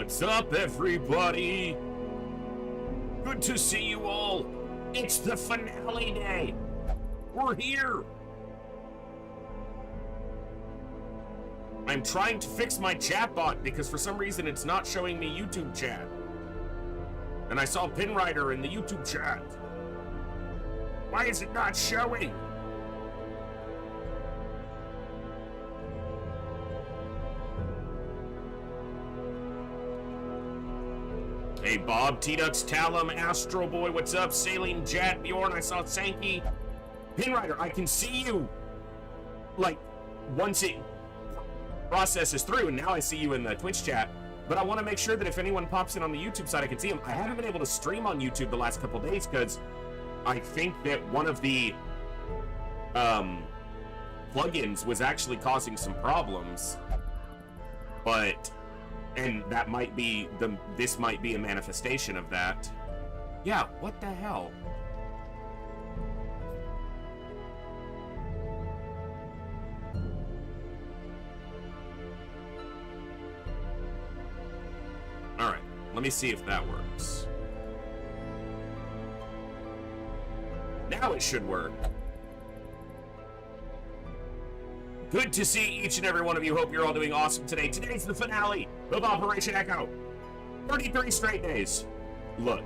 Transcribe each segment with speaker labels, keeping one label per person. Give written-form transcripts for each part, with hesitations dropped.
Speaker 1: What's up, everybody? Good to see you all. It's the finale day. We're here. I'm trying to fix my chatbot because for some reason it's not showing me YouTube chat. And I saw Pinwriter in the YouTube chat. Why is it not showing? Hey Bob, T-Dux, Talum, Astro Boy, what's up? Saline, Jet, Bjorn, I saw Sankey. Pinwriter, I can see you. Like, once it processes through, and now I see you in the Twitch chat. But I want to make sure that if anyone pops in on the YouTube side, I can see them. I haven't been able to stream on YouTube the last couple days because I think that one of the plugins was actually causing some problems. And that might be this might be a manifestation of that. Yeah, what the hell? All right, let me see if that works. Now it should work. Good to see each and every one of you. Hope you're all doing awesome today. Today's the finale of Operation Echo. 33 straight days. Look,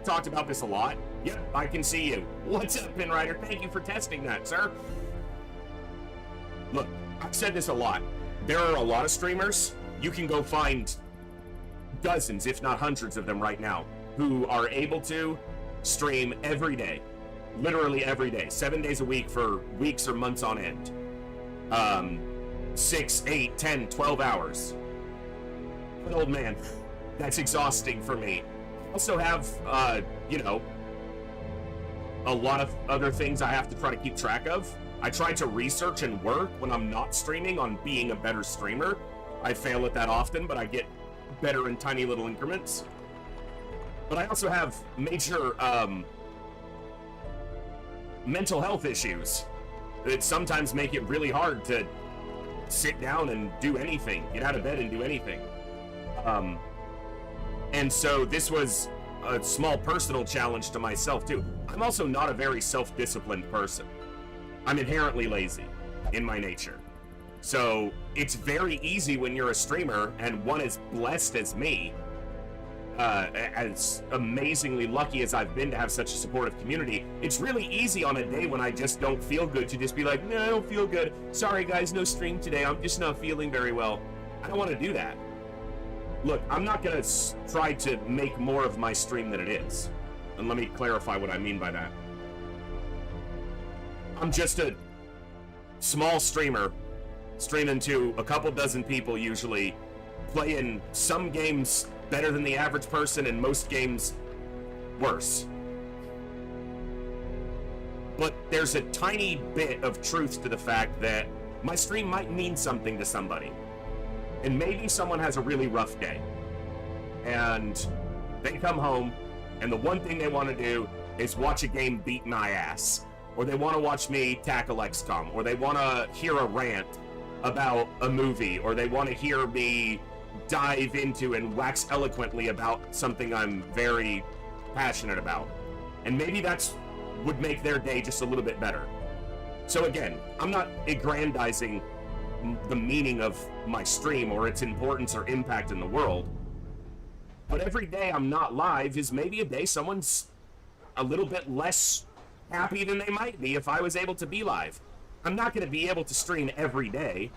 Speaker 1: talked about this a lot. Yep, I can see you. What's up, Pinwriter? Thank you for testing that, sir. Look, I've said this a lot. There are a lot of streamers. You can go find dozens, if not hundreds of them right now, who are able to stream every day. Literally every day. 7 days a week for weeks or months on end. 6, 8, 10, 12 hours. But old man, that's exhausting for me. I also have, you know, a lot of other things I have to try to keep track of. I try to research and work when I'm not streaming on being a better streamer. I fail at that often, but I get better in tiny little increments. But I also have major, mental health issues that sometimes make it really hard to sit down and do anything, get out of bed and do anything. And so this was a small personal challenge to myself too. I'm also not a very self-disciplined person. I'm inherently lazy in my nature. So it's very easy when you're a streamer and one as blessed as me, as amazingly lucky as I've been to have such a supportive community, it's really easy on a day when I just don't feel good to just be like, no, I don't feel good. Sorry guys, no stream today. I'm just not feeling very well. I don't want to do that. Look, I'm not going to try to make more of my stream than it is. And let me clarify what I mean by that. I'm just a small streamer, streaming to a couple dozen people usually, playing some games better than the average person and most games worse. But there's a tiny bit of truth to the fact that my stream might mean something to somebody. And maybe someone has a really rough day. And they come home and the one thing they want to do is watch a game beat my ass. Or they want to watch me tackle XCOM. Or they want to hear a rant about a movie. Or they want to hear me dive into and wax eloquently about something I'm very passionate about. And maybe that's would make their day just a little bit better. So again, I'm not aggrandizing the meaning of my stream or its importance or impact in the world. But every day I'm not live is maybe a day someone's a little bit less happy than they might be if I was able to be live. I'm not going to be able to stream every day,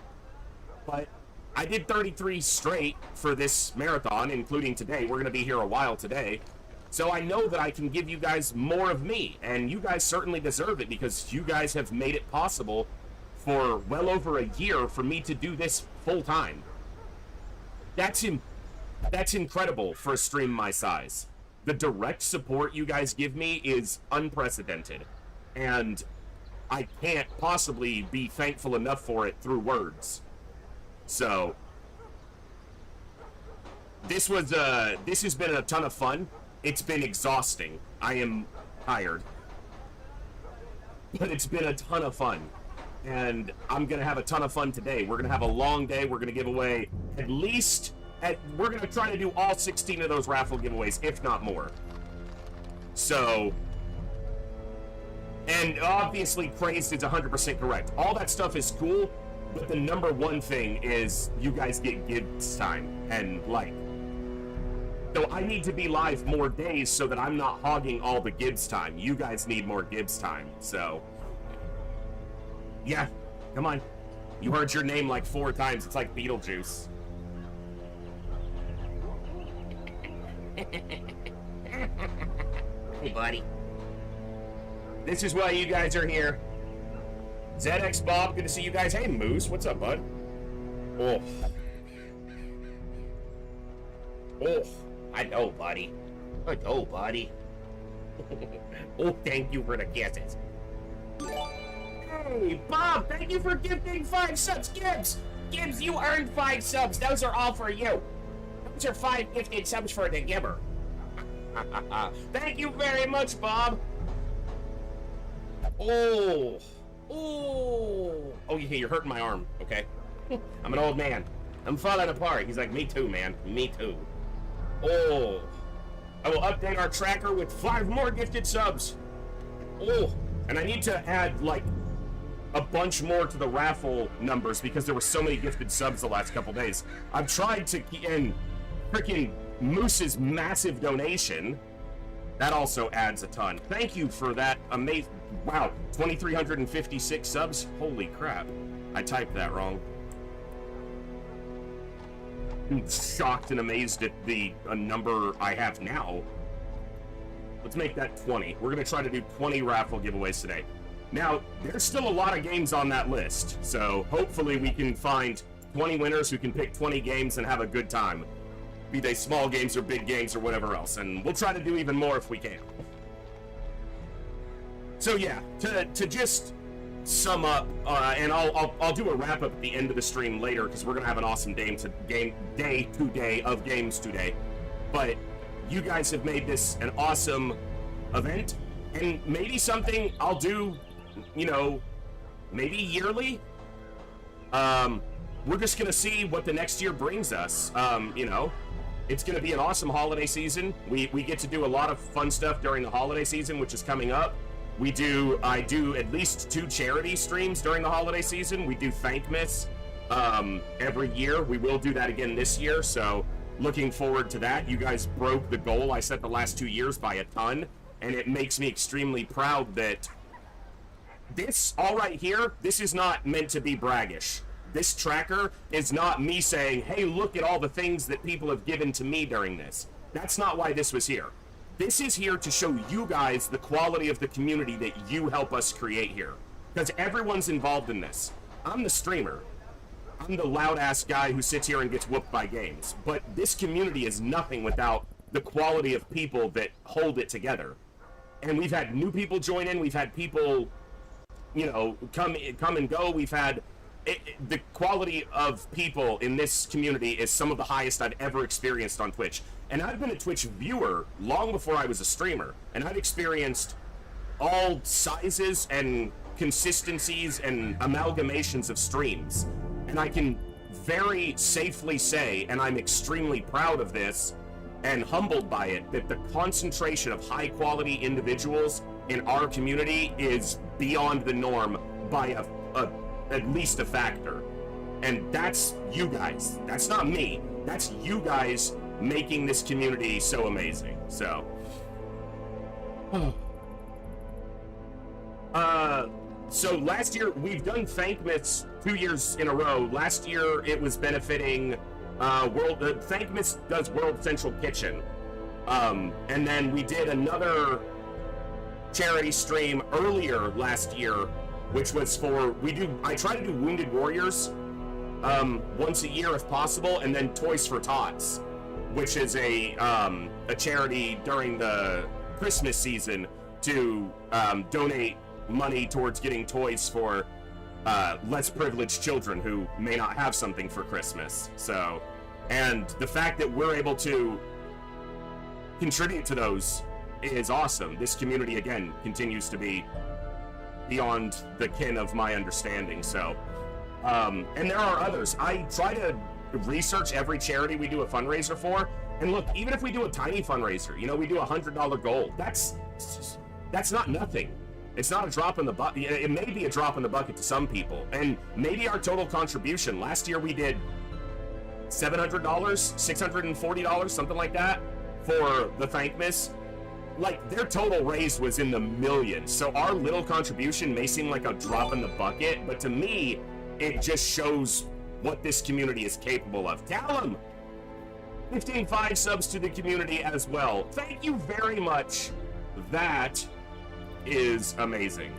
Speaker 1: but I did 33 straight for this marathon, including today. We're going to be here a while today. So I know that I can give you guys more of me, and you guys certainly deserve it because you guys have made it possible for well over a year for me to do this full time. That's incredible for a stream my size. The direct support you guys give me is unprecedented, and I can't possibly be thankful enough for it through words. So this has been a ton of fun. It's been exhausting. I am tired, but it's been a ton of fun, and I'm gonna have a ton of fun today. We're gonna have a long day. We're gonna give away at least we're going to try to do all 16 of those raffle giveaways, if not more. So, and obviously Crazed is 100% correct. All that stuff is cool, but the number one thing is you guys get gigs time and like. So I need to be live more days so that I'm not hogging all the Gibbs time. You guys need more Gibbs time, so yeah, come on. You heard your name like 4 times. It's like Beetlejuice. Hey, buddy. This is why you guys are here. ZX Bob, good to see you guys. Hey, Moose, what's up, bud? Oh. Oh, I know, buddy. I know, buddy. Oh, thank you for the kisses. Hey, Bob, thank you for gifting 5 subs. Gibbs, you earned 5 subs. Those are all for you. Those are 5 gifted subs for the giver. Thank you very much, Bob. Oh. Oh. Oh, yeah, you're hurting my arm, okay? I'm an old man. I'm falling apart. He's like, me too, man. Me too. Oh. I will update our tracker with 5 more gifted subs. Oh. And I need to add, like, a bunch more to the raffle numbers because there were so many gifted subs the last couple days. I've tried to key in freaking Moose's massive donation. That also adds a ton. Thank you for that amazing... Wow, 2,356 subs? Holy crap. I typed that wrong. I'm shocked and amazed at the number I have now. Let's make that 20. We're going to try to do 20 raffle giveaways today. Now, there's still a lot of games on that list, so hopefully we can find 20 winners who can pick 20 games and have a good time. Be they small games or big games or whatever else, and we'll try to do even more if we can. So yeah, to just sum up, and I'll do a wrap up at the end of the stream later because we're gonna have an awesome day of games today. But you guys have made this an awesome event, and maybe something I'll do, you know, maybe yearly. We're just gonna see what the next year brings us. You know, it's gonna be an awesome holiday season. We get to do a lot of fun stuff during the holiday season, which is coming up. I do at least 2 charity streams during the holiday season. We do Thankmas every year. We will do that again this year, so looking forward to that. You guys broke the goal I set the last 2 years by a ton, and it makes me extremely proud that this, all right here, this is not meant to be braggish. This tracker is not me saying, hey, look at all the things that people have given to me during this. That's not why this was here. This is here to show you guys the quality of the community that you help us create here. Because everyone's involved in this. I'm the streamer. I'm the loud-ass guy who sits here and gets whooped by games. But this community is nothing without the quality of people that hold it together. And we've had new people join in. We've had people, you know, come and go. We've had... the quality of people in this community is some of the highest I've ever experienced on Twitch. And I've been a Twitch viewer long before I was a streamer. And I've experienced all sizes and consistencies and amalgamations of streams. And I can very safely say, and I'm extremely proud of this and humbled by it, that the concentration of high quality individuals in our community is beyond the norm by at least a factor. And that's you guys. That's not me. That's you guys making this community so amazing. So so last year we've done Thankmas 2 years in a row. Last year it was benefiting Thankmas does World Central Kitchen. And then we did another charity stream earlier last year, which was for, I try to do Wounded Warriors once a year if possible, and then Toys for Tots, which is a charity during the Christmas season to donate money towards getting toys for less privileged children who may not have something for Christmas. So, and the fact that we're able to contribute to those is awesome. This community, again, continues to be beyond the kin of my understanding. So, and there are others. I try to research every charity we do a fundraiser for. And look, even if we do a tiny fundraiser, you know, we do a $100 goal. That's not nothing. It's not a drop in the bucket. It may be a drop in the bucket to some people. And maybe our total contribution, last year we did $700, $640, something like that, for the Thankmas. Like, their total raise was in the millions. So our little contribution may seem like a drop in the bucket, but to me, it just shows what this community is capable of. Callum, 15.5 subs to the community as well. Thank you very much. That is amazing.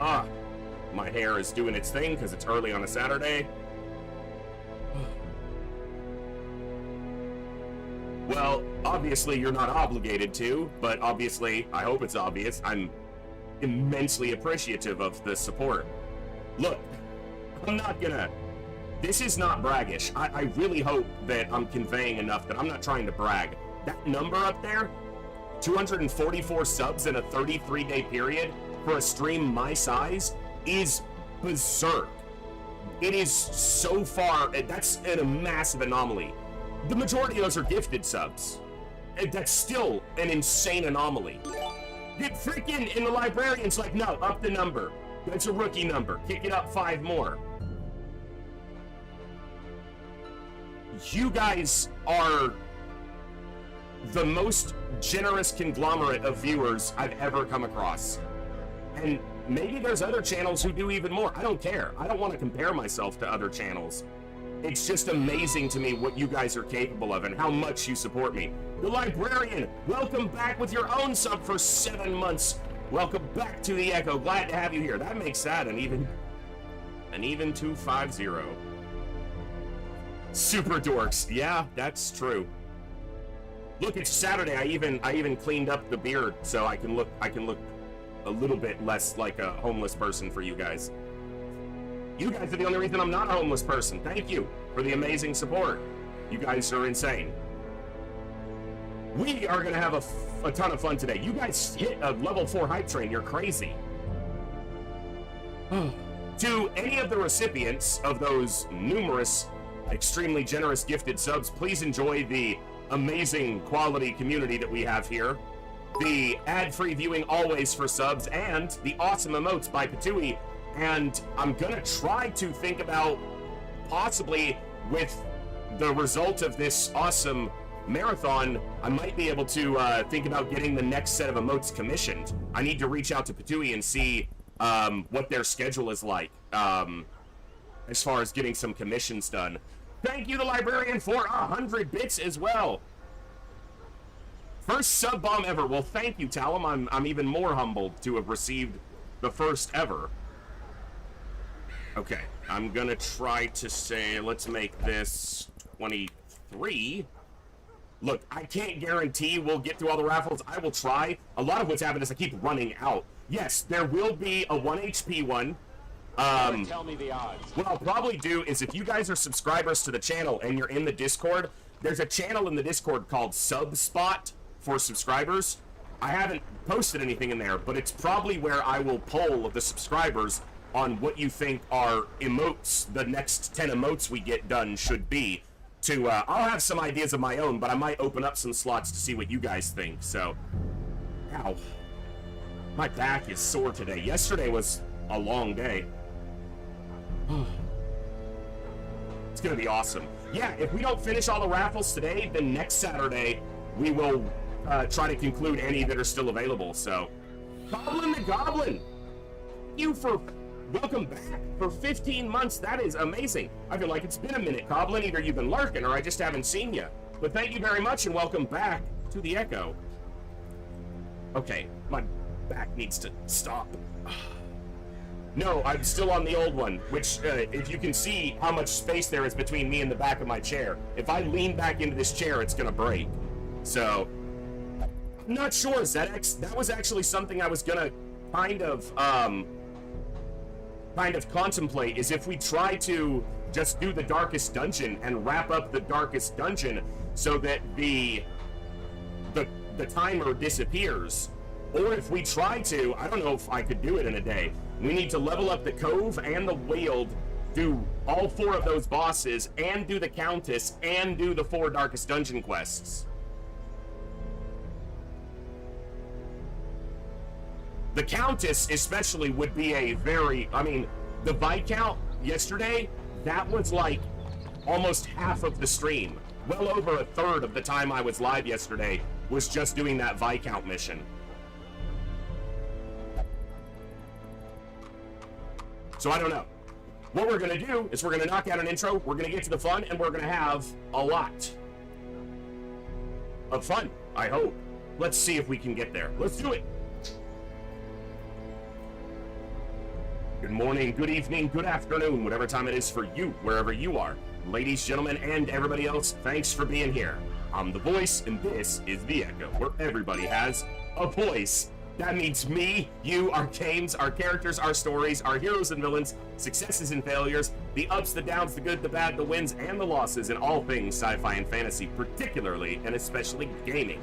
Speaker 1: Oh. My hair is doing its thing because it's early on a Saturday. Well, obviously you're not obligated to, but obviously, I hope it's obvious, I'm immensely appreciative of the support. Look, I'm not gonna... This is not braggish. I really hope that I'm conveying enough that I'm not trying to brag. That number up there, 244 subs in a 33-day period for a stream my size, is berserk. It is so far, that's a massive anomaly. The majority of those are gifted subs. That's still an insane anomaly. Get freaking, and the librarian's like, no, up the number. That's a rookie number. Kick it up 5 more. You guys are the most generous conglomerate of viewers I've ever come across. And maybe there's other channels who do even more. I don't care. I don't want to compare myself to other channels. It's just amazing to me what you guys are capable of and how much you support me. The Librarian, welcome back with your own sub for 7 months. Welcome back to the Echo. Glad to have you here. That makes that an even 250. Super dorks. Yeah, that's true. Look, it's Saturday. I even cleaned up the beard so I can look a little bit less like a homeless person for you guys. You guys are the only reason I'm not a homeless person. Thank you for the amazing support. You guys are insane. We are gonna have a ton of fun today. You guys hit a level 4 hype train. You're crazy. To any of the recipients of those numerous, extremely generous gifted subs, please enjoy the amazing quality community that we have here. The ad-free viewing always for subs, and the awesome emotes by Patui. And I'm gonna try to think about possibly with the result of this awesome marathon, I might be able to think about getting the next set of emotes commissioned. I need to reach out to Patui and see what their schedule is like as far as getting some commissions done. Thank you, the Librarian, for 100 bits as well. First sub bomb ever. Well, thank you, Talum. I'm even more humbled to have received the first ever. Okay, I'm gonna try to say, let's make this 23. Look, I can't guarantee we'll get through all the raffles. I will try. A lot of what's happened is I keep running out. Yes, there will be a 1 HP one.
Speaker 2: Tell me the odds.
Speaker 1: What I'll probably do is if you guys are subscribers to the channel and you're in the Discord, there's a channel in the Discord called Subspot for subscribers. I haven't posted anything in there, but it's probably where I will poll the subscribers on what you think our emotes, the next 10 emotes we get done should be. I'll have some ideas of my own, but I might open up some slots to see what you guys think, so. Ow. My back is sore today. Yesterday was a long day. It's gonna be awesome. Yeah, if we don't finish all the raffles today, then next Saturday we will try to conclude any that are still available, so. Goblin the Goblin! Thank you for welcome back for 15 months. That is amazing. I feel like it's been a minute, Goblin. Either you've been lurking or I just haven't seen you. But thank you very much and welcome back to the Echo. Okay, my back needs to stop. No, I'm still on the old one, which, if you can see how much space there is between me and the back of my chair, if I lean back into this chair, it's gonna break. So, I'm not sure, ZX. That was actually something I was gonna kind of contemplate, is if we try to just do the darkest dungeon and wrap up the darkest dungeon so that the timer disappears, Or if we try to, I don't know if I could do it in a day. We need to level up the Cove and the Weald, do all 4 of those bosses, and do the Countess, and do the 4 Darkest Dungeon quests. The Countess especially would be a very, I mean, the Viscount yesterday, that was like almost half of the stream. Well over a third of the time I was live yesterday was just doing that Viscount mission. So I don't know. What we're gonna do is we're gonna knock out an intro, we're gonna get to the fun, and we're gonna have a lot of fun, I hope. Let's see if we can get there. Let's do it. Good morning, good evening, good afternoon, whatever time it is for you, wherever you are. Ladies, gentlemen, and everybody else, thanks for being here. I'm the voice, and this is The Echo, where everybody has a voice. That means me, you, our games, our characters, our stories, our heroes and villains, successes and failures, the ups, the downs, the good, the bad, the wins, and the losses in all things sci-fi and fantasy, particularly and especially gaming.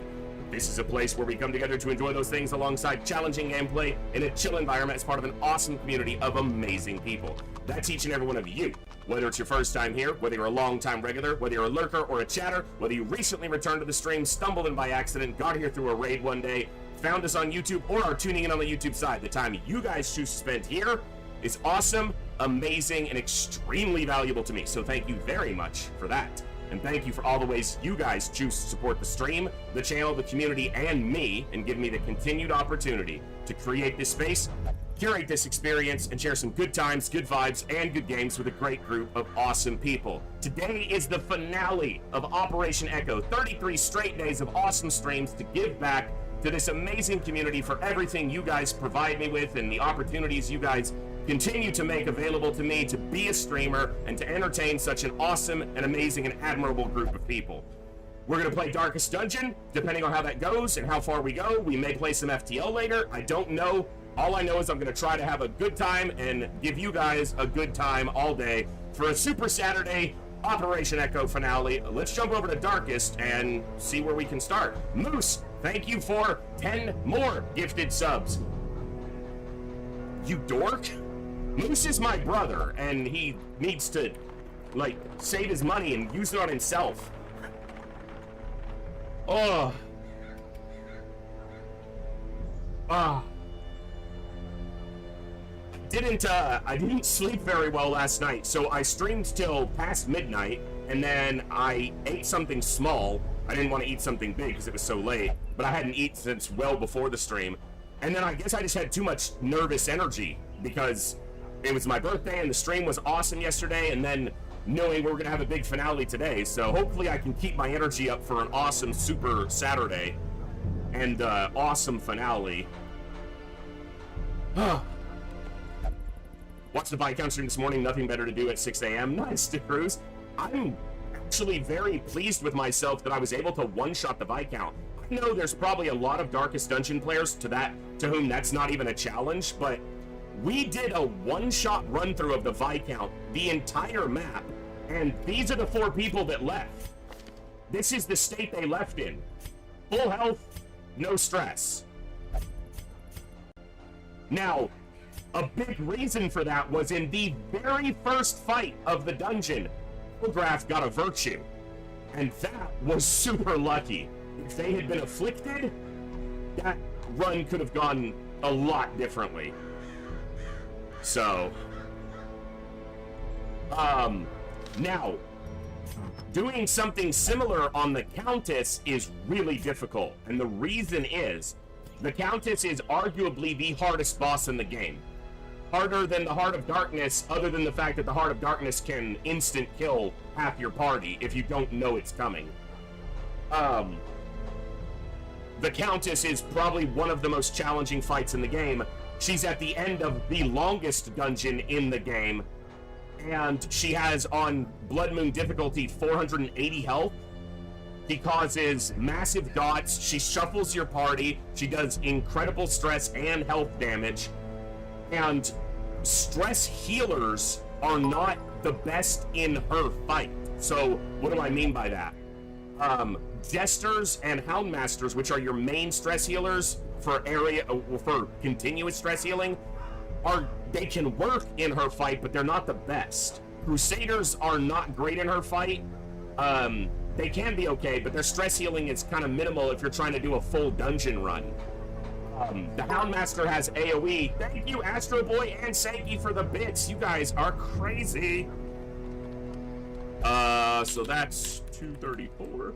Speaker 1: This is a place where we come together to enjoy those things alongside challenging gameplay in a chill environment as part of an awesome community of amazing people. That's each and every one of you. Whether it's your first time here, whether you're a long-time regular, whether you're a lurker or a chatter, whether you recently returned to the stream, stumbled in by accident, got here through a raid one day, found us on YouTube, or are tuning in on the YouTube side, the time you guys choose to spend here is awesome, amazing, and extremely valuable to me. So thank you very much for that. And thank you for all the ways you guys choose to support the stream, the channel, the community, and me, and give me the continued opportunity to create this space, curate this experience, and share some good times, good vibes, and good games with a great group of awesome people. Today is the finale of Operation Echo, 33 straight days of awesome streams to give back to this amazing community for everything you guys provide me with and the opportunities you guys continue to make available to me to be a streamer and to entertain such an awesome and amazing and admirable group of people. We're going to play Darkest Dungeon, depending on how that goes and how far we go. We may play some FTL later. I don't know. All I know is I'm going to try to have a good time and give you guys a good time all day for a Super Saturday Operation Echo finale. Let's jump over to Darkest and see where we can start. Moose, thank you for 10 more gifted subs. You dork? Moose is my brother, and he needs to, like, save his money and use it on himself. Oh. Ah. I didn't sleep very well last night, so I streamed till past midnight, and then I ate something small. I didn't want to eat something big because it was so late, but I hadn't eaten since well before the stream. And then I guess I just had too much nervous energy because it was my birthday and the stream was awesome yesterday, and then knowing we're going to have a big finale today. So hopefully I can keep my energy up for an awesome Super Saturday and awesome finale. Watched the Viscount stream this morning, nothing better to do at 6 a.m. Nice, to Cruz. I'm actually very pleased with myself that I was able to one-shot the Viscount. I know there's probably a lot of Darkest Dungeon players to whom that's not even a challenge, but we did a one-shot run-through of the Viscount, the entire map, and these are the 4 people that left. This is the state they left in. Full health, no stress. Now, a big reason for that was in the very first fight of the dungeon, Photograph got a virtue, and that was super lucky. If they had been afflicted, that run could have gone a lot differently. So, now, doing something similar on the Countess is really difficult, and the reason is, the Countess is arguably the hardest boss in the game. Harder than the Heart of Darkness, other than the fact that the Heart of Darkness can instant kill half your party if you don't know it's coming. The Countess is probably one of the most challenging fights in the game. She's at the end of the longest dungeon in the game, and she has on Blood Moon difficulty 480 health. She causes massive dots, she shuffles your party, she does incredible stress and health damage, and stress healers are not the best in her fight. So what do I mean by that? Jesters and Houndmasters, which are your main stress healers for continuous stress healing, they can work in her fight, but they're not the best. Crusaders are not great in her fight. They can be okay, but their stress healing is kind of minimal if you're trying to do a full dungeon run. The Houndmaster has AoE. Thank you, Astro Boy and Sankey, for the bits. You guys are crazy. So that's 234.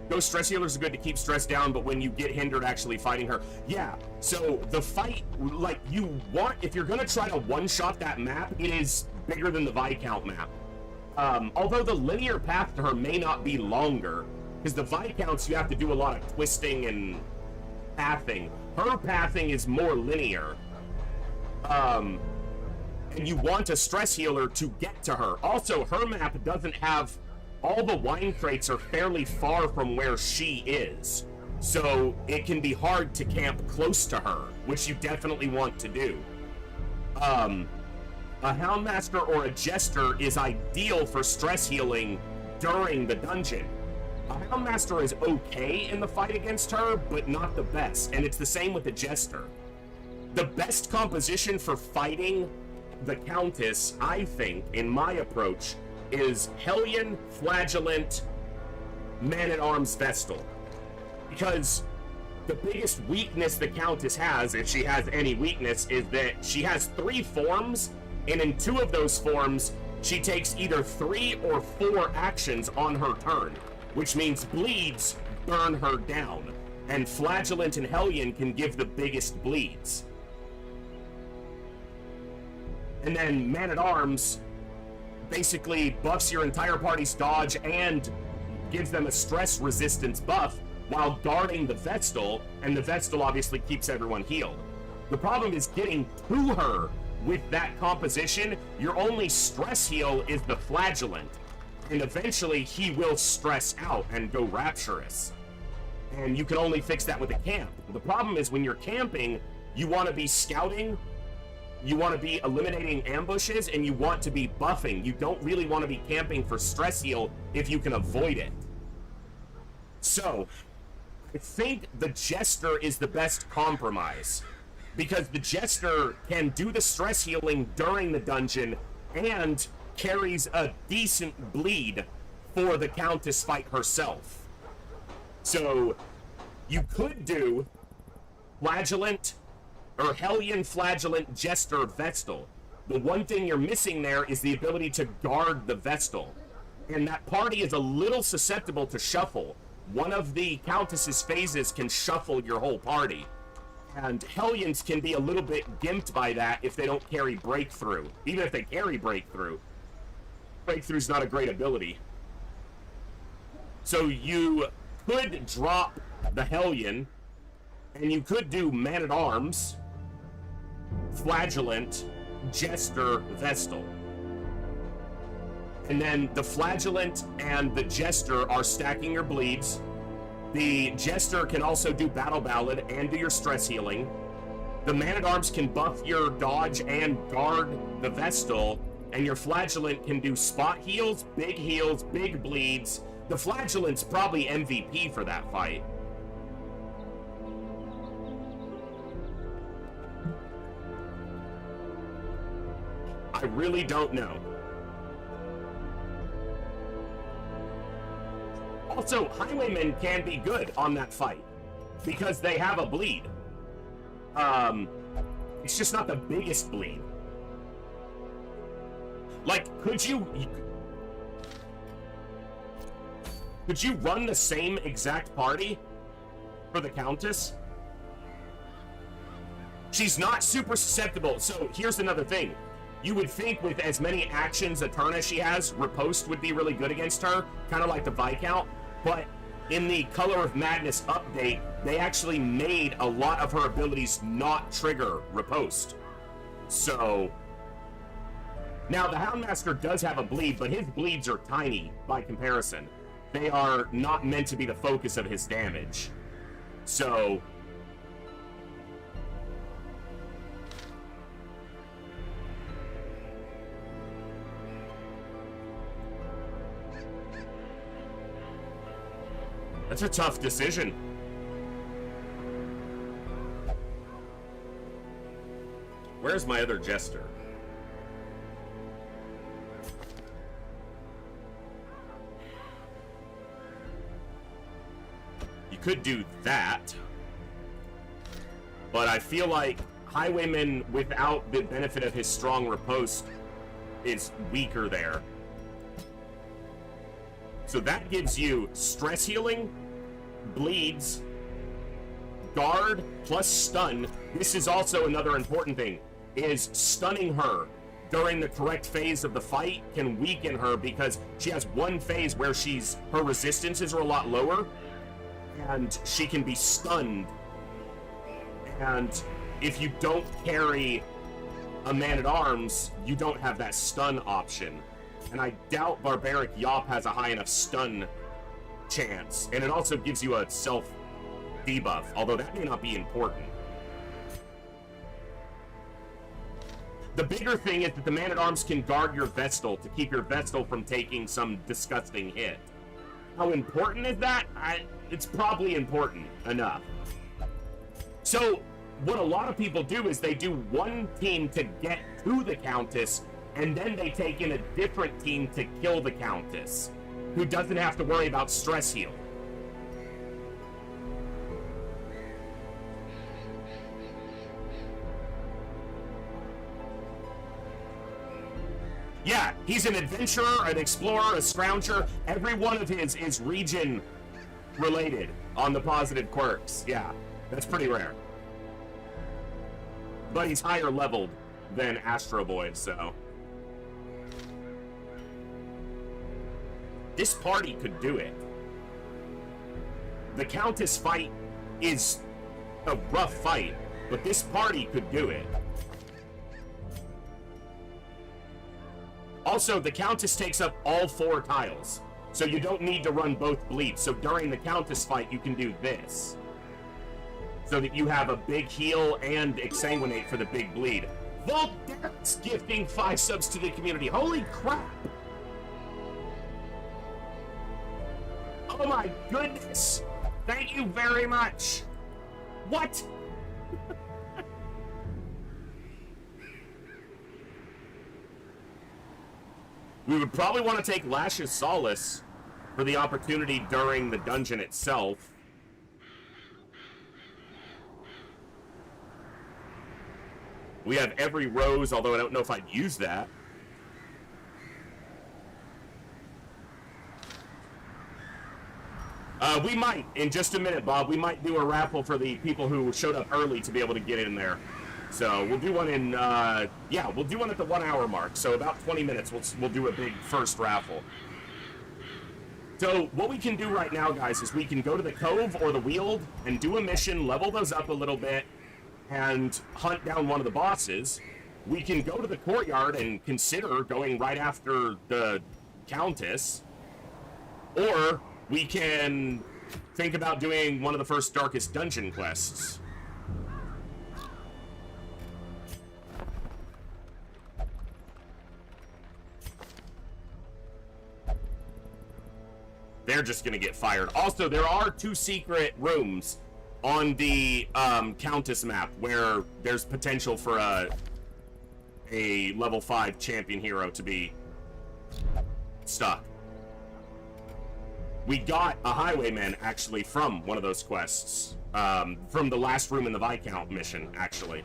Speaker 1: Those stress healers are good to keep stress down, but when you get hindered actually fighting her, yeah. So the fight, like, if you're gonna try to one-shot that map, it is bigger than the Viscount map. Although the linear path to her may not be longer, because the Viscounts you have to do a lot of twisting and pathing. Her pathing is more linear. And you want a stress healer to get to her. Also, her map doesn't have... All the wine crates are fairly far from where she is. So it can be hard to camp close to her, which you definitely want to do. A Houndmaster or a Jester is ideal for stress healing during the dungeon. A Houndmaster is okay in the fight against her, but not the best, and it's the same with the Jester. The best composition for fighting the Countess, I think, in my approach, is Hellion, Flagellant, Man-at-Arms, Vestal. Because the biggest weakness the Countess has, if she has any weakness, is that she has 3 forms, and in 2 of those forms, she takes either 3 or 4 actions on her turn, which means bleeds burn her down, and Flagellant and Hellion can give the biggest bleeds. And then Man-at-Arms basically buffs your entire party's dodge and gives them a stress resistance buff while guarding the Vestal, and the Vestal obviously keeps everyone healed. The problem is getting to her with that composition. Your only stress heal is the Flagellant, and eventually he will stress out and go rapturous. And you can only fix that with a camp. The problem is when you're camping, you want to be scouting, you want to be eliminating ambushes, and you want to be buffing. You don't really want to be camping for stress heal if you can avoid it. So, I think the Jester is the best compromise, because the Jester can do the stress healing during the dungeon and carries a decent bleed for the Countess fight herself. So, you could do Flagellant, or Hellion, Flagellant, Jester, Vestal. The one thing you're missing there is the ability to guard the Vestal. And that party is a little susceptible to shuffle. One of the Countess's phases can shuffle your whole party. And Hellions can be a little bit gimped by that if they don't carry Breakthrough. Even if they carry Breakthrough, Breakthrough's not a great ability. So you could drop the Hellion, and you could do Man-at-Arms, Flagellant, Jester, Vestal. And then the Flagellant and the Jester are stacking your bleeds. The Jester can also do Battle Ballad and do your stress healing. The Man-at-Arms can buff your dodge and guard the Vestal. And your Flagellant can do spot heals, big bleeds. The Flagellant's probably MVP for that fight. I really don't know. Also, Highwaymen can be good on that fight because they have a bleed. It's just not the biggest bleed. Like, could you run the same exact party for the Countess? She's not super susceptible. So here's another thing. You would think with as many actions a turn as she has, Riposte would be really good against her, kind of like the Viscount. But in the Color of Madness update, they actually made a lot of her abilities not trigger Riposte. So, now the Houndmaster does have a bleed, but his bleeds are tiny by comparison. They are not meant to be the focus of his damage. So, That's a tough decision. Where's my other jester? You could do that. But I feel like Highwayman, without the benefit of his strong riposte, is weaker there. So that gives you stress healing, bleeds, guard, plus stun. This is also another important thing, is stunning her during the correct phase of the fight can weaken her because she has one phase where her resistances are a lot lower, and she can be stunned. And if you don't carry a man-at-arms, you don't have that stun option. And I doubt Barbaric Yop has a high enough stun chance. And it also gives you a self-debuff, although that may not be important. The bigger thing is that the man-at-arms can guard your Vestal to keep your Vestal from taking some disgusting hit. How important is that? It's probably important enough. So, what a lot of people do is they do one team to get to the Countess, and then they take in a different team to kill the Countess, who doesn't have to worry about stress heal. Yeah, he's an adventurer, an explorer, a scrounger. Every one of his is region related on the positive quirks. Yeah, that's pretty rare. But he's higher leveled than Astro Boy, so. This party could do it. The Countess fight is a rough fight, but this party could do it. Also, the Countess takes up all 4 tiles, so you don't need to run both bleeds. So during the Countess fight, you can do this, so that you have a big heal and exsanguinate for the big bleed. Voldex gifting 5 subs to the community. Holy crap! Oh my goodness! Thank you very much! What? We would probably want to take Lash's Solace for the opportunity during the dungeon itself. We have every rose, although I don't know if I'd use that. We might, in just a minute, Bob. We might do a raffle for the people who showed up early to be able to get in there. So we'll do one in, yeah, we'll do one at the 1 hour mark. So about 20 minutes, we'll do a big first raffle. So what we can do right now, guys, is we can go to the Cove or the Weald and do a mission, level those up a little bit, and hunt down one of the bosses. We can go to the courtyard and consider going right after the Countess, or we can think about doing one of the first Darkest Dungeon quests. They're just gonna get fired. Also, there are 2 secret rooms on the Countess map where there's potential for a level 5 champion hero to be stuck. We got a Highwayman, actually, from one of those quests. From the last room in the Viscount mission, actually.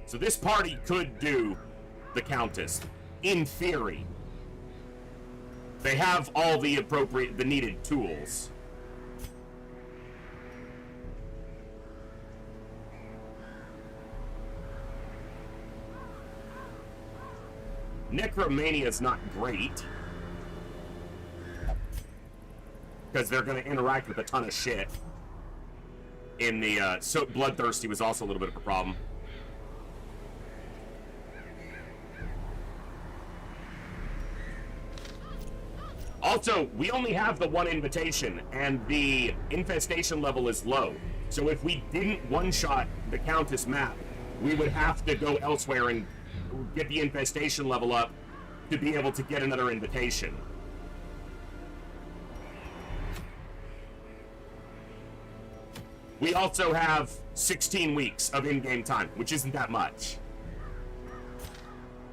Speaker 1: So this party could do the Countess, in theory. They have all the needed tools. Necromania is not great, because they're going to interact with a ton of shit. In the, so Bloodthirsty was also a little bit of a problem. Also, we only have the 1 invitation, and the infestation level is low. So if we didn't one-shot the Countess map, we would have to go elsewhere and get the infestation level up to be able to get another invitation. We also have 16 weeks of in-game time, which isn't that much.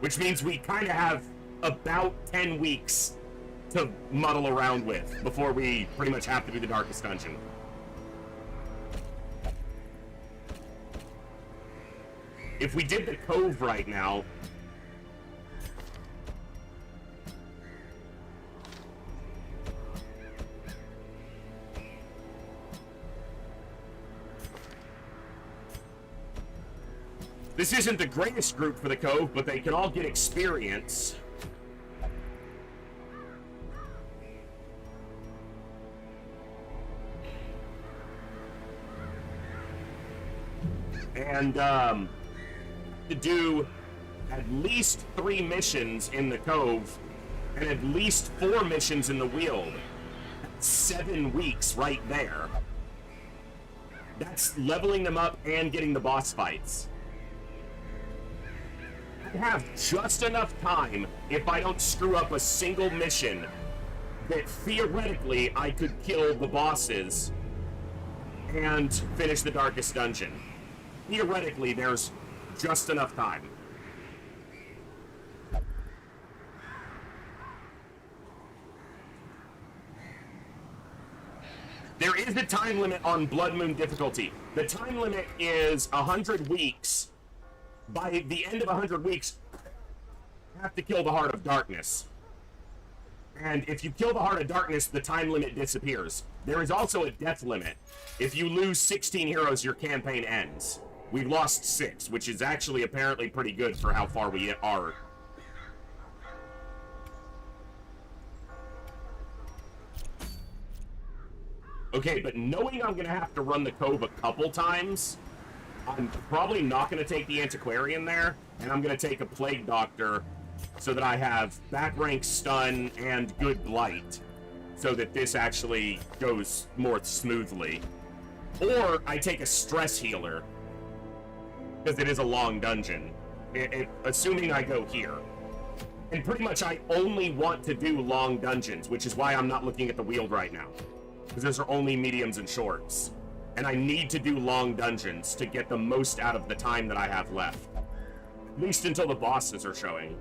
Speaker 1: Which means we kind of have about 10 weeks to muddle around with before we pretty much have to do the Darkest Dungeon. If we did the Cove right now, this isn't the greatest group for the Cove, but they can all get experience. And, to do at least 3 missions in the Cove and at least 4 missions in the Weald. That's 7 weeks right there. That's leveling them up and getting the boss fights. I have just enough time, if I don't screw up a single mission, that theoretically I could kill the bosses and finish the Darkest Dungeon. Theoretically, there's just enough time. There is a time limit on Blood Moon difficulty. The time limit is 100 weeks. By the end of 100 weeks, you have to kill the Heart of Darkness. And if you kill the Heart of Darkness, the time limit disappears. There is also a death limit. If you lose 16 heroes, your campaign ends. We've lost 6, which is actually apparently pretty good for how far we are. Okay, but knowing I'm going to have to run the Cove a couple times, I'm probably not going to take the Antiquarian there, and I'm going to take a Plague Doctor so that I have back rank stun and good blight, so that this actually goes more smoothly. Or I take a stress healer, because it is a long dungeon, assuming I go here. And pretty much I only want to do long dungeons, which is why I'm not looking at the Weald right now, because those are only mediums and shorts. And I need to do long dungeons to get the most out of the time that I have left. At least until the bosses are showing.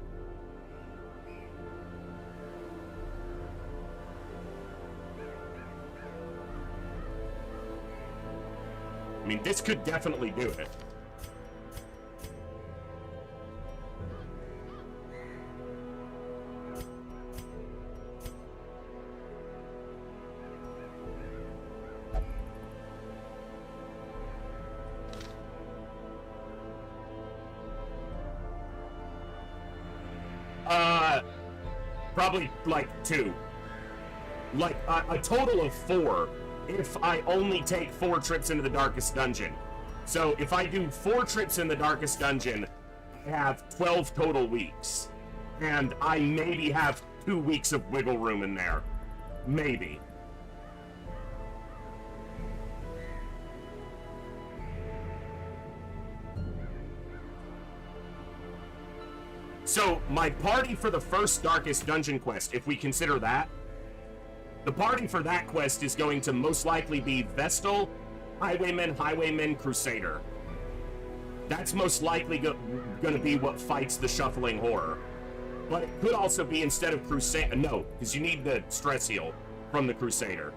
Speaker 1: I mean, this could definitely do it. Probably like 2. Like a total of 4 if I only take 4 trips into the Darkest Dungeon. So if I do 4 trips in the Darkest Dungeon, I have 12 total weeks. And I maybe have 2 weeks of wiggle room in there. Maybe. So, my party for the first Darkest Dungeon quest, if we consider that, the party for that quest is going to most likely be Vestal, Highwayman, Crusader. That's most likely going to be what fights the Shuffling Horror. But it could also be, instead of Crusader, no, because you need the stress heal from the Crusader.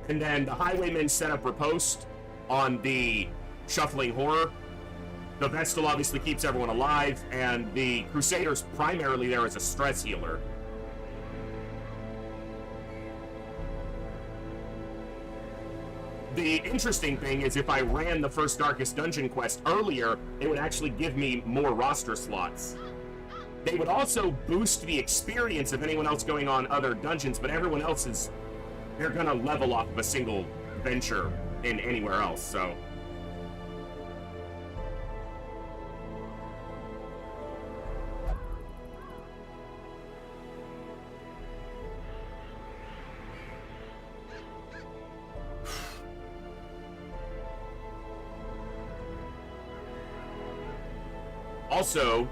Speaker 1: And then the Highwaymen set up riposte on the Shuffling Horror. The Vestal obviously keeps everyone alive, and the Crusader's primarily there as a stress healer. The interesting thing is, if I ran the first Darkest Dungeon quest earlier, it would actually give me more roster slots. They would also boost the experience of anyone else going on other dungeons, but everyone else is... they're gonna level off of a single venture in anywhere else, so... Also,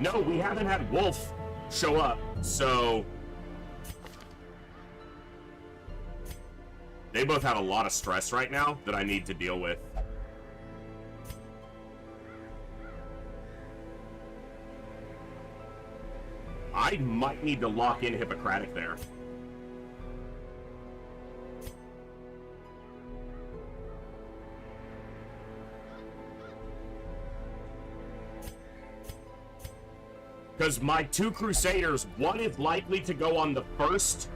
Speaker 1: no, we haven't had Wolf show up, so they both have a lot of stress right now that I need to deal with. I might need to lock in Hippocratic there. Because my 2 Crusaders, one is likely to go on the first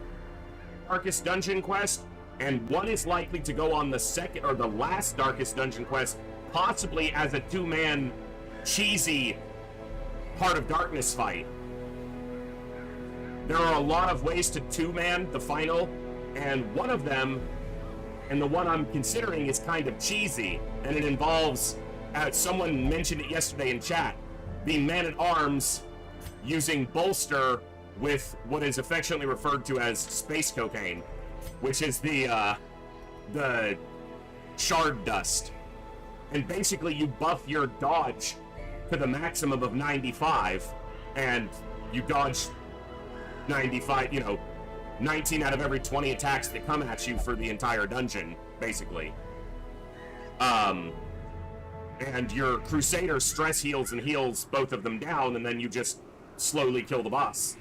Speaker 1: Darkest Dungeon quest, and one is likely to go on the second or the last Darkest Dungeon quest, possibly as a 2-man cheesy Heart of Darkness fight. There are a lot of ways to 2-man the final, and one of them, and the one I'm considering, is kind of cheesy, and it involves, someone mentioned it yesterday in chat, the man-at-arms using bolster with what is affectionately referred to as space cocaine, which is the shard dust. And basically you buff your dodge to the maximum of 95, and you dodge 95, 19 out of every 20 attacks that come at you for the entire dungeon, basically. And your Crusader stress heals and heals both of them down, and then you just slowly kill the boss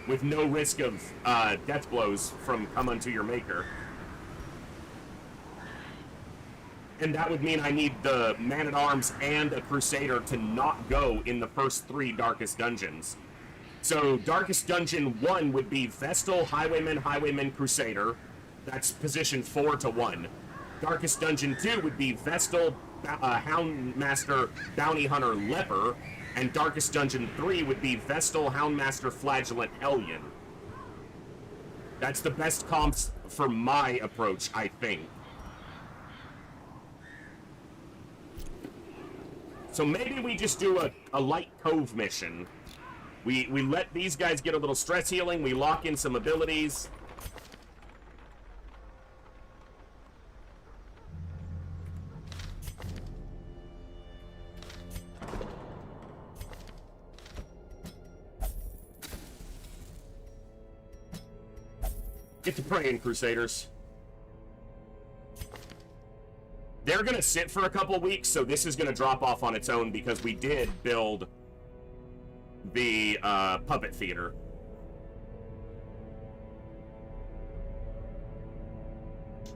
Speaker 1: with no risk of death blows from come unto your maker. And that would mean I need the man-at-arms and a Crusader to not go in the first 3 Darkest Dungeons. So Darkest Dungeon 1 would be Vestal, Highwayman, Highwayman, Crusader. That's position 4 to 1. Darkest Dungeon 2 would be Vestal, Houndmaster, Bounty Hunter, Leper. And Darkest Dungeon 3 would be Vestal, Houndmaster, Flagellant, Hellion. That's the best comps for my approach, I think. So maybe we just do a light cove mission. We let these guys get a little stress healing, we lock in some abilities. Get to praying, Crusaders. They're gonna sit for a couple weeks, so this is gonna drop off on its own because we did build the puppet theater.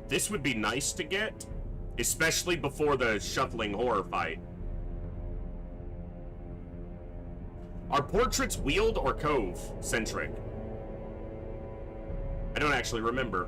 Speaker 1: This would be nice to get, especially before the shuffling horror fight. Are portraits wheeled or cove centric? I don't actually remember.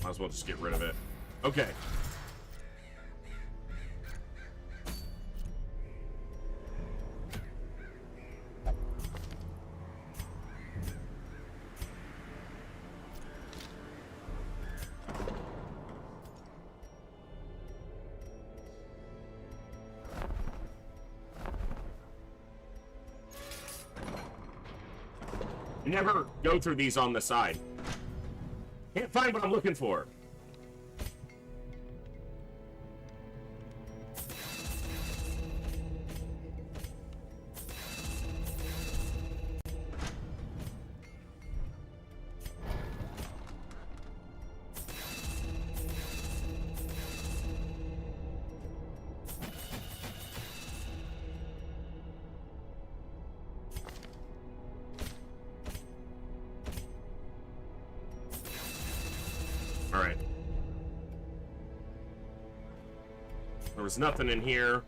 Speaker 1: Might as well just get rid of it. Okay. Never go through these on the side. Can't find what I'm looking for. Alright. There was nothing in here.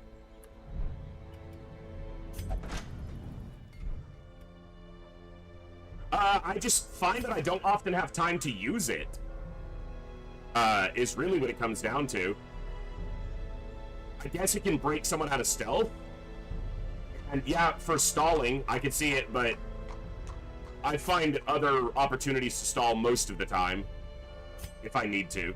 Speaker 1: I just find that I don't often have time to use it. is really what it comes down to. I guess it can break someone out of stealth. And yeah, for stalling, I could see it, but I find other opportunities to stall most of the time, if I need to.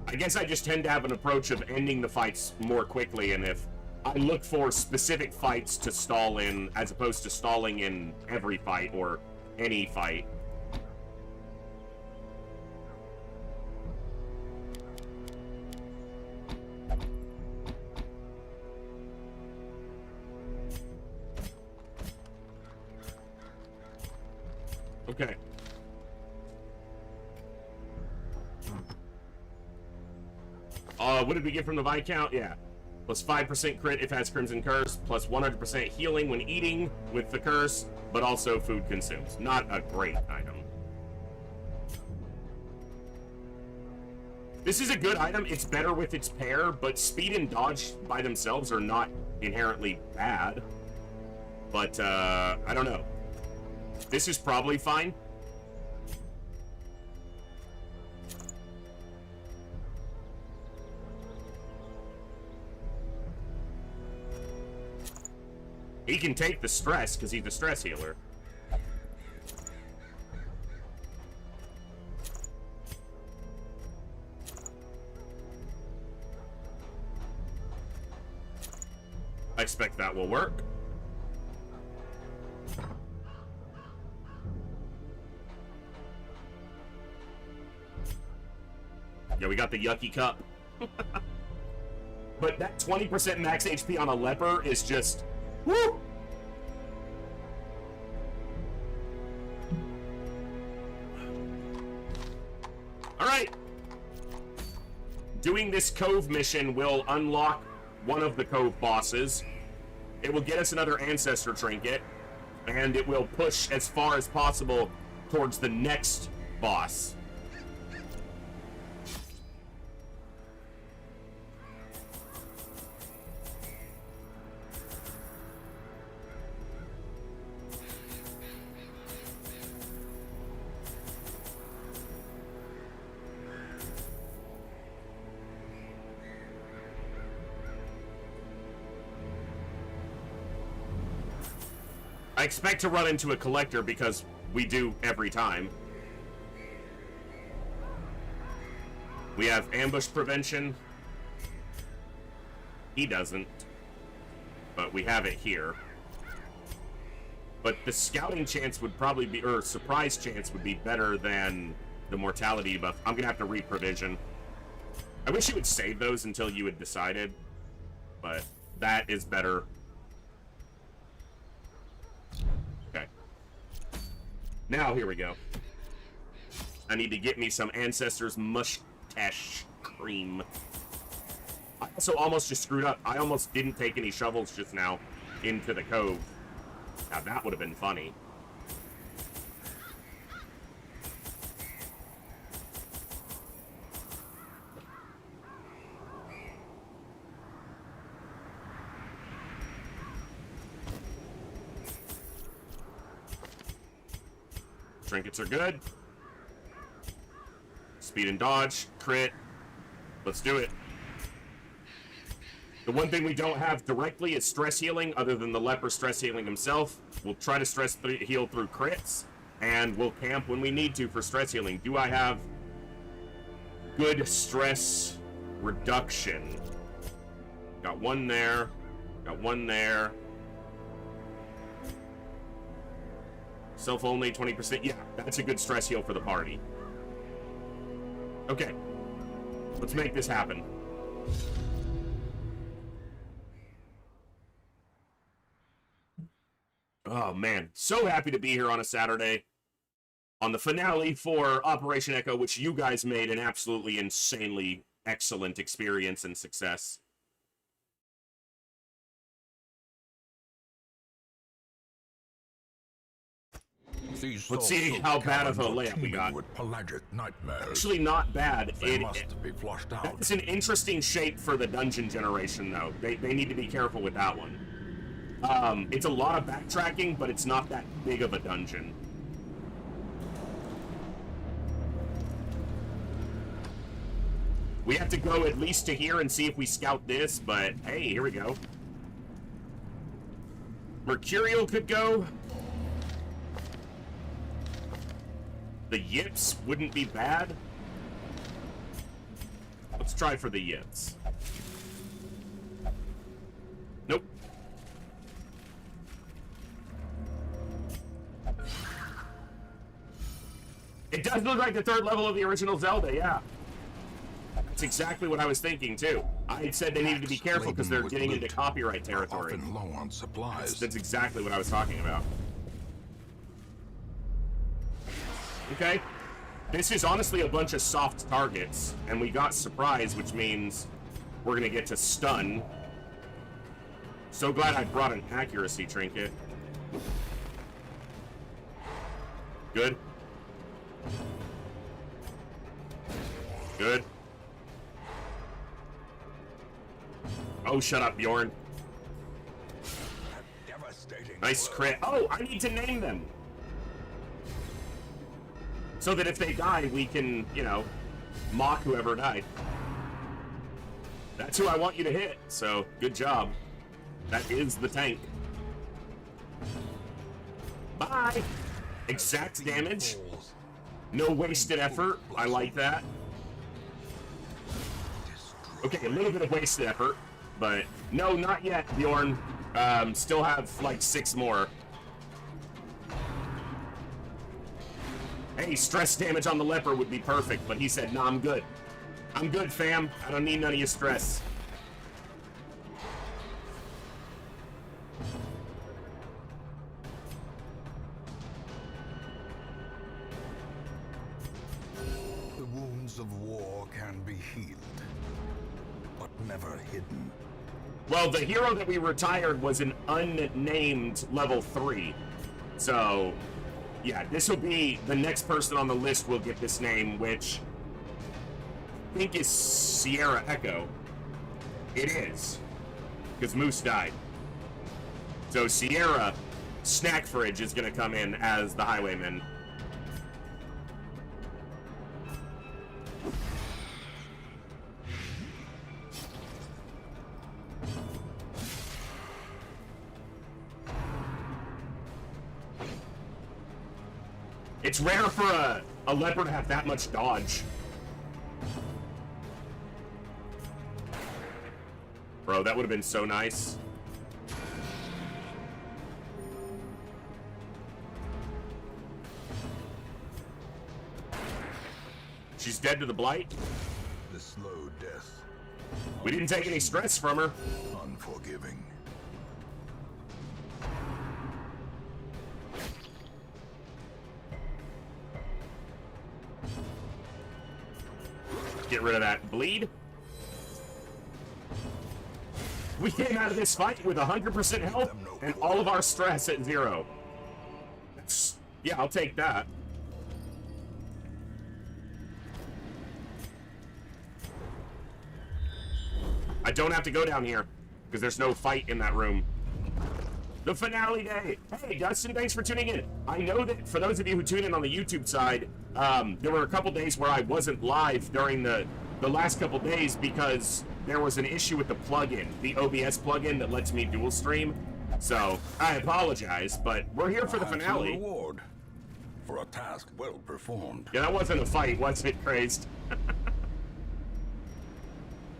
Speaker 1: I guess I just tend to have an approach of ending the fights more quickly, and if I look for specific fights to stall in, as opposed to stalling in every fight or any fight. Okay. What did we get from the Viscount? Yeah. Plus 5% crit if it has Crimson Curse, plus 100% healing when eating with the curse, but also food consumes. Not a great item. This is a good item. It's better with its pair, but speed and dodge by themselves are not inherently bad. But, I don't know. This is probably fine. He can take the stress because he's a stress healer. I expect that will work. Yeah, we got the Yucky Cup. But that 20% max HP on a leper is just... woo! Alright. Doing this Cove mission will unlock one of the Cove bosses. It will get us another Ancestor Trinket. And it will push as far as possible towards the next boss. I expect to run into a collector because we do every time. We have ambush prevention. He doesn't. But we have it here. But the scouting chance would probably be, or surprise chance would be better than the mortality buff. I'm gonna have to re-provision. I wish you would save those until you had decided. But that is better. Okay. Now, here we go. I need to get me some Ancestors mustache cream. I also almost just screwed up. I almost didn't take any shovels just now into the cove. Now, that would have been funny. Trinkets are good. Speed and dodge, crit. Let's do it. The one thing we don't have directly is stress healing, other than the leper stress healing himself. We'll try to stress heal through crits, and we'll camp when we need to for stress healing. Do I have good stress reduction? Got one there. Got one there. Self-only, 20%. Yeah, that's a good stress heal for the party. Okay. Let's make this happen. Oh, man. So happy to be here on a Saturday. On the finale for Operation Echo, which you guys made an absolutely insanely excellent experience and success. Let's see how bad of a layout we got. Actually, not bad. That's an interesting shape for the dungeon generation, though. They need to be careful with that one. It's a lot of backtracking, but it's not that big of a dungeon. We have to go at least to here and see if we scout this, but hey, here we go. Mercurial could go. The yips wouldn't be bad. Let's try for the yips. Nope. It does look like the third level of the original Zelda, yeah. That's exactly what I was thinking, too. I had said they needed to be careful because they're getting into copyright territory.
Speaker 3: Often low on supplies.
Speaker 1: That's exactly what I was talking about. Okay. This is honestly a bunch of soft targets, and we got surprise, which means we're gonna get to stun. So glad I brought an accuracy trinket. Good. Good. Oh, shut up, Bjorn. Nice crit. Oh, I need to name them. So that if they die, we can, you know, mock whoever died. That's who I want you to hit, so good job. That is the tank. Bye! Exact damage. No wasted effort. I like that. Okay, a little bit of wasted effort, but no, not yet, Bjorn. Still have like 6 more. Hey, stress damage on the leper would be perfect, but he said, nah, I'm good. I'm good, fam. I don't need none of your stress.
Speaker 3: The wounds of war can be healed, but never hidden.
Speaker 1: Well, the hero that we retired was an unnamed level 3. So, yeah, this will be the next person on the list will get this name, which I think is Sierra Echo. It is, because Moose died. So Sierra Snack Fridge is going to come in as the Highwayman. It's rare for a leper to have that much dodge. Bro, that would have been so nice. She's dead to the blight.
Speaker 3: The slow death.
Speaker 1: We didn't take any stress from her.
Speaker 3: Unforgiving.
Speaker 1: Get rid of that bleed. We came out of this fight with 100% health and all of our stress at 0. Yeah, I'll take that. I don't have to go down here because there's no fight in that room. The finale day. Hey, Dustin, thanks for tuning in. I know that for those of you who tune in on the YouTube side, there were a couple days where I wasn't live during the last couple days because there was an issue with the plugin, the OBS plugin that lets me dual stream. So I apologize, but we're here for the finale.
Speaker 3: Reward for a task well performed.
Speaker 1: Yeah, that wasn't a fight, was it, Crazed?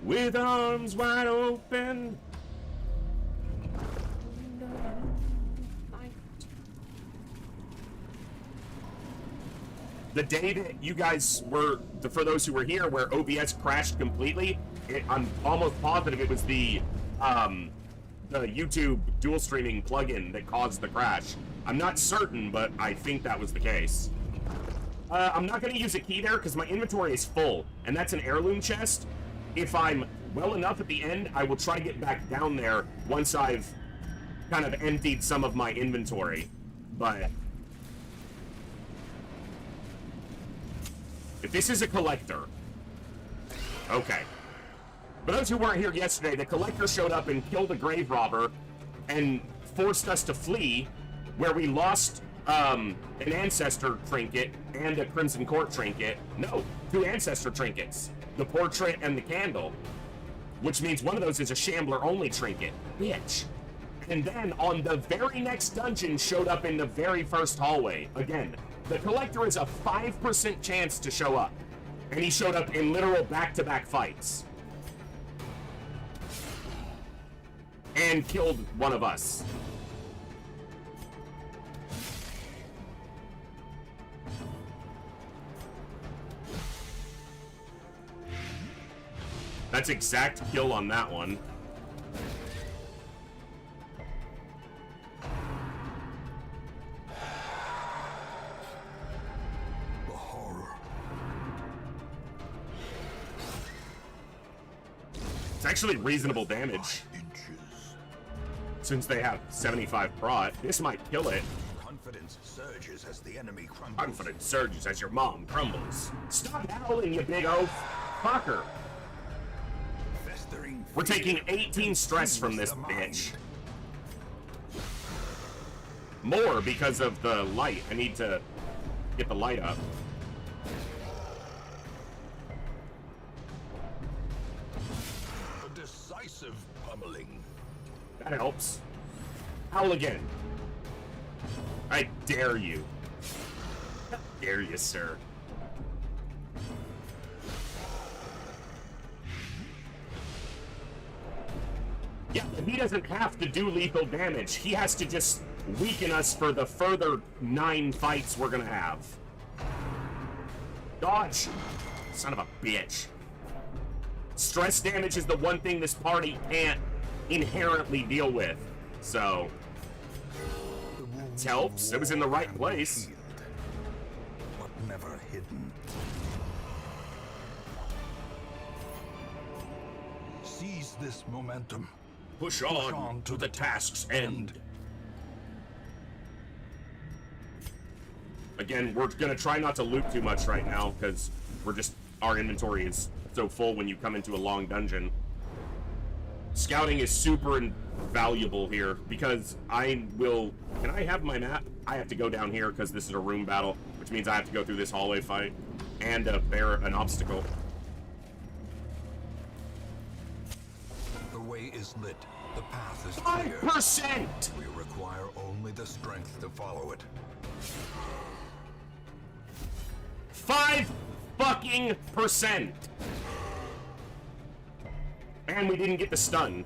Speaker 1: With arms wide open. The day that you guys were, for those who were here, where OBS crashed completely, I'm almost positive it was the YouTube dual streaming plugin that caused the crash. I'm not certain, but I think that was the case. I'm not going to use a key there because my inventory is full, and that's an heirloom chest. If I'm well enough at the end, I will try to get back down there once I've kind of emptied some of my inventory. But if this is a collector, okay. For those who weren't here yesterday, the collector showed up and killed a grave robber and forced us to flee, where we lost an ancestor trinket and a Crimson Court trinket. No, 2 ancestor trinkets. the portrait and the candle, which means one of those is a Shambler only trinket. Bitch. And then on the very next dungeon showed up in the very first hallway. Again, the collector is a 5% chance to show up. And he showed up in literal back-to-back fights. And killed one of us. That's exact kill on that one.
Speaker 3: The horror.
Speaker 1: It's actually reasonable damage. Since they have 75 prot, this might kill it.
Speaker 3: Confidence surges as the enemy crumbles.
Speaker 1: Confidence surges as your mom crumbles. Stop howling, you big oaf. Fucker.
Speaker 3: Festering
Speaker 1: We're taking
Speaker 3: fear
Speaker 1: 18 stress from this
Speaker 3: consumes the mind.
Speaker 1: bitch. More because of the light. I need to get the light up.
Speaker 3: A decisive pummeling.
Speaker 1: That helps. Howl again. I dare you. How dare you, sir? Yeah, but he doesn't have to do lethal damage. He has to just weaken us for the further 9 fights we're gonna have. Dodge! Son of a bitch. Stress damage is the one thing this party can't inherently deal with. So, it helps. It was in the right place.
Speaker 3: Healed, but never hidden. Seize this momentum.
Speaker 1: Push on to the task's end. Again, we're gonna try not to loot too much right now because our inventory is so full when you come into a long dungeon. Scouting is super invaluable here because can I have my map? I have to go down here because this is a room battle, which means I have to go through this hallway fight and bear an obstacle.
Speaker 3: The way is lit. The path is clear.
Speaker 1: 5%!
Speaker 3: We require only the strength to follow it.
Speaker 1: 5% And we didn't get the stun.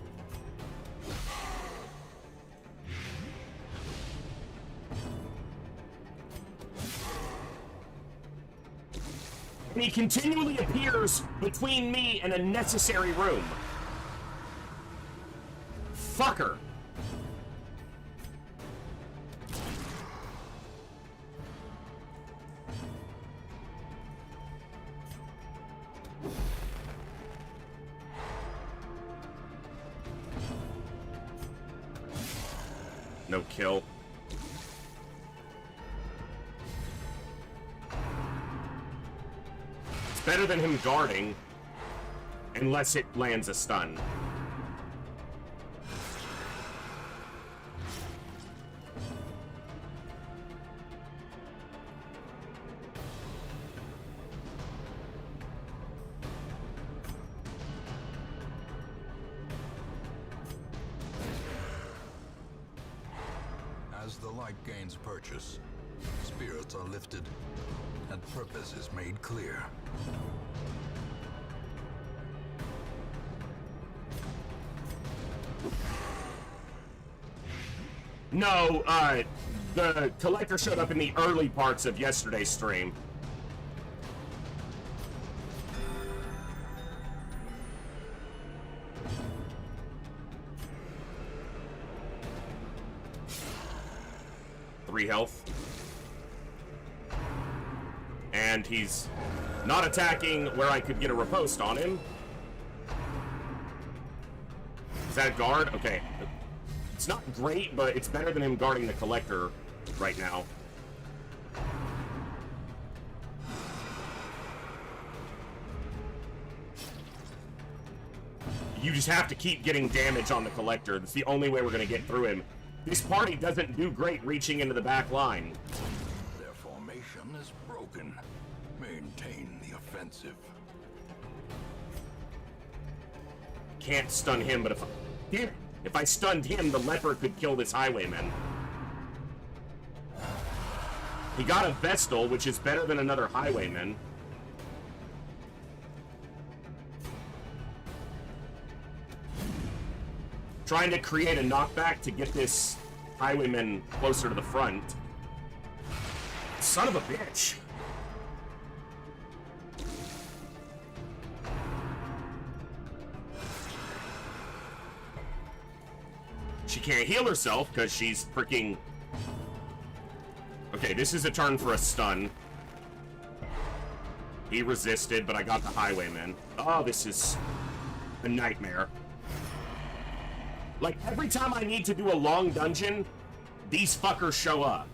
Speaker 1: And he continually appears between me and a necessary room. Fucker. No kill. It's better than him guarding, unless it lands a stun.
Speaker 3: As the light gains purchase, spirits are lifted, and purpose is made clear.
Speaker 1: No, the collector showed up in the early parts of yesterday's stream. Health. And he's not attacking where I could get a riposte on him. Is that a guard? Okay. It's not great, but it's better than him guarding the collector right now. You just have to keep getting damage on the collector. That's the only way we're going to get through him. This party doesn't do great reaching into the back line.
Speaker 3: Their formation is broken. Maintain the offensive.
Speaker 1: can't stun him, but if I stunned him, the leper could kill this highwayman. He got a Vestal, which is better than another highwayman. Trying to create a knockback to get this highwayman closer to the front. Son of a bitch. She can't heal herself because she's freaking... Okay, this is a turn for a stun. He resisted, but I got the highwayman. Oh, this is a nightmare. Like, every time I need to do a long dungeon, these fuckers show up.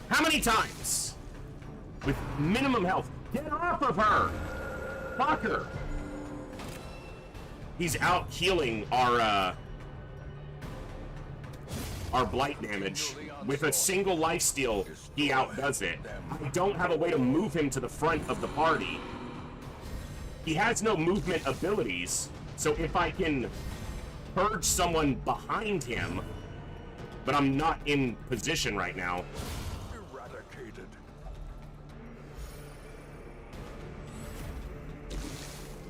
Speaker 1: How many times? With minimum health. Get off of her! Fuck her! He's out healing our blight damage. With a single lifesteal, he outdoes it. I don't have a way to move him to the front of the party. He has no movement abilities, so if I can purge someone behind him, but I'm not in position right now.
Speaker 3: Eradicated.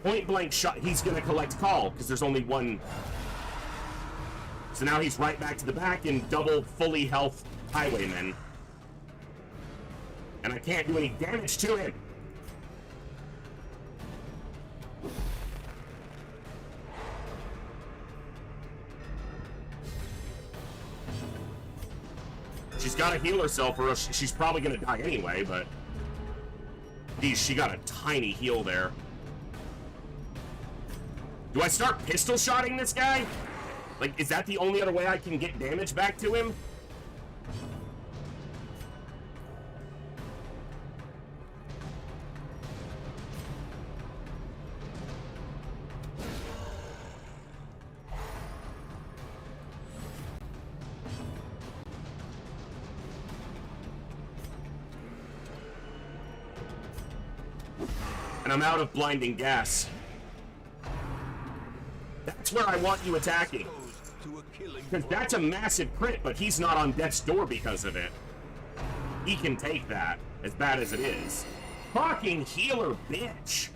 Speaker 1: Point blank shot, he's gonna collect call, because there's only one. So now he's right back to the back in double fully health highwayman. And I can't do any damage to him. She's got to heal herself or else she's probably going to die anyway, but... Geez, she got a tiny heal there. Do I start pistol shotting this guy? Like, is that the only other way I can get damage back to him? And I'm out of blinding gas. That's where I want you attacking. Because that's a massive crit, but he's not on death's door because of it. He can take that, as bad as it is. Fucking healer, bitch!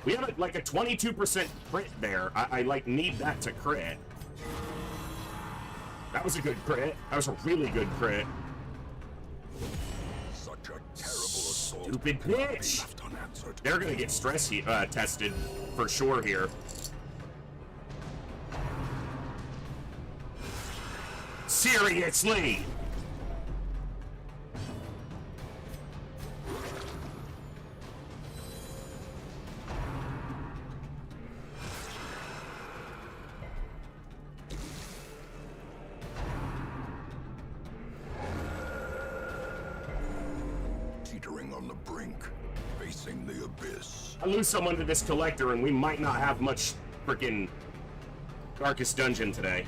Speaker 1: We have like a 22% crit there. I like need that to crit. That was a good crit. That was a really good crit.
Speaker 3: Such a terrible assault.
Speaker 1: Stupid bitch! They're gonna get stress tested for sure here. Seriously!
Speaker 3: Teetering on the brink, facing the abyss.
Speaker 1: I lose someone to this collector and we might not have much freaking Darkest Dungeon today.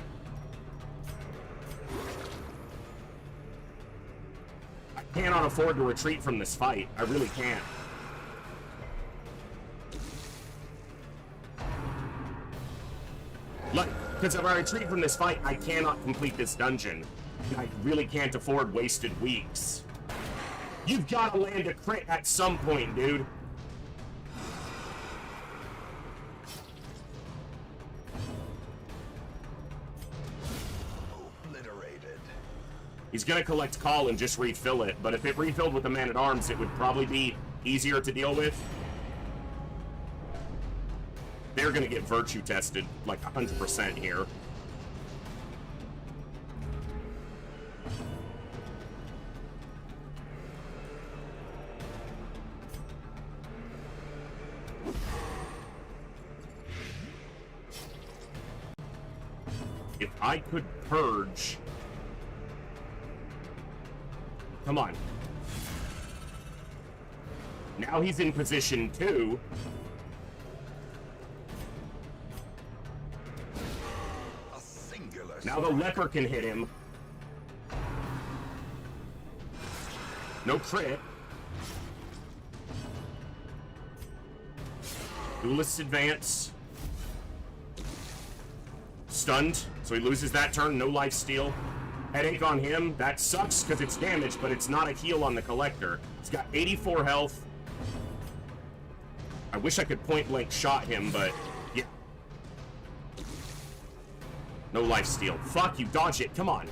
Speaker 1: I cannot afford to retreat from this fight. I really can't. Like, because if I retreat from this fight, I cannot complete this dungeon. I really can't afford wasted weeks. You've got to land a crit at some point, dude.
Speaker 3: Obliterated.
Speaker 1: He's gonna collect call and just refill it, but if it refilled with a man-at-arms, it would probably be easier to deal with. They're gonna get virtue tested like 100% here. If I could purge... Come on. Now he's in position 2.
Speaker 3: A singular
Speaker 1: Now the leper can hit him. No crit. Duelist advance. Stunned, so he loses that turn. No life steal. Headache on him. That sucks because it's damage, but it's not a heal on the collector. He's got 84 health. I wish I could point blank shot him, but yeah. No life steal. Fuck you, dodge it. Come on.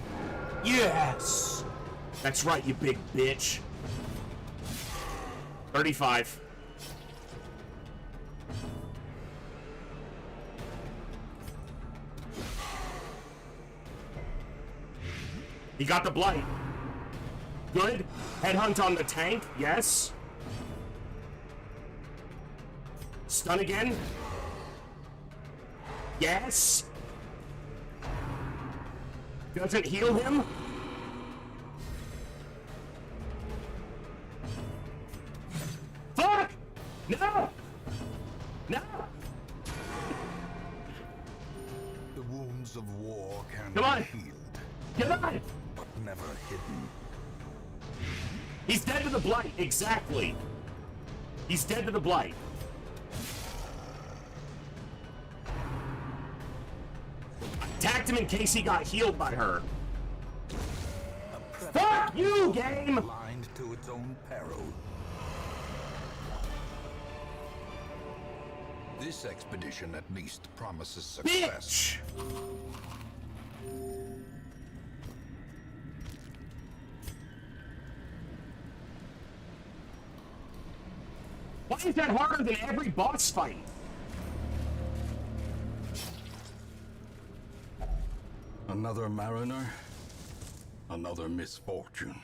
Speaker 1: Yes! That's right, you big bitch. 35. He got the blight. Good. Headhunt on the tank. Yes. Stun again. Yes. Doesn't heal him. Fuck! No! No!
Speaker 3: The wounds of war can
Speaker 1: Come on.
Speaker 3: be healed,
Speaker 1: Come on!
Speaker 3: but never hidden.
Speaker 1: He's dead to the blight. Exactly. He's dead to the blight. Attacked him in case he got healed by her. Fuck you, game!
Speaker 3: Blind to its own peril. This expedition at least promises success.
Speaker 1: Bitch! Why is that harder than every boss fight?
Speaker 3: Another mariner, another misfortune.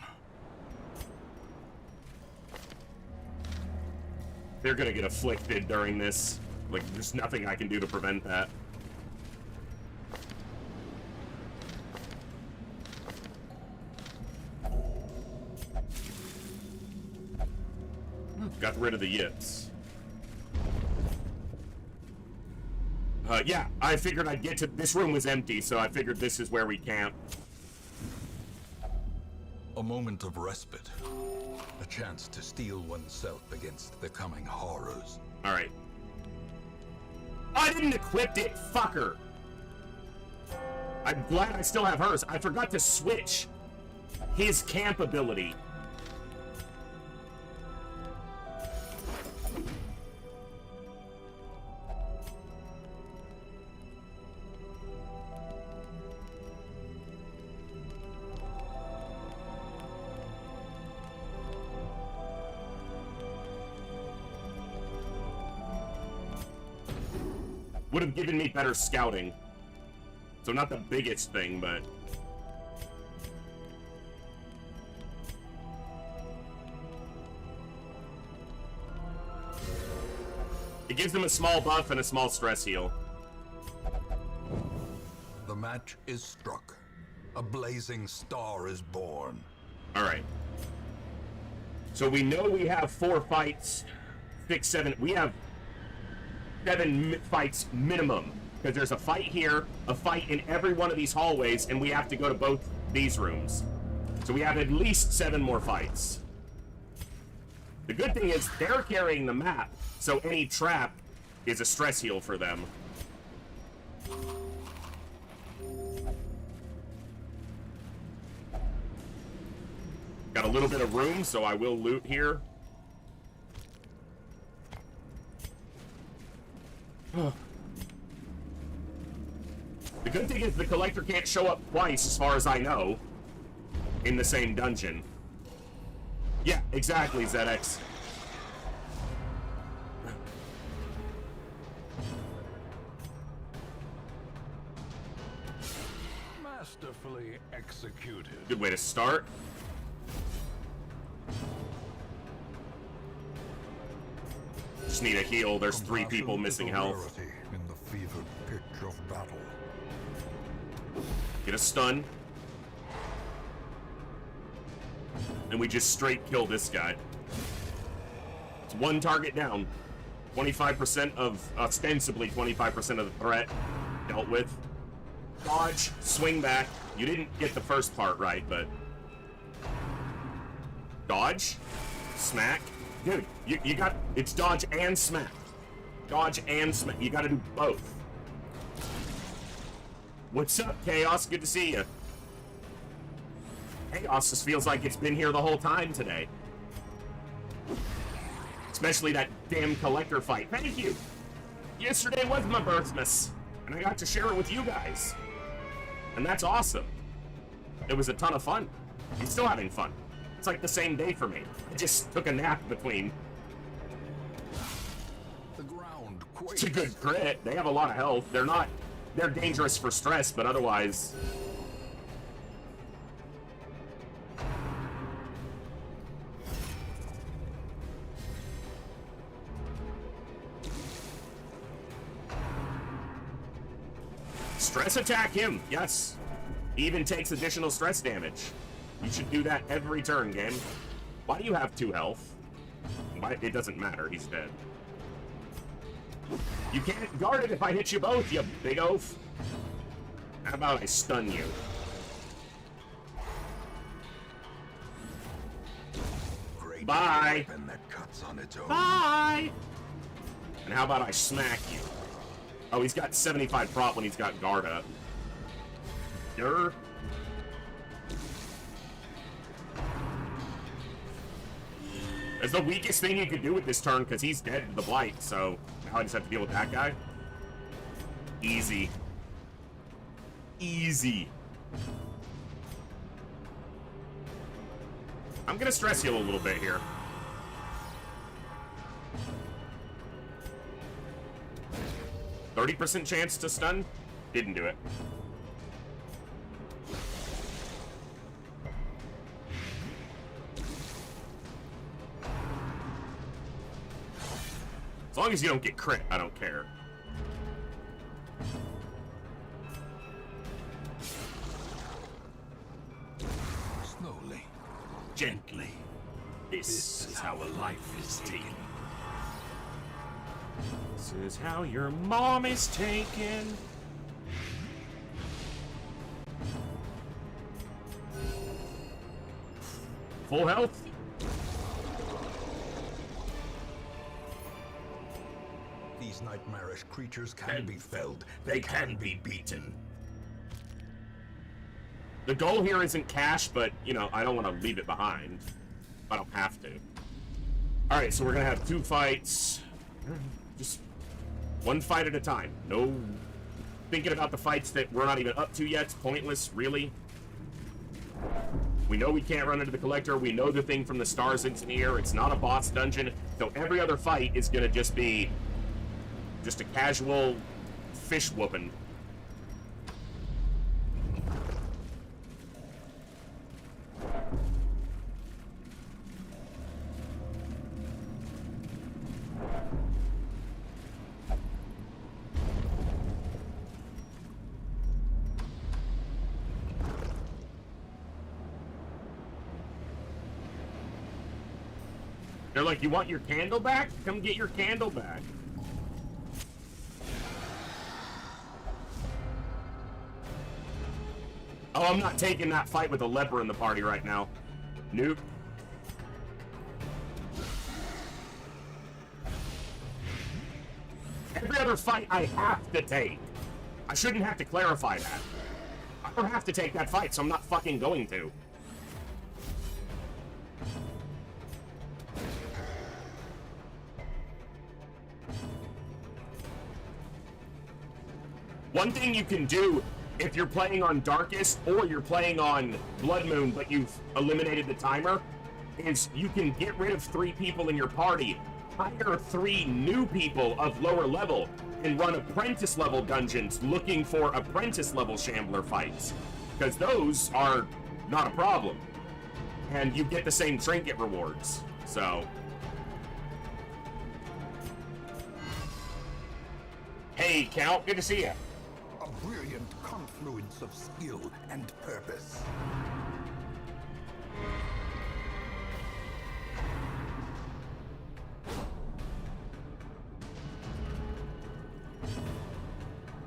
Speaker 1: They're gonna get afflicted during this. Like, there's nothing I can do to prevent that. Got rid of the yips. Yeah, I figured I'd get to... This room was empty, so I figured this is where we camp.
Speaker 3: A moment of respite. A chance to steel oneself against the coming horrors.
Speaker 1: Alright. I didn't equip it, fucker! I'm glad I still have hers. I forgot to switch his camp ability. Would have given me better scouting. So not the biggest thing, but... It gives them a small buff and a small stress heal.
Speaker 3: The match is struck. A blazing star is born.
Speaker 1: Alright. So we know we have 4 fights. 6, 7... We have 7 fights minimum. Because there's a fight here, a fight in every one of these hallways, and we have to go to both these rooms. So we have at least 7 more fights. The good thing is they're carrying the map, so any trap is a stress heal for them. Got a little bit of room, so I will loot here. The good thing is the collector can't show up twice, as far as I know, in the same dungeon. Yeah, exactly, ZX.
Speaker 3: Masterfully executed.
Speaker 1: Good way to start. Just need a heal. There's 3 people missing health.
Speaker 3: In the fevered pitch of battle.
Speaker 1: Get a stun. And we just straight kill this guy. It's one target down. 25% of, ostensibly 25% of the threat dealt with. Dodge, swing back. You didn't get the first part right, but... Dodge, smack. Dude, you got, it's dodge and smack. Dodge and smack. You gotta do both. What's up, Chaos? Good to see you. Chaos just feels like it's been here the whole time today. Especially that damn collector fight. Thank you! Yesterday was my birthmas, and I got to share it with you guys. And that's awesome. It was a ton of fun. I'm still having fun. It's like the same day for me. I just took a nap between.
Speaker 3: The ground quakes.
Speaker 1: It's a good crit. They have a lot of health. They're dangerous for stress, but otherwise... Stress attack him, yes. He even takes additional stress damage. You should do that every turn, game. Why do you have 2 health? Why, it doesn't matter, he's dead. You can't guard it if I hit you both, you big oaf. How about I stun you?
Speaker 3: Great
Speaker 1: Bye.
Speaker 3: weapon that cuts on its own.
Speaker 1: Bye! And how about I smack you? Oh, he's got 75 prop when he's got guard up. Durr. It's the weakest thing you could do with this turn because he's dead to the blight, so now I just have to deal with that guy. Easy. Easy. I'm gonna stress heal a little bit here. %30 chance to stun? Didn't do it. As long as you don't get crit, I don't care.
Speaker 3: Slowly,
Speaker 1: Gently. This is how a life is taken. This is how your mom is taken. Full health?
Speaker 3: these nightmarish creatures can be felled. They can be beaten.
Speaker 1: The goal here isn't cash, but, you know, I don't want to leave it behind. I don't have to. Alright, so we're going to have 2 fights. Just 1 fight at a time. No thinking about the fights that we're not even up to yet. It's pointless, really. We know we can't run into the Collector. We know the thing from the Stars Engineer. It's not a boss dungeon. So every other fight is going to just be just a casual fish whooping. They're like, you want your candle back? Come get your candle back. Oh, I'm not taking that fight with a leper in the party right now. Nope. Every other fight I have to take. I shouldn't have to clarify that. I don't have to take that fight, so I'm not fucking going to. One thing you can do if you're playing on Darkest or you're playing on Blood Moon but you've eliminated the timer is you can get rid of 3 people in your party, hire 3 new people of lower level, and run apprentice level dungeons looking for apprentice level Shambler fights. Because those are not a problem. And you get the same trinket rewards. So. Hey, Count, good to see you.
Speaker 3: A brilliant confluence of skill and purpose.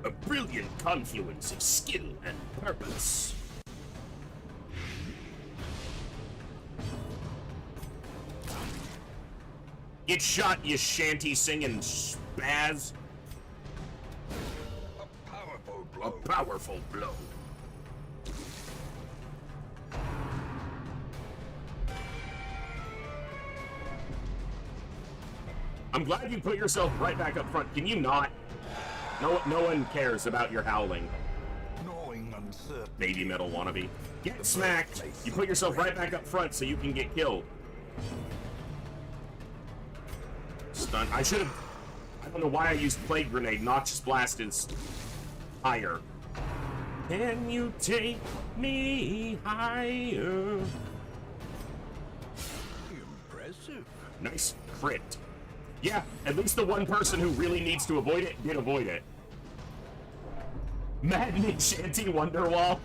Speaker 1: A brilliant confluence of skill and purpose. Get shot, you shanty singing spaz.
Speaker 3: A powerful blow.
Speaker 1: A powerful blow. I'm glad you put yourself right back up front. Can you not? No one cares about your howling.
Speaker 3: Gnawing uncertainty.
Speaker 1: Baby metal wannabe. Get smacked. You put yourself right back up front so you can get killed. Stun. I should have. I don't know why I used Plague Grenade. Noxious Blast is higher. Can you take me higher?
Speaker 3: Impressive.
Speaker 1: Nice crit. Yeah, at least the one person who really needs to avoid it did avoid it. Maddening Shanty Wonderwall.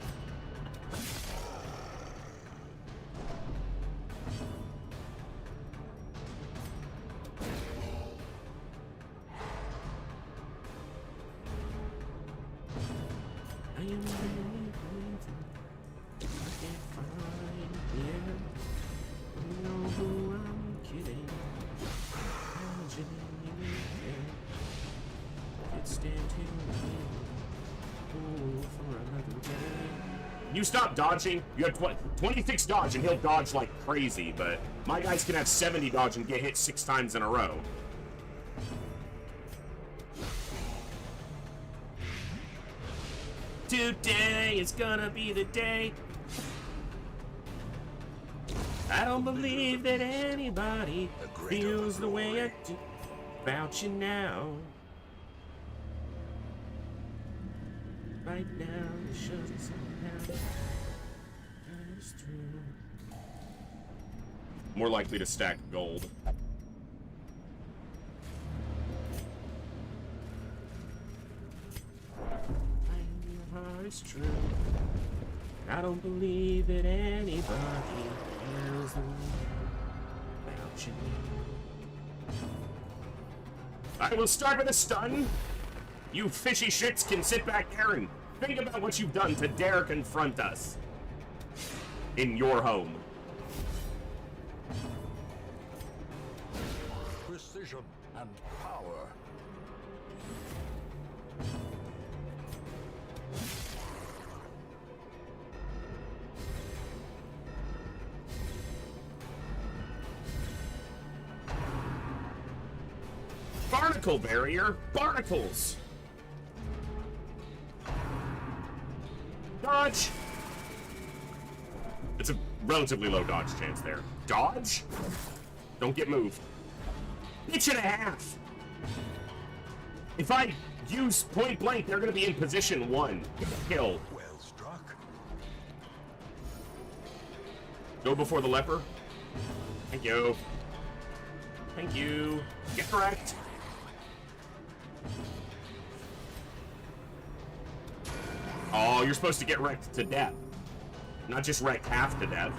Speaker 1: You stop dodging, you have 26 dodge and he'll dodge like crazy, but my guys can have 70 dodge and get hit 6 times in a row. Today is gonna be the day. I don't believe that anybody feels the way I do about you now. Right now, it shows me somehow. It's true. More likely to stack gold. Your heart is true. I don't believe that anybody feels the way about you. I will start with a stun. You fishy shits can sit back there and think about what you've done to dare confront us in your home.
Speaker 3: Precision and power.
Speaker 1: Barnacle barrier? Barnacles! Dodge! It's a relatively low dodge chance there. Dodge? Don't get moved. Bitch and a half! If I use point blank, they're gonna be in position 1. Kill.
Speaker 3: Well struck.
Speaker 1: Go before the leper. Thank you. Thank you. Get wrecked. Oh, you're supposed to get wrecked to death. Not just wrecked half to death.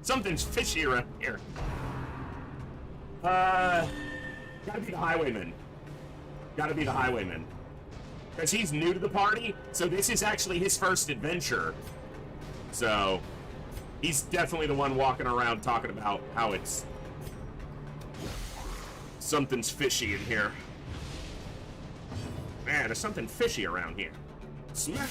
Speaker 1: Something's fishy around here. Gotta be the highwayman. Gotta be the highwayman. Because he's new to the party, so this is actually his first adventure. So, he's definitely the one walking around talking about how it's... something's fishy in here. Man, there's something fishy around here. Smack!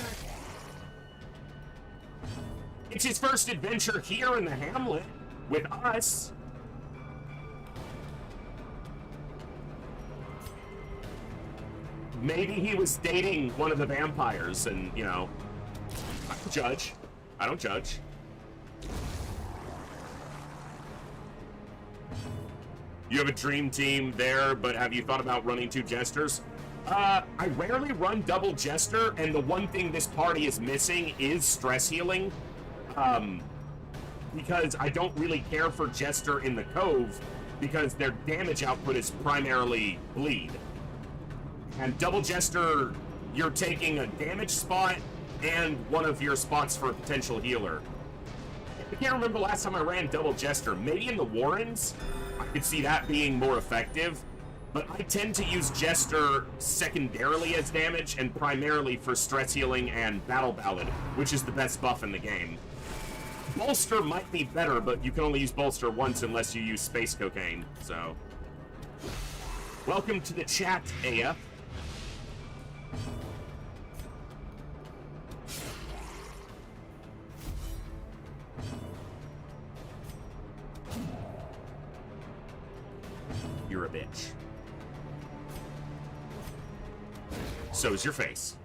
Speaker 1: It's his first adventure here in the hamlet with us. Maybe he was dating one of the vampires and, you know, I don't judge. I don't judge. You have a dream team there, but have you thought about running 2 jesters? I rarely run double jester, and the one thing this party is missing is stress healing. Because I don't really care for jester in the cove, because their damage output is primarily bleed. And double jester, you're taking a damage spot and one of your spots for a potential healer. I can't remember the last time I ran double jester. Maybe in the Warrens, I could see that being more effective. but I tend to use Jester secondarily as damage and primarily for stress healing and Battle Ballad, which is the best buff in the game. Bolster might be better, but you can only use Bolster once unless you use Space Cocaine, so... Welcome to the chat, AF. You're a bitch. So's your face.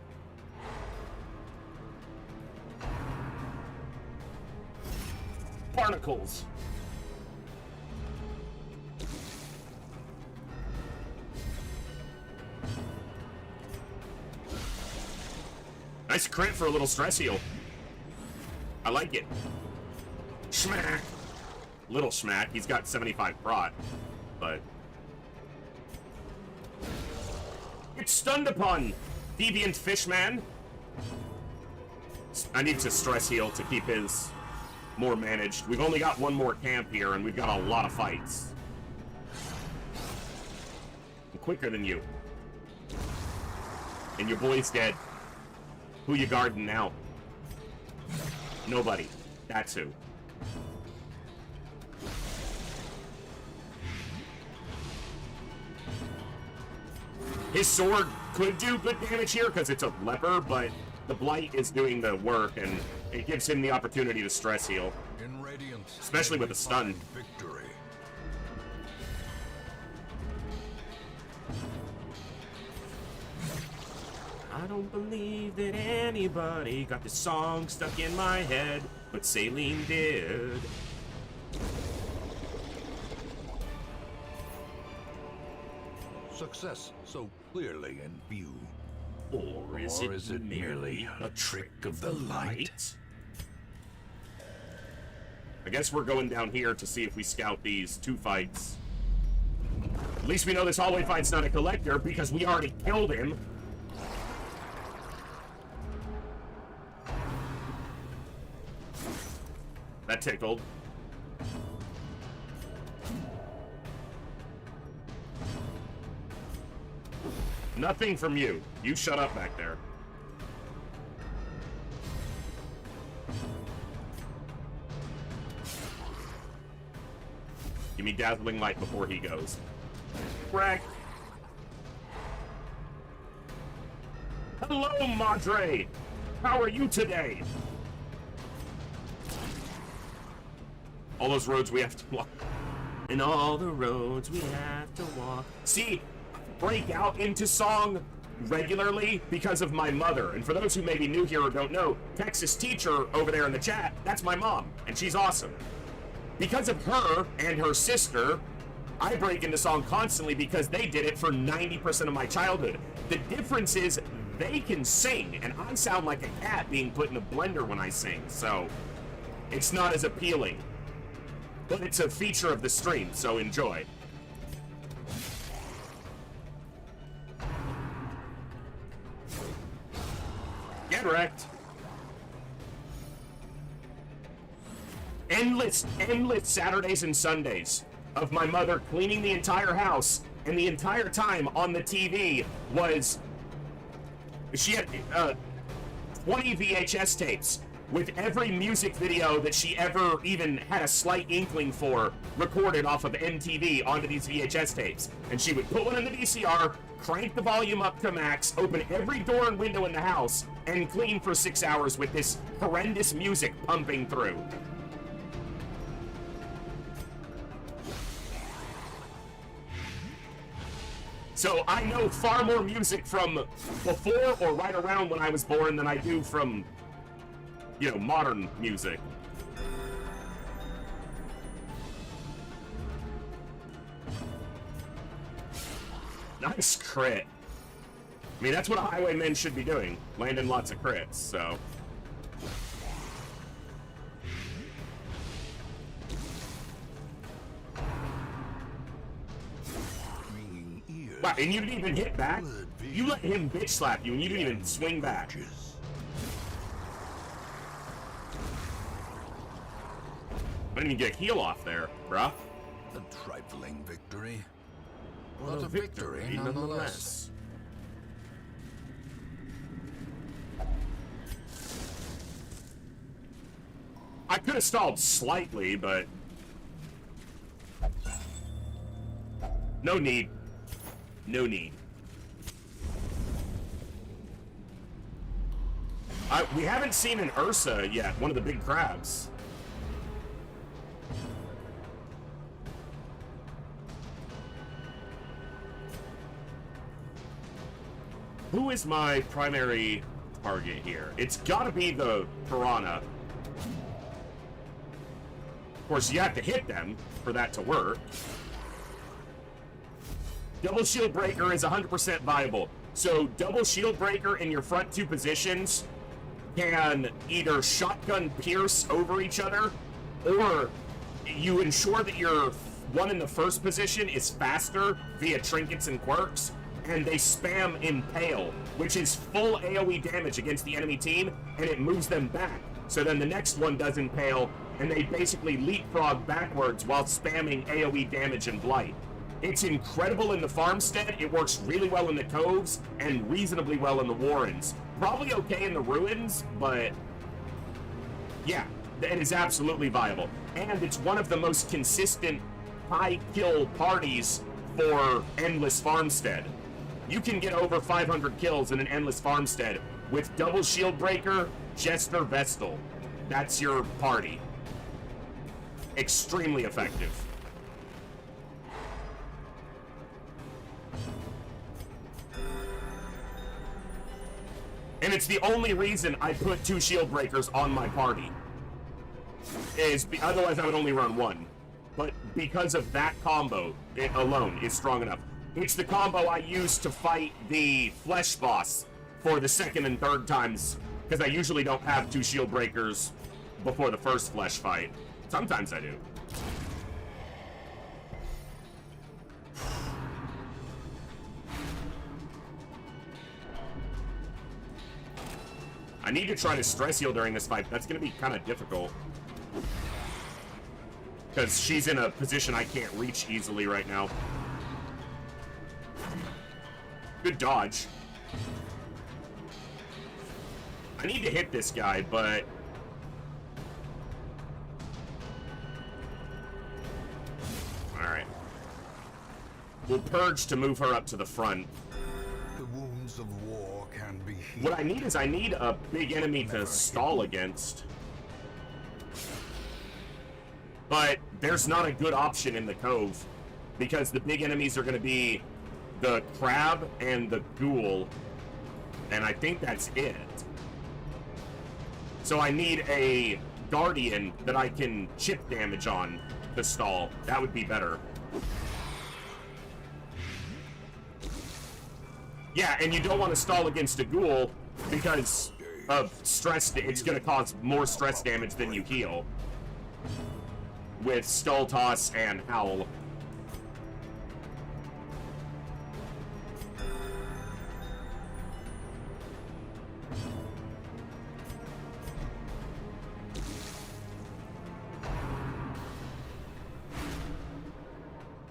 Speaker 1: Barnacles. Nice crit for a little stress heal. I like it. Schmack. Little schmack. He's got 75 prot, but... Get stunned upon, deviant fishman. I need to stress heal to keep his more managed. We've only got one more camp here, and we've got a lot of fights. I'm quicker than you. And your boy's dead. Who you guarding now? Nobody. That's who. His sword could do good damage here because it's a leper, but the blight is doing the work, and it gives him the opportunity to stress heal.
Speaker 3: In Radiance,
Speaker 1: especially with a stun.
Speaker 3: Victory.
Speaker 1: I don't believe that anybody got this song stuck in my head, but Saline did.
Speaker 3: Success so clearly in view.
Speaker 1: Or is it merely a trick of the light? I guess we're going down here to see if we scout these two fights. At least we know this hallway fight's not a collector because we already killed him. That tickled. Nothing from you. You shut up back there. Give me Dazzling Light before he goes. Brag. Hello, Madre! How are you today? All those roads we have to walk. And all the roads we have to walk. See, break out into song regularly because of my mother. And for those who may be new here or don't know, Texas teacher over there in the chat, that's my mom, and she's awesome. Because of her and her sister, I break into song constantly because they did it for 90% of my childhood. The difference is they can sing, and I sound like a cat being put in a blender when I sing, so it's not as appealing. But it's a feature of the stream, so enjoy. Get wrecked. Endless Saturdays and Sundays of my mother cleaning the entire house, and the entire time on the TV was... She had 20 VHS tapes with every music video that she ever even had a slight inkling for recorded off of MTV onto these VHS tapes. And she would put one in the VCR, crank the volume up to max, open every door and window in the house, and clean for 6 hours with this horrendous music pumping through. So I know far more music from before or right around when I was born than I do from, you know, modern music. Nice crit. I mean, that's what a highwayman should be doing, landing lots of crits, so. Wow, and you didn't even hit back? You let him bitch slap you and you didn't even swing back. I didn't even get a heal off there, bruh.
Speaker 3: A trifling victory. but a victory nonetheless.
Speaker 1: I could have stalled slightly, but no need. No need. We haven't seen an Ursa yet, one of the big crabs. Who is my primary target here? It's gotta be the piranha. Of course, you have to hit them for that to work. Double shield breaker is 100% viable. So double shield breaker in your front two positions can either shotgun pierce over each other, or you ensure that your one in the first position is faster via trinkets and quirks, and they spam Impale, which is full AoE damage against the enemy team, and it moves them back. So then the next one does Impale, and they basically leapfrog backwards while spamming AoE damage and Blight. It's incredible in the farmstead, it works really well in the coves, and reasonably well in the warrens. Probably okay in the ruins, but yeah, it is absolutely viable. And it's one of the most consistent high kill parties for Endless Farmstead. You can get over 500 kills in an Endless Farmstead with double shield breaker, Jester, Vestal. That's your party. Extremely effective. And it's the only reason I put 2 shield breakers on my party. Otherwise I would only run 1. But because of that combo, it alone is strong enough. It's the combo I use to fight the flesh boss for the second and third times, because I usually don't have 2 shield breakers before the first flesh fight. Sometimes I do. I need to try to stress heal during this fight. That's going to be kind of difficult, because she's in a position I can't reach easily right now. Good dodge. I need to hit this guy, but alright. We'll purge to move her up to the front.
Speaker 3: The wounds of war can be healed.
Speaker 1: What I need is I need a big enemy to stall against. But there's not a good option in the cove, because the big enemies are going to be the crab and the ghoul, and I think that's it. So I need a guardian that I can chip damage on to stall. That would be better. Yeah, and you don't want to stall against a ghoul because of stress. It's going to cause more stress damage than you heal with Skull Toss and Howl.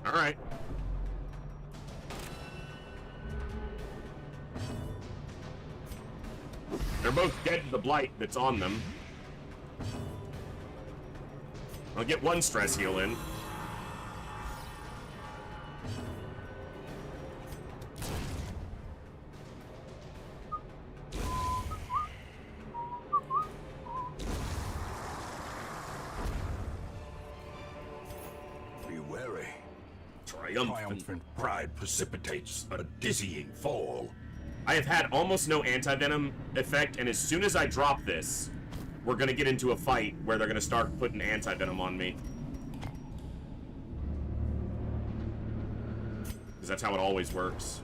Speaker 1: All right. They're both dead to the blight that's on them. I'll get 1 stress heal in.
Speaker 3: Be wary.
Speaker 1: Triumphant
Speaker 3: pride precipitates a dizzying fall.
Speaker 1: I have had almost no anti-venom effect, and as soon as I drop this, we're gonna get into a fight where they're gonna start putting anti-venom on me. Because that's how it always works.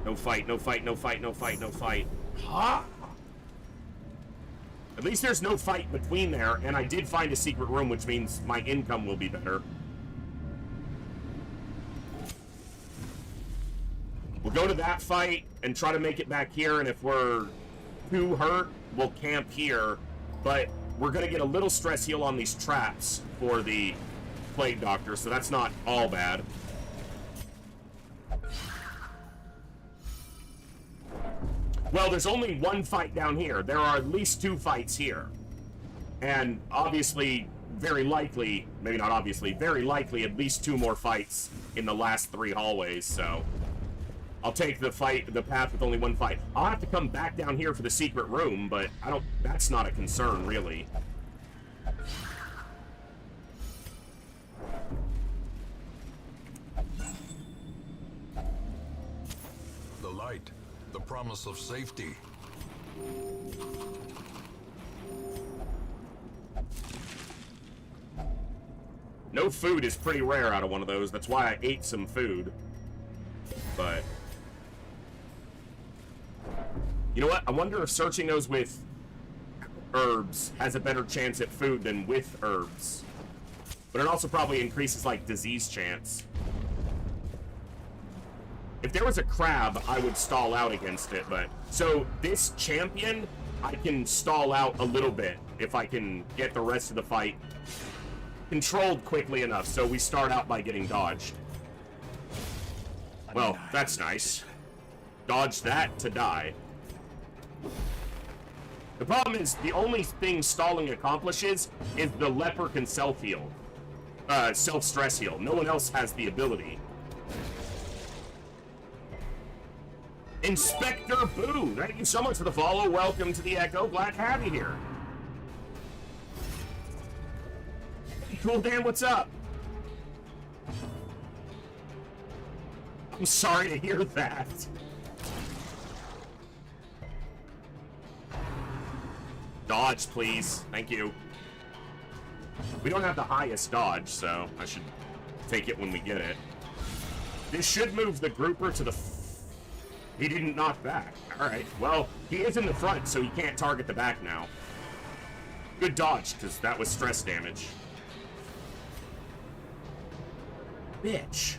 Speaker 1: No fight, no fight, no fight, no fight, no fight. Huh? At least there's no fight between there, and I did find a secret room, which means my income will be better. We'll go to that fight and try to make it back here, and if we're too hurt, we'll camp here. But we're going to get a little stress heal on these traps for the Plague Doctor, so that's not all bad. Well, there's only one fight down here. There are at least 2 fights here. And obviously, very likely, maybe not obviously, very likely at least 2 more fights in the last 3 hallways, so... I'll take the path with only 1 fight. I'll have to come back down here for the secret room, but that's not a concern, really.
Speaker 3: The light, the promise of safety.
Speaker 1: No food is pretty rare out of one of those. That's why I ate some food. But... you know what? I wonder if searching those with herbs has a better chance at food than with herbs. But it also probably increases, like, disease chance. If there was a crab, I would stall out against it, but... so, this champion, I can stall out a little bit if I can get the rest of the fight controlled quickly enough, so we start out by getting dodged. Well, that's nice. Dodge that to die. The problem is, the only thing stalling accomplishes is the leper can self-heal. Self-stress heal. No one else has the ability. Inspector Boo, thank you so much for the follow. Welcome to the Echo. Glad to have you here. Hey, Cool Dan, what's up? I'm sorry to hear that. Dodge, please. Thank you. We don't have the highest dodge, so I should take it when we get it. This should move the grouper to the... he didn't knock back. Alright, well, he is in the front, so he can't target the back now. Good dodge, because that was stress damage. Bitch.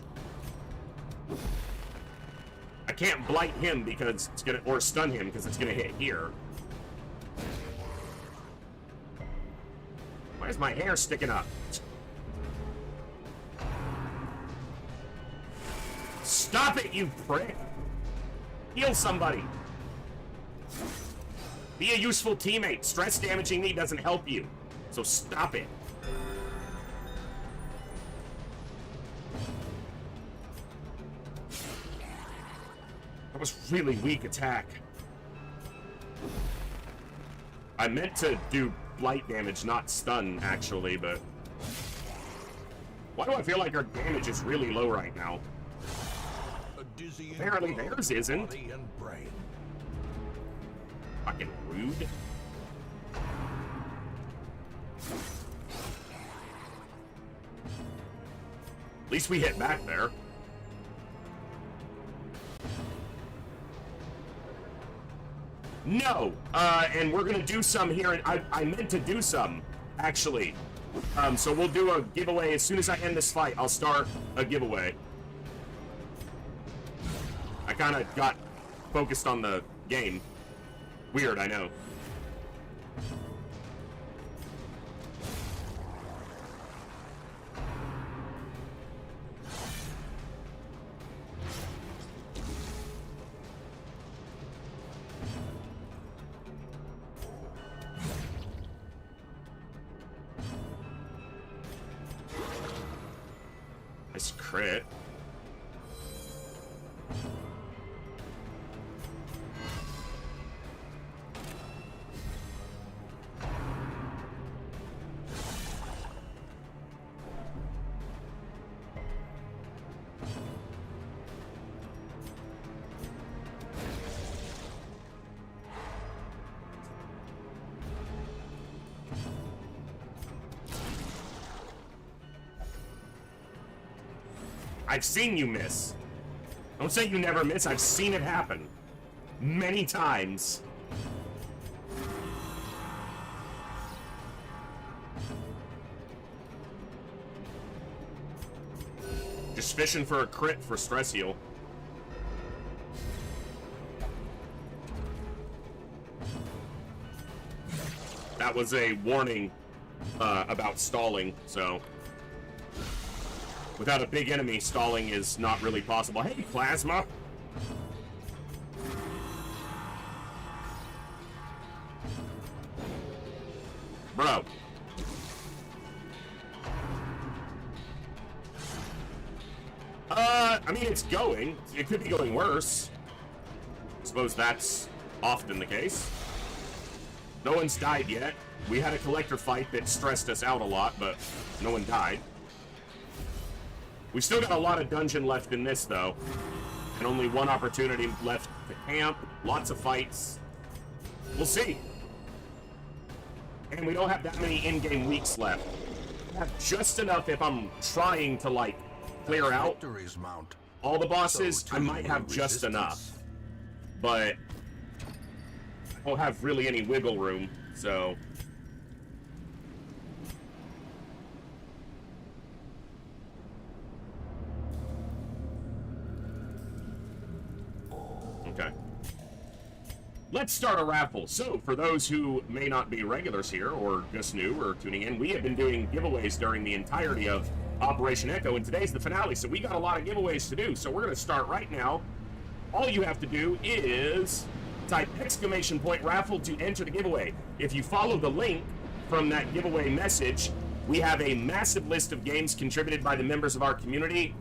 Speaker 1: I can't blight him because it's gonna... or stun him because it's gonna hit here. Why is my hair sticking up? Stop it, you prick! Heal somebody! Be a useful teammate. Stress damaging me doesn't help you. So stop it. That was really weak attack. I meant to do blight damage, not stun, actually, but... why do I feel like our damage is really low right now? Apparently theirs isn't. Fucking rude. At least we hit back there. No! And we're gonna do some here, and I meant to do some, actually. So we'll do a giveaway as soon as I end this fight. I'll start a giveaway. I kinda got focused on the game. Weird, I know. Nice crit. I've seen you miss. Don't say you never miss. I've seen it happen. Many times. Just fishing for a crit for stress heal. That was a warning about stalling, so... without a big enemy, stalling is not really possible. Hey, Plasma! Bro. I mean, it's going. It could be going worse. I suppose that's often the case. No one's died yet. We had a collector fight that stressed us out a lot, but no one died. We still got a lot of dungeon left in this, though. And only one opportunity left to camp. Lots of fights. We'll see. And we don't have that many in-game weeks left. I have just enough if I'm trying to, like, clear out all the bosses. I might have just enough. But I don't have really any wiggle room, so... Okay. Let's start a raffle. So, for those who may not be regulars here, or just new, or tuning in, we have been doing giveaways during the entirety of Operation Echo, and today's the finale, so we got a lot of giveaways to do. So we're going to start right now. All you have to do is type !raffle to enter the giveaway. If you follow the link from that giveaway message, we have a massive list of games contributed by the members of our community.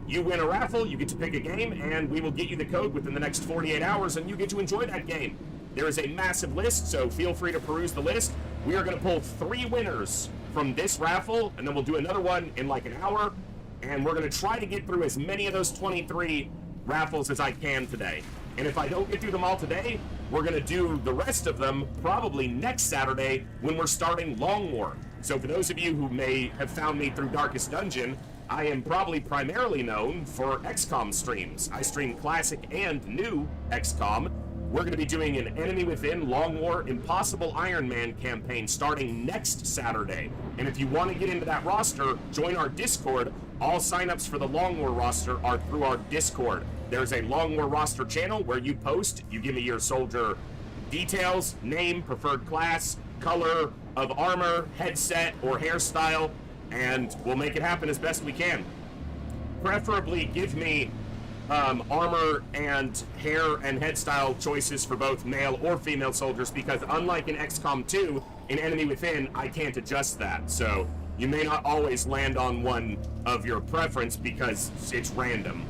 Speaker 1: You win a raffle, you get to pick a game, and we will get you the code within the next 48 hours, and you get to enjoy that game. There is a massive list, so feel free to peruse the list. We are going to pull 3 winners from this raffle, and then we'll do another one in like an hour, and we're going to try to get through as many of those 23 raffles as I can today. And if I don't get through them all today, we're going to do the rest of them probably next Saturday when we're starting Long War. So for those of you who may have found me through Darkest Dungeon, I am probably primarily known for XCOM streams. I stream classic and new XCOM. We're going to be doing an Enemy Within Long War Impossible Iron Man campaign starting next Saturday. And if you want to get into that roster, join our Discord. All signups for the Long War roster are through our Discord. There's a Long War roster channel where you post, you give me your soldier details, name, preferred class, color of armor, headset, or hairstyle, and we'll make it happen as best we can. Preferably give me armor and hair and head style choices for both male or female soldiers, because unlike in XCOM 2, in Enemy Within, I can't adjust that. So you may not always land on one of your preference because it's random.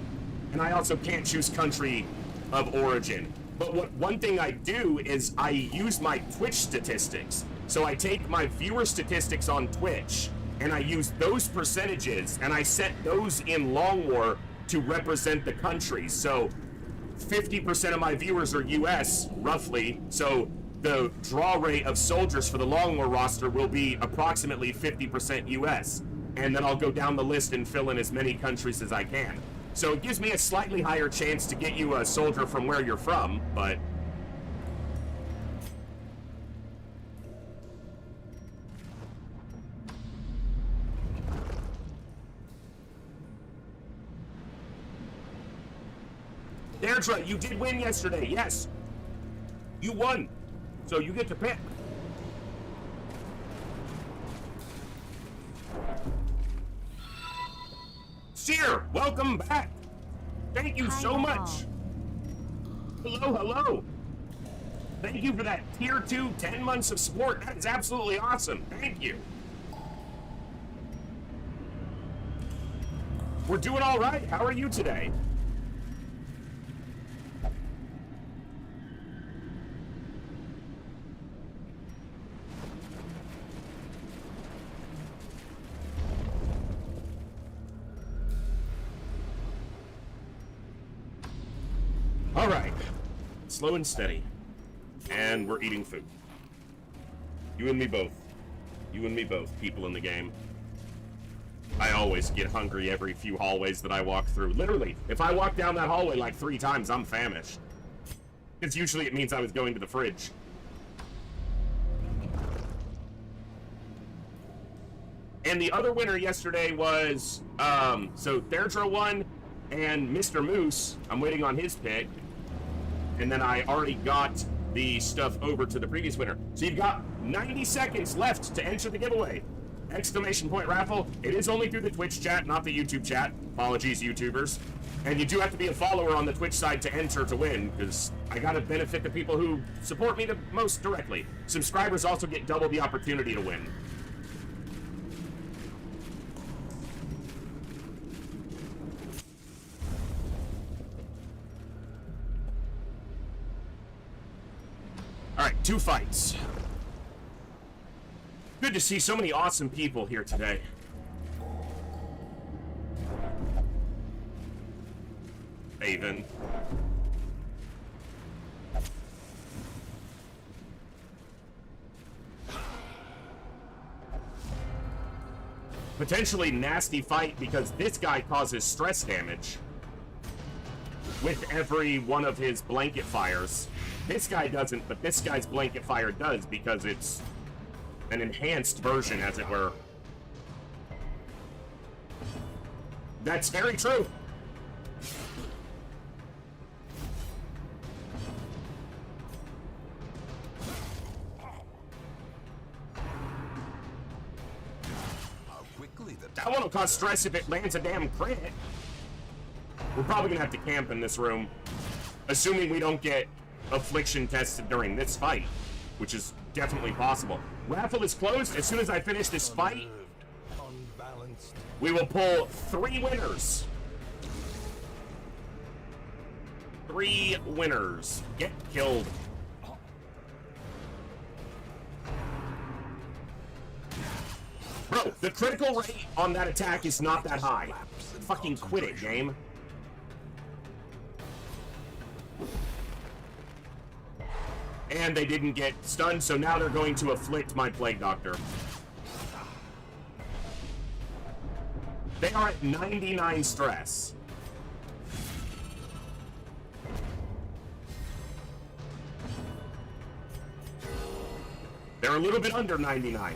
Speaker 1: And I also can't choose country of origin. But one thing I do is I use my Twitch statistics. So I take my viewer statistics on Twitch, and I use those percentages, and I set those in Long War to represent the countries. So 50% of my viewers are US, roughly, so the draw rate of soldiers for the Long War roster will be approximately 50% US. And then I'll go down the list and fill in as many countries as I can. So it gives me a slightly higher chance to get you a soldier from where you're from, but... Deirdre, you did win yesterday, yes. You won, so you get to pick. Seer, welcome back. Thank you so much. Hello, hello. Thank you for that tier 2, 10 months of support. That is absolutely awesome. Thank you. We're doing all right. How are you today? All right, slow and steady, and we're eating food. You and me both. You and me both, people in the game. I always get hungry every few hallways that I walk through. Literally, if I walk down that hallway like 3 times, I'm famished. Because usually it means I was going to the fridge. And the other winner yesterday was, so Deirdre won, and Mr. Moose, I'm waiting on his pick. And then I already got the stuff over to the previous winner. So you've got 90 seconds left to enter the giveaway. !raffle. It is only through the Twitch chat, not the YouTube chat. Apologies, YouTubers. And you do have to be a follower on the Twitch side to enter to win, because I gotta benefit the people who support me the most directly. Subscribers also get double the opportunity to win. Alright, 2 fights. Good to see so many awesome people here today. Haven. Potentially nasty fight because this guy causes stress damage with every one of his blanket fires. This guy doesn't, but this guy's blanket fire does because it's an enhanced version, as it were. That's very true. That one will cause stress if it lands a damn crit. We're probably gonna have to camp in this room, assuming we don't get affliction tested during this fight, which is definitely possible. Raffle is closed. As soon as I finish this fight, we will pull 3 winners. 3 winners. Get killed. Bro, the critical rate on that attack is not that high. Fucking quit it, game. And they didn't get stunned, so now they're going to afflict my Plague Doctor. They are at 99 stress. They're a little bit under 99.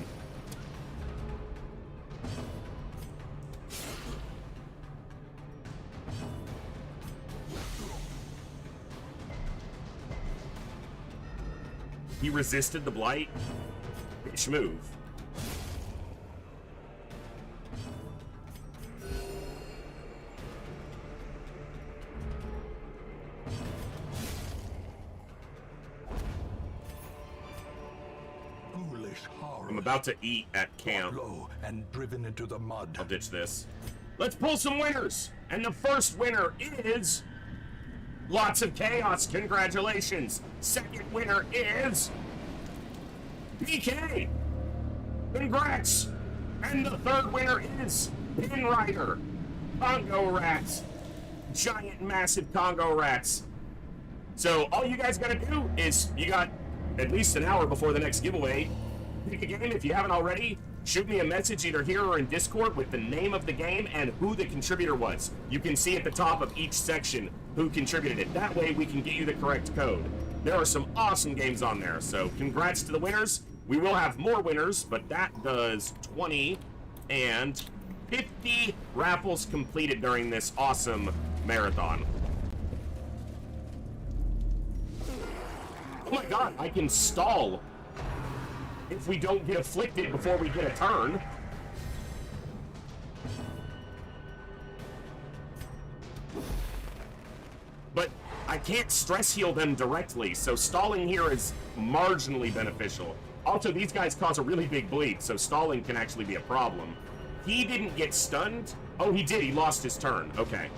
Speaker 1: He resisted the blight. Bitch move. I'm about to eat at camp.
Speaker 3: Low and driven into the mud.
Speaker 1: I'll ditch this. Let's pull some winners. And the first winner is Lots of Chaos. Congratulations. Second winner is PK. Congrats. And the third winner is Pin Rider. Congo Rats. Giant, massive Congo Rats. So all you guys gotta do is, you got at least an hour before the next giveaway. Pick a game if you haven't already. Shoot me a message either here or in Discord with the name of the game and who the contributor was. You can see at the top of each section who contributed it. That way we can get you the correct code. There are some awesome games on there, so congrats to the winners. We will have more winners, but that does 20 and 50 raffles completed during this awesome marathon. Oh my god, I can stall if we don't get afflicted before we get a turn. But I can't stress heal them directly, so stalling here is marginally beneficial. Also, these guys cause a really big bleed, so stalling can actually be a problem. He didn't get stunned? Oh, he did. He lost his turn. Okay.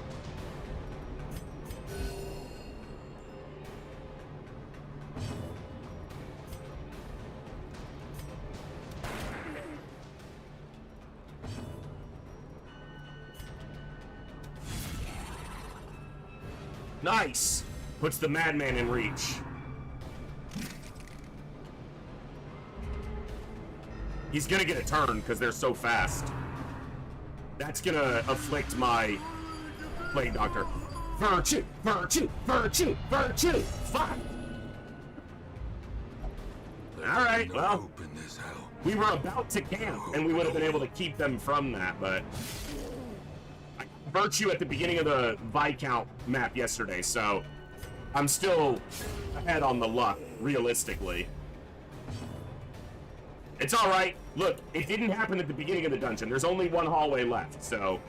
Speaker 1: Nice! Puts the madman in reach. He's gonna get a turn because they're so fast. That's gonna afflict my Plague Doctor. Virtue! Virtue! Virtue! Virtue! Fuck! Alright, well, we were about to camp and we would have been able to keep them from that, but I got Virtue at the beginning of the Viscount map yesterday, so I'm still ahead on the luck, realistically. It's alright. Look, it didn't happen at the beginning of the dungeon. There's only one hallway left, so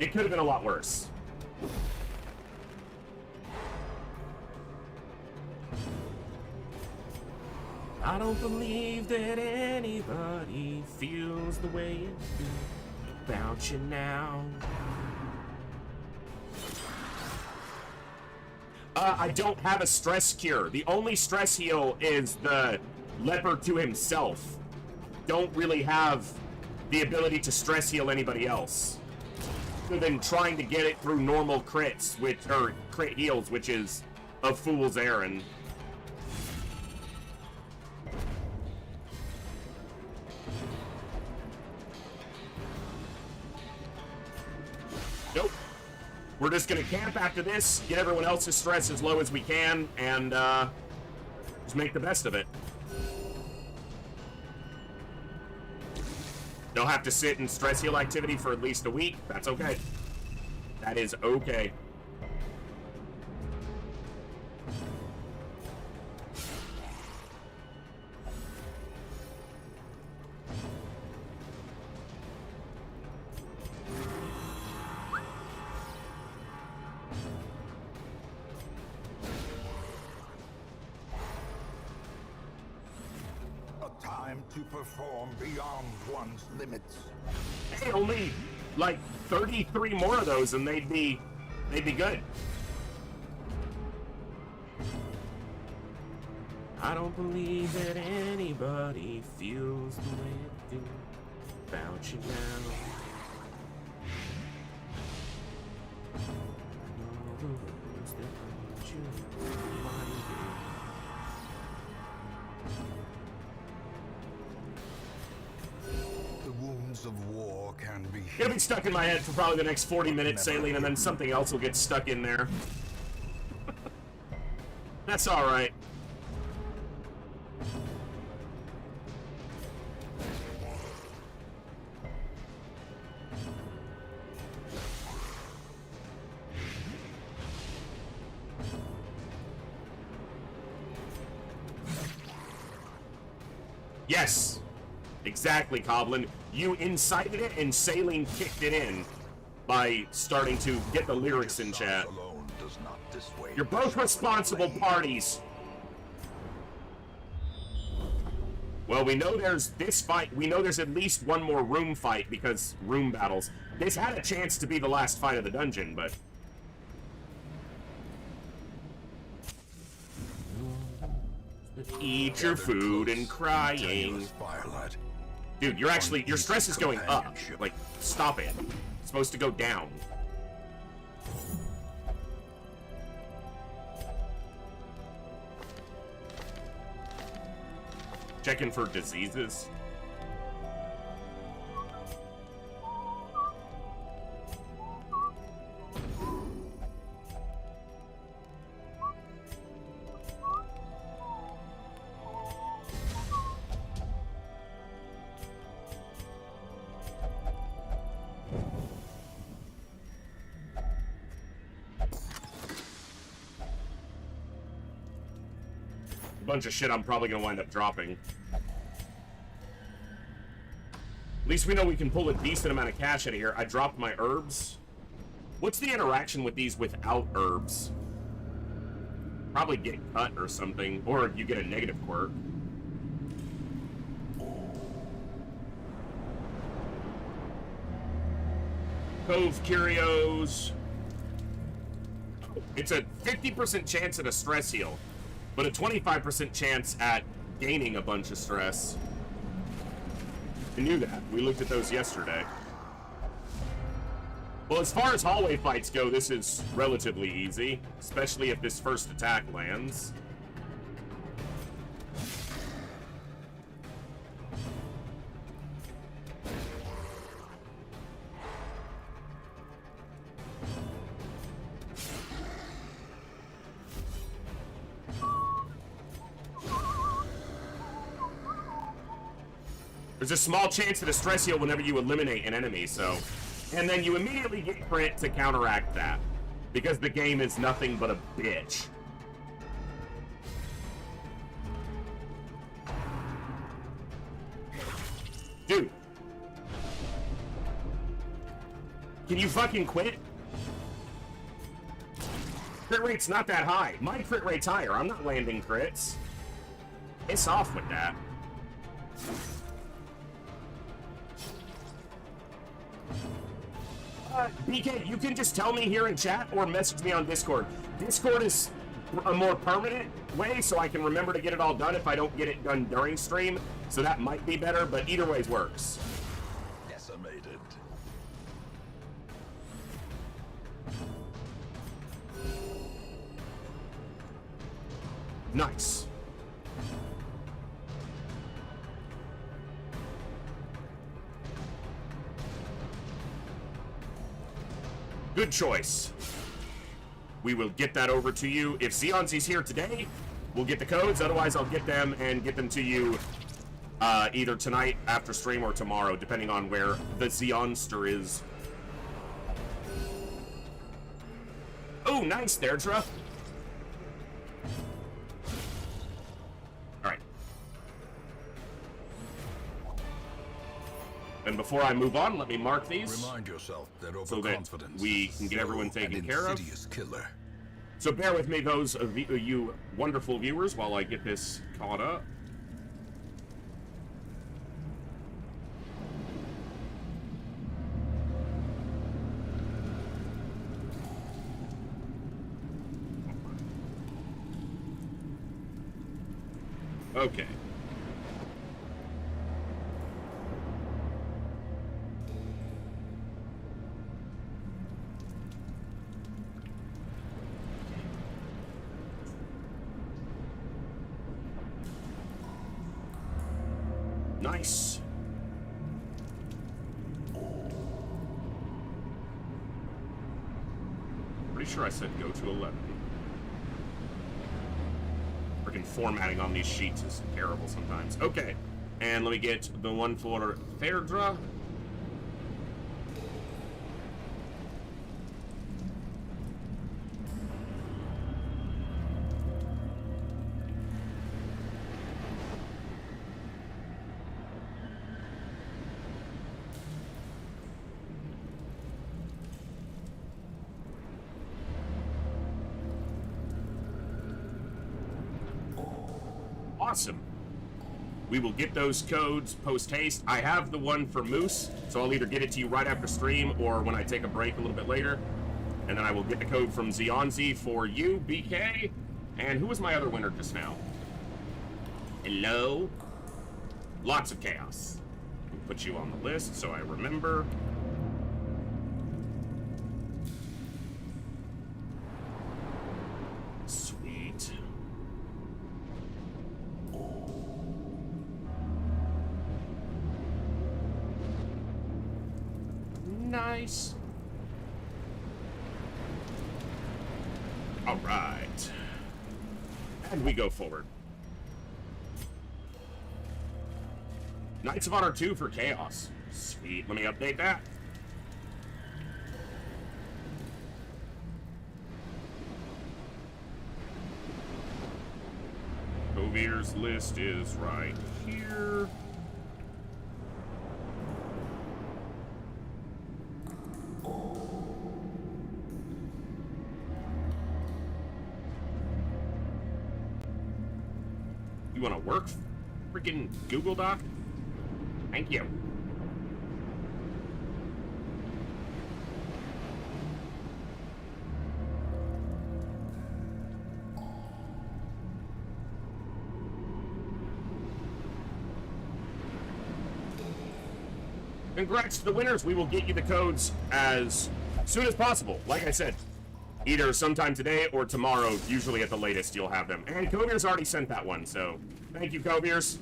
Speaker 1: it could have been a lot worse. I don't believe that anybody feels the way you do about you now. I don't have a stress cure. The only stress heal is the leopard to himself. Don't really have the ability to stress heal anybody else. Other than trying to get it through normal crits, or crit heals, which is a fool's errand. Nope. We're just gonna camp after this, get everyone else's stress as low as we can, and just make the best of it. They'll have to sit in stress heal activity for at least a week. That's okay. That is okay.
Speaker 3: Time to perform beyond one's limits.
Speaker 1: Hey, only like 33 more of those and they'd be good. I don't believe that anybody feels the way I do about you now. I know the words that hurt you.
Speaker 3: Of war can be.
Speaker 1: It'll be stuck in my head for probably the next 40 minutes, Saline, and then something else will get stuck in there. That's alright. Yes! Exactly, Coblin. You incited it, and Saline kicked it in by starting to get the lyrics in chat. You're both responsible parties. Well, we know there's this fight. We know there's at least one more room fight because room battles. This had a chance to be the last fight of the dungeon, but... Eat your food and crying. Dude, your stress is going up. Like, stop it. It's supposed to go down. Checking for diseases. Bunch of shit I'm probably gonna wind up dropping. At least we know we can pull a decent amount of cash out of here. I dropped my herbs. What's the interaction with these without herbs? Probably get cut or something, or you get a negative quirk. Cove Curios. It's a 50% chance at a stress heal, but a 25% chance at gaining a bunch of stress. I knew that. We looked at those yesterday. Well, as far as hallway fights go, this is relatively easy, especially if this first attack lands. There's a small chance at a stress heal whenever you eliminate an enemy, so... And then you immediately get crit to counteract that, because the game is nothing but a bitch. Dude. Can you fucking quit? Crit rate's not that high. My crit rate's higher. I'm not landing crits. It's off with that. BK, you can just tell me here in chat or message me on Discord. Discord is a more permanent way, so I can remember to get it all done if I don't get it done during stream. So that might be better, but either way works.
Speaker 3: Decimated.
Speaker 1: Nice. Good choice. We will get that over to you. If Xeonzi's here today, we'll get the codes. Otherwise, I'll get them and get them to you either tonight after stream or tomorrow, depending on where the Xeonster is. Oh, nice there, Dra. All right. And before I move on, let me mark these.
Speaker 3: Remind yourself that
Speaker 1: So that
Speaker 3: overconfidence
Speaker 1: we can get everyone taken care of.
Speaker 3: Killer.
Speaker 1: So bear with me, those of you wonderful viewers, while I get this caught up. Okay. Nice. Pretty sure I said go to 11. Freaking formatting on these sheets is terrible sometimes. Okay, and let me get the one for Fairdra. Awesome. We will get those codes post-haste. I have the one for Moose, so I'll either get it to you right after stream or when I take a break a little bit later. And then I will get the code from Xeonzi for you, BK. And who was my other winner just now? Hello? Lots of chaos. We'll put you on the list so I remember. Sweet. Nice. All right. And we go forward. Knights of Honor 2 for Chaos. Sweet. Let me update that. Kovier's list is right here. You want to work? Freaking Google Doc? Thank you. Congrats to the winners. We will get you the codes as soon as possible. Like I said, either sometime today or tomorrow, usually at the latest, you'll have them. And Kovier's already sent that one, so thank you, Kovier's.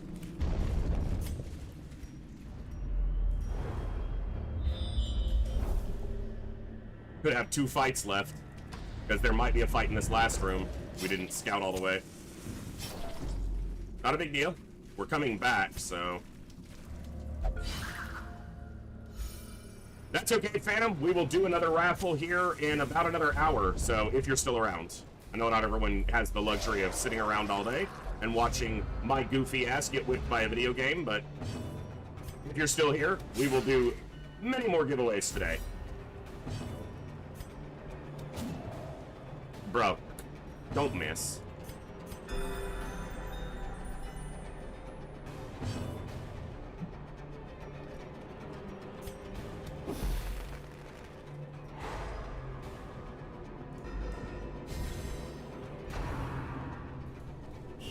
Speaker 1: Could have 2 fights left, because there might be a fight in this last room. We didn't scout all the way. Not a big deal. We're coming back, so... That's okay, Phantom. We will do another raffle here in about another hour, so if you're still around. I know not everyone has the luxury of sitting around all day and watching my goofy ass get whipped by a video game, but if you're still here, we will do many more giveaways today. Bro, don't miss.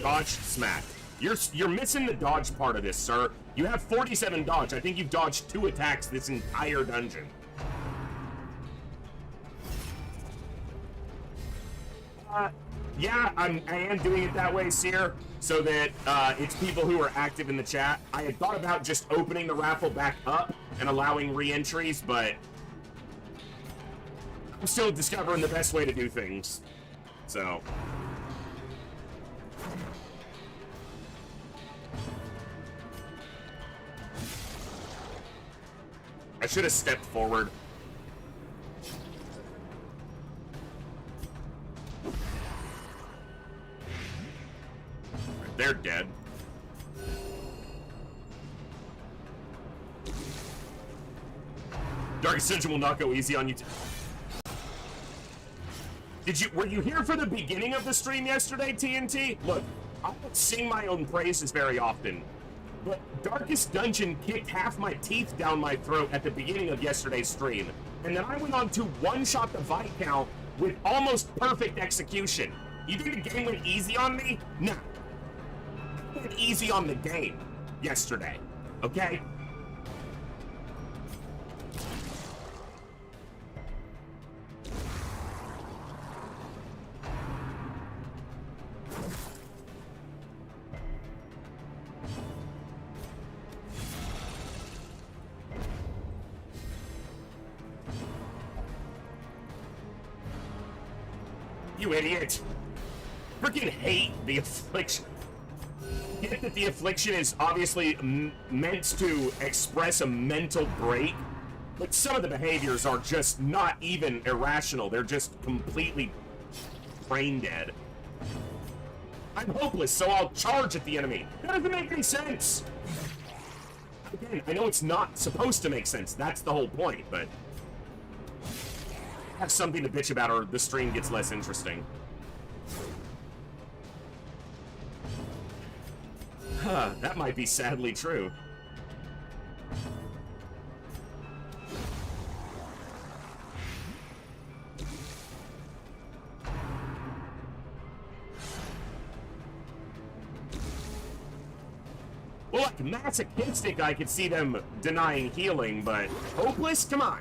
Speaker 1: Dodge, smack. You're missing the dodge part of this, sir. You have 47 dodge. I think you've dodged 2 attacks this entire dungeon. Yeah, I am doing it that way, Seer, so that it's people who are active in the chat. I had thought about just opening the raffle back up and allowing re-entries, but I'm still discovering the best way to do things. So... I should have stepped forward. They're dead. Dark Ascension will not go easy on you. Were you here for the beginning of the stream yesterday, TNT? Look, I don't sing my own praises very often, but Darkest Dungeon kicked half my teeth down my throat at the beginning of yesterday's stream. And then I went on to one-shot the Viscount with almost perfect execution. You think the game went easy on me? No. It went easy on the game yesterday, okay? You idiot. Freaking hate the affliction. Get that the affliction is obviously meant to express a mental break, but some of the behaviors are just not even irrational. They're just completely brain dead. I'm hopeless, so I'll charge at the enemy. That doesn't make any sense. Again, I know it's not supposed to make sense. That's the whole point, but... have something to bitch about or the stream gets less interesting. Huh, that might be sadly true. Well, like masochistic, I could see them denying healing, but hopeless? Come on.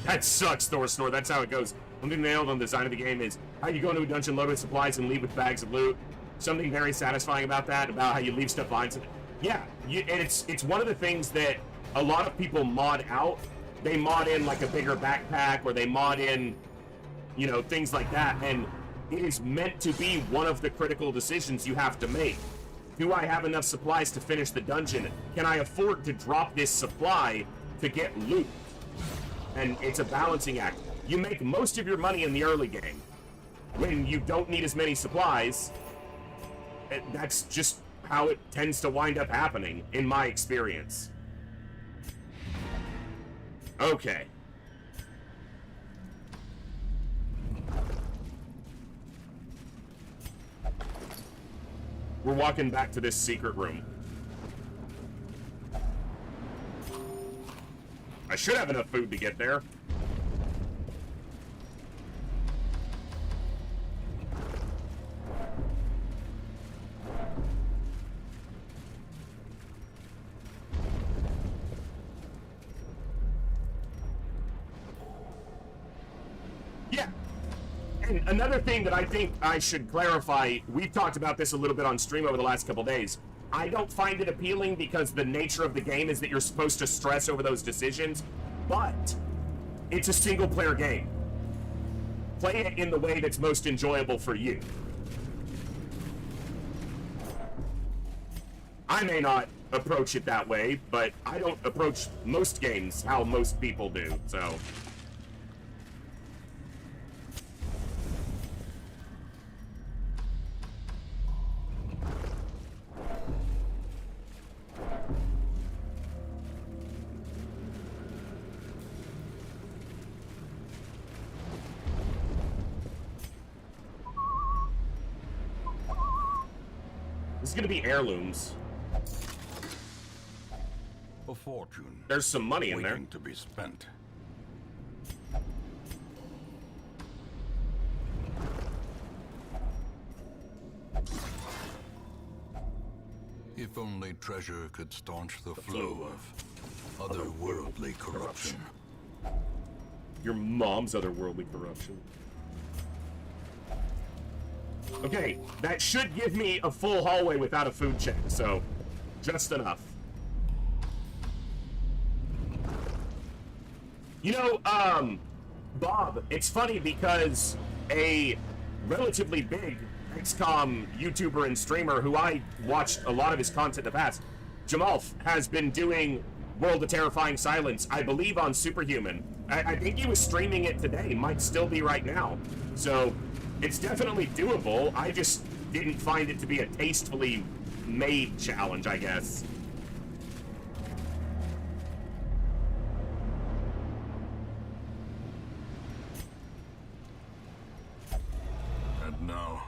Speaker 1: That sucks, Thorsnor. That's how it goes. One thing nailed on the design of the game is how you go into a dungeon loaded with supplies and leave with bags of loot. Something very satisfying about that, about how you leave stuff behind. Yeah, and it's one of the things that a lot of people mod out. They mod in like a bigger backpack, or they mod in, you know, things like that. And it is meant to be one of the critical decisions you have to make. Do I have enough supplies to finish the dungeon? Can I afford to drop this supply to get loot? And it's a balancing act. You make most of your money in the early game. When you don't need as many supplies, that's just how it tends to wind up happening, in my experience. Okay. We're walking back to this secret room. I should have enough food to get there. Yeah. And another thing that I think I should clarify, we've talked about this a little bit on stream over the last couple days. I don't find it appealing because the nature of the game is that you're supposed to stress over those decisions, but it's a single-player game. Play it in the way that's most enjoyable for you. I may not approach it that way, but I don't approach most games how most people do, so... This is gonna be heirlooms.
Speaker 3: A fortune.
Speaker 1: There's some money in there.
Speaker 3: Waiting to be spent. If only treasure could staunch the flow of otherworldly corruption.
Speaker 1: Your mom's otherworldly corruption. Okay, that should give me a full hallway without a food check, so just enough. You know, Bob, it's funny because a relatively big XCOM YouTuber and streamer who I watched a lot of his content in the past, Jamal, has been doing World of Terrifying Silence, I believe on Superhuman. I think he was streaming it today, might still be right now. So, it's definitely doable. I just didn't find it to be a tastefully made challenge, I guess.
Speaker 3: And now,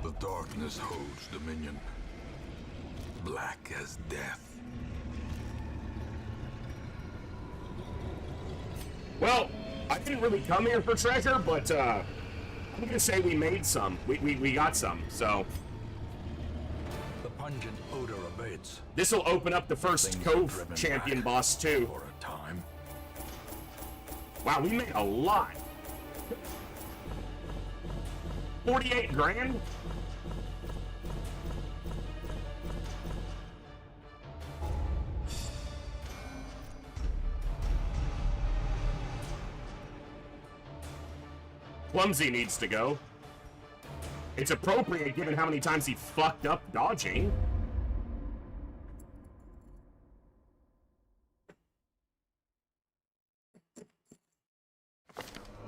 Speaker 3: the darkness holds dominion. Black as death.
Speaker 1: Well, I didn't really come here for treasure, but I'm gonna say we made some. We got some, so.
Speaker 3: The pungent odor abates.
Speaker 1: This'll open up the first
Speaker 3: Things
Speaker 1: Cove
Speaker 3: driven
Speaker 1: champion
Speaker 3: back
Speaker 1: boss too.
Speaker 3: For a time.
Speaker 1: Wow, we made a lot. 48 grand? Clumsy needs to go. It's appropriate given how many times he fucked up dodging.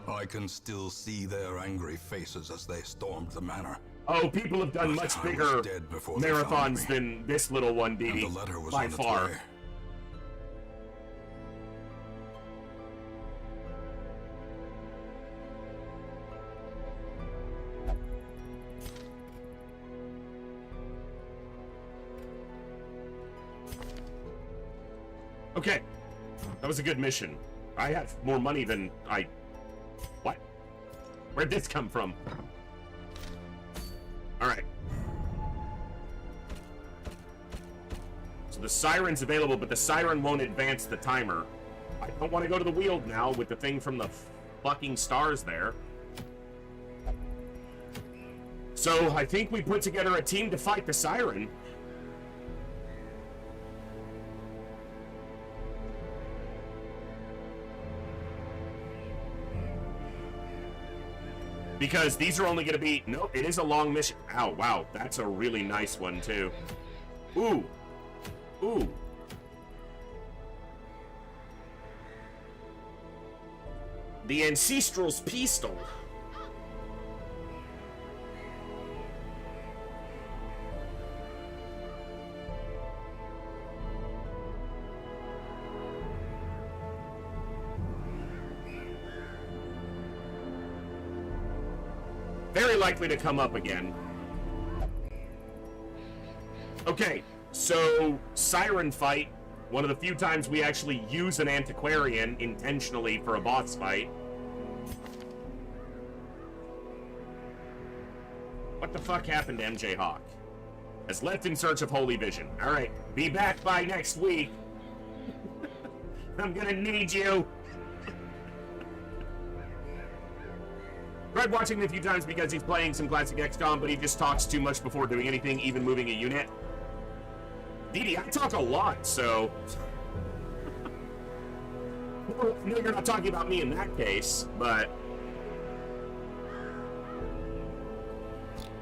Speaker 3: I can still see their angry faces as they stormed the manor.
Speaker 1: Oh, people have done
Speaker 3: But
Speaker 1: much
Speaker 3: I
Speaker 1: bigger
Speaker 3: was dead before they found
Speaker 1: marathons
Speaker 3: me.
Speaker 1: than this little one,
Speaker 3: And
Speaker 1: Dee
Speaker 3: the letter was
Speaker 1: by
Speaker 3: on its
Speaker 1: far.
Speaker 3: way.
Speaker 1: Okay, that was a good mission. I have more money than I... What? Where'd this come from? Alright. So the siren's available, but the siren won't advance the timer. I don't want to go to the Weald now with the thing from the fucking stars there. So I think we put together a team to fight the siren. Because these are only going to be... No, it is a long mission. Ow, wow. That's a really nice one, too. Ooh. Ooh. The Ancestral's Pistol. Very likely to come up again. Okay, so Siren fight. One of the few times we actually use an antiquarian intentionally for a boss fight. What the fuck happened to MJ Hawk? Has left in search of Holy Vision. Alright, be back by next week. I'm gonna need you. Tried watching him a few times because he's playing some classic XCOM, but he just talks too much before doing anything, even moving a unit. Dee, I talk a lot, so... No, you're not talking about me in that case, but...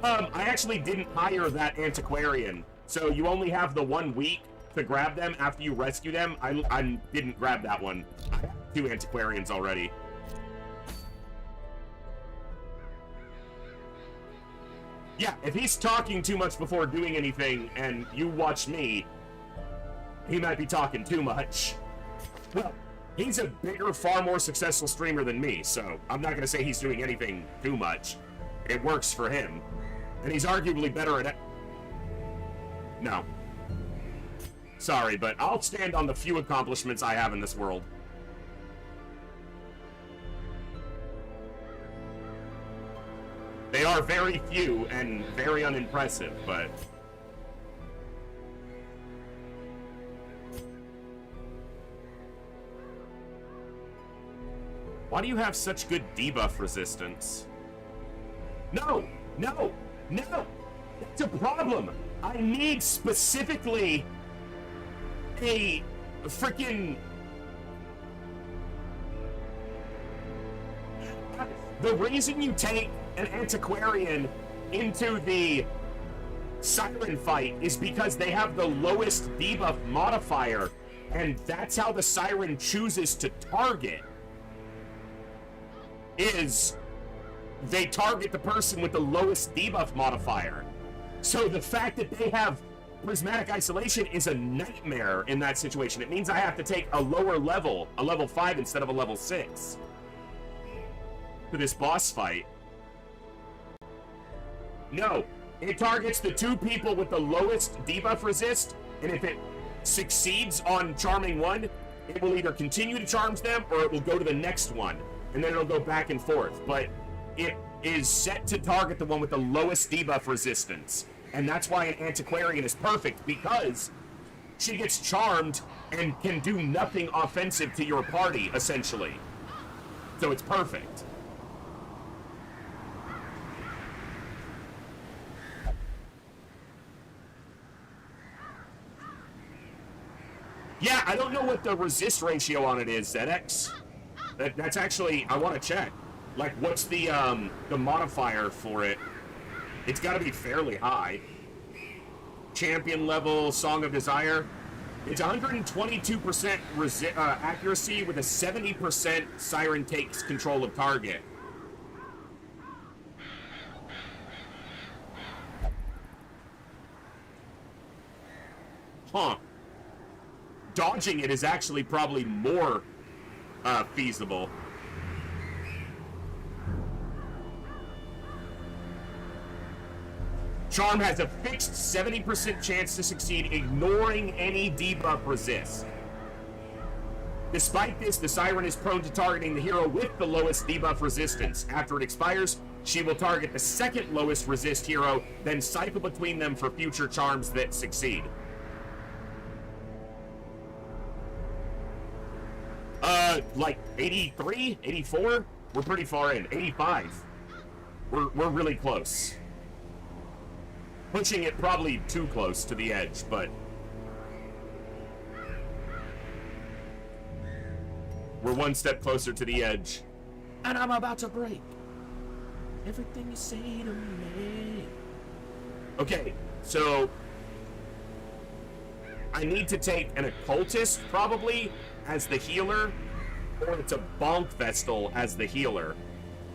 Speaker 1: I actually didn't hire that antiquarian, so you only have the 1 week to grab them after you rescue them. I didn't grab that one. I have 2 antiquarians already. Yeah, if he's talking too much before doing anything and you watch me, he might be talking too much. Well, he's a bigger, far more successful streamer than me, so I'm not going to say he's doing anything too much. It works for him. And he's arguably better at it. No. Sorry, but I'll stand on the few accomplishments I have in this world. They are very few and very unimpressive, but... Why do you have such good debuff resistance? No! No! No! That's a problem! I need specifically a freaking... The reason you take an antiquarian into the siren fight is because they have the lowest debuff modifier, and that's how the siren chooses to target. Is they target the person with the lowest debuff modifier. So the fact that they have prismatic isolation is a nightmare in that situation. It means I have to take a lower level, a level 5 instead of a level 6 for this boss fight. No, it targets the 2 people with the lowest debuff resist, and if it succeeds on charming one, it will either continue to charm them or it will go to the next one, and then it'll go back and forth. But it is set to target the one with the lowest debuff resistance, and that's why an antiquarian is perfect, because she gets charmed and can do nothing offensive to your party, essentially. So it's perfect. Yeah, I don't know what the resist ratio on it is, ZX. That's actually, I want to check. Like, what's the modifier for it? It's got to be fairly high. Champion level, Song of Desire. It's 122% accuracy with a 70% Siren takes control of target. Huh. Dodging it is actually probably more feasible. Charm has a fixed 70% chance to succeed, ignoring any debuff resist. Despite this, the Siren is prone to targeting the hero with the lowest debuff resistance. After it expires, she will target the second lowest resist hero, then cycle between them for future charms that succeed. Like 83, 84? We're pretty far in. 85. We're really close. Pushing it probably too close to the edge, but we're one step closer to the edge. And I'm about to break everything you say to me. Okay, so I need to take an occultist probably as the healer, or it's a bonk vestal as the healer,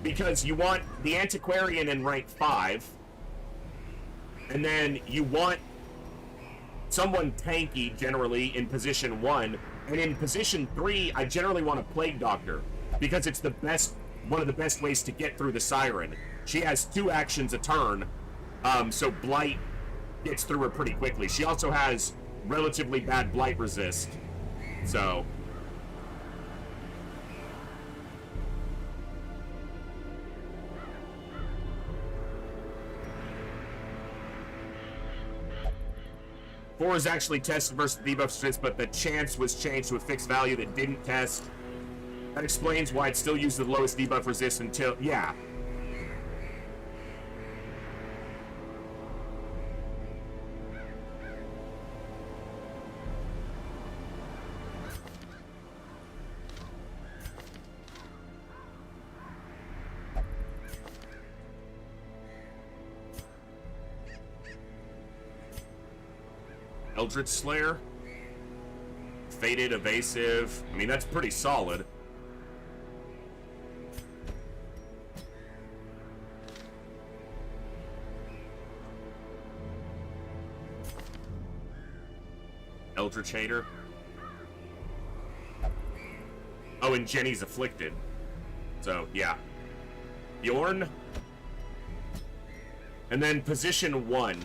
Speaker 1: because you want the antiquarian in rank 5, and then you want someone tanky generally in position 1, and in position 3 I generally want a plague doctor, because it's the best, one of the best ways to get through the Siren. She has 2 actions a turn, so blight gets through her pretty quickly. She also has relatively bad blight resist, so 4 is actually tested versus debuff resist, but the chance was changed to a fixed value that didn't test. That explains why it still uses the lowest debuff resist until, yeah. Eldritch Slayer, Fated, Evasive. I mean, that's pretty solid. Eldritch Hater. Oh, and Jenny's Afflicted. So, yeah. Bjorn. And then position 1.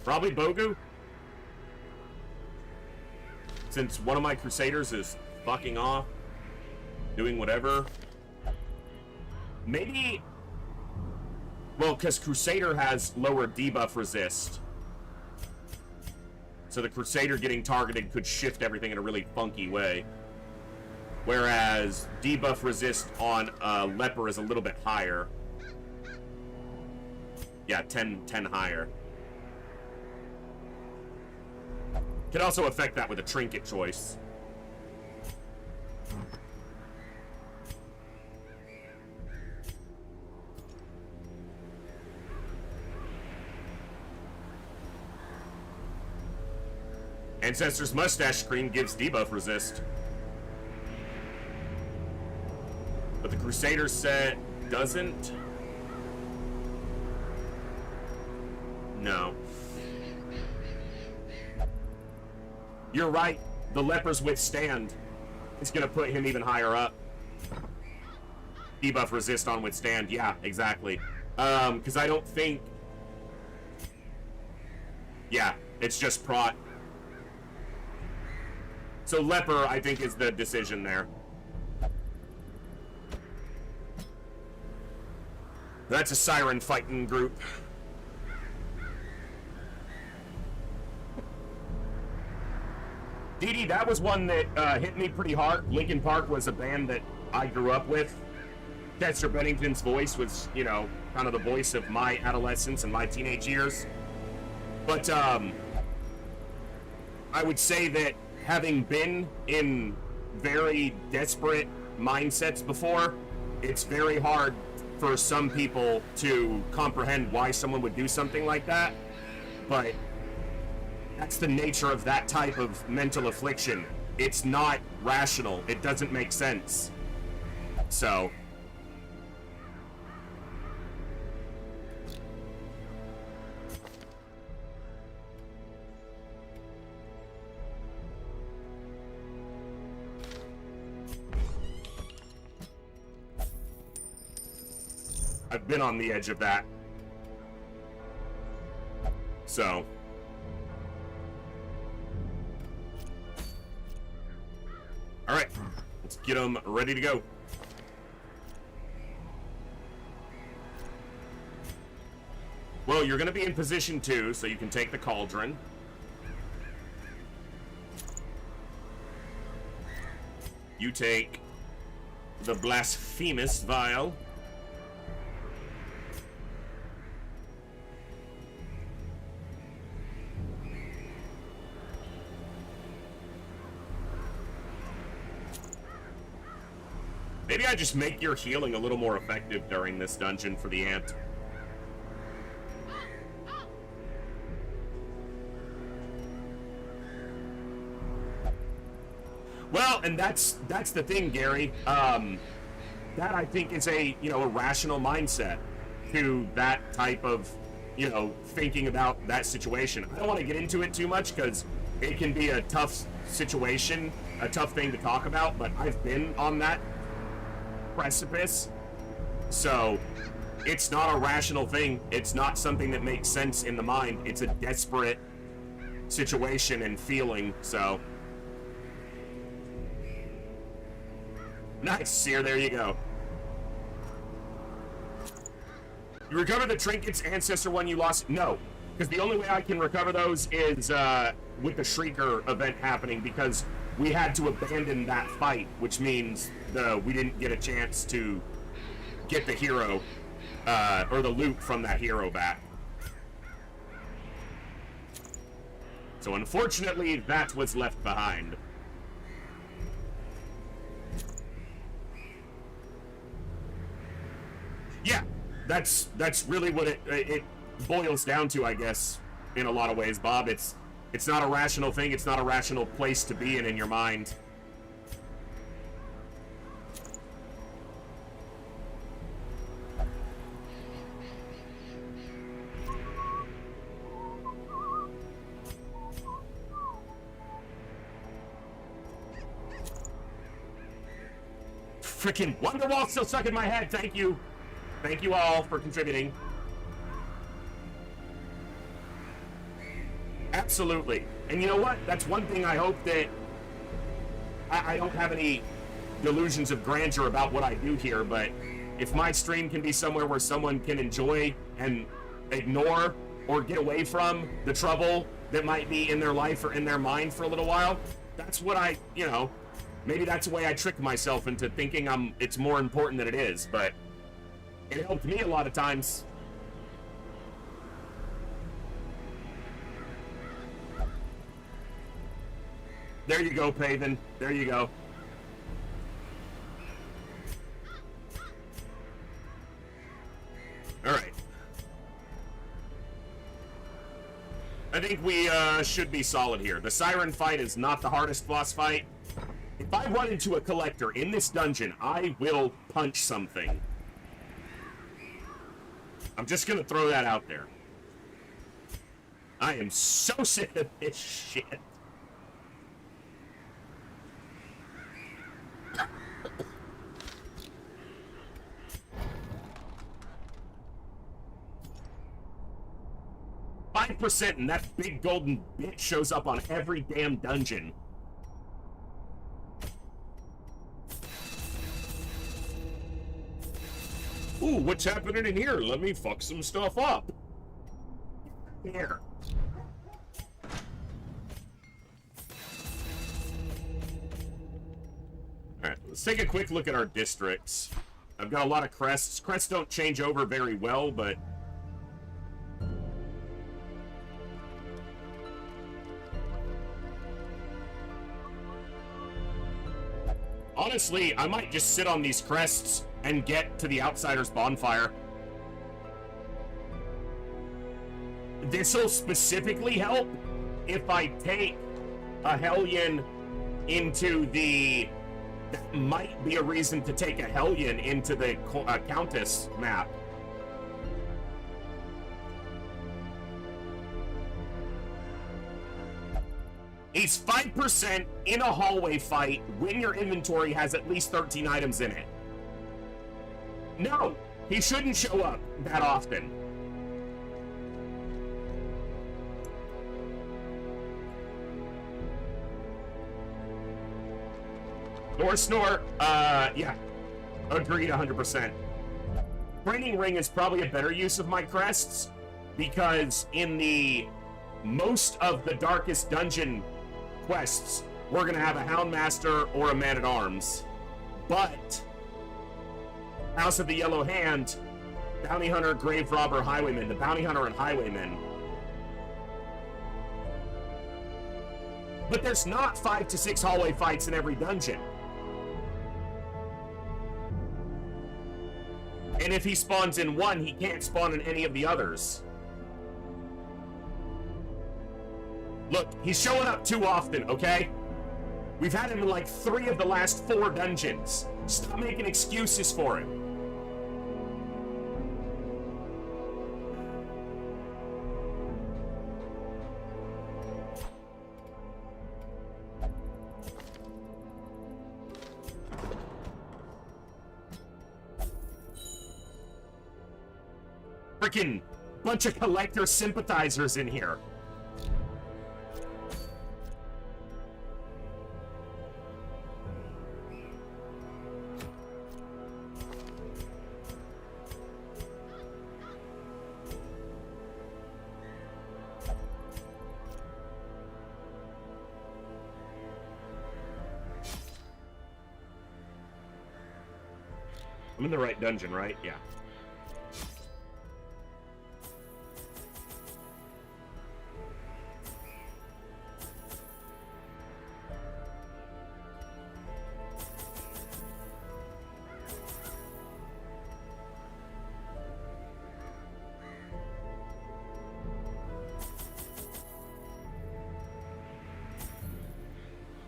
Speaker 1: Probably Bogu. Since one of my Crusaders is fucking off, doing whatever. Maybe... Well, because Crusader has lower debuff resist. So the Crusader getting targeted could shift everything in a really funky way. Whereas debuff resist on Leper is a little bit higher. Yeah, 10 higher. Can also affect that with a trinket choice. Ancestor's mustache screen gives debuff resist. But the Crusader set doesn't. No. You're right. The Leper's Withstand is going to put him even higher up. Debuff resist on Withstand. Yeah, exactly. Because I don't think... Yeah, it's just prot. So Leper, I think, is the decision there. That's a Siren fighting group. Dee, that was one that hit me pretty hard. Linkin Park was a band that I grew up with. Chester Bennington's voice was, you know, kind of the voice of my adolescence and my teenage years. But I would say that having been in very desperate mindsets before, it's very hard for some people to comprehend why someone would do something like that. But that's the nature of that type of mental affliction. It's not rational. It doesn't make sense. So... I've been on the edge of that. So... Alright, let's get them ready to go. Well, you're going to be in position 2, so you can take the Cauldron. You take the Blasphemous Vial. Maybe I just make your healing a little more effective during this dungeon for the ant. Well, and that's the thing, Gary. That I think is a rational mindset to that type of, thinking about that situation. I don't want to get into it too much because it can be a tough situation, a tough thing to talk about, but I've been on that precipice. So it's not a rational thing. It's not something that makes sense in the mind. It's a desperate situation and feeling. So nice, Seer, there you go. You recover the trinkets, Ancestor one you lost? No, because the only way I can recover those is with the Shrieker event happening, because we had to abandon that fight, which means we didn't get a chance to get the hero, or the loot from that hero back. So unfortunately, that was left behind. Yeah, that's really what it boils down to, I guess, in a lot of ways, Bob. It's not a rational thing. It's not a rational place to be in your mind. Freaking Wonderwall still stuck in my head. Thank you. Thank you all for contributing. Absolutely. And you know what? That's one thing I hope that I don't have any delusions of grandeur about what I do here, but if my stream can be somewhere where someone can enjoy and ignore or get away from the trouble that might be in their life or in their mind for a little while, that's what I, you know, maybe that's the way I trick myself into thinking it's more important than it is, but it helped me a lot of times. There you go, Paven. There you go. All right. I think we should be solid here. The Siren fight is not the hardest boss fight. If I run into a collector in this dungeon, I will punch something. I'm just gonna throw that out there. I am so sick of this shit. %, and that big golden bit shows up on every damn dungeon. Ooh, what's happening in here? Let me fuck some stuff up. Here. Alright, let's take a quick look at our districts. I've got a lot of crests. Crests don't change over very well, but honestly, I might just sit on these crests and get to the Outsider's bonfire. This'll specifically help if I take a Hellion into the... That might be a reason to take a Hellion into the Countess map. He's 5% in a hallway fight when your inventory has at least 13 items in it. No, he shouldn't show up that often. Snore, yeah, agreed 100%. Training Ring is probably a better use of my crests, because in the most of the darkest dungeon quests, we're gonna have a Houndmaster or a Man-at-Arms. But House of the Yellow Hand, Bounty Hunter, Grave Robber, Highwayman, the Bounty Hunter and Highwayman. But there's not 5 to 6 hallway fights in every dungeon. And if he spawns in one, he can't spawn in any of the others. Look, he's showing up too often, okay? We've had him in like 3 of the last 4 dungeons. Stop making excuses for him. Freaking bunch of collector sympathizers in here. I'm in the right dungeon, right? Yeah.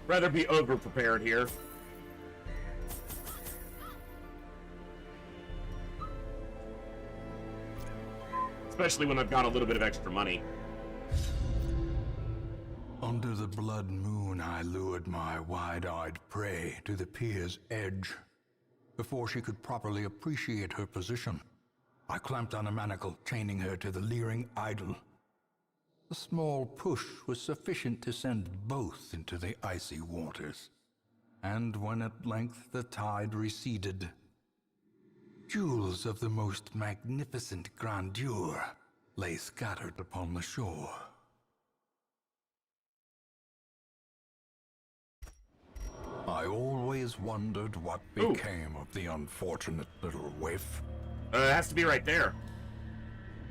Speaker 1: Rather be over prepared here. Especially when I've got a little bit of extra money.
Speaker 3: Under the blood moon, I lured my wide-eyed prey to the pier's edge. Before she could properly appreciate her position, I clamped on a manacle, chaining her to the leering idol. A small push was sufficient to send both into the icy waters. And when at length the tide receded, jewels of the most magnificent grandeur lay scattered upon the shore. I always wondered what became of the unfortunate little waif.
Speaker 1: It has to be right there.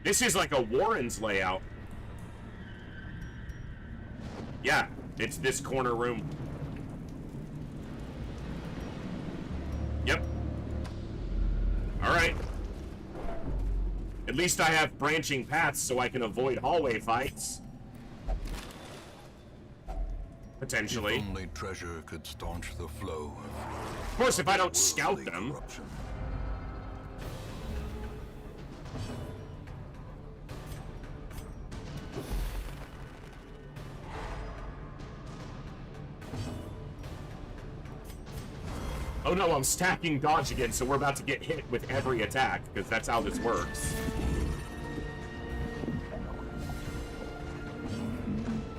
Speaker 1: This is like a Warren's layout. Yeah, it's this corner room. Yep. Alright. At least I have branching paths so I can avoid hallway fights. Potentially.
Speaker 3: If only treasure could staunch the flow
Speaker 1: Of course, if I don't scout them.
Speaker 3: corruption.
Speaker 1: Oh no, I'm stacking dodge again, so we're about to get hit with every attack, because that's how this works.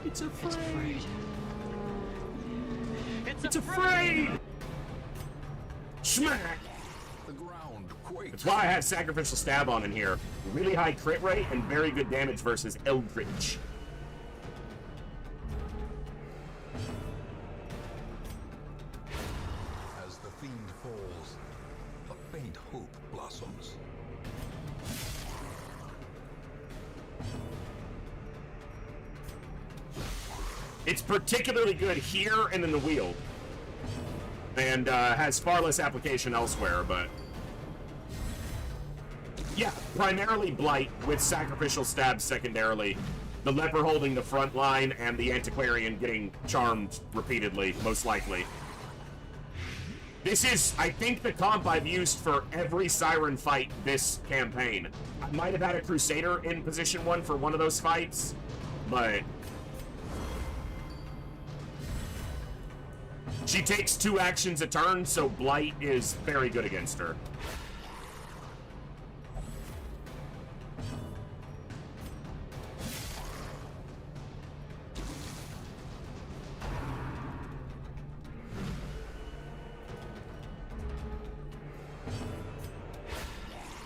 Speaker 1: It's afraid! It's afraid! Smack!
Speaker 3: The ground quakes.
Speaker 1: That's why I have Sacrificial Stab on in here. Really high crit rate and very good damage versus Eldritch.
Speaker 3: As the fiend falls, a faint hope blossoms.
Speaker 1: It's particularly good here and in the Wield. And has far less application elsewhere, but... yeah, primarily Blight with Sacrificial Stab secondarily. The Leper holding the front line and the Antiquarian getting charmed repeatedly, most likely. This is, I think, the comp I've used for every Siren fight this campaign. I might have had a Crusader in position 1 for one of those fights, but... she takes 2 actions a turn, so Blight is very good against her.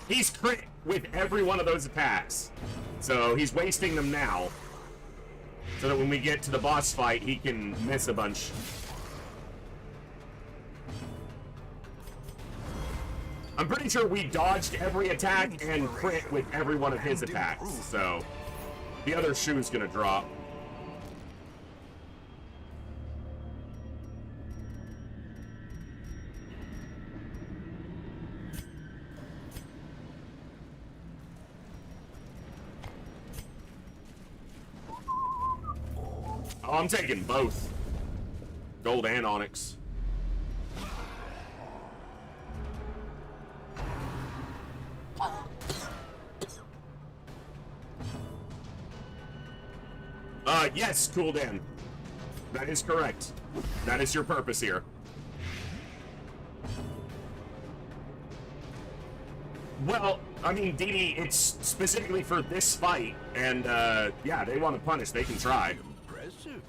Speaker 1: He's crit with every one of those attacks. So he's wasting them now. So that when we get to the boss fight, he can miss a bunch. I'm pretty sure we dodged every attack and crit with every one of his attacks, so the other shoe's gonna drop. Oh, I'm taking both. Gold and Onyx. Yes, Cooldan. That is correct. That is your purpose here. Well, I mean, Dee, it's specifically for this fight, and, yeah, they want to punish, they can try.
Speaker 3: Impressive.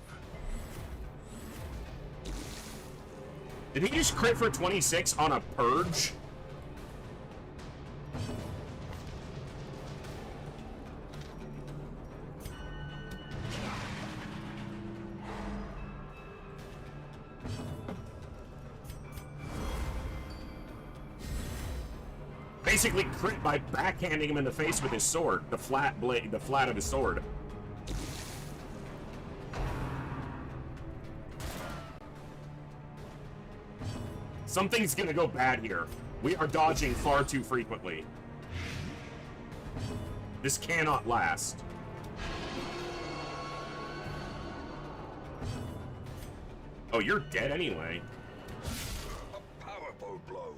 Speaker 1: Did he just crit for 26 on a Purge? Basically crit by backhanding him in the face with his sword, the flat blade, the flat of his sword. Something's gonna go bad here. We are dodging far too frequently. This cannot last. Oh, you're dead anyway.
Speaker 3: A powerful blow.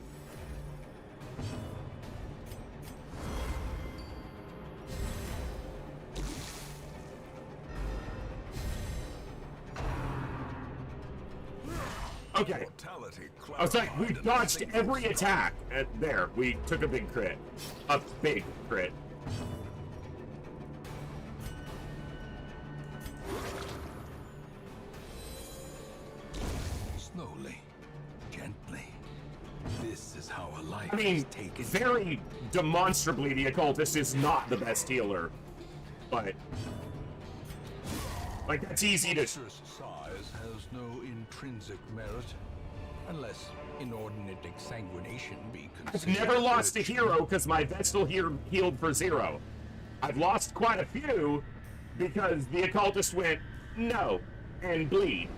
Speaker 1: Okay. I was like, we dodged every attack. There, we took a big crit. A big crit.
Speaker 3: Slowly, gently. This is how a life
Speaker 1: I mean,
Speaker 3: is taken.
Speaker 1: very demonstrably, the occultist is not the best healer, but like that's easy to.
Speaker 3: Monstrous size has no intrinsic merit, unless inordinate exsanguination be
Speaker 1: I've
Speaker 3: considered.
Speaker 1: never lost a
Speaker 3: virtue.
Speaker 1: hero because my Vestal healed for 0. I've lost quite a few because the occultist went no and bleed.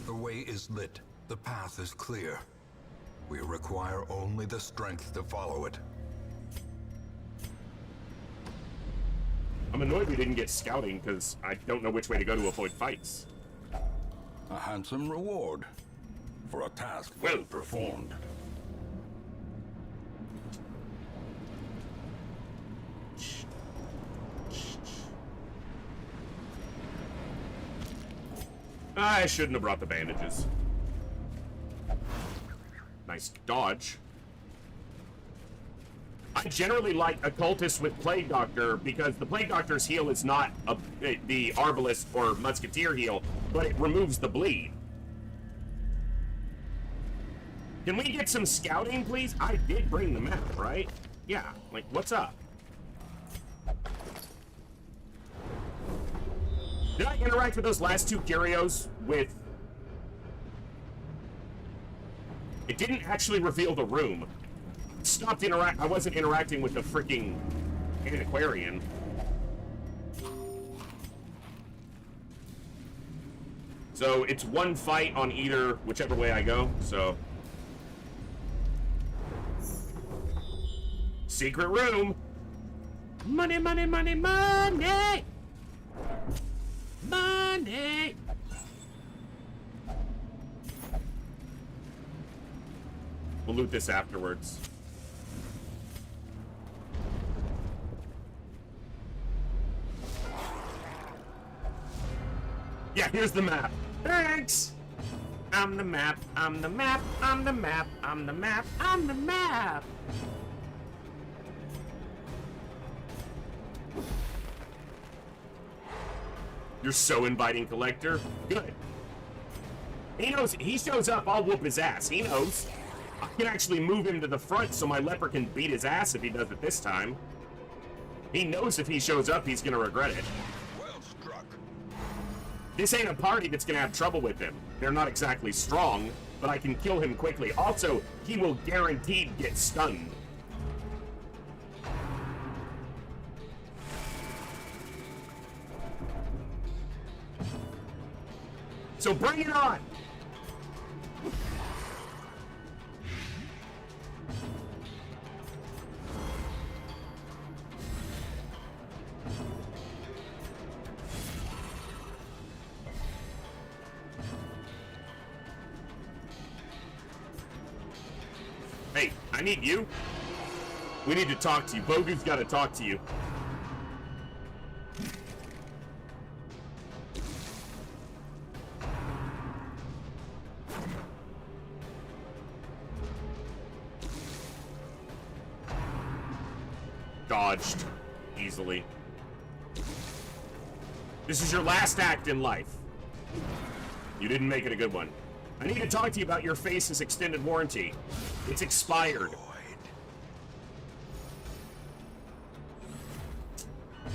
Speaker 3: The way is lit. The path is clear. We require only the strength to follow it.
Speaker 1: I'm annoyed we didn't get scouting because I don't know which way to go to avoid fights.
Speaker 3: A handsome reward for a task well performed.
Speaker 1: I shouldn't have brought the bandages. Nice dodge. I generally like occultists with Plague Doctor because the Plague Doctor's heal is not the Arbalist or Musketeer heal, but it removes the bleed. Can we get some scouting, please? I did bring the map, right? Yeah, like, what's up? Did I interact with those last 2 curios with... It didn't actually reveal the room. Stopped I wasn't interacting with the freaking antiquarian. So it's one fight on either, whichever way I go, so. Secret room. Money, money, money, money. Money. We'll loot this afterwards. Yeah, here's the map. Thanks! I'm the map, I'm the map, I'm the map, I'm the map, I'm the map! You're so inviting, Collector. Good. He knows, he shows up, I'll whoop his ass. He knows. I can actually move him to the front so my leper can beat his ass if he does it this time. He knows if he shows up, he's gonna regret it.
Speaker 3: Well struck.
Speaker 1: This ain't a party that's gonna have trouble with him. They're not exactly strong, but I can kill him quickly. Also, he will guaranteed get stunned. So bring it on! Hey, I need you. We need to talk to you. Bogu's got to talk to you. Dodged easily. This is your last act in life. You didn't make it a good one. I need to talk to you about your face's extended warranty. It's expired.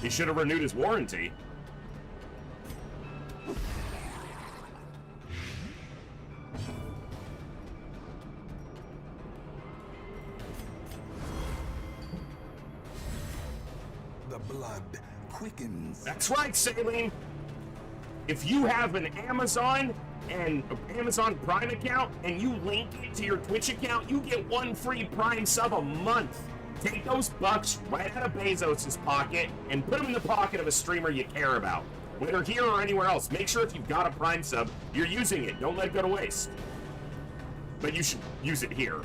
Speaker 1: He should have renewed his warranty.
Speaker 3: The blood quickens.
Speaker 1: That's right, Saline. If you have an Amazon and Amazon Prime account and you link it to your Twitch account, you get 1 free Prime sub a month. Take those bucks right out of Bezos' pocket and put them in the pocket of a streamer you care about. Whether here or anywhere else, make sure if you've got a Prime sub, you're using it. Don't let it go to waste. But you should use it here.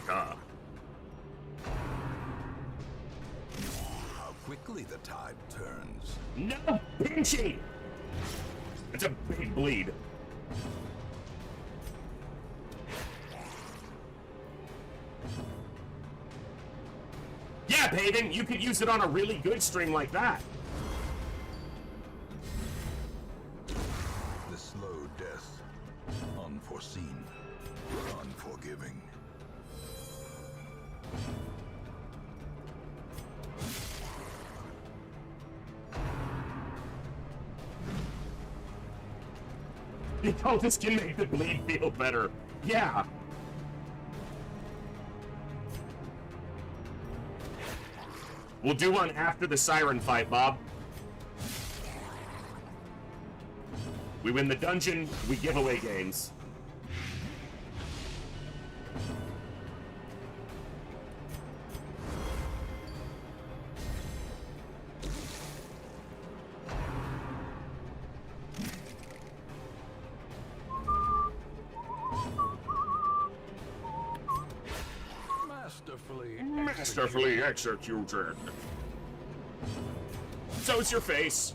Speaker 3: How quickly the tide turns.
Speaker 1: No pinching! That's a big bleed. Yeah, Pagan, you could use it on a really good stream like that.
Speaker 3: The slow death, unforeseen, unforgiving.
Speaker 1: You know, this can make the bleed feel better. Yeah. We'll do one after the siren fight, Bob. We win the dungeon, we give away games. Masterfully executed. So's your face.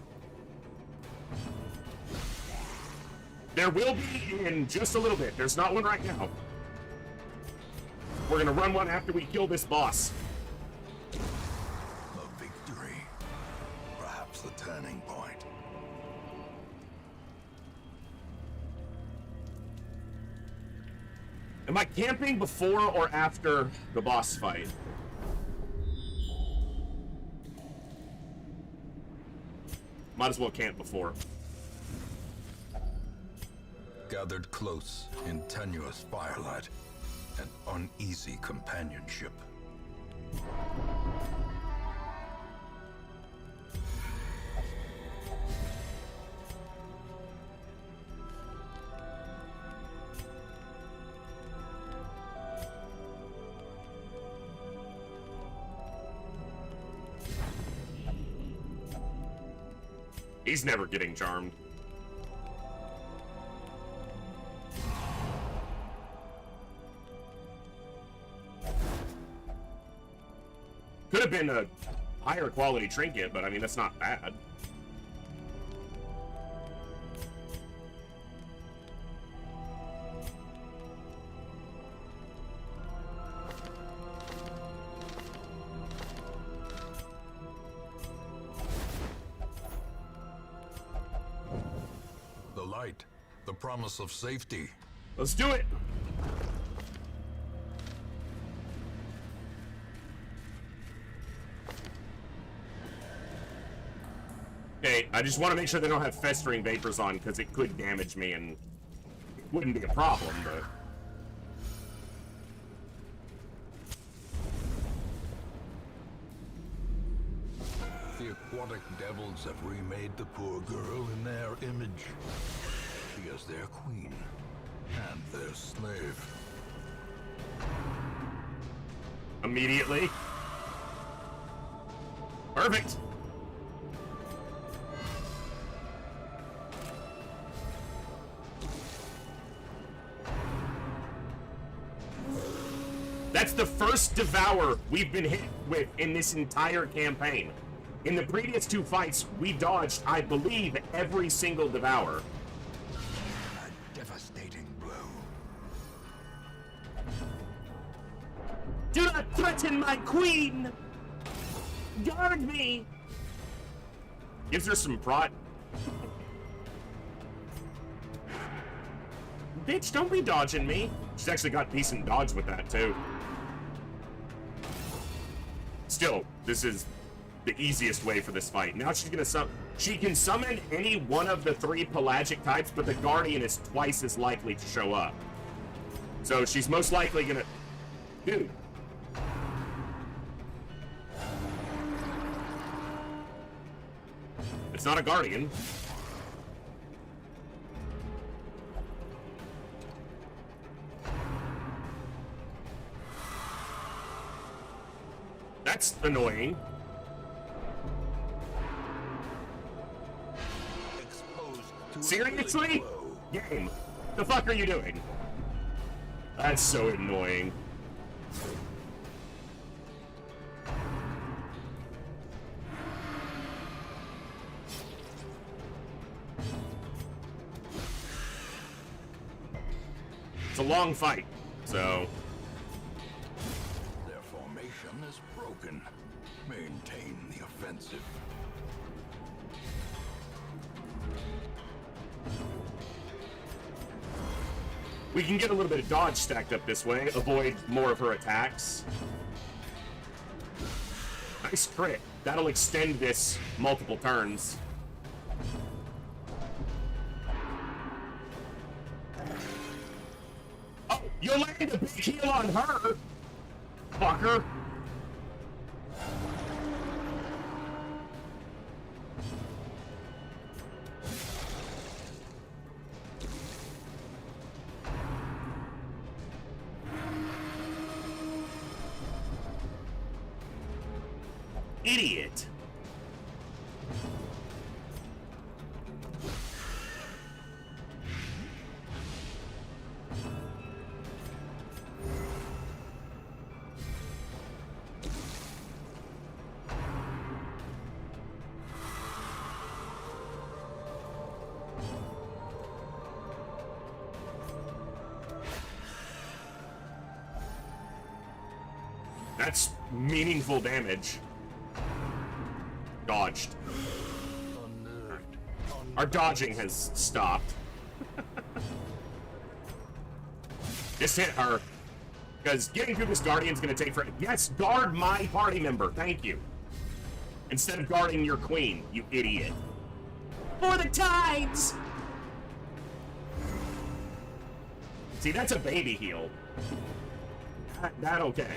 Speaker 1: There will be in just a little bit. There's not one right now. We're gonna run one after we kill this boss.
Speaker 3: A victory. Perhaps the turning point.
Speaker 1: Am I camping before or after the boss fight? Might as well camp before.
Speaker 3: Gathered close in tenuous firelight, an uneasy companionship.
Speaker 1: He's never getting charmed. Could have been a higher quality trinket, but I mean, that's not bad.
Speaker 3: The light, the promise of safety.
Speaker 1: Let's do it! Okay, I just want to make sure they don't have festering vapors on, because it could damage me, and it wouldn't be a problem, but...
Speaker 3: The aquatic devils have remade the poor girl in their image. She is their queen and their slave.
Speaker 1: Immediately. Perfect! That's the first Devour we've been hit with in this entire campaign. In the previous two fights, we dodged, I believe, every single Devour.
Speaker 3: A devastating blow.
Speaker 1: Do not threaten my queen! Guard me! Gives her some prot. Bitch, don't be dodging me. She's actually got decent dodge with that, too. Still, this is the easiest way for this fight. Now she's gonna she can summon any one of the three pelagic types, but the Guardian is twice as likely to show up. So she's most likely gonna... Dude. It's not a Guardian. That's annoying. Seriously? Game, the fuck are you doing? That's so annoying. It's a long fight, so...
Speaker 3: Their formation is broken. impressive.
Speaker 1: We can get a little bit of dodge stacked up this way, avoid more of her attacks. Nice crit. That'll extend this multiple turns. Oh, you landed a big heal on her, fucker. Idiot. That's meaningful damage. Dodged. Our dodging has stopped. Just hit her. Because getting through this Guardian's gonna take for... Yes, guard my party member. Thank you. Instead of guarding your queen, you idiot. For the tides! See, that's a baby heal. That okay.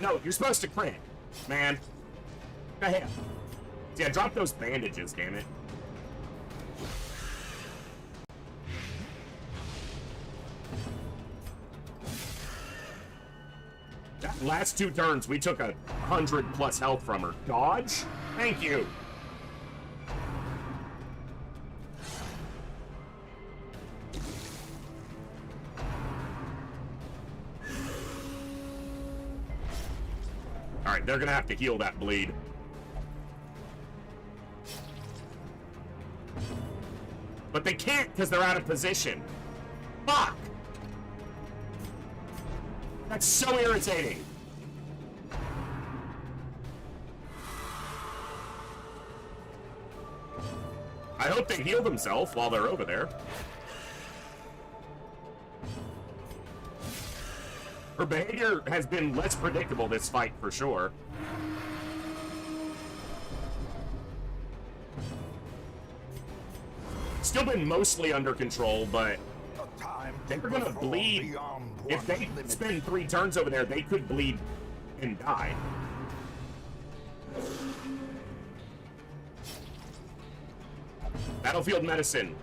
Speaker 1: No, you're supposed to crit, man. Go ahead. Yeah, drop those bandages, damn it. That last 2 turns, we took 100+ health from her. Dodge? Thank you. Alright, they're gonna have to heal that bleed. But they can't because they're out of position. Fuck! That's so irritating. I hope they heal themselves while they're over there. Her behavior has been less predictable this fight for sure. Still been mostly under control, but they're gonna bleed. If they spend 3 turns over there, they could bleed and die. Battlefield medicine.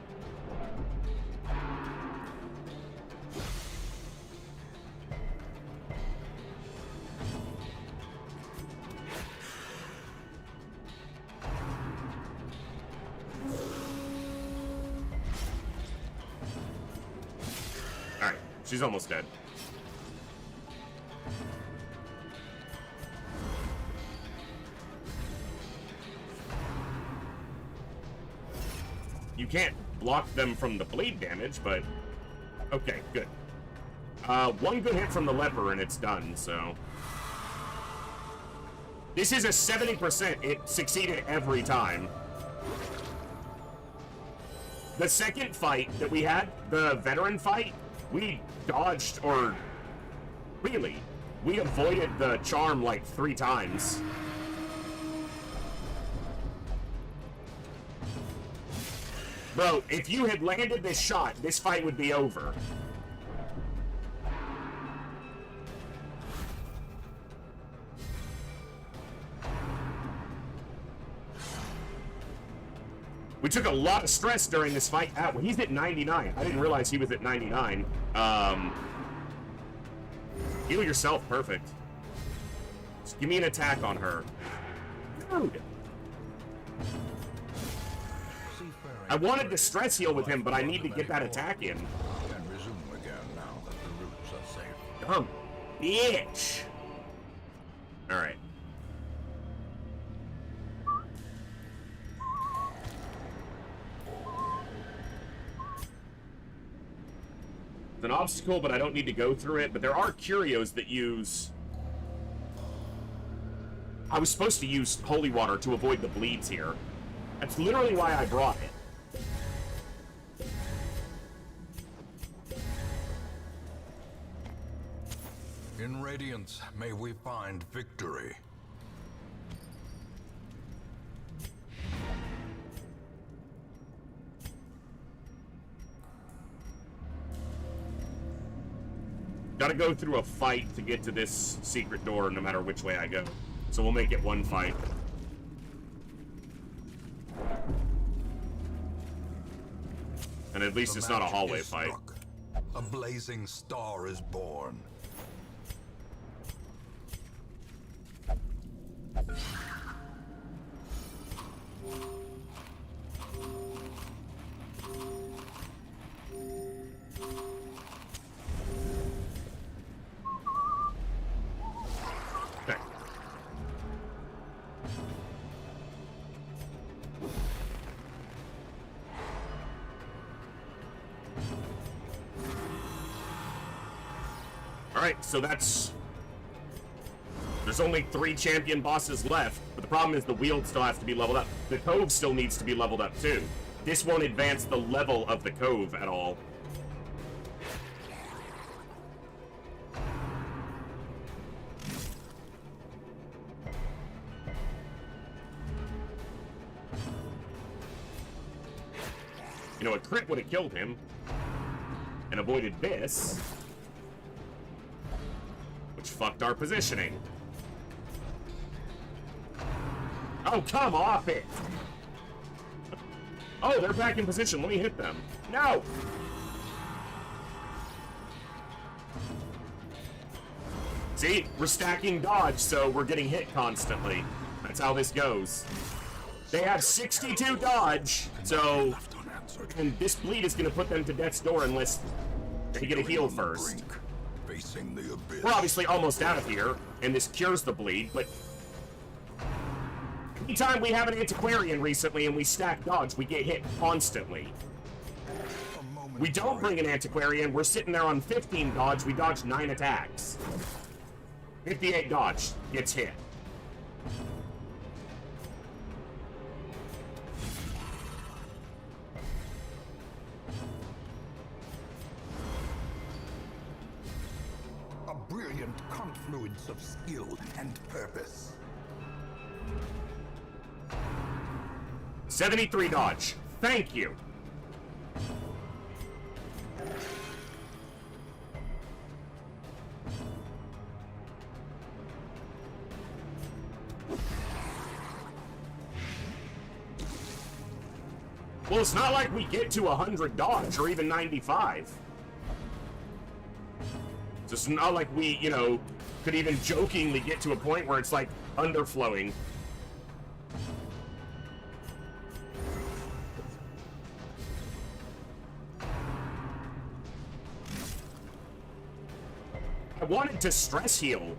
Speaker 1: Alright, she's almost dead. You can't block them from the bleed damage, but... Okay, good. 1 good hit from the leper and it's done, so... This is a 70%. It succeeded every time. The second fight that we had, the veteran fight, we dodged, or... Really, we avoided the charm like 3 times. Bro, if you had landed this shot, this fight would be over. We took a lot of stress during this fight. Well, he's at 99. I didn't realize he was at 99. Heal yourself, perfect. Just give me an attack on her. Dude. I wanted to stress heal with him, but I need to get that attack in.
Speaker 3: Can resume again now that the routes are safe.
Speaker 1: Dumb bitch. All right. It's an obstacle, but I don't need to go through it. But there are curios that use I was supposed to use holy water to avoid the bleeds here. That's literally why I brought it.
Speaker 3: In Radiance, may we find victory.
Speaker 1: Gotta go through a fight to get to this secret door no matter which way I go. So we'll make it one fight. And at least it's not a hallway fight.
Speaker 3: A blazing star is born.
Speaker 1: Okay. Alright, so that's... There's only 3 champion bosses left, but the problem is the Weald still has to be leveled up. The Cove still needs to be leveled up too. This won't advance the level of the Cove at all. You know, a crit would have killed him and avoided this, which fucked our positioning. Oh, come off it! Oh, they're back in position. Let me hit them. No! See? We're stacking dodge, so we're getting hit constantly. That's how this goes. They have 62 dodge, so... And this bleed is going to put them to death's door unless they get a heal first.
Speaker 3: Facing the abyss.
Speaker 1: We're obviously almost out of here, and this cures the bleed, but... Anytime we have an antiquarian recently and we stack dodge, we get hit constantly. We don't bring an antiquarian, we're sitting there on 15 dodge, we dodge 9 attacks. 58 dodge, gets hit.
Speaker 3: A brilliant confluence of skill and purpose.
Speaker 1: 73 dodge. Thank you. Well, it's not like we get to 100 dodge or even 95. It's not like we, you know, could even jokingly get to a point where it's like underflowing. I wanted to stress heal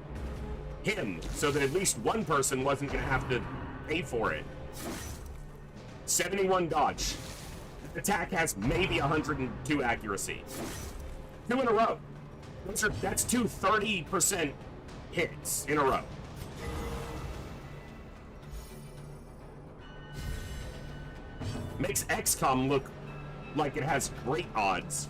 Speaker 1: him so that at least one person wasn't going to have to pay for it. 71 dodge. Attack has maybe 102 accuracy. 2 in a row. That's 2 30% hits in a row. Makes XCOM look like it has great odds.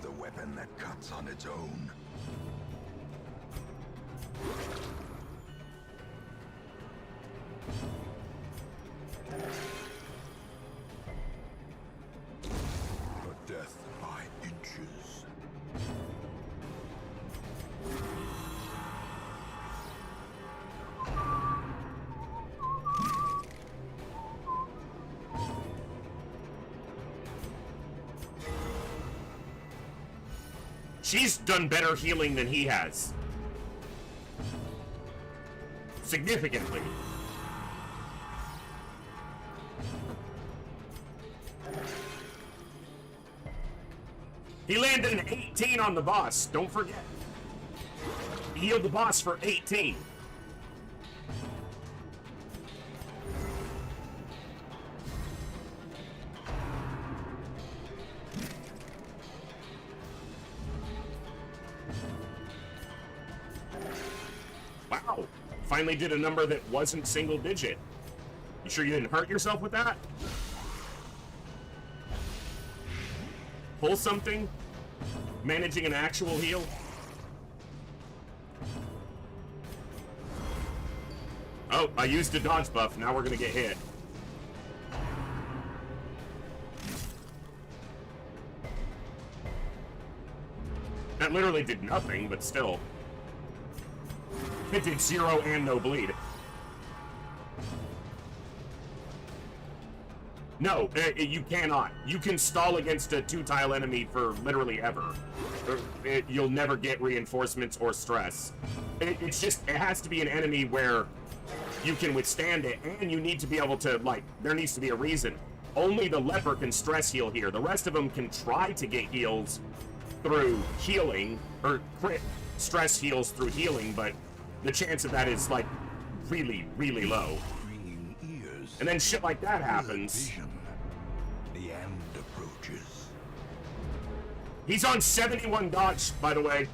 Speaker 3: The weapon that cuts on its own. A death by inches.
Speaker 1: She's done better healing than he has. Significantly. He landed an 18 on the boss. Don't forget. He healed the boss for 18. Wow. Finally did a number that wasn't single digit. You sure you didn't hurt yourself with that? Pull something? Managing an actual heal? Oh, I used a dodge buff. Now we're gonna get hit. That literally did nothing, but still. It did 0 and no bleed. No, you cannot. You can stall against a 2-tile enemy for literally ever. You'll never get reinforcements or stress. It's just, it has to be an enemy where you can withstand it, and you need to be able to, like, there needs to be a reason. Only the leper can stress heal here. The rest of them can try to get heals through healing, or crit stress heals through healing, but the chance of that is, like, really, really low. And then shit like that happens.
Speaker 3: The end approaches.
Speaker 1: He's on 71 dodge, by the way.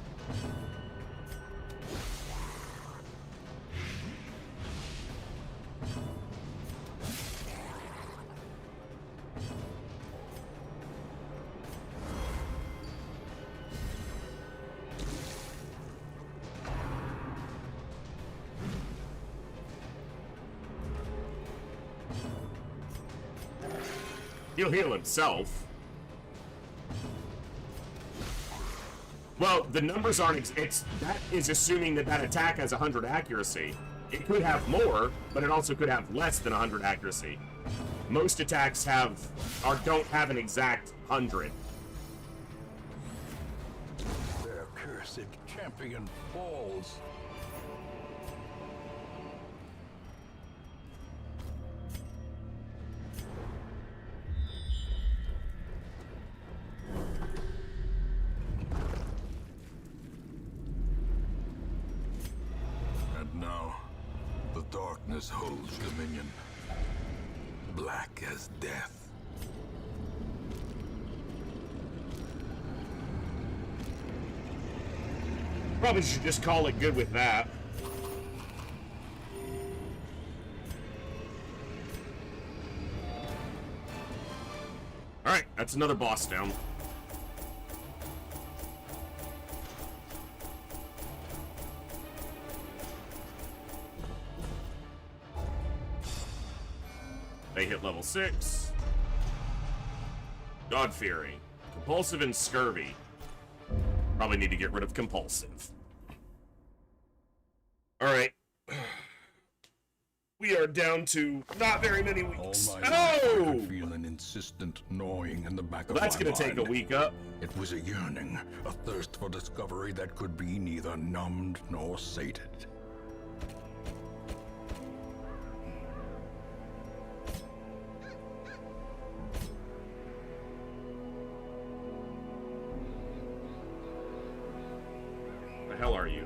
Speaker 1: He'll heal himself. Well, the numbers aren't. That is assuming that that attack has 100 accuracy. It could have more, but it also could have less than 100 accuracy. Most attacks don't have an exact 100.
Speaker 3: Their cursed champion falls. Now, the darkness holds dominion, black as death.
Speaker 1: Probably should just call it good with that. Alright, that's another boss down. They hit level 6. God-fearing. Compulsive and scurvy. Probably need to get rid of compulsive. Alright. We are down to not very many weeks.
Speaker 3: All night I could feel an insistent gnawing in the back of my mind.
Speaker 1: That's gonna take a week up.
Speaker 3: It was a yearning, a thirst for discovery that could be neither numbed nor sated.
Speaker 1: The hell are you?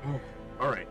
Speaker 1: Oh, all right.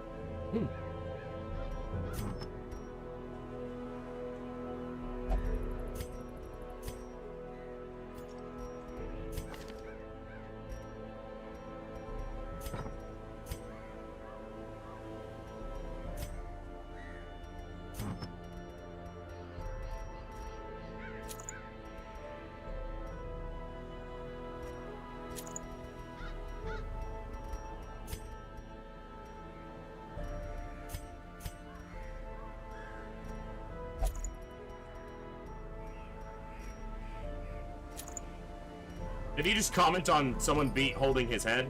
Speaker 1: Did he just comment on someone holding his head?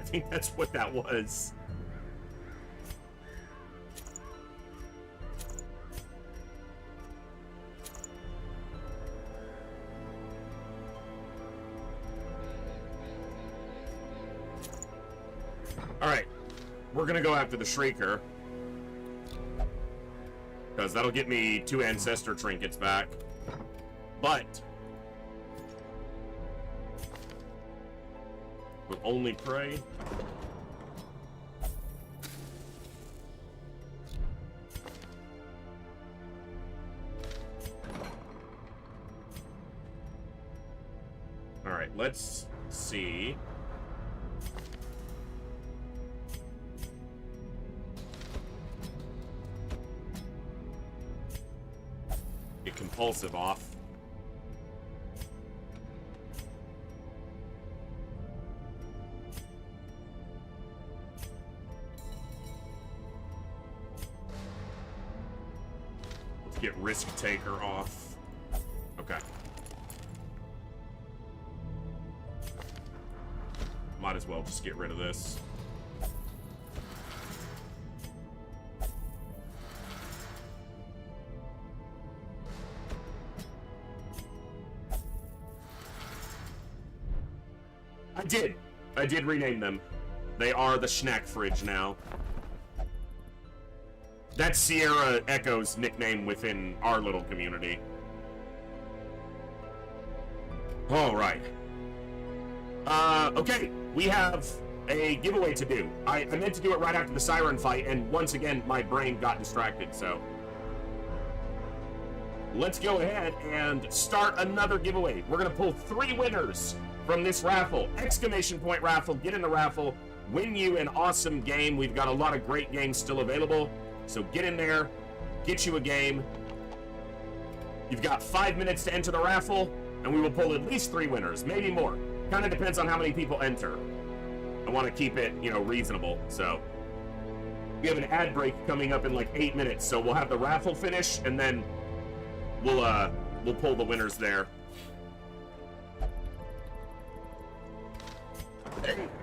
Speaker 1: I think that's what that was. Alright. We're gonna go after the Shrieker. Because that'll get me 2 Ancestor Trinkets back. But... we'll only pray. Alright, let's see. Get compulsive off. Let's get risk taker off. Okay. Might as well just get rid of this. I did rename them. They are the Schnack Fridge now. That's Sierra Echo's nickname within our little community. All right. Okay, we have a giveaway to do. I meant to do it right after the Siren fight, and once again, my brain got distracted, so... let's go ahead and start another giveaway. We're gonna pull 3 winners from this raffle. Exclamation point raffle. Get in the raffle. Win you an awesome game. We've got a lot of great games still available, so get in there. Get you a game. You've got 5 minutes to enter the raffle, and we will pull at least 3 winners, maybe more. Kind of depends on how many people enter. I want to keep it, you know, reasonable. So we have an ad break coming up in like 8 minutes, so we'll have the raffle finish, and then we'll pull the winners there.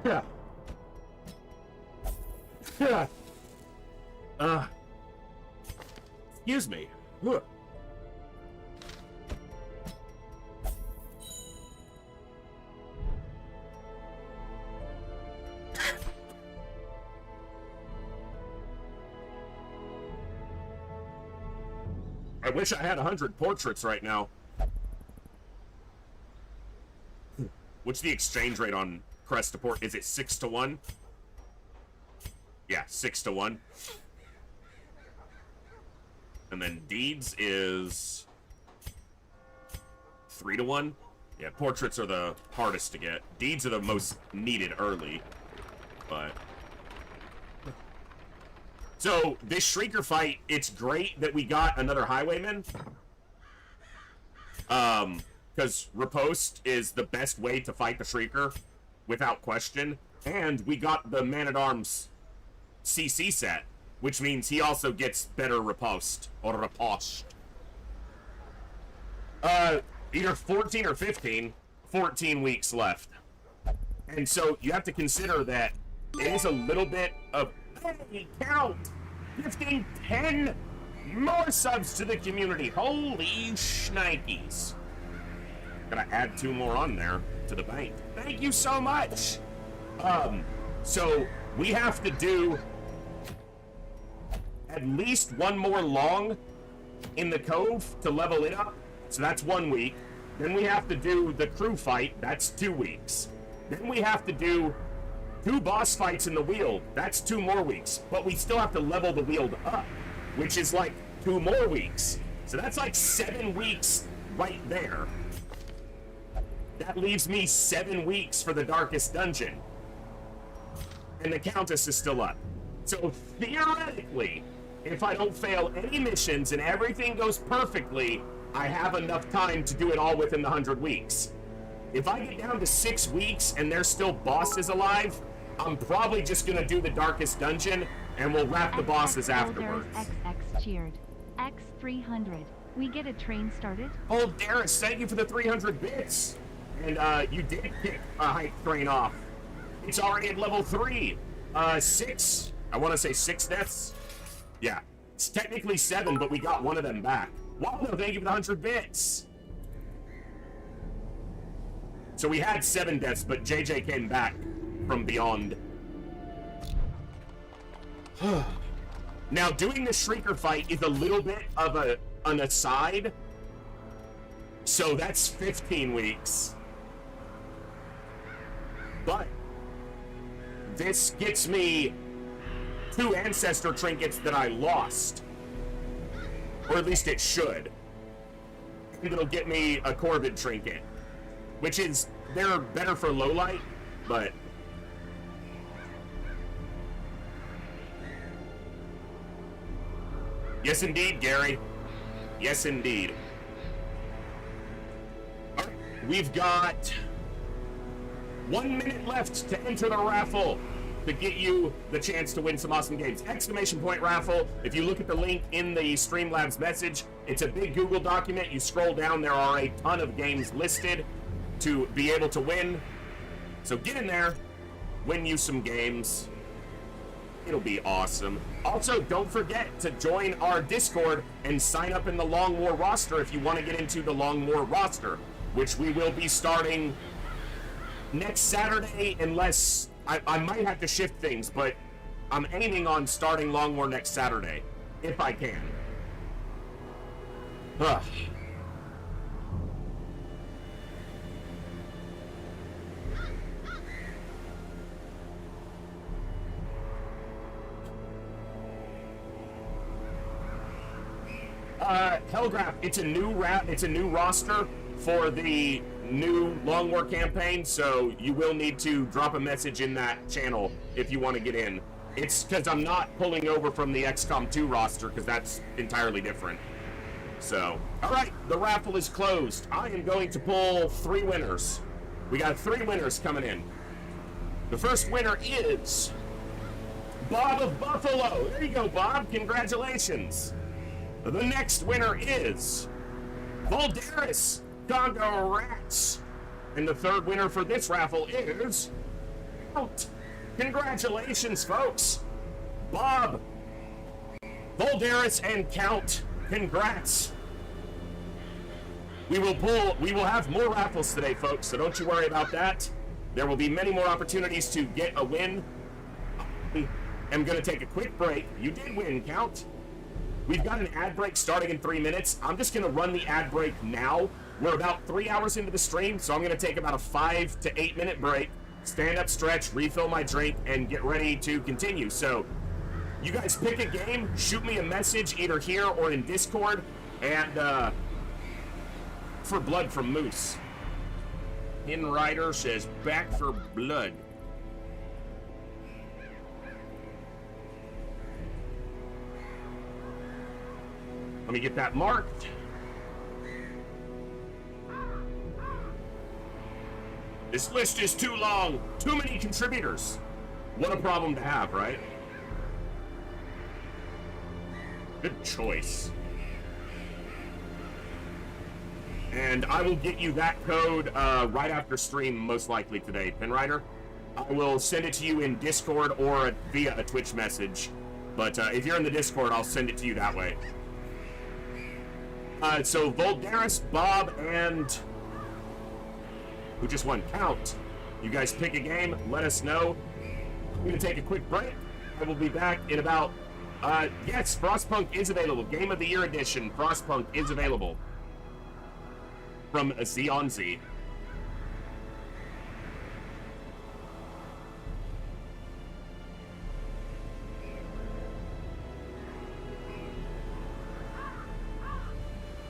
Speaker 1: Yeah. Excuse me. Ugh. I wish I had 100 portraits right now. What's the exchange rate on Crest to port? Is it 6 to 1? Yeah, 6 to 1. And then Deeds is 3 to 1. Yeah, portraits are the hardest to get. Deeds are the most needed early. But... so, this Shrieker fight, it's great that we got another Highwayman. Because Riposte is the best way to fight the Shrieker, without question. And we got the Man-at-Arms CC set, which means he also gets better Riposte, or Riposte. Either 14 or 15, 14 weeks left. And so, you have to consider that it is a little bit of... hey, count! Gifting 10 more subs to the community. Holy shnikes. Gotta add 2 more on there to the bank. Thank you so much. So we have to do at least 1 more long in the Cove to level it up. So that's 1 week. Then we have to do the crew fight. That's 2 weeks. Then we have to do 2 boss fights in the Weald. That's 2 more weeks. But we still have to level the Weald up, which is like 2 more weeks. So that's like 7 weeks right there. That leaves me 7 weeks for the Darkest Dungeon. And the Countess is still up. So theoretically, if I don't fail any missions and everything goes perfectly, I have enough time to do it all within the 100 weeks. If I get down to 6 weeks and there's still bosses alive, I'm probably just gonna do the Darkest Dungeon, and we'll wrap the bosses afterwards.
Speaker 4: XX cheered. X300. We get a train started?
Speaker 1: Oh, Darius, thank you for the 300 bits. And, you did kick a hype train off. It's already at level 3. 6, I want to say 6 deaths. Yeah, it's technically 7, but we got 1 of them back. Waldo, thank you for the 100 bits. So we had 7 deaths, but JJ came back from beyond. Now, doing the Shrieker fight is a little bit of an aside. So that's 15 weeks. But this gets me 2 ancestor trinkets that I lost. Or at least it should. And it'll get me a Corvid trinket. Which is, they're better for low light, but... Yes, indeed, Gary. Yes, indeed. All right, we've got 1 minute left to enter the raffle to get you the chance to win some awesome games. Exclamation point raffle. If you look at the link in the Streamlabs message, it's a big Google document. You scroll down, there are a ton of games listed to be able to win. So get in there, win you some games. It'll be awesome. Also, don't forget to join our Discord and sign up in the Long War roster if you want to get into the Long War roster, which we will be starting next Saturday, unless I might have to shift things, but I'm aiming on starting Long War next Saturday, if I can. Ugh. Hellgraph, it's a new roster for the new Long War campaign, so you will need to drop a message in that channel if you want to get in. It's because I'm not pulling over from the XCOM 2 roster, because that's entirely different. So, alright, the raffle is closed. I am going to pull 3 winners. We got 3 winners coming in. The first winner is Bob of Buffalo. There you go, Bob. Congratulations. The next winner is Valderis Congo Rats. And the third winner for this raffle is Count. Congratulations, folks. Bob, Valderis, and Count. Congrats. We will have more raffles today, folks, so don't you worry about that. There will be many more opportunities to get a win. I'm going to take a quick break. You did win, Count. We've got an ad break starting in 3 minutes. I'm just going to run the ad break now. We're about 3 hours into the stream, so I'm going to take about a 5 to 8 minute break, stand up, stretch, refill my drink, and get ready to continue. So you guys pick a game, shoot me a message either here or in Discord, and for blood from Moose. Hinrider says back for blood. Let me get that marked. This list is too long. Too many contributors. What a problem to have, right? Good choice. And I will get you that code right after stream, most likely today, Pinrider. I will send it to you in Discord or via a Twitch message. But if you're in the Discord, I'll send it to you that way. So Voldaris, Bob, and who just won? Count. You guys pick a game, let us know. I'm going to take a quick break. I will be back in about, yes, Frostpunk is available. Game of the Year edition, Frostpunk is available. From Z on Z.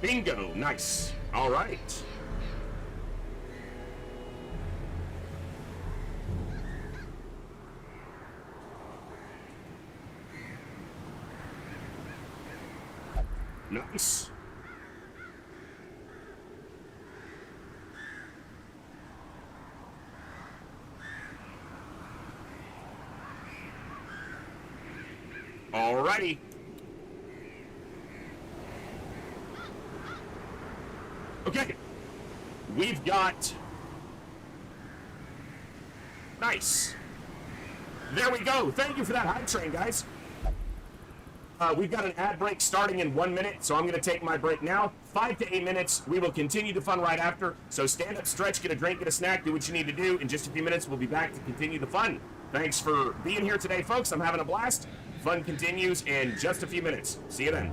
Speaker 1: Bingo, nice. All right. Nice. Alrighty. Okay. We've got... Nice. There we go. Thank you for that hype train, guys. We've got an ad break starting in 1 minute, so I'm going to take my break now. 5 to 8 minutes. We will continue the fun right after. So stand up, stretch, get a drink, get a snack, do what you need to do. In just a few minutes, we'll be back to continue the fun. Thanks for being here today, folks. I'm having a blast. Fun continues in just a few minutes. See you then.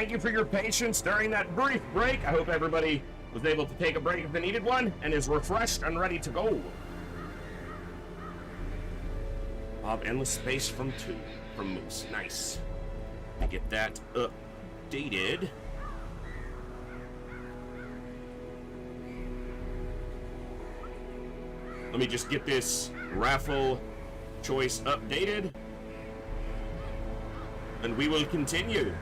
Speaker 1: thank you for your patience during that brief break. I hope everybody was able to take a break if they needed one and is refreshed and ready to go. Bob, endless space from Moose. Nice. I get that updated. Let me just get this raffle choice updated, and we will continue.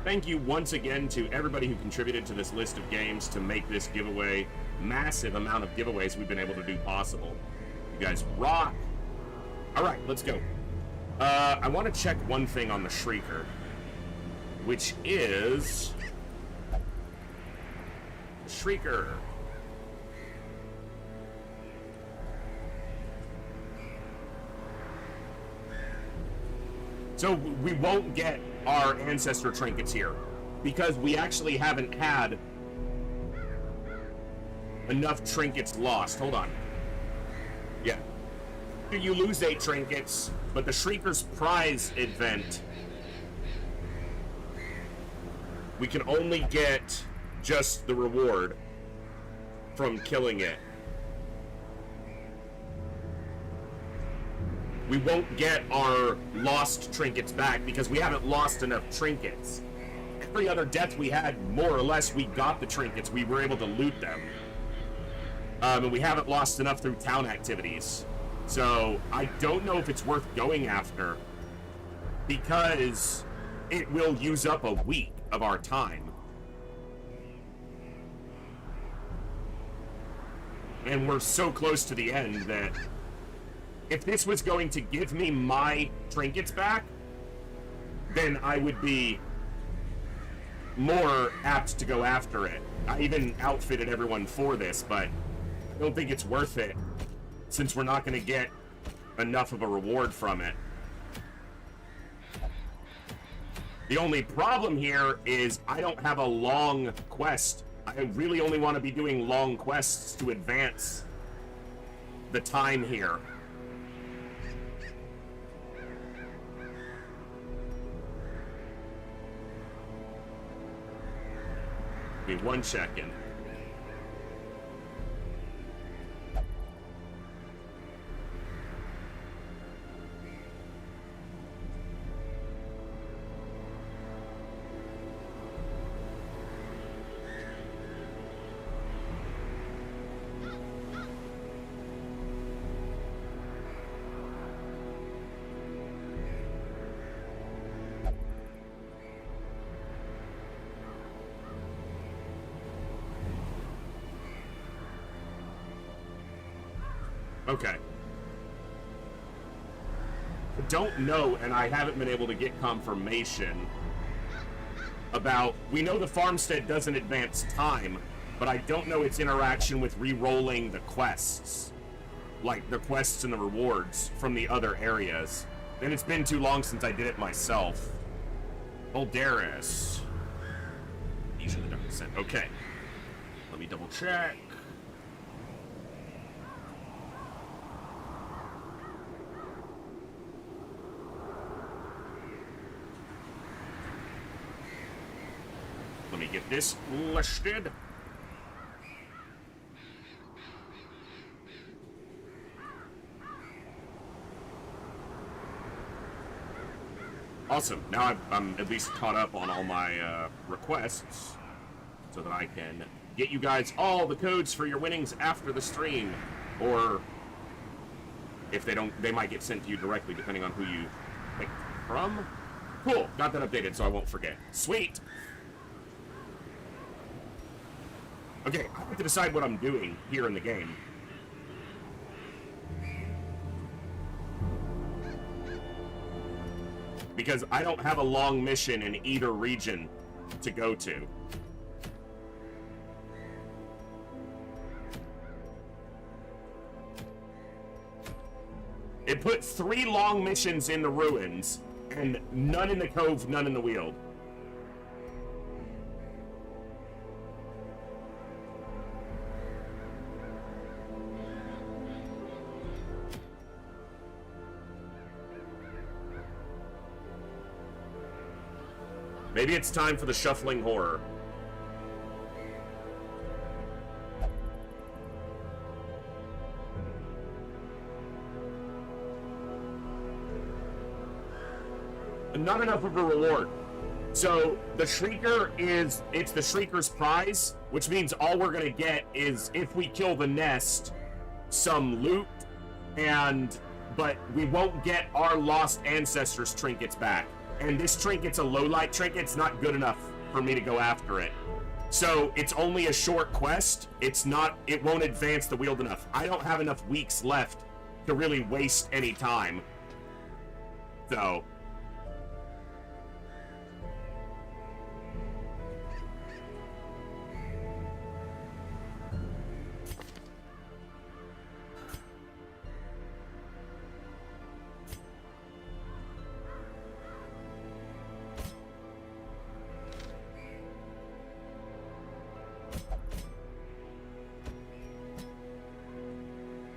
Speaker 1: Thank you once again to everybody who contributed to this list of games to make this giveaway, massive amount of giveaways we've been able to do possible. You guys rock. All right, let's go. I want to check one thing on the Shrieker, which is Shrieker. So we won't get our ancestor trinkets here because we actually haven't had enough trinkets lost. Hold on. Yeah. You lose 8 trinkets, but the Shrieker's prize event, we can only get just the reward from killing it. We won't get our lost trinkets back because we haven't lost enough trinkets. Every other death we had, more or less, we got the trinkets. We were able to loot them. And we haven't lost enough through town activities. So I don't know if it's worth going after because it will use up a week of our time. And we're so close to the end that if this was going to give me my trinkets back, then I would be more apt to go after it. I even outfitted everyone for this, but I don't think it's worth it since we're not going to get enough of a reward from it. The only problem here is I don't have a long quest. I really only want to be doing long quests to advance the time here. Give me 1 second. Okay. I don't know, and I haven't been able to get confirmation about... We know the farmstead doesn't advance time, but I don't know its interaction with re-rolling the quests. Like, the quests and the rewards from the other areas. And it's been too long since I did it myself. Boldaris. These are the dark descent. Okay. Let me double check. Let me get this listed. Awesome. Now I'm at least caught up on all my requests so that I can get you guys all the codes for your winnings after the stream. Or if they don't, they might get sent to you directly depending on who you picked from. Cool. Got that updated so I won't forget. Sweet. Okay, I have to decide what I'm doing here in the game. Because I don't have a long mission in either region to go to. It put 3 long missions in the ruins and none in the cove, none in the Weald. Maybe it's time for the shuffling horror. Not enough of a reward. So the Shrieker it's the Shrieker's prize, which means all we're gonna get is, if we kill the nest, some loot, but we won't get our lost ancestors trinkets back. And this trinket's a low light trinket. It's not good enough for me to go after it. So it's only a short quest. It won't advance the Weald enough. I don't have enough weeks left to really waste any time. So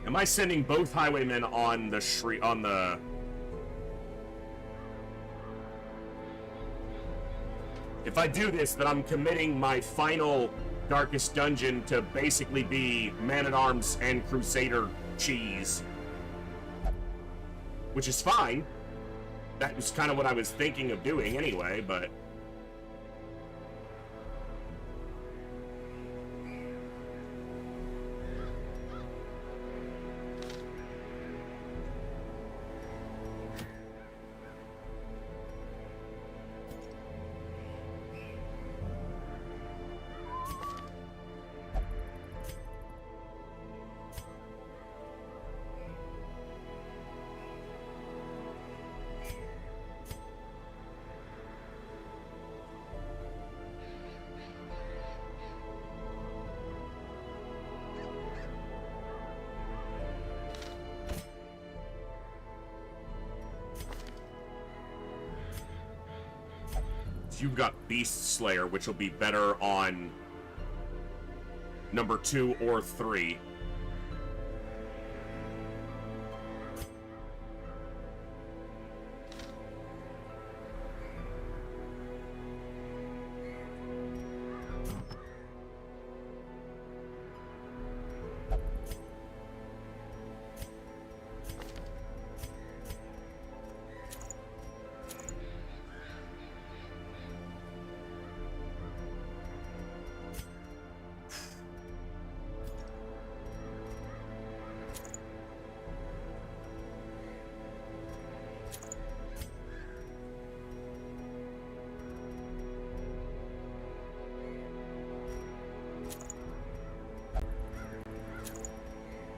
Speaker 1: am I sending both highwaymen on the If I do this, then I'm committing my final darkest dungeon to basically be Man-at-Arms and Crusader cheese. Which is fine. That was kind of what I was thinking of doing anyway, but... You've got Beast Slayer, which will be better on number 2 or 3.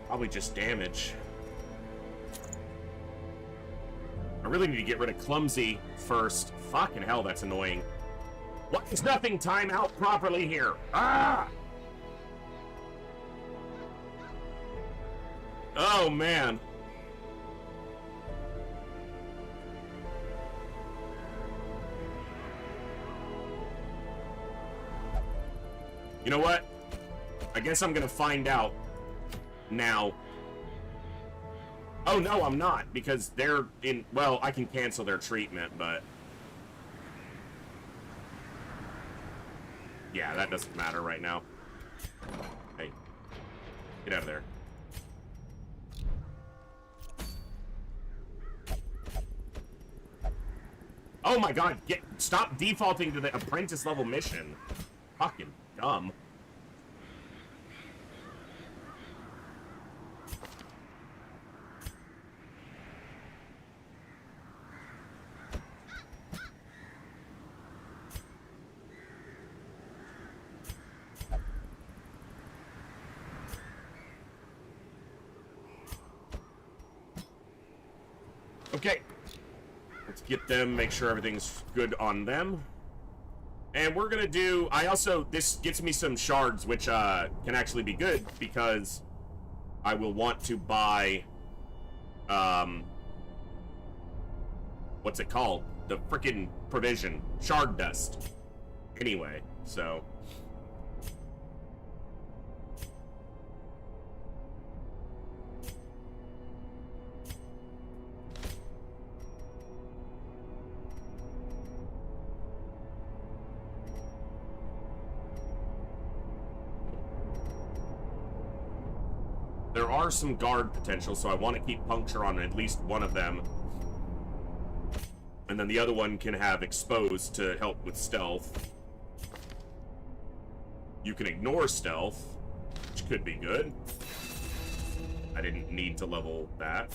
Speaker 1: Probably just damage. I really need to get rid of Clumsy first. Fucking hell, that's annoying. Why is nothing time out properly here? Ah! Oh, man. You know what? I guess I'm gonna find out now. Oh, no, I'm not, because they're in... Well, I can cancel their treatment, but... Yeah, that doesn't matter right now. Hey. Get out of there. Oh my god, stop defaulting to the apprentice level mission. Fucking dumb. Okay, let's get them, make sure everything's good on them. And we're gonna do, this gets me some shards, which can actually be good, because I will want to buy, what's it called? the frickin' provision. Shard dust. Anyway, so... There are some guard potential, so I want to keep puncture on at least one of them. And then the other one can have exposed to help with stealth. You can ignore stealth, which could be good. I didn't need to level that.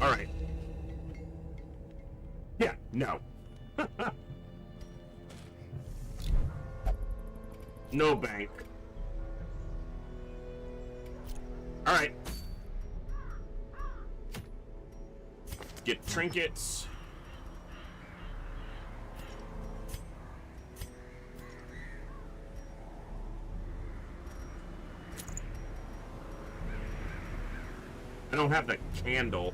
Speaker 1: Alright. Yeah, no. No bank. Alright. Get trinkets. I don't have the candle.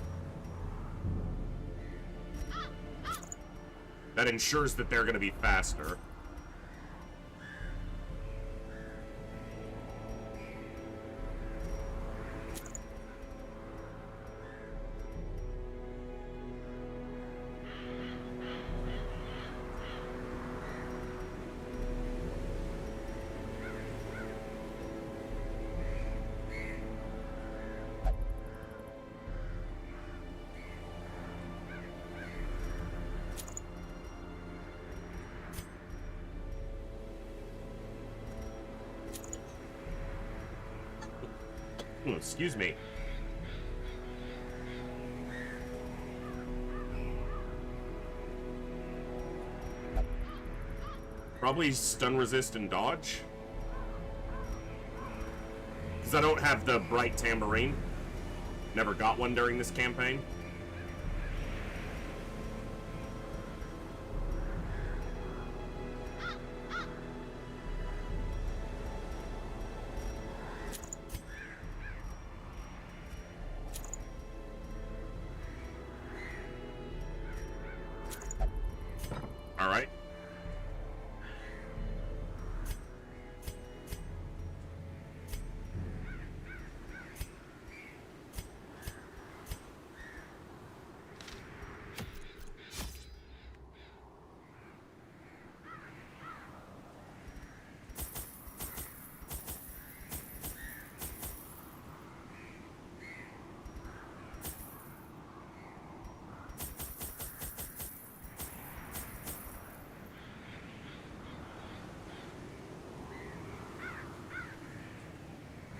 Speaker 1: That ensures that they're going to be faster. Excuse me. Probably stun resist and dodge. Because I don't have the bright tambourine. Never got one during this campaign. Alright.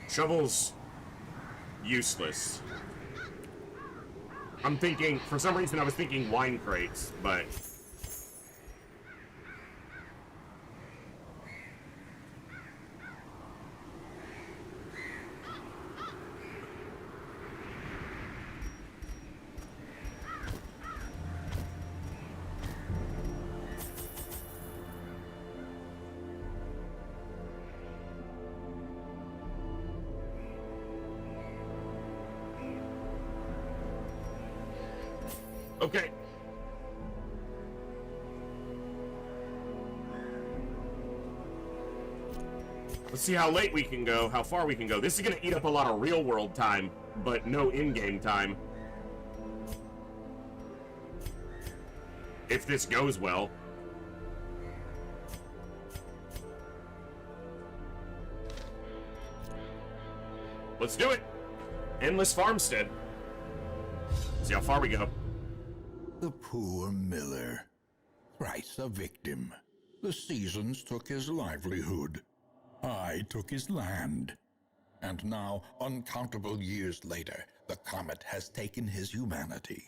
Speaker 1: Shovel's useless. I'm thinking, for some reason I was thinking wine crates, but... Okay. Let's see how late we can go, how far we can go. This is gonna eat up a lot of real-world time, but no in-game time. If this goes well. Let's do it! Endless Farmstead. See how far we go.
Speaker 3: The poor miller, thrice a victim. The seasons took his livelihood. I took his land. And now, uncountable years later, the comet has taken his humanity.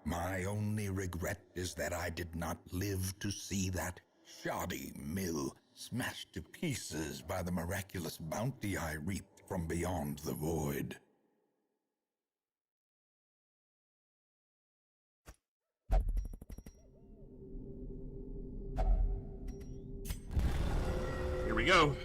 Speaker 3: My only regret is that I did not live to see that shoddy mill smashed to pieces by the miraculous bounty I reaped from beyond the void.
Speaker 1: Here we go.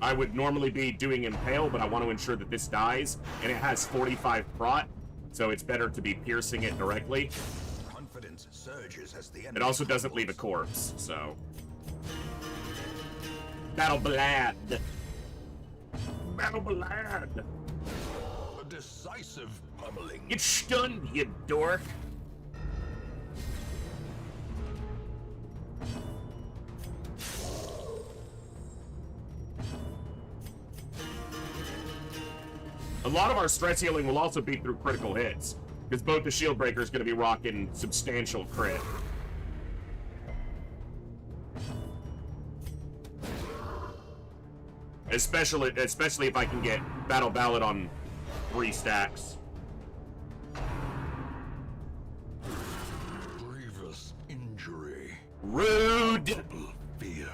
Speaker 1: I would normally be doing Impale, but I want to ensure that this dies, and it has 45 prot, so it's better to be piercing it directly.
Speaker 3: Confidence surges as the
Speaker 1: It also doesn't leave a corpse, so... Battle Blad! Battle Blad!
Speaker 3: A decisive pummeling.
Speaker 1: Get stunned, you dork! A lot of our stress healing will also be through critical hits, because both the shield breaker is going to be rocking substantial crit. Especially if I can get Battle Ballad on 3 stacks.
Speaker 3: Grievous injury.
Speaker 1: Rude!
Speaker 3: Fear.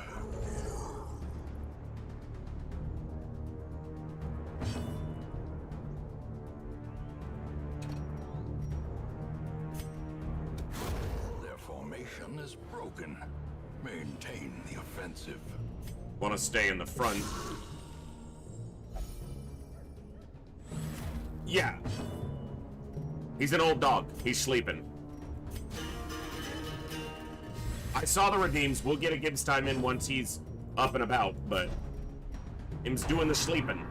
Speaker 3: Their formation is broken. Maintain the offensive.
Speaker 1: Want to stay in the front. Yeah. He's an old dog. He's sleeping. I saw the redeems. We'll get a Gibbs time in once he's up and about, but him's doing the sleeping.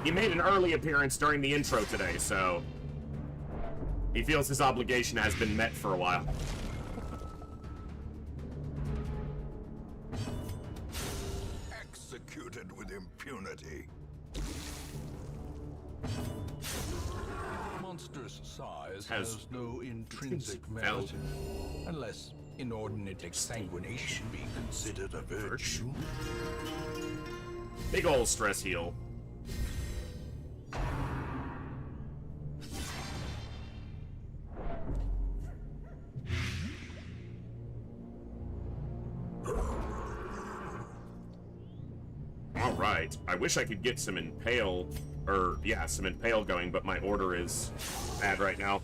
Speaker 1: He made an early appearance during the intro today, so he feels his obligation has been met for a while.
Speaker 3: Executed with impunity. Monster's size has no intrinsic merit, unless inordinate exsanguination be considered a virtue.
Speaker 1: Big ol' stress heal. Alright, I wish I could get some Impale, some Impale going, but my order is bad right now.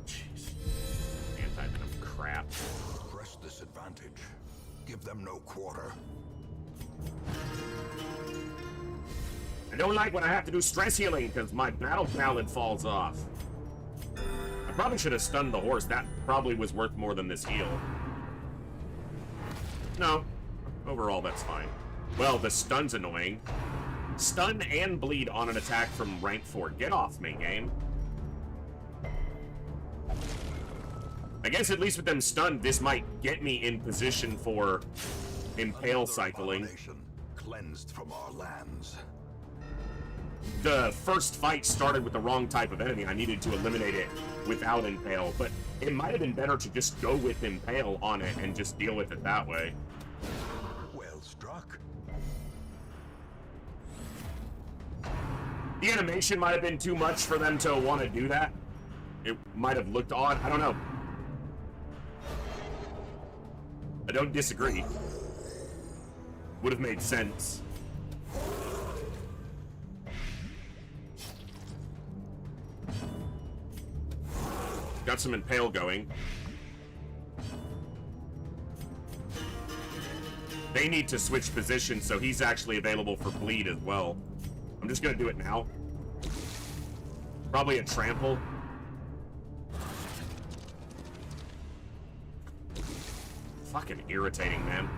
Speaker 1: Jeez. Anti-venom crap.
Speaker 3: Press this advantage. Give them no quarter.
Speaker 1: I don't like when I have to do stress healing, because my battle ballad falls off. I probably should have stunned the horse. That probably was worth more than this heal. No. Overall, that's fine. Well, the stun's annoying. Stun and bleed on an attack from rank 4. Get off me, game. I guess at least with them stunned, this might get me in position for Impale cycling.
Speaker 3: Cleansed from our lands.
Speaker 1: The first fight started with the wrong type of enemy. I needed to eliminate it without Impale, but it might have been better to just go with Impale on it and just deal with it that way.
Speaker 3: Well struck.
Speaker 1: The animation might have been too much for them to want to do that. It might have looked odd. I don't know. I don't disagree. Would have made sense. Got some Impale going. They need to switch positions, so he's actually available for bleed as well. I'm just gonna do it now. Probably a trample. Fucking irritating, man.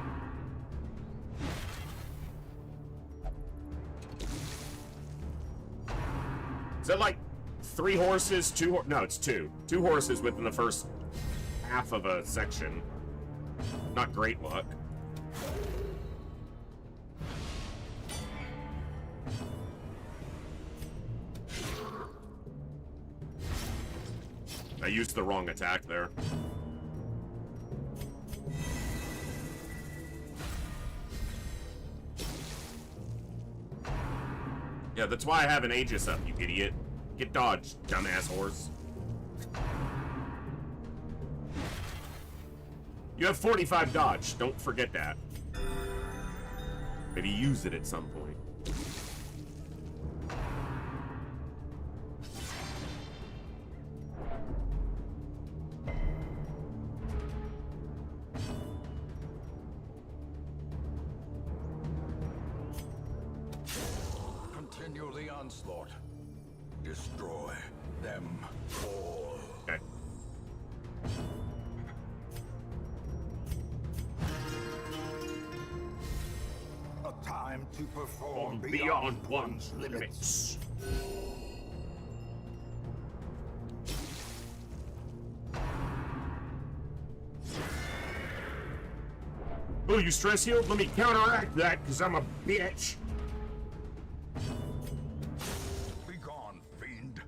Speaker 1: Is that like 3 horses, 2 no, it's 2. 2 horses within the first half of a section. Not great luck. I used the wrong attack there. Yeah, that's why I have an Aegis up, you idiot. Get dodged, dumbass horse. You have 45 dodge, don't forget that. Maybe use it at some point.
Speaker 3: Continue the onslaught. Destroy them all.
Speaker 1: Okay.
Speaker 3: A time to perform
Speaker 1: Beyond one's limits. Oh, you stress healed? Let me counteract that, because I'm a bitch.
Speaker 3: Be gone, fiend.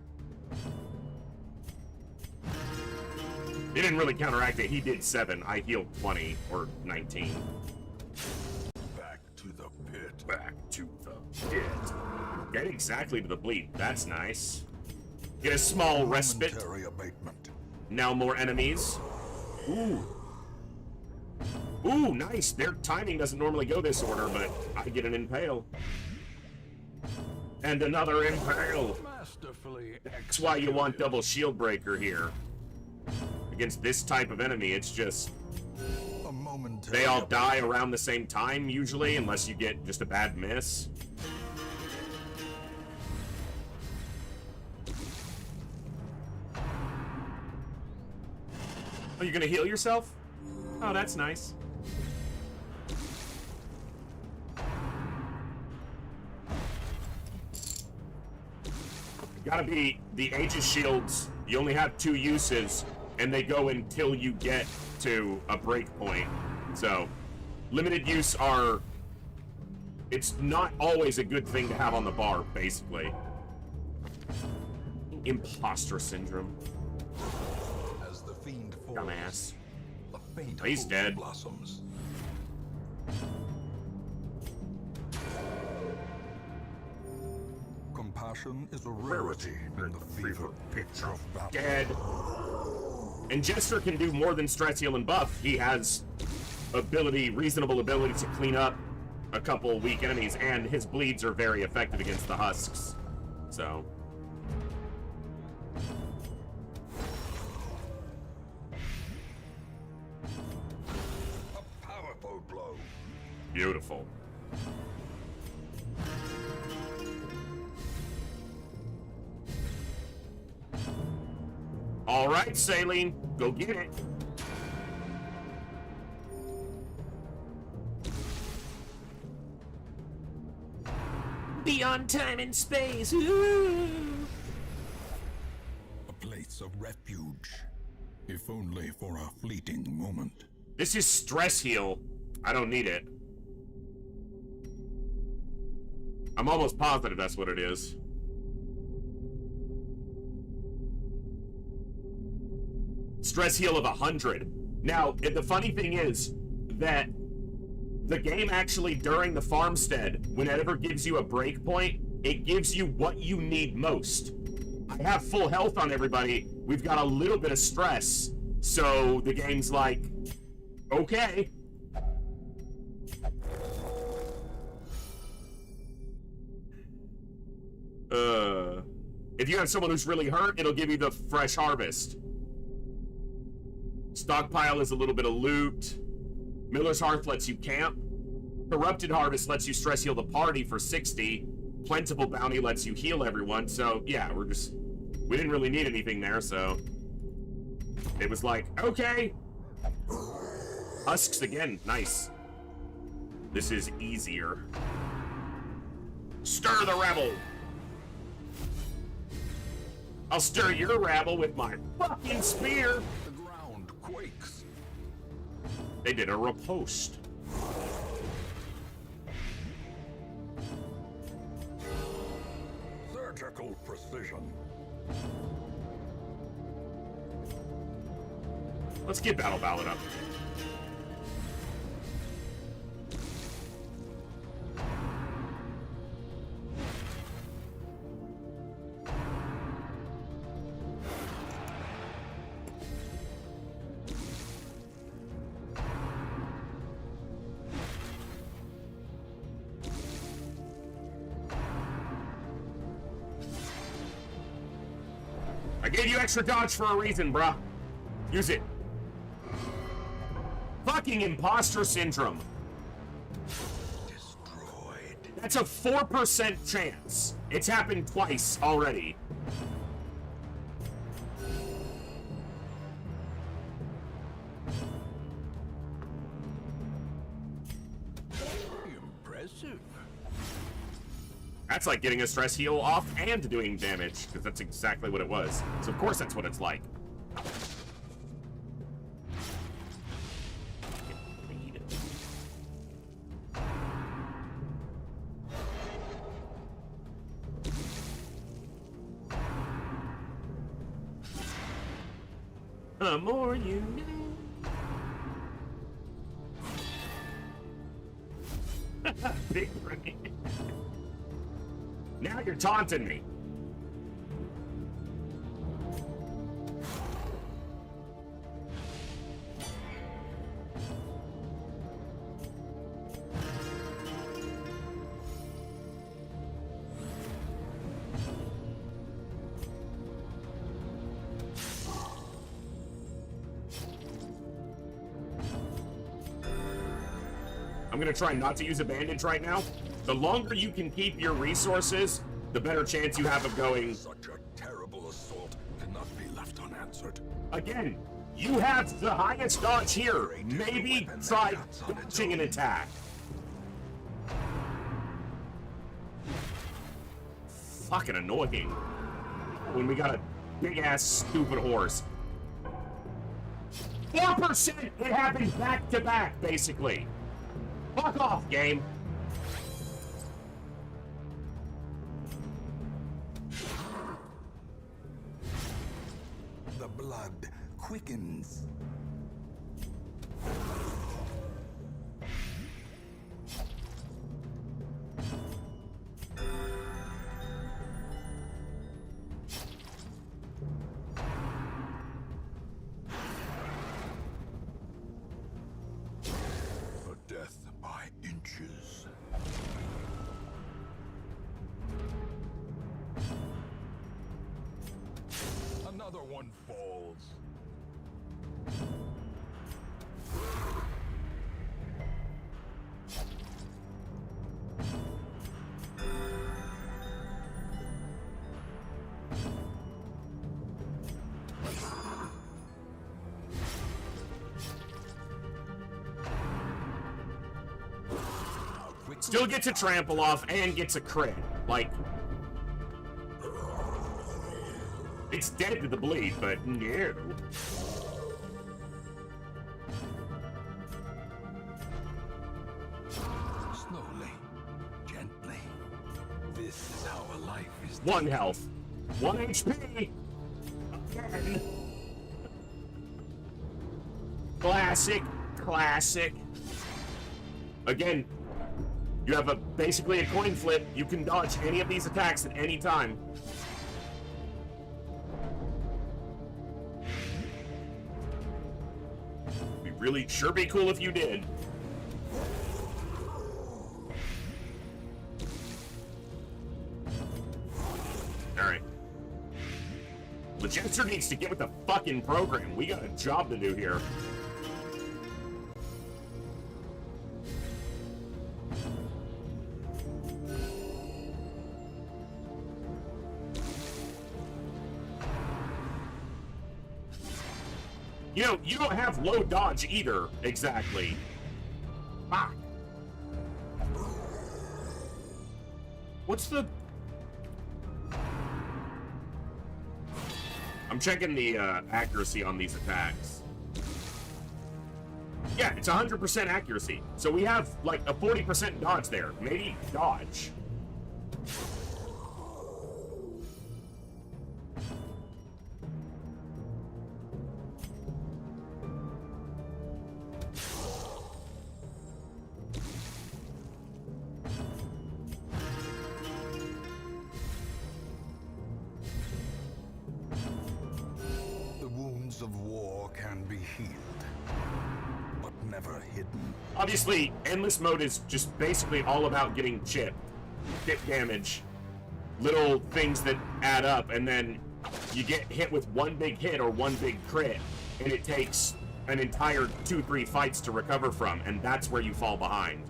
Speaker 1: He didn't really counteract it. He did 7. I healed 20 or 19.
Speaker 3: Back to the pit.
Speaker 1: Back to the pit. Get exactly to the bleed. That's nice. Get a small respite.
Speaker 3: Momentary abatement.
Speaker 1: Now more enemies. Ooh. Ooh, nice. Their timing doesn't normally go this order, but I get an impale. And another impale.
Speaker 3: Masterfully.
Speaker 1: That's why you want double shield breaker here. Against this type of enemy, it's just...
Speaker 3: A momentary
Speaker 1: They all die around the same time, usually, unless you get just a bad miss. Oh, you gonna heal yourself? Oh, that's nice. Gotta be the Aegis shields. You only have 2 uses, and they go until you get to a break point. So, limited use are... It's not always a good thing to have on the bar, basically. Imposter syndrome.
Speaker 3: As the fiend falls,
Speaker 1: Dumbass.
Speaker 3: the faint
Speaker 1: He's
Speaker 3: hope
Speaker 1: dead.
Speaker 3: blossoms. Compassion is a rarity in the fever pitch of battle.
Speaker 1: Dead. And Jester can do more than stress heal and buff. He has reasonable ability to clean up a couple weak enemies, and his bleeds are very effective against the husks. So.
Speaker 3: A powerful blow.
Speaker 1: Beautiful. All right, Saline, go get it. Beyond time and space. Ooh.
Speaker 3: A place of refuge, if only for a fleeting moment.
Speaker 1: This is stress heal. I don't need it. I'm almost positive that's what it is. Stress heal of 100. Now, the funny thing is that the game actually, during the farmstead, whenever it gives you a break point, it gives you what you need most. I have full health on everybody. We've got a little bit of stress. So the game's like, okay. If you have someone who's really hurt, it'll give you the fresh harvest. Stockpile is a little bit of loot. Miller's Hearth lets you camp. Corrupted Harvest lets you stress heal the party for 60. Plentiful Bounty lets you heal everyone. So, yeah, we didn't really need anything there, so... It was like, okay. Husks again, nice. This is easier. Stir the rabble! I'll stir your rabble with my fucking spear!
Speaker 3: The ground quakes.
Speaker 1: They did a riposte.
Speaker 3: Surgical precision.
Speaker 1: Let's get Battle Ballad up. I gave you extra dodge for a reason, bruh. Use it. Fucking imposter syndrome.
Speaker 3: Destroyed.
Speaker 1: That's a 4% chance. It's happened twice already.
Speaker 3: Impressive.
Speaker 1: That's like getting a stress heal off and doing damage, because that's exactly what it was. So of course that's what it's like. The more you know. Big brain. Now you're taunting me. I'm gonna try not to use a bandage right now. The longer you can keep your resources, the better chance you have of going.
Speaker 3: Such a terrible assault cannot be left unanswered.
Speaker 1: Again, you have the highest dodge here. Maybe try dodging an attack. Fucking annoying. When we got a big-ass stupid horse. 4%! It happened back-to-back, basically. Fuck off, game.
Speaker 3: The blood quickens. A death by inches. Another one falls.
Speaker 1: Still gets a trample off and gets a crit. Like, it's dead to the bleed, but no.
Speaker 3: Slowly, gently. This is how a life is.
Speaker 1: 1 health. 1 HP. Again. Classic. Classic. Again, you have basically a coin flip. You can dodge any of these attacks at any time. Be really sure be cool if you did. Alright. The Jester needs to get with the fucking program. We got a job to do here. You know, you don't have low dodge either, exactly. Fuck. What's the... I'm checking the accuracy on these attacks. Yeah, it's 100% accuracy. So we have, like, a 40% dodge there. Maybe dodge.
Speaker 3: Of war can be healed, but never hidden.
Speaker 1: Obviously, endless mode is just basically all about getting chip damage, little things that add up, and then you get hit with one big hit or one big crit, and it takes an entire 2-3 fights to recover from, and that's where you fall behind.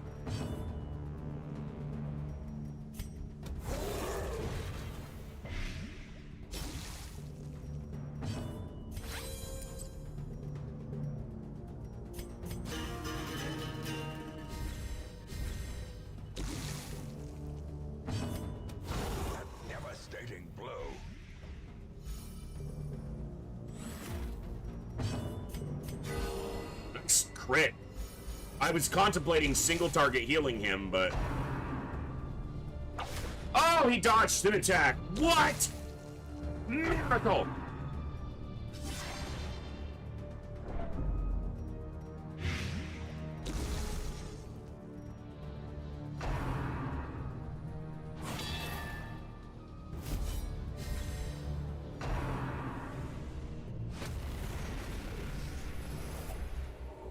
Speaker 1: crit. I was contemplating single target healing him, but... Oh, he dodged an attack. What? Miracle!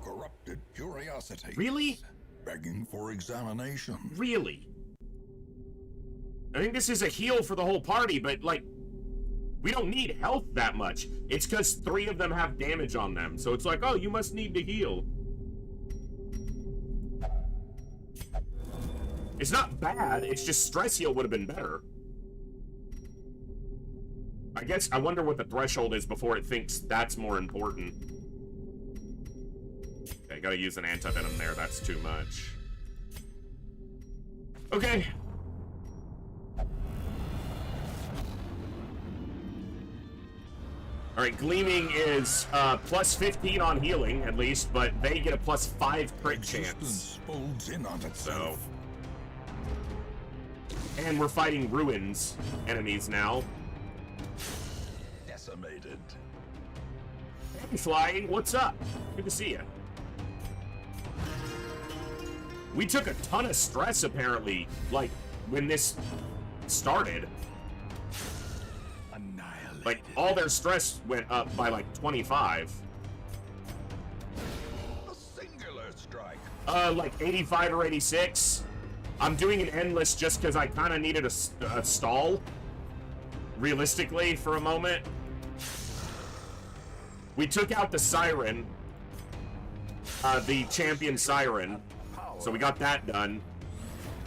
Speaker 3: Corrupted curiosity.
Speaker 1: Really?
Speaker 3: Begging for examination.
Speaker 1: Really? I think this is a heal for the whole party, but, like, we don't need health that much. It's because 3 of them have damage on them, so it's like, oh, you must need to heal. It's not bad, it's just stress heal would have been better. I wonder what the threshold is before it thinks that's more important. Okay, gotta use an anti-venom there, that's too much. Okay. Alright, Gleaming is plus 15 on healing, at least, but they get a plus 5 crit chance.
Speaker 3: Folds in on itself.
Speaker 1: So. And we're fighting Ruins enemies now.
Speaker 3: Decimated.
Speaker 1: Hey, Flying, what's up? Good to see you. We took a ton of stress, apparently, like, when this started. Like, all their stress went up by, like, 25.
Speaker 3: A singular strike.
Speaker 1: Like 85 or 86. I'm doing an endless just because I kind of needed a stall. Realistically, for a moment. We took out the Siren. The champion Siren. So we got that done.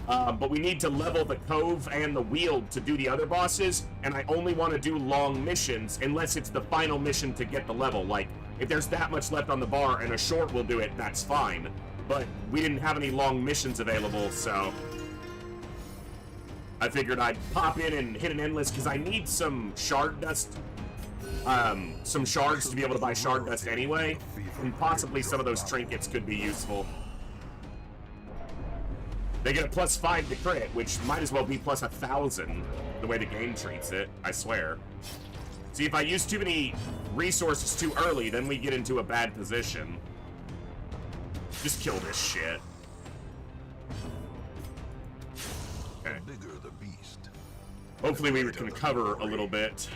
Speaker 1: But we need to level the Cove and the Wield to do the other bosses, and I only want to do long missions unless it's the final mission to get the level. Like, if there's that much left on the bar and a short will do it, that's fine. But we didn't have any long missions available, so I figured I'd pop in and hit an endless because I need some shard dust, some shards to be able to buy shard dust anyway, and possibly some of those trinkets could be useful. They get a plus 5 to crit, which might as well be plus 1,000, the way the game treats it, I swear. See, if I use too many resources too early, then we get into a bad position. Just kill this shit. Okay.
Speaker 3: Bigger the beast.
Speaker 1: Hopefully we can cover a little bit.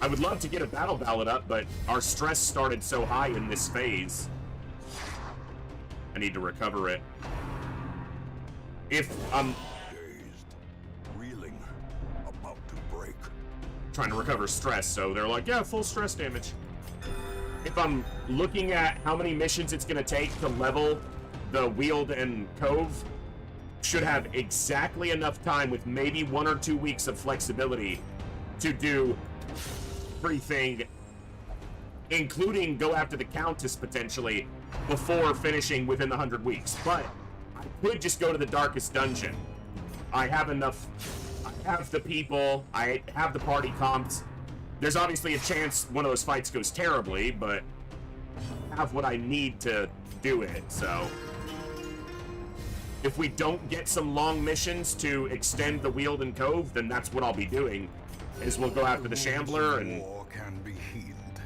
Speaker 1: I would love to get a battle ballad up, but our stress started so high in this phase. I need to recover it. If I'm
Speaker 3: dazed, reeling, about to break.
Speaker 1: Trying to recover stress, so they're like, yeah, full stress damage. If I'm looking at how many missions it's gonna take to level the Wield and Cove, should have exactly enough time with maybe 1 or 2 weeks of flexibility to do everything, including go after the Countess potentially before finishing within the 100 weeks. But I could just go to the Darkest Dungeon. I have enough, I have the people, I have the party comps. There's obviously a chance one of those fights goes terribly, but I have what I need to do it, so. If we don't get some long missions to extend the Wield and Cove, then that's what I'll be doing, is we'll go after the Shambler and
Speaker 3: Can be healed.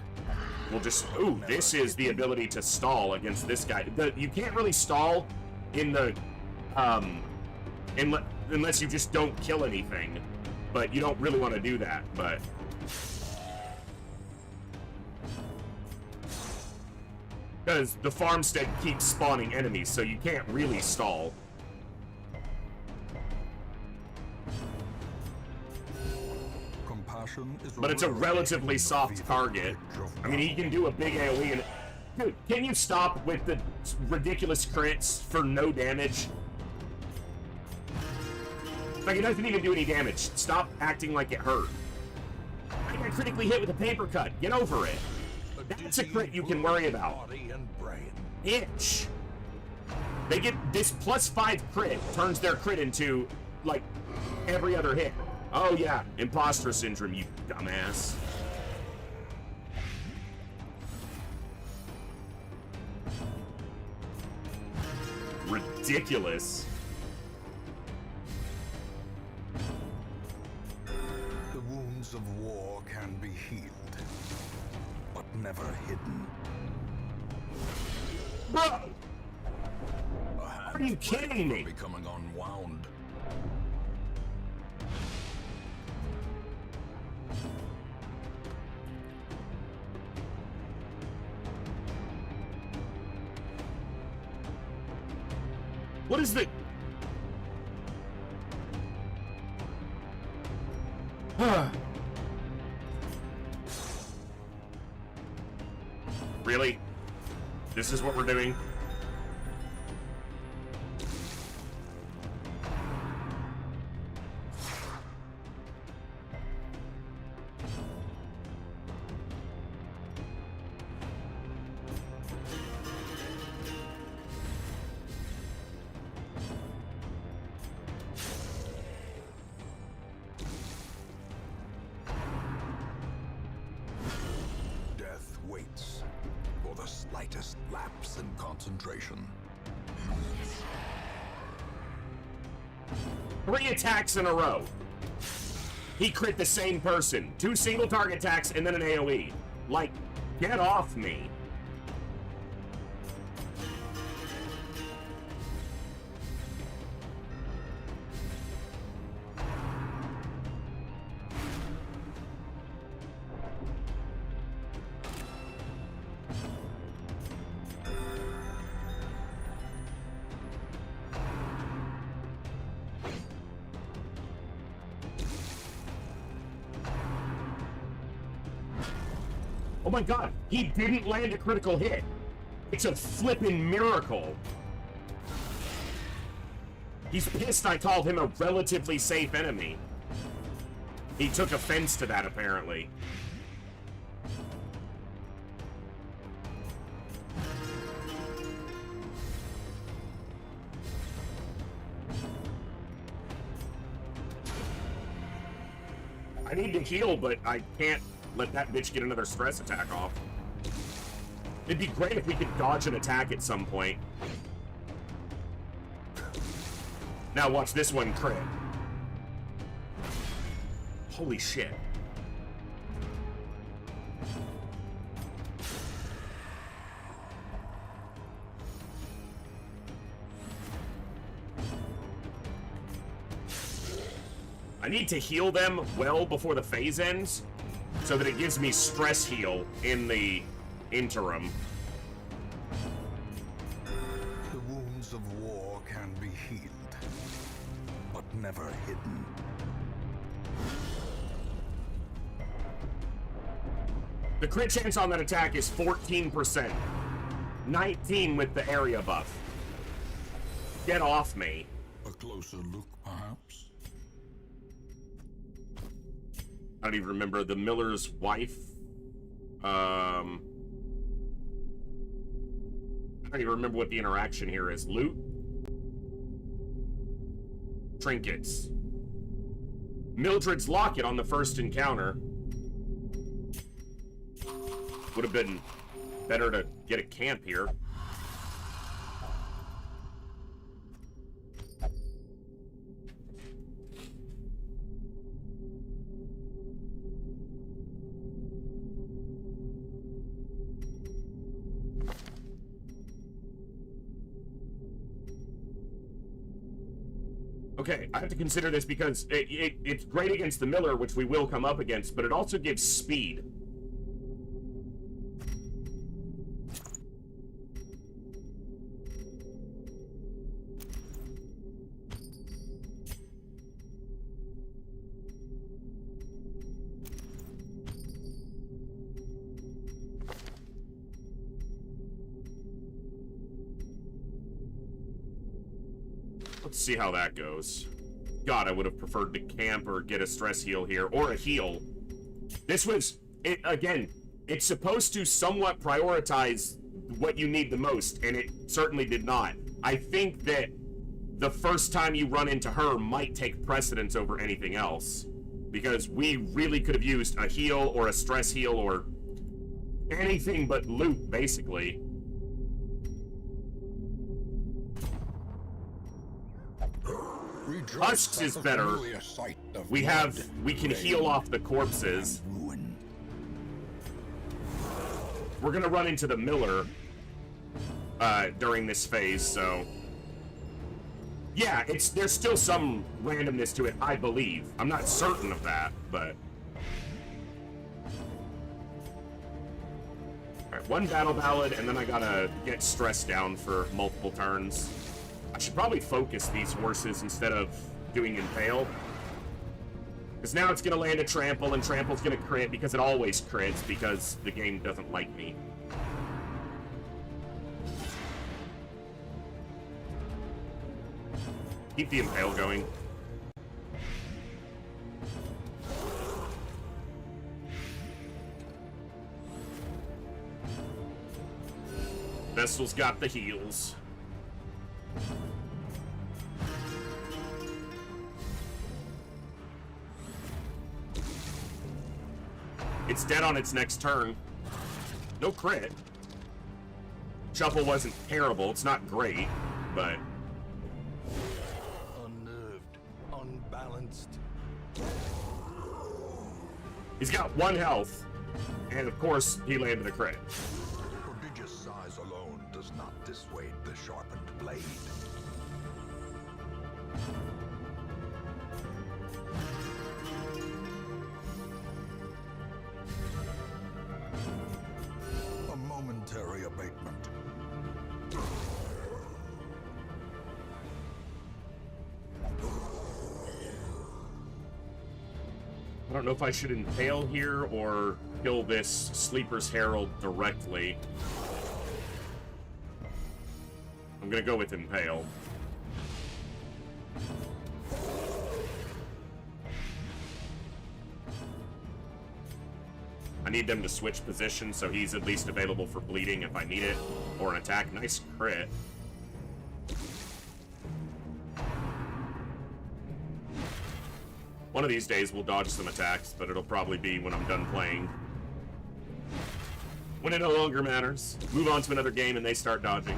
Speaker 1: we'll just, ooh, this is the ability to stall against this guy. You can't really stall in the, unless you just don't kill anything, but you don't really want to do that, but. Because the farmstead keeps spawning enemies, so you can't really stall. But it's a relatively soft target. I mean, he can do a big AoE, and dude, can you stop with the ridiculous crits for no damage? Like, it doesn't even do any damage. Stop acting like it hurt. I got critically hit with a paper cut. Get over it. That's a crit you can worry about. Itch. They get this +5 crit, turns their crit into, like, every other hit. Oh yeah, imposter syndrome, you dumbass. ridiculous.
Speaker 3: The wounds of war can be healed, but never hidden.
Speaker 1: Bro! Are you kidding me?
Speaker 3: Becoming unwound.
Speaker 1: What is the... Really? This is what we're doing?
Speaker 3: Death waits for the slightest lapse in concentration.
Speaker 1: 3 attacks in a row. He crit the same person. 2 single target attacks and then an AoE. Like, get off me. Oh my god, he didn't land a critical hit. It's a flippin' miracle. He's pissed I called him a relatively safe enemy. He took offense to that, apparently. I need to heal, but I can't let that bitch get another stress attack off. It'd be great if we could dodge an attack at some point. Now watch this one crit. Holy shit. I need to heal them well before the phase ends, so that it gives me stress heal in the interim.
Speaker 3: The wounds of war can be healed, but never hidden.
Speaker 1: The crit chance on that attack is 14%. 19 with the area buff. Get off me.
Speaker 3: A closer look, perhaps?
Speaker 1: I don't even remember the miller's wife. I don't even remember what the interaction here is. Loot? Trinkets. Mildred's locket on the first encounter. Would have been better to get a camp here. Okay, I have to consider this because it's great against the Miller, which we will come up against, but it also gives speed. Let's see how that goes. God, I would have preferred to camp or get a stress heal here, or a heal. This was, again, it's supposed to somewhat prioritize what you need the most, and it certainly did not. I think that the first time you run into her might take precedence over anything else, because we really could have used a heal or a stress heal or anything but loot, basically. Husks is better. We can heal off the corpses. We're gonna run into the Miller during this phase, so yeah, there's still some randomness to it, I believe. I'm not certain of that, but alright, one battle ballad, and then I gotta get stressed down for multiple turns. I should probably focus these horses instead of doing Impale. Because now it's going to land a Trample, and Trample's going to crit because it always crits because the game doesn't like me. Keep the Impale going. Vestal's got the heals. It's dead on its next turn. No crit. Shuffle wasn't terrible. It's not great, but
Speaker 3: Unnerved, unbalanced.
Speaker 1: he's got 1 health, and of course he landed a crit.
Speaker 3: Prodigious size alone does not dissuade the sharpened blade. A momentary abatement.
Speaker 1: I don't know if I should Impale here or kill this Sleeper's Herald directly. I'm gonna go with Impale. I need them to switch position so he's at least available for bleeding if I need it, or an attack. Nice crit. One of these days we'll dodge some attacks, but it'll probably be when I'm done playing. When it no longer matters. Move on to another game and they start dodging.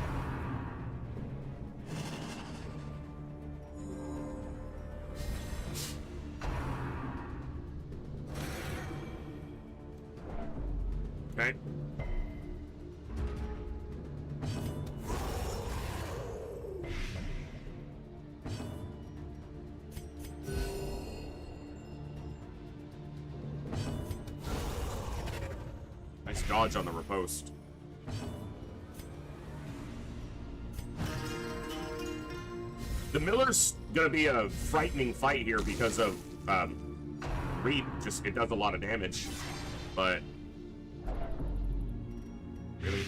Speaker 1: Okay. Nice dodge on the riposte. The Miller's gonna be a frightening fight here because of Reap. Just it does a lot of damage, but really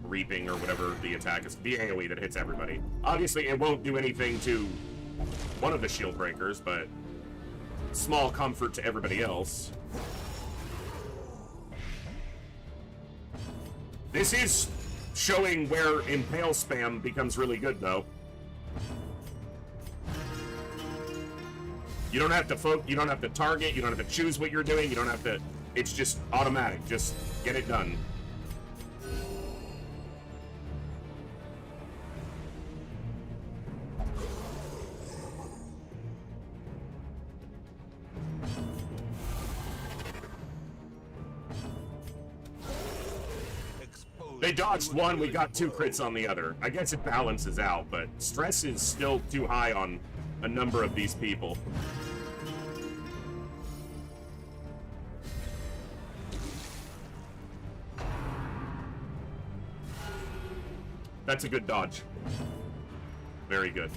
Speaker 1: reaping or whatever the attack is, the AoE that hits everybody. Obviously, it won't do anything to one of the shield breakers, but small comfort to everybody else. This is showing where Impale spam becomes really good, though. You don't have to you don't have to target, you don't have to choose what you're doing, you don't have to, it's just automatic, just get it done. They dodged one, we got 2 crits on the other. I guess it balances out, but stress is still too high on a number of these people. That's a good dodge. Very good.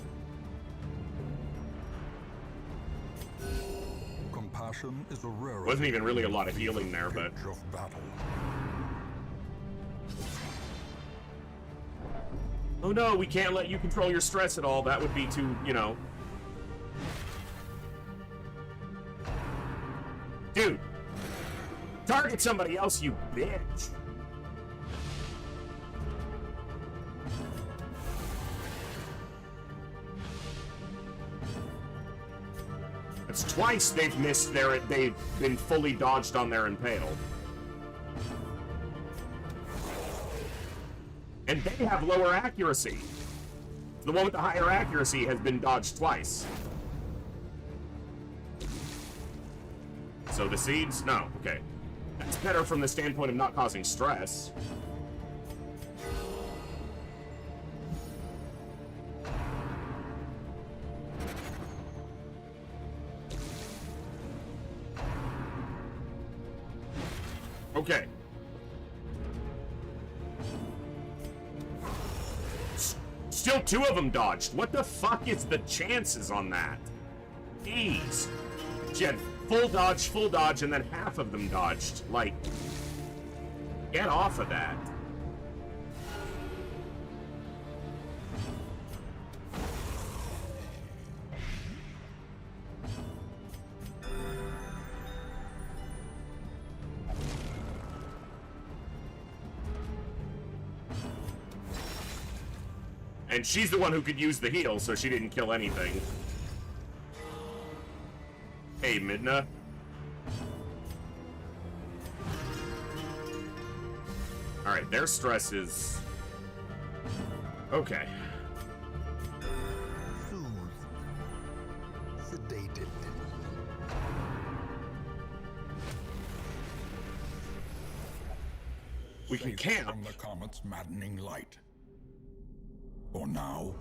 Speaker 3: Compassion is a rarity.
Speaker 1: Wasn't even really a lot of healing there, but
Speaker 3: Of battle.
Speaker 1: oh no, we can't let you control your stress at all. That would be too, you know. Dude, target somebody else, you bitch. It's twice they've missed they've been fully dodged on their Impale. And they have lower accuracy. The one with the higher accuracy has been dodged twice. So the seeds? No. Okay. That's better from the standpoint of not causing stress. Okay. Still 2 of them dodged. What the fuck is the chances on that? Jeez. She had full dodge, and then half of them dodged. Like, get off of that. And she's the one who could use the heal, so she didn't kill anything. Hey, Midna. Alright, their stress is... okay.
Speaker 3: Soothed. Sedated.
Speaker 1: We can
Speaker 3: Safe
Speaker 1: camp.
Speaker 3: from the comet's maddening light. For now.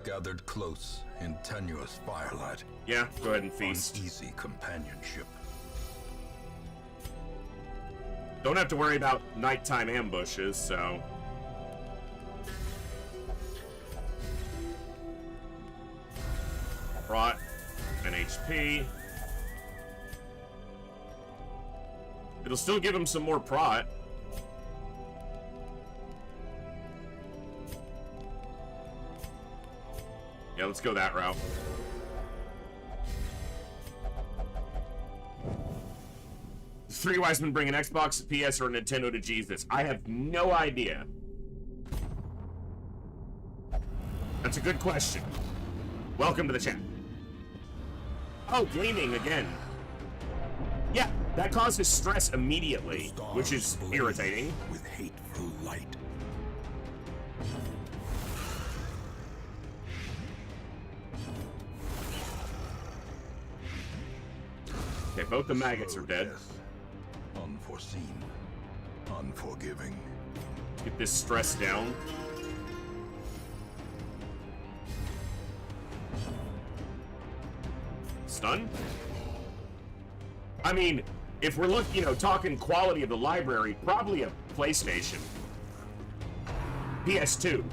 Speaker 3: Gathered close in tenuous firelight.
Speaker 1: Yeah, go ahead and feast.
Speaker 3: Easy companionship.
Speaker 1: Don't have to worry about nighttime ambushes, so... Rot. An HP. It'll still give him some more prot. Yeah, let's go that route. Three wise men bring an Xbox, a PS, or a Nintendo to Jesus. I have no idea. That's a good question. Welcome to the chat. Oh, gleaming again. Yeah, that causes stress immediately, which is irritating.
Speaker 3: With hateful light.
Speaker 1: Okay, both the maggots are dead.
Speaker 3: Death. Unforeseen. Unforgiving.
Speaker 1: Get this stress down. Stun? I mean, if we're looking, talking quality of the library, probably a PlayStation. PS2.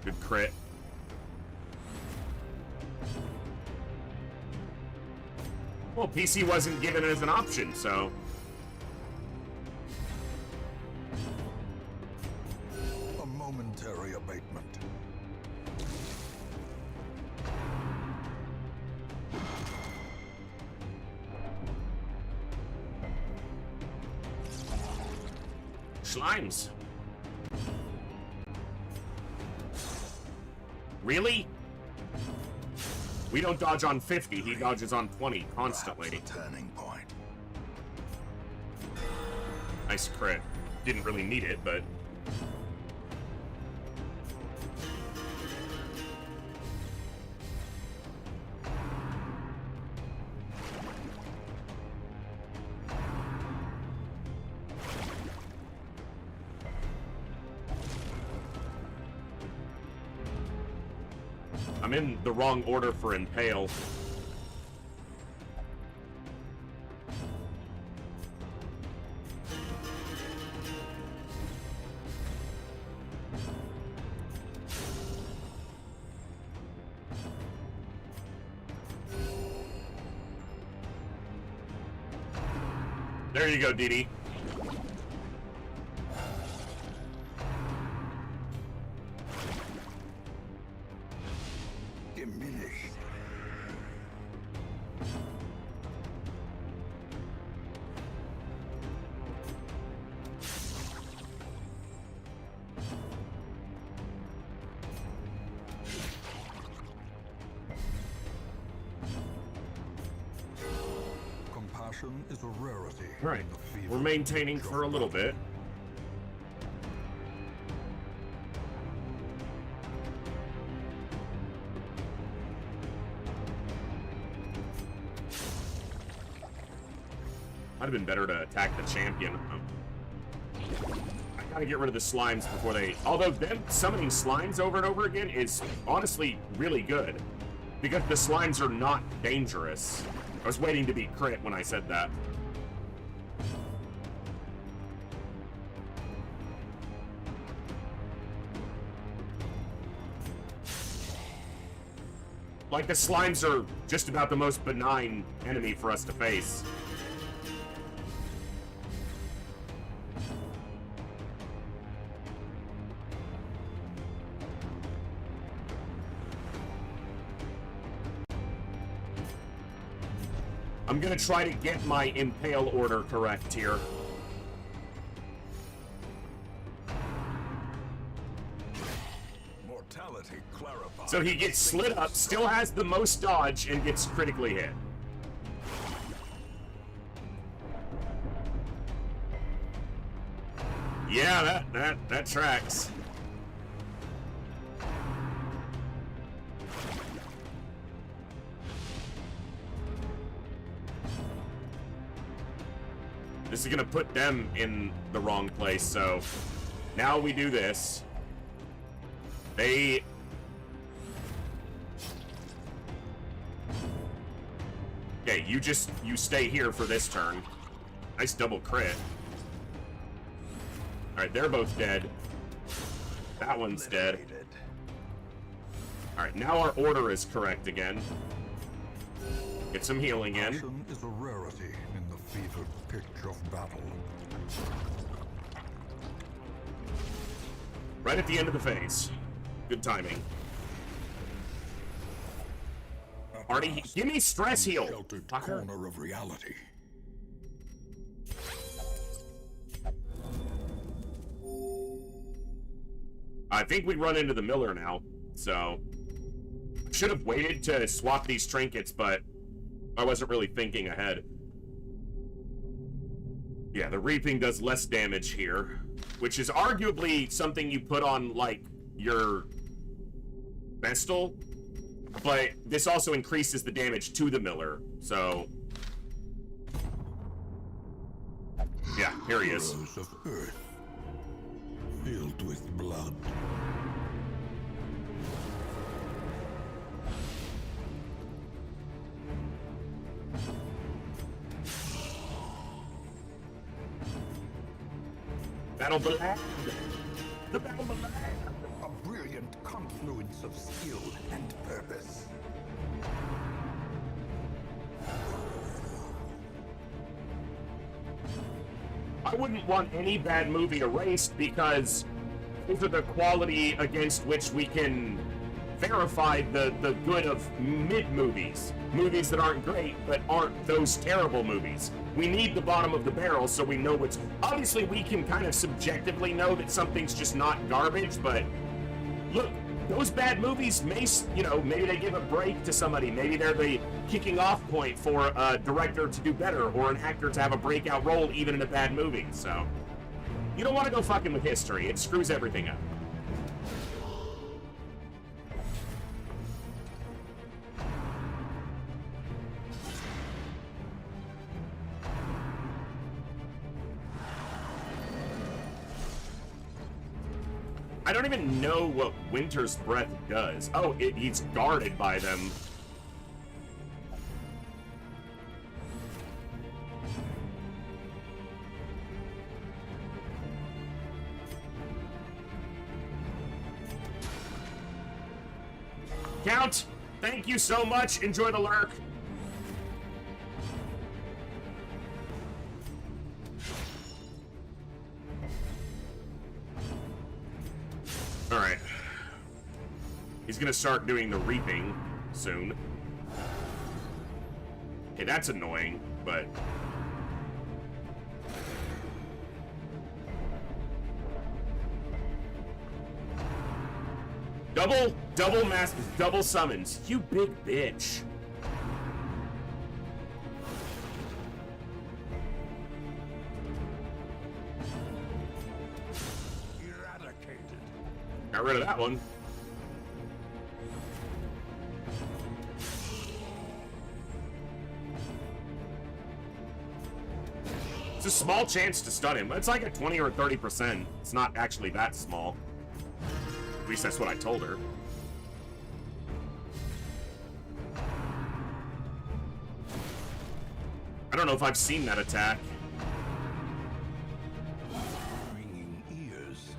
Speaker 1: Good crit. Well, PC wasn't given as an option, so...
Speaker 3: A momentary abatement.
Speaker 1: Slimes. Really? We don't dodge on 50, he dodges on 20 constantly.
Speaker 3: Perhaps a turning point.
Speaker 1: Nice crit. Didn't really need it, but... I'm in the wrong order for Impale. There you go, Dee.
Speaker 3: Diminished. Caution is a rarity.
Speaker 1: Alright,
Speaker 3: in the fever
Speaker 1: we're maintaining
Speaker 3: pitch
Speaker 1: for a
Speaker 3: of
Speaker 1: little
Speaker 3: battle.
Speaker 1: bit. Might have been better to attack the champion. I gotta get rid of the slimes before they... Although them summoning slimes over and over again is honestly really good. Because the slimes are not dangerous. I was waiting to be crit when I said that. Like, the slimes are just about the most benign enemy for us to face. I'm gonna try to get my impale order correct here.
Speaker 3: Mortality clarified.
Speaker 1: So he gets slit up, still has the most dodge, and gets critically hit. Yeah, that tracks. This is gonna put them in the wrong place, so now we do this. They... Okay, you stay here for this turn. Nice double crit. Alright, they're both dead. That one's dead. Alright, now our order is correct again. Get some healing in.
Speaker 3: Caution is a rarity in the fevered pitch of battle.
Speaker 1: Right at the end of the phase. Good timing. Artie, give me stress heal.
Speaker 3: Sheltered
Speaker 1: Fucker.
Speaker 3: corner of reality.
Speaker 1: I think we run into the Miller now, so... Should have waited to swap these trinkets, but I wasn't really thinking ahead. Yeah, the Reaping does less damage here, which is arguably something you put on, like, your Vestal, but this also increases the damage to the Miller, so... Yeah, here he is.
Speaker 3: Heroes of Earth, filled with blood.
Speaker 1: Battle the land. The battle of the land.
Speaker 3: A brilliant confluence of skill and purpose.
Speaker 1: I wouldn't want any bad movie erased because these are the quality against which we can verify the good of mid-movies. Movies that aren't great, but aren't those terrible movies. We need the bottom of the barrel so we know what's... Obviously, we can kind of subjectively know that something's just not garbage, but look, those bad movies may, you know, maybe they give a break to somebody. Maybe they're the kicking off point for a director to do better or an actor to have a breakout role even in a bad movie, so... You don't want to go fucking with history. It screws everything up. I don't even know what Winter's Breath does. Oh, he's guarded by them. Count, thank you so much. Enjoy the lurk. Alright. He's gonna start doing the reaping soon. Okay, that's annoying, but... Double summons. You big bitch. Got rid of that one. It's a small chance to stun him. It's like a 20 or 30%. It's not actually that small. At least that's what I told her. I don't know if I've seen that attack.
Speaker 3: Ringing ears,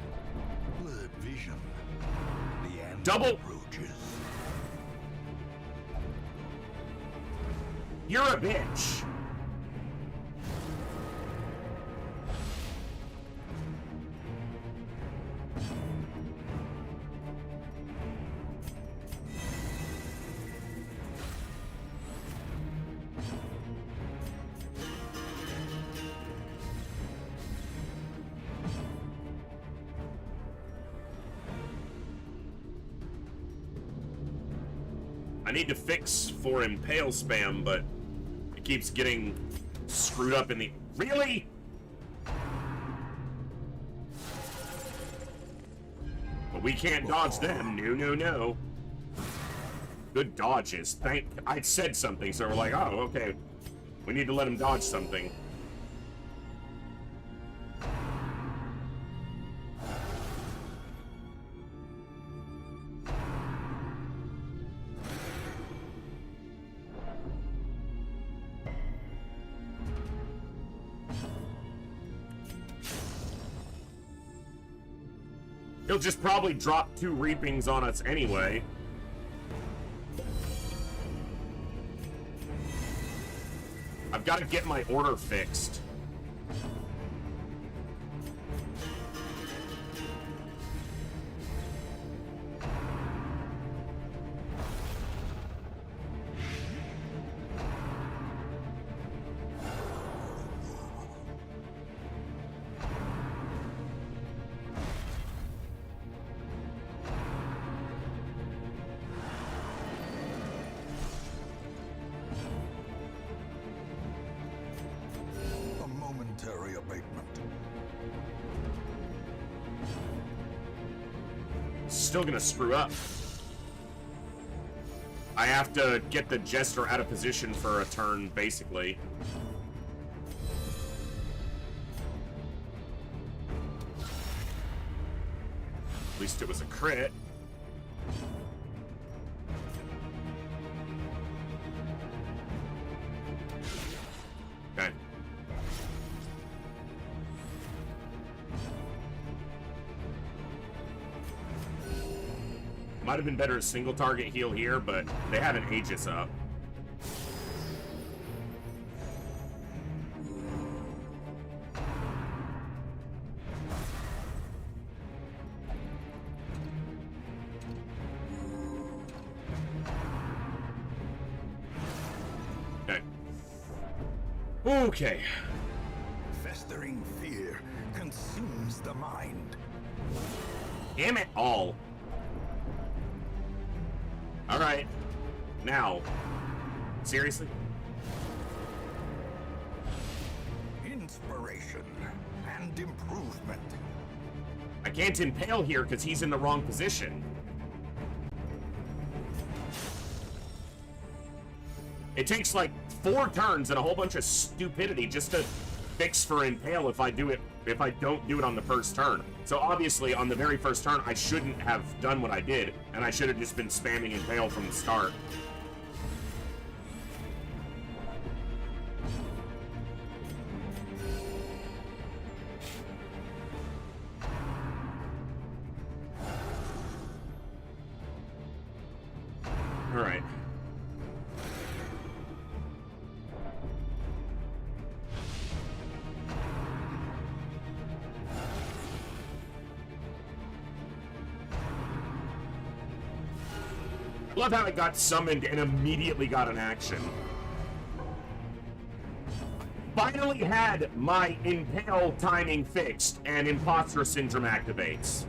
Speaker 3: blurred vision. The end
Speaker 1: Double.
Speaker 3: approaches.
Speaker 1: You're a bitch. I need to fix for impale spam, but it keeps getting screwed up in the... Really? But we can't dodge them. No, no, no. Good dodges. I said something, so we're like, oh, okay. We need to let him dodge something. He'll just probably drop 2 reapings on us anyway. I've got to get my order fixed.
Speaker 3: A momentary abatement.
Speaker 1: Still gonna screw up. I have to get the Jester out of position for a turn, basically. At least it was a crit. Okay. Might have been better a single target heal here, but they have an Aegis up. Okay. Okay.
Speaker 3: Festering fear consumes the mind.
Speaker 1: Damn it all. Alright. Now. Seriously?
Speaker 3: Inspiration and improvement.
Speaker 1: I can't impale here because he's in the wrong position. It takes like 4 turns and a whole bunch of stupidity just to fix for impale if I don't do it on the first turn. So obviously on the very first turn I shouldn't have done what I did, and I should have just been spamming impale from the start. All right. Love how it got summoned and immediately got an action. Finally had my impale timing fixed and imposter syndrome activates.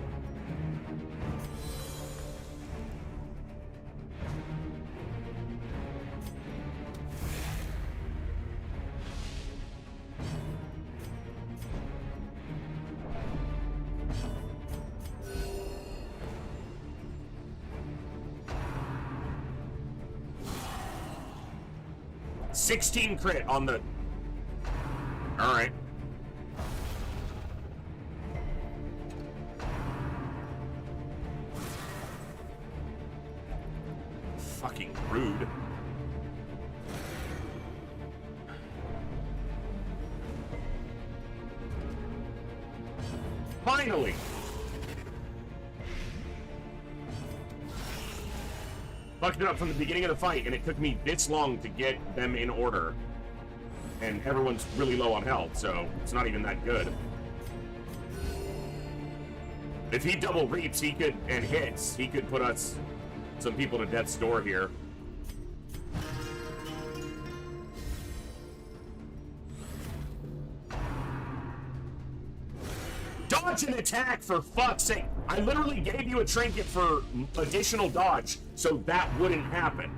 Speaker 1: 16 crit on the... Alright. Fucking rude. Finally! Fucked it up from the beginning of the fight, and it took me this long to get them in order. And everyone's really low on health, so it's not even that good. If he double reaps, he could, and hits, he could put us, some people to death's door here. Dodge and attack, for fuck's sake! I literally gave you a trinket for additional dodge, so that wouldn't happen.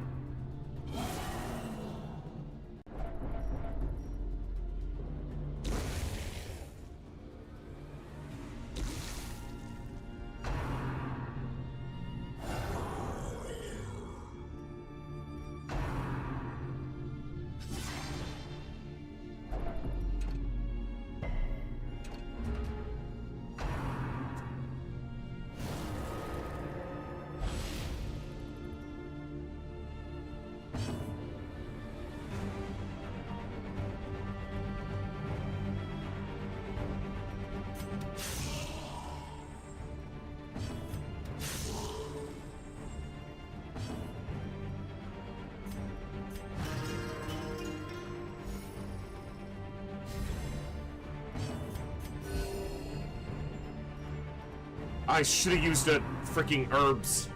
Speaker 1: I should have used a freaking herbs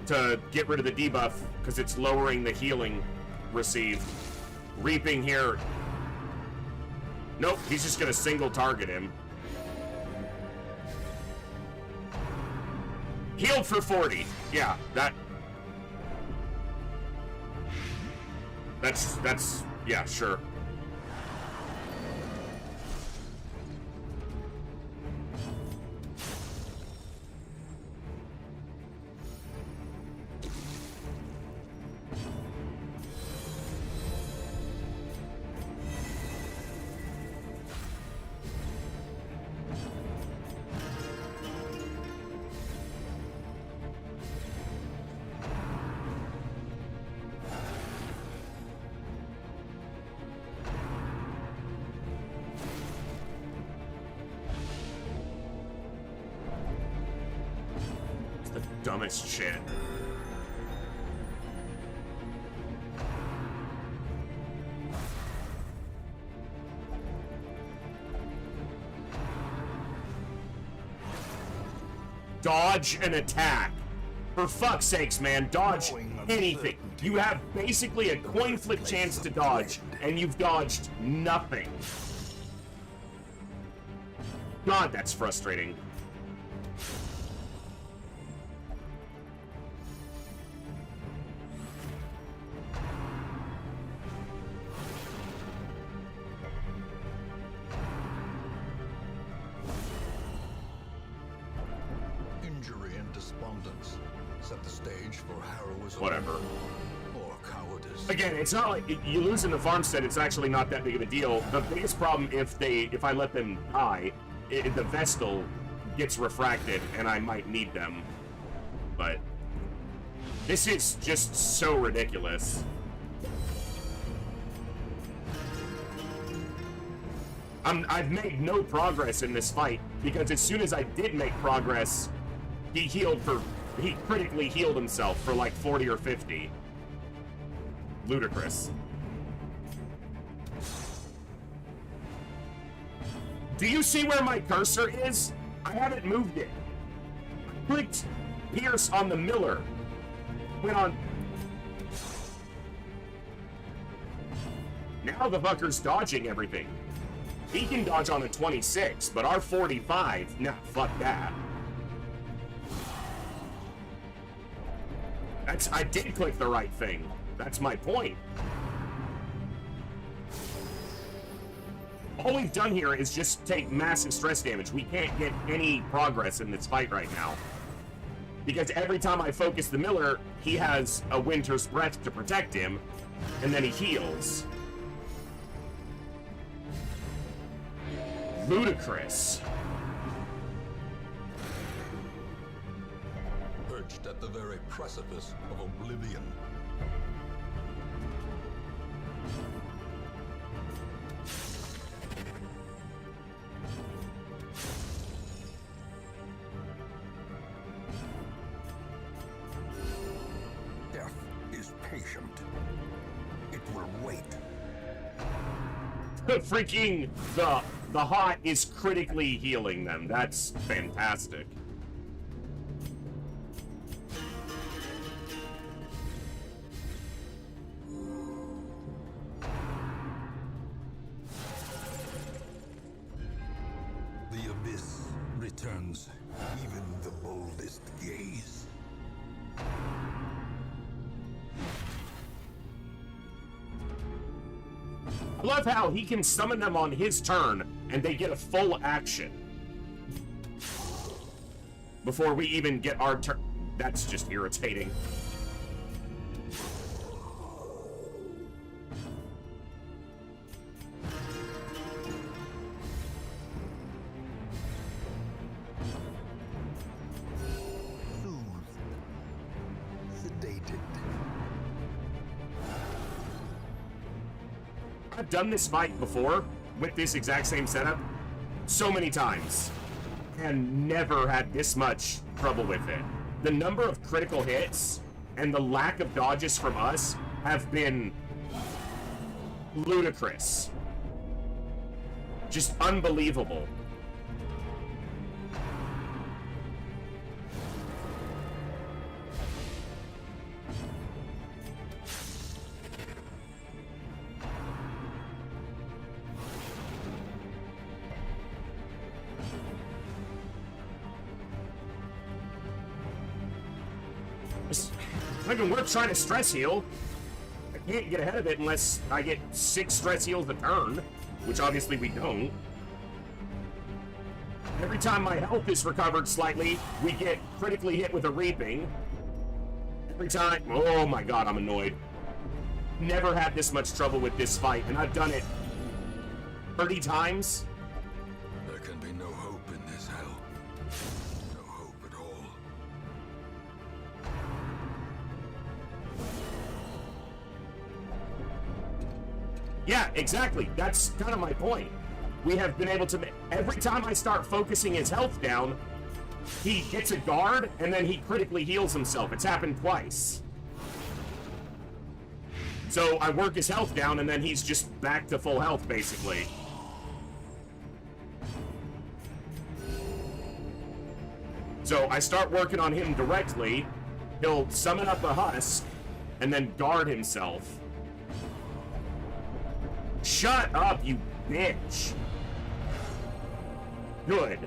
Speaker 1: to get rid of the debuff, because it's lowering the healing received. Reaping here. Nope, he's just gonna single target him. Healed for 40. Yeah, that's, yeah, sure. Dumbest shit. Dodge and attack. For fuck's sakes, man, dodge anything. You have basically a coin flip chance to dodge, and you've dodged nothing. God, that's frustrating.
Speaker 3: Set the stage for heroism.
Speaker 1: Whatever.
Speaker 3: Or cowardice.
Speaker 1: Again, it's not like you lose in the farmstead. It's actually not that big of a deal. The biggest problem if I let them die, the Vestal gets refracted, and I might need them. But this is just so ridiculous. I've made no progress in this fight because as soon as I did make progress, he critically healed himself for like 40 or 50. Ludicrous. Do you see where my cursor is? I haven't moved it. I clicked Pierce on the Miller. Went on. Now the fucker's dodging everything. He can dodge on a 26, but our 45, nah, fuck that. I did click the right thing. That's my point. All we've done here is just take massive stress damage. We can't get any progress in this fight right now. Because every time I focus the Miller, he has a Winter's Breath to protect him, and then he heals. Ludicrous.
Speaker 3: Perched at the very precipice of oblivion. Death is patient. It will wait.
Speaker 1: Freaking the hot is critically healing them. That's fantastic.
Speaker 3: The abyss returns even the boldest gaze.
Speaker 1: I love how he can summon them on his turn, and they get a full action. Before we even get our turn. That's just irritating.
Speaker 3: Sedated.
Speaker 1: I've done this fight before with this exact same setup so many times and never had this much trouble with it. The number of critical hits and the lack of dodges from us have been ludicrous. Just unbelievable. It's not even worth trying to stress heal. I can't get ahead of it unless I get 6 stress heals a turn, which obviously we don't. Every time my health is recovered slightly, we get critically hit with a reaping. Every time, oh my god, I'm annoyed. Never had this much trouble with this fight, and I've done it 30 times.
Speaker 3: There can be no hope in this hell. No hope at all.
Speaker 1: Yeah, exactly. That's kind of my point. We have been able to... Every time I start focusing his health down, he gets a guard, and then he critically heals himself. It's happened twice. So I work his health down, and then he's just back to full health, basically. So I start working on him directly. He'll summon up a husk, and then guard himself. Shut up, you bitch. Good.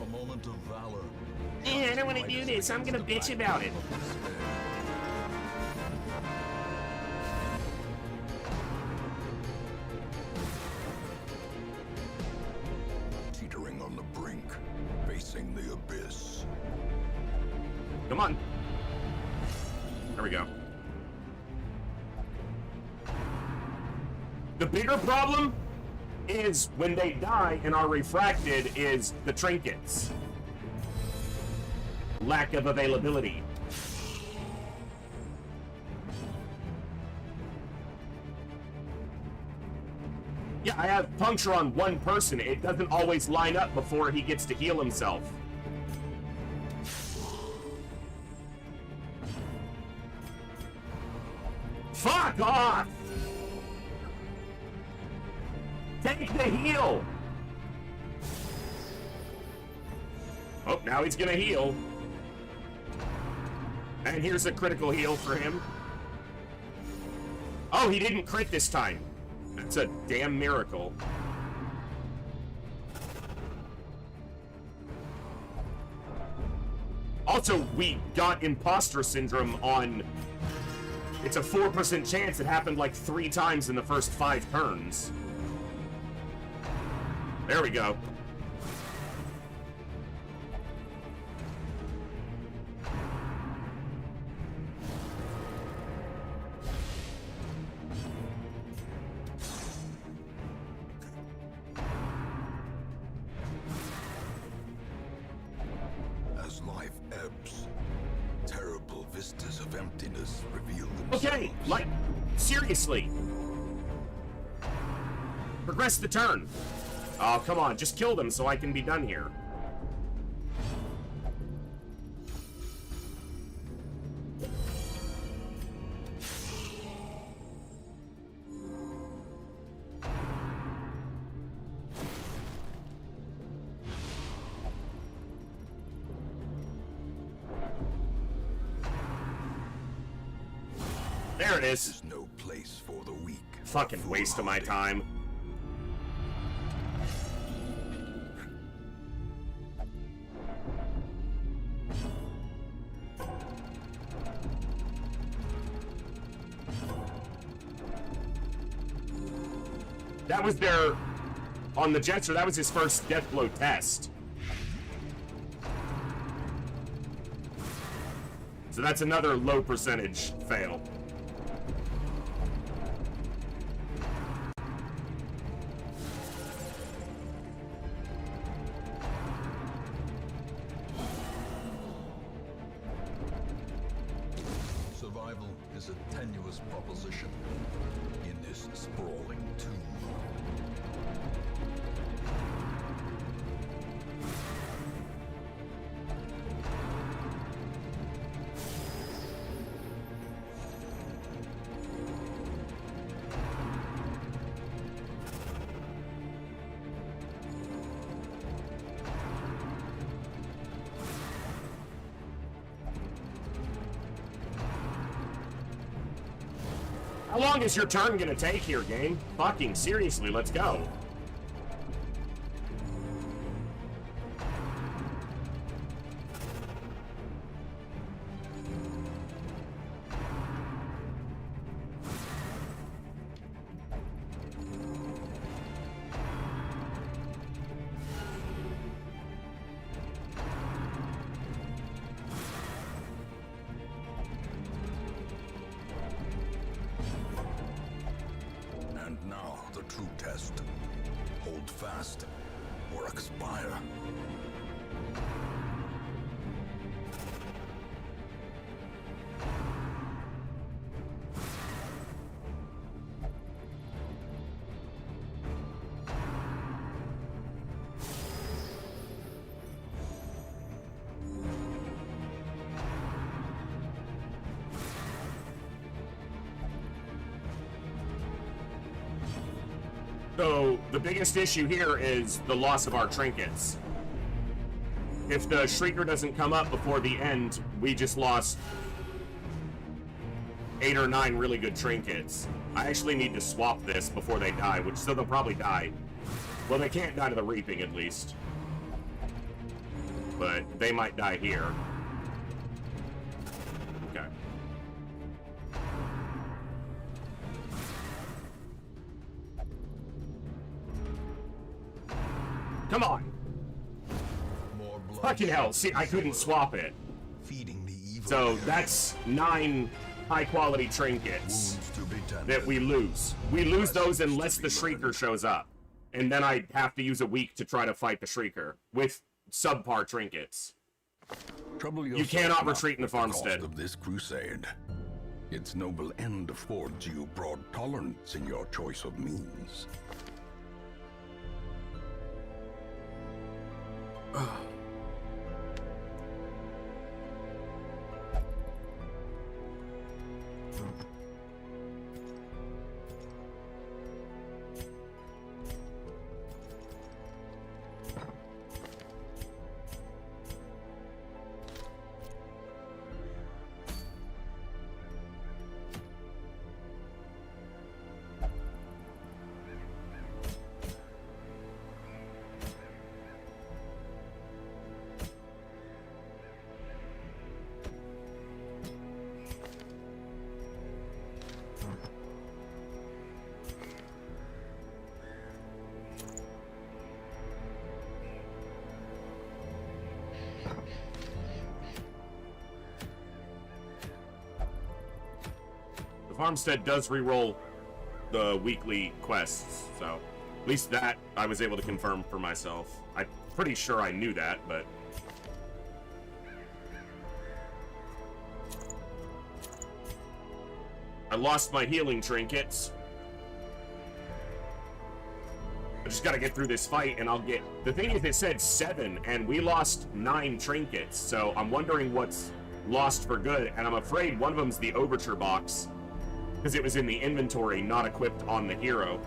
Speaker 3: A moment of valor.
Speaker 1: I don't want to do this. I'm gonna bitch about it.
Speaker 3: Teetering on the brink, facing the abyss.
Speaker 1: Come on. There we go. The bigger problem is when they die and are refracted is the trinkets. Lack of availability. Yeah, I have puncture on one person. It doesn't always line up before he gets to heal himself. Fuck off! Take the heal! Oh, now he's gonna heal. And here's a critical heal for him. Oh, he didn't crit this time. That's a damn miracle. Also, we got imposter syndrome on... It's a 4% chance. It happened like 3 times in the first 5 turns. There we go.
Speaker 3: emptiness reveal themselves.
Speaker 1: Okay, like, seriously. Progress the turn. Oh, come on, just kill them so I can be done here. There it is.
Speaker 3: There's no place for the weak.
Speaker 1: Fucking waste of my time. That was their... On the Jetster, that was his first death blow test. So that's another low percentage fail.
Speaker 3: Survival is a tenuous proposition in this sprawling tomb.
Speaker 1: How long is your turn gonna take here, game? Fucking seriously, let's go.
Speaker 3: And now the true test. Hold fast or expire.
Speaker 1: So, the biggest issue here is the loss of our trinkets. If the Shrieker doesn't come up before the end, we just lost 8 or 9 really good trinkets. I actually need to swap this before they die, which so they'll probably die. Well, they can't die to the Reaping, at least. But they might die here. Okay. Come on!
Speaker 3: More blood.
Speaker 1: Fucking hell, see, I couldn't swap it.
Speaker 3: Feeding the evil.
Speaker 1: So that's 9 high-quality trinkets
Speaker 3: Wounds to be tended.
Speaker 1: that we lose. We lose those unless the Shrieker shows up. And then I have to use a week to try to fight the Shrieker with subpar trinkets.
Speaker 3: Trouble
Speaker 1: You
Speaker 3: yourself
Speaker 1: cannot
Speaker 3: not
Speaker 1: retreat in the
Speaker 3: with
Speaker 1: farmstead.
Speaker 3: cost of this crusade. Its noble end affords you broad tolerance in your choice of means.
Speaker 1: Farmstead does reroll the weekly quests, so at least that I was able to confirm for myself. I'm pretty sure I knew that, but... I lost my healing trinkets. I just gotta get through this fight and I'll get... The thing is, it said 7 and we lost 9 trinkets, so I'm wondering what's lost for good, and I'm afraid one of them's the Overture box, because it was in the inventory, not equipped on the hero.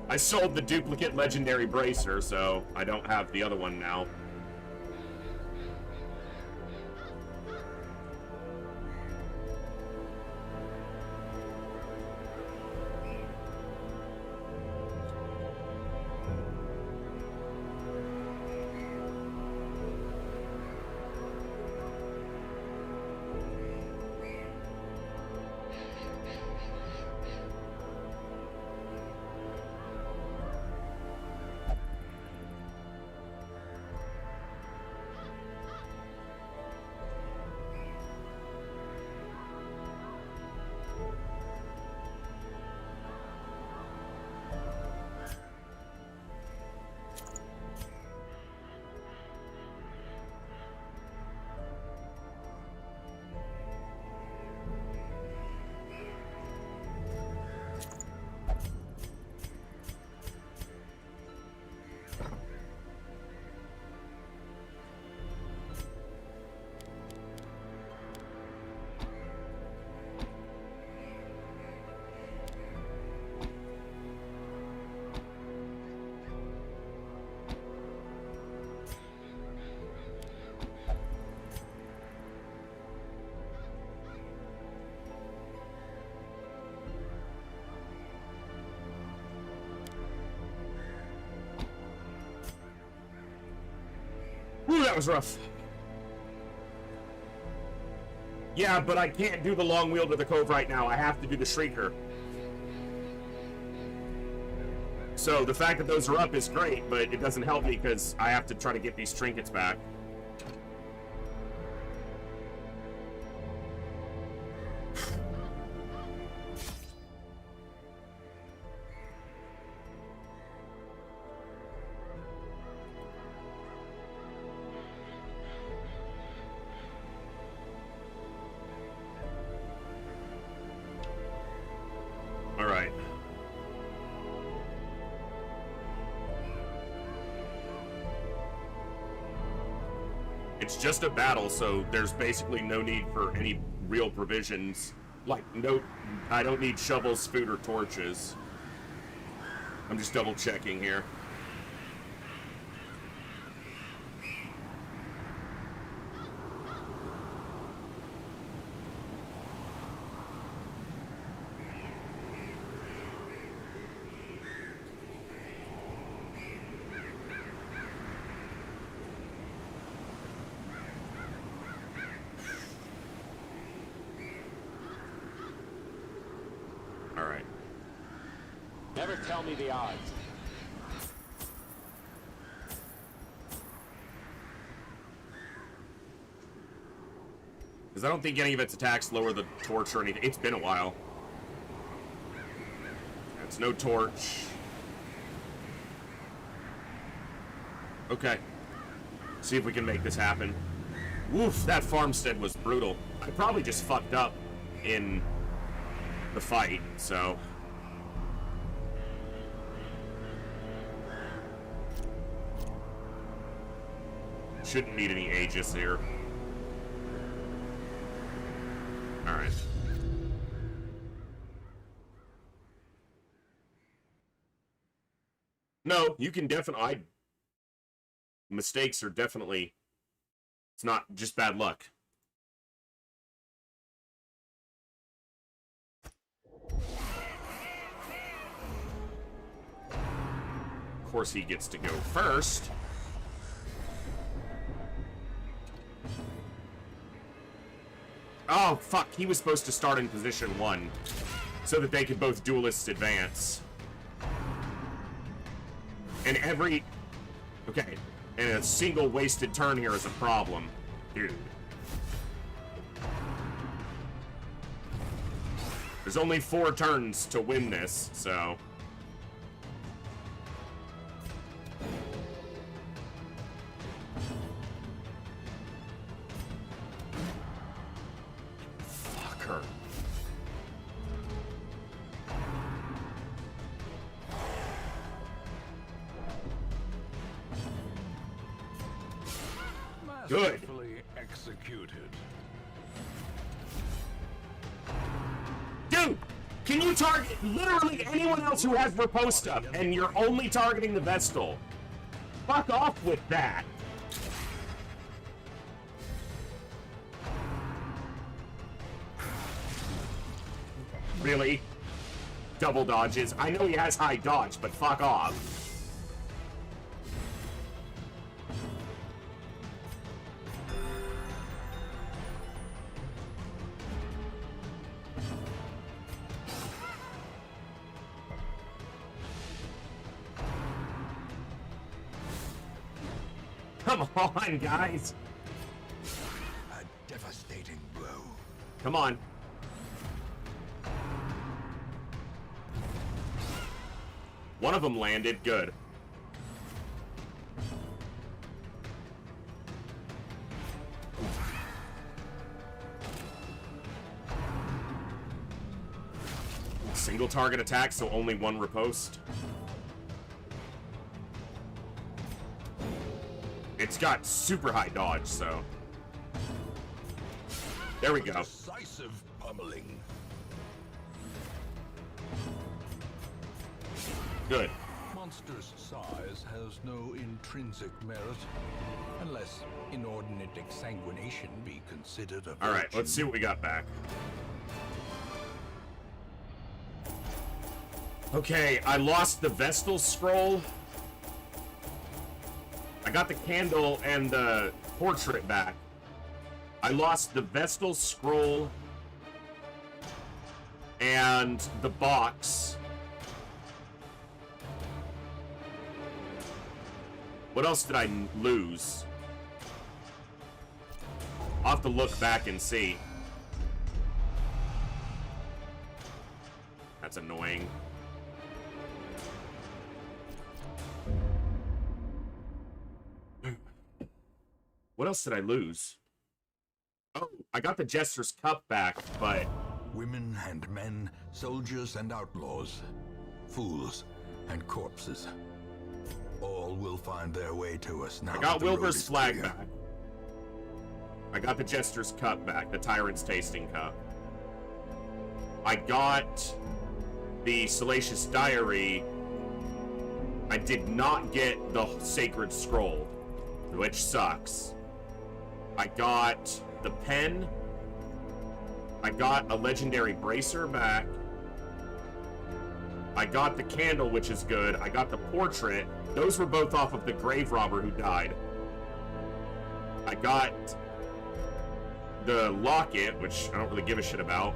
Speaker 1: I sold the duplicate legendary bracer, so I don't have the other one now. Ooh, that was rough. Yeah, but I can't do the long wheel to the cove right now. I have to do the Shrieker. So the fact that those are up is great, but it doesn't help me because I have to try to get these trinkets back. It's just a battle, so there's basically no need for any real provisions. Like, no, I don't need shovels, food, or torches. I'm just double checking here.
Speaker 2: Never tell me the odds.
Speaker 1: Because I don't think any of its attacks lower the torch or anything. It's been a while. It's no torch. Okay. See if we can make this happen. Woof, that farmstead was brutal. I probably just fucked up in the fight, so... Shouldn't need any Aegis here. Alright. No, you can definitely... Mistakes are definitely... It's not just bad luck. Of course he gets to go first. Oh, fuck. He was supposed to start in position 1 so that they could both duelists advance. And every... Okay. And a single wasted turn here is a problem. Dude. There's only 4 turns to win this, so... Fucker. Good.
Speaker 3: Masterfully executed.
Speaker 1: Dude, can you target literally anyone else who has riposte up, and you're only targeting the Vestal? Fuck off with that. Really? Double dodges. I know he has high dodge, but fuck off. Come on, guys.
Speaker 3: A devastating blow.
Speaker 1: Come on. One of them landed. Good. Single target attack, so only 1 riposte. It's got super high dodge, so... There we go.
Speaker 3: Decisive pummeling.
Speaker 1: Good.
Speaker 3: Monster's size has no intrinsic merit, unless inordinate exsanguination be considered a
Speaker 1: Alright,
Speaker 3: virtue.
Speaker 1: let's see what we got back. Okay, I lost the Vestal Scroll. I got the candle and the portrait back. I lost the Vestal Scroll and the box. What else did I lose? I'll have to look back and see. That's annoying. What else did I lose? Oh, I got the Jester's Cup back, but...
Speaker 3: Women and men, soldiers and outlaws, fools and corpses. All will find their way to us now.
Speaker 1: I got
Speaker 3: that the road
Speaker 1: Wilbur's
Speaker 3: is
Speaker 1: flag
Speaker 3: clear.
Speaker 1: back. I got the Jester's Cup back, the Tyrant's Tasting Cup. I got the Salacious Diary. I did not get the Sacred Scroll, which sucks. I got the pen. I got a Legendary Bracer back. I got the candle, which is good. I got the portrait. Those were both off of the grave robber who died. I got the locket, which I don't really give a shit about.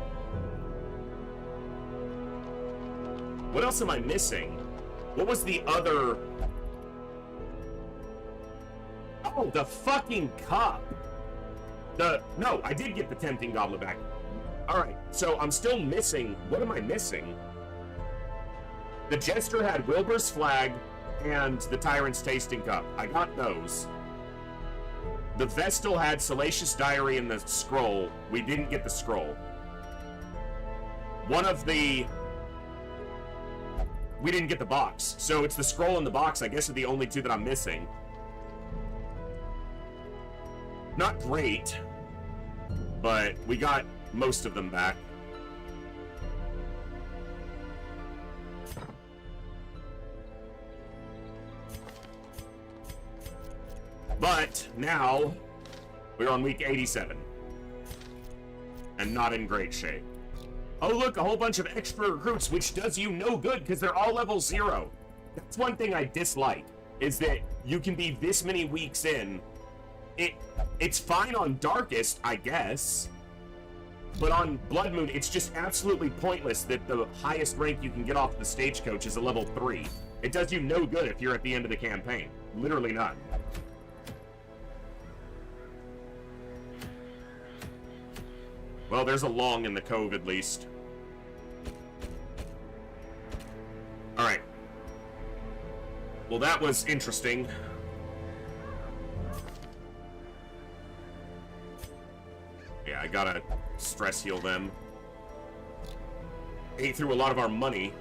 Speaker 1: What else am I missing? What was the other... Oh, the fucking cup. No, I did get the Tempting Goblet back. Alright, so I'm still missing... What am I missing? The Jester had Wilbur's flag and the Tyrant's Tasting Cup. I got those. The Vestal had Salacious Diary and the scroll. We didn't get the scroll. One of the... We didn't get the box. So it's the scroll and the box, I guess, are the only 2 that I'm missing. Not great, but we got most of them back. But now we're on week 87 and not in great shape. Oh look, a whole bunch of extra recruits, which does you no good because they're all level 0. That's one thing I dislike, is that you can be this many weeks in. It's fine on Darkest, I guess, but on Blood Moon, it's just absolutely pointless that the highest rank you can get off the stagecoach is a level 3. It does you no good if you're at the end of the campaign. Literally none. Well, there's a long in the cove, at least. Alright. Well, that was interesting. Yeah, I gotta stress heal them. Ate through a lot of our money.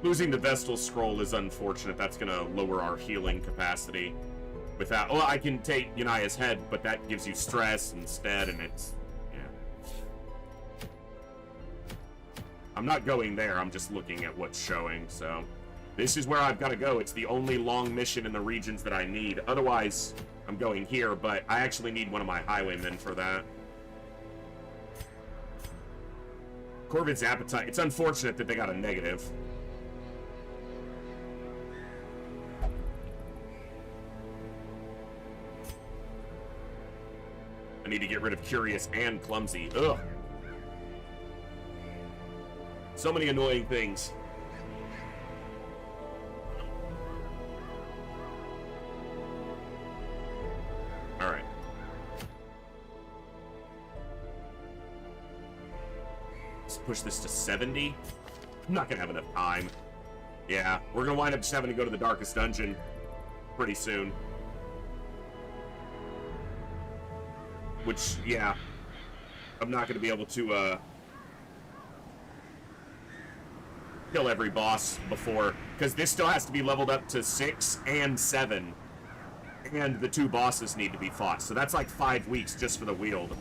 Speaker 1: Losing the Vestal Scroll is unfortunate. That's going to lower our healing capacity. Without, well, I can take Yunaya's head, but that gives you stress instead, and it's, yeah. I'm not going there. I'm just looking at what's showing, so. This is where I've got to go. It's the only long mission in the regions that I need. Otherwise, I'm going here, but I actually need one of my highwaymen for that. Corvid's Appetite. It's unfortunate that they got a negative. I need to get rid of Curious and Clumsy. Ugh. So many annoying things. Alright. Let's push this to 70. I'm not gonna have enough time. Yeah, we're gonna wind up just having to go to the Darkest Dungeon pretty soon. Which, yeah, I'm not going to be able to, kill every boss before, because this still has to be leveled up to 6 and 7, and the 2 bosses need to be fought, so that's like 5 weeks just for the Weald,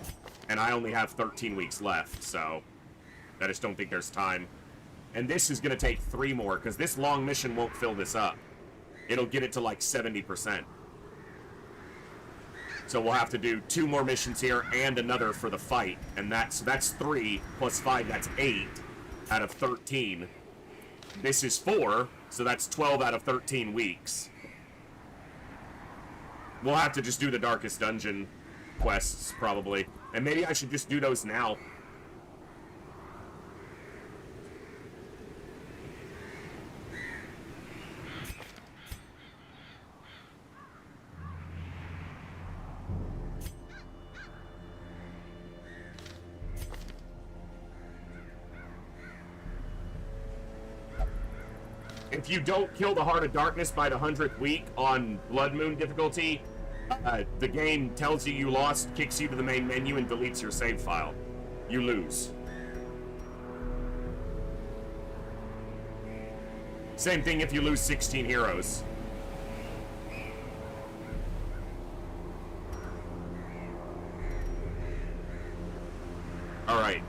Speaker 1: and I only have 13 weeks left, so I just don't think there's time. And this is going to take 3 more, because this long mission won't fill this up. It'll get it to like 70%. So we'll have to do 2 more missions here and another for the fight. And that's 3 plus 5, that's 8 out of 13. This is 4, so that's 12 out of 13 weeks. We'll have to just do the Darkest Dungeon quests, probably. And maybe I should just do those now. If you don't kill the Heart of Darkness by the 100th week on Blood Moon difficulty, the game tells you lost, kicks you to the main menu, and deletes your save file. You lose. Same thing if you lose 16 heroes. Alright,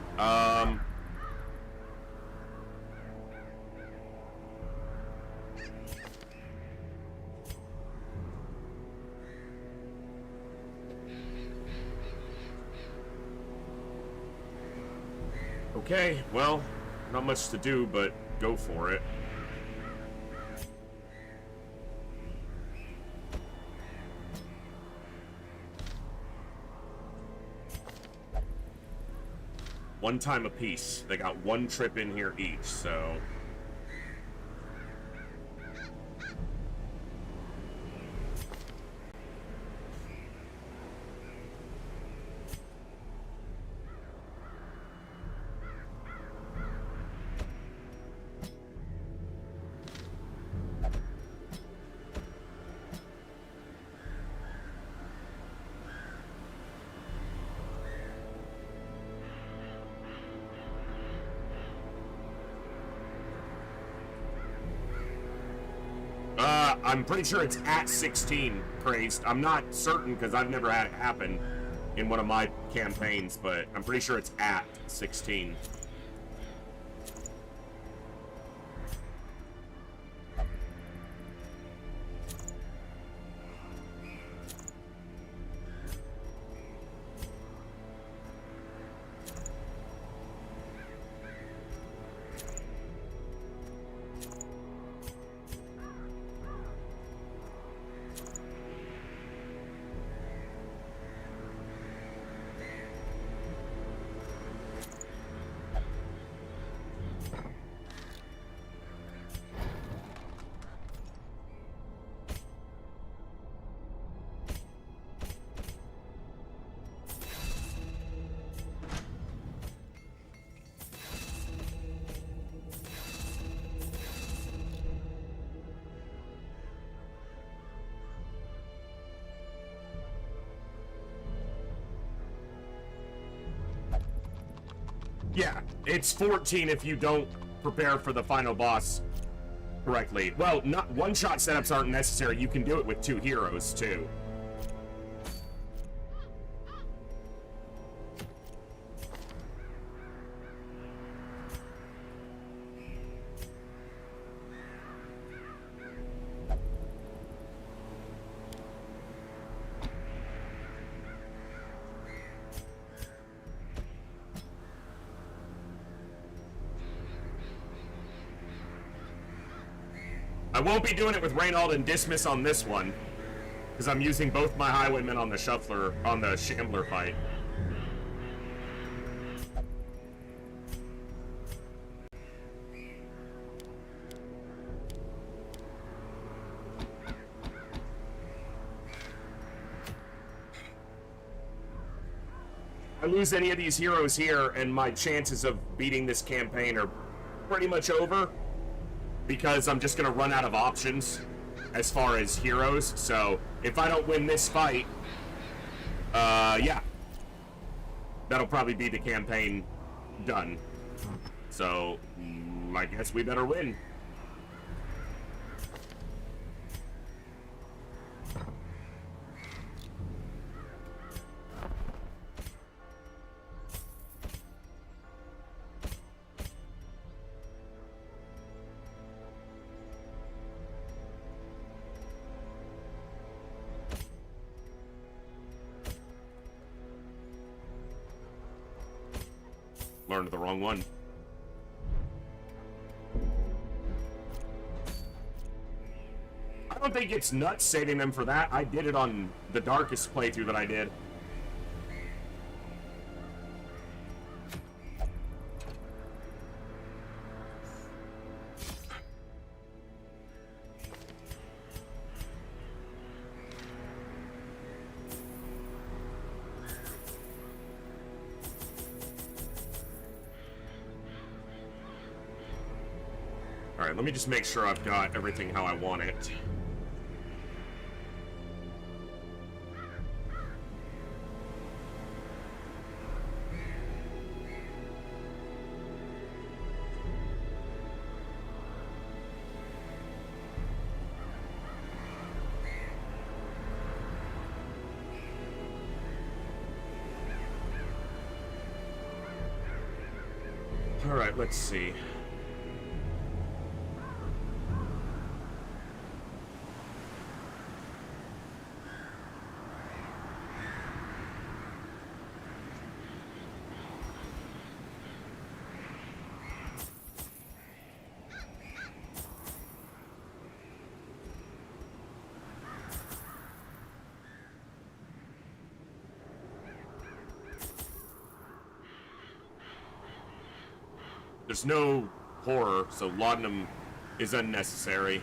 Speaker 1: okay, well, not much to do, but go for it. One time apiece. They got 1 trip in here each, so... I'm pretty sure it's at 16, Crazed. I'm not certain because I've never had it happen in one of my campaigns, but I'm pretty sure it's at 16. Yeah, it's 14 if you don't prepare for the final boss correctly. Well, not one-shot setups aren't necessary. You can do it with 2 heroes, too. I won't be doing it with Reynold and Dismiss on this one, because I'm using both my Highwaymen on the Shuffler, on the Shambler fight. I lose any of these heroes here, and my chances of beating this campaign are pretty much over, because I'm just going to run out of options as far as heroes. So if I don't win this fight, yeah, that'll probably be the campaign done. So I guess we better win. Learned the wrong one. I don't think it's nuts saving them for that. I did it on the darkest playthrough that I did. Alright, let me just make sure I've got everything how I want it. Alright, let's see. There's no horror, so laudanum is unnecessary.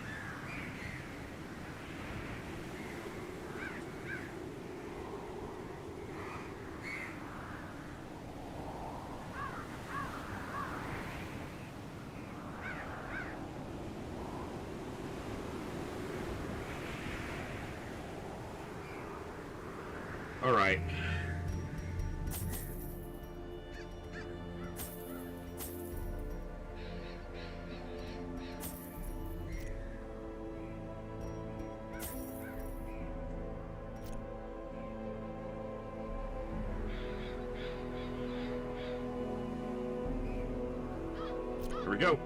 Speaker 1: All right. Here we go.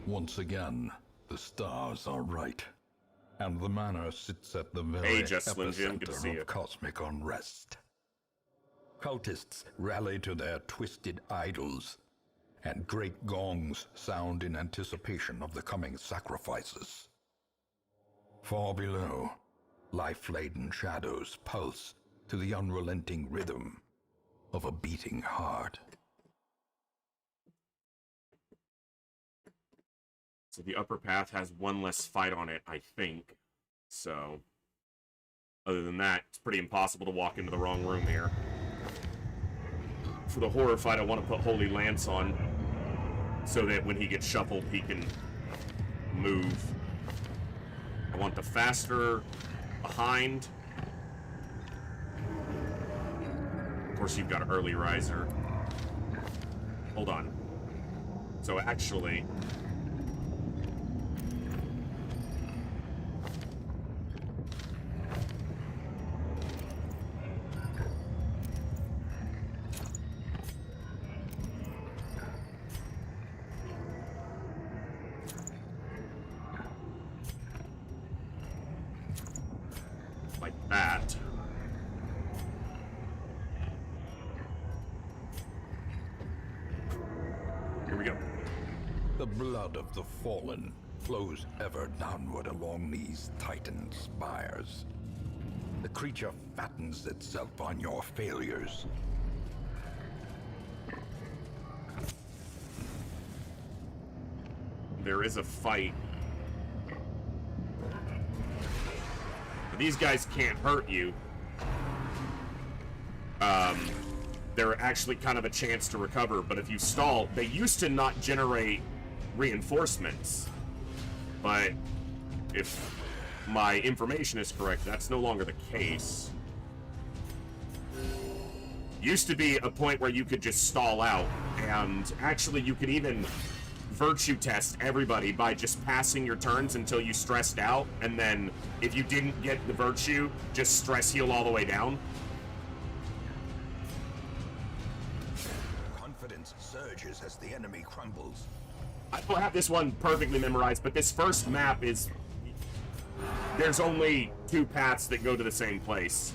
Speaker 3: Once again, the stars are right, and the manor sits at the very
Speaker 1: Hey, just Slim Jim, good to see
Speaker 3: epicenter
Speaker 1: you.
Speaker 3: of cosmic unrest. Cultists rally to their twisted idols, and great gongs sound in anticipation of the coming sacrifices. Far below, life-laden shadows pulse to the unrelenting rhythm of a beating heart.
Speaker 1: So the upper path has one less fight on it, I think. So, other than that, it's pretty impossible to walk into the wrong room here. For the horror fight, I want to put Holy Lance on, so that when he gets shuffled, he can move. I want the faster behind. Of course, you've got an early riser. hold on. So actually... like that. Here we go.
Speaker 3: The blood of the fallen flows ever downward along these titan spires. The creature fattens itself on your failures.
Speaker 1: There is a fight. But these guys can't hurt you. They're actually kind of a chance to recover, but if you stall, they used to not generate reinforcements. But if my information is correct, that's no longer the case. Used to be a point where you could just stall out, and actually you could even virtue test everybody by just passing your turns until you stressed out, and then if you didn't get the virtue, just stress heal all the way down.
Speaker 3: Confidence surges as the enemy crumbles.
Speaker 1: I don't have this one perfectly memorized, but this first map is... There's only 2 paths that go to the same place.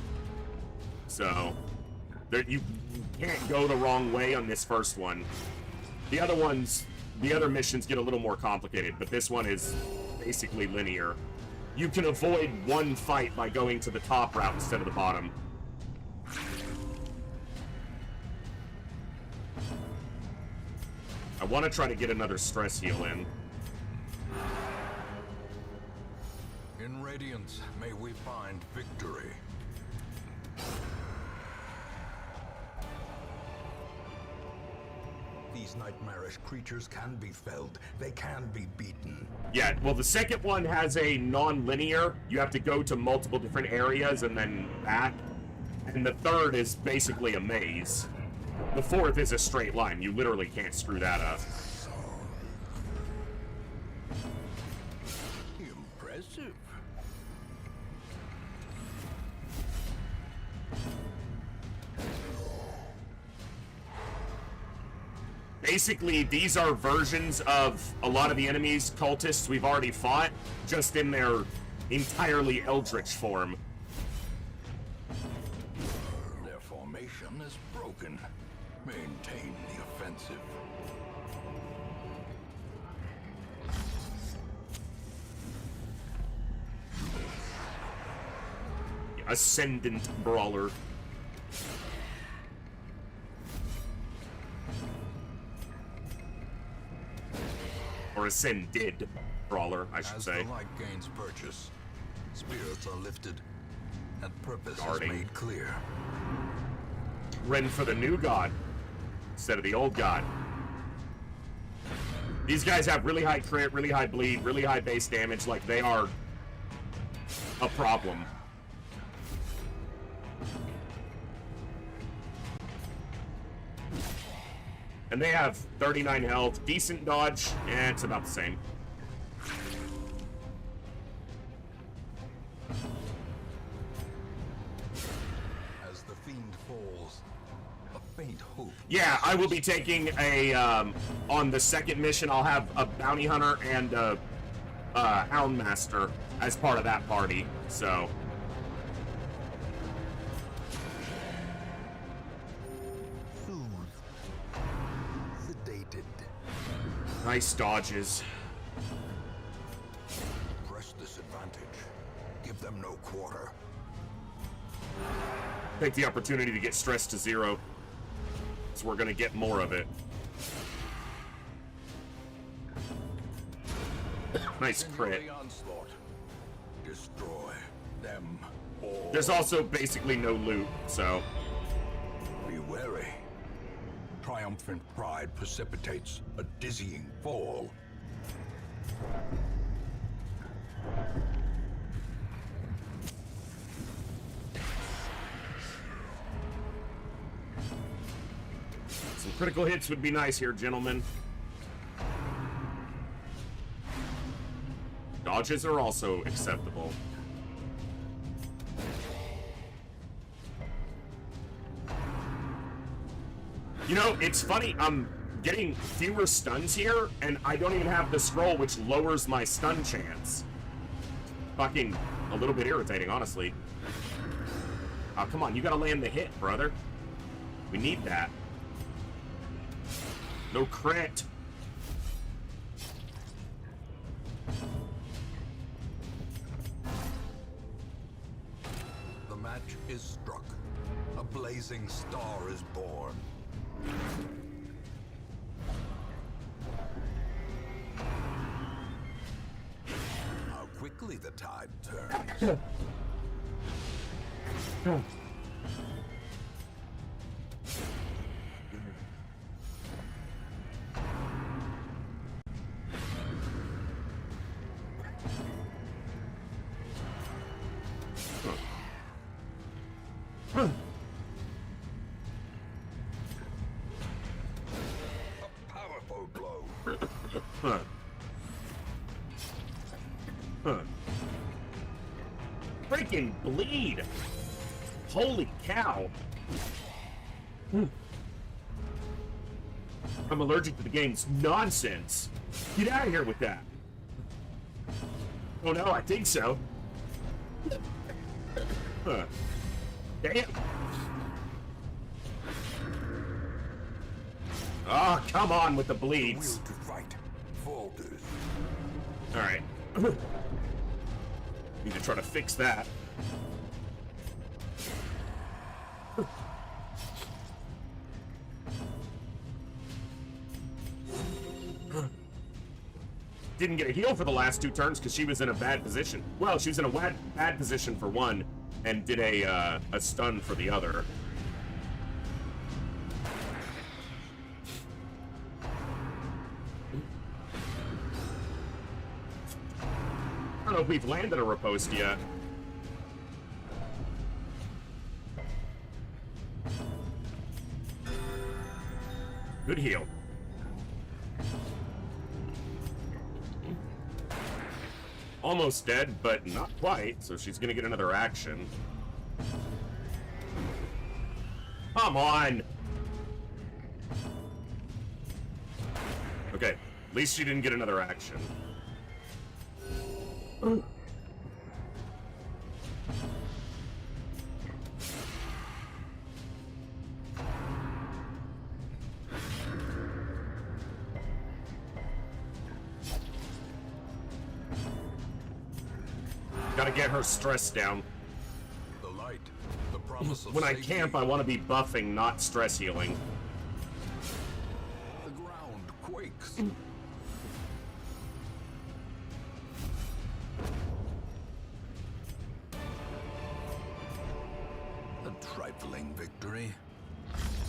Speaker 1: So, you can't go the wrong way on this first one. The other missions get a little more complicated, but this one is basically linear. You can avoid one fight by going to the top route instead of the bottom. I want to try to get another stress heal in.
Speaker 3: In Radiance, may we find victory. These nightmarish creatures can be felled. They can be beaten.
Speaker 1: Yeah, well, the second one has a non-linear. You have to go to multiple different areas and then back. And the third is basically a maze. The fourth is a straight line. You literally can't screw that up.
Speaker 3: Impressive.
Speaker 1: Basically, these are versions of a lot of the enemies, cultists we've already fought, just in their entirely eldritch form.
Speaker 3: Their formation is broken. Maintain the offensive.
Speaker 1: Ascendant Brawler. Or Ascended Brawler, I should say.
Speaker 3: As the light gains purchase, spirits are lifted, and purpose
Speaker 1: Guarding.
Speaker 3: is made clear.
Speaker 1: Ready for the new god instead of the old god. These guys have really high crit, really high bleed, really high base damage. Like, they are a problem. And they have 39 health, decent dodge, and it's about the same.
Speaker 3: As the fiend falls, a faint hope.
Speaker 1: Yeah, I will be taking a, on the second mission, I'll have a bounty hunter and a hound master as part of that party, so.
Speaker 3: Sedated.
Speaker 1: Nice dodges.
Speaker 3: Press this advantage. Give them no quarter.
Speaker 1: Take the opportunity to get stress to 0. So we're gonna get more of it. Nice crit.
Speaker 3: The onslaught. Destroy them all.
Speaker 1: There's also basically no loot, so.
Speaker 3: Be wary. Triumphant pride precipitates a dizzying fall.
Speaker 1: Some Critical hits would be nice here, gentlemen. Dodges are also acceptable. You know, it's funny, I'm getting fewer stuns here, and I don't even have the scroll, which lowers my stun chance. Fucking a little bit irritating, honestly. Oh, come on, you gotta land the hit, brother. We need that. No crit.
Speaker 3: The match is struck. A blazing star is born. How quickly the tide turns. A powerful blow.
Speaker 1: Freaking bleed! Holy cow! I'm allergic to the game's nonsense. Get out of here with that. Oh no, I think so. Damn. Oh, come on with the bleeds.
Speaker 3: Will to fight falters.
Speaker 1: Alright. Need to try to fix that. Didn't get a heal for the last 2 turns because she was in a bad position. Well, she was in a bad position for one, and did a stun for the other. I don't know if we've landed a riposte yet. Good heal. Almost dead, but not quite, so she's gonna get another action. Come on! Okay, at least she didn't get another action. Gotta get her stress down.
Speaker 3: The light, the promise of
Speaker 1: When I
Speaker 3: safety.
Speaker 1: camp, I want to be buffing, not stress healing.
Speaker 3: The ground quakes. A trifling victory,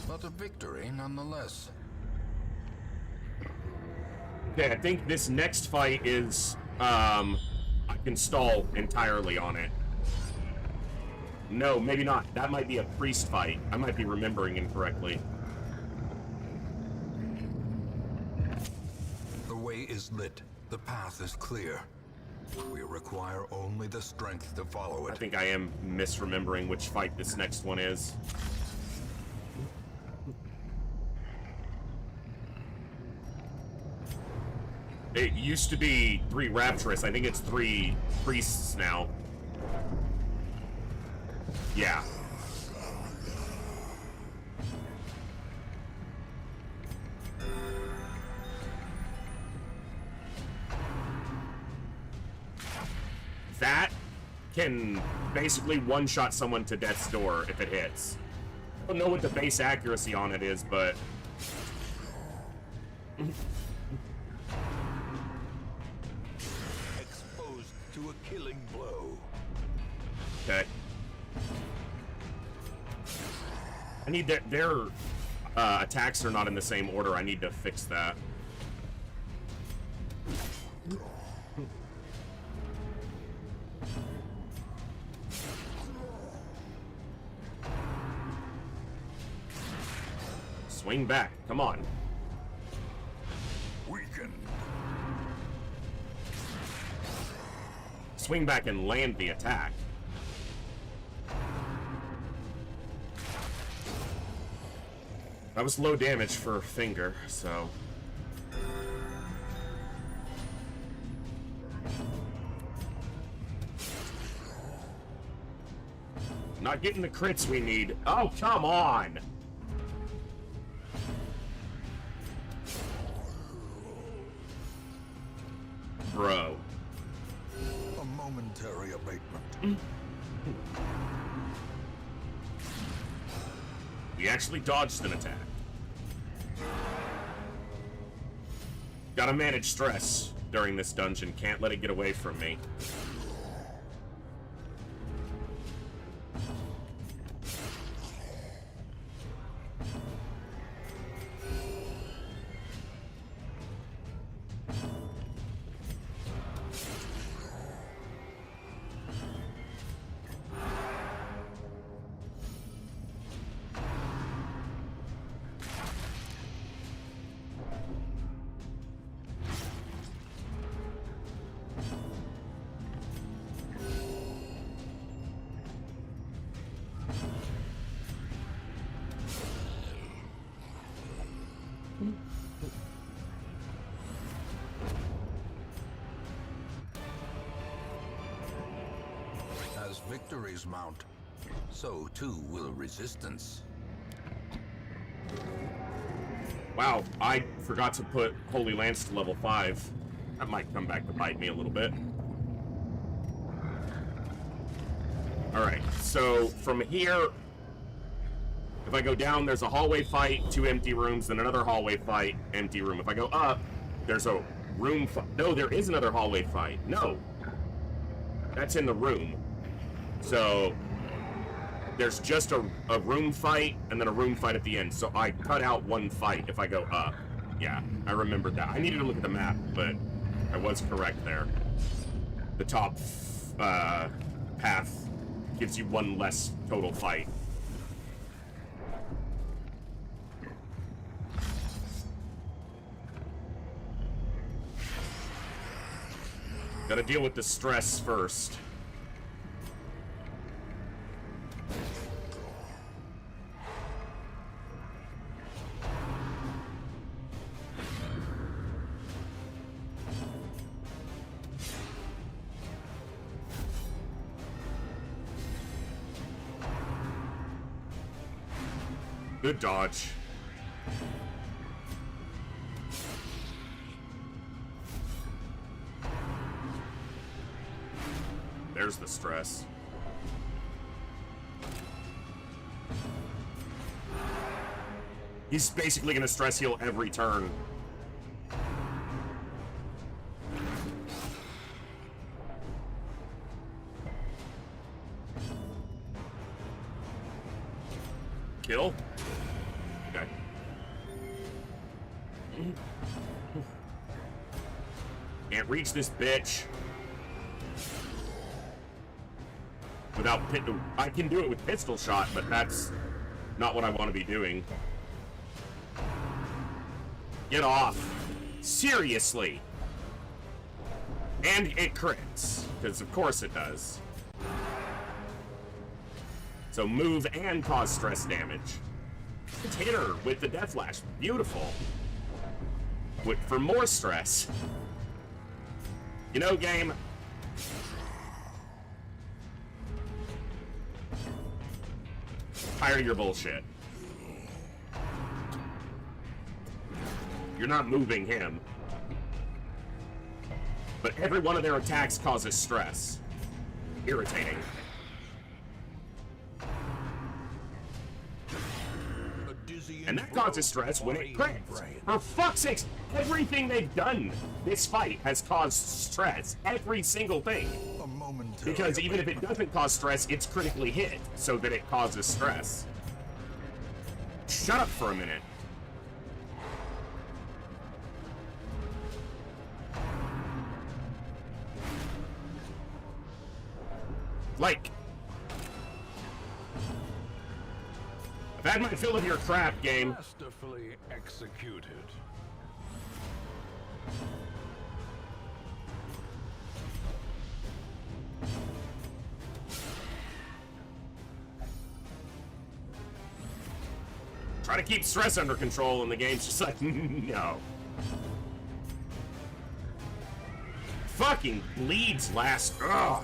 Speaker 3: but a victory nonetheless.
Speaker 1: Okay, I think this next fight is, I can stall entirely on it. No, maybe not. That might be a priest fight. I might be remembering incorrectly.
Speaker 3: The way is lit. The path is clear. We require only the strength to follow
Speaker 1: I
Speaker 3: it.
Speaker 1: think I am misremembering which fight this next one is. It used to be 3 Rapturous. I think it's 3 priests now. Yeah. That can basically one-shot someone to death's door if it hits. I don't know what the base accuracy on it is, but...
Speaker 3: Exposed to a killing blow.
Speaker 1: Okay. I need their attacks are not in the same order. I need to fix that. Swing back. Come on.
Speaker 3: Weakened.
Speaker 1: Swing back and land the attack. That was low damage for finger, so... Not getting the crits we need. Oh, come on! Bro.
Speaker 3: A momentary abatement.
Speaker 1: We actually dodged an attack. Gotta manage stress during this dungeon. Can't let it get away from me.
Speaker 3: As victories mount, so too will resistance.
Speaker 1: Wow, I forgot to put Holy Lance to level 5. That might come back to bite me a little bit. Alright, so from here, if I go down, there's a hallway fight, 2 empty rooms, then another hallway fight, empty room. If I go up, there's a room fight. No, there is another hallway fight. No. That's in the room. So, there's just a room fight, and then a room fight at the end. So I cut out one fight if I go up. Yeah, I remembered that. I needed to look at the map, but I was correct there. The top path gives you one less total fight. Gotta deal with the stress first. Good dodge. There's the stress. He's basically gonna stress heal every turn. Kill? Okay. Can't reach this bitch. Without I can do it with pistol shot, but that's not what I want to be doing. Get off. Seriously. And it crits, because of course it does. So move and cause stress damage. Just hit her with the Death Lash. Beautiful. For more stress. You know, game. Tired of your bullshit. You're not moving him. But every one of their attacks causes stress. Irritating. And that causes stress when it crits. For fuck's sakes, everything they've done this fight has caused stress. Every single thing. Because even if it doesn't cause stress, it's critically hit, so that it causes stress. Shut up for a minute. Like, I've had my fill of your crap, game.
Speaker 3: Masterfully executed.
Speaker 1: Try to keep stress under control, and the game's just like, no. Fucking bleeds last. Ugh.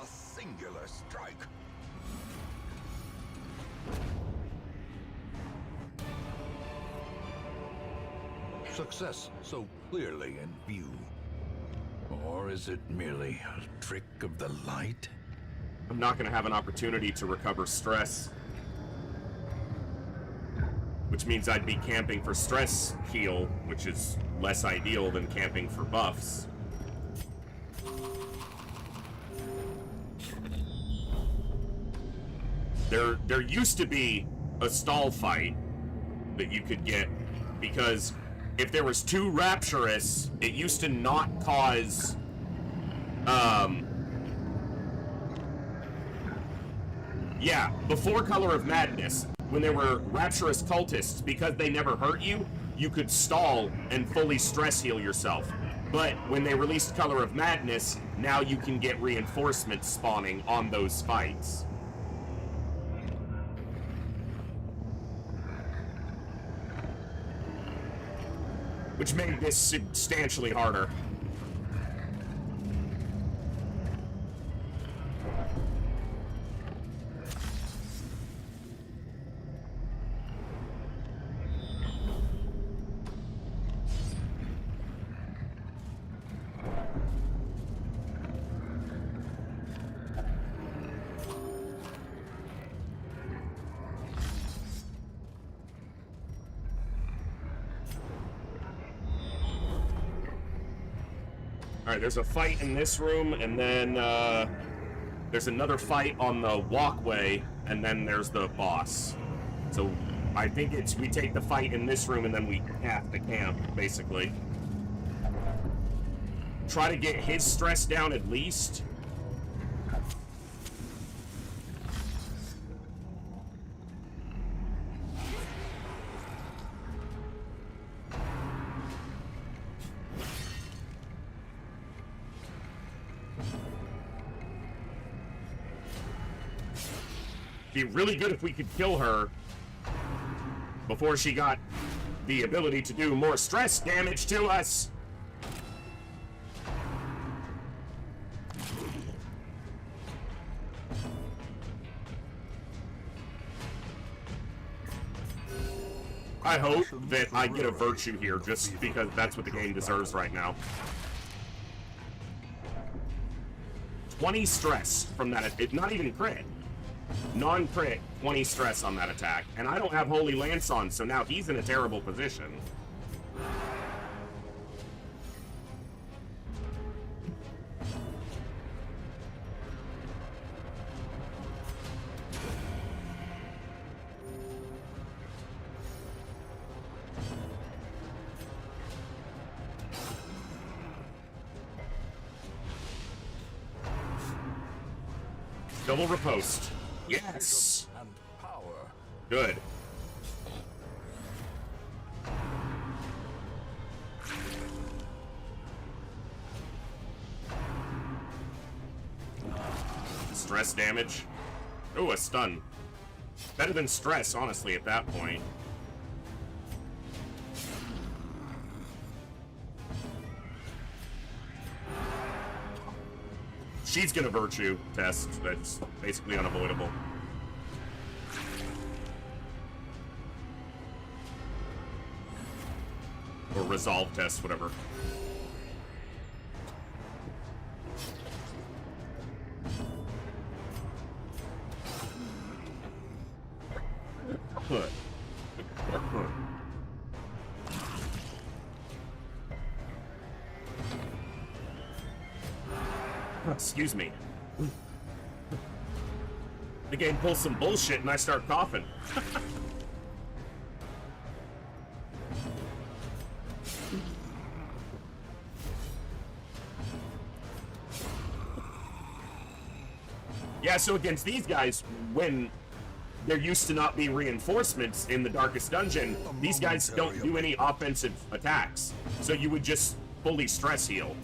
Speaker 3: A singular strike. Success so clearly in view. Or is it merely a trick of the light?
Speaker 1: I'm not going to have an opportunity to recover stress. Which means I'd be camping for stress heal, which is less ideal than camping for buffs. There used to be a stall fight that you could get, because if there was two Rapturous, it used to not cause, yeah, before Color of Madness, when there were Rapturous cultists, because they never hurt you, you could stall and fully stress heal yourself. But when they released Color of Madness, now you can get reinforcements spawning on those fights. Which made this substantially harder. Alright, there's a fight in this room, and then there's another fight on the walkway, and then there's the boss. So I think it's we take the fight in this room and then we have to camp, basically. Try to get his stress down at least. Be really good if we could kill her before she got the ability to do more stress damage to us. I hope that I get a virtue here, just because that's what the game deserves right now. 20 stress from that, not even crit. Non-crit, 20 stress on that attack. And I don't have Holy Lance on, so now he's in a terrible position. Double riposte. Yes!
Speaker 3: And power.
Speaker 1: Good. Stress damage. Ooh, a stun. Better than stress, honestly, at that point. She's gonna virtue test. That's basically unavoidable. Or resolve test, whatever. Excuse me. The game pulls some bullshit and I start coughing. Yeah, so against these guys, when there used to not be reinforcements in the Darkest Dungeon, these guys don't do any offensive attacks. So you would just fully stress heal.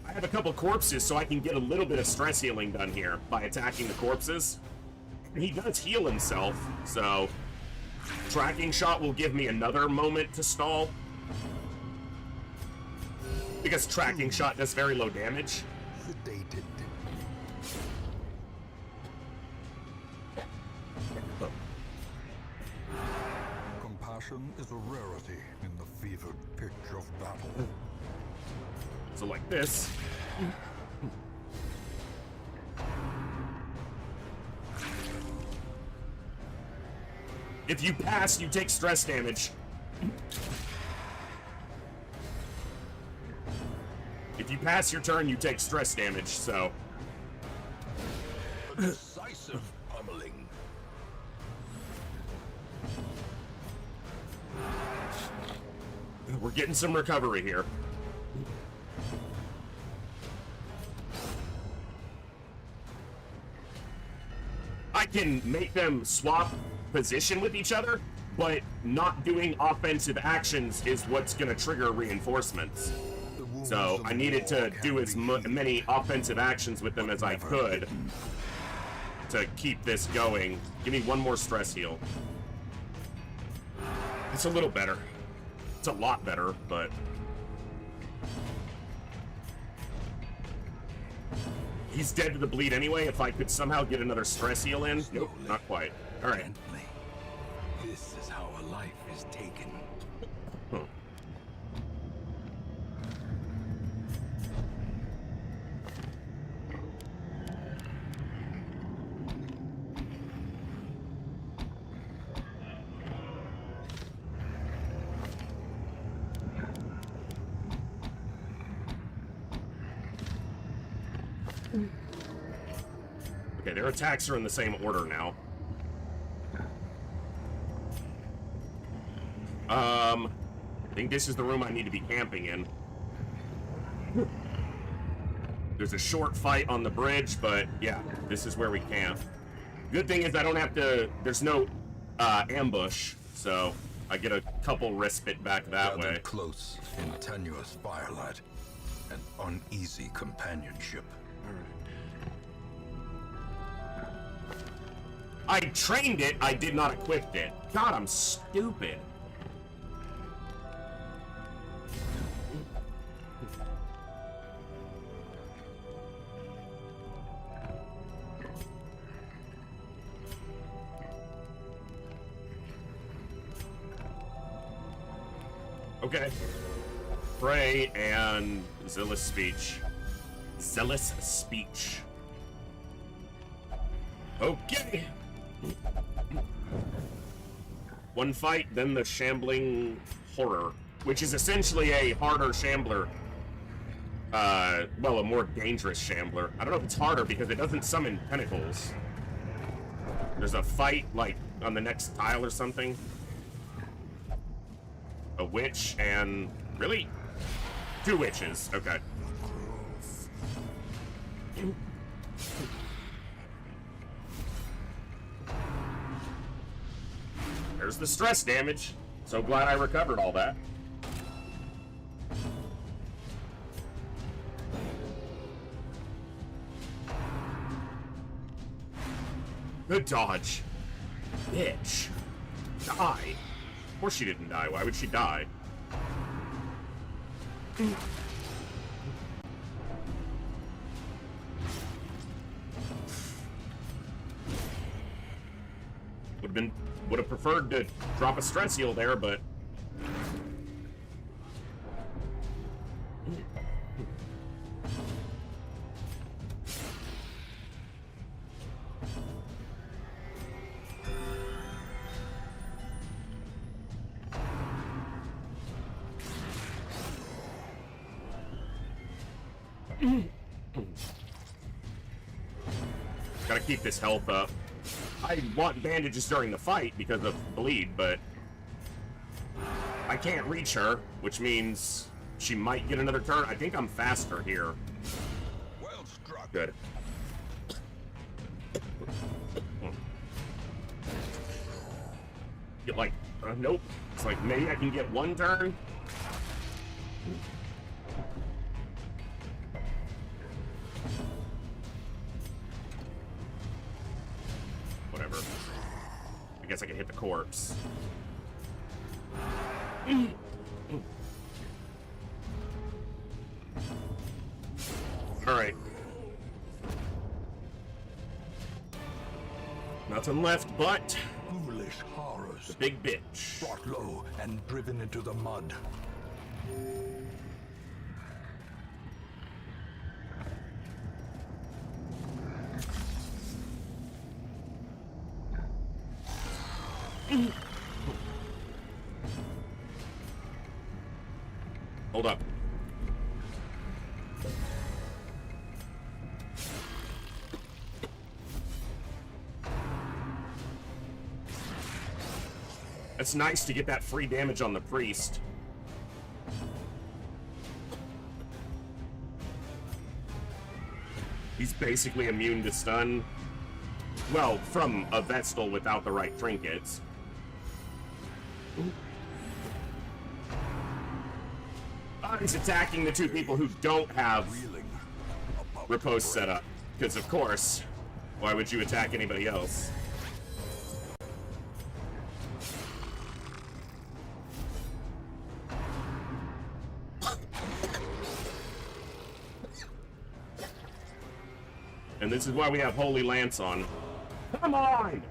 Speaker 1: I have a couple corpses, so I can get a little bit of stress healing done here by attacking the corpses. And he does heal himself, so tracking shot will give me another moment to stall. Because tracking shot does very low damage.
Speaker 3: Sedated. Compassion is a rarity in the fevered pitch of battle.
Speaker 1: So like this. If you pass, you take stress damage. If you pass your turn, you take stress damage, so...
Speaker 3: A decisive pummeling.
Speaker 1: We're getting some recovery here. I can make them swap position with each other, but not doing offensive actions is what's going to trigger reinforcements. So I needed to do as many offensive actions with them as I could to keep this going. Give me one more stress heal. It's a little better. It's a lot better, but... He's dead to the bleed anyway. If I could somehow get another stress heal in. Nope, not quite. All right.
Speaker 3: This is how a life is taken.
Speaker 1: Huh. Okay, their attacks are in the same order now. I think this is the room I need to be camping in. There's a short fight on the bridge, but yeah, this is where we camp. Good thing is I don't have to, there's no ambush, so I get a couple respite back that way.
Speaker 3: Close in tenuous firelight and uneasy companionship.
Speaker 1: I trained it, I did not equip it. God, I'm stupid. Okay. Pray and zealous speech. Zealous speech. Okay. One fight, then the shambling horror, which is essentially a harder shambler. Well, a more dangerous shambler. I don't know if it's harder because it doesn't summon tentacles. There's a fight, like, on the next tile or something. A witch and... Really? 2 witches. Okay. There's the stress damage. So glad I recovered all that. Good dodge. Bitch. Die. Of course she didn't die. Why would she die? Would have preferred to drop a stress heal there, but gotta keep this health up. I want bandages during the fight because of bleed, but I can't reach her, which means she might get another turn. I think I'm faster here.
Speaker 3: Well struck.
Speaker 1: Good. Get like, nope. It's like maybe I can get one turn. Whatever. I guess I can hit the corpse. Alright. Nothing left but
Speaker 3: Foolish horrors,
Speaker 1: the big bitch.
Speaker 3: brought low and driven into the mud.
Speaker 1: Hold up. It's nice to get that free damage on the priest. He's basically immune to stun. Well, from a Vestal without the right trinkets. He's attacking the two people who don't have riposte set up. Because, of course, why would you attack anybody else? And this is why we have Holy Lance on. Come on!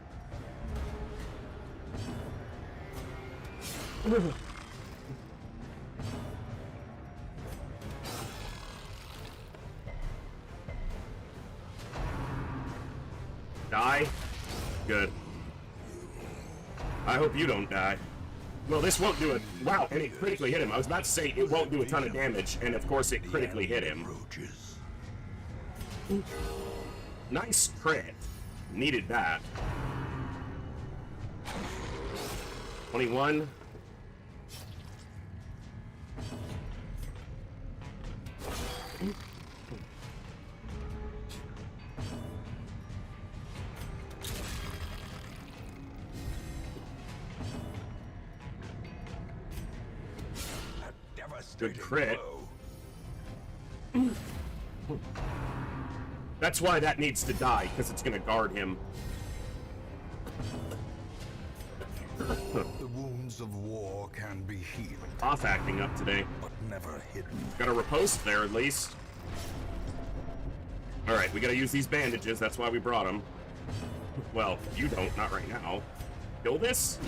Speaker 1: Die? Good. I hope you don't die. Well, this won't do it. Wow, and it critically hit him. I was about to say it won't do a ton of damage, and of course it critically hit him. Nice crit. Needed that. 21. Good crit. That's why that needs to die, because it's going to guard him.
Speaker 3: The wounds of war can be healed,
Speaker 1: Off acting up today.
Speaker 3: but never hidden.
Speaker 1: Got a riposte there, at least. Alright, we gotta use these bandages, that's why we brought them. Well, you don't, not right now. Kill this?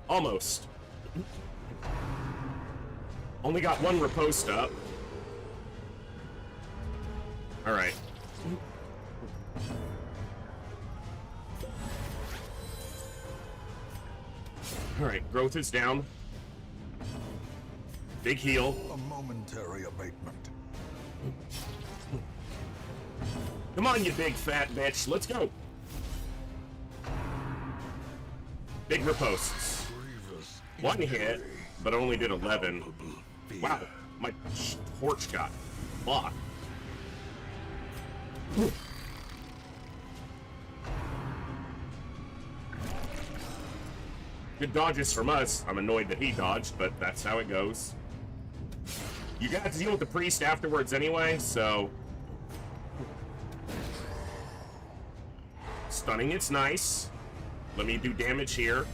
Speaker 1: Almost. Only got one riposte up. Alright. Alright, growth is down. Big heal.
Speaker 3: A momentary abatement.
Speaker 1: Come on, you big fat bitch. Let's go. Big ripostes. One hit, but only did 11. Wow, my torch got blocked. Good dodges from us. I'm annoyed that he dodged, but that's how it goes. You got to deal with the priest afterwards anyway, so... Stunning, it's nice. Let me do damage here.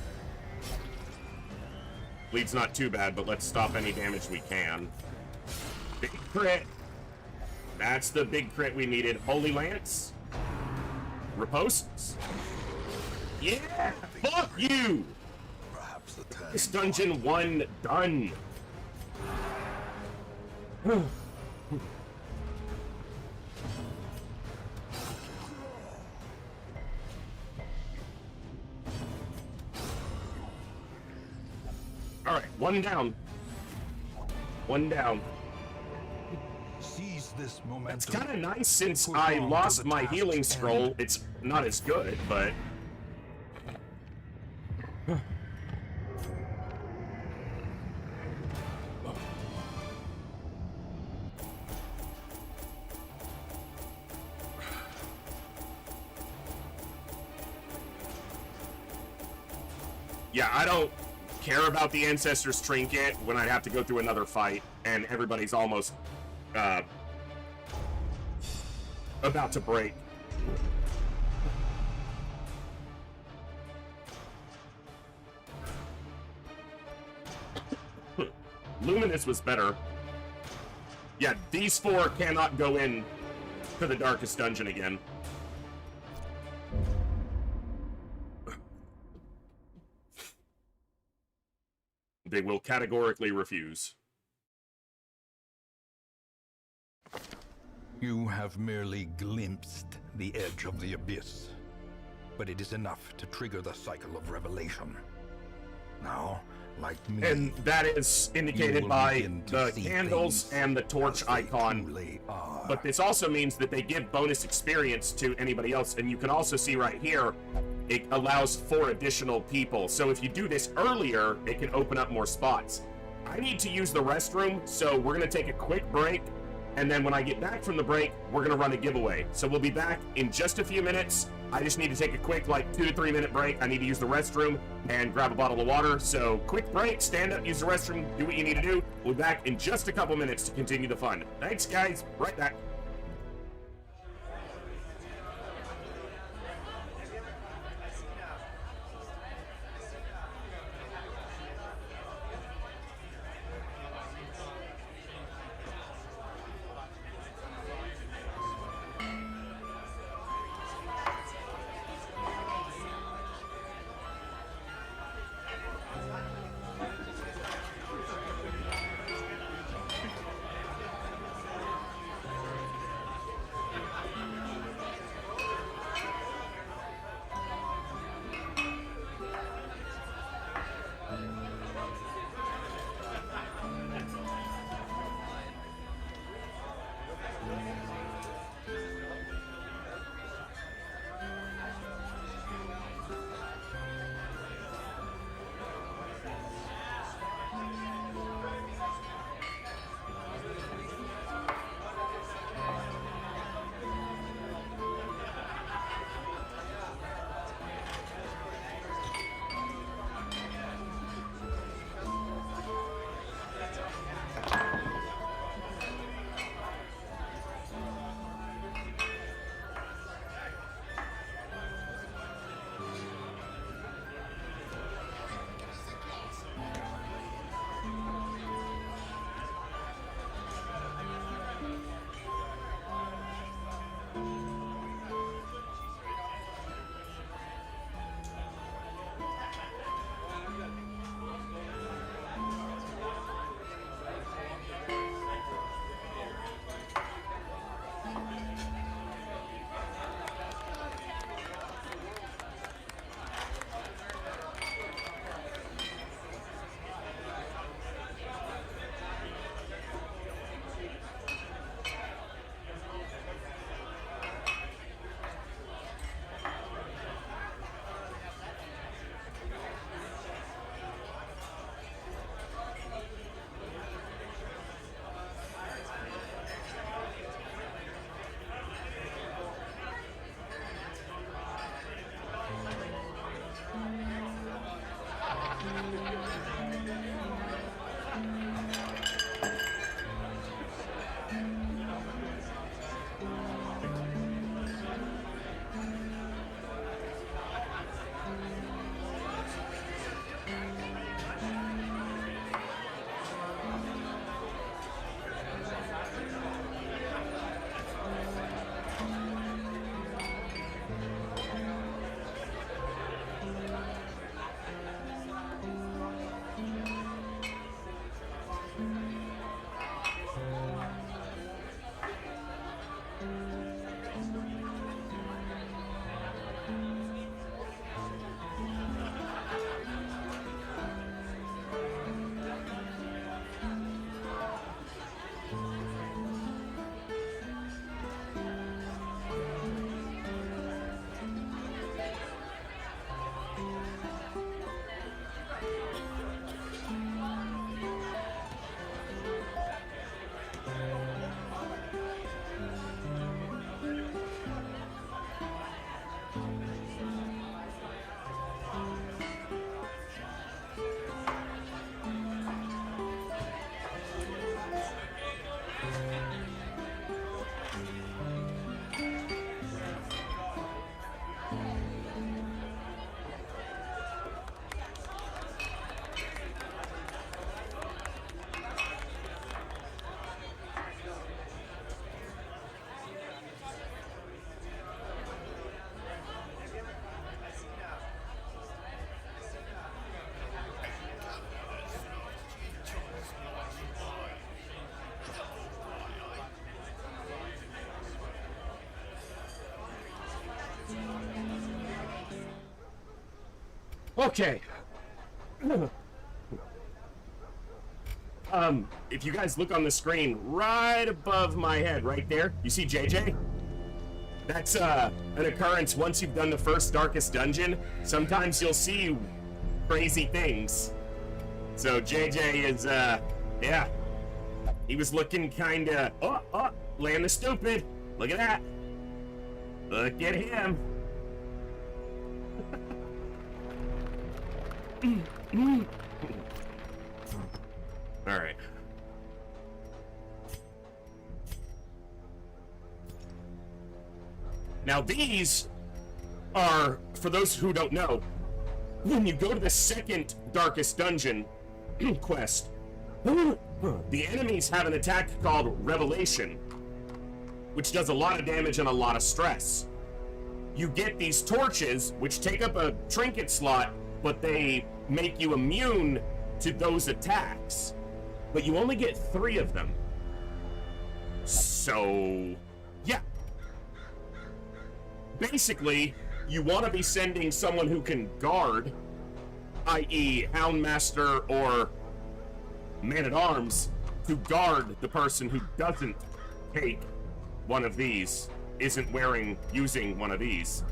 Speaker 1: Bleed's not too bad, but let's stop any damage we can. Big crit. That's the big crit we needed. Holy Lance. Ripostes. Yeah! Fuck you!
Speaker 3: Perhaps the time.
Speaker 1: This dungeon 1 done. Alright, one down. One down.
Speaker 3: Seize this momentum.
Speaker 1: It's kind of nice since
Speaker 3: Push
Speaker 1: I
Speaker 3: on to
Speaker 1: lost
Speaker 3: the
Speaker 1: my
Speaker 3: task's
Speaker 1: healing
Speaker 3: end.
Speaker 1: scroll. It's not as good, but... Yeah, I don't care about the Ancestor's Trinket when I have to go through another fight and everybody's almost about to break. Luminous was better. Yeah, these four cannot go in to the darkest dungeon again. They will categorically refuse.
Speaker 3: You have merely glimpsed the edge of the abyss, but it is enough to trigger the cycle of revelation. Now, like me,
Speaker 1: and that is indicated by the candles and the torch icon. But this also means that they give bonus experience to anybody else, and you can also see right here, it allows 4 additional people. So if you do this earlier, it can open up more spots. I need to use the restroom, so we're gonna take a quick break, and then when I get back from the break, we're gonna run a giveaway. So we'll be back in just a few minutes. I just need to take a quick, like, 2 to 3 minute break. I need to use the restroom and grab a bottle of water. So quick break, stand up, use the restroom, do what you need to do. We'll be back in just a couple minutes to continue the fun. Thanks, guys. Right back. Okay. If you guys look on the screen right above my head, right there, you see JJ? That's an occurrence once you've done the first darkest dungeon. Sometimes you'll see crazy things. So JJ is, yeah. He was looking kinda, land the stupid. Look at that. Look at him. All right. Now these are, for those who don't know, when you go to the second darkest dungeon quest, the enemies have an attack called Revelation, which does a lot of damage and a lot of stress. You get these torches, which take up a trinket slot, but they make you immune to those attacks. But you only get 3 of them. So, yeah. Basically, you want to be sending someone who can guard, i.e. Houndmaster or Man-at-Arms, to guard the person who doesn't take one of these, isn't using one of these.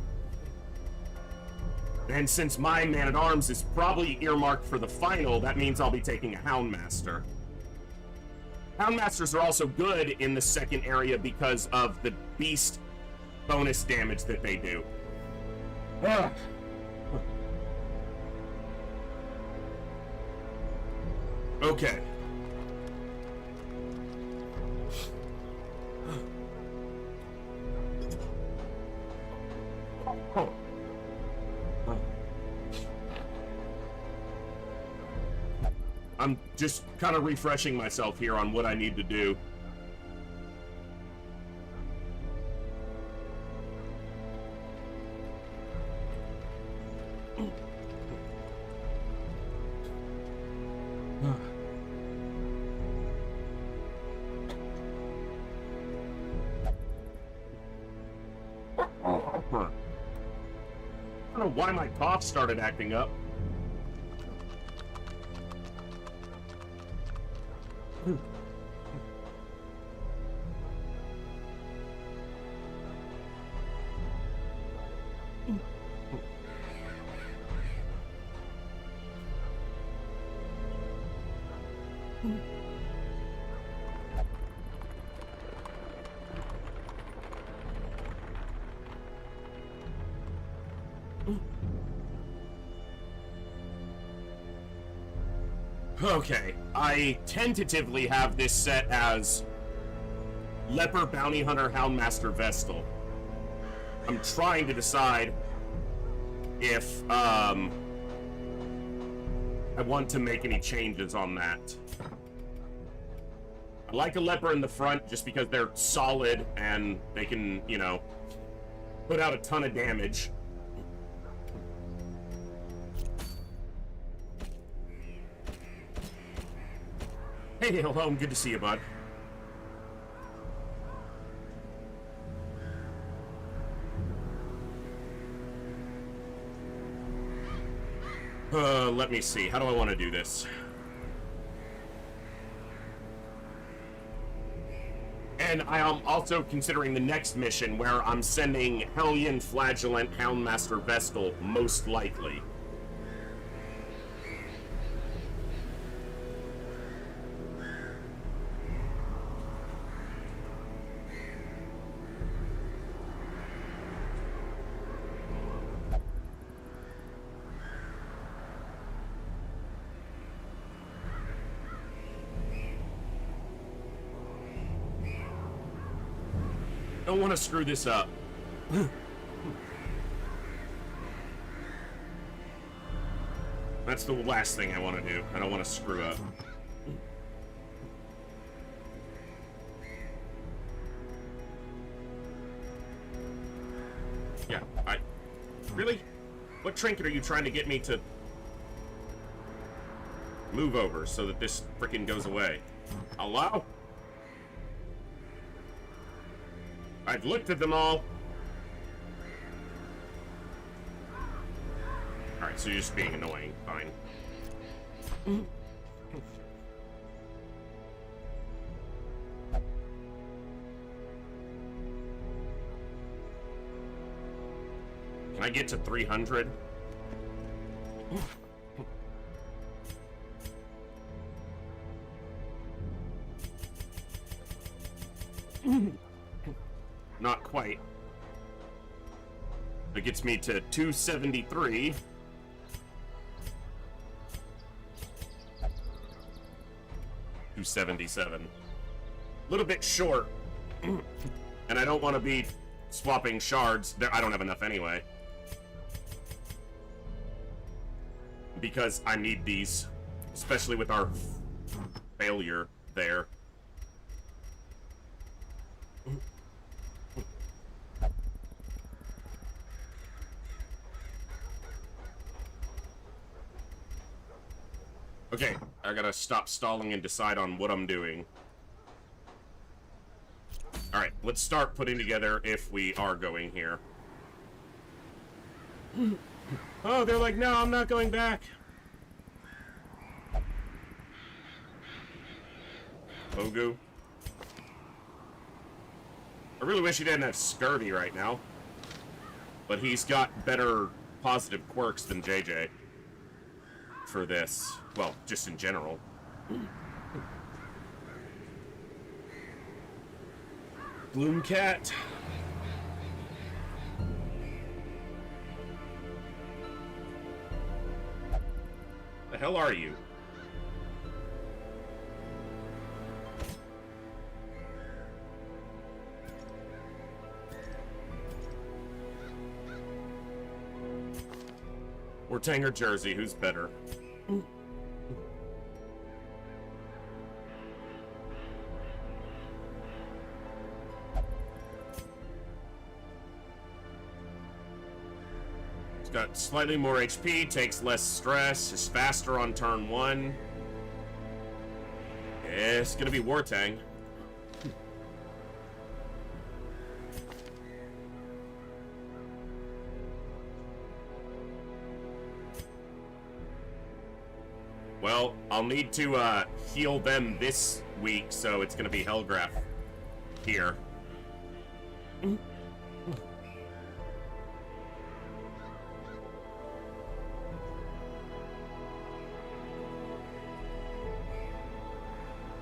Speaker 1: And since my Man-at-Arms is probably earmarked for the final, that means I'll be taking a Houndmaster. Houndmasters are also good in the second area because of the beast bonus damage that they do. Okay. I'm just kind of refreshing myself here on what I need to do. I don't know why my cough started acting up. Okay, I tentatively have this set as Leper Bounty Hunter Houndmaster Vestal. I'm trying to decide if I want to make any changes on that. I like a Leper in the front just because they're solid and they can, you know, put out a ton of damage. Hey, hello, good to see you, bud. Let me see. How do I want to do this? And I am also considering the next mission where I'm sending Hellion Flagellant Houndmaster Vestal, most likely. Don't want to screw this up. That's the last thing I want to do. I don't want to screw up. Yeah, really? What trinket are you trying to get me to move over so that this frickin' goes away? Hello? I've looked at them all. Alright. Alright, so you're just being annoying. Fine. Can I get to 300? Not quite. It gets me to 273. $277. A little bit short. And I don't want to be swapping shards. I don't have enough anyway. Because I need these. Especially with our failure there. Okay, I gotta stop stalling and decide on what I'm doing. Alright, let's start putting together if we are going here. Oh, they're like, no, I'm not going back. Ogu. I really wish he didn't have scurvy right now. But he's got better positive quirks than JJ. For this. Well, just in general. Gloomcat. The hell are you? Or Tanger Jersey, who's better? He's got slightly more HP, takes less stress, is faster on turn 1. It's gonna be Wartang. Well, I'll need to heal them this week, so it's gonna be Hellgraph here.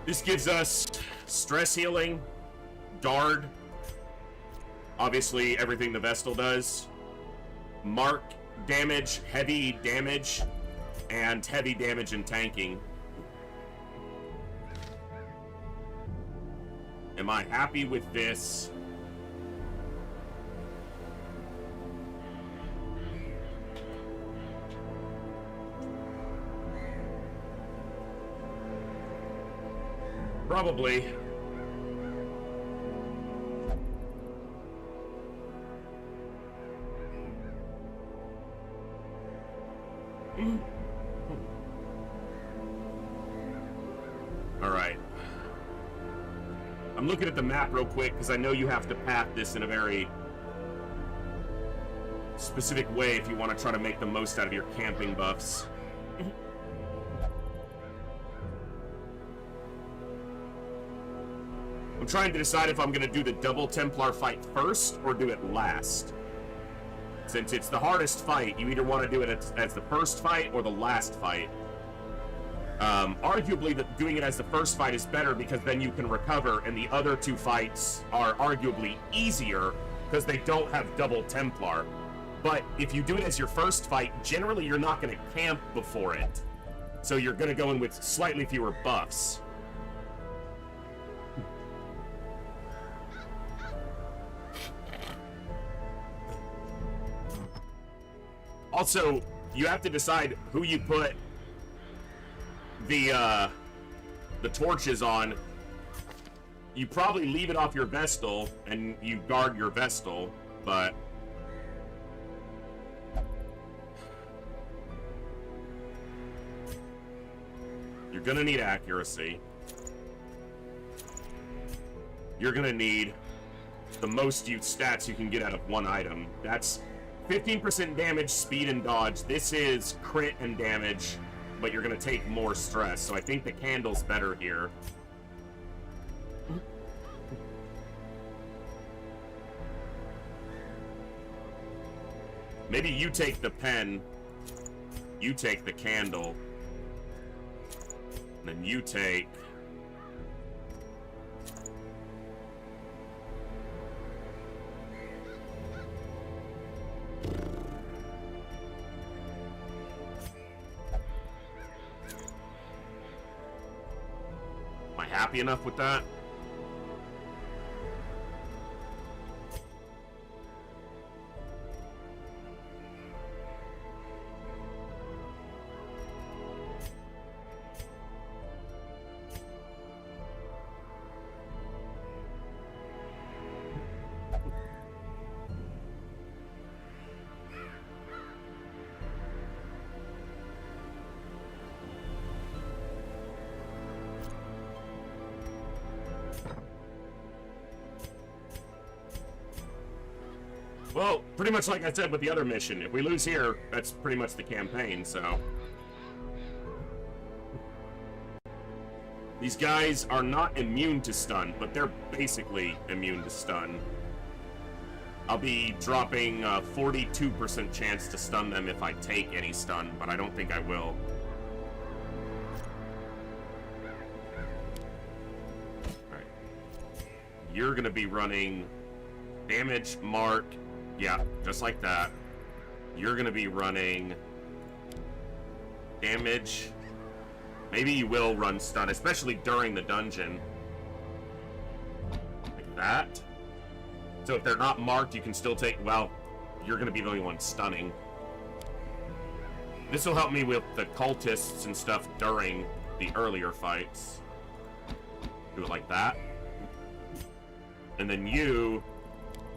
Speaker 1: This gives us stress healing, guard, obviously everything the Vestal does, mark damage, heavy damage, and heavy damage and tanking. Am I happy with this? Probably. Alright. I'm looking at the map real quick because I know you have to path this in a very specific way if you want to try to make the most out of your camping buffs. I'm trying to decide if I'm going to do the double Templar fight first or do it last. Since it's the hardest fight, you either want to do it as the first fight or the last fight. Arguably, doing it as the first fight is better because then you can recover, and the other two fights are arguably easier because they don't have double Templar. But if you do it as your first fight, generally you're not going to camp before it. So you're going to go in with slightly fewer buffs. Also, you have to decide who you put the torches on. You probably leave it off your Vestal, and you guard your Vestal, but... you're gonna need accuracy. You're gonna need the most stats you can get out of one item. That's 15% damage, speed, and dodge. This is crit and damage, but you're going to take more stress. So I think the candle's better here. Maybe you take the pen, you take the candle, and then you take... Am I happy enough with that? Well, pretty much like I said with the other mission, if we lose here, that's pretty much the campaign, so... These guys are not immune to stun, but they're basically immune to stun. I'll be dropping a 42% chance to stun them if I take any stun, but I don't think I will. Alright. You're gonna be running damage, mark... Yeah, just like that. You're gonna be running damage. Maybe you will run stun, especially during the dungeon. Like that. So if they're not marked, you can still take... Well, you're gonna be the only one stunning. This will help me with the cultists and stuff during the earlier fights. Do it like that. And then you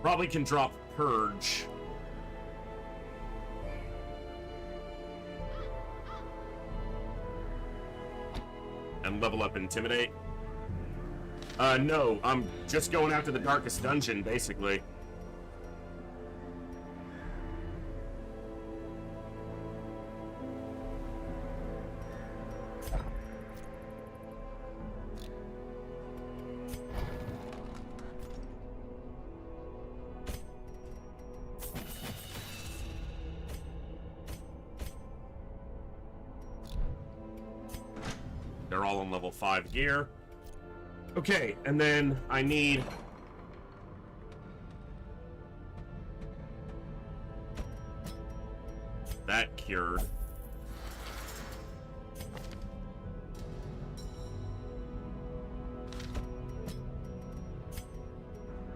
Speaker 1: probably can drop Purge. And level up Intimidate. No, I'm just going after the darkest dungeon, basically. They're all on level 5 gear. Okay, and then I need... that cured.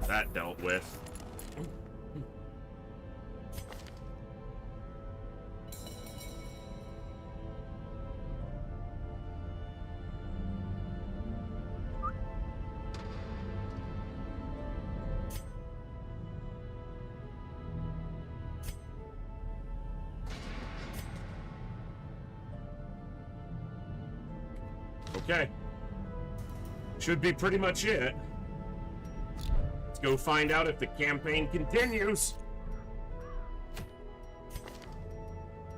Speaker 1: That dealt with. Okay. Should be pretty much it. Let's go find out if the campaign continues.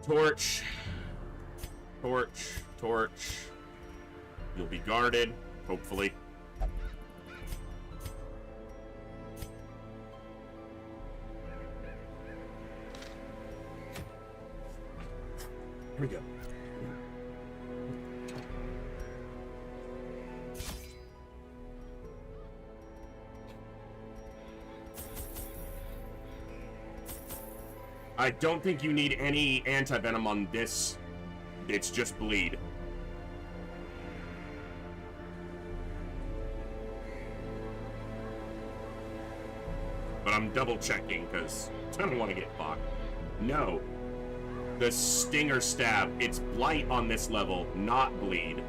Speaker 1: Torch. Torch. Torch. You'll be guarded, hopefully. Here we go. I don't think you need any anti-venom on this. It's just bleed. But I'm double checking because I don't want to get fucked. No. The Stinger Stab, it's blight on this level, not bleed.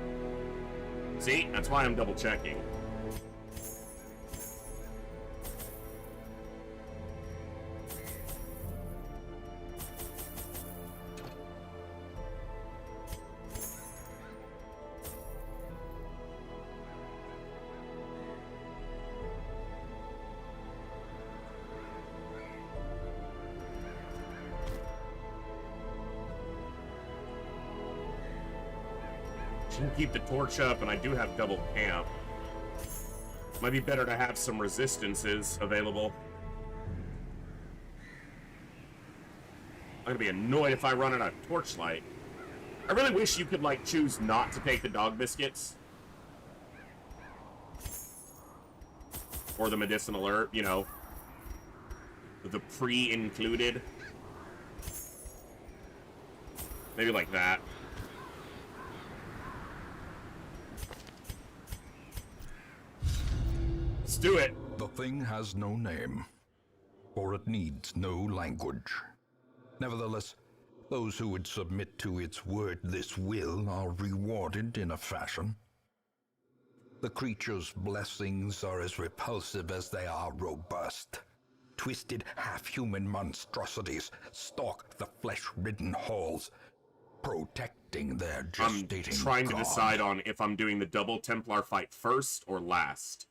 Speaker 1: See? That's why I'm double checking. can keep the torch up, and I do have double camp. Might be better to have some resistances available. I'm gonna be annoyed if I run out of torchlight. I really wish you could, like, choose not to take the dog biscuits. Or the medicinal herb, you know. The pre-included. Maybe like that. Let's do it.
Speaker 3: The thing has no name, for it needs no language. Nevertheless, those who would submit to its wordless will are rewarded in a fashion. The creature's blessings are as repulsive as they are robust. Twisted, half-human monstrosities stalk the flesh-ridden halls, protecting their gestating
Speaker 1: I'm trying to
Speaker 3: god.
Speaker 1: decide on if I'm doing the double Templar fight first or last.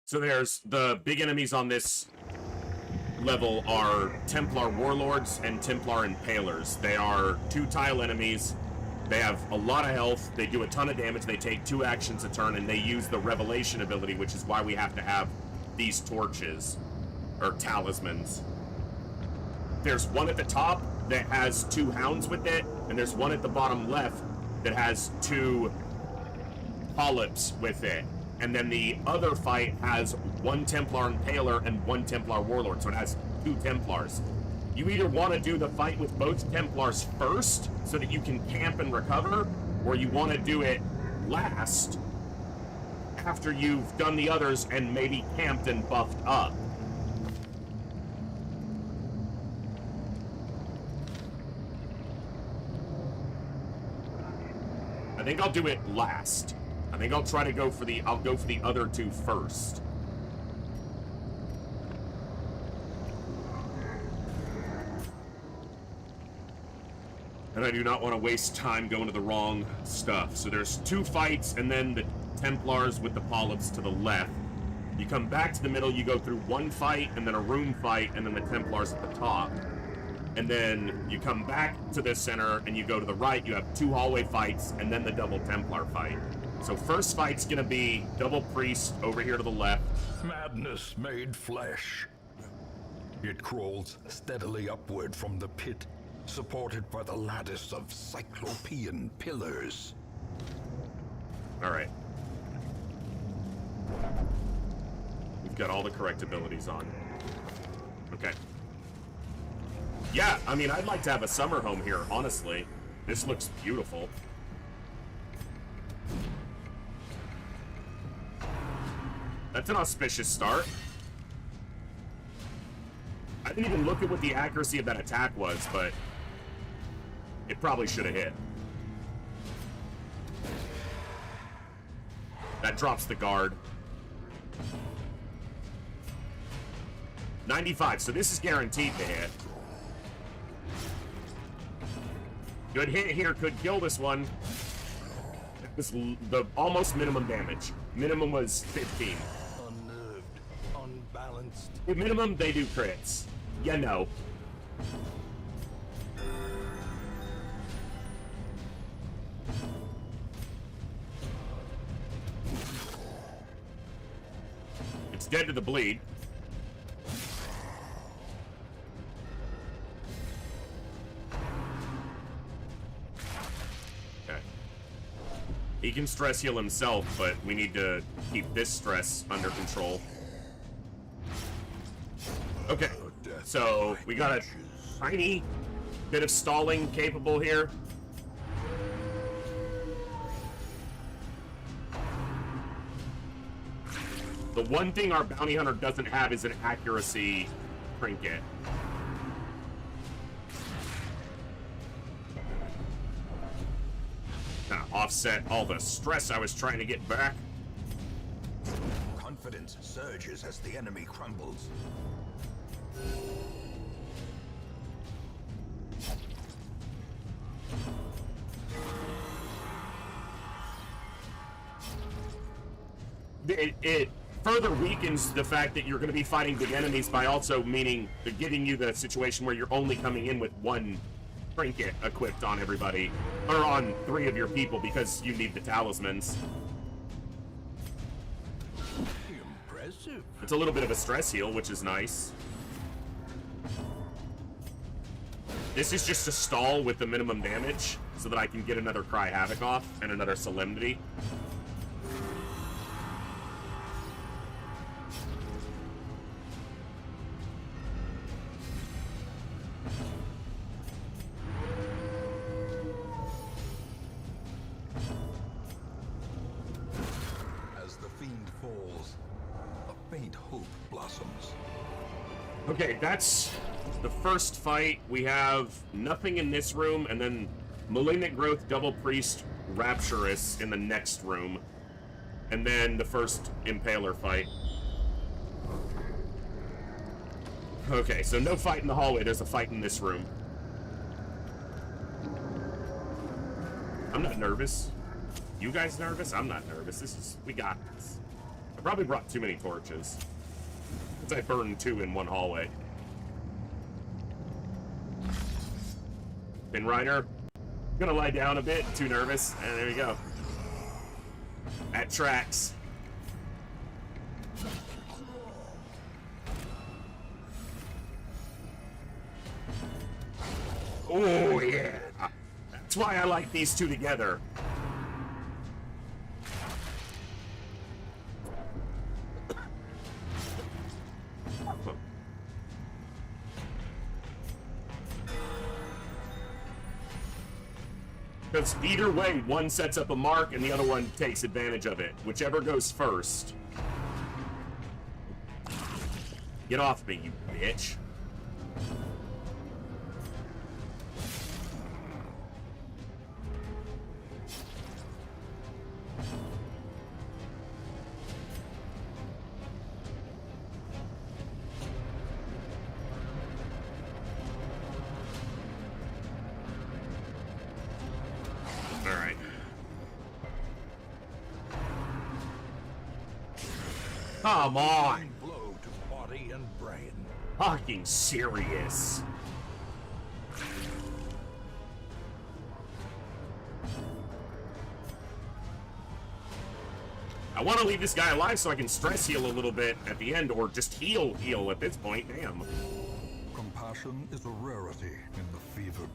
Speaker 1: So there's the big enemies on this level are Templar Warlords and Templar Impalers. They are 2-tile enemies. They have a lot of health. They do a ton of damage. They take 2 actions a turn, and they use the Revelation ability, which is why we have to have these torches, or talismans. There's one at the top that has 2 hounds with it, and there's one at the bottom left that has 2 polyps with it. And then the other fight has 1 Templar Impaler and 1 Templar Warlord, so it has 2 Templars. You either want to do the fight with both Templars first, so that you can camp and recover, or you want to do it last, after you've done the others and maybe camped and buffed up. I think I'll do it last. I think I'll try to go for the, I'll go for the other 2 first. And I do not want to waste time going to the wrong stuff. So there's 2 fights, and then the Templars with the polyps to the left. You come back to the middle, you go through 1 fight, and then a room fight, and then the Templars at the top. And then you come back to the center, and you go to the right, you have 2 hallway fights, and then the double Templar fight. So first fight's gonna be double priest over here to the left.
Speaker 3: Madness made flesh. It crawls steadily upward from the pit, supported by the lattice of cyclopean pillars.
Speaker 1: All right. We've got all the correct abilities on. Okay. Yeah, I mean, I'd like to have a summer home here, honestly. This looks beautiful. That's an auspicious start. I didn't even look at what the accuracy of that attack was, but it probably should have hit. That drops the guard. 95, so this is guaranteed to hit. Good hit here, could kill this one. It was the almost minimum damage. Minimum was 15.
Speaker 3: Unnerved, unbalanced.
Speaker 1: At minimum, they do crits. Yeah, no. It's dead to the bleed. Okay. He can stress heal himself, but we need to keep this stress under control. Okay, so we got a tiny bit of stalling capable here. The one thing our bounty hunter doesn't have is an accuracy trinket. Kind of offset all the stress I was trying to get back.
Speaker 3: Confidence surges as the enemy crumbles.
Speaker 1: it further weakens the fact that you're going to be fighting big enemies by also meaning giving you the situation where you're only coming in with one trinket equipped on everybody, or on 3 of your people, because you need the talismans.
Speaker 3: Impressive.
Speaker 1: It's a little bit of a stress heal, which is nice. This is just a stall with the minimum damage, so that I can get another Cry Havoc off and another Solemnity.
Speaker 3: As the fiend falls, a faint hope blossoms.
Speaker 1: Okay, that's the first fight. We have nothing in this room, and then Malignant Growth, Double Priest, Rapturous in the next room. And then the first Impaler fight. Okay, so no fight in the hallway, there's a fight in this room. I'm not nervous. You guys nervous? I'm not nervous. We got this. I probably brought too many torches. Since I burned 2 in one hallway. Pin Rider. Gonna lie down a bit, too nervous, and there you go. That tracks. Oh yeah! That's why I like these two together. Because either way, one sets up a mark and the other one takes advantage of it. Whichever goes first. Get off me, you bitch. Alright. Come on!
Speaker 3: Blow to body and brain.
Speaker 1: Fucking serious. I want to leave this guy alive so I can stress heal a little bit at the end, or just heal at this point. Damn.
Speaker 3: Compassion is a rarity in the fevered.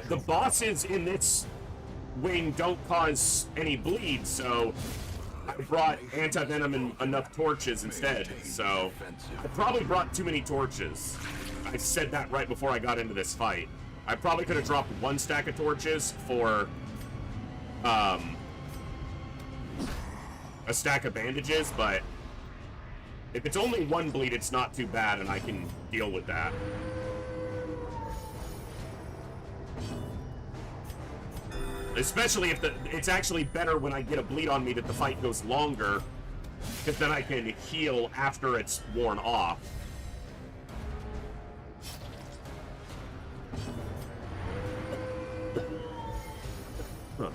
Speaker 1: The bosses in this wing don't cause any bleed, so I brought anti-venom and enough torches instead. So I probably brought too many torches. I said that right before I got into this fight. I probably could have dropped 1 stack of torches for a stack of bandages, but if it's only 1 bleed, it's not too bad, and I can deal with that. Especially if it's actually better when I get a bleed on me that the fight goes longer, because then I can heal after it's worn off. Huh.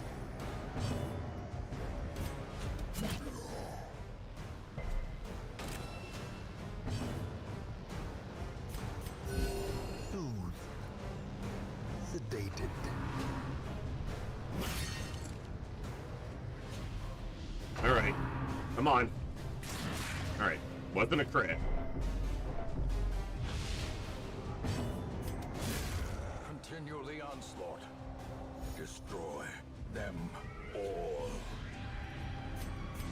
Speaker 3: Soothed. Sedated.
Speaker 1: Alright. Come on. Alright. Wasn't a crit.
Speaker 3: Continue the onslaught. Destroy them all.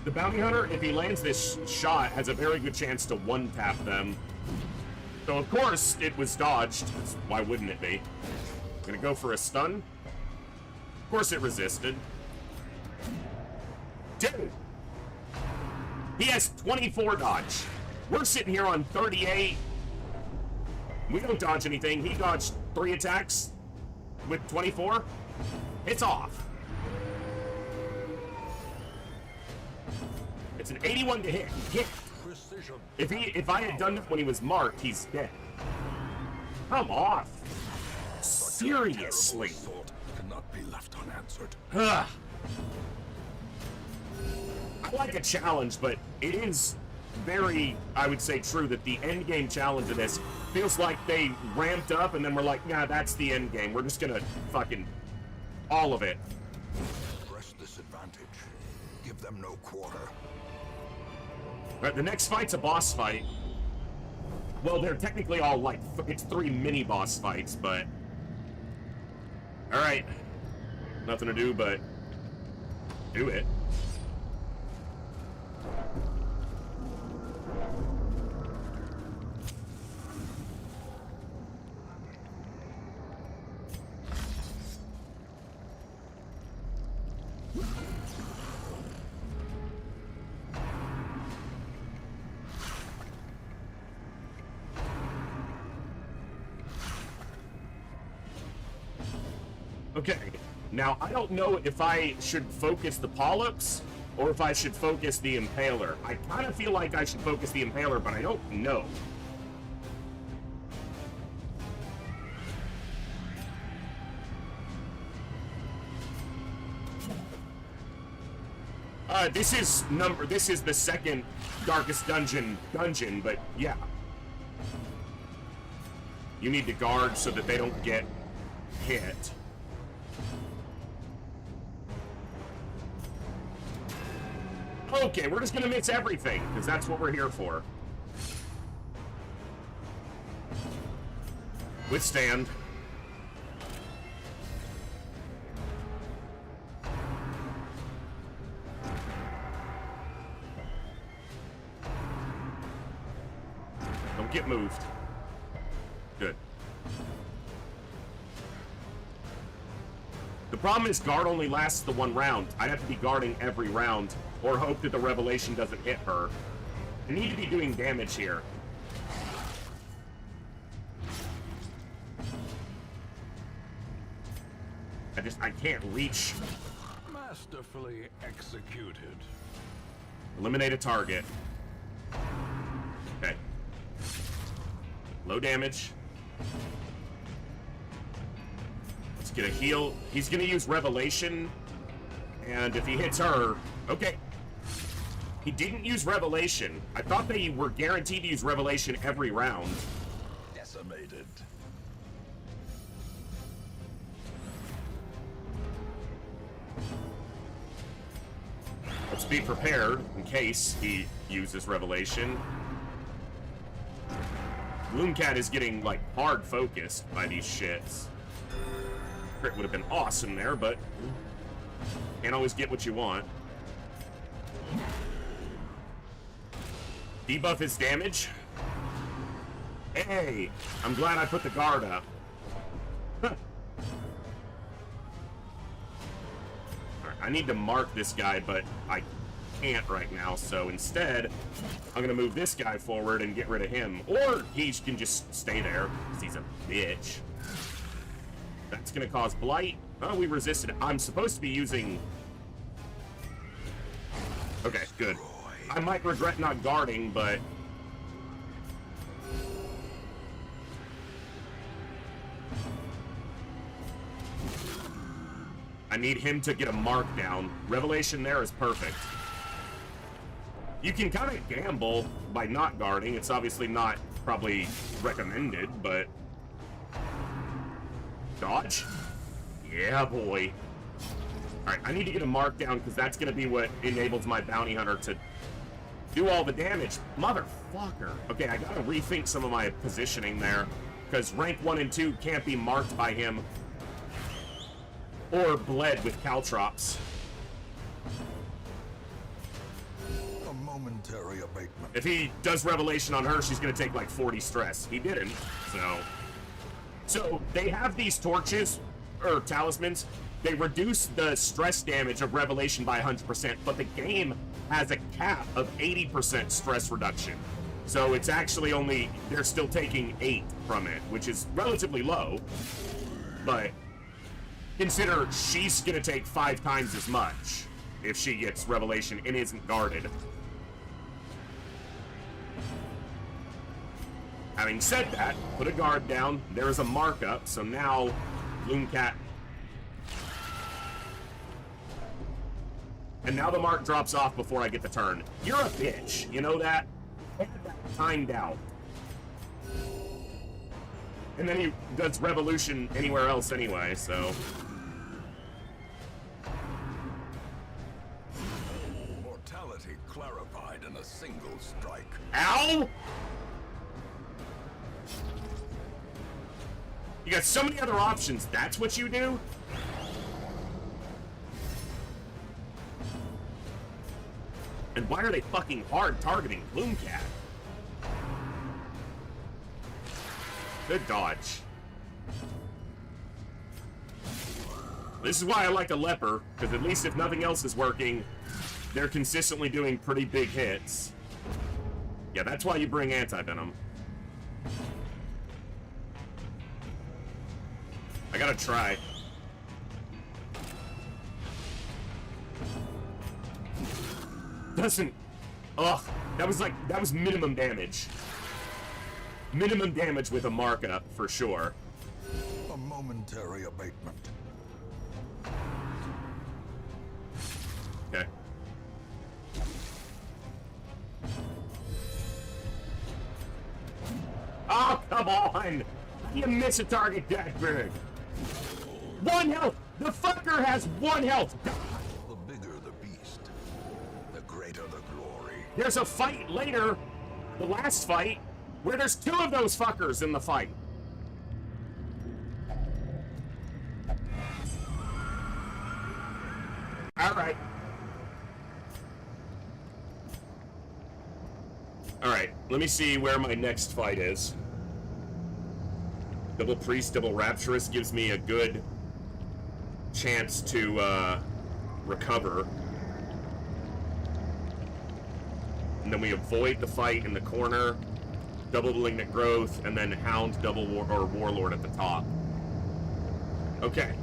Speaker 1: The bounty hunter, if he lands this shot, has a very good chance to one-tap them. So of course, it was dodged. Why wouldn't it be? Gonna go for a stun. Of course it resisted. Dude! He has 24 dodge. We're sitting here on 38. We don't dodge anything. He dodged 3 attacks with 24. It's off. It's an 81 to hit. Hit.
Speaker 3: Precision.
Speaker 1: If I had done it when he was marked, he's dead. Come off. Seriously.
Speaker 3: Thought cannot be left unanswered.
Speaker 1: Ugh. I like a challenge, but it is very, I would say, true that the end game challenge of this feels like they ramped up and then we're like, nah, that's the end game. We're just gonna fucking all of it.
Speaker 3: Press this advantage. Give them no quarter.
Speaker 1: Right, the next fight's a boss fight. Well, they're technically all like, it's 3 mini boss fights, but... Alright. Nothing to do but do it. Okay, now I don't know if I should focus the polyps or if I should focus the impaler. I kind of feel like I should focus the impaler, but I don't know. This is the second darkest dungeon, but yeah. You need to guard so that they don't get hit. Okay, we're just gonna miss everything, because that's what we're here for. Withstand. Don't get moved. Good. The problem is guard only lasts the 1 round. I'd have to be guarding every round, or hope that the revelation doesn't hit her. I need to be doing damage here. I can't reach.
Speaker 3: Masterfully executed.
Speaker 1: Eliminate a target. Okay. Low damage. Let's get a heal. He's gonna use Revelation. And if he hits her... Okay. He didn't use Revelation. I thought they were guaranteed to use Revelation every round.
Speaker 3: Decimated.
Speaker 1: Let's be prepared in case he uses Revelation. Gloomcat is getting, like, hard focused by these shits. Crit would have been awesome there, but can't always get what you want. Debuff his damage. Hey, I'm glad I put the guard up. Huh. Alright, I need to mark this guy, but I can't right now, so instead, I'm gonna move this guy forward and get rid of him. Or he can just stay there, because he's a bitch. That's gonna cause blight. Oh, we resisted it. I'm supposed to be using... Okay, good. I might regret not guarding, but... I need him to get a mark down. Revelation there is perfect. You can kind of gamble by not guarding. It's obviously not probably recommended, but... Dodge? Yeah, boy. Alright, I need to get a mark down because that's going to be what enables my bounty hunter to do all the damage. Motherfucker. Okay, I got to rethink some of my positioning there because rank 1 and 2 can't be marked by him or bled with caltrops.
Speaker 3: A momentary abatement.
Speaker 1: If he does Revelation on her, she's going to take like 40 stress. He didn't, so... So, they have these torches, or talismans. They reduce the stress damage of Revelation by 100%, but the game has a cap of 80% stress reduction. So it's actually only, they're still taking 8 from it, which is relatively low. But consider she's gonna take 5 times as much if she gets Revelation and isn't guarded. Having said that, put a guard down. There is a markup, so now Gloomcat. And now the mark drops off before I get the turn. You're a bitch. You know that? I had that timed out. And then he does revolution anywhere else anyway, so...
Speaker 3: Mortality clarified in a single strike.
Speaker 1: Ow! You got so many other options. That's what you do? And why are they fucking hard targeting Gloomcat? Good dodge. This is why I like a leper, because at least if nothing else is working, they're consistently doing pretty big hits. Yeah, that's why you bring anti-venom. I gotta try. Doesn't... Ugh. That was minimum damage. Minimum damage with a markup, for sure.
Speaker 3: A momentary abatement.
Speaker 1: Okay. Oh, come on! You miss a target that big. 1 health! The fucker has 1 health!
Speaker 3: The bigger the beast, the greater the glory.
Speaker 1: There's a fight later, the last fight, where there's 2 of those fuckers in the fight. Alright. Alright, let me see where my next fight is. Double Priest, Double Rapturous gives me a good chance to recover. And then we avoid the fight in the corner, double Malignant Growth, and then Hound, double Warlord at the top. Okay.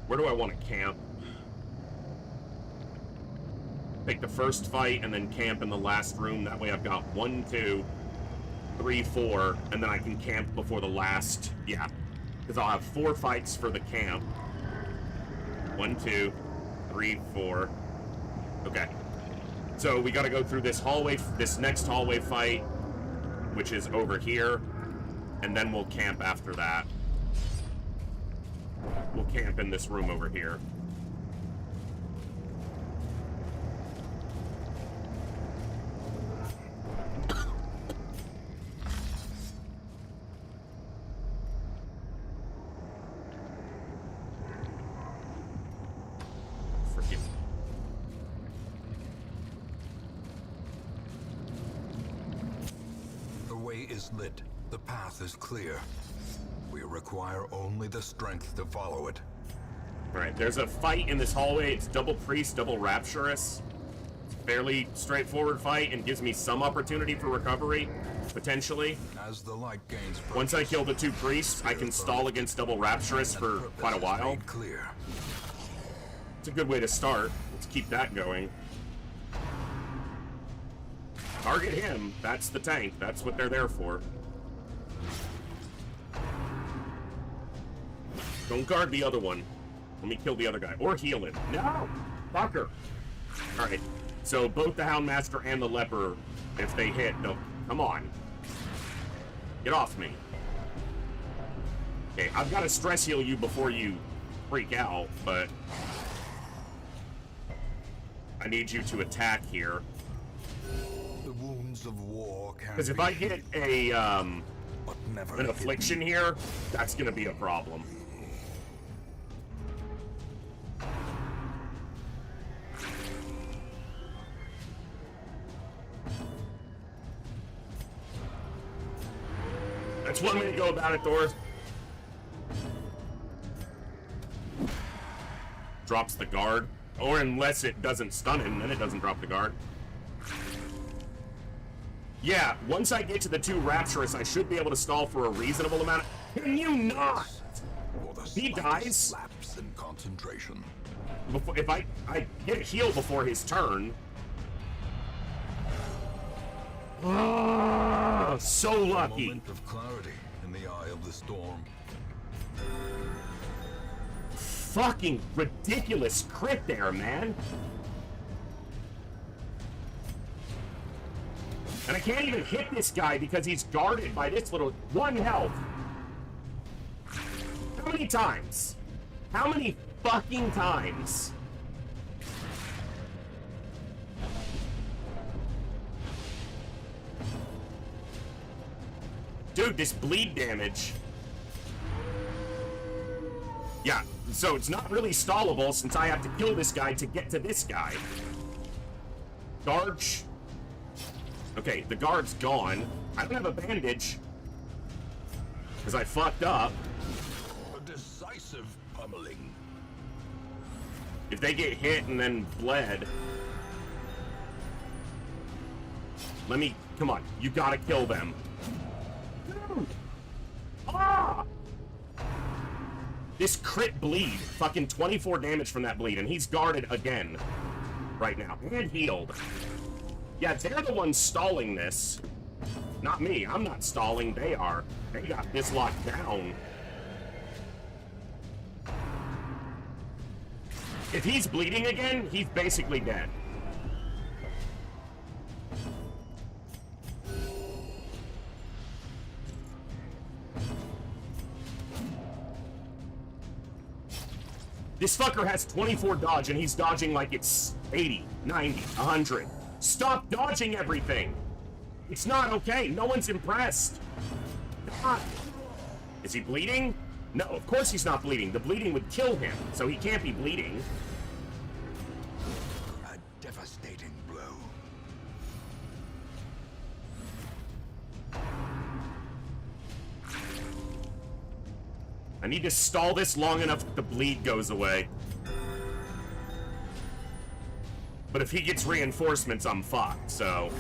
Speaker 1: Where do I want to camp? Take the first fight and then camp in the last room. That way I've got 1, 2, 3, 4, and then I can camp before the last... Yeah, because I'll have 4 fights for the camp. 1, 2, 3, 4. Okay. So we got to go through this hallway, this next hallway fight, which is over here, and then we'll camp after that. We'll camp in this room over here. Forgive me.
Speaker 3: The way is lit. The path is clear. We require only the strength to follow it.
Speaker 1: Alright, there's a fight in this hallway. It's double Priest, double Rapturous. It's a fairly straightforward fight and gives me some opportunity for recovery, potentially.
Speaker 3: As the light gains purpose,
Speaker 1: Once I kill the 2 priests, I can stall against double Rapturous for quite a while.
Speaker 3: Clear.
Speaker 1: It's a good way to start. Let's keep that going. Target him. That's the tank. That's what they're there for. Don't guard the other one. Let me kill the other guy. Or heal him. No! Fucker! Alright. So both the Houndmaster and the Leper, if they hit, no. Come on. Get off me. Okay, I've got to stress heal you before you freak out, but I need you to attack here.
Speaker 3: The wounds of war can
Speaker 1: Because if I get a an affliction here, that's gonna be a problem. That's one way to go about it, Thor. Drops the guard. Or unless it doesn't stun him, then it doesn't drop the guard. Yeah, once I get to the 2 Rapturous, I should be able to stall for a reasonable amount of... Can you not?
Speaker 3: or the
Speaker 1: He
Speaker 3: slightest
Speaker 1: dies.
Speaker 3: Slaps in concentration.
Speaker 1: Before, if I get a heal before his turn. Oh, so
Speaker 3: A
Speaker 1: lucky.
Speaker 3: moment of clarity in the eye of the storm.
Speaker 1: Fucking ridiculous crit there, man. And I can't even hit this guy because he's guarded by this little 1 health. How many times? How many fucking times? Dude, this bleed damage. Yeah, so it's not really stallable since I have to kill this guy to get to this guy. Guard. Okay, the guard's gone. I don't have a bandage. Because I fucked up.
Speaker 3: A decisive pummeling.
Speaker 1: If they get hit and then bled. Let me... Come on, you gotta kill them. Dude! Ah! This crit bleed. Fucking 24 damage from that bleed, and he's guarded again. Right now. And healed. Yeah, they're the ones stalling this. Not me. I'm not stalling. They are. They got this locked down. If he's bleeding again, he's basically dead. This fucker has 24 dodge and he's dodging like it's 80, 90, 100. Stop dodging everything! It's not okay. No one's impressed. God. Is he bleeding? No, of course he's not bleeding. The bleeding would kill him, so he can't be bleeding.
Speaker 3: A devastating blow.
Speaker 1: I need to stall this long enough that the bleed goes away. But if he gets reinforcements, I'm fucked, so...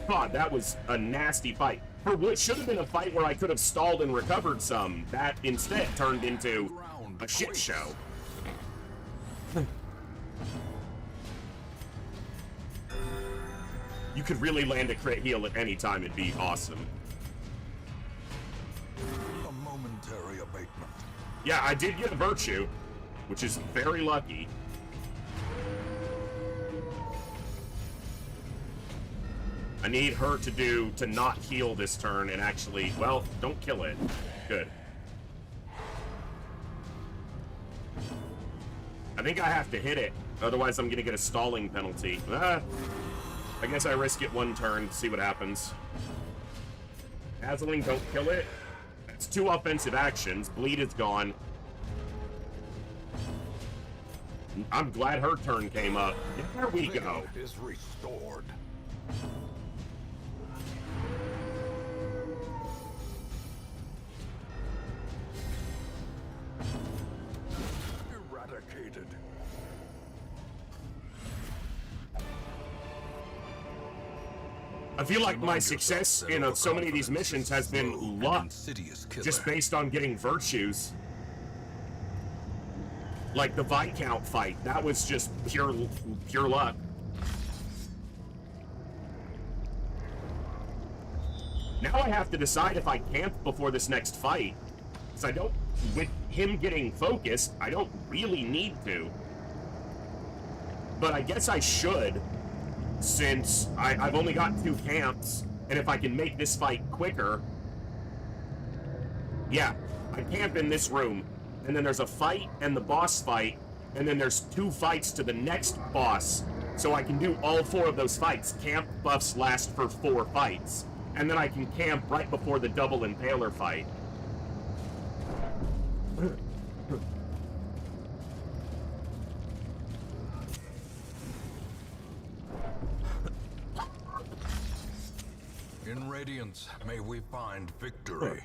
Speaker 1: God, that was a nasty fight. For what should have been a fight where I could have stalled and recovered some, that instead turned into a shit show. You could really land a crit heal at any time, it'd be awesome.
Speaker 3: A momentary abatement.
Speaker 1: Yeah, I did get a virtue, which is very lucky. I need her to not heal this turn and actually, well, don't kill it. Good. I think I have to hit it, otherwise I'm gonna get a stalling penalty. I guess I risk it one turn to see what happens. Dazzling, don't kill it. That's 2 offensive actions. Bleed is gone. I'm glad her turn came up. There we go.
Speaker 3: Vigor is restored. Eradicated.
Speaker 1: I feel like my success in so many of these missions has been luck, just based on getting virtues. Like the Viscount fight, that was just pure luck. Now I have to decide if I camp before this next fight, because I don't, with him getting focused, I don't really need to. But I guess I should, since I've only got 2 camps, and if I can make this fight quicker... Yeah, I camp in this room, and then there's a fight and the boss fight, and then there's 2 fights to the next boss, so I can do all 4 of those fights. Camp buffs last for 4 fights, and then I can camp right before the double impaler fight.
Speaker 3: In Radiance, may we find victory.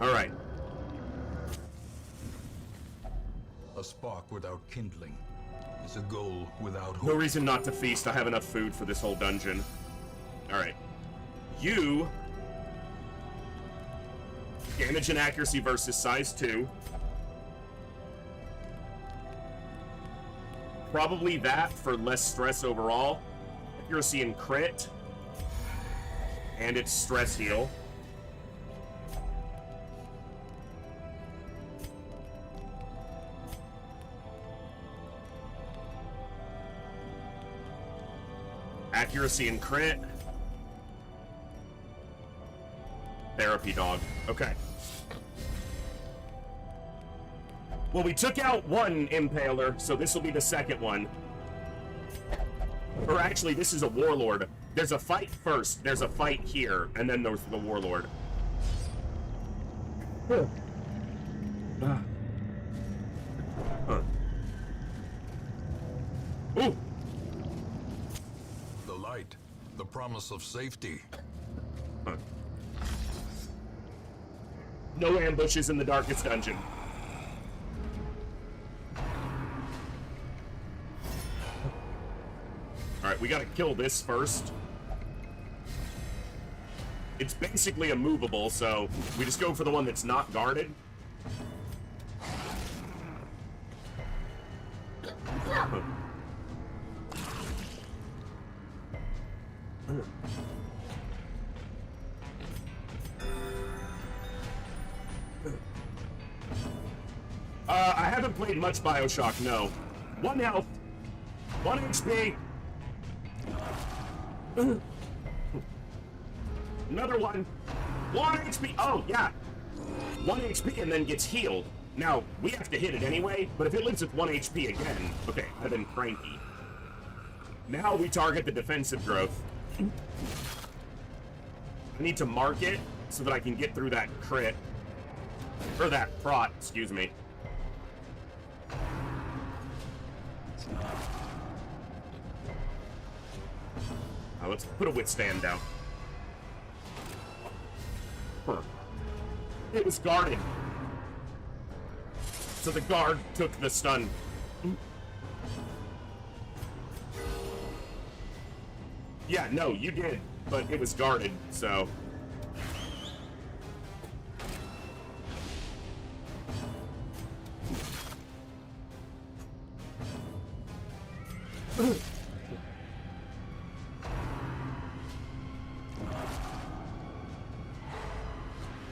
Speaker 1: All right.
Speaker 3: A spark without kindling is a goal without hope.
Speaker 1: No reason not to feast. I have enough food for this whole dungeon. Alright. You... Damage and accuracy versus size 2. Probably that for less stress overall. Accuracy and crit. And it's stress heal. Accuracy and crit. Therapy dog. Okay. Well, we took out one impaler, so this will be the second one. Or actually, this is a warlord. There's a fight first. There's a fight here, and then there's the warlord. Huh. Ooh!
Speaker 3: The light, the promise of safety.
Speaker 1: Huh. No ambushes in the darkest dungeon. Alright, we gotta kill this first. It's basically immovable, so we just go for the one that's not guarded. I haven't played much BioShock, no. 1 health, 1 HP. Another one. 1 HP. Oh, yeah. 1 HP and then gets healed. Now, we have to hit it anyway, but if it lives with 1 HP again... Okay, I've been cranky. Now we target the defensive growth. I need to mark it so that I can get through that crit. Or that prot, excuse me. Let's put a withstand down. Huh. It was guarded. So the guard took the stun. Yeah, no, you did, but it was guarded, so...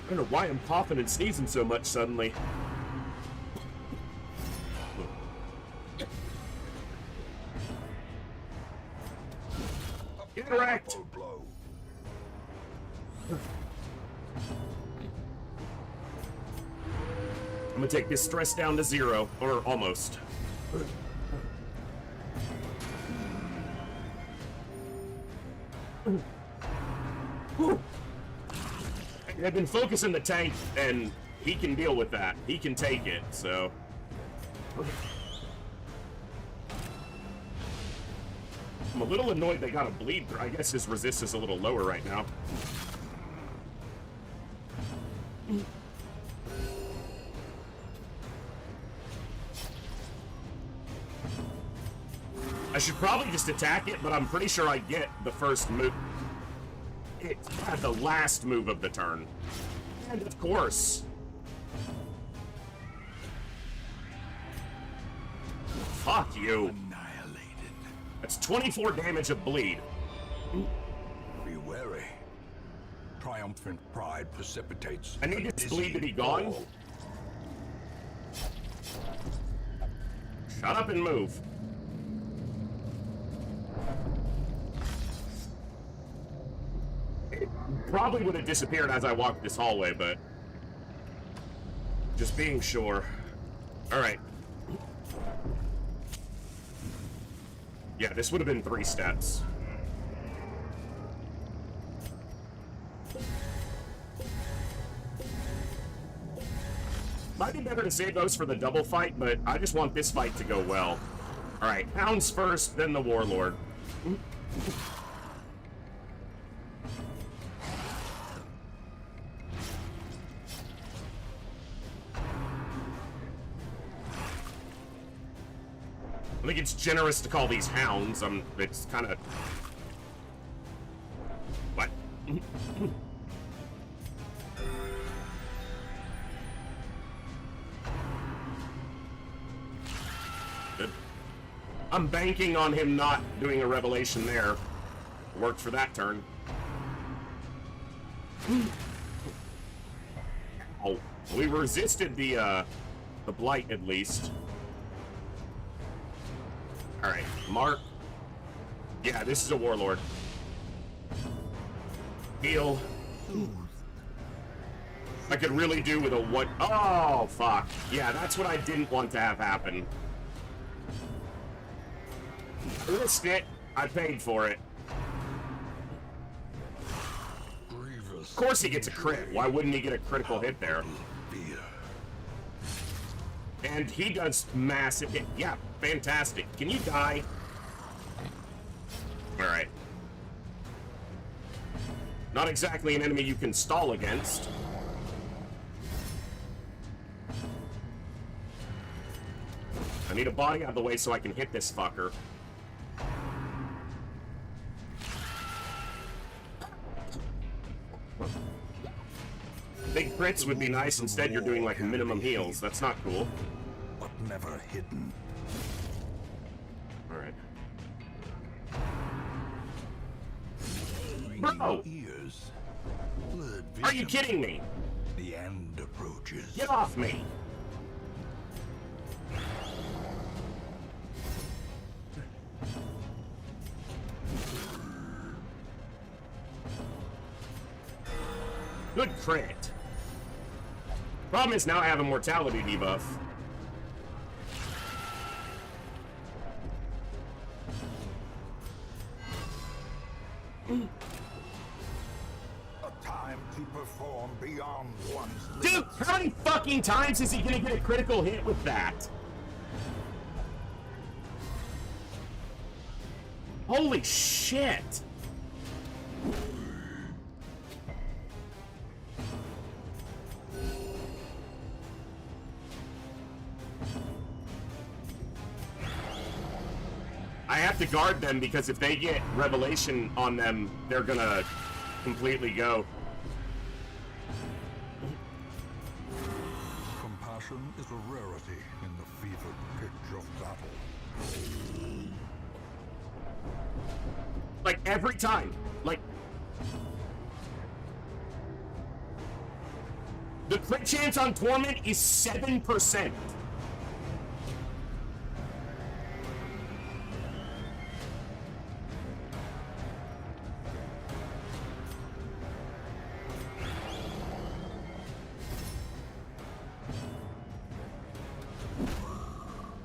Speaker 1: I don't know why I'm coughing and sneezing so much suddenly. Interact! I'm gonna take this stress down to 0, or almost. I've been focusing the tank, and he can deal with that. He can take it, so... I'm a little annoyed they got a bleed. I guess his resist is a little lower right now. I should probably just attack it, but I'm pretty sure I get the first move. It's the last move of the turn. And of course. Fuck you.
Speaker 3: Annihilated.
Speaker 1: That's 24 damage of bleed.
Speaker 3: Be wary. Triumphant pride precipitates.
Speaker 1: I need this bleed to be gone. Shut up and move. It probably would have disappeared as I walked this hallway, but just being sure. All right. Yeah, this would have been 3 steps. Might be better to save those for the double fight, but I just want this fight to go well. All right, hounds first, then the warlord. I think it's generous to call these hounds. It's kind of... What? Good. I'm banking on him not doing a revelation there. Worked for that turn. Oh, we resisted the blight at least. All right, Mark. Yeah, this is a warlord. Heal. I could really do with a what? Oh, fuck. Yeah, that's what I didn't want to have happen. I risked it. I paid for it. Of course he gets a crit. Why wouldn't he get a critical hit there? And he does massive hit. Yeah, fantastic. Can you die? Alright. Not exactly an enemy you can stall against. I need a body out of the way so I can hit this fucker. Big crits would be nice. Instead, you're doing like minimum heals. That's not cool.
Speaker 3: But never hidden.
Speaker 1: All right. Bro!
Speaker 3: Ears.
Speaker 1: Are you kidding me?
Speaker 3: The end approaches.
Speaker 1: Get off me! Good crit. Problem is now I have a mortality debuff.
Speaker 3: A time to perform beyond one's
Speaker 1: Dude,
Speaker 3: limits.
Speaker 1: how many fucking times is he gonna get a critical hit with that? Holy shit! I have to guard them because if they get revelation on them, they're gonna completely go.
Speaker 3: Compassion is a rarity in the fevered pitch of battle.
Speaker 1: Like every time. Like the crit chance on Torment is 7%.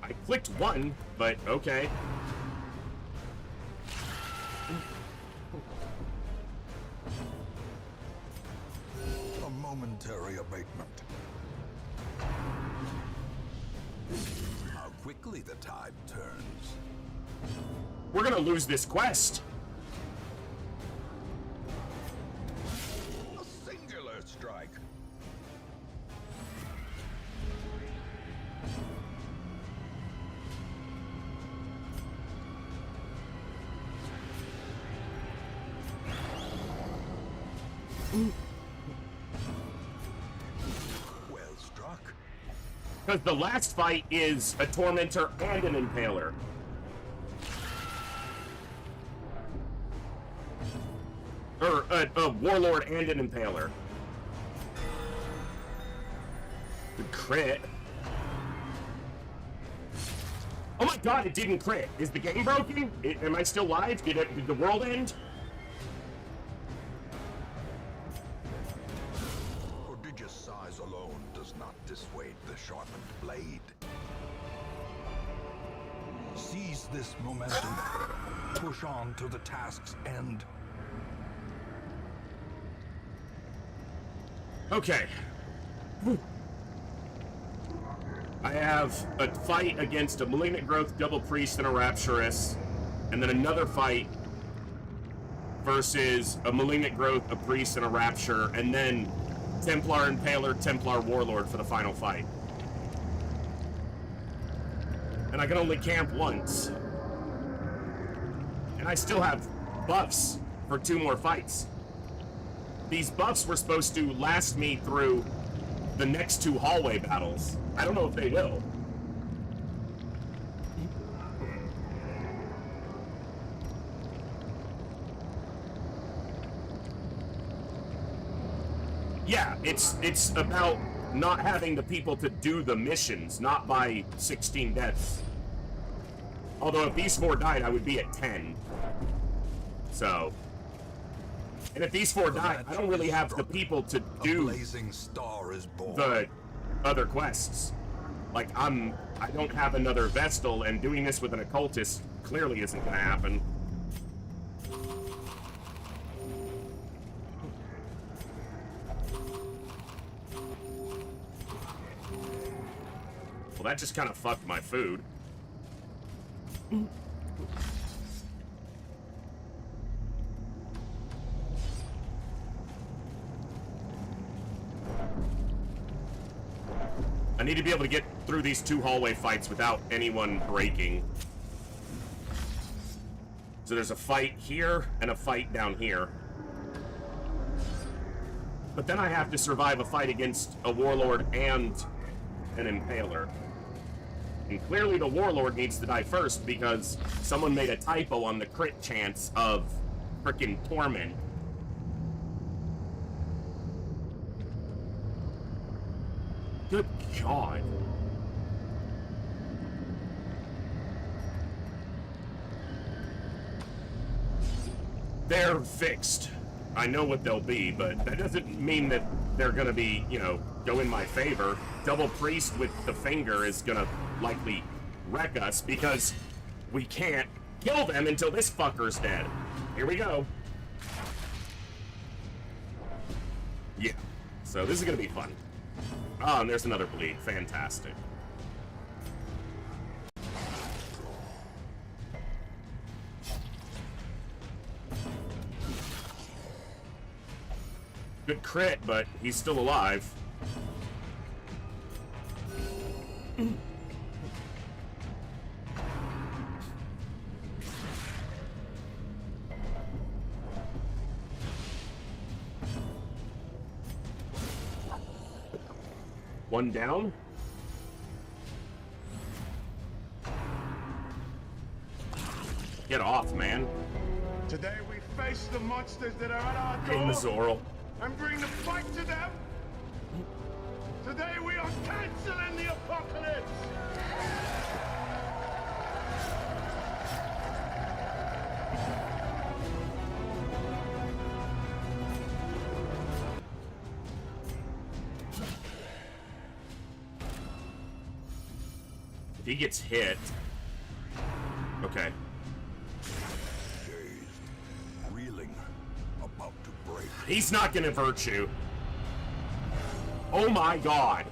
Speaker 1: I clicked one, but okay.
Speaker 3: A momentary abatement. How quickly the tide turns.
Speaker 1: We're gonna lose this quest.
Speaker 3: A singular strike. Well struck.
Speaker 1: Because the last fight is a Tormentor and an Impaler. Or a Warlord and an Impaler. The crit. Oh my god, it didn't crit. Is the game broken? Am I still live? Did the world end?
Speaker 3: Prodigious size alone does not dissuade the sharpened blade. Seize this momentum. Push on to the task's end.
Speaker 1: Okay. I have a fight against a Malignant Growth, Double Priest, and a Rapturous, and then another fight versus a Malignant Growth, a Priest, and a Rapture, and then Templar Impaler, Templar Warlord for the final fight. And I can only camp once. And I still have buffs for 2 more fights. These buffs were supposed to last me through the next 2 hallway battles. I don't know if they will. Yeah, it's about not having the people to do the missions, not by 16 deaths. Although if these 4 died, I would be at 10. So... And if these 4 die, I don't really have the people to do
Speaker 3: blazing star is born.
Speaker 1: The other quests. Like, I don't have another Vestal, and doing this with an occultist clearly isn't gonna happen. Well, that just kind of fucked my food. I need to be able to get through these 2 hallway fights without anyone breaking. So there's a fight here and a fight down here. But then I have to survive a fight against a warlord and an impaler. And clearly the warlord needs to die first because someone made a typo on the crit chance of frickin' torment. Good God. They're fixed. I know what they'll be, but that doesn't mean that they're gonna be, you know, go in my favor. Double Priest with the finger is gonna likely wreck us because we can't kill them until this fucker's dead. Here we go. Yeah. So this is gonna be fun. Oh, and there's another bleed. Fantastic. Good crit, but he's still alive. One down. Get off, man.
Speaker 5: Today we face the monsters that are at our door
Speaker 1: In the Zoral.
Speaker 5: and bring the fight to them. Today we are canceling the apocalypse.
Speaker 1: If he gets hit... Okay.
Speaker 3: Dazed, reeling, about to break.
Speaker 1: He's not gonna virtue. Oh my God.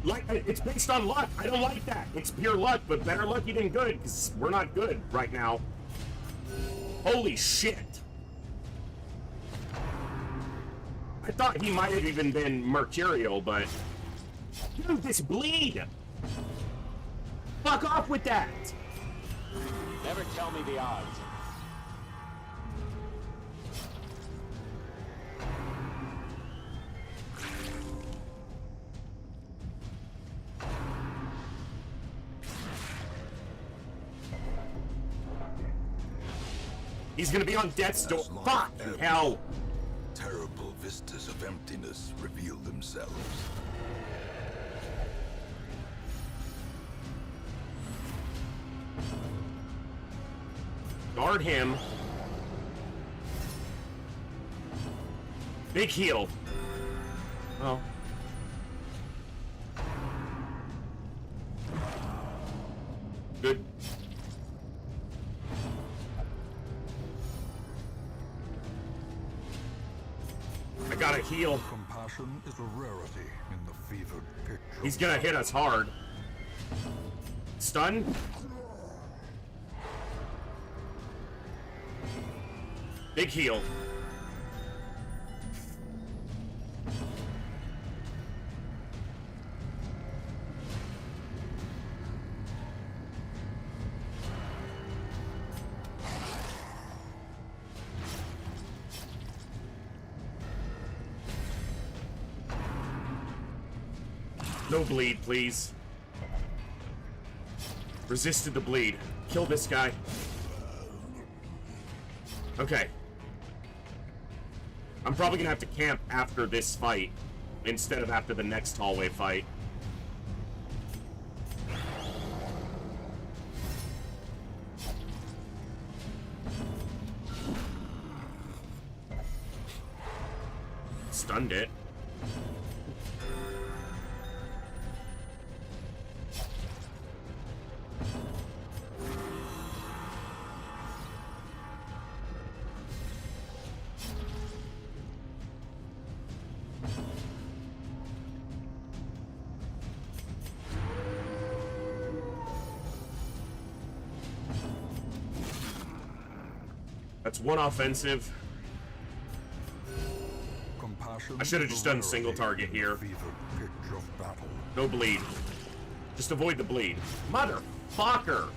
Speaker 1: Like, it's based on luck. I don't like that. It's pure luck, but better lucky than good, because we're not good right now. Holy shit. I thought he might have even been mercurial, but... Dude, this bleed! Fuck off with that!
Speaker 2: Never tell me the odds.
Speaker 1: He's gonna be on death's door.
Speaker 3: As long
Speaker 1: Fuck
Speaker 3: as
Speaker 1: hell!
Speaker 3: Terrible vistas of emptiness reveal themselves.
Speaker 1: Guard him. Big heal. Oh. Good. I gotta heal.
Speaker 3: Compassion is a rarity in the fevered pitch.
Speaker 1: He's gonna hit us hard. Stun? Big heal. No bleed, please. Resisted the bleed. Kill this guy. Okay. I'm probably gonna have to camp after this fight instead of after the next hallway fight. Stunned it. That's one offensive. I should have just done single target here. No bleed. Just avoid the bleed. Motherfucker!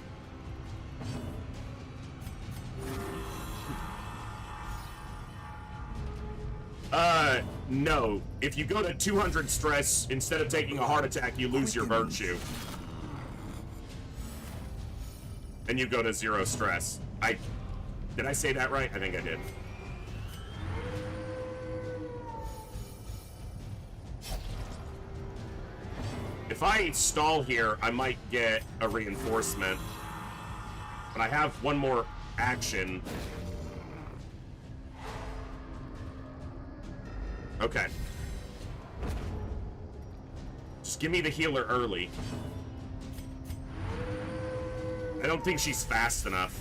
Speaker 1: No. If you go to 200 stress, instead of taking a heart attack, you lose your virtue. And you go to 0 stress. Did I say that right? I think I did. If I stall here, I might get a reinforcement. But I have one more action. Okay. Just give me the healer early. I don't think she's fast enough.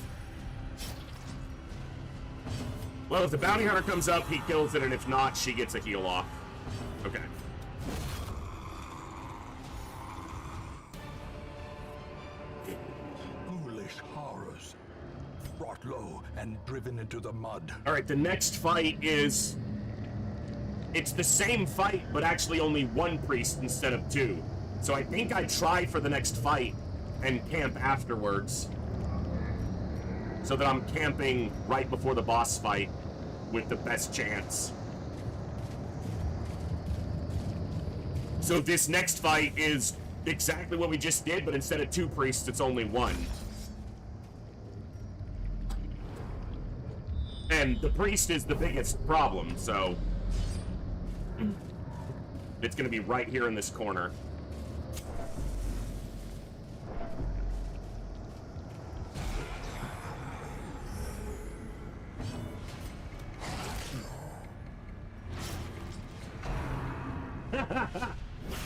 Speaker 1: Well, if the bounty hunter comes up, he kills it, and if not, she gets a heal off. Okay.
Speaker 3: Foolish horrors. Brought low and driven into the mud.
Speaker 1: Alright, the next fight is... It's the same fight, but actually only 1 priest instead of 2. So I think I try for the next fight and camp afterwards. So that I'm camping right before the boss fight with the best chance. So this next fight is exactly what we just did, but instead of 2 priests, it's only 1. And the priest is the biggest problem, so... It's gonna be right here in this corner.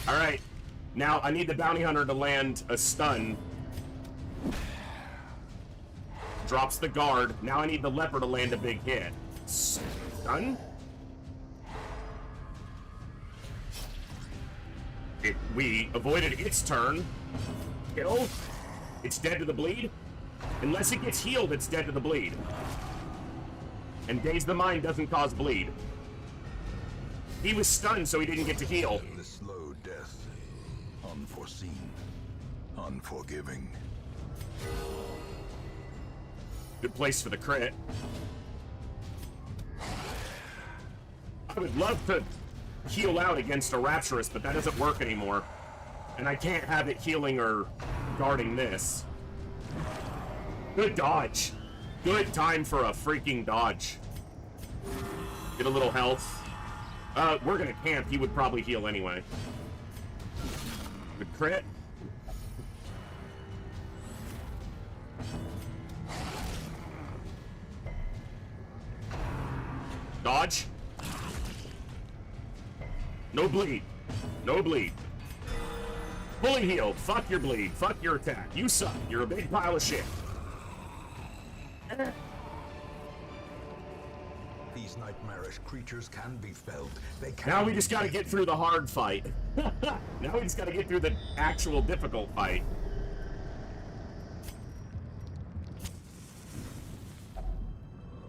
Speaker 1: Alright. Now, I need the bounty hunter to land a stun. Drops the guard. Now I need the leper to land a big hit. Stun? We avoided its turn. Kill. It's dead to the bleed. Unless it gets healed, it's dead to the bleed. And Daze the Mind doesn't cause bleed. He was stunned, so he didn't get to heal.
Speaker 3: The slow death. Unforeseen. Unforgiving.
Speaker 1: Good place for the crit. I would love to heal out against a Rapturous, but that doesn't work anymore. And I can't have it healing or guarding this. Good dodge. Good time for a freaking dodge. Get a little health. We're gonna camp. He would probably heal anyway. Good crit. Dodge. No bleed. No bleed. Fully healed. Fuck your bleed. Fuck your attack. You suck. You're a big pile of shit.
Speaker 3: These nightmarish creatures can be felled. They can.
Speaker 1: Now we just gotta get through the hard fight. Now we just gotta get through the actual difficult fight.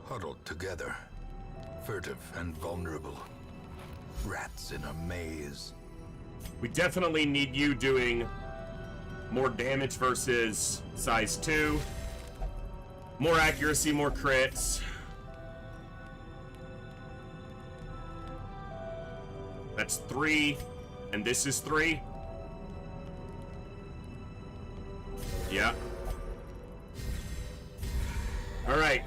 Speaker 3: Huddled together. Furtive and vulnerable. Rats in a maze.
Speaker 1: We definitely need you doing more damage versus size 2. More accuracy, more crits. That's 3, and this is 3. Yeah. All right.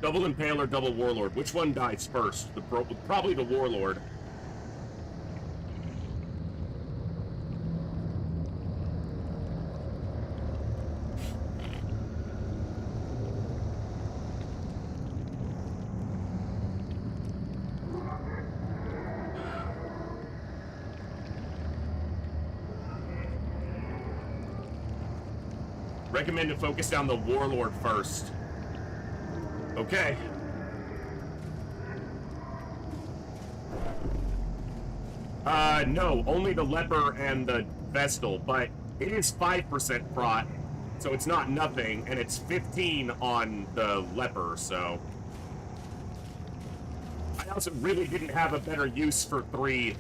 Speaker 1: Double Impaler, double Warlord. Which one dies first? Probably the Warlord. Recommend to focus down the Warlord first. Okay. No, only the Leper and the Vestal, but it is 5% prot, so it's not nothing, and it's 15 on the Leper, so... I also really didn't have a better use for 3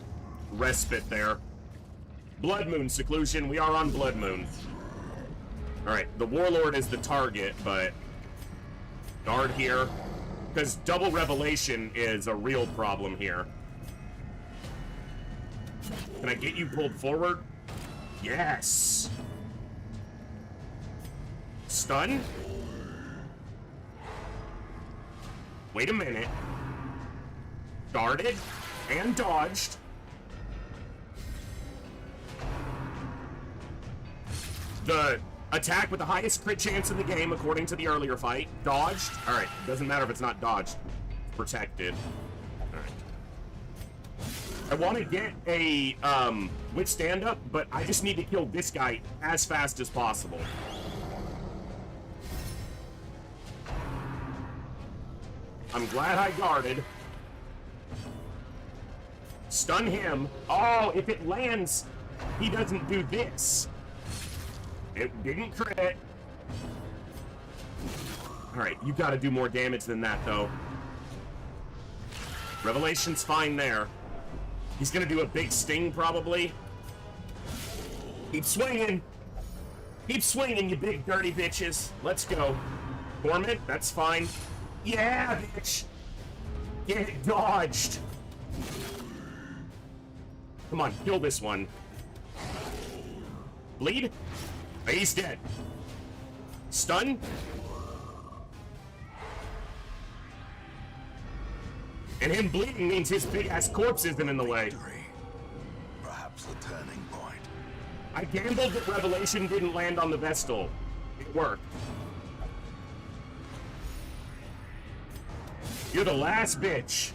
Speaker 1: respite there. Blood Moon Seclusion, we are on Blood Moon. Alright, the Warlord is the target, but... Guard here. Because double Revelation is a real problem here. Can I get you pulled forward? Yes! Stun? Wait a minute. Guarded and dodged. The attack with the highest crit chance in the game, according to the earlier fight. Dodged. Alright, doesn't matter if it's not dodged. It's protected. Alright. I want to get a, withstand up, but I just need to kill this guy as fast as possible. I'm glad I guarded. Stun him. Oh, if it lands, he doesn't do this. It didn't crit. Alright, you gotta do more damage than that, though. Revelation's fine there. He's gonna do a big sting, probably. Keep swinging. Keep swinging, you big dirty bitches. Let's go. Torment, that's fine. Yeah, bitch. Get dodged. Come on, kill this one. Bleed? He's dead. Stun? And him bleeding means his big-ass corpse isn't in the way.
Speaker 3: Perhaps the turning point.
Speaker 1: I gambled that Revelation didn't land on the Vestal. It worked. You're the last bitch.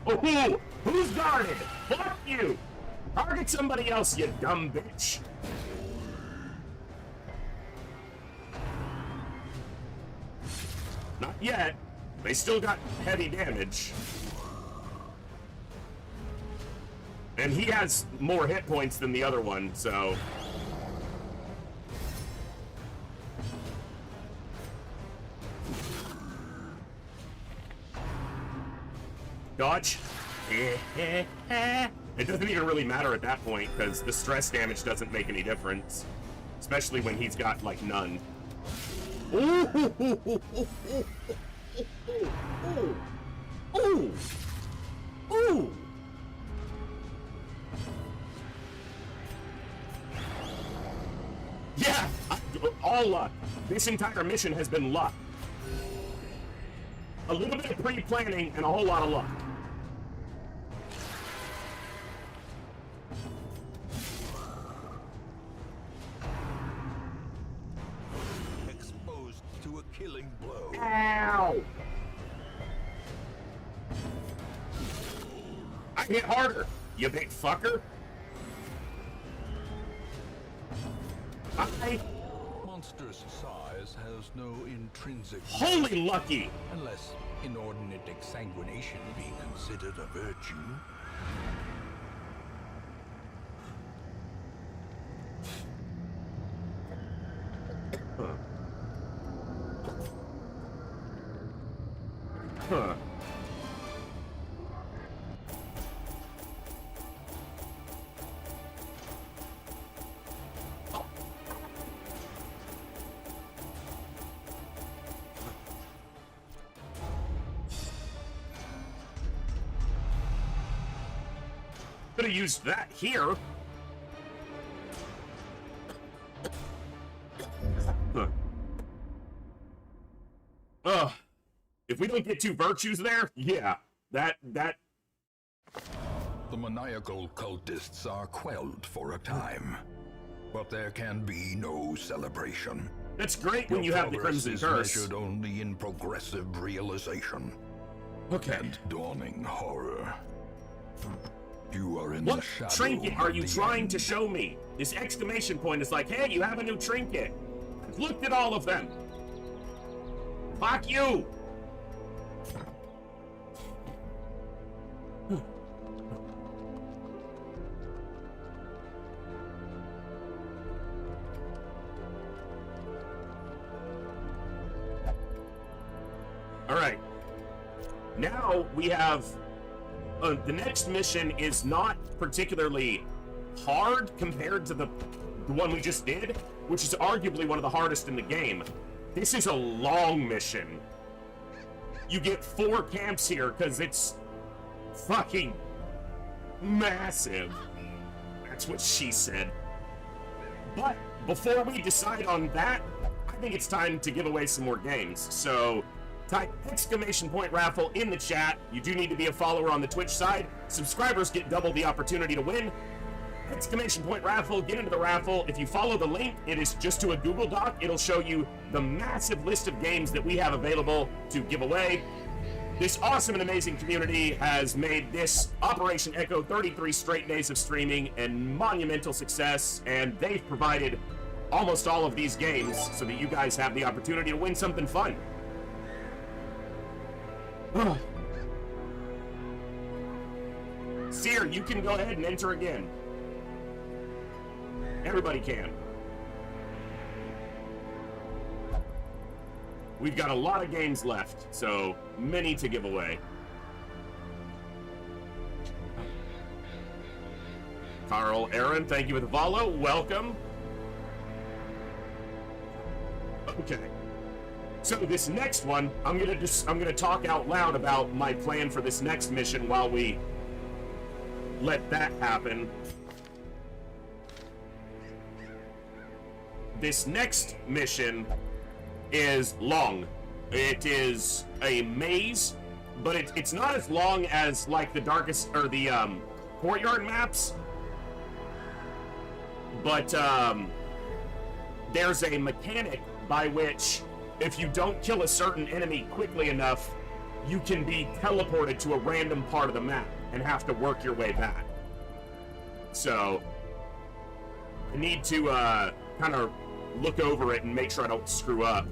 Speaker 1: Oh, who's guarded? Fuck you! Target somebody else, you dumb bitch. Not yet. They still got heavy damage. And he has more hit points than the other one, so... Dodge. It doesn't even really matter at that point, because the stress damage doesn't make any difference. Especially when he's got, like, none. Ooh! Ooh! Ooh! Ooh! Yeah! All luck. This entire mission has been luck. A little bit of pre-planning and a whole lot of luck.
Speaker 3: Exposed to a killing blow.
Speaker 1: Ow! I hit harder, you big fucker.
Speaker 3: Monstrous size has no intrinsic...
Speaker 1: Holy lucky!
Speaker 3: Unless inordinate exsanguination be considered a virtue.
Speaker 1: Huh. Could have used that here. Huh. If we don't get 2 virtues there, yeah, that...
Speaker 3: The maniacal cultists are quelled for a time, but there can be no celebration.
Speaker 1: That's great when you have the Crimson
Speaker 3: Is
Speaker 1: Curse.
Speaker 3: measured only in progressive realization
Speaker 1: Okay.
Speaker 3: and dawning horror. You are in
Speaker 1: What
Speaker 3: the shadow
Speaker 1: trinket are
Speaker 3: of
Speaker 1: you
Speaker 3: the
Speaker 1: trying
Speaker 3: end.
Speaker 1: to show me? This exclamation point is like, hey, you have a new trinket. I've looked at all of them. Fuck you! Alright. Now we have... the next mission is not particularly hard compared to the one we just did, which is arguably one of the hardest in the game. This is a long mission. You get 4 camps here because it's fucking massive. That's what she said. But before we decide on that, I think it's time to give away some more games. So type exclamation point raffle in the chat. You do need to be a follower on the Twitch side. Subscribers get double the opportunity to win. Exclamation point raffle, get into the raffle. If you follow the link, it is just to a Google Doc. It'll show you the massive list of games that we have available to give away. This awesome and amazing community has made this Operation Echo 33 straight days of streaming a monumental success, and they've provided almost all of these games so that you guys have the opportunity to win something fun. Seer, you can go ahead and enter again. Everybody can. We've got a lot of games left, so many to give away. Carl Aaron, thank you for the follow. Welcome. Okay. So this next one, I'm gonna talk out loud about my plan for this next mission while we let that happen. This next mission is long. It is a maze, but it's not as long as like the darkest or the courtyard maps. But there's a mechanic by which if you don't kill a certain enemy quickly enough, you can be teleported to a random part of the map and have to work your way back. So I need to kind of look over it and make sure I don't screw up.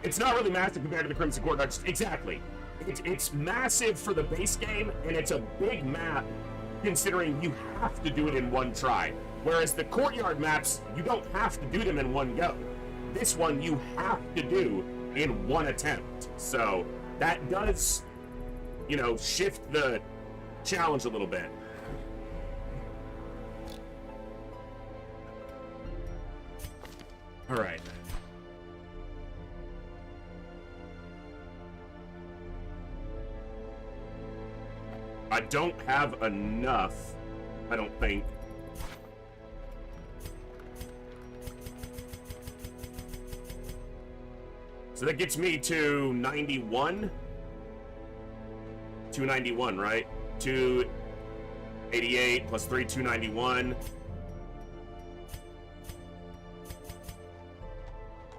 Speaker 1: It's not really massive compared to the Crimson Courtyard. Exactly. It's massive for the base game, and it's a big map considering you have to do it in one try. Whereas the Courtyard maps, you don't have to do them in one go. This one you have to do in one attempt. So that does, you know, shift the challenge a little bit. All right. I don't have enough, I don't think. So that gets me to 91. 291, right? 288 plus 3, 291.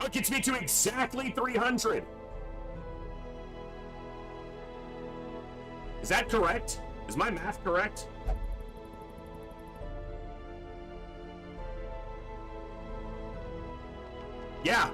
Speaker 1: It gets me to exactly 300. Is that correct? Is my math correct? Yeah.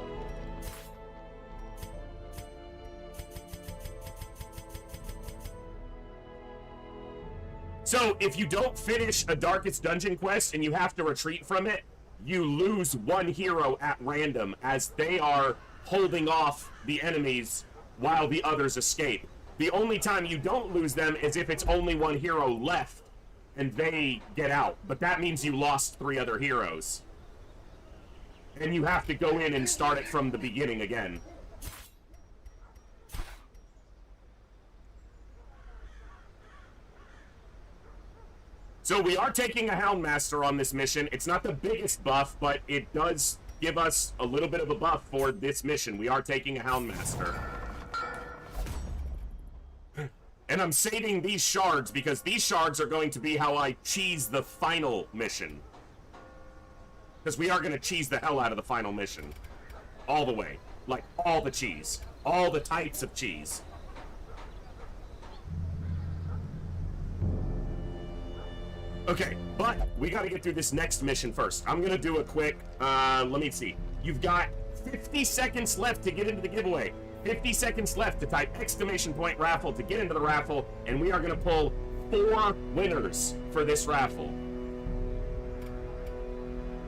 Speaker 1: So if you don't finish a Darkest Dungeon quest and you have to retreat from it, you lose one hero at random as they are holding off the enemies while the others escape. The only time you don't lose them is if it's only one hero left and they get out. But that means you lost 3 other heroes. And you have to go in and start it from the beginning again. So we are taking a Houndmaster on this mission. It's not the biggest buff, but it does give us a little bit of a buff for this mission. We are taking a Houndmaster. And I'm saving these shards because these shards are going to be how I cheese the final mission. Because we are going to cheese the hell out of the final mission. All the way. Like, all the cheese. All the types of cheese. Okay, but we gotta get through this next mission first. I'm gonna do a quick, let me see. You've got 50 seconds left to get into the giveaway. 50 seconds left to type ! raffle to get into the raffle, and we are gonna pull 4 winners for this raffle.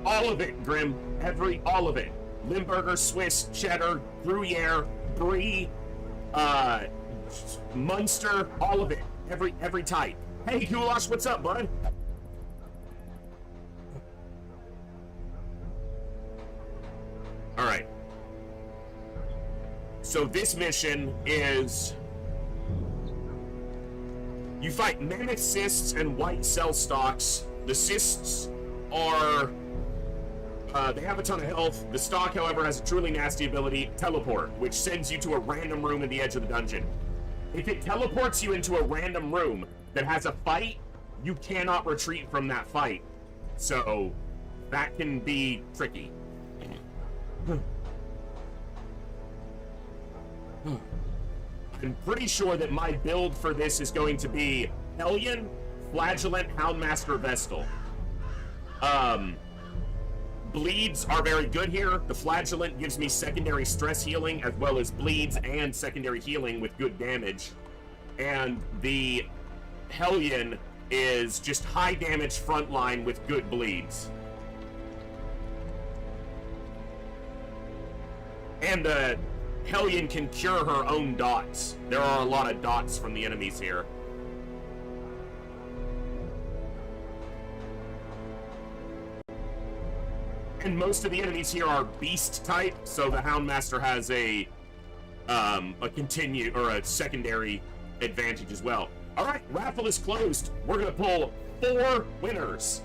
Speaker 1: All of it, Grim. All of it. Limburger, Swiss, Cheddar, Gruyere, Brie, Munster, all of it. Every type. Hey, Goulash, what's up, bud? Alright. So this mission is... You fight mammoth cysts and white cell stalks. The cysts are... they have a ton of health. The stalk, however, has a truly nasty ability, Teleport, which sends you to a random room in the edge of the dungeon. If it teleports you into a random room that has a fight, you cannot retreat from that fight. So, that can be tricky. I'm pretty sure that my build for this is going to be Hellion, Flagellant, Houndmaster, Vestal. Bleeds are very good here. The Flagellant gives me secondary stress healing as well as bleeds and secondary healing with good damage. And the Hellion is just high damage frontline with good bleeds. And the Hellion can cure her own dots. There are a lot of dots from the enemies here. And most of the enemies here are beast type, so the Houndmaster has a secondary advantage as well. Alright, raffle is closed. We're gonna pull 4 winners.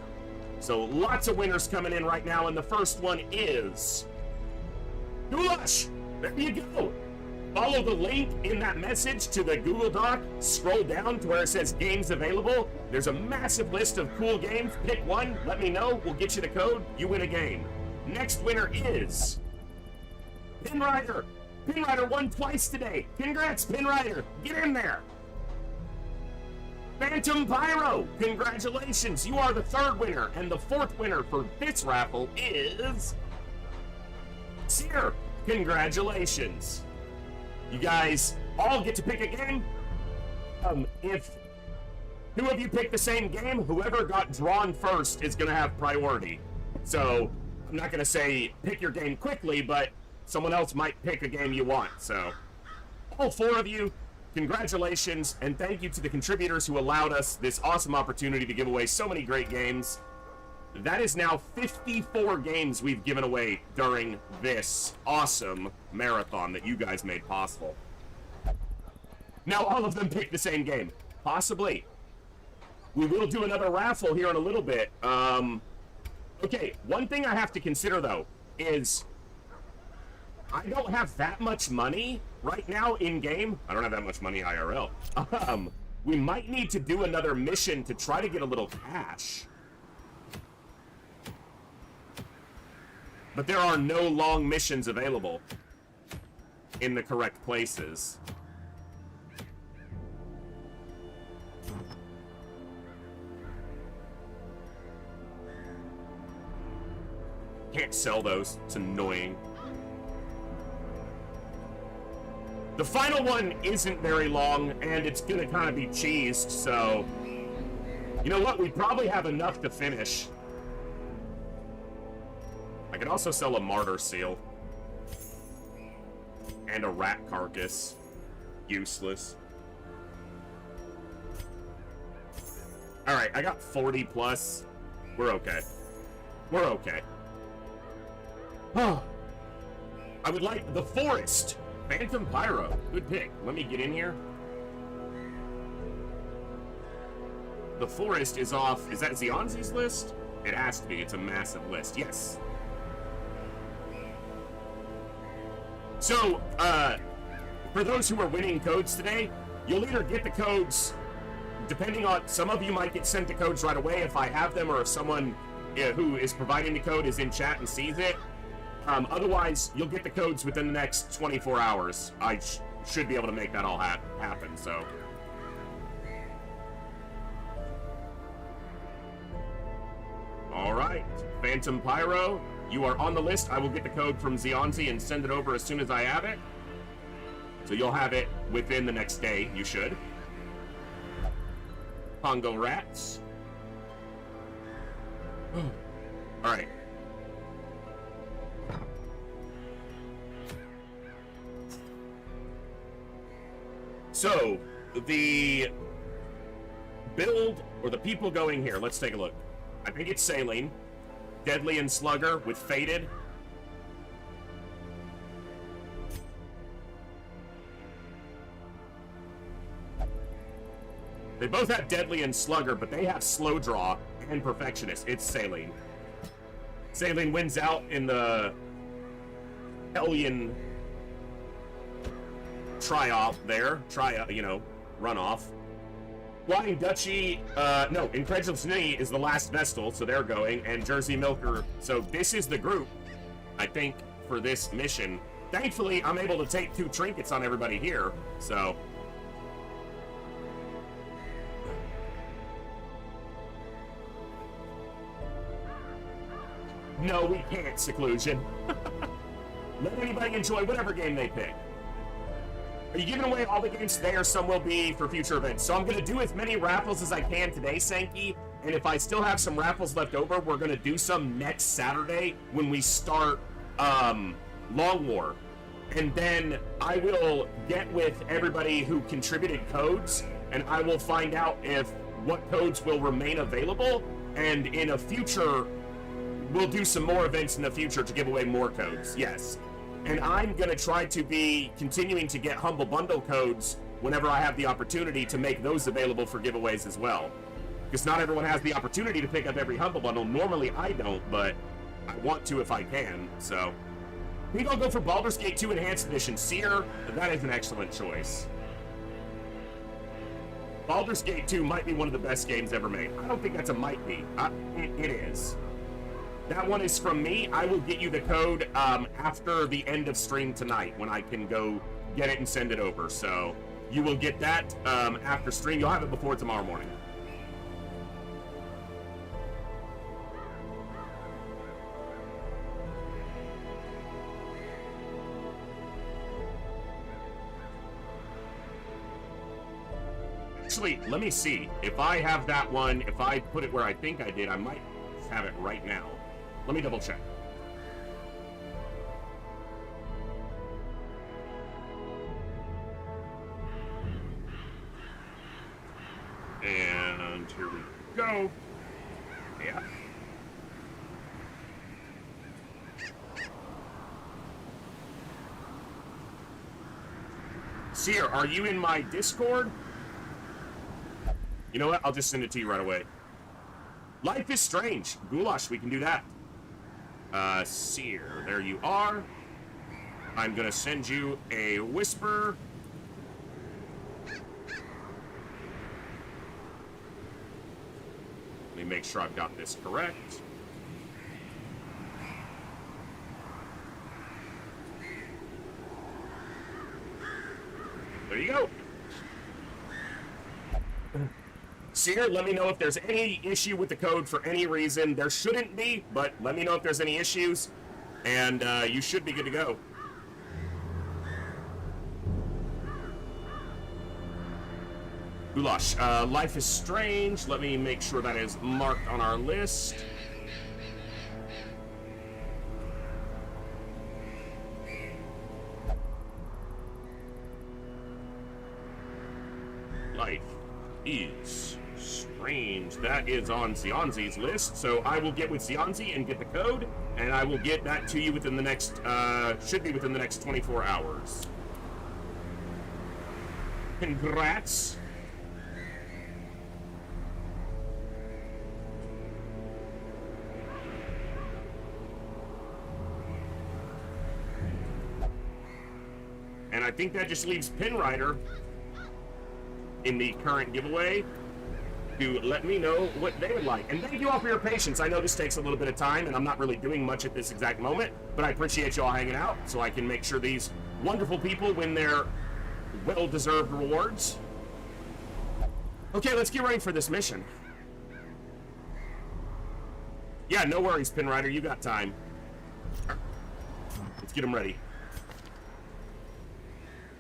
Speaker 1: So lots of winners coming in right now, and the first one is... Goulash! There you go! Follow the link in that message to the Google Doc, scroll down to where it says games available. There's a massive list of cool games. Pick one, let me know, we'll get you the code, you win a game. Next winner is... Pinrider! Pinrider won twice today! Congrats, Pinrider! Get in there! Phantom Pyro! Congratulations, you are the 3rd winner, and the 4th winner for this raffle is... Seer! Congratulations! You guys all get to pick a game. If 2 of you pick the same game, whoever got drawn first is gonna have priority. So, I'm not gonna say pick your game quickly, but someone else might pick a game you want, so. All 4 of you, congratulations, and thank you to the contributors who allowed us this awesome opportunity to give away so many great games. That is now 54 games we've given away during this awesome marathon that you guys made possible. Now all of them pick the same game. Possibly. We will do another raffle here in a little bit. Okay, one thing I have to consider though is I don't have that much money right now in-game. I don't have that much money IRL. We might need to do another mission to try to get a little cash. But there are no long missions available in the correct places. Can't sell those. It's annoying. The final one isn't very long, and it's gonna kind of be cheesed, so... You know what? We probably have enough to finish. I could also sell a martyr seal. And a rat carcass. Useless. Alright, I got 40 plus. We're okay. We're okay. Oh. I would like the forest. Phantom Pyro. Good pick. Let me get in here. The forest is off. Is that Zionzi's list? It has to be. It's a massive list. Yes. So, for those who are winning codes today, you'll either get the codes, depending on, some of you might get sent the codes right away if I have them, or if someone who is providing the code is in chat and sees it. Otherwise, you'll get the codes within the next 24 hours. I should be able to make that all happen, so. All right, Phantom Pyro, you are on the list. I will get the code from Zionzi and send it over as soon as I have it. So you'll have it within the next day, you should. Pongo Rats. All right. So, the build, or the people going here, let's take a look. I think it's Saline, Deadly and Slugger with Faded. They both have Deadly and Slugger, but they have Slow Draw and Perfectionist. It's Saline. Saline wins out in the Hellion try-off there. Runoff. Flying Duchy, no, Incredulous Ninny is the last Vestal, so they're going, and Jersey Milker. So this is the group, I think, for this mission. Thankfully, I'm able to take 2 trinkets on everybody here, so. No, we can't, Seclusion. Let anybody enjoy whatever game they pick. Are you giving away all the games today, or some will be for future events? So I'm going to do as many raffles as I can today, Sankey. And if I still have some raffles left over, we're going to do some next Saturday when we start Long War. And then I will get with everybody who contributed codes, and I will find out what codes will remain available. And in a future, we'll do some more events in the future to give away more codes. Yes. And I'm going to try to be continuing to get Humble Bundle codes whenever I have the opportunity to make those available for giveaways as well. Because not everyone has the opportunity to pick up every Humble Bundle. Normally I don't, but I want to if I can, so. I think I'll go for Baldur's Gate 2 Enhanced Edition. Seer, that is an excellent choice. Baldur's Gate 2 might be one of the best games ever made. I don't think that's a might be. It is. That one is from me. I will get you the code after the end of stream tonight when I can go get it and send it over. So you will get that after stream. You'll have it before tomorrow morning. Actually, let me see. If I have that one, if I put it where I think I did, I might have it right now. Let me double check. And here we go. Yeah. Seer, are you in my Discord? You know what? I'll just send it to you right away. Life is Strange. Goulash, we can do that. Seer, there you are. I'm gonna send you a whisper. Let me make sure I've got this correct. There you go. Seer, let me know if there's any issue with the code for any reason. There shouldn't be, but let me know if there's any issues, and you should be good to go. Goulash, Life is Strange. Let me make sure that is marked on our list. Life is Strange. That is on Zionzi's list, so I will get with Zionzi and get the code, and I will get that to you within the next, should be within the next 24 hours. Congrats. And I think that just leaves Pin Rider in the current giveaway to let me know what they would like. And thank you all for your patience. I know this takes a little bit of time, and I'm not really doing much at this exact moment, but I appreciate you all hanging out so I can make sure these wonderful people win their well-deserved rewards. Okay, let's get ready for this mission. Yeah, no worries, Pin Rider. You got time. Let's get them ready.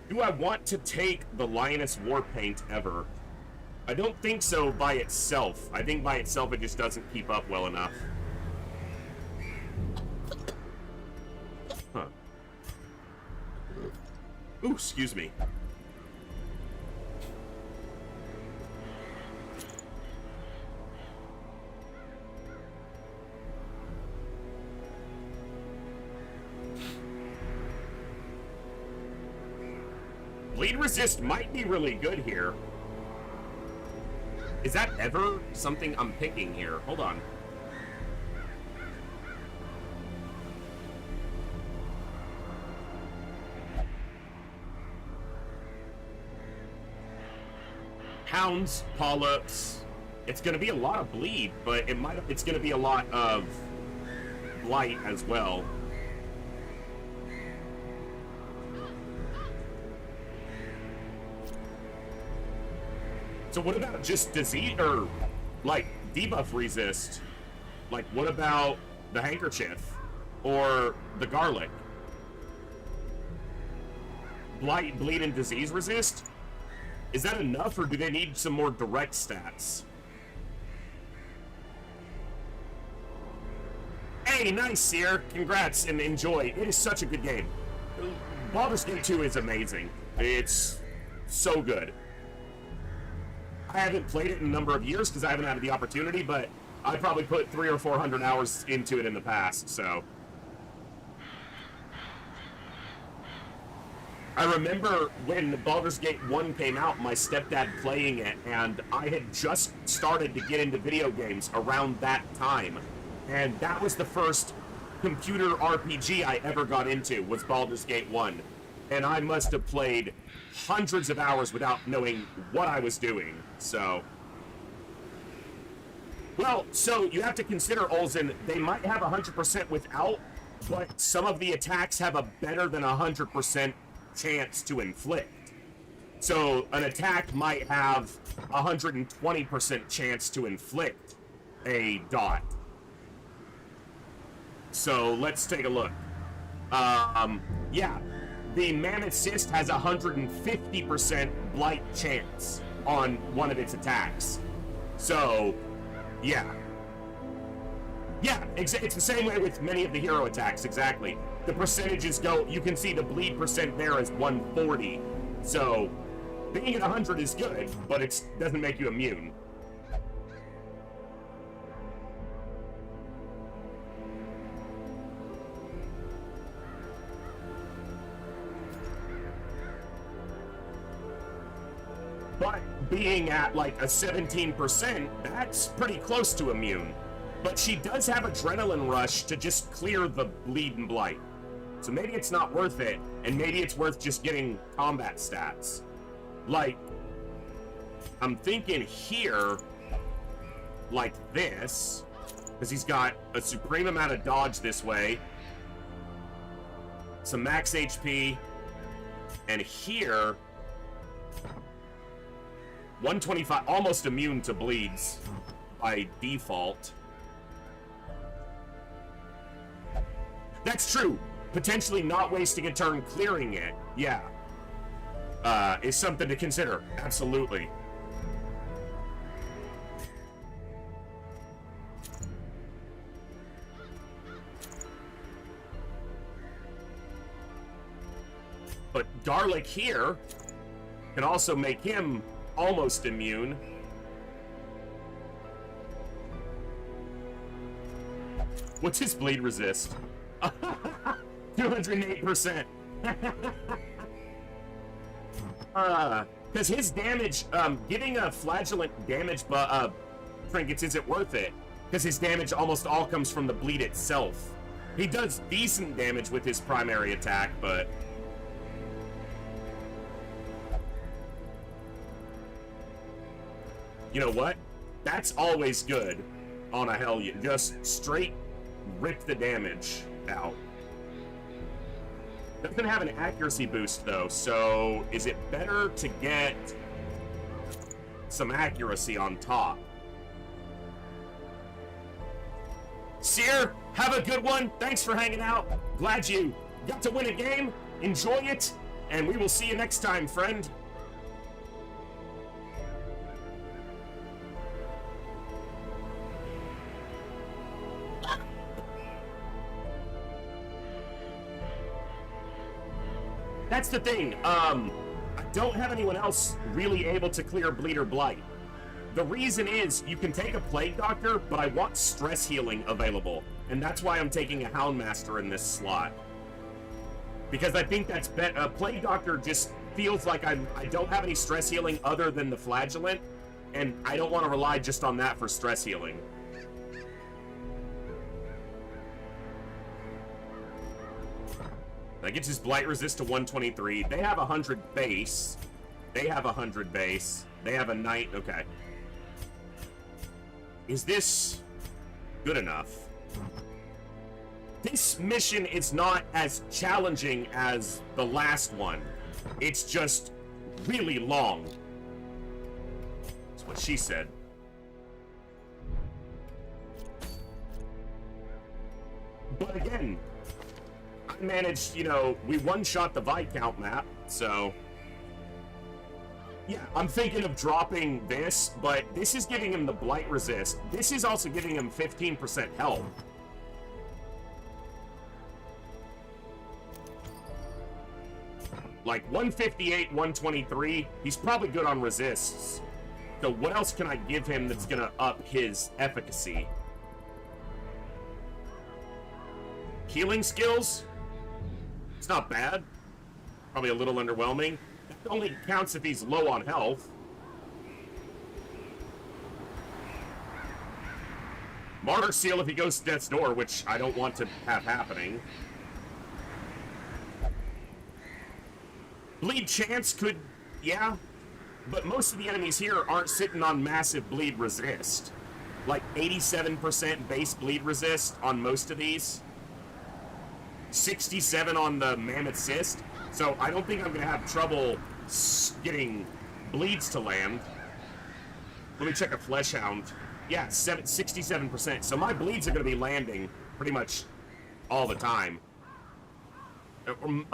Speaker 1: Do I want to take the Lioness War Paint ever? I don't think so by itself. I think by itself it just doesn't keep up well enough. Huh. Ooh, excuse me. Bleed resist might be really good here. Is that ever something I'm picking here? Hold on. Hounds, polyps. It's going to be a lot of bleed, but it's going to be a lot of blight as well. So what about just disease, or like debuff resist? Like what about the handkerchief or the garlic? Blight, bleed, and disease resist? Is that enough, or do they need some more direct stats? Hey, nice, Seer. Congrats and enjoy. It is such a good game. Baldur's Gate 2 is amazing. It's so good. I haven't played it in a number of years because I haven't had the opportunity, but I probably put 300 or 400 hours into it in the past, so. I remember when Baldur's Gate 1 came out, my stepdad playing it, and I had just started to get into video games around that time. And that was the first computer RPG I ever got into, was Baldur's Gate 1. And I must have played hundreds of hours without knowing what I was doing, so. Well, so you have to consider, Olsen, they might have 100% without, but some of the attacks have a better than 100% chance to inflict. So an attack might have 120% chance to inflict a dot. So let's take a look. Yeah. The Mammoth Cyst has 150% blight chance on one of its attacks. So, yeah. Yeah, it's the same way with many of the hero attacks, exactly. The percentages go, you can see the bleed percent there is 140. So, being at 100 is good, but it doesn't make you immune. But being at like a 17%, that's pretty close to immune. But she does have adrenaline rush to just clear the bleed and blight. So maybe it's not worth it, and maybe it's worth just getting combat stats. Like, I'm thinking here, like this, because he's got a supreme amount of dodge this way, some max HP, and here, 125, almost immune to bleeds by default. That's true. Potentially not wasting a turn clearing it, yeah, is something to consider. Absolutely. But garlic here can also make him almost immune. What's his bleed resist? 208%. Because his damage, getting a flagellant damage trinkets isn't worth it. Because his damage almost all comes from the bleed itself. He does decent damage with his primary attack, but You know what? That's always good on a Hellion. Just straight rip the damage out. Doesn't have an accuracy boost though, so is it better to get some accuracy on top? Seer, have a good one. Thanks for hanging out. Glad you got to win a game. Enjoy it, and we will see you next time, friend. That's the thing. I don't have anyone else really able to clear Bleed or Blight. The reason is you can take a Plague Doctor, but I want stress healing available, and that's why I'm taking a Houndmaster in this slot. Because I think that's better. Plague Doctor just feels like I don't have any stress healing other than the Flagellant, and I don't want to rely just on that for stress healing. That gets his Blight Resist to 123. They have 100 base. They have 100 base. They have a Knight. Okay. Is this good enough? This mission is not as challenging as the last one. It's just really long. That's what she said. But again, I managed, you know, we one-shot the Viscount map, so... Yeah, I'm thinking of dropping this, but this is giving him the Blight Resist. This is also giving him 15% health. Like 158, 123, he's probably good on resists. So what else can I give him that's gonna up his efficacy? Healing skills? It's not bad. Probably a little underwhelming. That only counts if he's low on health. Martyr Seal if he goes to Death's Door, which I don't want to have happening. Bleed Chance could, yeah, but most of the enemies here aren't sitting on massive bleed resist. Like 87% base bleed resist on most of these. 67 on the Mammoth Cyst. So I don't think I'm going to have trouble getting bleeds to land. Let me check a Flesh Hound. Yeah, 67%. So my bleeds are going to be landing pretty much all the time.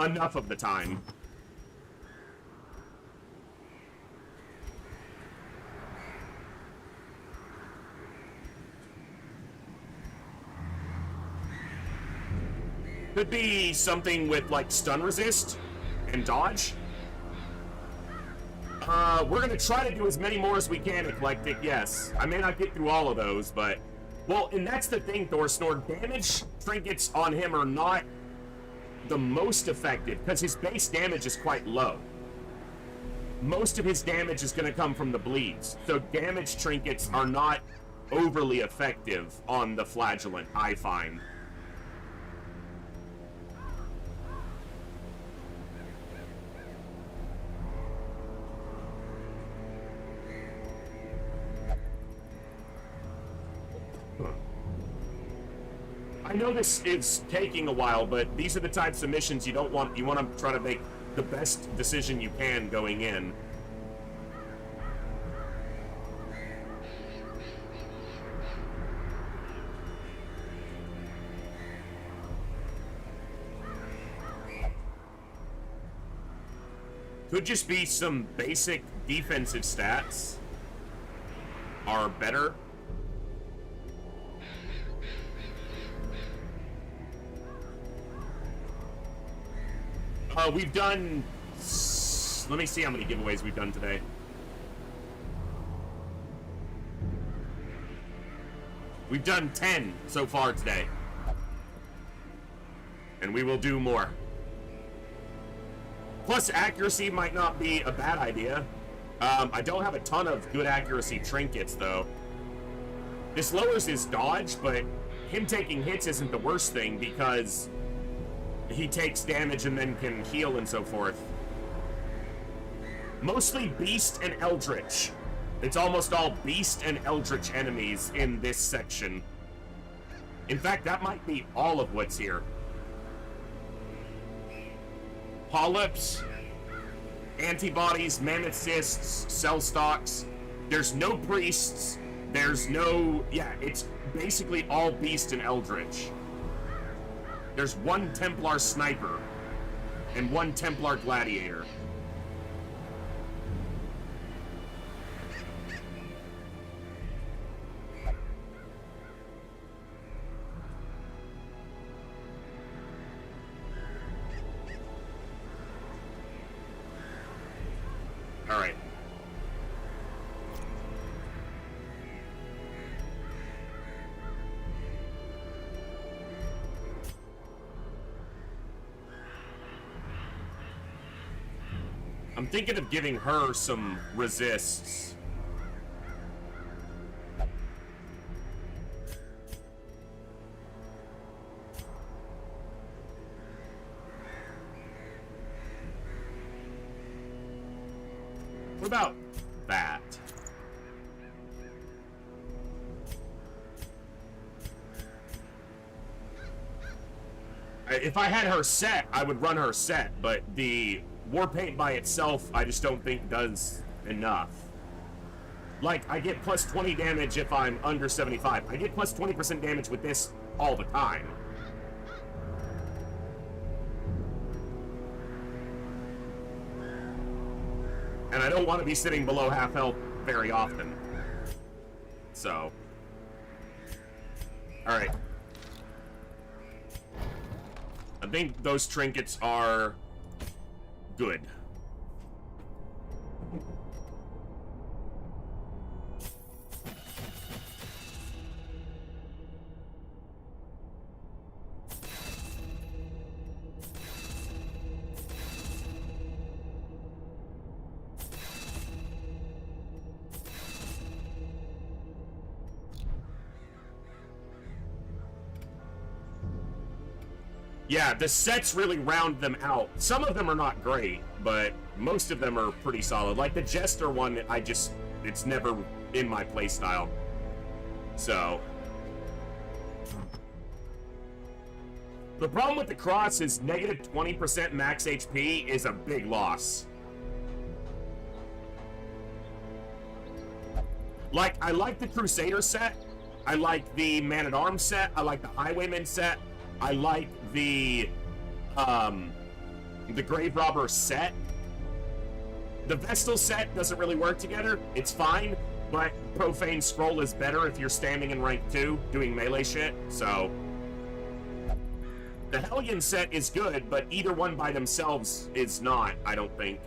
Speaker 1: Enough of the time. Could be something with like stun resist and dodge. We're gonna try to do as many more as we can, Eclectic, yes. I may not get through all of those, but... Well, and that's the thing, Thorsnord. Damage trinkets on him are not the most effective, because his base damage is quite low. Most of his damage is gonna come from the bleeds, so damage trinkets are not overly effective on the Flagellant, I find. I know this is taking a while, but these are the types of missions you don't want. You want to try to make the best decision you can going in. Could just be some basic defensive stats are better. We've done... Let me see how many giveaways we've done today. We've done 10 so far today. And we will do more. Plus, accuracy might not be a bad idea. I don't have a ton of good accuracy trinkets, though. This lowers his dodge, but him taking hits isn't the worst thing, because he takes damage and then can heal and so forth. Mostly Beast and Eldritch It's almost all beast and eldritch enemies in this section. In fact, that might be all of what's here. Polyps, antibodies, mammoth cysts, cell stalks. There's no priests. There's no... Yeah, it's basically all beast and eldritch. There's one Templar sniper and one Templar gladiator. All right. I'm thinking of giving her some resists. What about that? If I had her set, I would run her set, but the war paint by itself, I just don't think does enough. Like, I get plus 20 damage if I'm under 75. I get plus 20% damage with this all the time. And I don't want to be sitting below half health very often. So. Alright. I think those trinkets are good. Yeah, the sets really round them out. Some of them are not great, but most of them are pretty solid. Like the Jester one, it's never in my playstyle. So. The problem with the Cross is negative 20% max HP is a big loss. Like, I like the Crusader set. I like the Man-at-Arms set. I like the Highwayman set. I like the Grave Robber set. The Vestal set doesn't really work together. It's fine, but Profane Scroll is better if you're standing in rank 2 doing melee shit, so. The Hellion set is good, but either one by themselves is not, I don't think.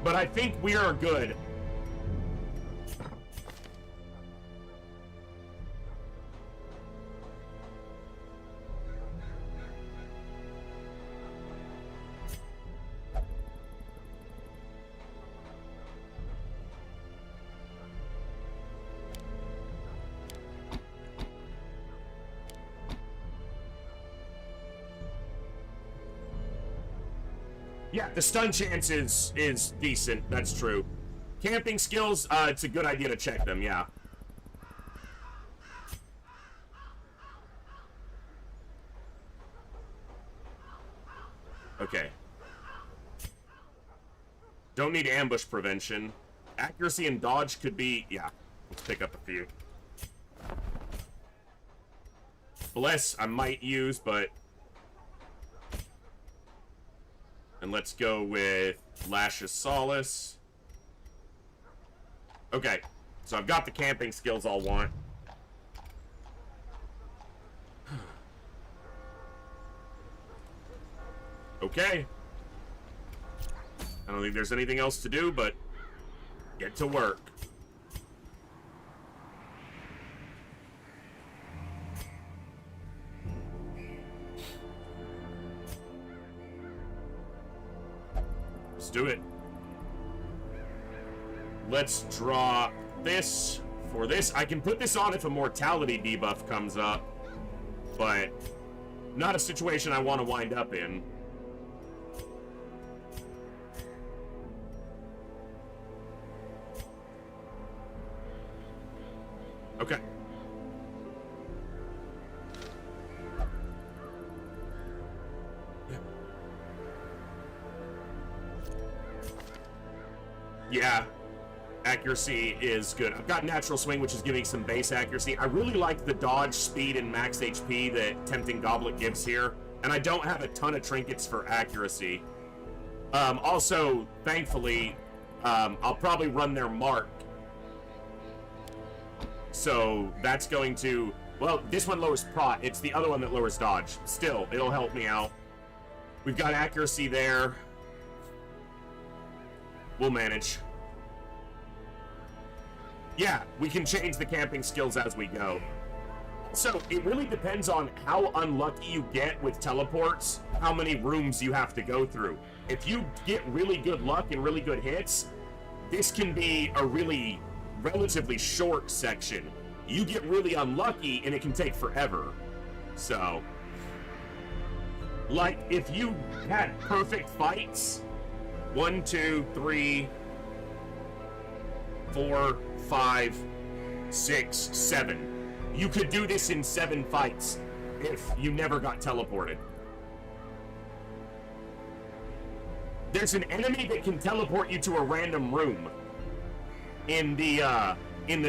Speaker 1: But I think we are good. Yeah, the stun chance is decent, that's true. Camping skills, it's a good idea to check them, yeah. Okay. Don't need ambush prevention. Accuracy and dodge could be, yeah, let's pick up a few. Bless, I might use, but... And let's go with Lash of Solace. Okay, so I've got the camping skills I'll want. Okay. I don't think there's anything else to do but get to work. Let's do it. Let's draw this for this. I can put this on if a mortality debuff comes up, but not a situation I want to wind up in. Okay. Yeah, accuracy is good. I've got natural swing, which is giving some base accuracy. I really like the dodge, speed, and max HP that Tempting Goblet gives here, and I don't have a ton of trinkets for accuracy. Also, thankfully, I'll probably run their mark. So that's going to, well, this one lowers prot. It's the other one that lowers dodge. Still, it'll help me out. We've got accuracy there. We'll manage. Yeah, we can change the camping skills as we go. So it really depends on how unlucky you get with teleports, how many rooms you have to go through. If you get really good luck and really good hits, this can be a really relatively short section. You get really unlucky and it can take forever. So, like, if you had perfect fights, 1, 2, 3, 4, 5, 6, 7. You could do this in 7 fights if you never got teleported. There's an enemy that can teleport you to a random room in the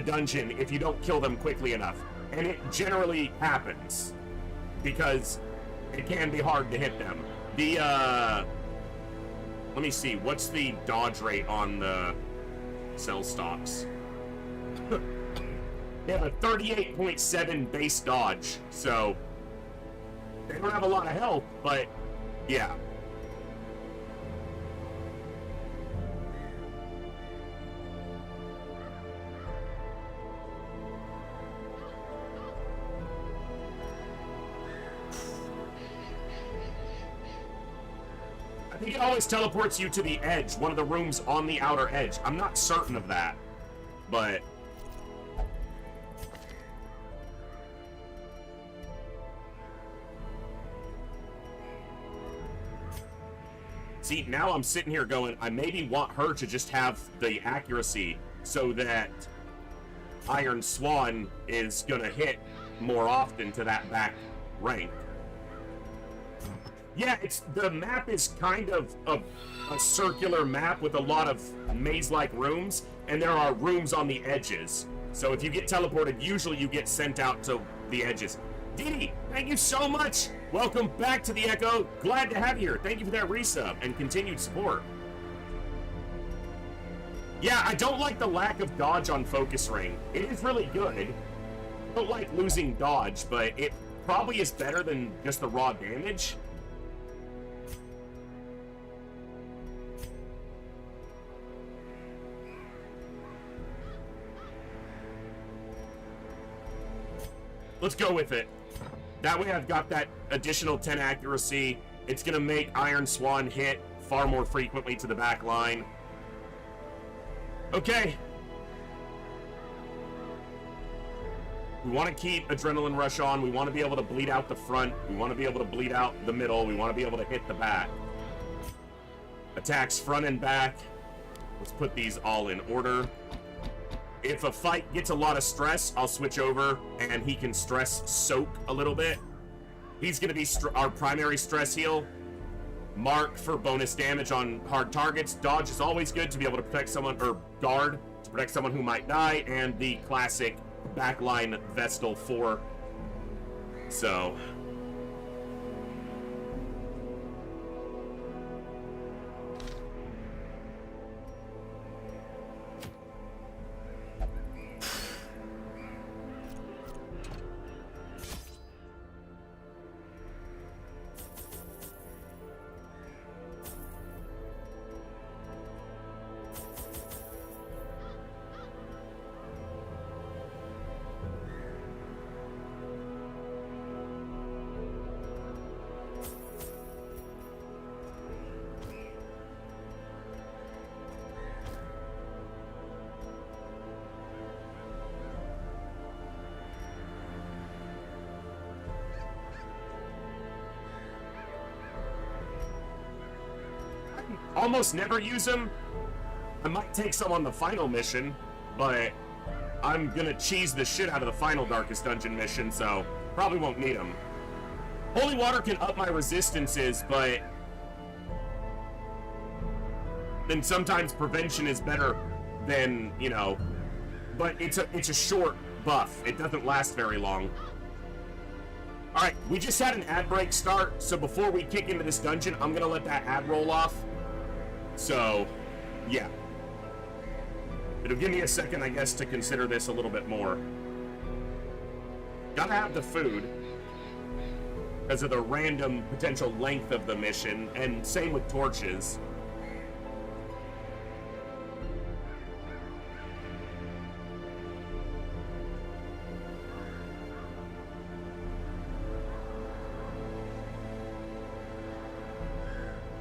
Speaker 1: dungeon if you don't kill them quickly enough. And it generally happens because it can be hard to hit them. Let me see, what's the dodge rate on the cell stocks? They have a 38.7 base dodge, so they don't have a lot of health, but yeah. I think it always teleports you to the edge, one of the rooms on the outer edge. I'm not certain of that, but... See, now I'm sitting here going, I maybe want her to just have the accuracy so that Iron Swan is gonna hit more often to that back rank. Yeah, the map is kind of a circular map with a lot of maze-like rooms, and there are rooms on the edges. So if you get teleported, usually you get sent out to the edges. Didi, thank you so much! Welcome back to the Echo. Glad to have you here. Thank you for that resub and continued support. Yeah, I don't like the lack of dodge on Focus Ring. It is really good. I don't like losing dodge, but it probably is better than just the raw damage. Let's go with it. That way I've got that additional 10 accuracy. It's going to make Iron Swan hit far more frequently to the back line. Okay. We want to keep Adrenaline Rush on. We want to be able to bleed out the front. We want to be able to bleed out the middle. We want to be able to hit the back. Attacks front and back. Let's put these all in order. If a fight gets a lot of stress, I'll switch over and he can stress soak a little bit. He's going to be our primary stress heal. Mark for bonus damage on hard targets. Dodge is always good to be able to protect someone, or guard to protect someone who might die. And the classic backline Vestal 4. So... almost never use them. I might take some on the final mission, but I'm gonna cheese the shit out of the final Darkest Dungeon mission, so probably won't need them. Holy water can up my resistances, but then sometimes prevention is better than, you know, but it's a short buff. It doesn't last very long. All right, we just had an ad break start, so before we kick into this dungeon, I'm gonna let that ad roll off. So, yeah. It'll give me a second, I guess, to consider this a little bit more. Gotta have the food because of the random potential length of the mission, and same with torches.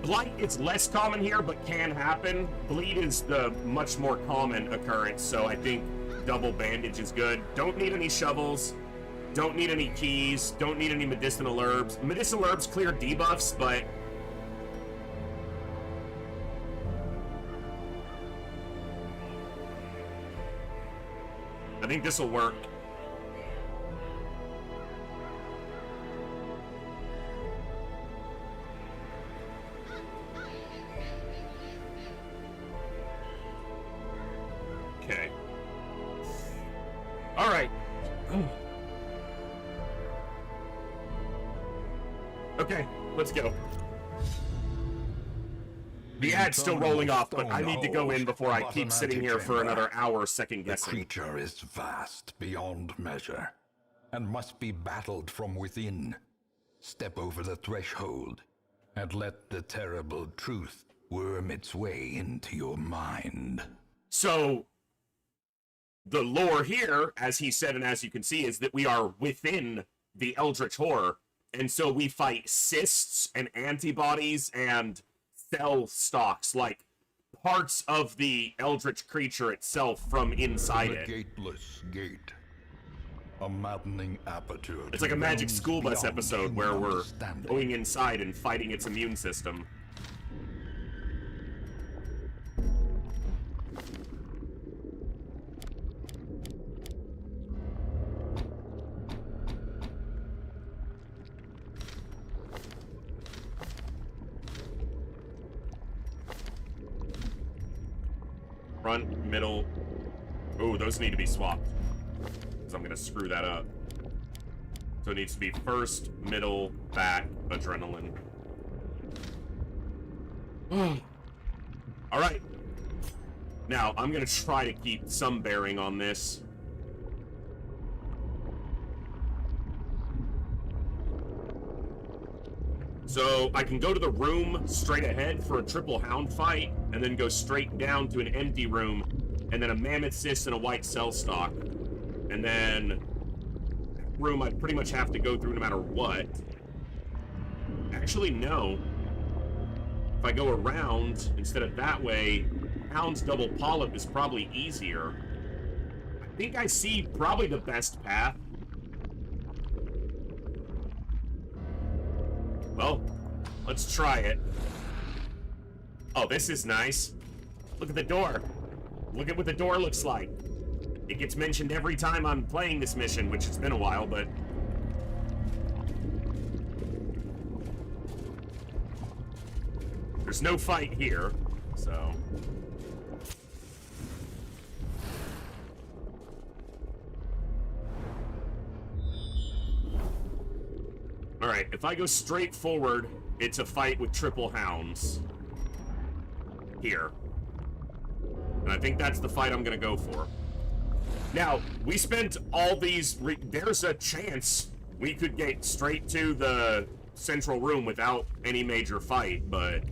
Speaker 1: Blight is less common here, but can happen. Bleed is the much more common occurrence, so I think double bandage is good. Don't need any shovels. Don't need any keys. Don't need any medicinal herbs. Medicinal herbs clear debuffs, but I think this will work. Okay. All right. Okay, let's go. The ad's still rolling off, but I need to go in before I keep sitting here for another hour second
Speaker 3: The
Speaker 1: guessing.
Speaker 3: creature is vast beyond measure, and must be battled from within. Step over the threshold, and let the terrible truth worm its way into your mind.
Speaker 1: So, the lore here, as he said and as you can see, is that we are within the Eldritch Horror. And so we fight cysts and antibodies and cell stalks, like parts of the Eldritch creature itself from inside
Speaker 3: The
Speaker 1: it.
Speaker 3: gateless gate. A maddening aperture.
Speaker 1: It's like a Magic
Speaker 3: realms
Speaker 1: School Bus
Speaker 3: beyond
Speaker 1: episode where
Speaker 3: human
Speaker 1: we're
Speaker 3: understanding.
Speaker 1: going inside and fighting its immune system. Front, middle. Oh, those need to be swapped, because I'm going to screw that up. So it needs to be first, middle, back, adrenaline. All right. Now, I'm going to try to keep some bearing on this. So I can go to the room straight ahead for a triple hound fight, and then go straight down to an empty room, and then a mammoth cyst and a white cell stalk. And then room I'd pretty much have to go through no matter what. Actually, no. If I go around instead of that way, Hound's double polyp is probably easier. I think I see probably the best path. Well, let's try it. Oh, this is nice. Look at the door. Look at what the door looks like. It gets mentioned every time I'm playing this mission, which it's been a while, but... There's no fight here, so... Alright, if I go straight forward, it's a fight with triple hounds. Here. And I think that's the fight I'm gonna go for. Now, we spent all these... There's a chance we could get straight to the central room without any major fight, but...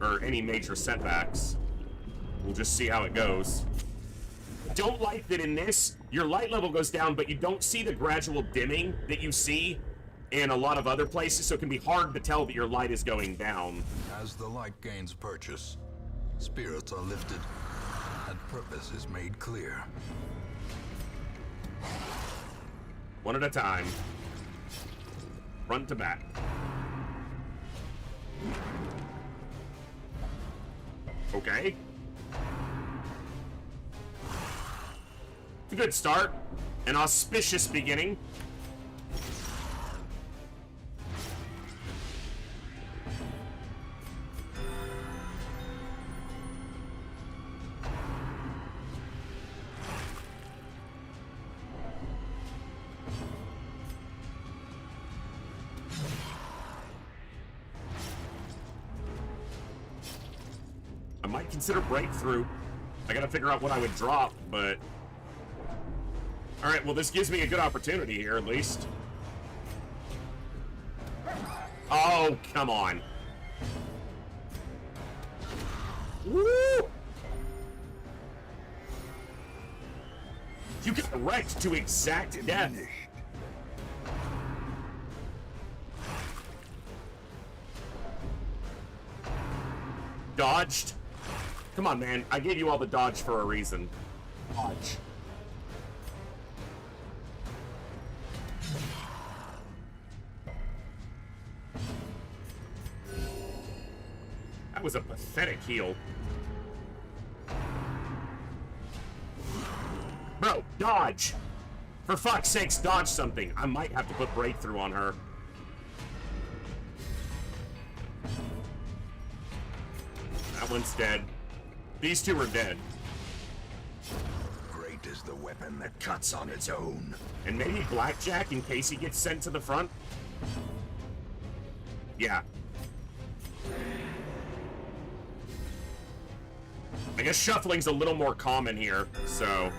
Speaker 1: Or any major setbacks. We'll just see how it goes. Don't like that in this, your light level goes down, but you don't see the gradual dimming that you see in a lot of other places, so it can be hard to tell that your light is going down.
Speaker 3: As the light gains purchase, spirits are lifted, and purpose is made clear.
Speaker 1: One at a time. Front to back. Okay. It's a good start. An auspicious beginning. I might consider breakthrough. I gotta figure out what I would drop, but... Alright, well this gives me a good opportunity here, at least. Oh, come on. Woo! You got wrecked to exact death. Dodged. Come on, man. I gave you all the dodge for a reason. Dodge. That was a pathetic heal. Bro, dodge! For fuck's sakes, dodge something. I might have to put breakthrough on her. That one's dead. These two are dead.
Speaker 6: Great is the weapon that cuts on its own.
Speaker 1: And maybe Blackjack in case he gets sent to the front? Yeah. I guess shuffling's a little more common here, so...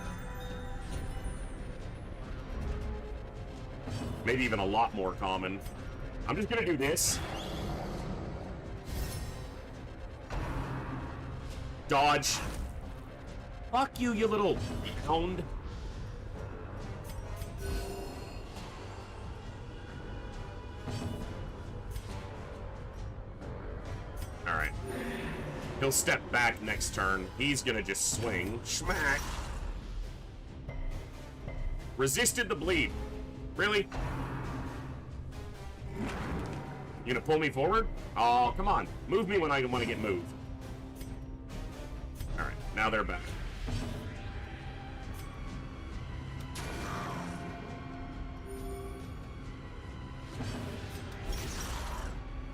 Speaker 1: Maybe even a lot more common. I'm just gonna do this. Dodge. Fuck you, you little hound. Alright. He'll step back next turn. He's gonna just swing. Schmack. Resisted the bleed. Really? You gonna pull me forward? Oh, come on. Move me when I want to get moved. Alright, now they're back.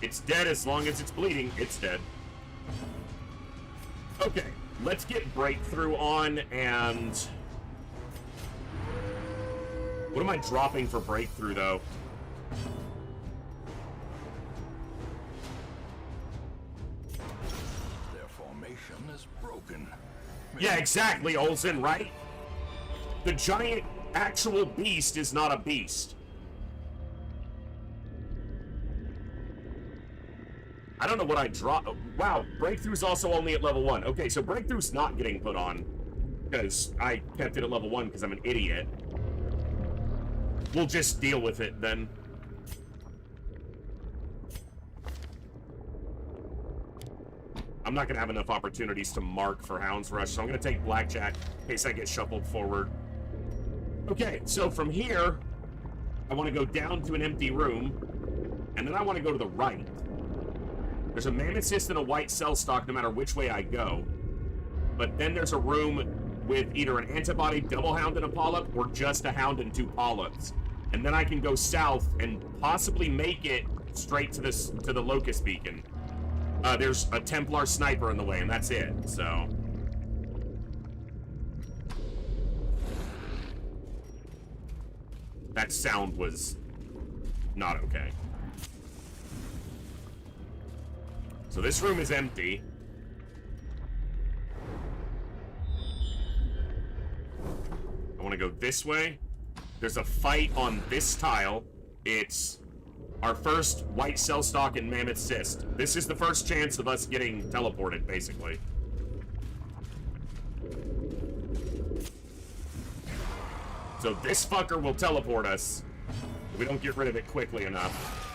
Speaker 1: It's dead as long as it's bleeding. It's dead. Okay, let's get breakthrough on, and... What am I dropping for breakthrough, though?
Speaker 6: Their formation is broken.
Speaker 1: Yeah, exactly, Olsen, right? The giant actual beast is not a beast. I don't know what I drop. Wow, breakthrough's also only at level 1. Okay, so breakthrough's not getting put on because I kept it at level 1 because I'm an idiot. We'll just deal with it then. I'm not gonna have enough opportunities to mark for Hound's Rush, so I'm gonna take Blackjack in case I get shuffled forward. Okay, so from here, I want to go down to an empty room, and then I want to go to the right. There's a Mammoth Cyst and a White Cell Stock no matter which way I go. But then there's a room with either an Antibody, Double Hound, and a Polyp, or just a Hound and 2 Polyps. And then I can go south and possibly make it straight to the Locust Beacon. There's a Templar Sniper in the way, and that's it, so... That sound was not okay. So this room is empty. I want to go this way. There's a fight on this tile. It's our first White Cell Stock and Mammoth Cyst. This is the first chance of us getting teleported, basically. So this fucker will teleport us if we don't get rid of it quickly enough.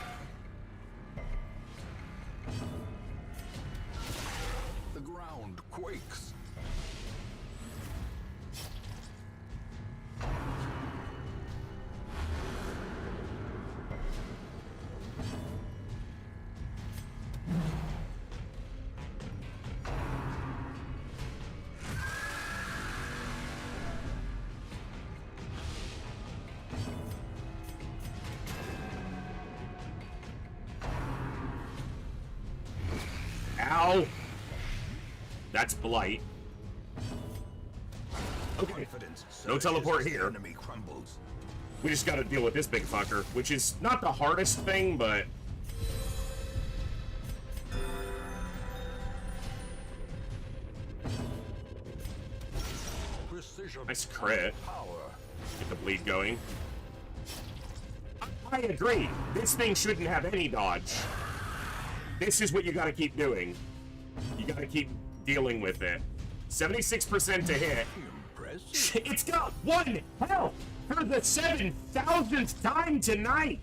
Speaker 3: The ground quakes.
Speaker 1: Ow! That's Blight. Okay, no teleport here.
Speaker 6: Enemy crumbles.
Speaker 1: We just gotta deal with this big fucker, which is not the hardest thing, but...
Speaker 6: Precision.
Speaker 1: Nice crit.
Speaker 6: Power.
Speaker 1: Get the bleed going. I agree. This thing shouldn't have any dodge. This is what you gotta keep doing. You gotta keep dealing with it. 76% to hit.
Speaker 6: Impressive.
Speaker 1: It's got 1 health for the 7,000th time tonight.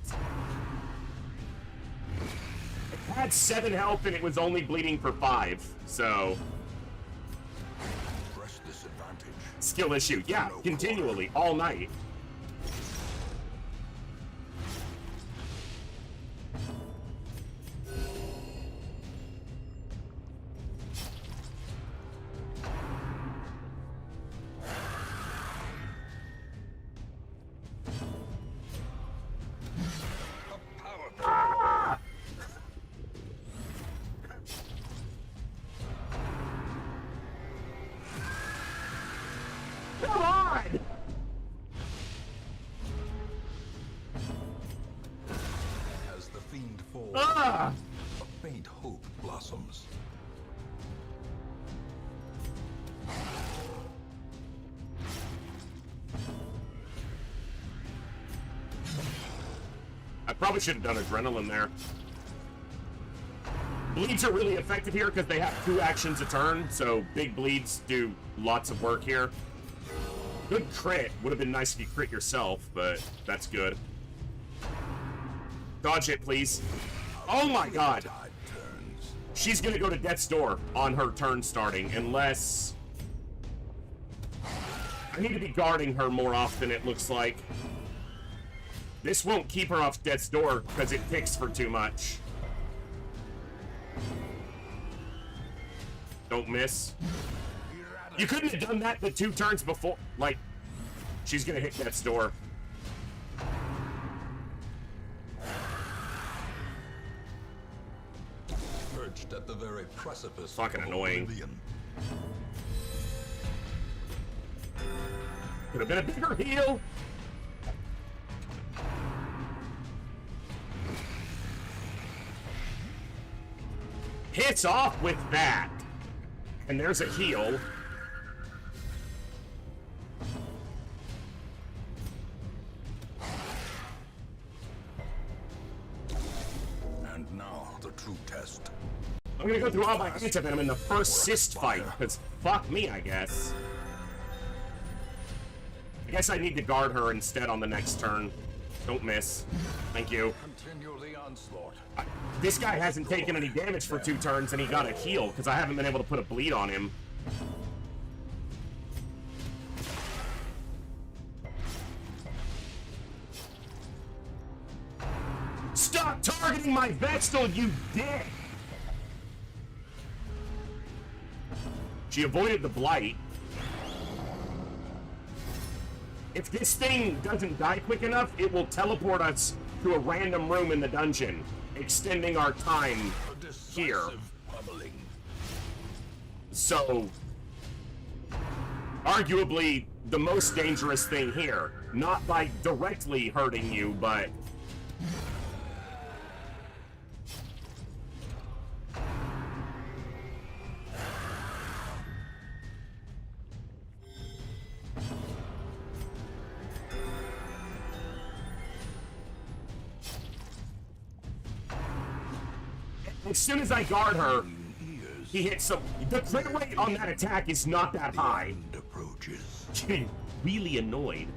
Speaker 1: It had 7 health and it was only bleeding for 5. So
Speaker 6: Press disadvantage.
Speaker 1: skill issue. Yeah, continually all night. Come on!
Speaker 6: As the fiend falls,
Speaker 1: Ah!
Speaker 6: a faint hope blossoms.
Speaker 1: I probably should have done adrenaline there. Bleeds are really effective here because they have 2 actions a turn, so big bleeds do lots of work here. Good crit. Would have been nice if you crit yourself, but that's good. Dodge it, please. Oh my god!
Speaker 6: Tide turns.
Speaker 1: She's gonna go to death's door on her turn starting, unless... I need to be guarding her more often, it looks like. This won't keep her off death's door because it ticks for too much. Don't miss. You couldn't have done that the 2 turns before. Like, she's gonna hit death's door.
Speaker 6: Perched at the very precipice.
Speaker 1: Fucking
Speaker 6: of
Speaker 1: annoying.
Speaker 6: oblivion.
Speaker 1: Could have been a bigger heal. Hits off with that. And there's a heal.
Speaker 6: And now the true test.
Speaker 1: I'm gonna go through all my anti-venom in the first cyst fight, because fuck me, I guess. I guess I need to guard her instead on the next turn. Don't miss. Thank you.
Speaker 6: Continue the onslaught.
Speaker 1: This guy hasn't taken any damage for 2 turns, and he got a heal, because I haven't been able to put a bleed on him. Stop targeting my Vestal, you dick! She avoided the blight. If this thing doesn't die quick enough, it will teleport us to a random room in the dungeon, extending our time
Speaker 6: A
Speaker 1: here.
Speaker 6: decisive pummeling.
Speaker 1: So, arguably the most dangerous thing here. Not by directly hurting you, but... As soon as I guard her, he hits some... The crit rate on that attack is not that high.
Speaker 6: End approaches.
Speaker 1: Getting really annoyed.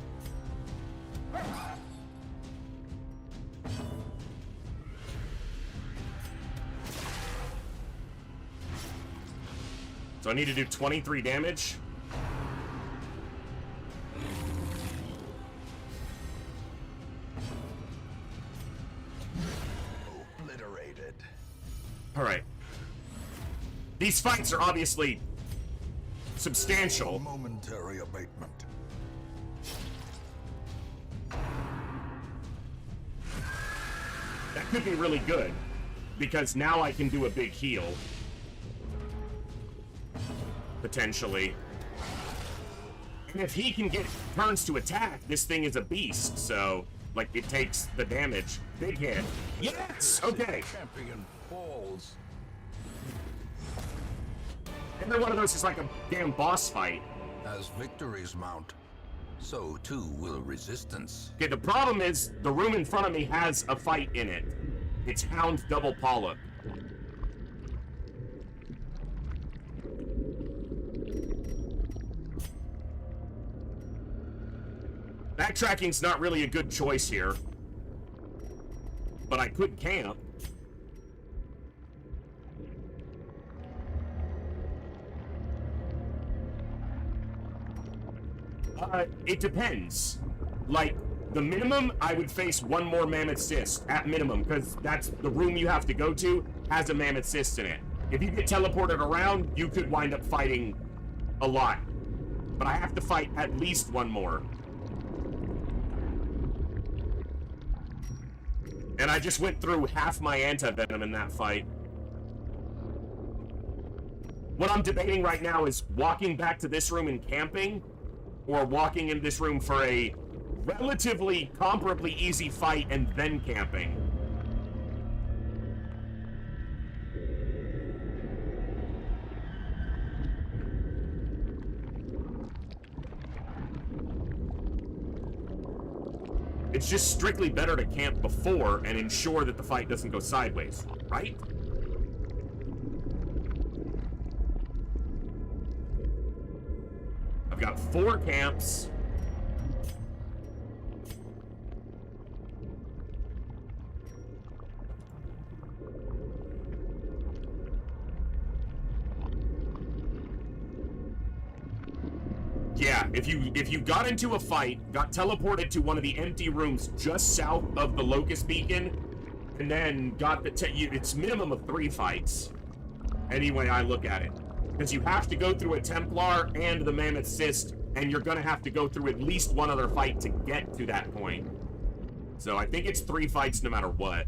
Speaker 1: So I need to do 23 damage.
Speaker 6: Obliterated.
Speaker 1: Alright. These fights are obviously substantial.
Speaker 6: Momentary abatement.
Speaker 1: That could be really good, because now I can do a big heal. potentially. And if he can get turns to attack, this thing is a beast, so, like, it takes the damage. Big hit. Yes! Okay.
Speaker 6: Champion falls.
Speaker 1: Every one of those is like a damn boss fight.
Speaker 6: As victories mount, so too will resistance.
Speaker 1: Okay, the problem is, the room in front of me has a fight in it. It's Hound Double Polyp. Backtracking's not really a good choice here. But I could camp. It depends. Like, the minimum, I would face one more Mammoth Cyst, at minimum, because that's the room you have to go to, has a Mammoth Cyst in it. If you get teleported around, you could wind up fighting a lot. But I have to fight at least one more. And I just went through half my anti-venom in that fight. What I'm debating right now is walking back to this room and camping, or walking in this room for a relatively comparably easy fight and then camping. It's just strictly better to camp before and ensure that the fight doesn't go sideways, right? I've got 4 camps. Yeah, if you got into a fight, got teleported to one of the empty rooms just south of the Locust Beacon, and then got the it's minimum of 3 fights. Anyway, I look at it. Because you have to go through a Templar and the Mammoth Cyst, and you're gonna have to go through at least one other fight to get to that point. So I think it's 3 fights no matter what.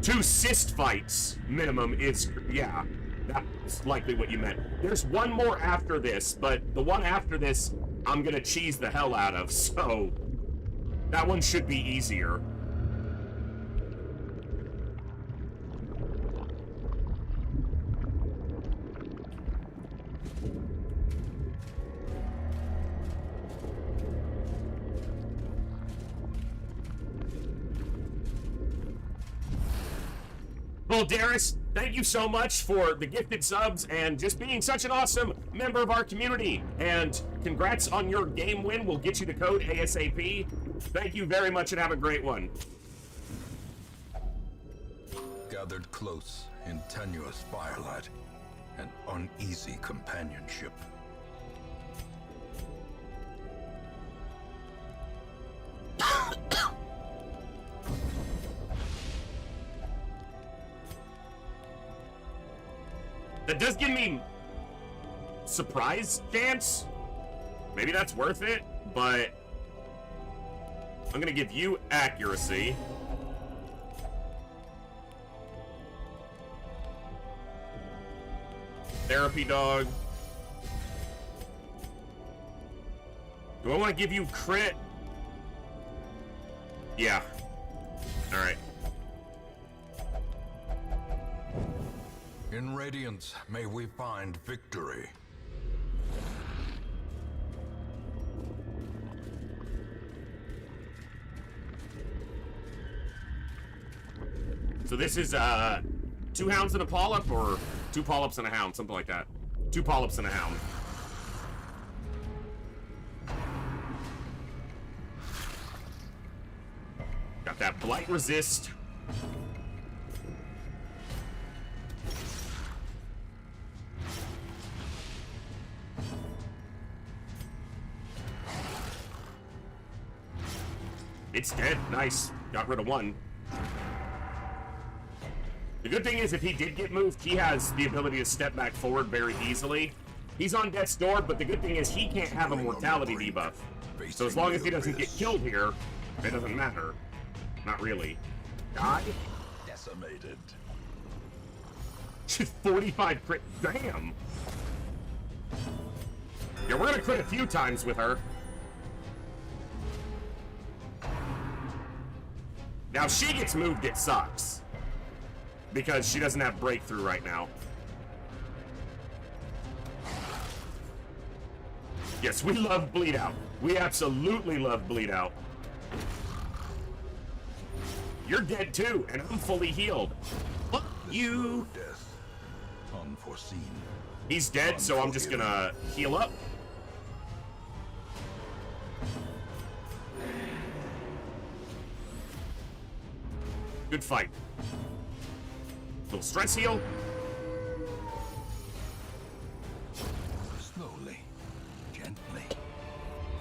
Speaker 1: Two cyst fights minimum is, yeah, that's likely what you meant. There's one more after this, but the one after this I'm gonna cheese the hell out of, so that one should be easier. Well, Darius, thank you so much for the gifted subs and just being such an awesome member of our community. And congrats on your game win. We'll get you the code ASAP. Thank you very much and have a great one.
Speaker 6: Gathered close in tenuous firelight and uneasy companionship.
Speaker 1: That does give me surprise chance. Maybe that's worth it, but I'm gonna give you accuracy. Therapy dog. Do I want to give you crit? Yeah. All right.
Speaker 6: In Radiance, may we find victory.
Speaker 1: So this is 2 hounds and a polyp, or 2 polyps and a hound, something like that. 2 polyps and a hound. Got that blight resist. It's dead. Nice. Got rid of 1. The good thing is, if he did get moved, he has the ability to step back forward very easily. He's on death's door, but the good thing is he can't have a mortality debuff. So as long as he doesn't get killed here, it doesn't matter. Not really. Die?
Speaker 6: Decimated.
Speaker 1: She's 45 crit. Damn. Yeah, we're gonna crit a few times with her. Now, if she gets moved, it sucks. Because she doesn't have breakthrough right now. Yes, we love bleed out. We absolutely love bleed out. You're dead too, and I'm fully healed. Fuck you.
Speaker 6: Death. Unforeseen.
Speaker 1: He's dead, so I'm just gonna heal up. Good fight. Little stress heal.
Speaker 6: Slowly. Gently.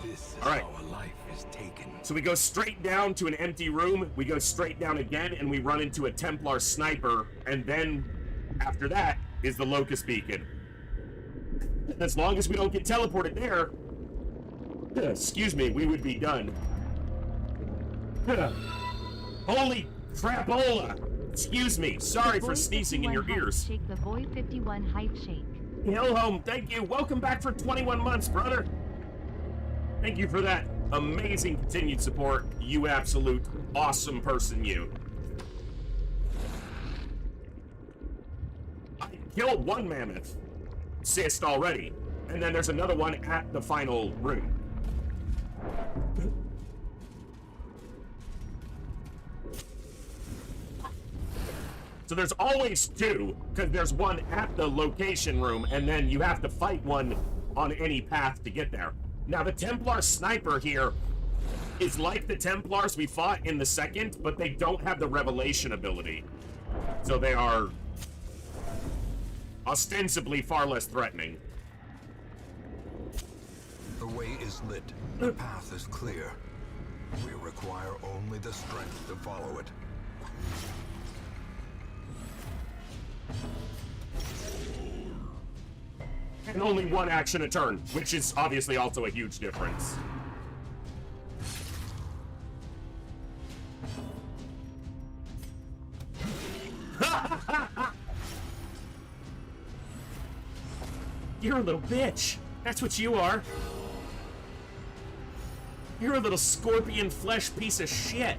Speaker 6: This is
Speaker 1: All right.
Speaker 6: how a life is taken.
Speaker 1: So we go straight down to an empty room, we go straight down again, and we run into a Templar sniper, and then, after that, is the Locust Beacon. As long as we don't get teleported there, excuse me, we would be done. Holy crapola! Excuse me, sorry for sneezing in your ears.
Speaker 4: Shake the Void 51 hype shake.
Speaker 1: Home, thank you. Welcome back for 21 months, brother. Thank you for that amazing continued support. You absolute awesome person, you. I killed one mammoth cyst already, and then there's another one at the final room. So there's always two, because there's one at the location room, and then you have to fight one on any path to get there. Now, the Templar sniper here is like the Templars we fought in the second, but they don't have the revelation ability. So they are ostensibly far less threatening.
Speaker 6: The way is lit. The path is clear. We require only the strength to follow it.
Speaker 1: And only one action a turn, which is obviously also a huge difference. You're a little bitch. That's what you are. You're a little scorpion flesh piece of shit.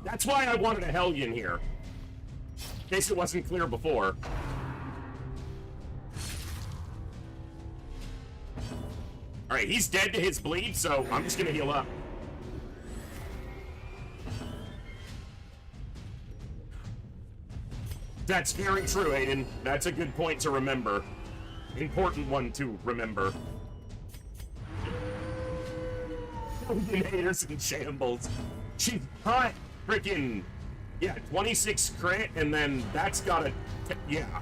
Speaker 1: That's why I wanted a Hellion here. In case it wasn't clear before. Alright, he's dead to his bleed, so I'm just gonna heal up. That's very true, Aiden. That's a good point to remember. Important one to remember. Haters in shambles. She's hot. Freaking, yeah, 26 crit, and then that's got a, yeah.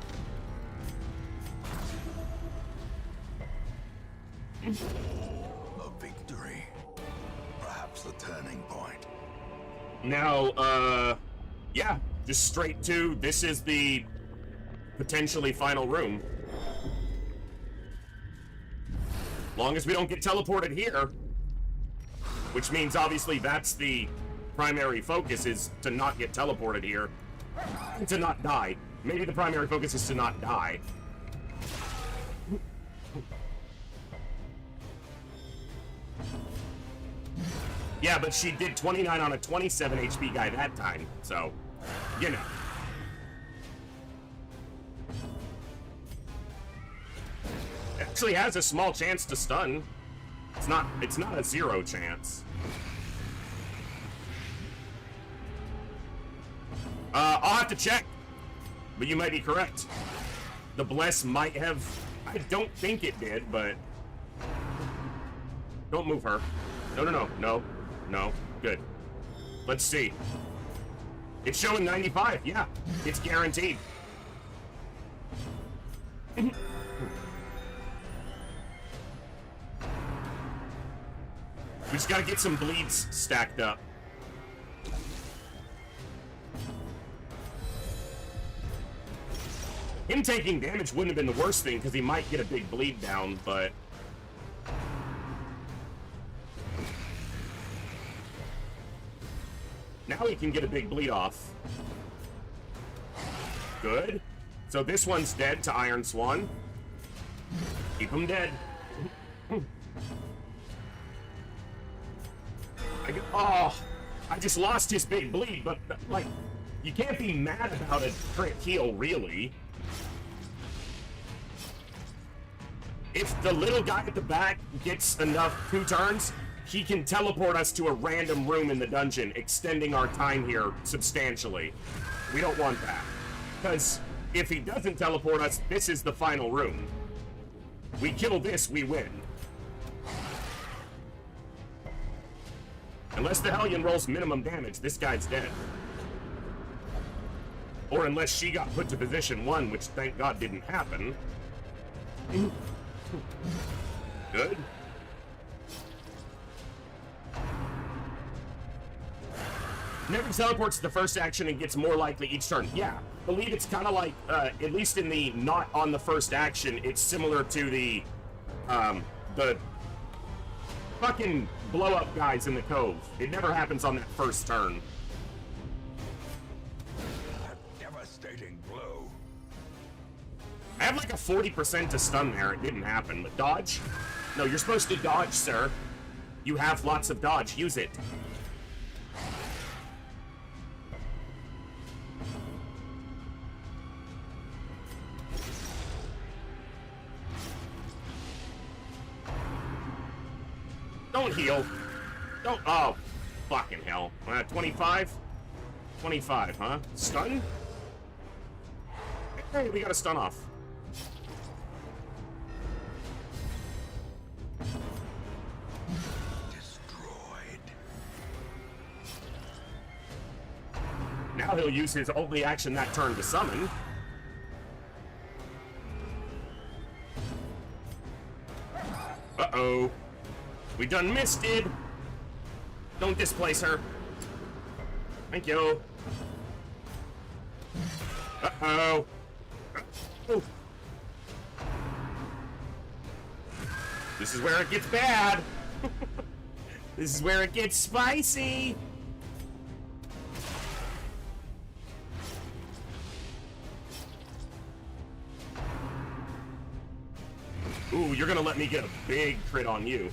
Speaker 6: A victory. Perhaps the turning point.
Speaker 1: Now, yeah, just straight to, this is the potentially final room. Long as we don't get teleported here, which means obviously that's the primary focus, is to not get teleported here, to not die. Maybe the primary focus is to not die. Yeah, but she did 29 on a 27 HP guy that time, so, you know. It actually has a small chance to stun. It's not a 0 chance. I'll have to check, but you might be correct. The Bless might have, I don't think it did, but don't move her. No, good. Let's see. It's showing 95, yeah, it's guaranteed. We just gotta get some bleeds stacked up. Him taking damage wouldn't have been the worst thing, because he might get a big bleed down, but... Now now he can get a big bleed off. Good. So this one's dead to Iron Swan. Keep him dead. Oh, I just lost his big bleed, but, like, you can't be mad about a crit heal, really. If the little guy at the back gets enough 2 turns, he can teleport us to a random room in the dungeon, extending our time here substantially. We don't want that. Because if he doesn't teleport us, this is the final room. We kill this, we win. Unless the Hellion rolls minimum damage, this guy's dead. Or unless she got put to position 1, which thank God didn't happen. Good. Never teleports to the first action and gets more likely each turn. Yeah, believe it's kind of like, at least in the not on the first action, it's similar to the fucking blow up guys in the cove. It never happens on that first turn.
Speaker 6: A devastating blow.
Speaker 1: I have like a 40% to stun there. It didn't happen. But dodge? No, you're supposed to dodge, sir. You have lots of dodge. Use it. Don't heal. Don't. Oh, fucking hell. 25? 25, huh? Stun? Hey, we got a stun off.
Speaker 6: Destroyed.
Speaker 1: Now he'll use his only action that turn to summon. Uh-oh. We done missed it. Don't displace her. Thank you. Uh-oh. Oh. This is where it gets bad. This is where it gets spicy. Ooh, you're gonna let me get a big crit on you.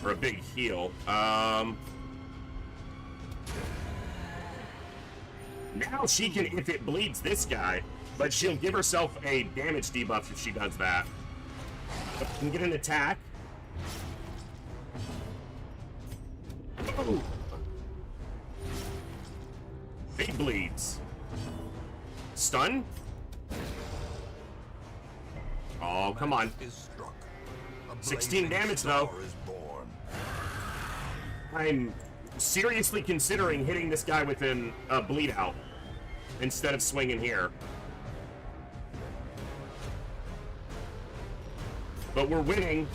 Speaker 1: Or a big heal. Now she can, if it bleeds this guy, but she'll give herself a damage debuff if she does that. But can get an attack. Oh. Big bleeds. Stun? Oh, come on. 16 damage though. I'm seriously considering hitting this guy with a bleed out instead of swinging here. But we're winning.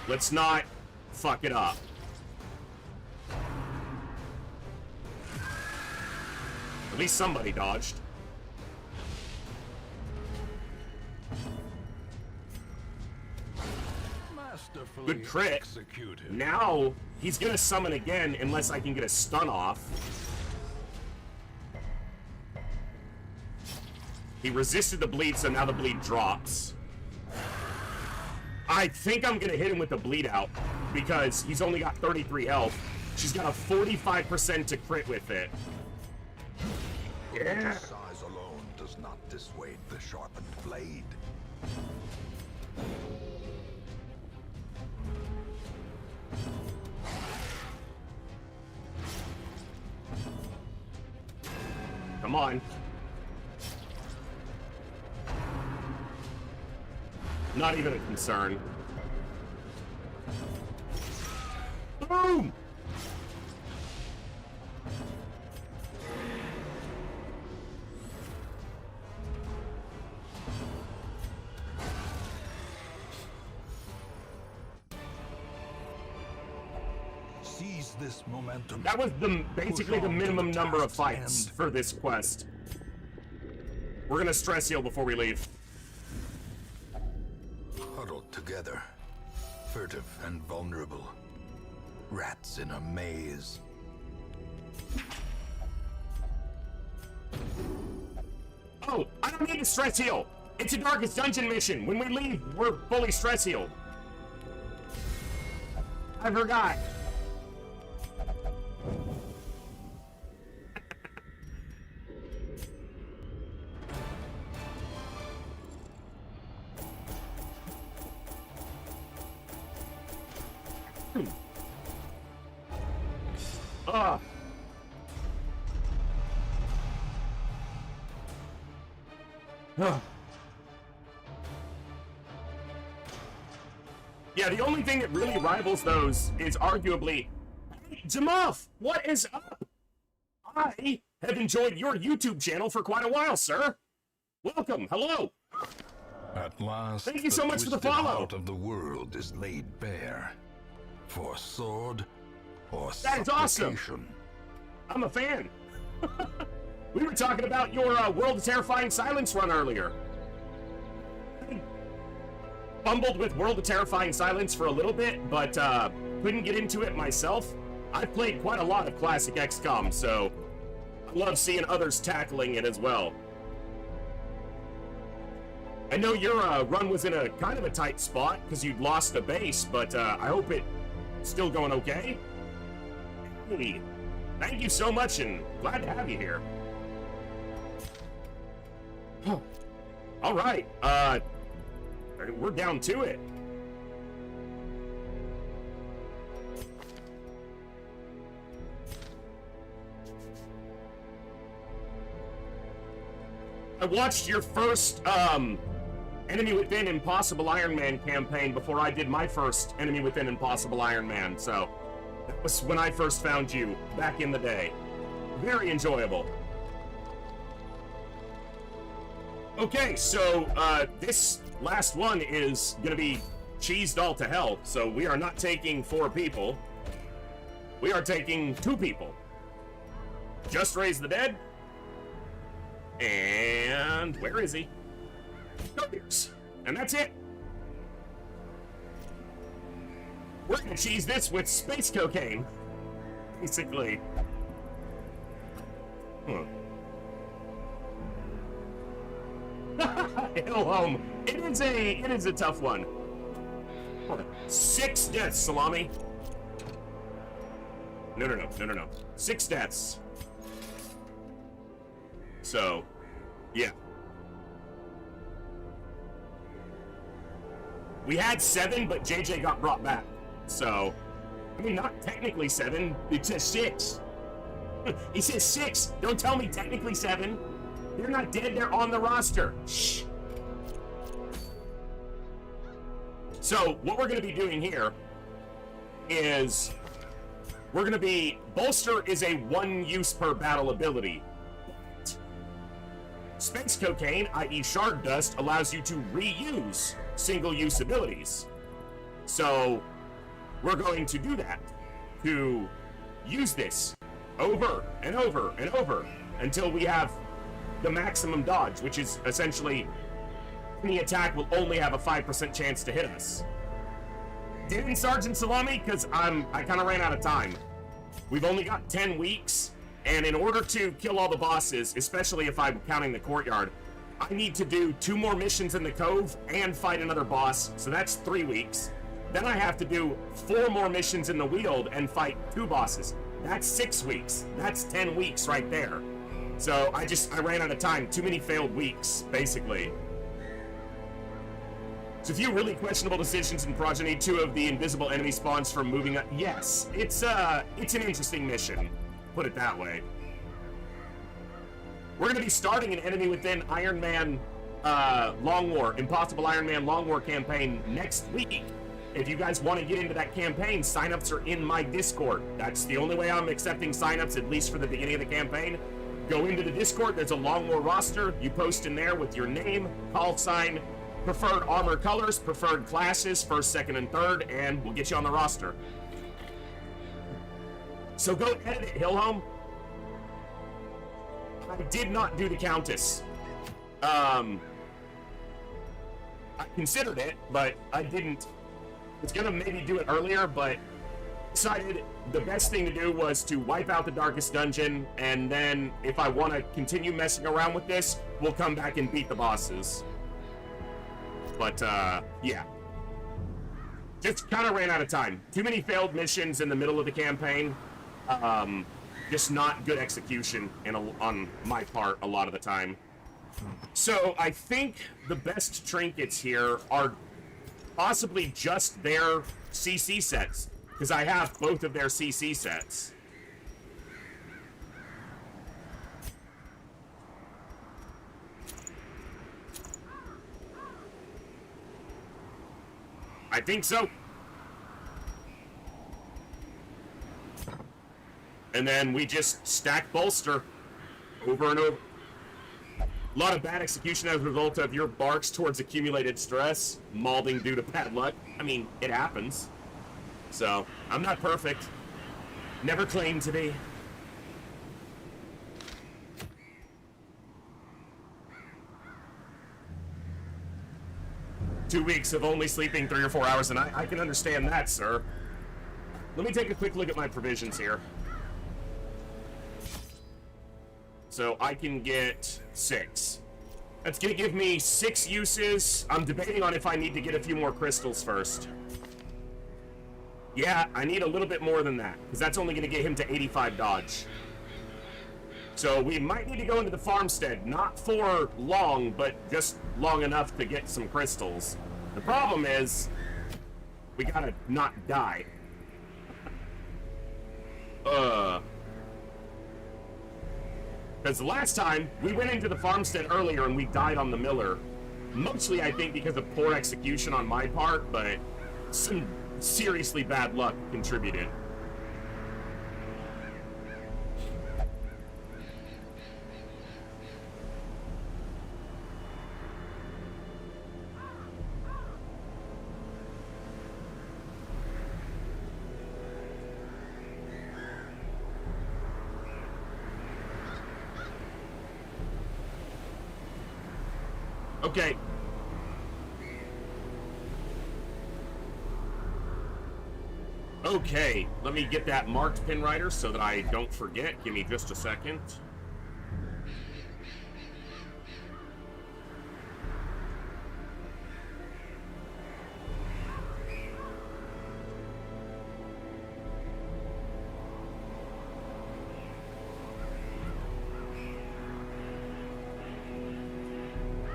Speaker 1: Let's not fuck it up. At least somebody dodged. Good crit.
Speaker 6: Executed.
Speaker 1: Now he's gonna summon again unless I can get a stun off. He resisted the bleed, so now the bleed drops. I think I'm gonna hit him with the bleed out because he's only got 33 health. She's got a 45% to crit with it. Yeah.
Speaker 6: Size alone does not dissuade the sharpened blade.
Speaker 1: Come on. Not even a concern. Boom!
Speaker 6: Seize this momentum.
Speaker 1: That was basically the minimum number of fights for this quest. We're gonna stress heal before we leave.
Speaker 6: Huddled together, furtive and vulnerable. Rats in a maze.
Speaker 1: Oh, I don't need to stress heal. It's a Darkest Dungeon mission. When we leave, we're fully stress healed. I forgot. Ah. Yeah, the only thing that really rivals those is arguably, hey, Jamoff, what is up? I have enjoyed your YouTube channel for quite a while, sir. Welcome, hello.
Speaker 3: At last,
Speaker 1: Thank you so much for the
Speaker 3: twisted
Speaker 1: follow.
Speaker 3: heart of the world is laid bare for sword or
Speaker 1: That is awesome.
Speaker 3: supplication.
Speaker 1: I'm a fan. We were talking about your World of Terrifying Silence run earlier. I fumbled with World of Terrifying Silence for a little bit, but couldn't get into it myself. I've played quite a lot of classic XCOM, so I love seeing others tackling it as well. I know your run was in a kind of a tight spot because you'd lost a base, but I hope it's still going okay. Hey, thank you so much and glad to have you here. All right, we're down to it. I watched your first Enemy Within Impossible Iron Man campaign before I did my first Enemy Within Impossible Iron Man, so that was when I first found you back in the day. Very enjoyable. Okay, so this last one is gonna be cheesed all to hell, so we are not taking 4 people. We are taking 2 people. Just Raise the Dead. And where is he? Here's. And that's it. We're gonna cheese this with space cocaine. Basically. Hill home. It is a tough one. 6 deaths, Salami. No. 6 deaths. So, yeah. We had 7, but JJ got brought back. So, I mean, not technically 7. It says 6. He says 6. Don't tell me technically 7. They're not dead. They're on the roster. Shh. So, what we're going to be doing here is we're going to be... Bolster is a 1 use per battle ability. Space cocaine, i.e. shard dust, allows you to reuse single-use abilities. So, we're going to do that. To use this over and over and over until we have the maximum dodge, which is essentially any attack will only have a 5% chance to hit us. Didn't Sergeant Salami? Because I kind of ran out of time. We've only got 10 weeks. And in order to kill all the bosses, especially if I'm counting the courtyard, I need to do 2 more missions in the cove and fight another boss, so that's 3 weeks. Then I have to do 4 more missions in the Weald and fight 2 bosses. That's 6 weeks. That's 10 weeks right there. So I ran out of time. Too many failed weeks, basically. So a few really questionable decisions in Progeny. 2 of the invisible enemy spawns from moving up. Yes, it's an interesting mission. Put it that way. We're going to be starting an Enemy Within Iron Man Long War, Impossible Iron Man Long War campaign next week. If you guys want to get into that campaign, signups are in my Discord. That's the only way I'm accepting signups, at least for the beginning of the campaign. Go into the Discord, there's a Long War roster. You post in there with your name, call sign, preferred armor colors, preferred classes, 1st, 2nd, and 3rd, and we'll get you on the roster. So go edit it, Hillhome. I did not do the Countess. I considered it, but I didn't. I was gonna maybe do it earlier, but decided the best thing to do was to wipe out the darkest dungeon, and then if I want to continue messing around with this, we'll come back and beat the bosses. But, yeah. Just kind of ran out of time. Too many failed missions in the middle of the campaign. Just not good execution on my part a lot of the time. So I think the best trinkets here are possibly just their CC sets, because I have both of their CC sets. I think so. And then we just stack bolster over and over. A lot of bad execution as a result of your barks towards accumulated stress, malding due to bad luck. I mean, it happens. So, I'm not perfect. Never claimed to be. Two weeks of only sleeping 3 or 4 hours a night. I can understand that, sir. Let me take a quick look at my provisions here. So I can get 6. That's gonna give me 6 uses. I'm debating on if I need to get a few more crystals first. Yeah, I need a little bit more than that, because that's only gonna get him to 85 dodge. So we might need to go into the farmstead, not for long, but just long enough to get some crystals. The problem is, we gotta not die. Because the last time, we went into the farmstead earlier and we died on the miller. Mostly, I think, because of poor execution on my part, but some seriously bad luck contributed. Okay. Okay, let me get that marked pin writer so that I don't forget. Give me just a second.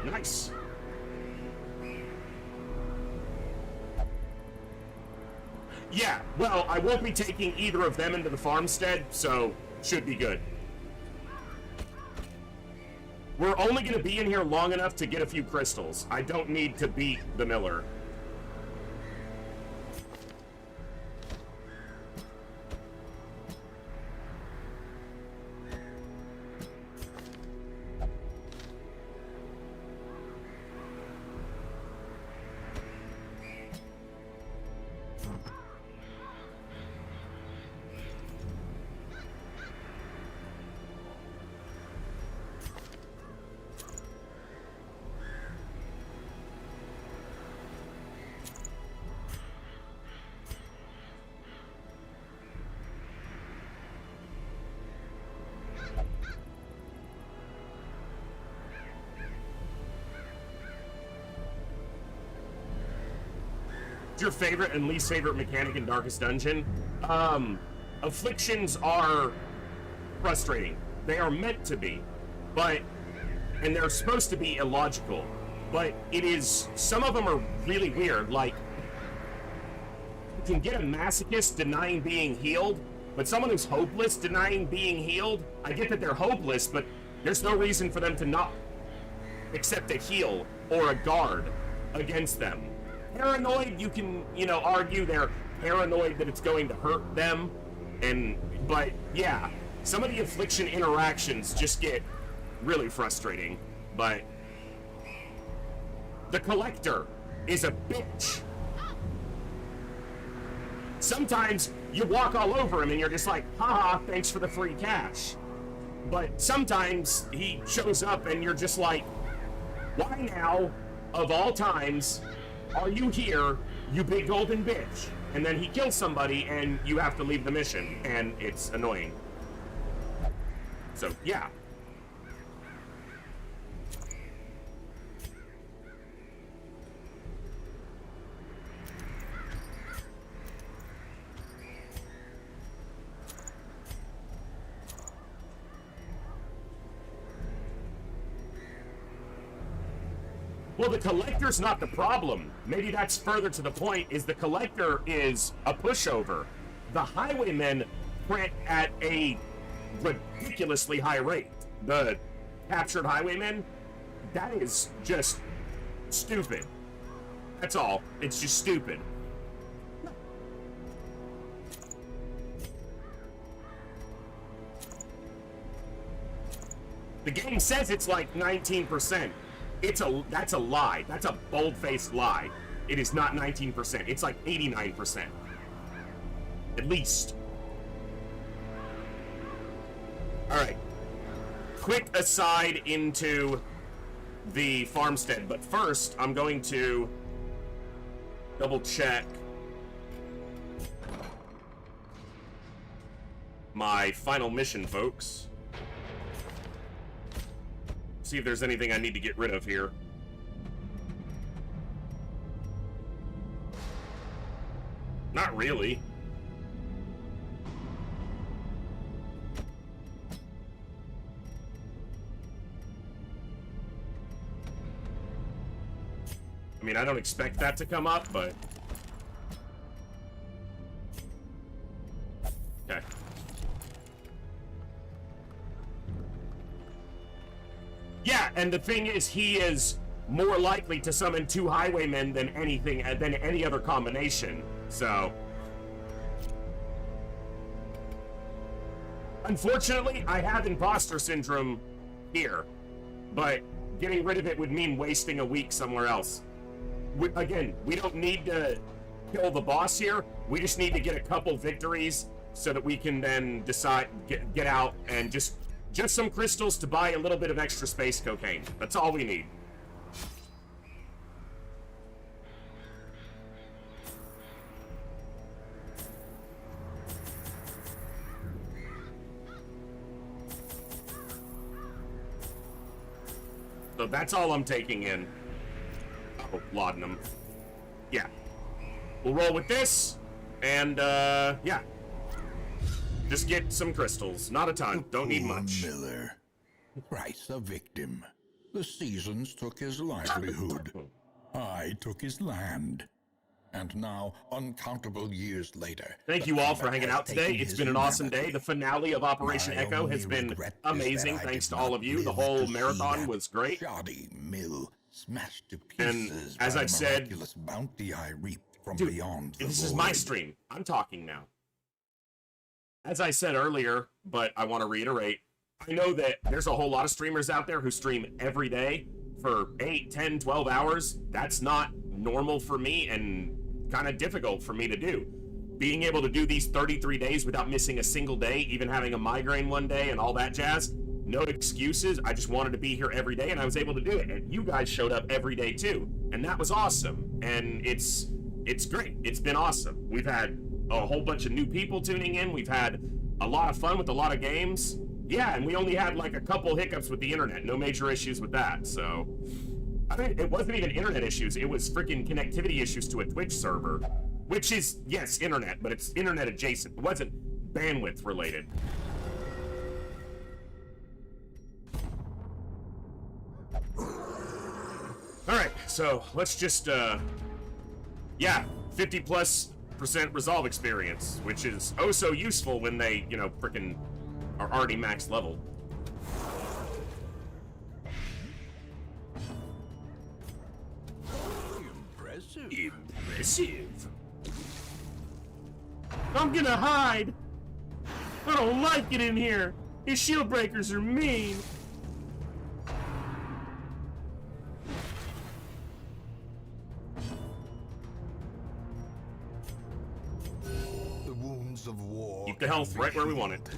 Speaker 1: Nice. Yeah, well, I won't be taking either of them into the farmstead, so should be good. We're only going to be in here long enough to get a few crystals. I don't need to beat the miller. Your favorite and least favorite mechanic in Darkest Dungeon? Afflictions are frustrating. They are meant to be, and they're supposed to be illogical, but some of them are really weird. Like, you can get a masochist denying being healed, but someone who's hopeless denying being healed, I get that they're hopeless, but there's no reason for them to not accept a heal or a guard against them. Paranoid, you can, argue they're paranoid that it's going to hurt them, but yeah, some of the affliction interactions just get really frustrating, but the collector is a bitch. Sometimes you walk all over him and you're just like, haha, thanks for the free cash. But sometimes he shows up and you're just like, why now, of all times, are you here, you big golden bitch? and then he kills somebody, and you have to leave the mission, and it's annoying. So, yeah. Well, the collector's not the problem. Maybe that's further to the point, is the collector is a pushover. The highwaymen print at a ridiculously high rate. The captured highwaymen, that is just stupid. That's all. It's just stupid. The game says it's like 19%. That's a lie. That's a bold-faced lie. It is not 19%. It's like 89%. At least. Alright. Quick aside into the farmstead, but first I'm going to double check my final mission, folks. See if there's anything I need to get rid of here. Not really. I mean, I don't expect that to come up, but... Okay. Yeah, and the thing is, he is more likely to summon 2 highwaymen than any other combination. So, unfortunately, I have imposter syndrome here, but getting rid of it would mean wasting a week somewhere else. Again, we don't need to kill the boss here. We just need to get a couple victories so that we can then decide, get out and just some crystals to buy a little bit of extra space cocaine. That's all we need. So that's all I'm taking in. Oh, laudanum. Yeah. We'll roll with this, and, yeah. Just get some crystals. Not a ton. Don't need much.
Speaker 6: Miller. Thrice a victim. The seasons took his livelihood. I took his land. And now, uncountable years later...
Speaker 1: Thank you all for hanging out today. It's been an awesome day. The finale of Operation Echo has been amazing. Thanks to all of you. The whole marathon was great.
Speaker 6: Shoddy mill smashed to pieces.
Speaker 1: And as I've said...
Speaker 6: miraculous bounty I reaped from
Speaker 1: Dude,
Speaker 6: beyond the
Speaker 1: this is my
Speaker 6: void.
Speaker 1: stream. I'm talking now. As I said earlier, but I want to reiterate, I know that there's a whole lot of streamers out there who stream every day for 8, 10, 12 hours. That's not normal for me and kind of difficult for me to do. Being able to do these 33 days without missing a single day, even having a migraine one day and all that jazz, no excuses. I just wanted to be here every day and I was able to do it. And you guys showed up every day too. And that was awesome. And it's great. It's been awesome. We've had a whole bunch of new people tuning in. We've had a lot of fun with a lot of games. Yeah, and we only had like a couple hiccups with the internet. No major issues with that, so... I mean, it wasn't even internet issues. It was freaking connectivity issues to a Twitch server. Which is, yes, internet, but it's internet adjacent. It wasn't bandwidth related. Alright, so let's just, yeah, 50+% resolve experience, which is oh so useful when they, you know, frickin' are already max level.
Speaker 6: Impressive.
Speaker 1: Impressive. I'm gonna hide. I don't like it in here. His shield breakers are mean.
Speaker 6: The wounds of war.
Speaker 1: Keep the health right where we want it.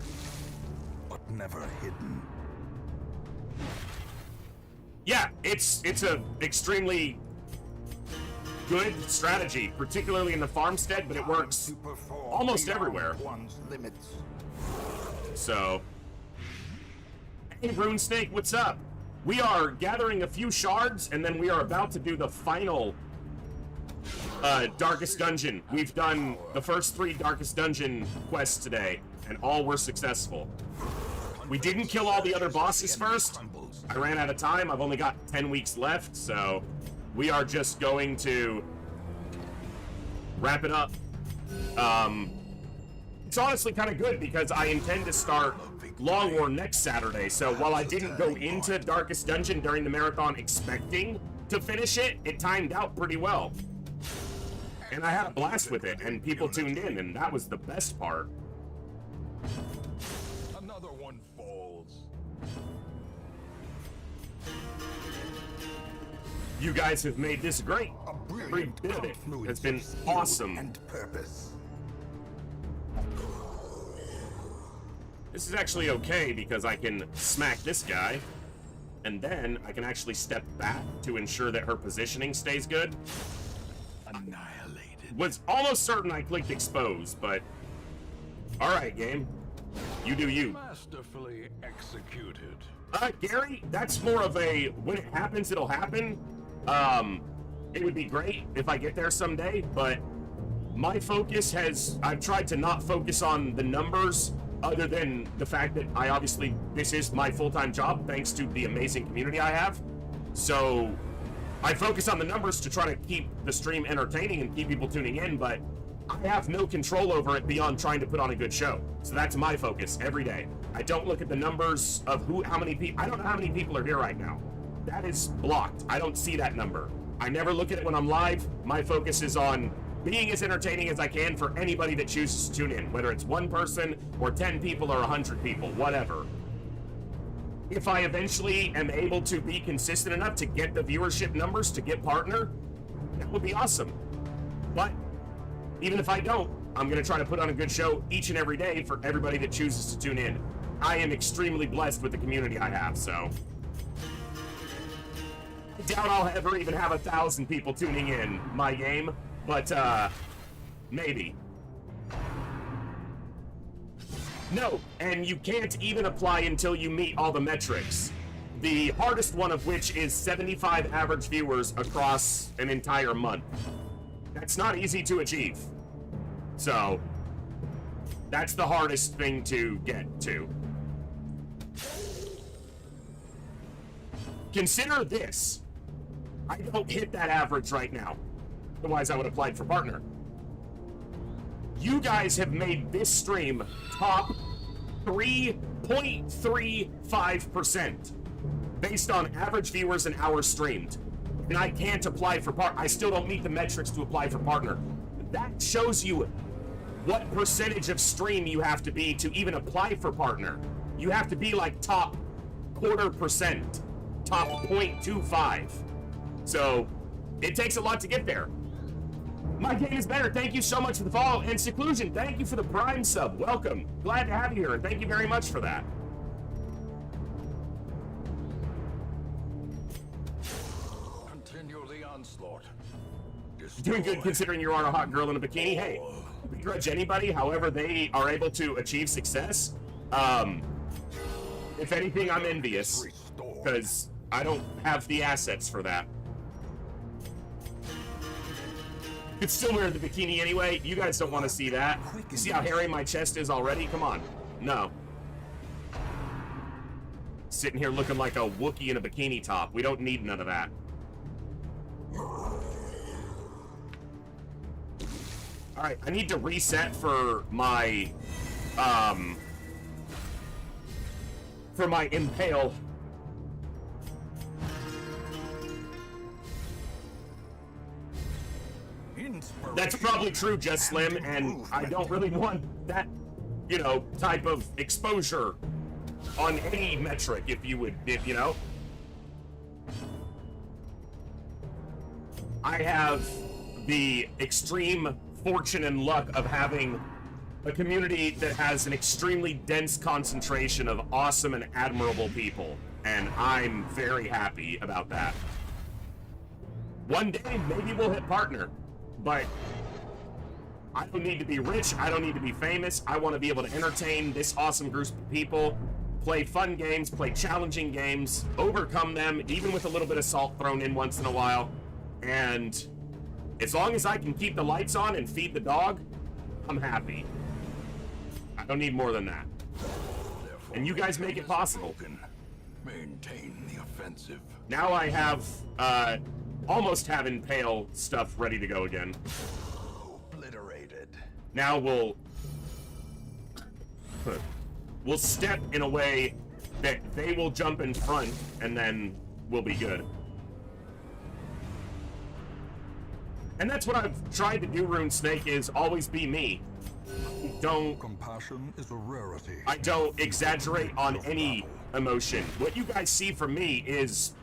Speaker 6: But never hidden.
Speaker 1: Yeah, it's a extremely good strategy, particularly in the farmstead, but it works almost everywhere.
Speaker 3: One's limits.
Speaker 1: So, hey RuneSnake, what's up? We are gathering a few shards, and then we are about to do the final Darkest Dungeon. We've done the first 3 Darkest Dungeon quests today, and all were successful. We didn't kill all the other bosses first. I ran out of time. I've only got 10 weeks left, so we are just going to wrap it up. It's honestly kind of good because I intend to start Long War next Saturday, so while I didn't go into Darkest Dungeon during the marathon expecting to finish it, it timed out pretty well. And I had a blast with it, and people tuned in, and that was the best part.
Speaker 3: Another one falls.
Speaker 1: You guys have made this great. Every bit of it has been awesome.
Speaker 3: And purpose.
Speaker 1: This is actually okay because I can smack this guy, and then I can actually step back to ensure that her positioning stays good.
Speaker 3: Annihilated.
Speaker 1: Was almost certain I clicked expose, but alright, game. You do you.
Speaker 3: Masterfully executed.
Speaker 1: Gary, that's more of a when it happens, it'll happen. It would be great if I get there someday, but my focus I've tried to not focus on the numbers other than the fact that this is my full-time job thanks to the amazing community I have. So I focus on the numbers to try to keep the stream entertaining and keep people tuning in, but I have no control over it beyond trying to put on a good show. So that's my focus every day. I don't look at the numbers of how many people, I don't know how many people are here right now. That is blocked. I don't see that number. I never look at it when I'm live. My focus is on being as entertaining as I can for anybody that chooses to tune in, whether it's 1 person or 10 people or 100 people, whatever. If I eventually am able to be consistent enough to get the viewership numbers to get partner, that would be awesome. But even if I don't, I'm going to try to put on a good show each and every day for everybody that chooses to tune in. I am extremely blessed with the community I have, so I doubt I'll ever even have 1,000 people tuning in my game, but maybe. No, and you can't even apply until you meet all the metrics. The hardest one of which is 75 average viewers across an entire month. That's not easy to achieve. So, that's the hardest thing to get to. Consider this. I don't hit that average right now. Otherwise, I would have applied for partner. You guys have made this stream top 3.35% based on average viewers and hours streamed. And I can't apply for partner. I still don't meet the metrics to apply for partner. That shows you what percentage of stream you have to be to even apply for partner. You have to be like top 0.25%, top 0.25. So it takes a lot to get there. My game is better. Thank you so much for the follow. And Seclusion, thank you for the Prime sub. Welcome. Glad to have you here, and thank you very much for that.
Speaker 3: Continue the onslaught.
Speaker 1: Doing good considering you are a hot girl in a bikini. Hey, I begrudge anybody, however they are able to achieve success. If anything, I'm envious because I don't have the assets for that. Could still wear the bikini anyway. You guys don't want to see that. You see how hairy my chest is already? Come on. No. Sitting here looking like a Wookiee in a bikini top. We don't need none of that. Alright, I need to reset for my impale. That's probably true, Just Slim, and I don't really want that, you know, type of exposure on any metric, if you know. I have the extreme fortune and luck of having a community that has an extremely dense concentration of awesome and admirable people, and I'm very happy about that. One day, maybe we'll hit partner, but I don't need to be rich. I don't need to be famous. I want to be able to entertain this awesome group of people, play fun games, play challenging games, overcome them, even with a little bit of salt thrown in once in a while. And as long as I can keep the lights on and feed the dog, I'm happy. I don't need more than that. And you guys make it possible.
Speaker 3: Maintain the offensive.
Speaker 1: Now I have, almost have Impale stuff ready to go again.
Speaker 3: Obliterated.
Speaker 1: Now we'll step in a way that they will jump in front, and then we'll be good. And that's what I've tried to do, Rune Snake, is always be me.
Speaker 3: Compassion is a rarity.
Speaker 1: I don't exaggerate on any emotion. What you guys see from me is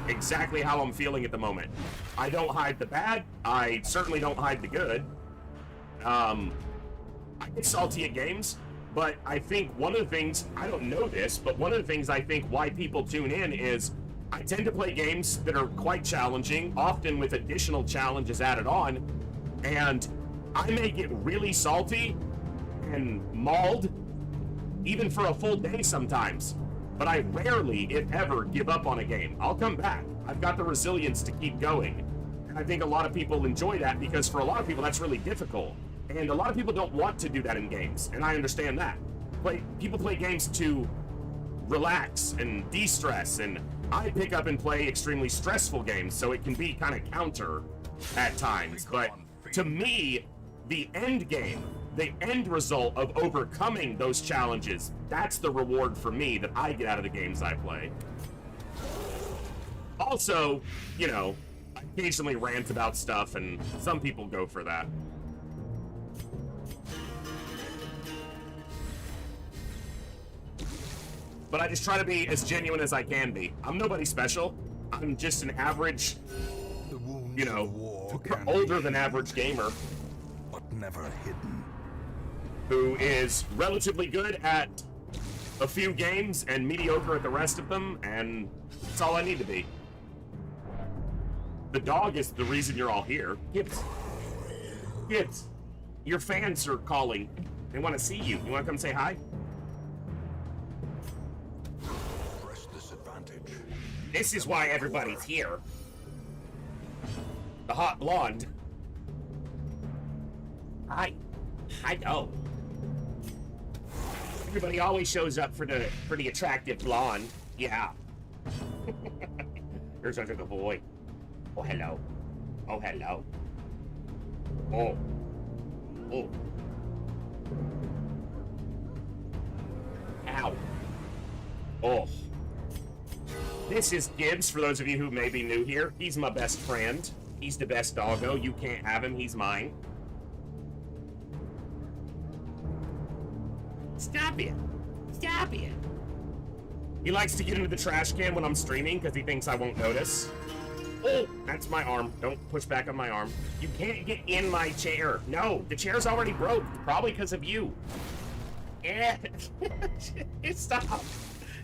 Speaker 1: exactly how I'm feeling at the moment. I don't hide the bad. I certainly don't hide the good. I get salty at games, but I think one of the things, I don't know this, but one of the things I think why people tune in is I tend to play games that are quite challenging, often with additional challenges added on, and I may get really salty and mauled, even for a full day sometimes. But I rarely, if ever, give up on a game. I'll come back. I've got the resilience to keep going. And I think a lot of people enjoy that because for a lot of people that's really difficult. And a lot of people don't want to do that in games, and I understand that. But people play games to relax and de-stress, and I pick up and play extremely stressful games, so it can be kind of counter at times. But to me, the end game, the end result of overcoming those challenges, that's the reward for me that I get out of the games I play. Also, you know, I occasionally rant about stuff, and some people go for that. But I just try to be as genuine as I can be. I'm nobody special. I'm just an average, you know, older than average gamer.
Speaker 3: But never hidden.
Speaker 1: Who is relatively good at a few games and mediocre at the rest of them, and that's all I need to be. The dog is the reason you're all here. Gibbs. Gibbs. Your fans are calling. They want to see you. You want to come say hi?
Speaker 3: Press this advantage.
Speaker 1: This is why everybody's here. The hot blonde. Hi. I know. Everybody always shows up for the attractive blonde. Yeah. Here's such a good boy. Oh, hello. Oh, hello. Oh. Oh. Ow. Oh. This is Gibbs, for those of you who may be new here. He's my best friend. He's the best doggo. You can't have him. He's mine. Stop it. Stop it. He likes to get into the trash can when I'm streaming because he thinks I won't notice. Oh, that's my arm. Don't push back on my arm. You can't get in my chair. No, the chair's already broke. Probably because of you. Yeah. Stop.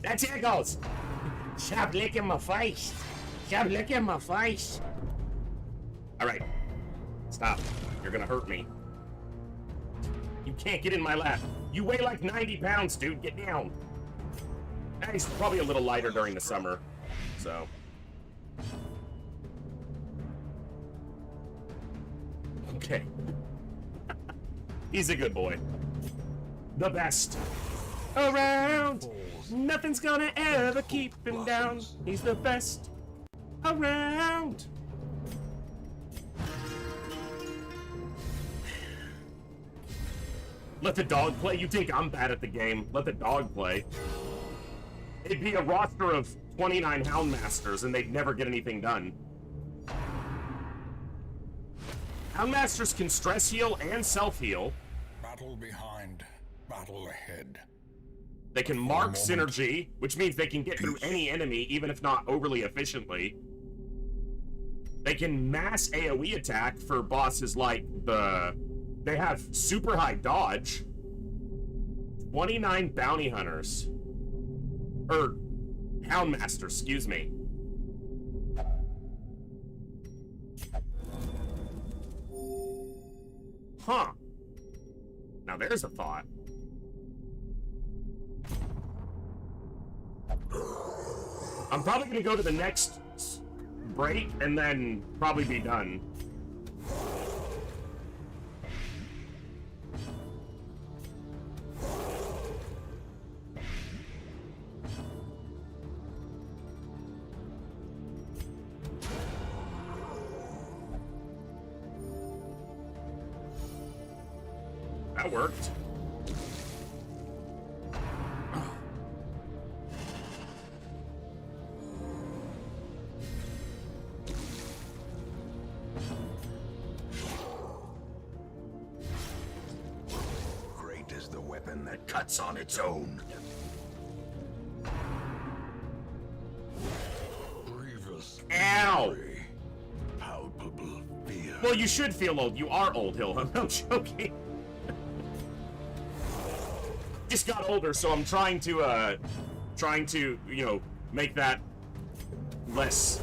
Speaker 1: That chair goes. Stop licking my face. Stop licking my face. All right. Stop. You're gonna hurt me. You can't get in my lap. You weigh like 90 pounds, dude. Get down. He's probably a little lighter during the summer, so. Okay. He's a good boy. The best around. Nothing's gonna ever keep him down. He's the best around. Let the dog play? You think I'm bad at the game? Let the dog play. It'd be a roster of 29 Houndmasters and they'd never get anything done. Houndmasters can stress heal and self-heal.
Speaker 6: Battle behind, battle ahead.
Speaker 1: They can mark synergy, which means they can get through any enemy, even if not overly efficiently. They can mass AoE attack for bosses like the... They have super high dodge. 29 bounty hunters. Or Houndmasters, excuse me. Huh. Now there's a thought. I'm probably gonna go to the next break and then probably be done. That worked.
Speaker 6: Great is the weapon that cuts on its own. Grievous.
Speaker 1: Ow!
Speaker 6: Fury, palpable fear.
Speaker 1: Well, you should feel old. You are old, Hill. I'm joking. Just got older, so I'm trying to, you know, make that less.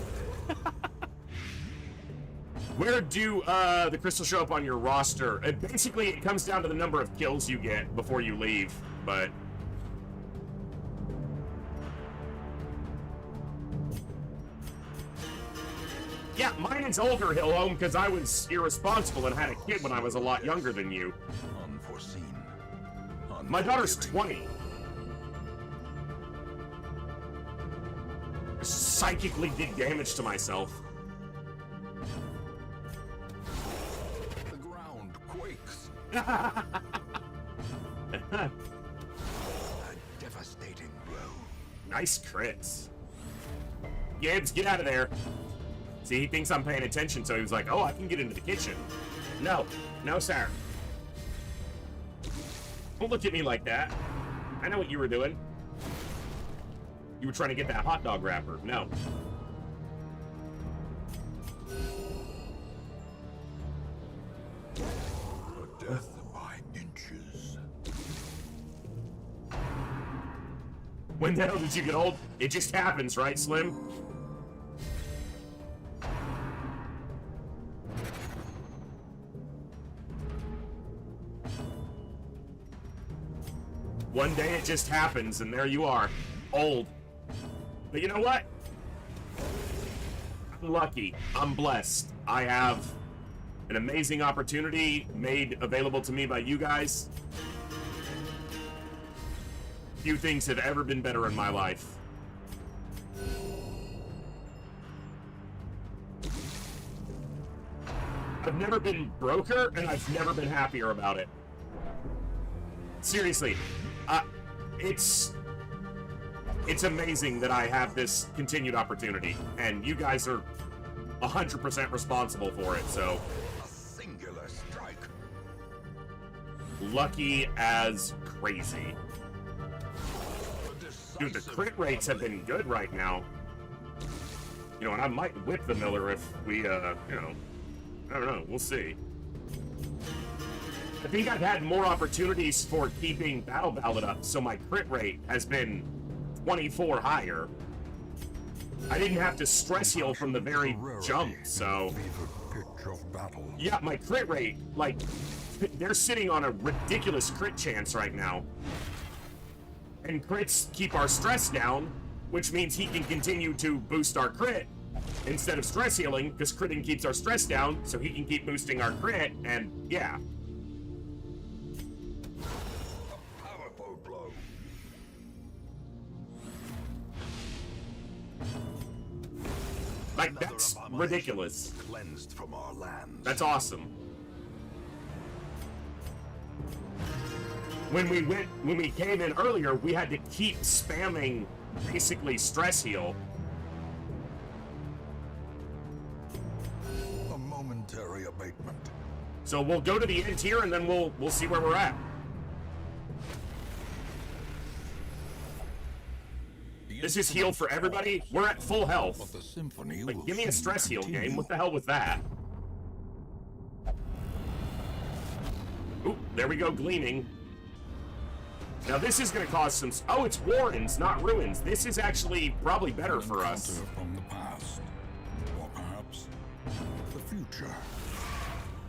Speaker 1: Where do the crystals show up on your roster? Basically, it comes down to the number of kills you get before you leave, but... Yeah, mine is older, Hillhome, because I was irresponsible and had a kid when I was a lot younger than you.
Speaker 6: Unforeseen.
Speaker 1: My daughter's
Speaker 6: Unforgiving.
Speaker 1: 20. Psychically did damage to myself.
Speaker 6: The ground quakes.
Speaker 1: Nice
Speaker 6: A devastating blow.
Speaker 1: crits. Gibbs, get out of there. See, he thinks I'm paying attention, so he was like, oh, I can get into the kitchen. No. No, sir. Don't look at me like that. I know what you were doing. You were trying to get that hot dog wrapper. No.
Speaker 6: A death by inches.
Speaker 1: When the hell did you get old? It just happens, right, Slim? One day it just happens, and there you are, old. But you know what? I'm lucky. I'm blessed. I have an amazing opportunity made available to me by you guys. Few things have ever been better in my life. I've never been broker, and I've never been happier about it. Seriously, it's amazing that I have this continued opportunity, and you guys are 100% responsible for it, so...
Speaker 6: A singular strike.
Speaker 1: Lucky as crazy. Dude, the crit rates have been good right now. You know, and I might whip the Miller if we, you know, I don't know, we'll see. I think I've had more opportunities for keeping Battle Ballad up, so my crit rate has been 24 higher. I didn't have to stress heal from the very jump, so... Yeah, my crit rate, like, they're sitting on a ridiculous crit chance right now. And crits keep our stress down, which means he can continue to boost our crit instead of stress healing, because critting keeps our stress down, so he can keep boosting our crit, and yeah.
Speaker 6: Powerful blow.
Speaker 1: Like, that's ridiculous.
Speaker 6: Cleansed from our lands.
Speaker 1: That's awesome. When we came in earlier, we had to keep spamming basically stress heal.
Speaker 6: A momentary abatement.
Speaker 1: So we'll go to the end here and then we'll see where we're at. This is heal for everybody. We're at full health.
Speaker 6: But the symphony
Speaker 1: Like,
Speaker 6: will
Speaker 1: give me a
Speaker 6: soon
Speaker 1: stress heal
Speaker 6: continue.
Speaker 1: game. What the hell with that? Ooh, there we go, gleaming. Now this is gonna cause some... Oh, it's Warrens, not Ruins. This is actually probably better for us.
Speaker 6: Encounter from the past, or perhaps the future.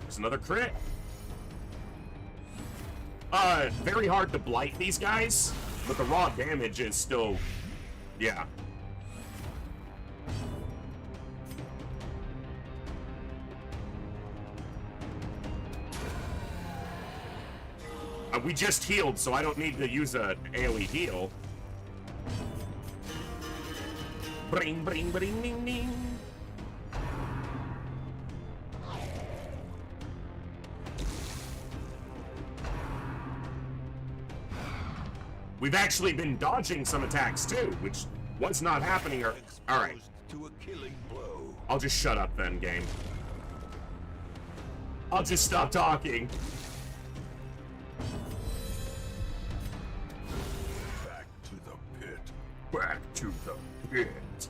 Speaker 1: There's another crit. Very hard to blight these guys, but the raw damage is still, yeah. We just healed, so I don't need to use a AoE heal. Bring, bring, bring, ding, ding. We've actually been dodging some attacks too, which was not happening. All right.
Speaker 3: To a killing blow.
Speaker 1: I'll just shut up then, game. I'll just stop talking.
Speaker 3: Back to the pit.
Speaker 1: Back to the pit.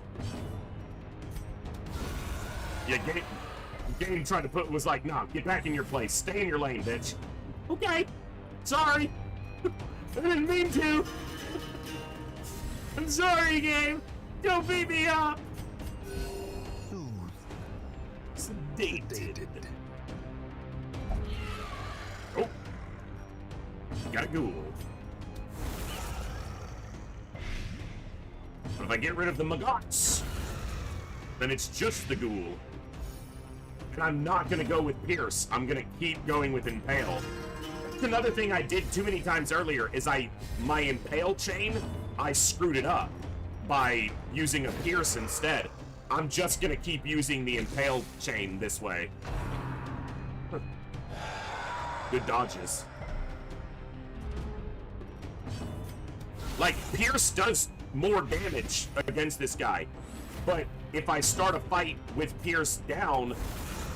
Speaker 1: Yeah, game tried to was like, nah, get back in your place. Stay in your lane, bitch. Okay. Sorry. I didn't mean to. I'm sorry, game. Don't beat me up. Sedated. Oh. Got a ghoul. But if I get rid of the Magots, then it's just the ghoul. And I'm not gonna go with Pierce. I'm gonna keep going with Impale. Another thing I did too many times earlier is my Impale chain, I screwed it up by using a Pierce instead. I'm just gonna keep using the Impale chain this way. Good dodges. Like, Pierce does more damage against this guy, but if I start a fight with Pierce down,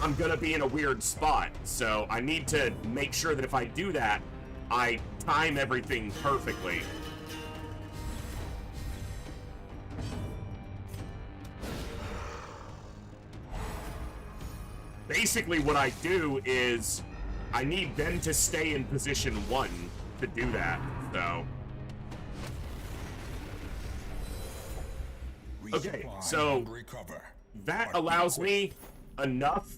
Speaker 1: I'm gonna be in a weird spot. So I need to make sure that if I do that, I time everything perfectly. Basically what I do is I need them to stay in position 1 to do that, so. Okay, so that allows me enough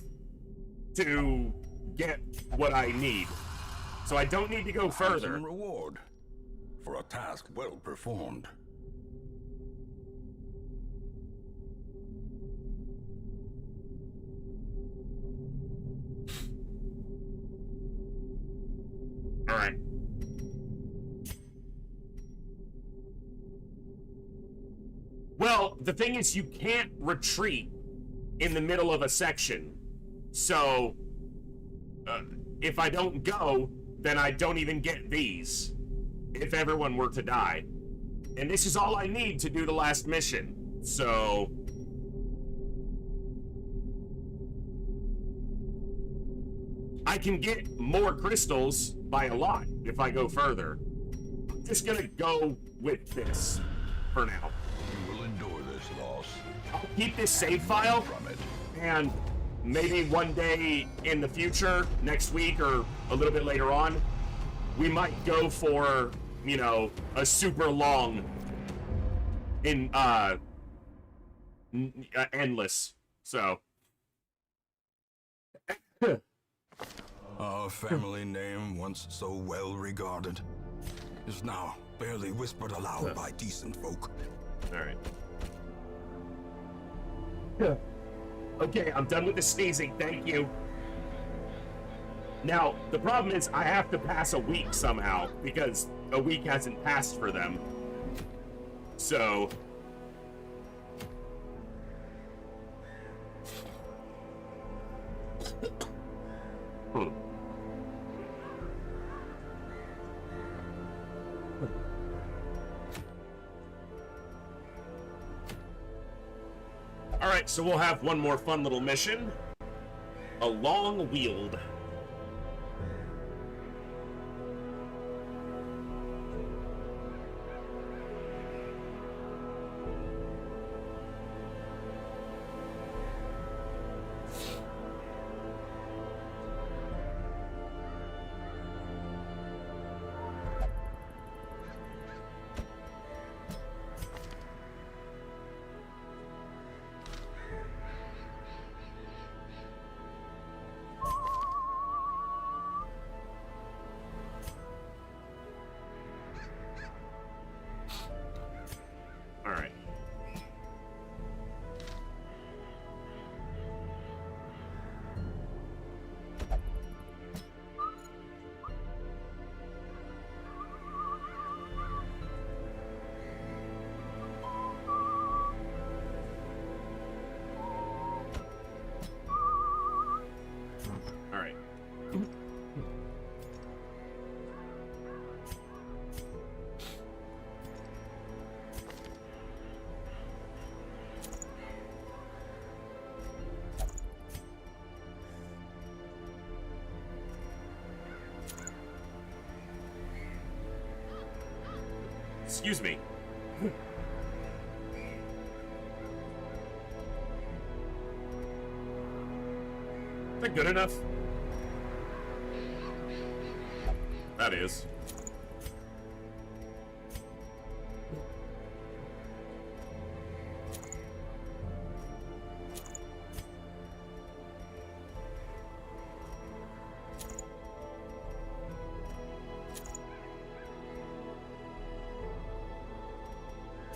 Speaker 1: to get what I need. So I don't need to go further.
Speaker 3: Handsome reward for a task well performed.
Speaker 1: All right. Well, the thing is, you can't retreat in the middle of a section. So, if I don't go, then I don't even get these. If everyone were to die. And this is all I need to do the last mission. So... I can get more crystals by a lot if I go further. I'm just gonna go with this for now.
Speaker 3: You will endure this loss.
Speaker 1: I'll keep this save file
Speaker 3: From it.
Speaker 1: and maybe one day in the future, next week or a little bit later on, we might go for, you know, a super long endless. So
Speaker 3: Our family name, once so well regarded, is now barely whispered aloud by decent folk.
Speaker 1: all right. Okay, I'm done with the sneezing. Thank you. Now, the problem is I have to pass a week somehow because a week hasn't passed for them. So... Alright, so we'll have one more fun little mission. A long wield. Excuse me. Is that good enough? That is.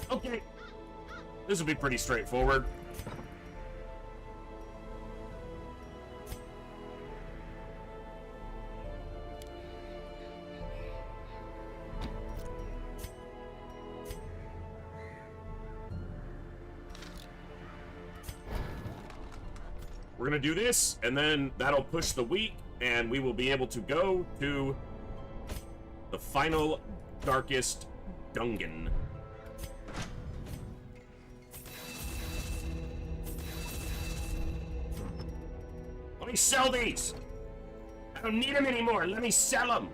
Speaker 1: Okay. This will be pretty straightforward. We're gonna do this, and then that'll push the week, and we will be able to go to the final darkest dungeon. Let me sell these! I don't need them anymore, let me sell them!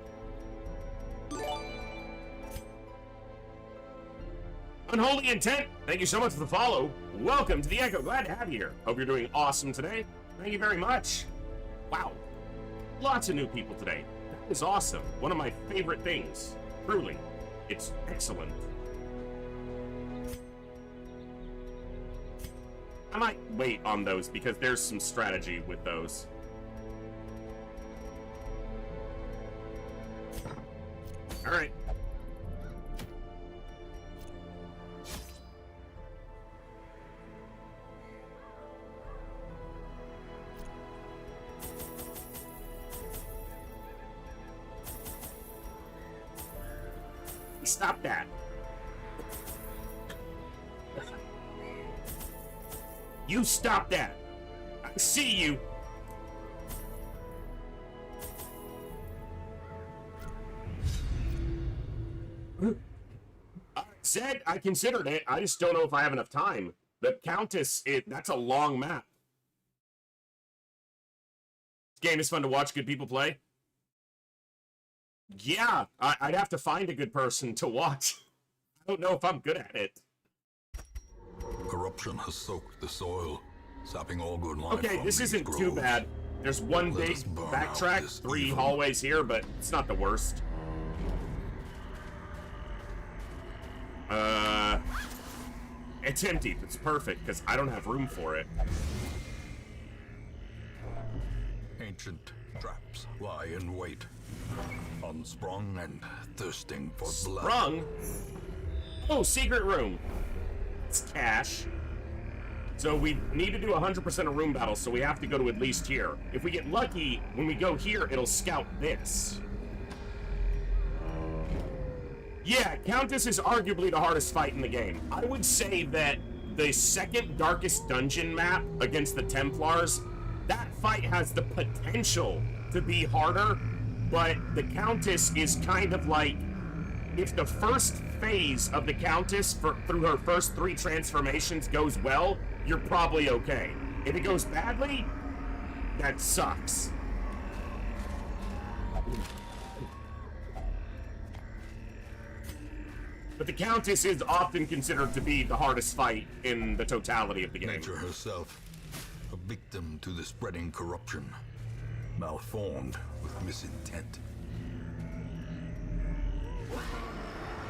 Speaker 1: Unholy Intent, thank you so much for the follow. Welcome to the Echo, glad to have you here. Hope you're doing awesome today. Thank you very much. Wow, lots of new people today. That is awesome. One of my favorite things. Truly, it's excellent. I might wait on those because there's some strategy with those. All right. Stop that. You stop that. I see you. I said I considered it. I just don't know if I have enough time. The Countess, that's a long map. This game is fun to watch good people play. Yeah, I'd have to find a good person to watch. I don't know if I'm good at it.
Speaker 3: Corruption has soaked the soil, sapping all good life.
Speaker 1: Okay,
Speaker 3: from
Speaker 1: this
Speaker 3: these
Speaker 1: isn't too
Speaker 3: groves.
Speaker 1: bad. There's one
Speaker 3: Let
Speaker 1: big
Speaker 3: us burn out
Speaker 1: backtrack,
Speaker 3: this
Speaker 1: 3
Speaker 3: evil.
Speaker 1: hallways here, but it's not the worst. It's empty. It's perfect, because I don't have room for it.
Speaker 3: Ancient traps lie in wait, unsprung and thirsting for blood.
Speaker 1: Sprung? Oh, secret room. It's cash. So we need to do 100% of room battles, so we have to go to at least here. If we get lucky, when we go here, it'll scout this. Yeah, Countess is arguably the hardest fight in the game. I would say that the second darkest dungeon map against the Templars, that fight has the potential to be harder, but the Countess is kind of like, if the first phase of the Countess through her first 3 transformations goes well, you're probably okay. If it goes badly, that sucks. But the Countess is often considered to be the hardest fight in the totality of the game.
Speaker 3: Nature herself, a victim to the spreading corruption, malformed with misintent.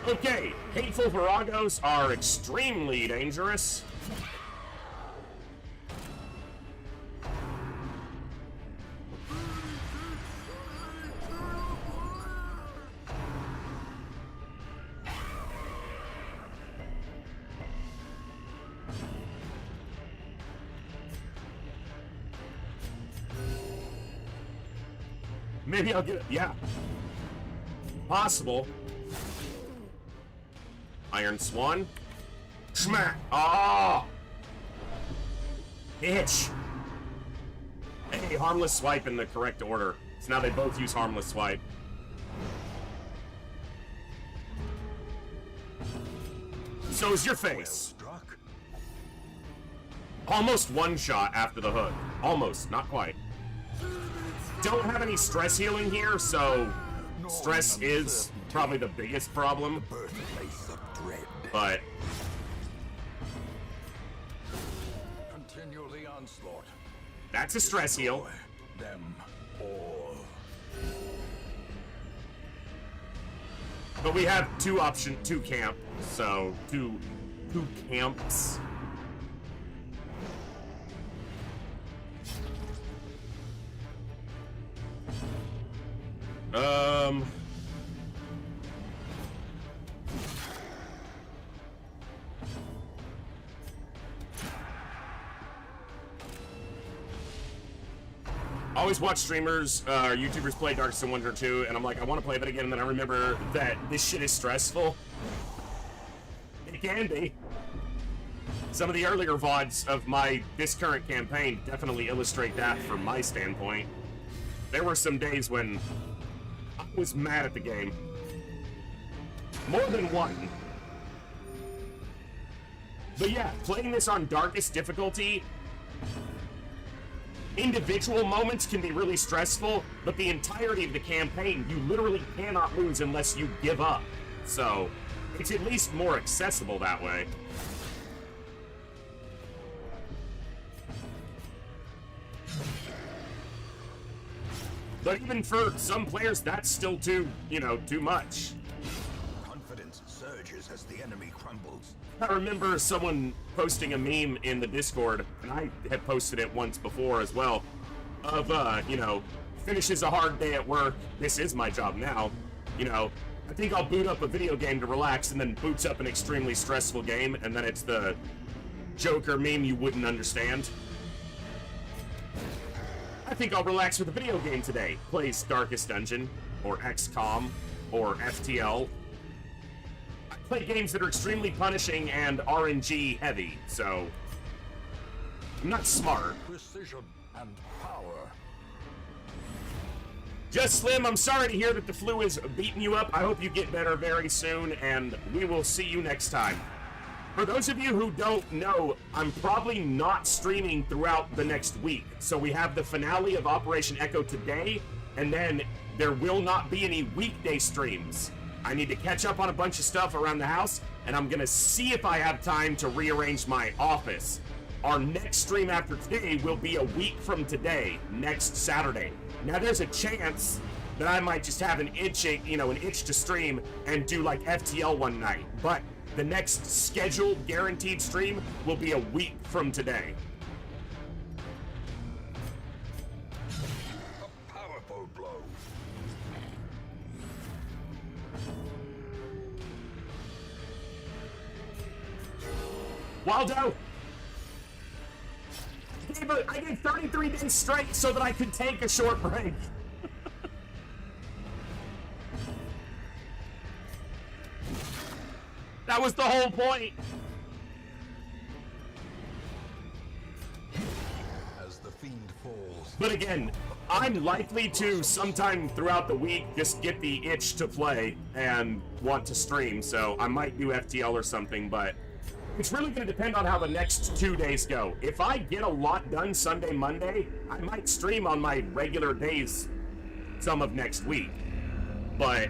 Speaker 1: Okay, hateful viragos are extremely dangerous. Maybe I'll get it. Yeah. Possible. Iron Swan. Smack! Oh! Bitch! Hey, harmless swipe in the correct order. So now they both use harmless swipe. So is your face.
Speaker 3: Struck.
Speaker 1: Almost one shot after the hook. Almost, not quite. Don't have any stress healing here, so stress is probably the biggest problem,
Speaker 3: Birthplace of dread.
Speaker 1: but
Speaker 3: Continue the onslaught.
Speaker 1: that's a stress heal.
Speaker 3: Destroy them all.
Speaker 1: But we have two camps, so two camps. Always watch streamers, YouTubers play Darkest Wonder 2, and I'm like, I want to play that again, and then I remember that this shit is stressful. It can be. Some of the earlier VODs of this current campaign definitely illustrate that from my standpoint. There were some days when I was mad at the game. More than one. But yeah, playing this on darkest difficulty, individual moments can be really stressful, but the entirety of the campaign, you literally cannot lose unless you give up. So, it's at least more accessible that way. But even for some players, that's still too much.
Speaker 3: Confidence surges as the enemy crumbles.
Speaker 1: I remember someone posting a meme in the Discord, and I had posted it once before as well, of, finishes a hard day at work, this is my job now, I think I'll boot up a video game to relax, and then boots up an extremely stressful game, and then it's the Joker meme you wouldn't understand. I think I'll relax with a video game today. Plays Darkest Dungeon, or XCOM, or FTL. I play games that are extremely punishing and RNG heavy, so I'm not smart.
Speaker 3: Precision and power.
Speaker 1: Just Slim, I'm sorry to hear that the flu is beating you up. I hope you get better very soon, and we will see you next time. For those of you who don't know, I'm probably not streaming throughout the next week. So we have the finale of Operation Echo today, and then there will not be any weekday streams. I need to catch up on a bunch of stuff around the house, and I'm gonna see if I have time to rearrange my office. Our next stream after today will be a week from today, next Saturday. Now there's a chance that I might just have an itch to stream and do like FTL one night, but the next scheduled guaranteed stream will be a week from today.
Speaker 3: A powerful blow.
Speaker 1: Waldo! I gave 33 days straight so that I could take a short break. That was the whole point.
Speaker 3: As the fiend falls.
Speaker 1: But again, I'm likely to sometime throughout the week just get the itch to play and want to stream, so I might do FTL or something, but it's really going to depend on how the next 2 days go. If I get a lot done Sunday, Monday, I might stream on my regular days some of next week. But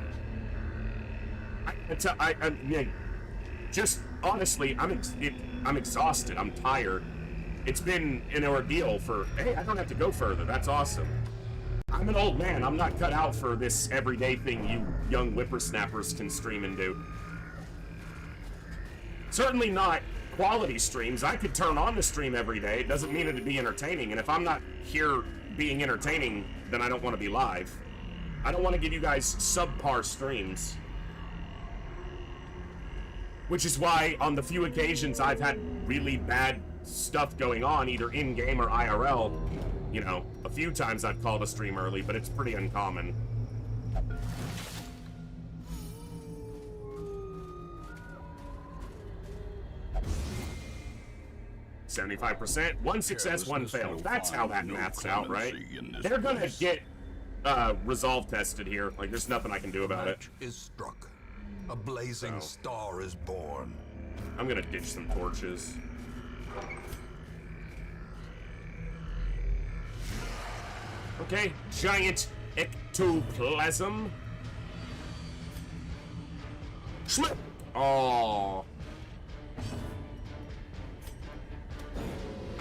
Speaker 1: just honestly, I'm exhausted. I'm tired. It's been an ordeal for, hey, I don't have to go further. That's awesome. I'm an old man. I'm not cut out for this everyday thing you young whippersnappers can stream and do. Certainly not quality streams. I could turn on the stream every day. It doesn't mean it'd be entertaining. And if I'm not here being entertaining, then I don't want to be live. I don't want to give you guys subpar streams. Which is why on the few occasions I've had really bad stuff going on, either in-game or IRL, a few times I've called a stream early, but it's pretty uncommon. 75%, one success, one fail. That's how that maths out, right? They're gonna get resolve tested here. Like, there's nothing I can do about it.
Speaker 3: Is struck. A blazing star is born.
Speaker 1: I'm gonna ditch some torches. Okay, giant ectoplasm. Schmidt! Oh.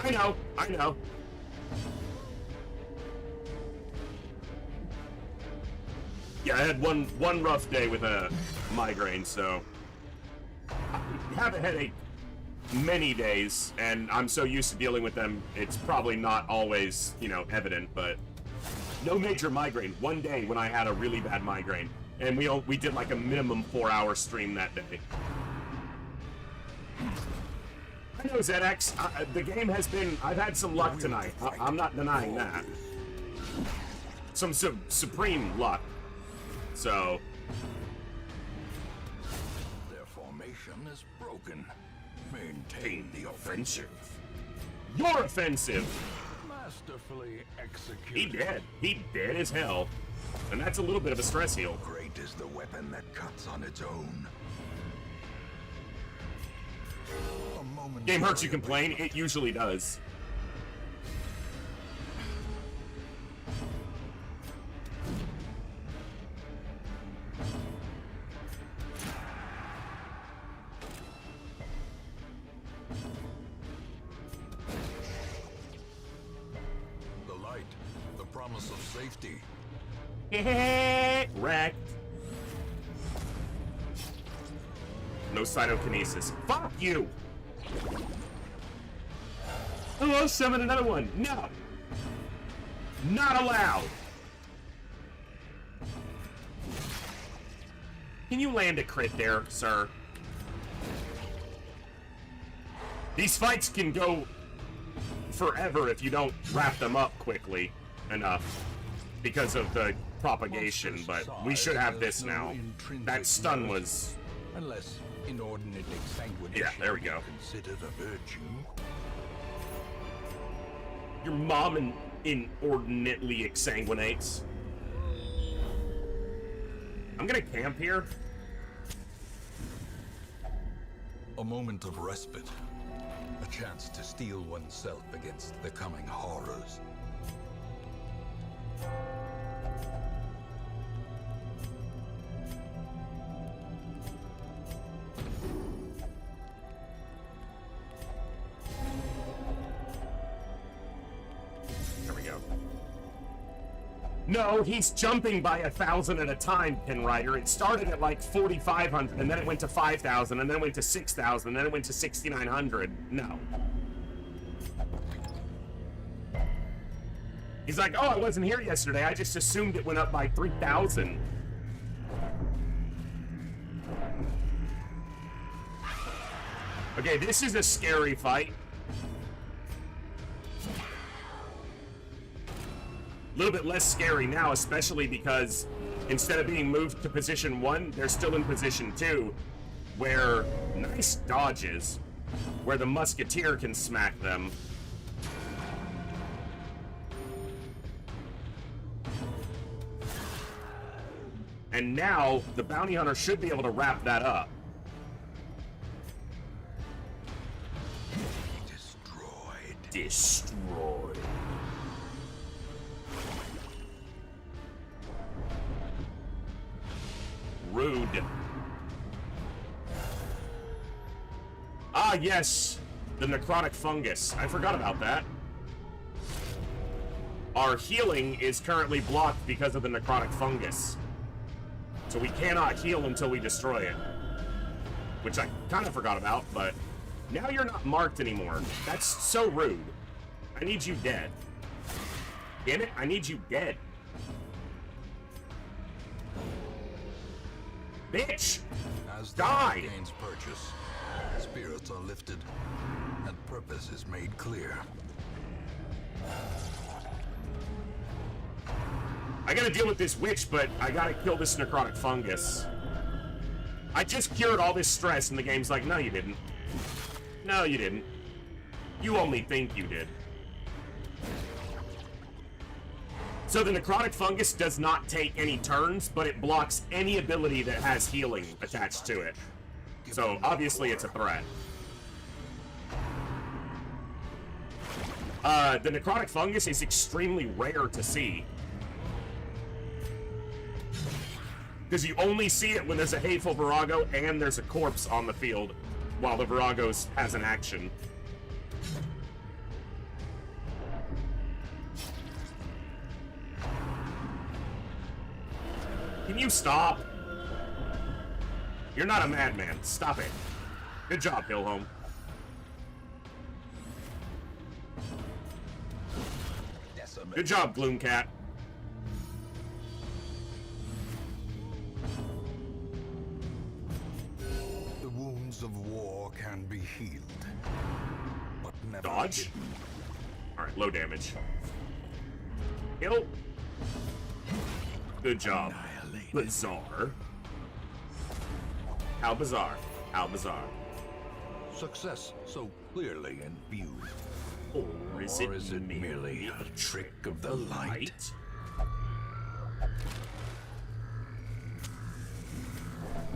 Speaker 1: I know, I know. Yeah, I had one rough day with a migraine, so I have a headache many days, and I'm so used to dealing with them, it's probably not always, you know, evident, but no major migraine. One day when I had a really bad migraine, and we did like a minimum 4-hour stream that day. I know, ZX, the game has been, I've had some luck tonight. I'm not denying that. Some supreme luck. So,
Speaker 3: Their formation is broken. Maintain the
Speaker 1: offensive. You're offensive!
Speaker 3: Masterfully executed.
Speaker 1: He dead. He dead as hell. And that's a little bit of a stress heal.
Speaker 3: Great is the weapon that cuts on its own.
Speaker 1: Game hurts you complain, it usually does.
Speaker 3: The light, the promise of safety.
Speaker 1: Wrecked. No cytokinesis. Fuck you! Oh, I'll summon another one. No! Not allowed! Can you land a crit there, sir? These fights can go forever if you don't wrap them up quickly enough because of the propagation, but we should have this now. That stun was...
Speaker 3: Unless inordinate exsanguination
Speaker 1: Yeah, there we go.
Speaker 3: Considered a virtue.
Speaker 1: Your mom inordinately exsanguinates. I'm gonna camp here.
Speaker 3: A moment of respite. A chance to steel oneself against the coming horrors.
Speaker 1: There we go. No, he's jumping by 1,000 at a time, Pinwriter. It started at like 4,500, and then it went to 5,000, and then it went to 6,000, and then it went to 6,900. No. He's like, oh, I wasn't here yesterday. I just assumed it went up by 3,000. Okay, this is a scary fight. A little bit less scary now, especially because instead of being moved to position 1, they're still in position 2, where nice dodges, where the musketeer can smack them. And now the bounty hunter should be able to wrap that up. Destroyed. Rude. Ah, yes. The necrotic fungus. I forgot about that. Our healing is currently blocked because of the necrotic fungus. So we cannot heal until we destroy it. Which I kind of forgot about, but now you're not marked anymore. That's so rude. I need you dead. Damn it, I need you dead. Bitch!
Speaker 3: As the
Speaker 1: Die!
Speaker 3: gains purchase, spirits are lifted, and purpose is made clear.
Speaker 1: I gotta deal with this witch, but I gotta kill this necrotic fungus. I just cured all this stress, and the game's like, no, you didn't. No, you didn't. You only think you did. So the necrotic fungus does not take any turns, but it blocks any ability that has healing attached to it. So obviously it's a threat. The necrotic fungus is extremely rare to see. Because you only see it when there's a hateful Virago and there's a corpse on the field while the Viragos has an action. Can you stop? You're not a madman. Stop it. Good job, Hillhome. Good job, Gloomcat.
Speaker 3: The wounds of war can be healed, but never
Speaker 1: Dodge.
Speaker 3: hidden.
Speaker 1: Alright, low damage. Kill. Good job. Bizarre. How bizarre. How bizarre.
Speaker 3: Success so clearly in view.
Speaker 1: Or is it
Speaker 3: merely a trick of the light?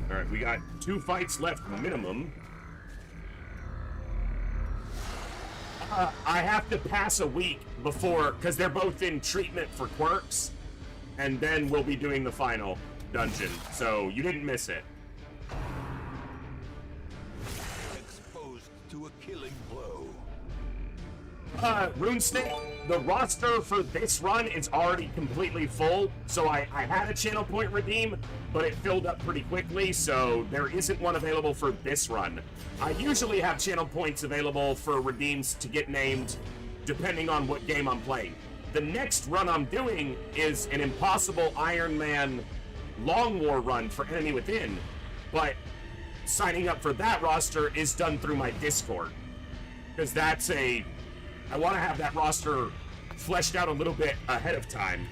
Speaker 1: Alright, we got 2 fights left minimum. I have to pass a week before, because they're both in treatment for quirks, and then we'll be doing the final dungeon, so you didn't miss it.
Speaker 3: Exposed to a killing blow.
Speaker 1: RuneSnake, the roster for this run is already completely full, so I had a channel point redeem, but it filled up pretty quickly, so there isn't one available for this run. I usually have channel points available for redeems to get named depending on what game I'm playing. The next run I'm doing is an impossible Iron Man Long War run for Enemy Within, but signing up for that roster is done through my Discord, because that's I want to have that roster fleshed out a little bit ahead of time.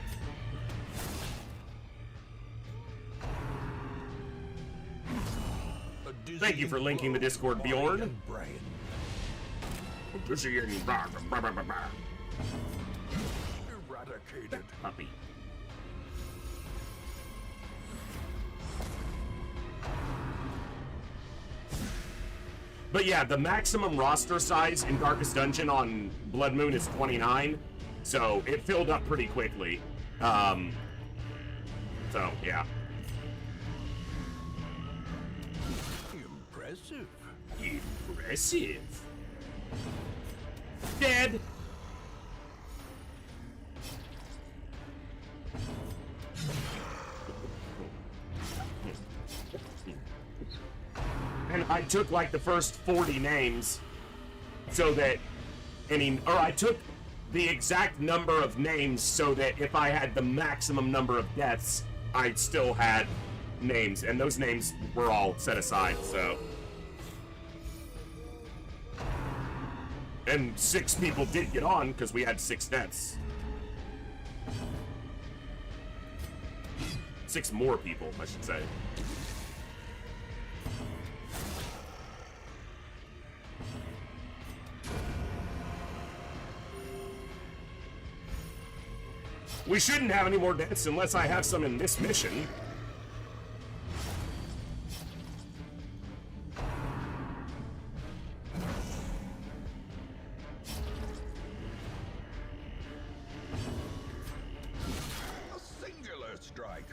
Speaker 1: Thank you for linking the Discord, Bjorn.
Speaker 3: Eradicated.
Speaker 1: Puppy. But yeah, the maximum roster size in Darkest Dungeon on Blood Moon is 29, so it filled up pretty quickly. So, yeah.
Speaker 3: Impressive.
Speaker 1: Impressive. Dead. And I took like the first 40 names so that I took the exact number of names so that if I had the maximum number of deaths, I still had names, and those names were all set aside, so. And 6 people did get on because we had 6 deaths. 6 more people, I should say. We shouldn't have any more deaths unless I have some in this mission.
Speaker 6: A singular strike.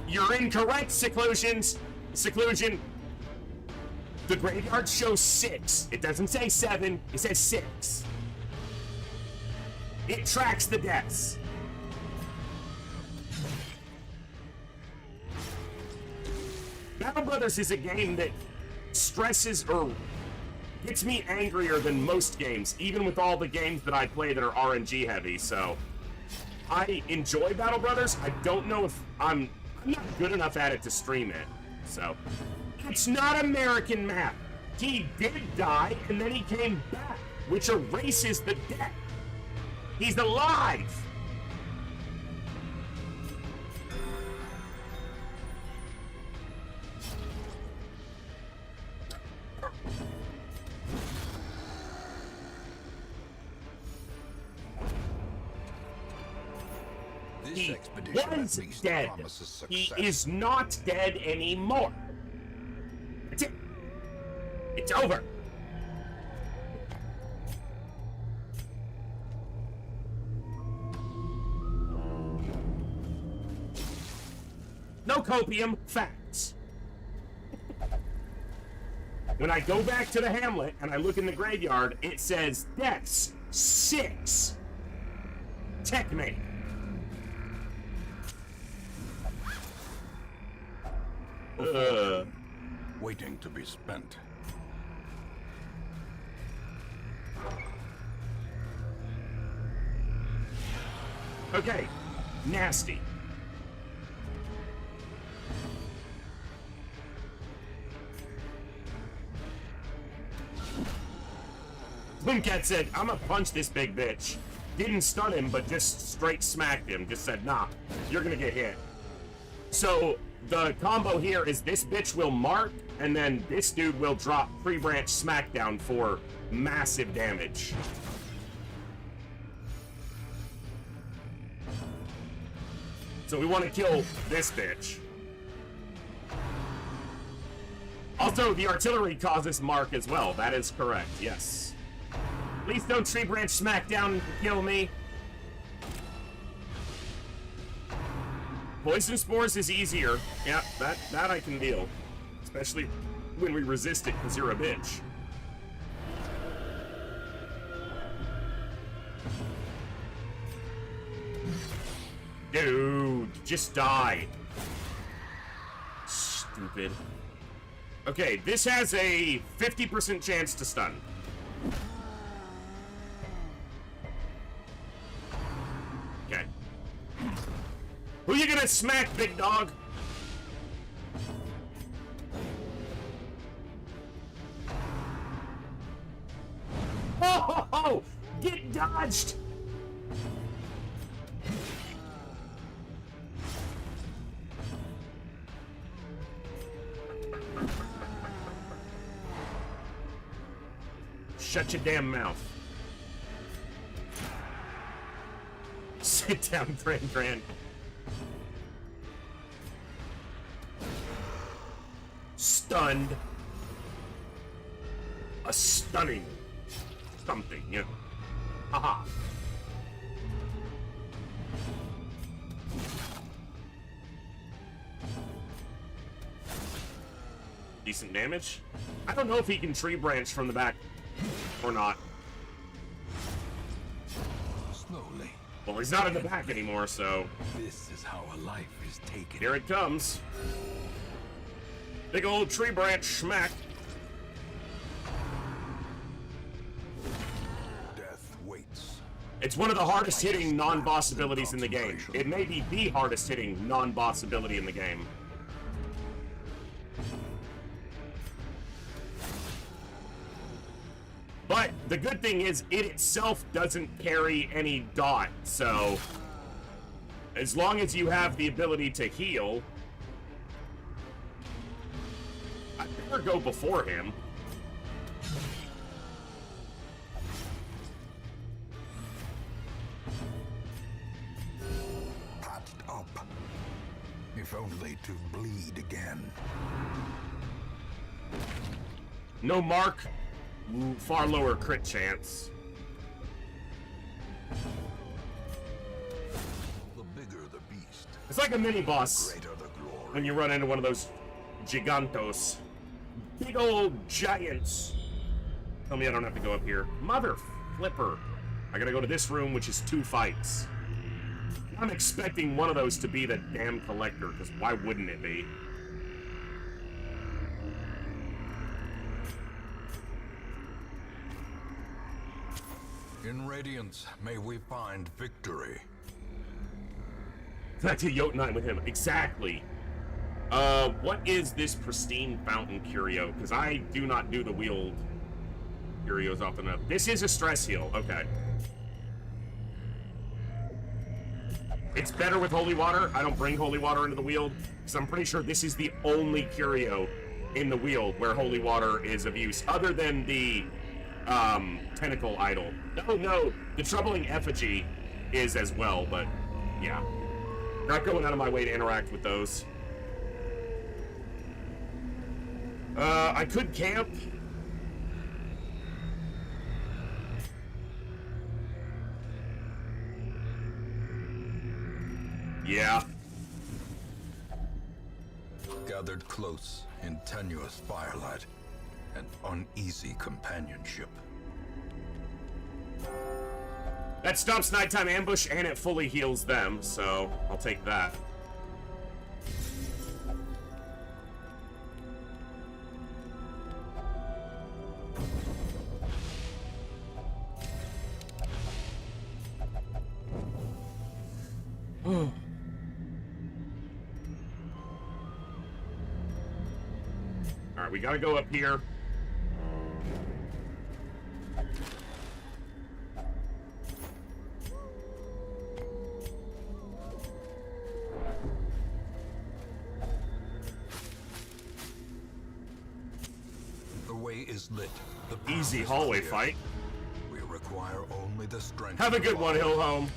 Speaker 1: You're incorrect, Seclusion. The graveyard shows 6. It doesn't say 7, it says 6. It tracks the deaths. Battle Brothers is a game that stresses or gets me angrier than most games, even with all the games that I play that are RNG heavy, so I enjoy Battle Brothers. I don't know if I'm not good enough at it to stream it, so. It's not American map. He did die, and then he came back, which erases the death. He's alive! He was dead. He is not dead anymore. That's it. It's over. No copium, facts. When I go back to the hamlet and I look in the graveyard, it says deaths 6. Checkmate.
Speaker 3: Waiting to be spent.
Speaker 1: Okay, nasty. Boomcat said, I'm gonna punch this big bitch. Didn't stun him, but just straight smacked him. Just said, nah, you're gonna get hit. So, the combo here is this bitch will mark, and then this dude will drop pre-branch smackdown for massive damage. So we want to kill this bitch. Also, the artillery causes mark as well. That is correct, yes. Please don't tree branch smackdown and kill me. Poison spores is easier. Yeah, that I can deal. Especially when we resist it because you're a bitch. Dude, just die. Stupid. Okay, this has a 50% chance to stun. Okay. Who you gonna smack, big dog? Oh, ho, ho! Get dodged! Shut your damn mouth. Sit down, Gran. Stunned. A stunning something, you know. Haha. Decent damage. I don't know if he can tree branch from the back or not.
Speaker 3: Slowly.
Speaker 1: Well, he's not in the back anymore, so
Speaker 3: This is how a life is taken.
Speaker 1: here it comes. Big old tree branch smack.
Speaker 3: Death waits.
Speaker 1: It's one of the hardest hitting non-boss abilities in the game. It may be the hardest hitting non-boss ability in the game. But the good thing is it itself doesn't carry any dot, so as long as you have the ability to heal, I'd better go before him.
Speaker 3: Patched up. If only to bleed again.
Speaker 1: No mark, far lower crit chance.
Speaker 3: The bigger the beast,
Speaker 1: It's like a mini boss
Speaker 3: greater the glory.
Speaker 1: when you run into one of those gigantos. Big old giants. Tell me I don't have to go up here. Mother flipper. I gotta go to this room, which is 2 fights. I'm expecting one of those to be the damn collector, because why wouldn't it be?
Speaker 3: In Radiance, may we find victory.
Speaker 1: Back to Jotunheim with him. Exactly. What is this pristine fountain curio? Because I do not do the wheeled curios often enough. This is a stress heal. Okay. It's better with holy water. I don't bring holy water into the wheel because I'm pretty sure this is the only curio in the wheel where holy water is of use, other than the tentacle idol. No, the troubling effigy is as well, but yeah. Not going out of my way to interact with those. I could camp. Yeah.
Speaker 3: gathered close in tenuous firelight and uneasy companionship.
Speaker 1: That stops nighttime ambush and it fully heals them, so I'll take that. Alright, we gotta go up here.
Speaker 3: The way is lit. The path
Speaker 1: Easy
Speaker 3: is
Speaker 1: hallway
Speaker 3: clear.
Speaker 1: fight.
Speaker 3: We require only the strength.
Speaker 1: Have a
Speaker 3: to
Speaker 1: good one,
Speaker 3: follow.
Speaker 1: Hill Home.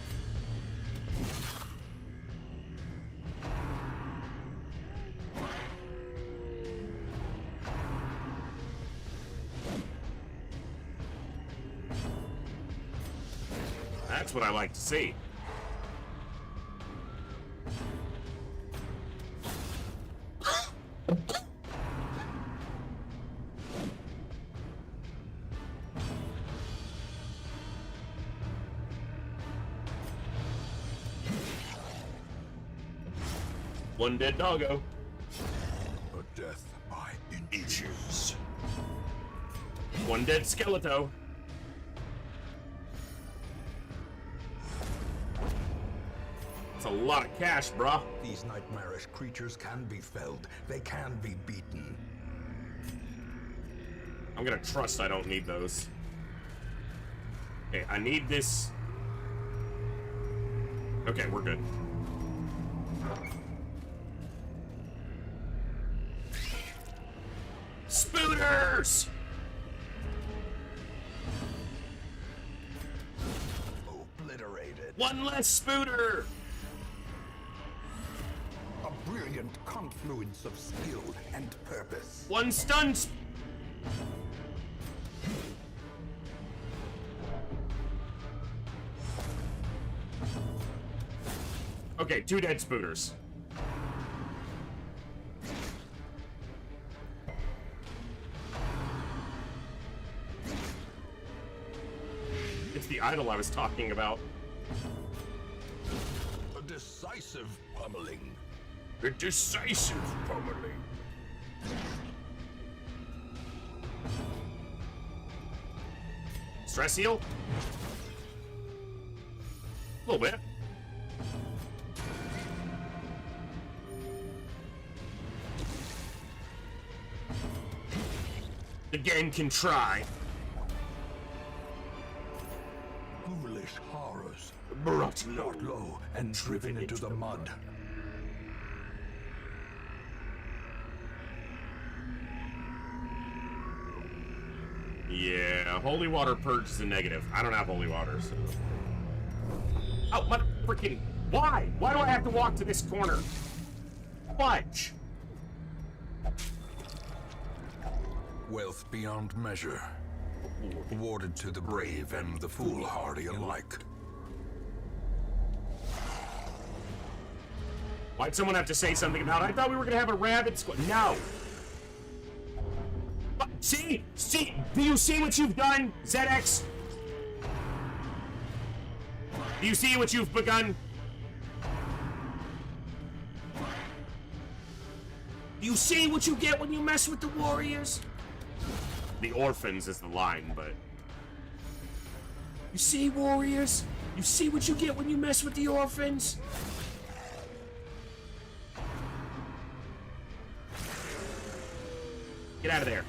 Speaker 1: That's what I like to see. One dead doggo.
Speaker 3: A death by
Speaker 1: Inches. One dead skeleto. That's a lot of cash, bruh.
Speaker 3: These nightmarish creatures can be felled. They can be beaten.
Speaker 1: I'm gonna trust I don't need those. Okay, I need this. Okay, we're good. Spooters!
Speaker 3: Obliterated.
Speaker 1: One less spooter!
Speaker 3: A brilliant confluence of skill and purpose.
Speaker 1: One stun Okay, 2 dead spooters. It's the idol I was talking about.
Speaker 3: A decisive pummeling.
Speaker 1: A decisive pummeling. Stress heal? A little bit. The game can try.
Speaker 3: Foolish horrors.
Speaker 1: Brought
Speaker 3: Brought low and driven into the mud.
Speaker 1: Yeah, holy water purge is a negative. I don't have holy water, so. Oh, mother freaking. Why? Why do I have to walk to this corner? Fudge.
Speaker 3: Wealth beyond measure. Awarded to the brave and the foolhardy alike.
Speaker 1: Why'd someone have to say something about it? I thought we were gonna have a rabbit squad. No. See? See? Do you see what you've done, ZX? Do you see what you've begun? Do you see what you get when you mess with the warriors? The orphans is the line, but... You see, warriors? You see what you get when you mess with the orphans? Get out of there.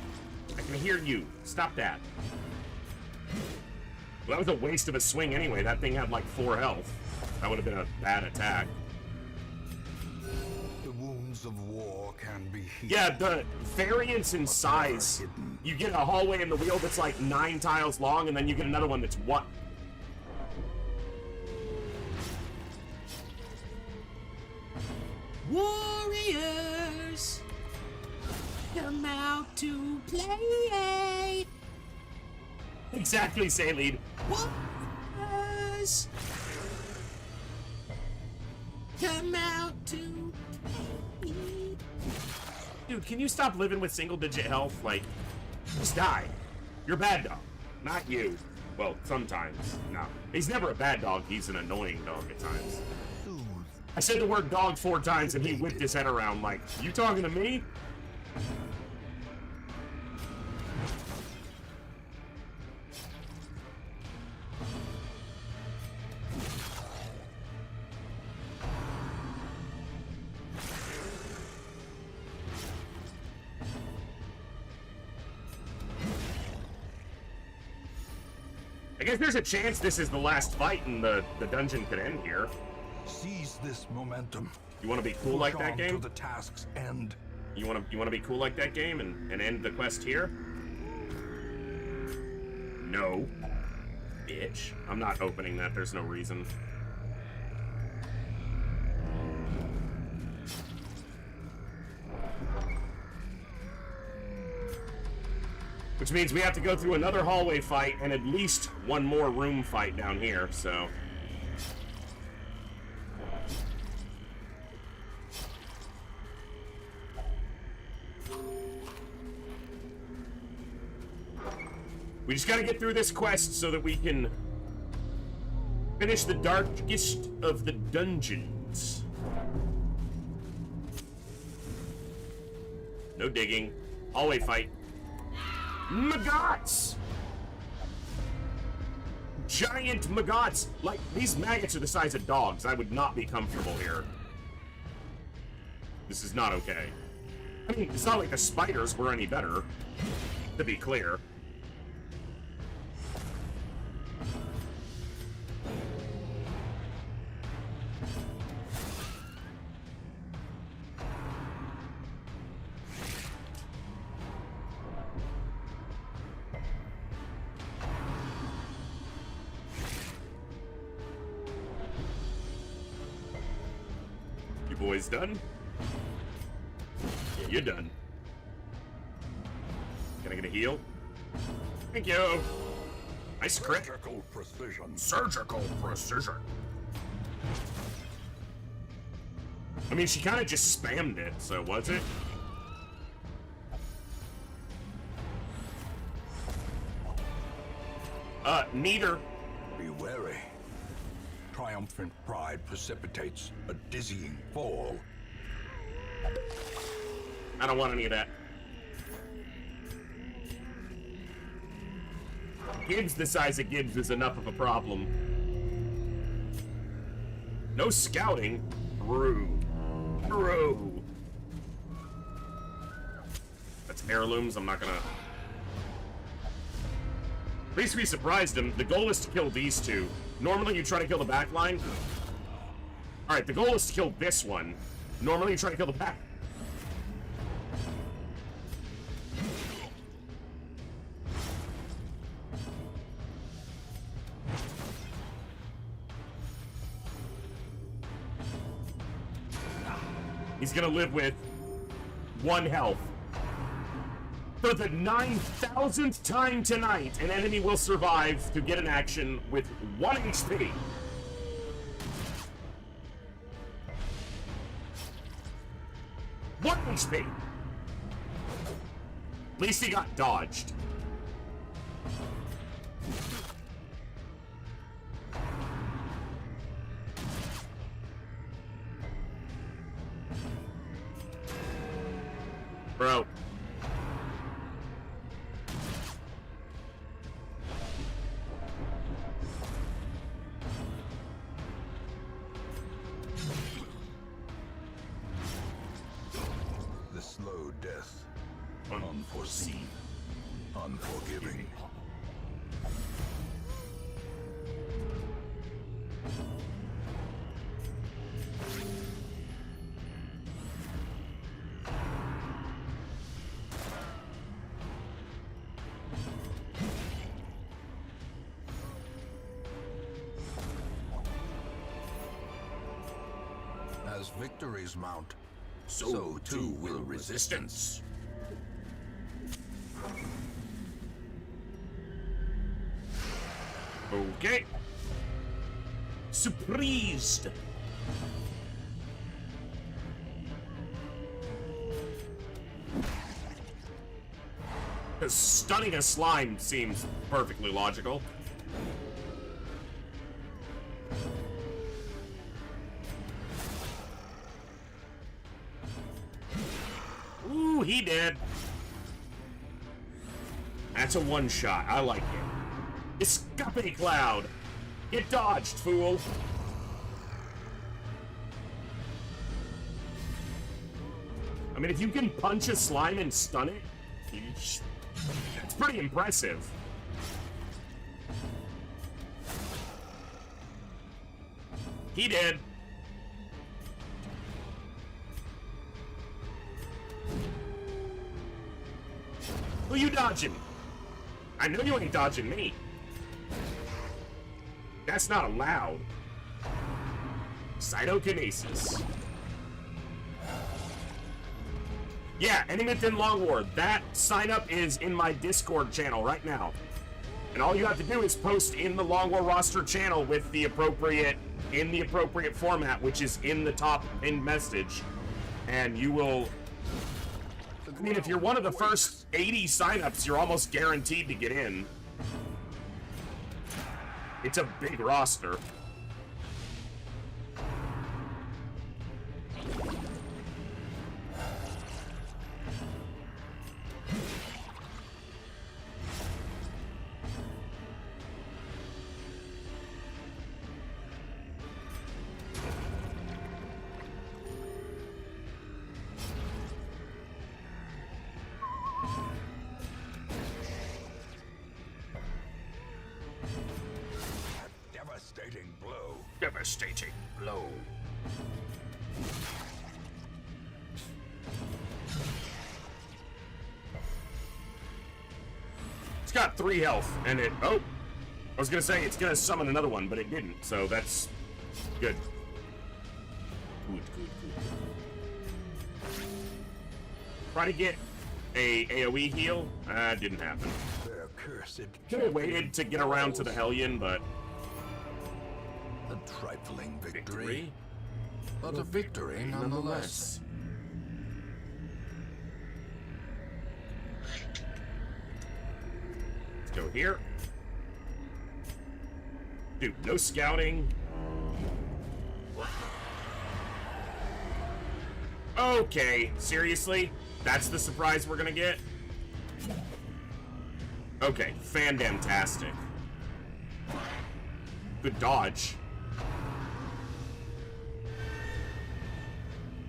Speaker 1: I can hear you. Stop that. Well, that was a waste of a swing anyway. That thing had like 4 health. That would have been a bad attack.
Speaker 3: The wounds of war can be healed.
Speaker 1: Yeah, the variance in size.
Speaker 3: Hidden.
Speaker 1: You get a hallway in the wheel that's like 9 tiles long, and then you get another one that's 1. Warriors, come out to play. Exactly, Saylead. Warriors, come out to play. Dude, can you stop living with single-digit health? Like, just die. You're a bad dog. Not you. Well, sometimes. No. He's never a bad dog. He's an annoying dog at times. I said the word dog 4 times and he whipped his head around like, you talking to me? I guess there's a chance this is the last fight and the dungeon could end here.
Speaker 3: Seize this momentum.
Speaker 1: You want to be cool like that
Speaker 3: Push on
Speaker 1: game?
Speaker 3: to the task's end.
Speaker 1: You want to be cool like that game and end the quest here? No. Bitch. I'm not opening that. There's no reason. Which means we have to go through another hallway fight and at least one more room fight down here, so... We just gotta get through this quest so that we can finish the darkest of the dungeons. No digging. Hallway fight. Maggots! Giant maggots! Like, these maggots are the size of dogs. I would not be comfortable here. This is not okay. I mean, it's not like the spiders were any better, to be clear. Boys done? Yeah, you're done. Can I get a heal? Thank you. Nice crit.
Speaker 3: Surgical precision.
Speaker 1: Surgical precision. I mean, she kind of just spammed it, so was it? Neater.
Speaker 3: Be wary. Triumphant pride precipitates a dizzying fall.
Speaker 1: I don't want any of that. Gibbs the size of Gibbs is enough of a problem. No scouting. True. True. That's heirlooms. I'm not gonna... At least we surprised him. The goal is to kill these two. Normally you try to kill the back line. Alright, the goal is to kill this one. Normally you try to kill the back. He's gonna live with 1 health. For the 9,000th time tonight, an enemy will survive to get an action with 1 HP. One HP. At least he got dodged. Bro.
Speaker 3: The slow death. Unforeseen. Unforgiving. As victories mount, so too will resistance.
Speaker 1: Okay. Surprised. Because stunning a slime seems perfectly logical. Ooh, he did. That's a one-shot. I like it. Escape Cloud. Get dodged, fool. I mean, if you can punch a slime and stun it, that's pretty impressive. He did. Who you dodging? I know you ain't dodging me. That's not allowed. Cytokinesis. Yeah, Anyminton Long War. That sign up is in my Discord channel right now. And all you have to do is post in the Long War roster channel with the appropriate, in the appropriate format, which is in the top pinned message. And you will, I mean, if you're one of the first 80 signups, you're almost guaranteed to get in. It's a big roster.
Speaker 3: Devastating blow.
Speaker 1: Devastating blow. It's got 3 health, and it... Oh! I was gonna say it's gonna summon another one, but it didn't, so that's good. Good. Try to get a AoE heal. Didn't happen.
Speaker 3: Their cursed.
Speaker 1: Could have waited to get around to the Hellion, but...
Speaker 3: A trifling victory, but a victory nonetheless.
Speaker 1: Let's go here. Dude, no scouting. Okay, seriously? That's the surprise we're gonna get? Okay, fandamtastic. Good dodge.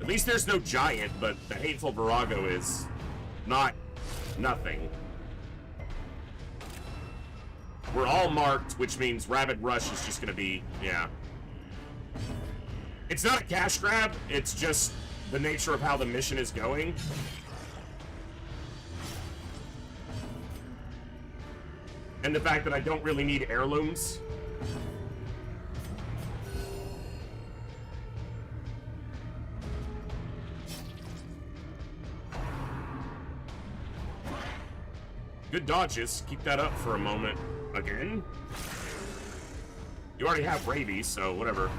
Speaker 1: At least there's no giant, but the hateful Virago is not nothing. We're all marked, which means Rabid Rush is just gonna be, yeah. It's not a cash grab, it's just the nature of how the mission is going. And the fact that I don't really need heirlooms. Good dodges. Keep that up for a moment. Again? You already have rabies, so whatever.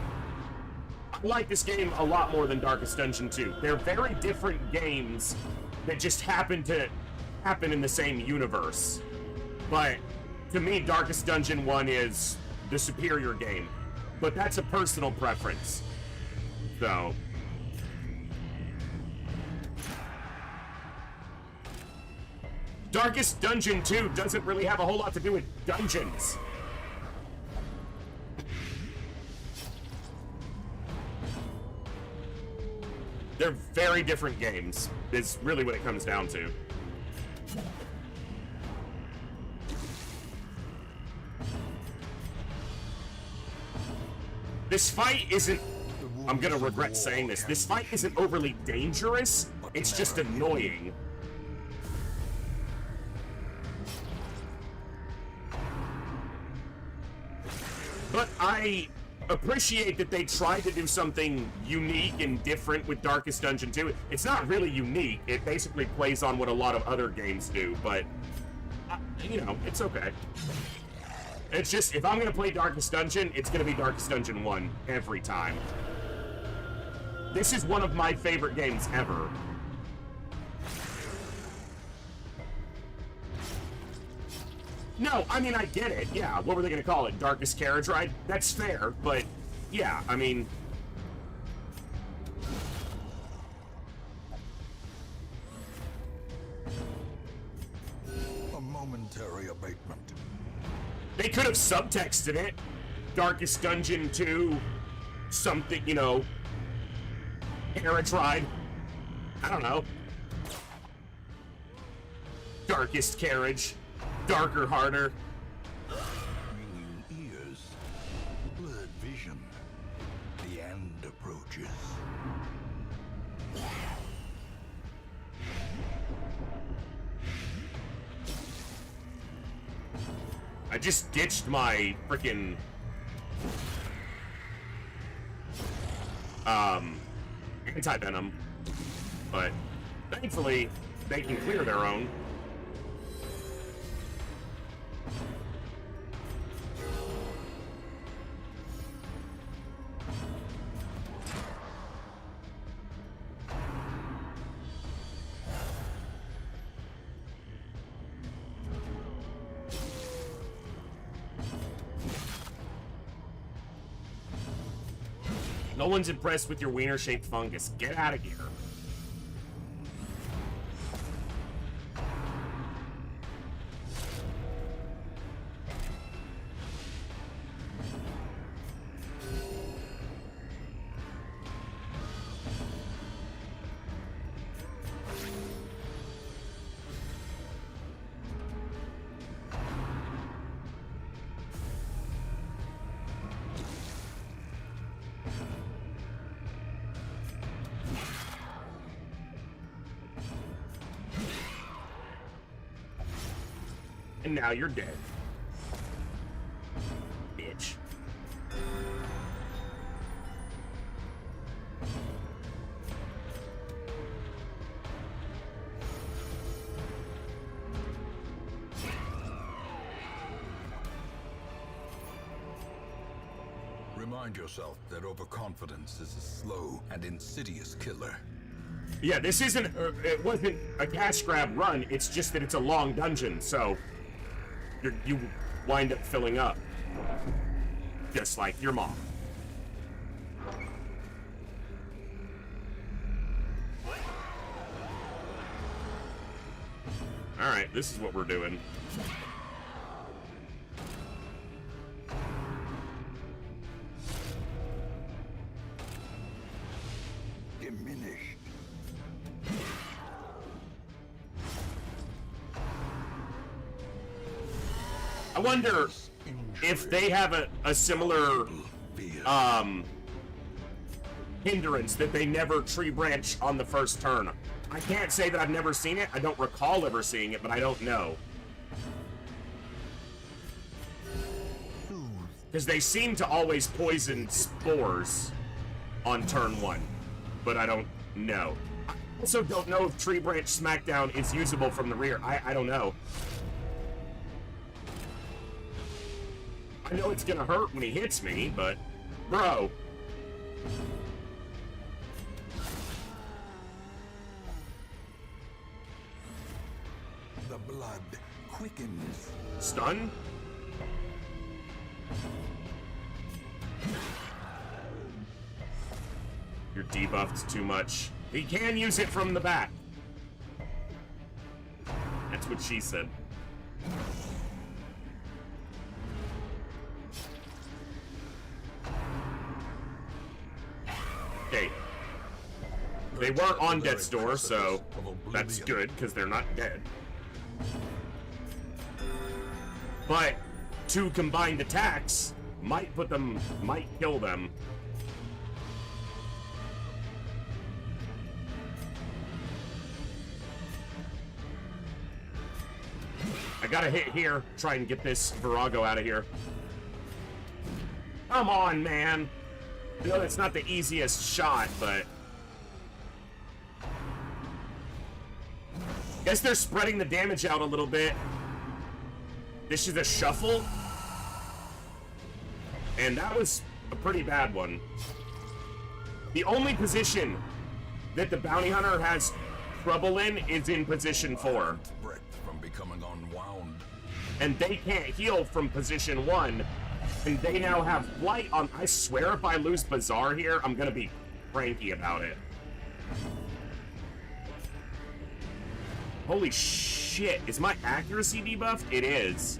Speaker 1: I like this game a lot more than Darkest Dungeon 2. They're very different games that just happen to happen in the same universe. But to me, Darkest Dungeon 1 is the superior game. But that's a personal preference. So... Darkest Dungeon 2 doesn't really have a whole lot to do with dungeons. They're very different games, is really what it comes down to. This fight isn't... I'm gonna regret saying this. This fight isn't overly dangerous, it's just annoying. But I appreciate that they tried to do something unique and different with Darkest Dungeon 2. It's not really unique. It basically plays on what a lot of other games do, but, you know, it's okay. It's just, if I'm going to play Darkest Dungeon, it's going to be Darkest Dungeon 1 every time. This is one of my favorite games ever. No, I mean, I get it. Yeah, what were they going to call it? Darkest Carriage Ride? That's fair, but yeah, I mean...
Speaker 3: A momentary abatement.
Speaker 1: They could have subtexted it. Darkest Dungeon 2, something, you know, Carriage Ride. I don't know. Darkest Carriage. Darker, harder.
Speaker 3: Ringing ears. Blurred vision. The end approaches.
Speaker 1: I just ditched my frickin' anti-venom, but thankfully they can clear their own. No one's impressed with your wiener-shaped fungus. Get out of here. And now you're dead. Bitch.
Speaker 3: Remind yourself that overconfidence is a slow and insidious killer.
Speaker 1: Yeah, this isn't, it wasn't a cash grab run, it's just that it's a long dungeon, so you wind up filling up. Just like your mom. Alright, this is what we're doing.
Speaker 3: Diminished.
Speaker 1: I wonder if they have a similar hindrance that they never tree branch on the first turn. I can't say that I've never seen it. I don't recall ever seeing it, but I don't know. Because they seem to always poison spores on turn 1, but I don't know. I also don't know if Tree Branch Smackdown is usable from the rear. I don't know. I know it's gonna hurt when he hits me, but... Bro!
Speaker 3: The blood quickens.
Speaker 1: Stun? You're debuffed too much. He can use it from the back. That's what she said. Okay. They weren't on death's door, so that's good, because they're not dead. But 2 combined attacks might kill them. I gotta hit here, try and get this Virago out of here. Come on, man! I know that's not the easiest shot, but... Guess they're spreading the damage out a little bit. This is a shuffle. And that was a pretty bad one. The only position that the bounty hunter has trouble in is in position 4.
Speaker 3: Breath from becoming unwound.
Speaker 1: and they can't heal from position 1, and they now have Blight on. I swear if I lose Bazaar here, I'm gonna be cranky about it. Holy shit, is my accuracy debuffed? It is.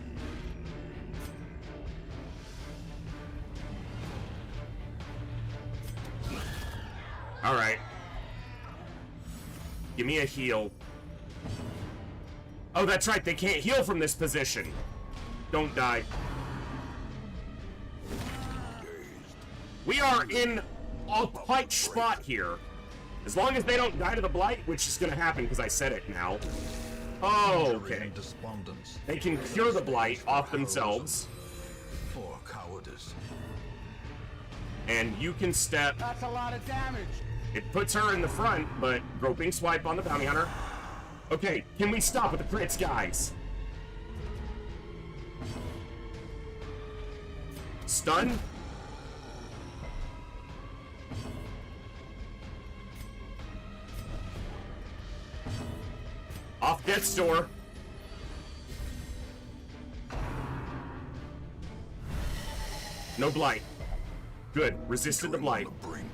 Speaker 1: Alright. Give me a heal. Oh, that's right, they can't heal from this position. Don't die. We are in a tight spot here. As long as they don't die to the Blight, which is gonna happen because I said it now. Oh, okay. They can cure the Blight off themselves.
Speaker 3: For cowardice.
Speaker 1: And you can step.
Speaker 2: That's a lot of damage.
Speaker 1: It puts her in the front, but groping swipe on the bounty hunter. Okay, can we stop with the crits, guys? Stun. Off death's door. No Blight. Good. Resisted the Blight.
Speaker 3: On the brink,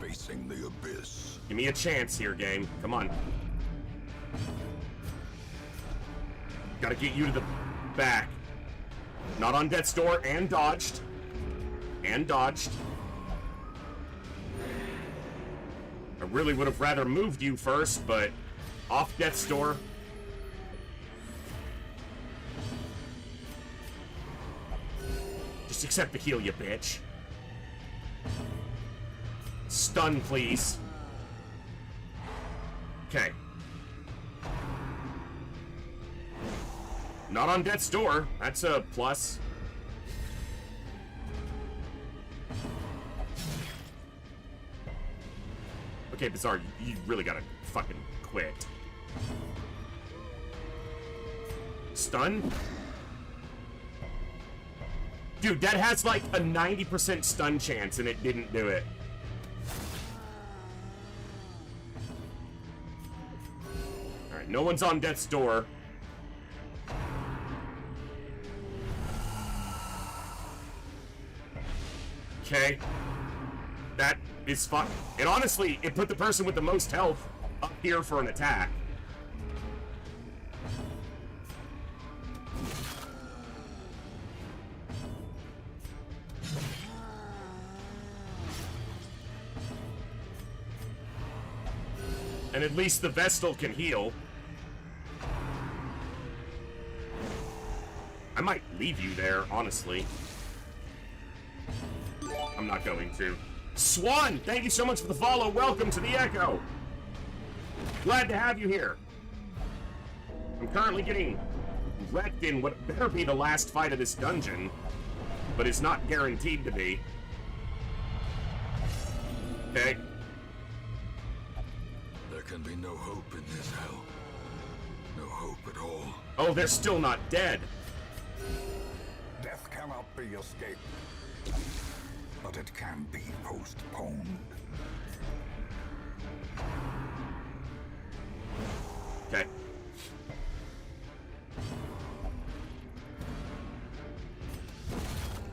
Speaker 3: facing the abyss.
Speaker 1: Give me a chance here, game. Come on. Gotta get you to the back. Not on death's door, and dodged. And dodged. I really would have rather moved you first, but off death's door. Just accept the heal, you bitch. Stun, please. Okay. Not on death's door. That's a plus. Okay, Bizarre, you really gotta fucking quit. Stun? Dude, that has like a 90% stun chance and it didn't do it. Alright, no one's on death's door. Okay. That is fun. And honestly, it put the person with the most health up here for an attack. And at least the Vestal can heal. I might leave you there, honestly. I'm not going to. Swan, thank you so much for the follow. Welcome to the Echo. Glad to have you here. I'm currently getting wrecked in what better be the last fight of this dungeon, but it's not guaranteed to be. Okay.
Speaker 3: There can be no hope in this hell. No hope at all.
Speaker 1: Oh, they're still not dead.
Speaker 6: Death cannot be escaped, but it can be postponed.
Speaker 1: Okay.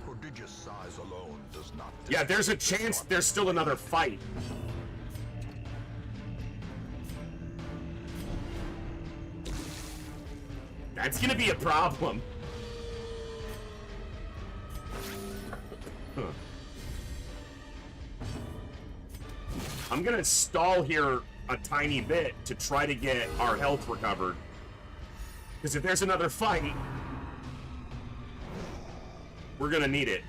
Speaker 3: Prodigious size alone does not.
Speaker 1: Yeah, there's a chance there's still another fight. That's gonna be a problem. Huh. I'm gonna stall here a tiny bit to try to get our health recovered. Because if there's another fight, we're gonna need it.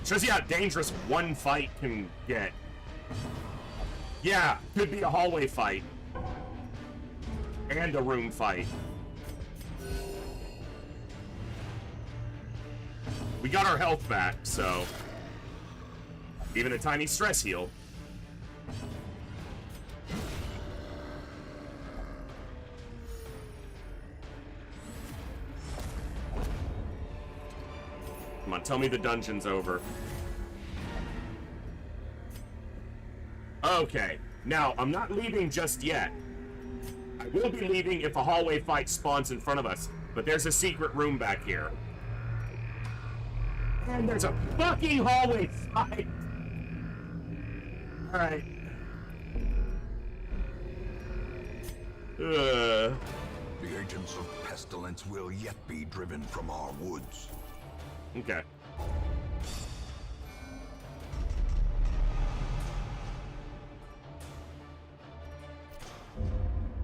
Speaker 1: Shows you how dangerous one fight can get. Yeah, could be a hallway fight. And a room fight. We got our health back, so... even a tiny stress heal. Come on, tell me the dungeon's over. Okay, now, I'm not leaving just yet. I will be leaving if a hallway fight spawns in front of us, but there's a secret room back here. And there's a fucking hallway fight! Alright.
Speaker 3: The agents of pestilence will yet be driven from our woods.
Speaker 1: Okay.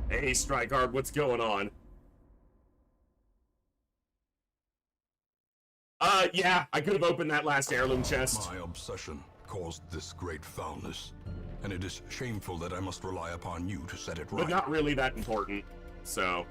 Speaker 1: Hey, Strikeguard, what's going on? Yeah, I could have opened that last heirloom chest.
Speaker 3: My obsession caused this great foulness, and it is shameful that I must rely upon you to set it right.
Speaker 1: But not really that important, so...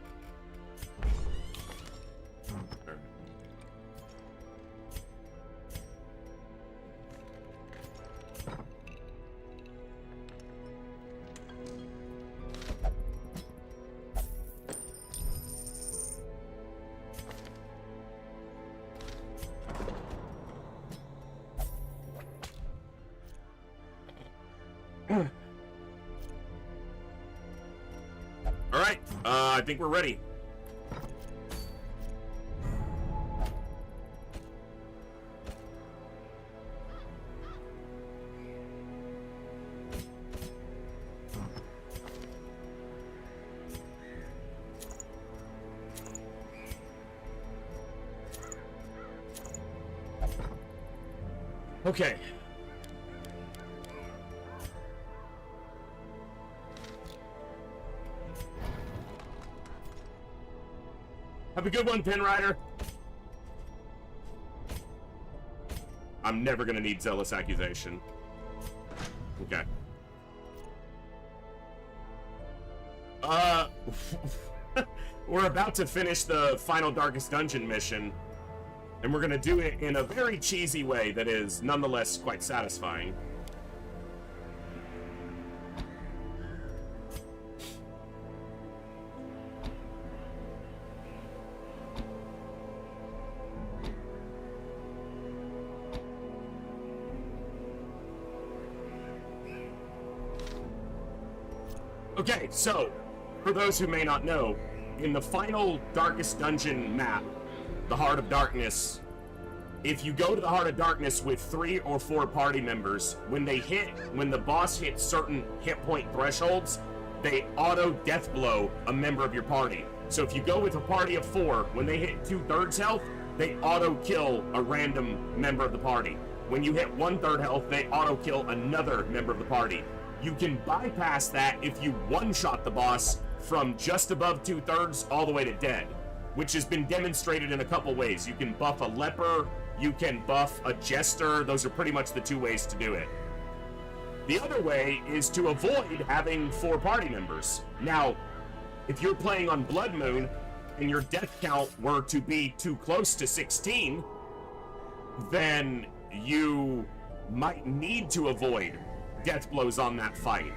Speaker 1: Alright, I think we're ready. Okay. Have a good one, Pin Rider. I'm never gonna need Zealous Accusation. Okay. We're about to finish the final Darkest Dungeon mission, and we're gonna do it in a very cheesy way that is nonetheless quite satisfying. Okay, so, for those who may not know, in the final Darkest Dungeon map, the Heart of Darkness, if you go to the Heart of Darkness with 3 or 4 party members, when the boss hits certain hit point thresholds, they auto death blow a member of your party. So if you go with a party of 4, when they hit 2/3 health, they auto kill a random member of the party. When you hit 1/3 health, they auto kill another member of the party. You can bypass that if you one-shot the boss from just above 2/3 all the way to dead, which has been demonstrated in a couple ways. You can buff a leper, you can buff a jester. Those are pretty much the 2 ways to do it. The other way is to avoid having 4 party members. Now, if you're playing on Blood Moon and your death count were to be too close to 16, then you might need to avoid death blows on that fight.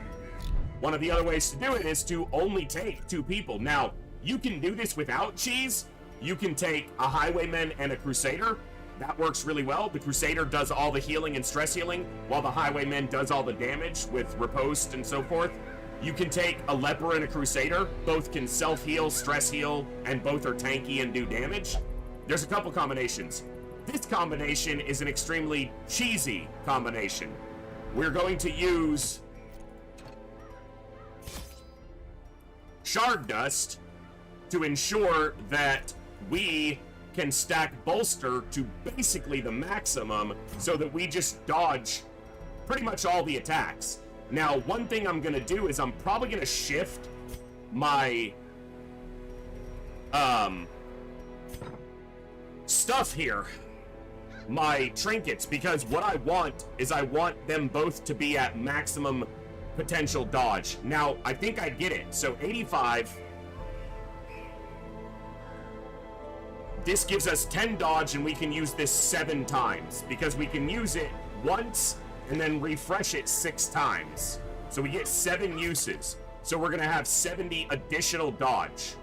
Speaker 1: One of the other ways to do it is to only take 2 people. Now, you can do this without cheese. You can take a Highwayman and a Crusader. That works really well. The Crusader does all the healing and stress healing, while the Highwayman does all the damage with riposte and so forth. You can take a Leper and a Crusader. Both can self-heal, stress heal, and both are tanky and do damage. There's a couple combinations. This combination is an extremely cheesy combination. We're going to use Shard Dust to ensure that we can stack Bolster to basically the maximum so that we just dodge pretty much all the attacks. Now, one thing I'm going to do is I'm probably going to shift my stuff here, my trinkets, because what I want is I want them both to be at maximum potential dodge. Now, I think I get it. So 85. This gives us 10 dodge, and we can use this 7 times because we can use it once and then refresh it 6 times. So we get 7 uses. So we're going to have 70 additional dodge.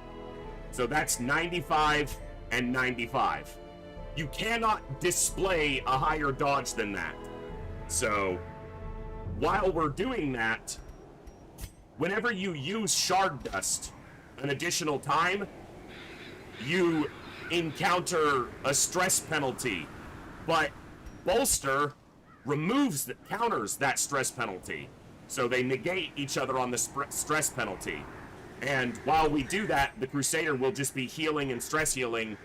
Speaker 1: So that's 95 and 95. You cannot display a higher dodge than that. So, while we're doing that, whenever you use Shard Dust an additional time, you encounter a stress penalty, but Bolster counters that stress penalty, so they negate each other on the stress penalty. And while we do that, the Crusader will just be healing and stress healing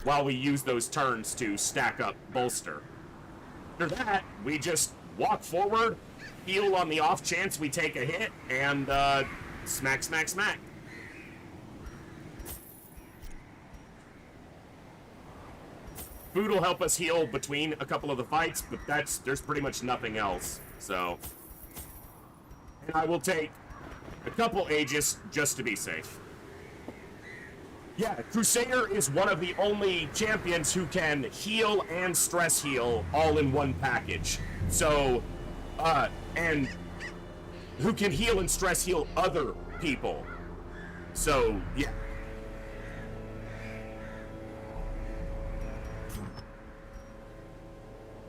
Speaker 1: while we use those turns to stack up Bolster. After that, we just walk forward, heal on the off chance we take a hit, and smack, smack, smack. Food will help us heal between a couple of the fights, but there's pretty much nothing else, so. And I will take a couple Aegis just to be safe. Yeah, Crusader is one of the only champions who can heal and stress heal all in one package. So, and who can heal and stress heal other people. So, yeah.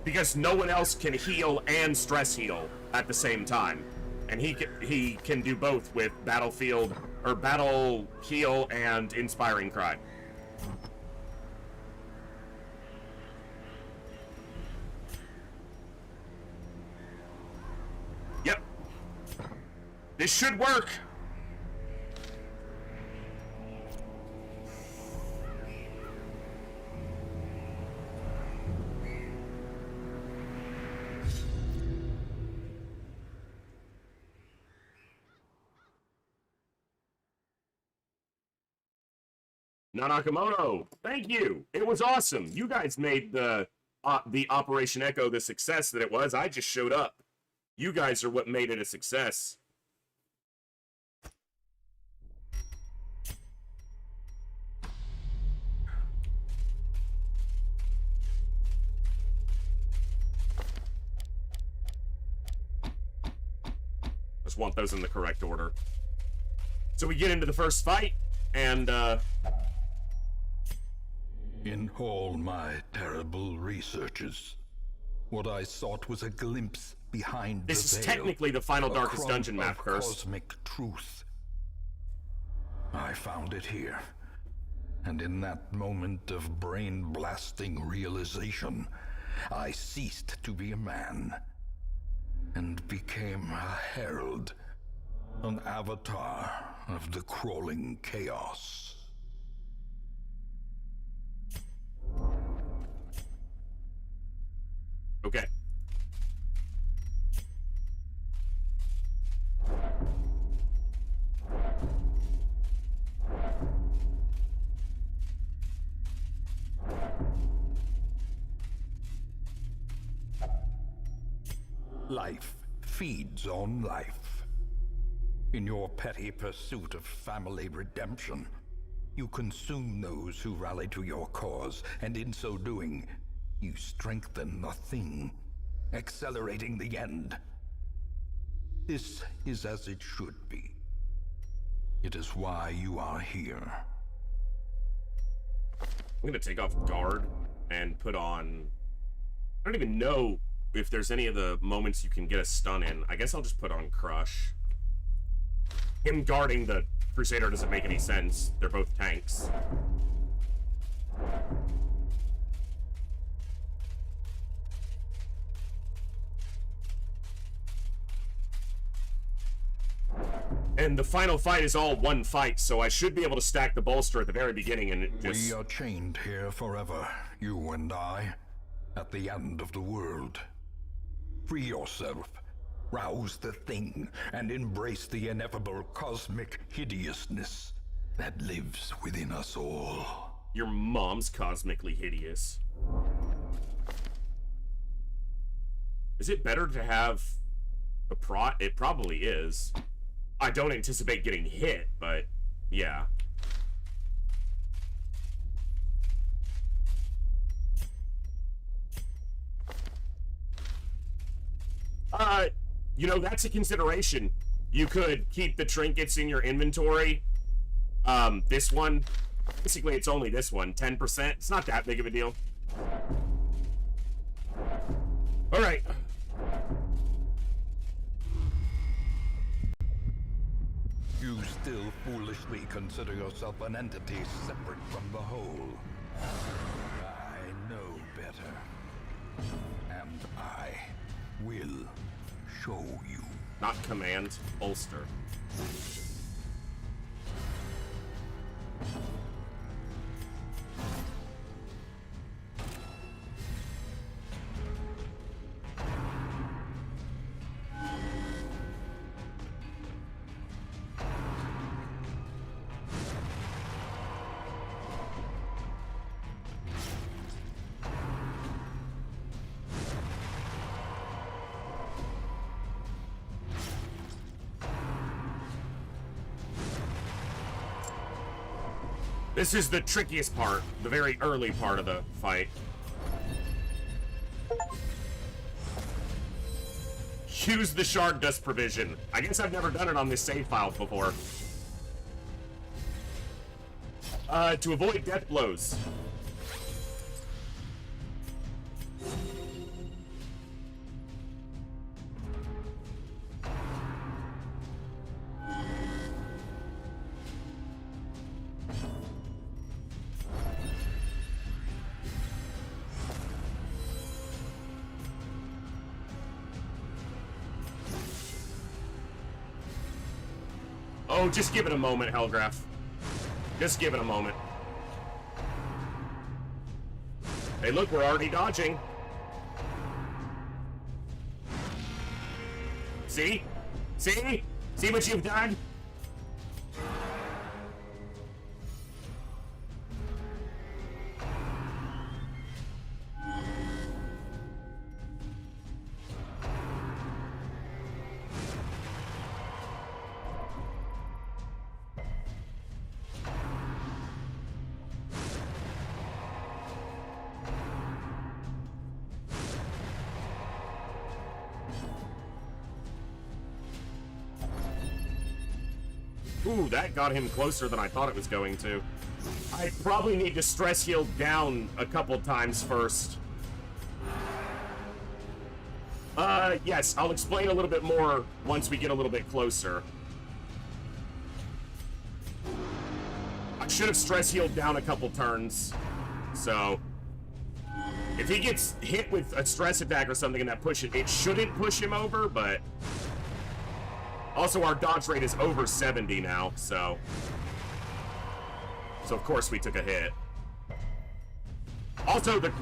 Speaker 1: Because no one else can heal and stress heal at the same time. And he can do both with Battlefield, or Battle Heal and Inspiring Cry. Yep. This should work. Nanakamoto, thank you. It was awesome. You guys made the Operation Echo the success that it was. I just showed up. You guys are what made it a success. Just want those in the correct order. So we get into the first fight, and
Speaker 3: in all my terrible researches, what I sought was a glimpse behind the veil.
Speaker 1: This is technically the final Darkest Dungeon map, Curse.
Speaker 3: Cosmic truth. I found it here, and in that moment of brain-blasting realization, I ceased to be a man, and became a herald, an avatar of the crawling chaos.
Speaker 1: Okay.
Speaker 3: Life feeds on life. In your petty pursuit of family redemption, you consume those who rally to your cause, and in so doing, you strengthen the thing, accelerating the end. This is as it should be. It is why you are here.
Speaker 1: I'm gonna take off guard and put on... I don't even know if there's any of the moments you can get a stun in. I guess I'll just put on Crush. Him guarding the Crusader doesn't make any sense. They're both tanks. And the final fight is all one fight, so I should be able to stack the bolster at the very beginning and it just...
Speaker 3: We are chained here forever, you and I, at the end of the world. Free yourself, rouse the thing, and embrace the ineffable cosmic hideousness that lives within us all.
Speaker 1: Your mom's cosmically hideous. Is it better to have a prot? It probably is. I don't anticipate getting hit, but yeah. You know, that's a consideration. You could keep the trinkets in your inventory. This one, basically it's only this one, 10%. It's not that big of a deal. All right.
Speaker 3: You still foolishly consider yourself an entity separate from the whole. I know better. And I will show you.
Speaker 1: Not command, bolster. This is the trickiest part, the very early part of the fight. Use the shard dust provision. I guess I've never done it on this save file before. To avoid death blows. Oh, just give it a moment, Hellgraph. Just give it a moment. Hey, look, we're already dodging. See? See? See what you've done? Ooh, that got him closer than I thought it was going to. I probably need to stress heal down a couple times first. Yes, I'll explain a little bit more once we get a little bit closer. I should have stress healed down a couple turns, so... If he gets hit with a stress attack or something and that pushes, it shouldn't push him over, but... Also, our dodge rate is over 70 now, so of course we took a hit. Also, the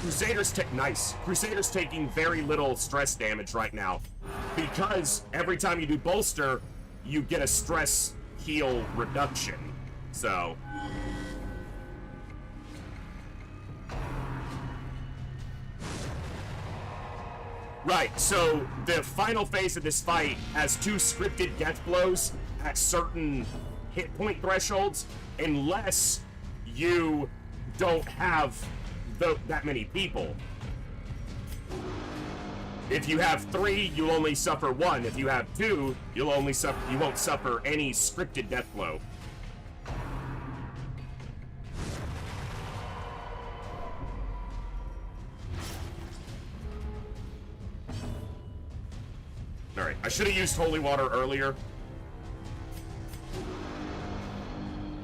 Speaker 1: Crusaders Crusaders taking very little stress damage right now, because every time you do bolster, you get a stress heal reduction, so... Right, so the final phase of this fight has 2 scripted death blows at certain hit point thresholds, unless you don't have that many people. If you have 3, you'll only suffer 1. If you have 2, you won't suffer any scripted death blow. Alright, I should have used holy water earlier.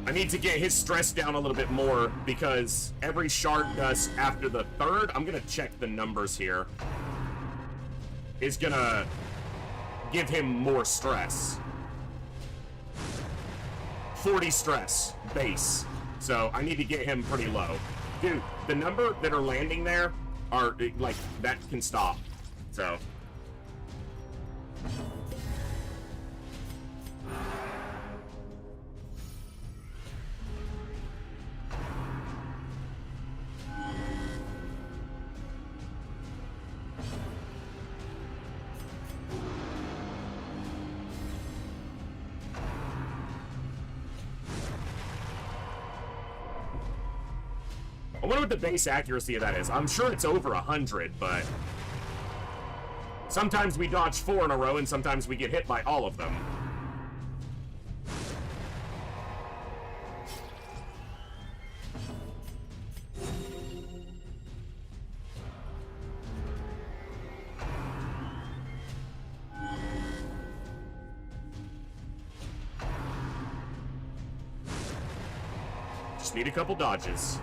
Speaker 1: I need to get his stress down a little bit more, because every shard dust after the 3rd, I'm gonna check the numbers here, is gonna give him more stress. 40 stress, base. So I need to get him pretty low. Dude, the number that are landing there are, like, that can stop. So... I wonder what the base accuracy of that is. I'm sure it's over 100, but... Sometimes we dodge 4 in a row, and sometimes we get hit by all of them. Just need a couple dodges.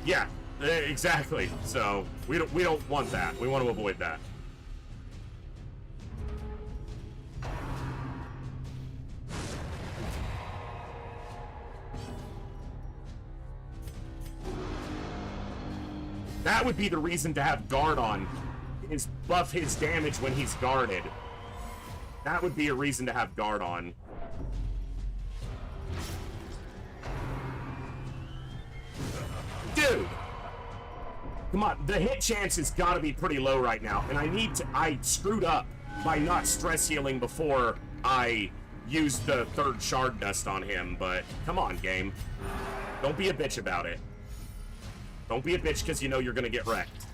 Speaker 1: Yeah, exactly. So we don't want that. We want to avoid that. That would be the reason to have guard on, is buff his damage when he's guarded. That would be a reason to have guard on. Dude! Come on, the hit chance has got to be pretty low right now, and I screwed up by not stress healing before I used the third shard dust on him, but come on, game. Don't be a bitch about it. Don't be a bitch because you know you're gonna get wrecked.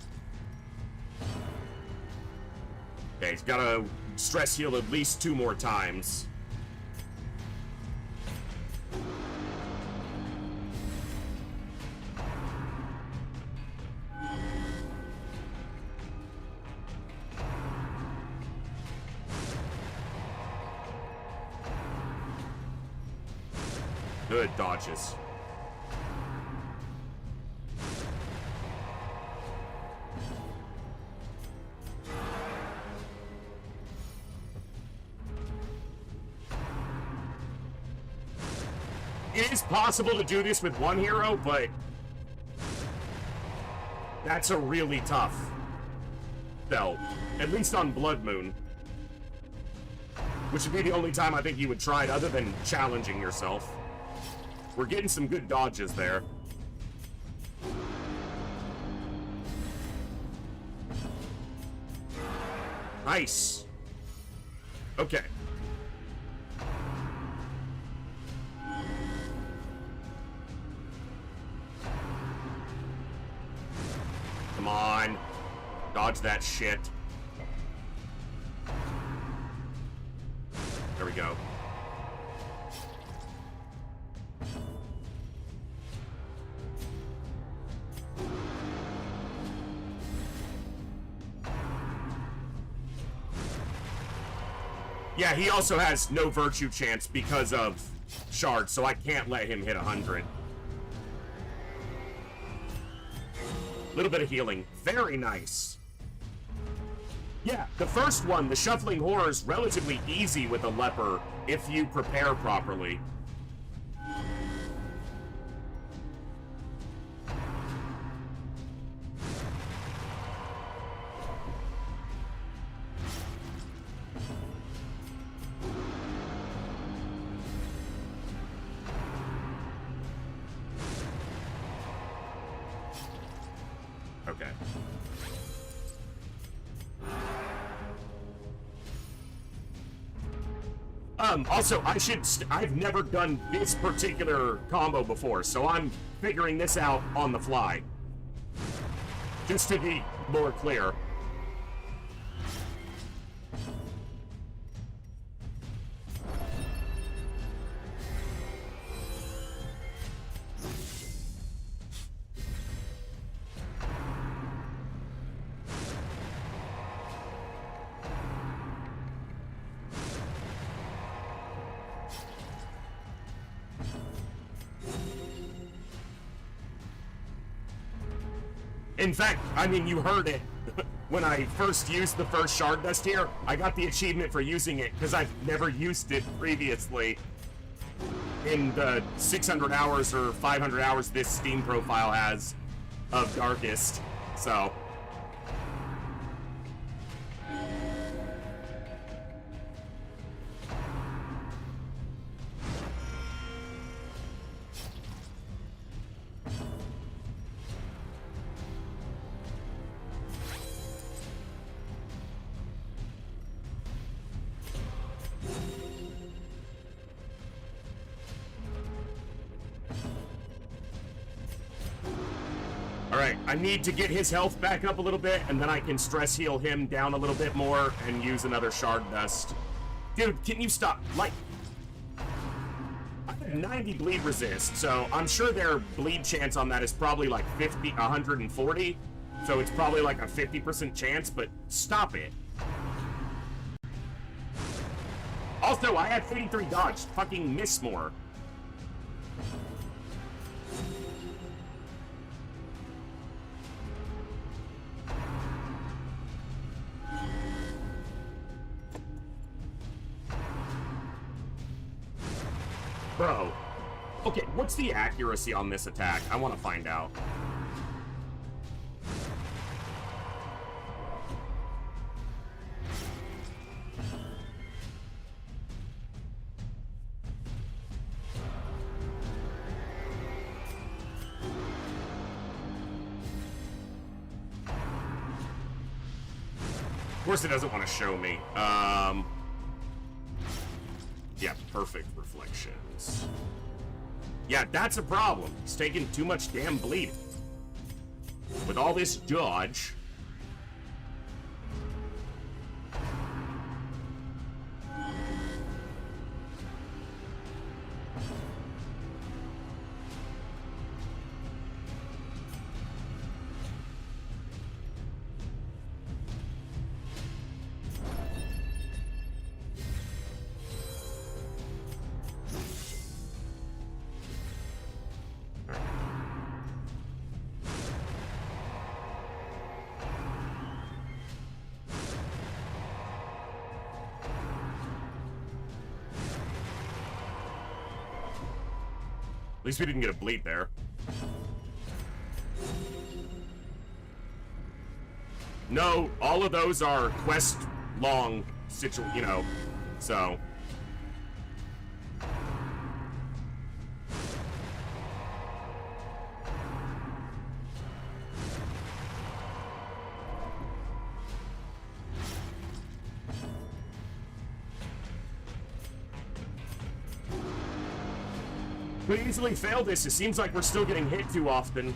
Speaker 1: Okay, he's gotta stress heal at least 2 more times. Good dodges. It is possible to do this with one hero, but that's a really tough spell. At least on Blood Moon. Which would be the only time I think you would try it other than challenging yourself. We're getting some good dodges there. Nice. Okay. Come on. Dodge that shit. There we go. Yeah, he also has no virtue chance because of shards, so I can't let him hit 100. Little bit of healing. Very nice. Yeah, the first one, the Shuffling Horror, is relatively easy with a leper if you prepare properly. Okay. Also, I've never done this particular combo before, so I'm figuring this out on the fly. Just to be more clear. In fact, I mean, you heard it. When I first used the first shard dust here, I got the achievement for using it because I've never used it previously in the 600 hours or 500 hours this Steam profile has of Darkest. So... Alright, I need to get his health back up a little bit, and then I can stress heal him down a little bit more and use another shard dust. Dude, can you stop? Like... I have 90 bleed resist, so I'm sure their bleed chance on that is probably like 140. So it's probably like a 50% chance, but stop it. Also, I had 83 dodge. Fucking miss more. Bro. Okay, what's the accuracy on this attack? I want to find out. Of course it doesn't want to show me. Yeah, perfect reflections. Yeah, that's a problem. He's taking too much damn bleed. With all this dodge. At least we didn't get a bleed there. No, all of those are quest long you know, so. We easily fail this. It seems like we're still getting hit too often.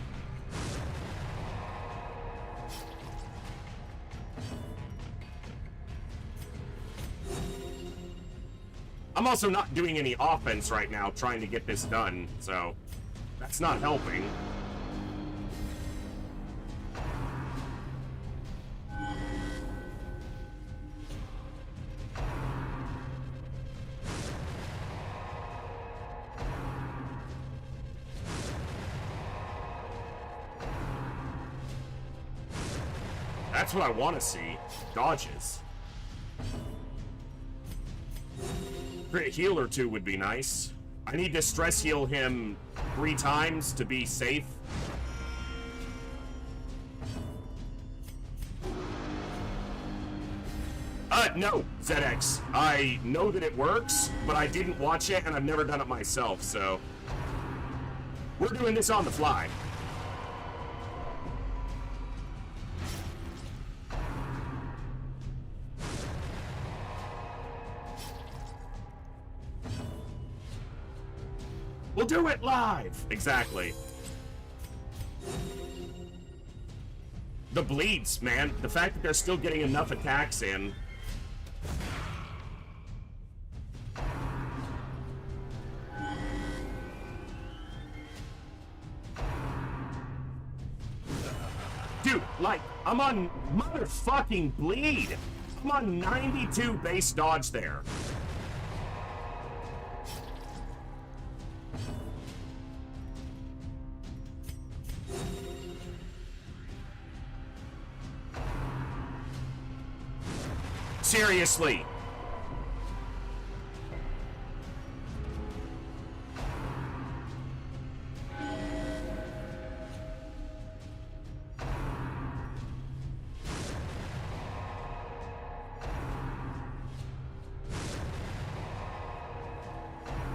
Speaker 1: I'm also not doing any offense right now trying to get this done, so that's not helping. That's what I want to see. Dodges. Crit heal or two would be nice. I need to stress heal him 3 times to be safe. No, ZX. I know that it works, but I didn't watch it and I've never done it myself, so. We're doing this on the fly. We'll do it live! Exactly. The bleeds, man. The fact that they're still getting enough attacks in. Dude, like, I'm on motherfucking bleed. I'm on 92 base dodge there. Seriously.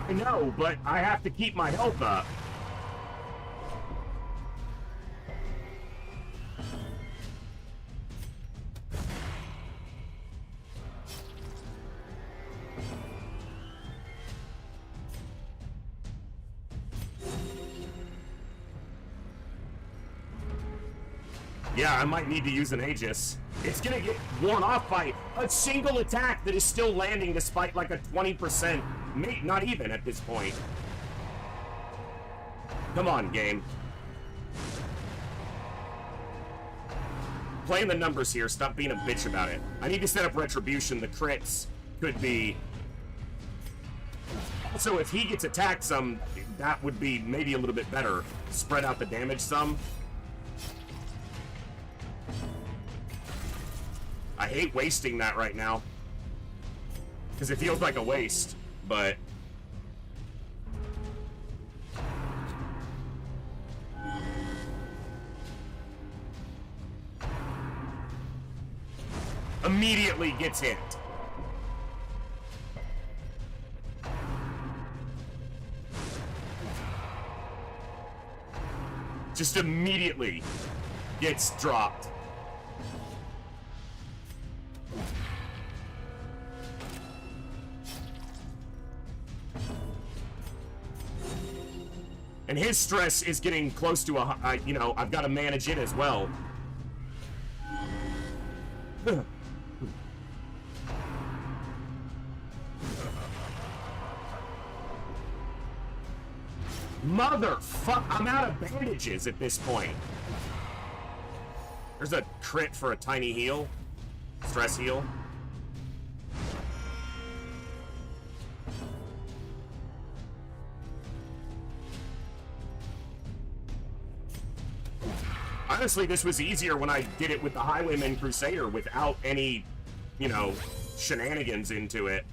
Speaker 1: I know, but I have to keep my health up. Yeah, I might need to use an Aegis. It's gonna get worn off by a single attack that is still landing despite like a 20%, not even at this point. Come on, game. Playing the numbers here. Stop being a bitch about it. I need to set up retribution. The crits could be... Also, if he gets attacked some, that would be maybe a little bit better. Spread out the damage some. I hate wasting that right now. Because it feels like a waste, but... Immediately gets hit. Just immediately gets dropped. And his stress is getting close to a, you know, I've got to manage it as well. Motherfuck, I'm out of bandages at this point. There's a crit for a tiny heal. Stress heal. Honestly, this was easier when I did it with the Highwayman Crusader without any, you know, shenanigans into it.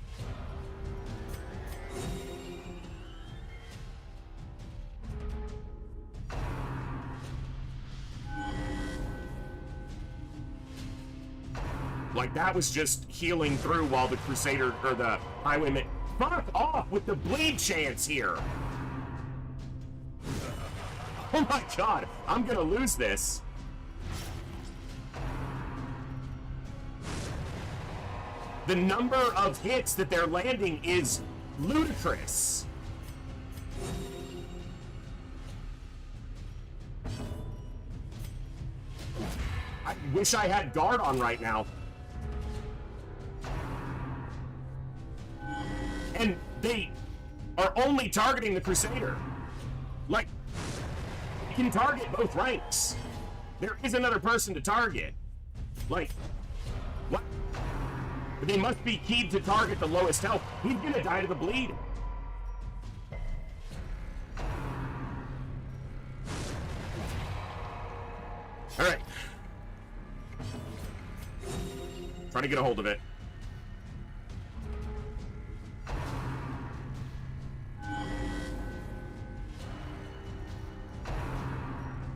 Speaker 1: Like, that was just healing through while the Crusader, or the Highwayman... Fuck off with the bleed chance here! Oh my god, I'm gonna lose this. The number of hits that they're landing is ludicrous. I wish I had guard on right now. And they are only targeting the Crusader. Like, you can target both ranks. There is another person to target. Like, what? But they must be keyed to target the lowest health. He's gonna die to the bleed. Alright. Trying to get a hold of it.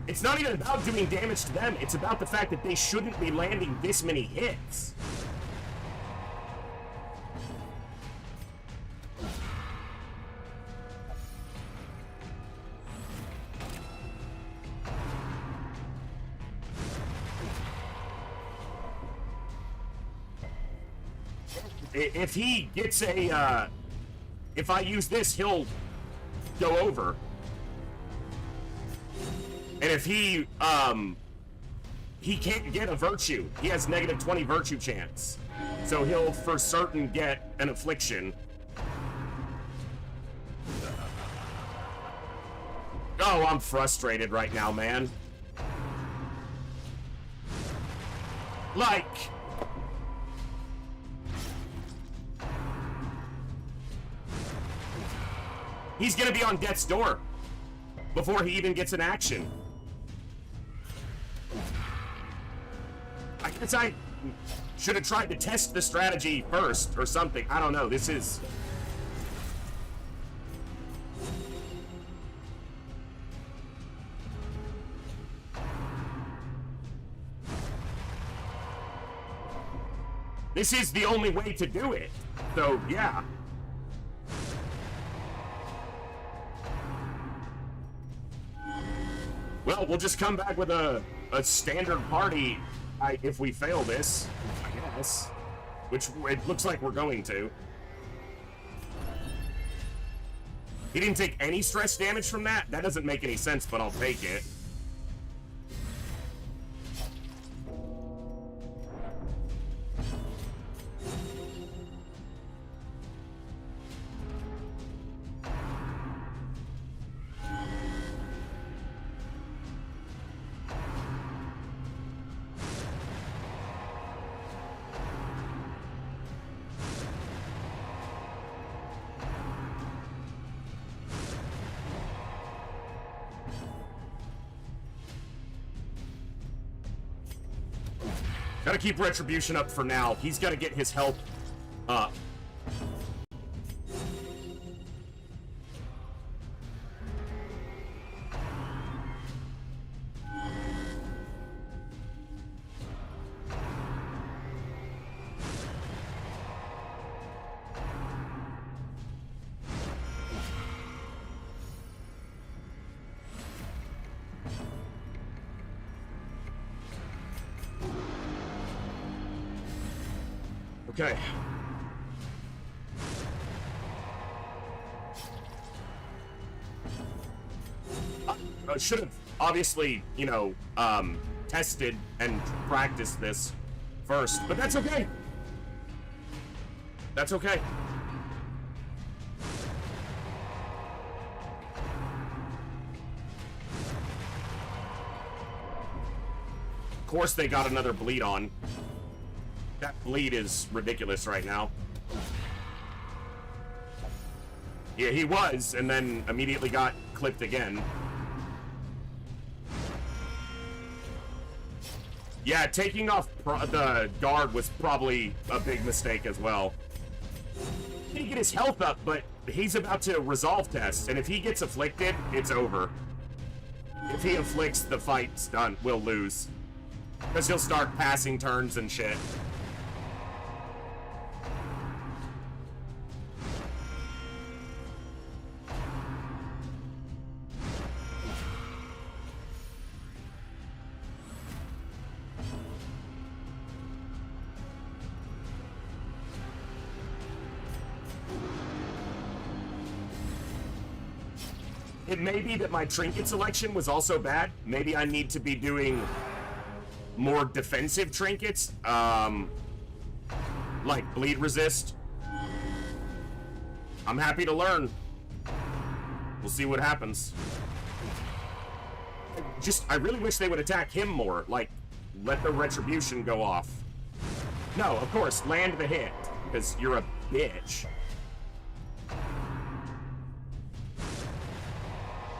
Speaker 1: It's not even about doing damage to them, it's about the fact that they shouldn't be landing this many hits. If he gets a, if I use this, he'll go over. And if he can't get a virtue. He has negative 20 virtue chance. So he'll for certain get an affliction. Oh, I'm frustrated right now, man. Like... He's gonna be on death's door before he even gets an action. I guess I should have tried to test the strategy first or something. I don't know. This is... This is the only way to do it. So, yeah. Well, we'll just come back with a standard party if we fail this, I guess. Which it looks like we're going to. He didn't take any stress damage from that? That doesn't make any sense, but I'll take it. Gotta keep Retribution up for now. He's gotta get his health up. Okay. I should have obviously, you know, tested and practiced this first, but that's okay. That's okay. Of course they got another bleed on. That bleed is ridiculous right now. Yeah, he was, and then immediately got clipped again. Yeah, taking off the guard was probably a big mistake as well. He didn't get his health up, but he's about to resolve test, and if he gets afflicted, it's over. If he afflicts, the fight's done. We'll lose. Because he'll start passing turns and shit. It may be that my trinket selection was also bad. Maybe I need to be doing more defensive trinkets, like bleed resist. I'm happy to learn. We'll see what happens. I really wish they would attack him more. Like, let the retribution go off. No, of course, land the hit, because you're a bitch.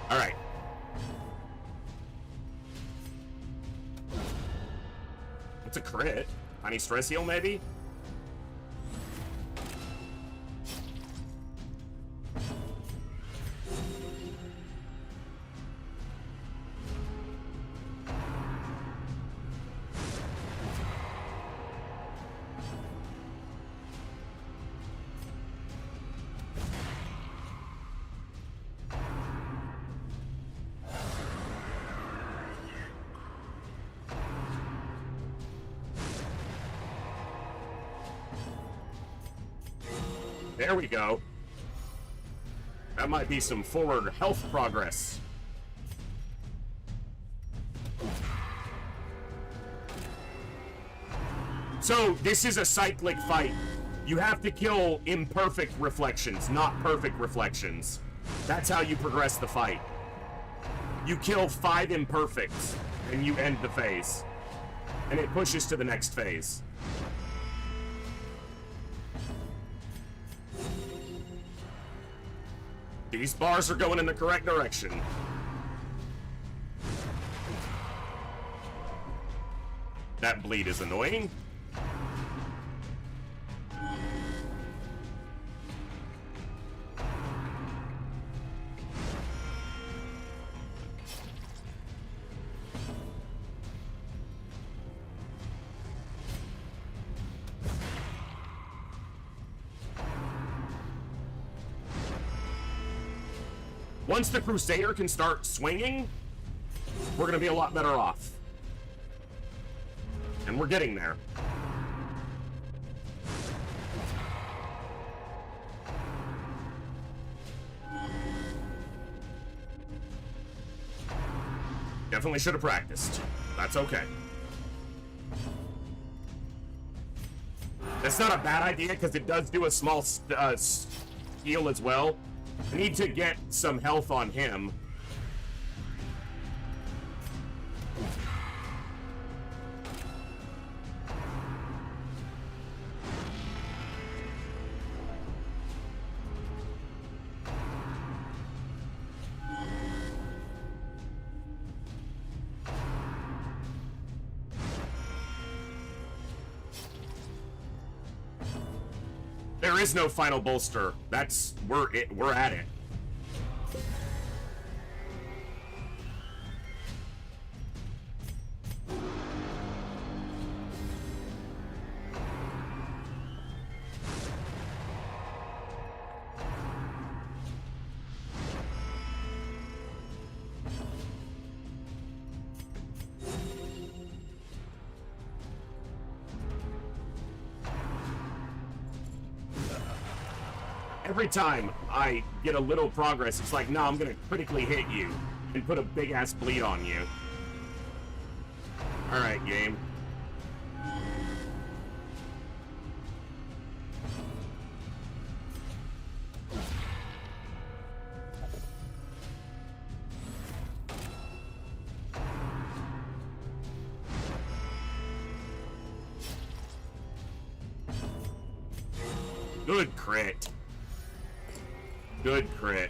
Speaker 1: All right. It's a crit. Tiny stress heal, maybe? There we go. That might be some forward health progress. So, this is a cyclic fight. You have to kill imperfect reflections, not perfect reflections. That's how you progress the fight. You kill 5 imperfects, and you end the phase. And it pushes to the next phase. These bars are going in the correct direction. That bleed is annoying. Once the Crusader can start swinging, we're gonna be a lot better off. And we're getting there. Definitely should have practiced. That's okay. That's not a bad idea because it does do a small heal as well. I need to get some health on him. There is no final bolster. We're at it. Every time I get a little progress, it's like, no, I'm gonna critically hit you and put a big ass bleed on you. Alright, game. Good crit. Good crit.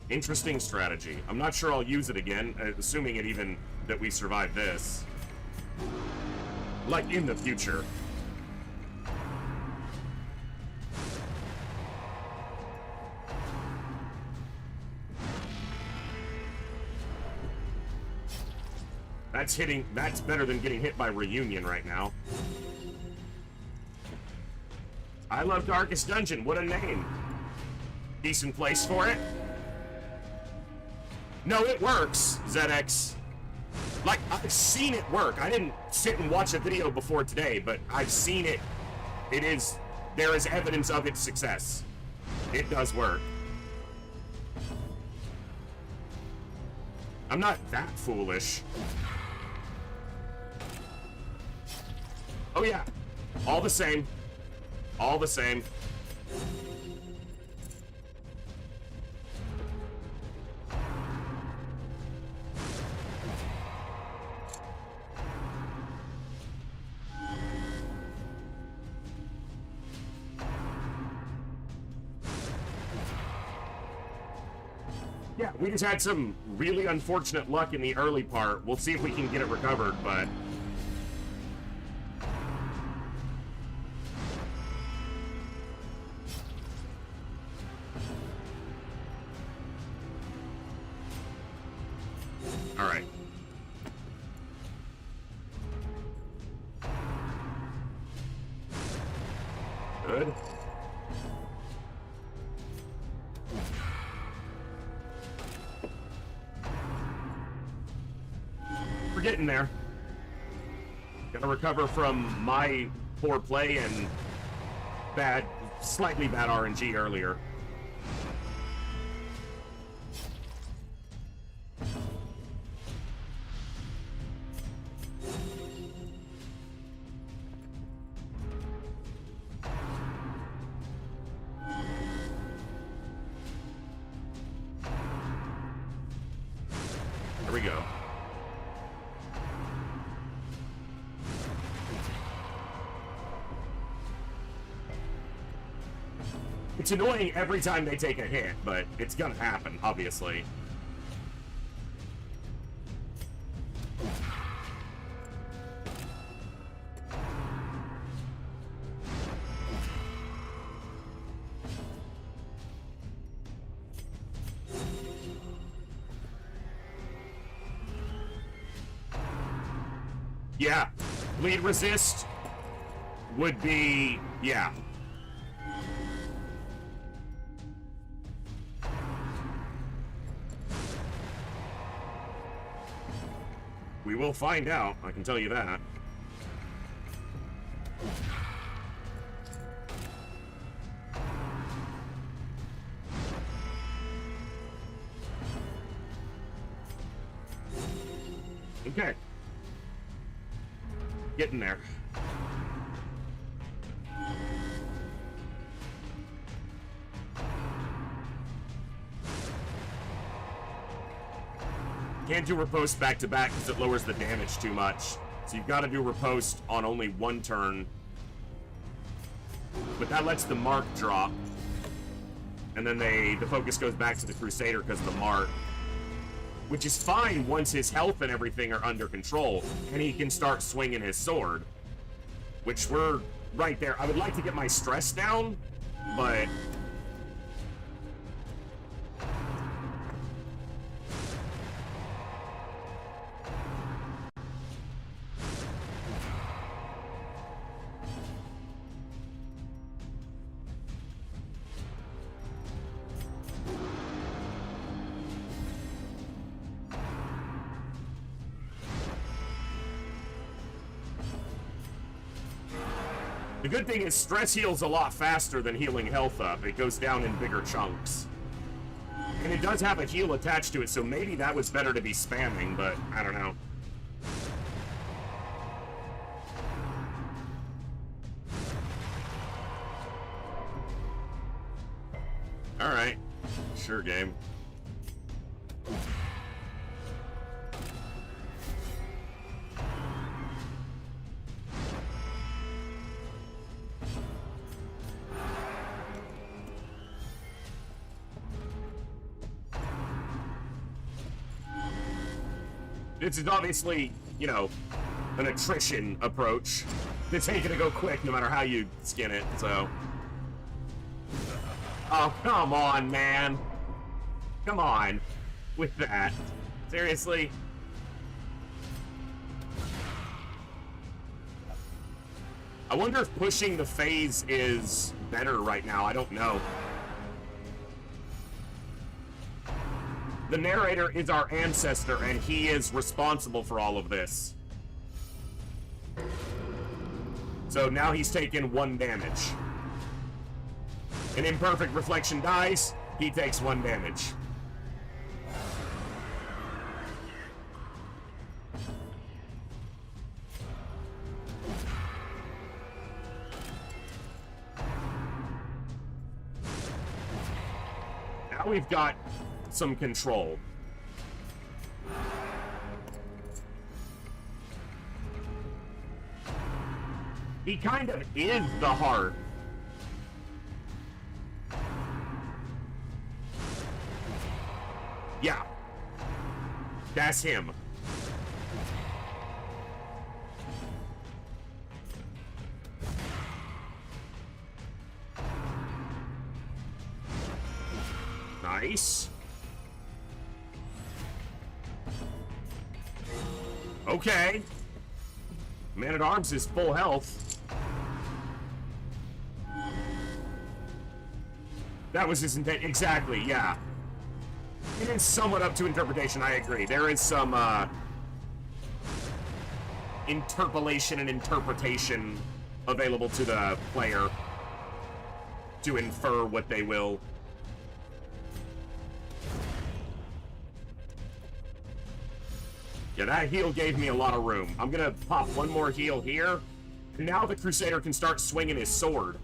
Speaker 1: Interesting strategy. I'm not sure I'll use it again, assuming that we survive this. Like, in the future. That's better than getting hit by Reunion right now. I love Darkest Dungeon, what a name. Decent place for it. No, it works, ZX. Like, I've seen it work. I didn't sit and watch a video before today, but I've seen it. There is evidence of its success. It does work. I'm not that foolish. Oh yeah, all the same. All the same. Yeah, we just had some really unfortunate luck in the early part. We'll see if we can get it recovered, but... Alright. Good. We're getting there. Gotta recover from my poor play and slightly bad RNG earlier. There we go. It's annoying every time they take a hit, but it's gonna happen, obviously. Yeah, bleed resist would be, yeah. We will find out, I can tell you that. Okay. Getting there. Can't do riposte back to back because it lowers the damage too much. So you've got to do riposte on only one turn. But that lets the mark drop. And then the focus goes back to the Crusader because of the mark. which is fine once his health and everything are under control, and he can start swinging his sword, which we're right there. I would like to get my stress down, but... The good thing is stress heals a lot faster than healing health up. It goes down in bigger chunks. And it does have a heal attached to it, so maybe that was better to be spamming, but I don't know. Alright. Sure, game. This is obviously, you know, an attrition approach. This ain't gonna go quick no matter how you skin it, so... Oh, come on, man. Come on. With that. Seriously? I wonder if pushing the phase is better right now. I don't know. The narrator is our ancestor, and he is responsible for all of this. So now he's taken 1 damage. An imperfect reflection dies, he takes 1 damage. Now we've got some control. He kind of is the heart. Yeah. That's him. Nice. Okay. Man-at-Arms is full health. That was his intent. Exactly, yeah. It is somewhat up to interpretation, I agree. There is some, interpolation and interpretation available to the player to infer what they will. Yeah, that heal gave me a lot of room. I'm gonna pop 1 more heal here. And now the Crusader can start swinging his sword.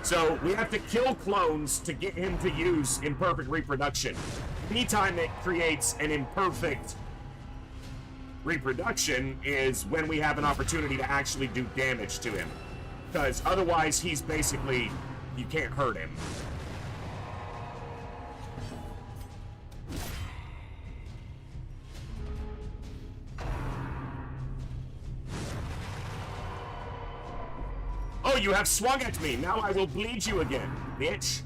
Speaker 1: So we have to kill clones to get him to use imperfect reproduction. Anytime it creates an imperfect reproduction is when we have an opportunity to actually do damage to him. Because otherwise he's basically, you can't hurt him. Oh, you have swung at me. Now I will bleed you again, bitch.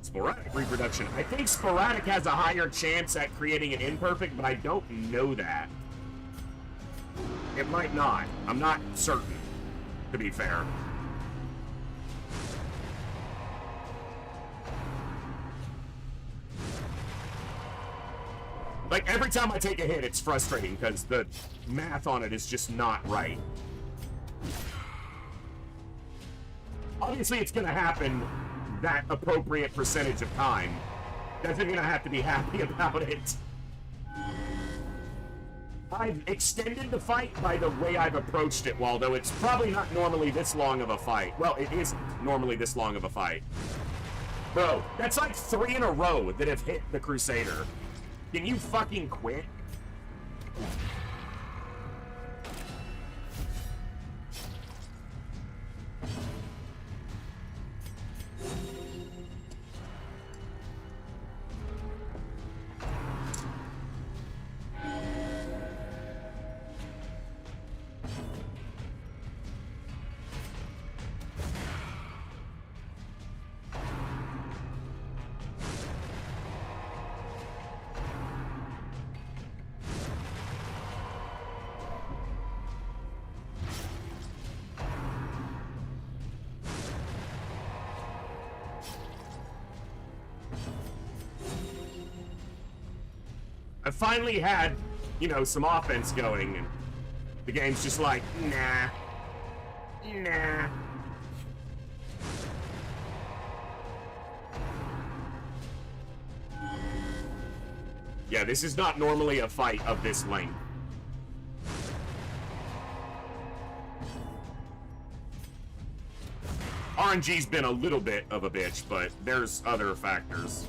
Speaker 1: Sporadic reproduction. I think sporadic has a higher chance at creating an imperfect, but I don't know that. It might not. I'm not certain, to be fair. Like, every time I take a hit, it's frustrating, because the math on it is just not right. Obviously, it's gonna happen that appropriate percentage of time. Doesn't mean I have to be happy about it. I've extended the fight by the way I've approached it, Waldo. It's probably not normally this long of a fight. Well, it isn't normally this long of a fight. Bro, that's like 3 in a row that have hit the Crusader. Can you fucking quit? I finally had, you know, some offense going, and the game's just like, nah. Nah. Yeah, this is not normally a fight of this length. RNG's been a little bit of a bitch, but there's other factors.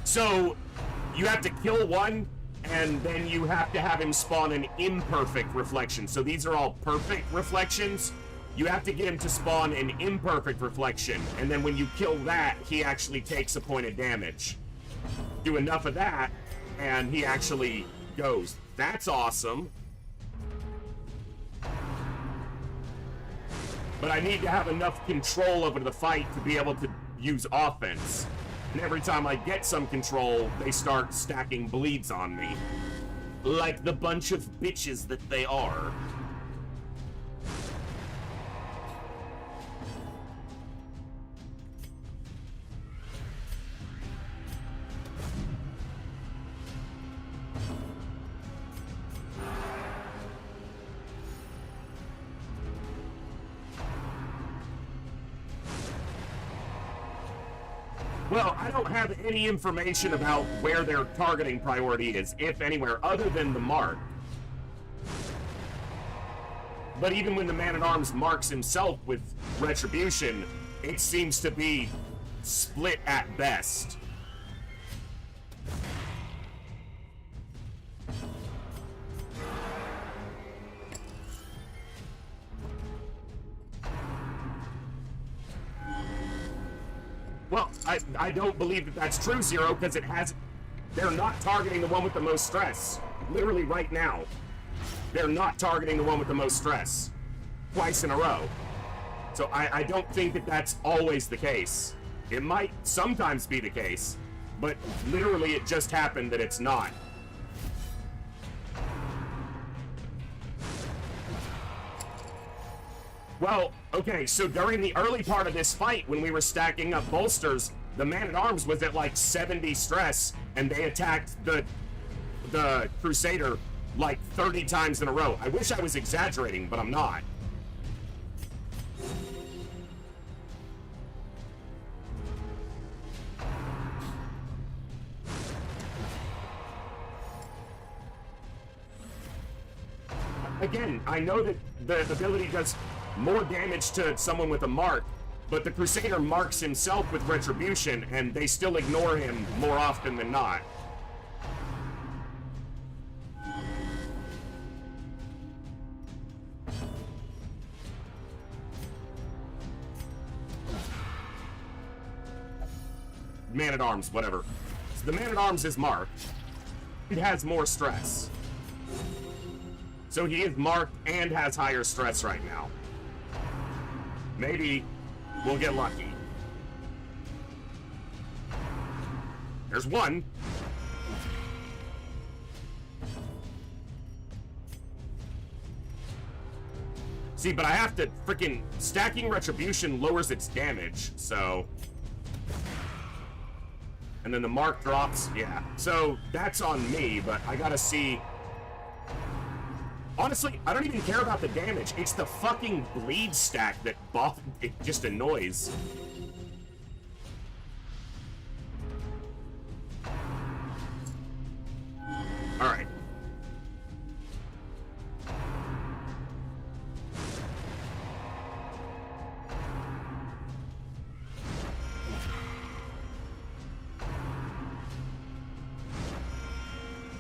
Speaker 1: So, you have to kill one, and then you have to have him spawn an imperfect reflection. So these are all perfect reflections. You have to get him to spawn an imperfect reflection, and then when you kill that, he actually takes a point of damage. Do enough of that, and he actually goes. That's awesome. But I need to have enough control over the fight to be able to use offense. And every time I get some control, they start stacking bleeds on me. Like the bunch of bitches that they are. Well, I don't have any information about where their targeting priority is, if anywhere, other than the mark. But even when the Man-at-Arms marks himself with Retribution, it seems to be split at best. Well, I don't believe that that's true, Zero, because it has... They're not targeting the one with the most stress. Literally right now. They're not targeting the one with the most stress. Twice in a row. So I don't think that that's always the case. It might sometimes be the case, but literally it just happened that it's not. Well, okay, so during the early part of this fight, when we were stacking up bolsters, the Man-at-Arms was at like 70 stress, and they attacked the Crusader like 30 times in a row. I wish I was exaggerating, but I'm not. Again, I know that the ability does more damage to someone with a mark, but the Crusader marks himself with Retribution, and they still ignore him more often than not. Man-at-Arms, whatever. So the Man-at-Arms is marked. It has more stress. So he is marked and has higher stress right now. Maybe we'll get lucky. There's one. See, but I have to freaking... Stacking Retribution lowers its damage, so... And then the mark drops, yeah. So that's on me, but I gotta see Honestly, I don't even care about the damage. It's the fucking bleed stack that it just annoys. Alright.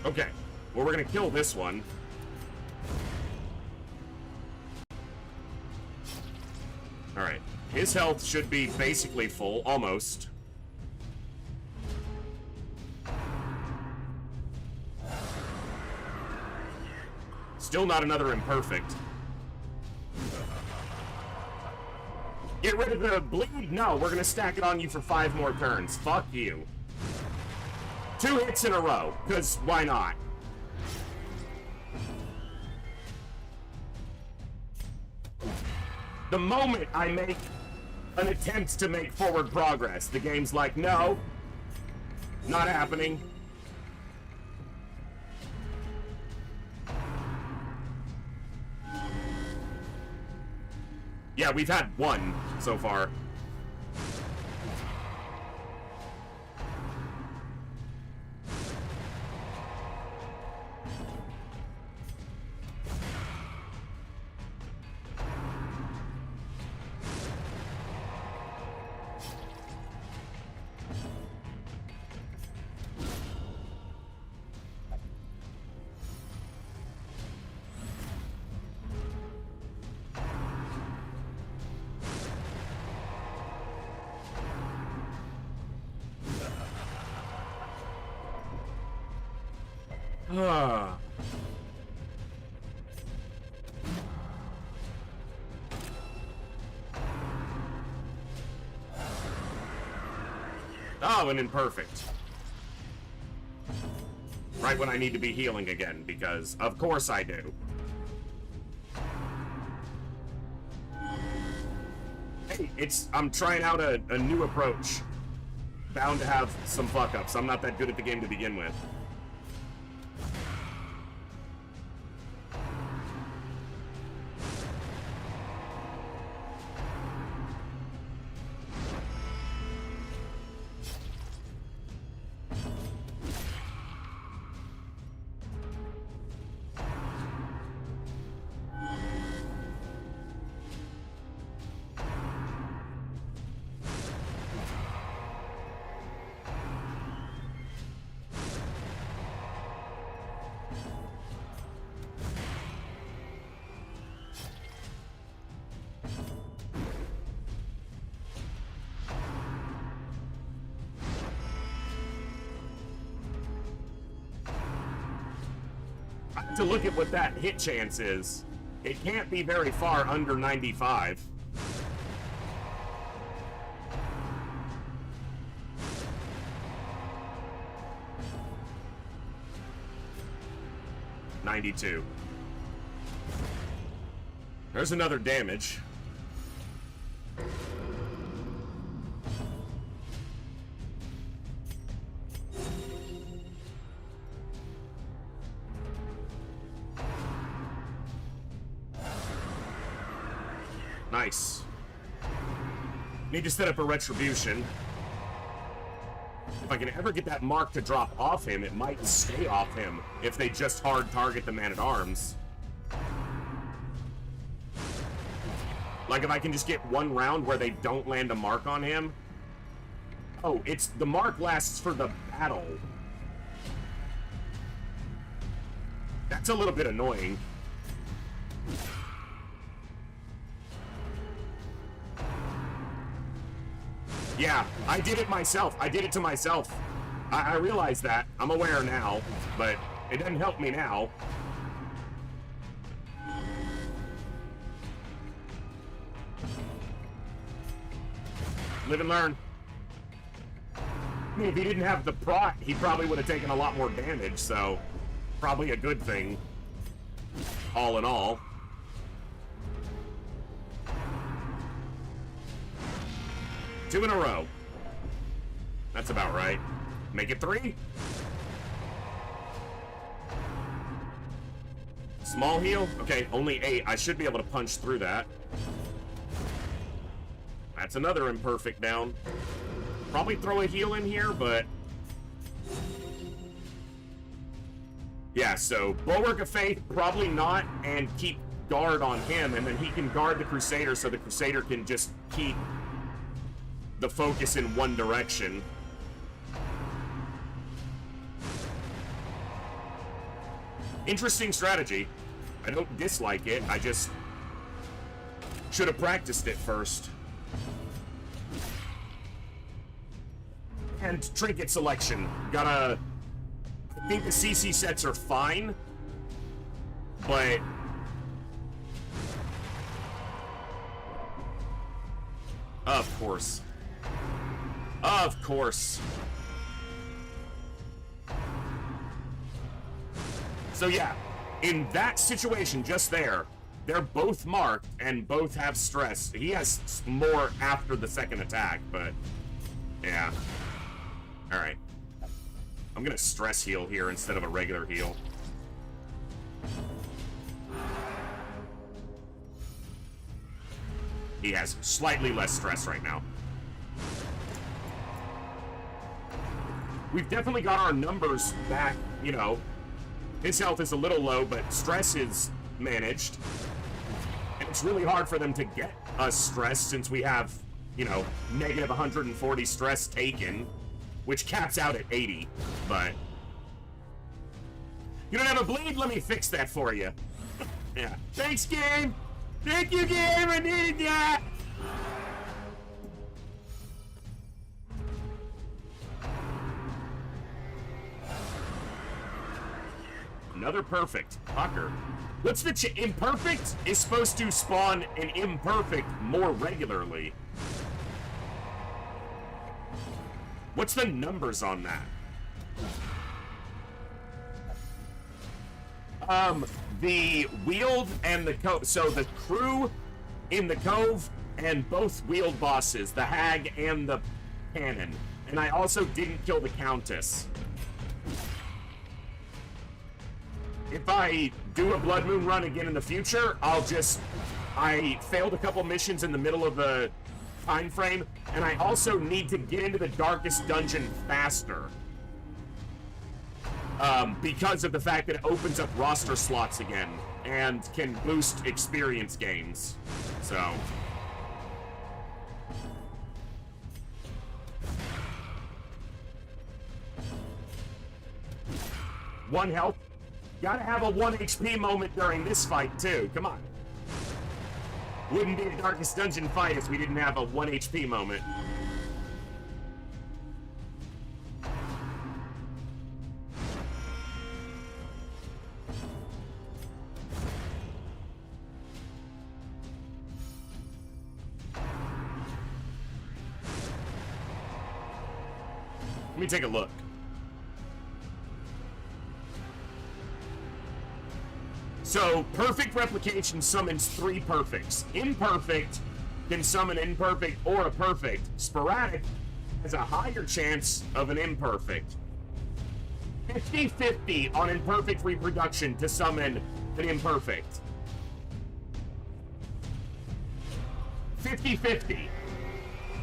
Speaker 1: Okay. Well, we're gonna kill this one. Alright. His health should be basically full. Almost. Still not another imperfect. Get rid of the bleed? No, we're gonna stack it on you for 5 more turns. Fuck you. 2 hits in a row, because why not? The moment I make an attempt to make forward progress, the game's like, no, not happening. Yeah, we've had 1 so far. Oh, and imperfect. Right when I need to be healing again, because of course I do. Hey, I'm trying out a new approach. Bound to have some fuck-ups. I'm not that good at the game to begin with. To look at what that hit chance is, it can't be very far under 95. $92. There's another damage. Nice. Need to set up a retribution. If I can ever get that mark to drop off him, it might stay off him if they just hard target the man-at-arms. Like if I can just get 1 round where they don't land a mark on him. Oh, the mark lasts for the battle. That's a little bit annoying. Yeah, I did it myself. I did it to myself. I realize that. I'm aware now, but it doesn't help me now. Live and learn. I mean, if he didn't have the prot, he probably would have taken a lot more damage, so probably a good thing, all in all. Two in a row. That's about right. Make it 3. Small heal? Okay, only 8. I should be able to punch through that. That's another imperfect down. Probably throw a heal in here, but... yeah, so Bulwark of Faith, probably not, and keep guard on him, and then he can guard the Crusader so the Crusader can just keep the focus in one direction. Interesting strategy. I don't dislike it, I just should have practiced it first. And trinket selection. I think the CC sets are fine, but of course. Of course. So yeah, in that situation just there, they're both marked and both have stress. He has more after the second attack, but yeah. Alright. I'm gonna stress heal here instead of a regular heal. He has slightly less stress right now. We've definitely got our numbers back, you know. His health is a little low, but stress is managed. And it's really hard for them to get us stressed since we have, you know, negative 140 stress taken, which caps out at 80, but... you don't have a bleed? Let me fix that for you. Yeah. Thanks, game! Thank you, game! I needed that! Another perfect. Fucker. Let's switch it. Imperfect is supposed to spawn an imperfect more regularly. What's the numbers on that? The Wield and the Cove. So the crew in the Cove and both Wield bosses, the Hag and the Cannon. And I also didn't kill the Countess. If I do a Blood Moon run again in the future, I failed a couple missions in the middle of the time frame, and I also need to get into the darkest dungeon faster. Because of the fact that it opens up roster slots again, and can boost experience gains. So... one health. Gotta have a 1 HP moment during this fight, too. Come on. Wouldn't be the darkest dungeon fight if we didn't have a 1 HP moment. Let me take a look. So, perfect replication summons 3 perfects. Imperfect can summon imperfect or a perfect. Sporadic has a higher chance of an imperfect. 50-50 on imperfect reproduction to summon an imperfect. 50-50.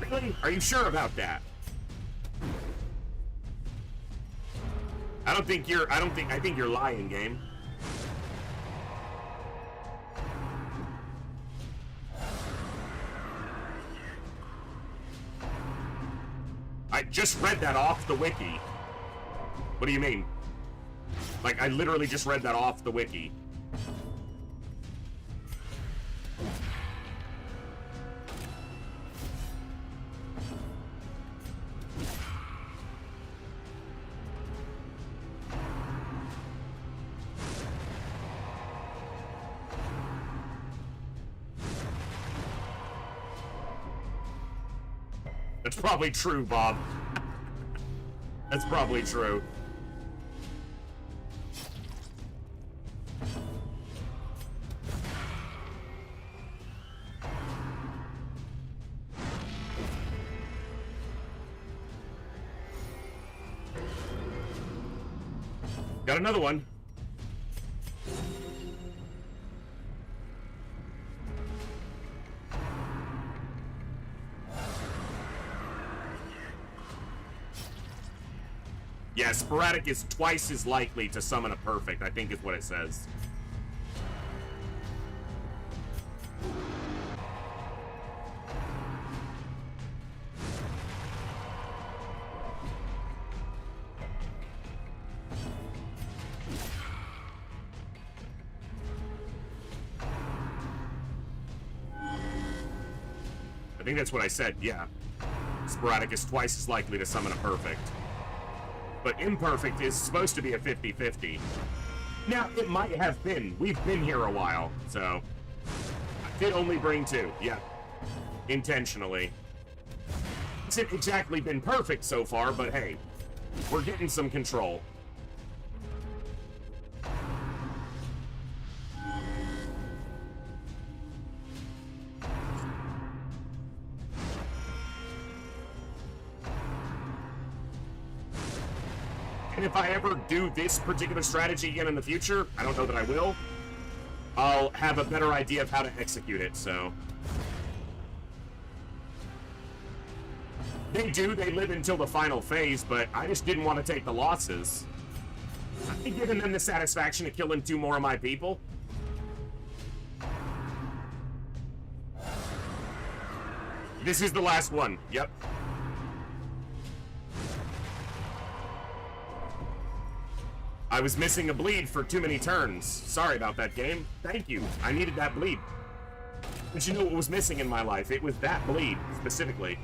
Speaker 1: Really? Are you sure about that? I think you're lying, game. I just read that off the wiki. What do you mean? Like, I literally just read that off the wiki. That's probably true, Bob. That's probably true. Got another one. Yeah, sporadic is twice as likely to summon a perfect, I think is what it says. I think that's what I said, yeah. Sporadic is twice as likely to summon a perfect. But imperfect is supposed to be a 50-50. Now, it might have been. We've been here a while, so... I did only bring 2, yeah. Intentionally. It's not exactly been perfect so far, but hey, we're getting some control. And if I ever do this particular strategy again in the future, I don't know that I will, I'll have a better idea of how to execute it, so... They live until the final phase, but I just didn't want to take the losses. I've given them the satisfaction of killing 2 more of my people. This is the last one, yep. I was missing a bleed for too many turns. Sorry about that, game. Thank you. I needed that bleed. But you know what was missing in my life? It was that bleed, specifically.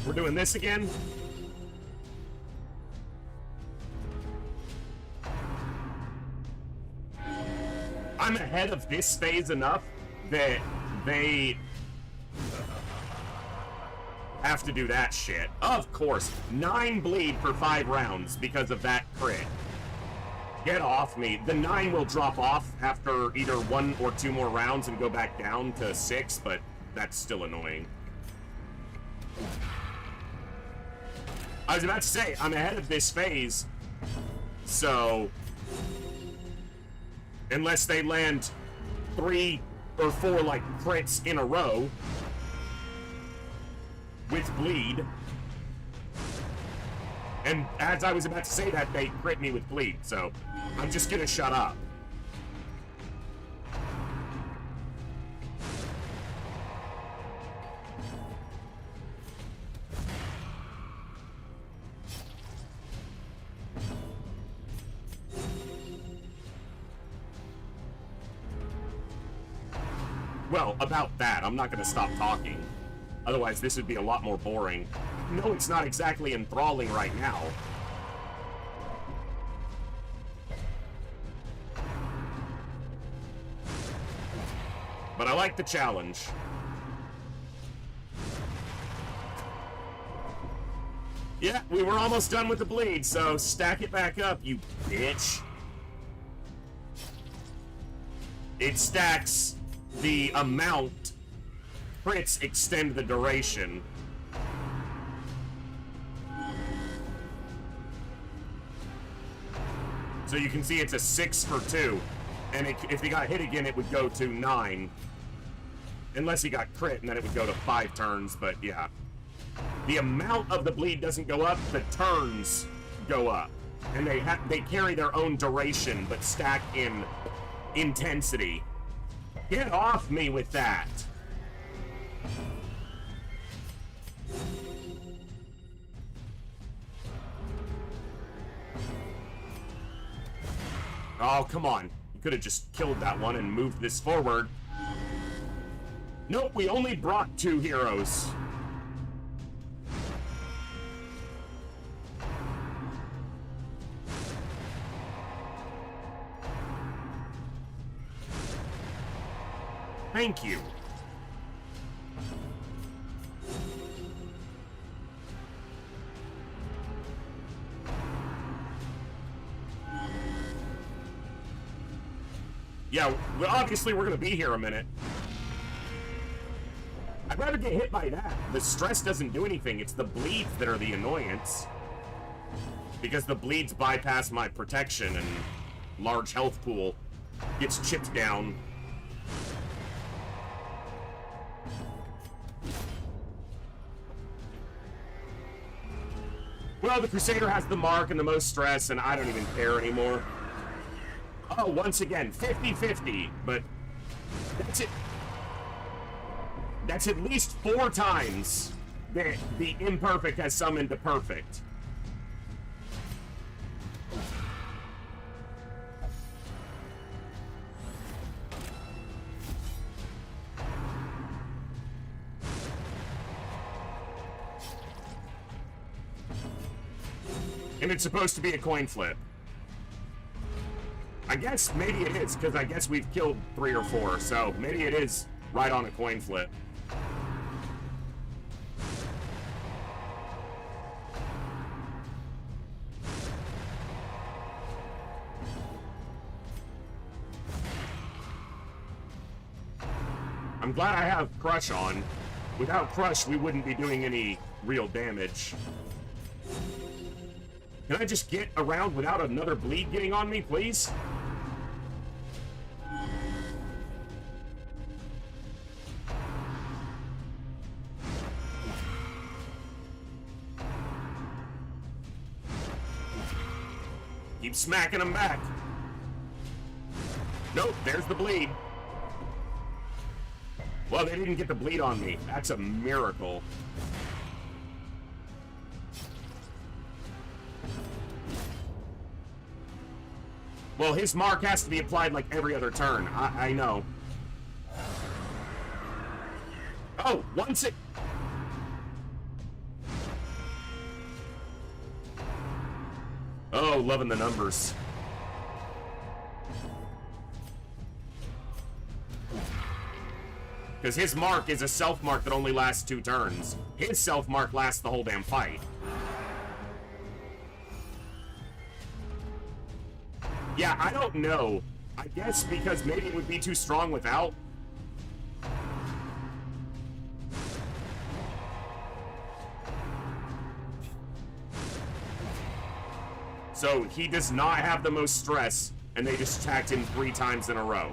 Speaker 1: We're doing this again? I'm ahead of this phase enough that they have to do that shit. Of course. 9 bleed for 5 rounds because of that crit. Get off me. The 9 will drop off after either 1 or 2 more rounds and go back down to 6, but that's still annoying. I was about to say, I'm ahead of this phase, so unless they land 3 or 4 like crits in a row with bleed, and as I was about to say that, they crit me with bleed, so I'm just gonna shut up. Well, about that, I'm not going to stop talking. Otherwise, this would be a lot more boring. No, it's not exactly enthralling right now. But I like the challenge. Yeah, we were almost done with the bleed, so stack it back up, you bitch. It stacks the amount. Crits extend the duration. So you can see it's a 6 for 2. And if he got hit again, it would go to 9. Unless he got crit, and then it would go to 5 turns, but yeah. The amount of the bleed doesn't go up, the turns go up. And they carry their own duration, but stack in intensity. Get off me with that! Oh, come on. You could have just killed that one and moved this forward. Nope, we only brought 2 heroes. Thank you. Yeah, well, obviously we're gonna be here a minute. I'd rather get hit by that. The stress doesn't do anything. It's the bleeds that are the annoyance. Because the bleeds bypass my protection and large health pool gets chipped down. Well, the Crusader has the mark and the most stress, and I don't even care anymore. Oh, once again, 50-50, but that's it. That's at least 4 times that the imperfect has summoned the perfect. And it's supposed to be a coin flip. I guess maybe it is, because I guess we've killed 3 or 4, so maybe it is right on a coin flip. I'm glad I have Crush on. Without Crush, we wouldn't be doing any real damage. Can I just get around without another bleed getting on me, please? Keep smacking them back. Nope, there's the bleed. Well, they didn't get the bleed on me. That's a miracle. Well, his mark has to be applied like every other turn. I know. Oh, once it... Oh, loving the numbers. Because his mark is a self-mark that only lasts 2 turns. His self-mark lasts the whole damn fight. Yeah, I don't know. I guess because maybe it would be too strong without. So he does not have the most stress, and they just attacked him 3 times in a row.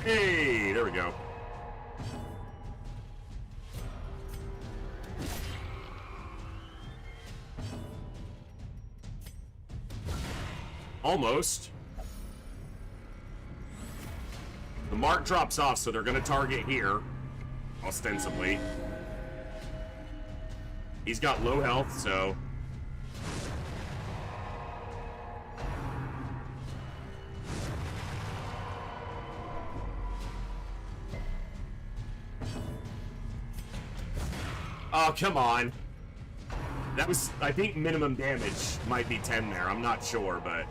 Speaker 1: Hey, there we go. Almost. The mark drops off, so they're going to target here, ostensibly. He's got low health, so... Oh, come on. That was, I think minimum damage might be 10 there. I'm not sure, but...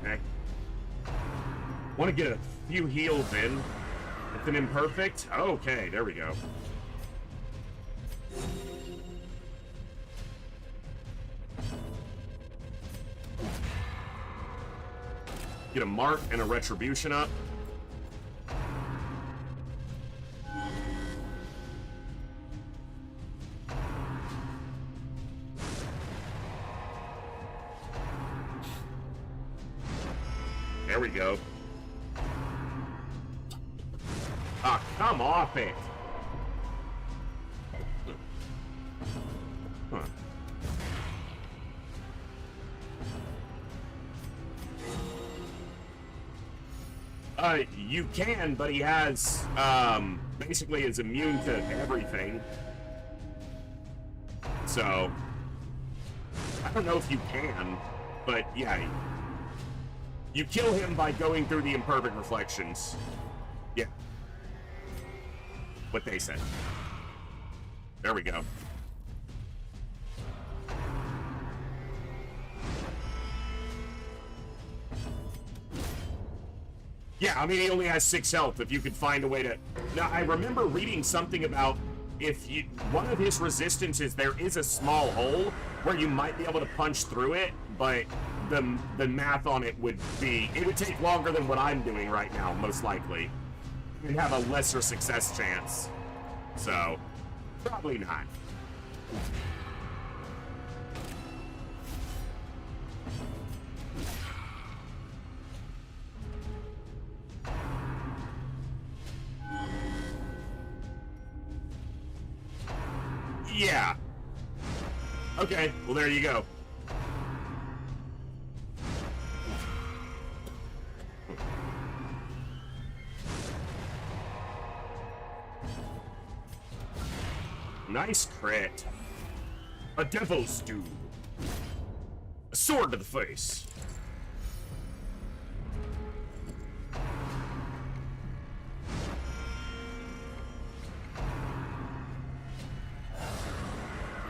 Speaker 1: Okay. Want to get a few heals in. It's an imperfect. Okay, there we go. Get a mark and a retribution up. There we go. Ah, come off it. You can, but he has, basically is immune to everything. So, I don't know if you can, but yeah. You kill him by going through the imperfect reflections. Yeah. What they said. There we go. Yeah, I mean, he only has 6 health. If you could find a way to... Now, I remember reading something about if you... One of his resistances, there is a small hole where you might be able to punch through it, but the math on it would be... It would take longer than what I'm doing right now, most likely. You'd have a lesser success chance. So, probably not. Yeah. Okay, well there you go. Nice crit. A devil's stew. A sword to the face.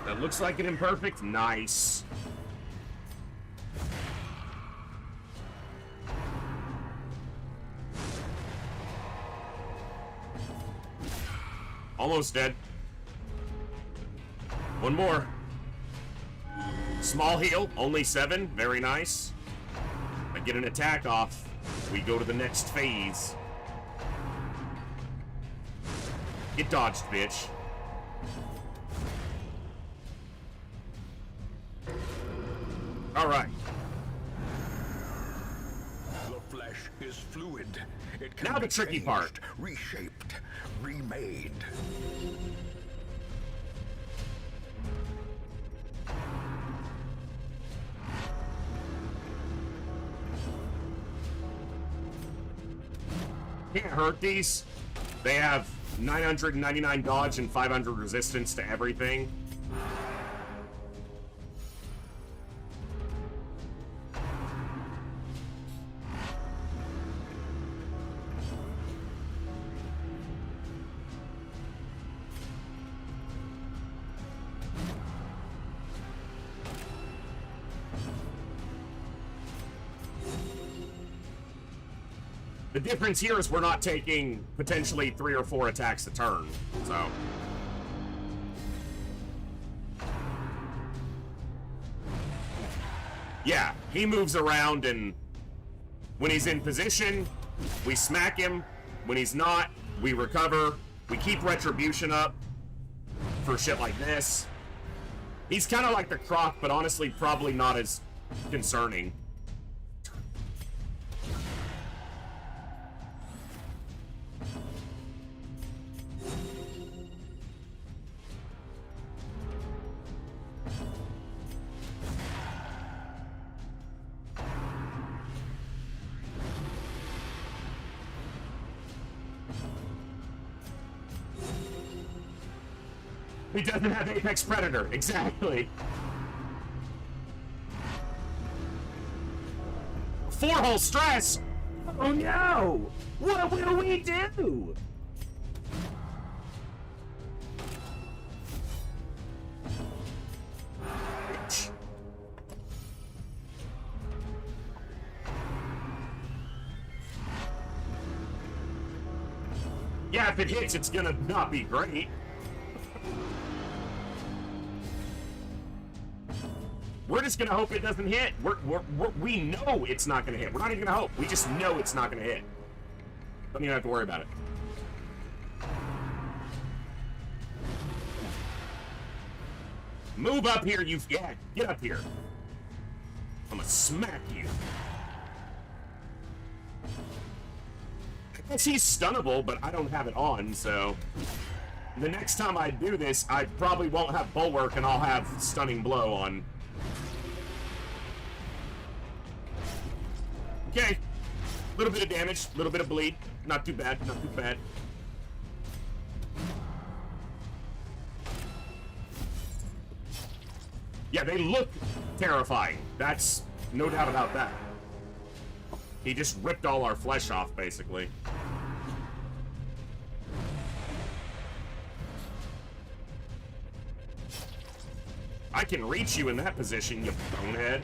Speaker 1: That looks like an imperfect. Nice. Almost dead. One more. Small heal, only 7. Very nice. I get an attack off. We go to the next phase. Get dodged, bitch. All right.
Speaker 6: The flesh is fluid. It can
Speaker 1: Now
Speaker 6: be
Speaker 1: the tricky
Speaker 6: changed,
Speaker 1: part.
Speaker 6: reshaped, remade.
Speaker 1: Can't hurt these. They have 999 dodge and 500 resistance to everything. The difference here is we're not taking potentially 3 or 4 attacks a turn, so. Yeah, he moves around, and when he's in position, we smack him. When he's not, we recover. We keep retribution up for shit like this. He's kind of like the Croc, but honestly probably not as concerning. He doesn't have Apex Predator, exactly. 4-hole stress! Oh no! What will we do? Yeah, if it hits, it's gonna not be great. We're just gonna hope it doesn't hit. We know it's not gonna hit. We're not even gonna hope. We just know it's not gonna hit. Don't even have to worry about it. Move up here, you... Yeah, get up here. I'm gonna smack you. I guess he's stunnable, but I don't have it on, so... The next time I do this, I probably won't have Bulwark, and I'll have Stunning Blow on. Okay. Little bit of damage, little bit of bleed. Not too bad, not too bad. Yeah, they look terrifying. That's no doubt about that. He just ripped all our flesh off, basically. I can reach you in that position, you bonehead.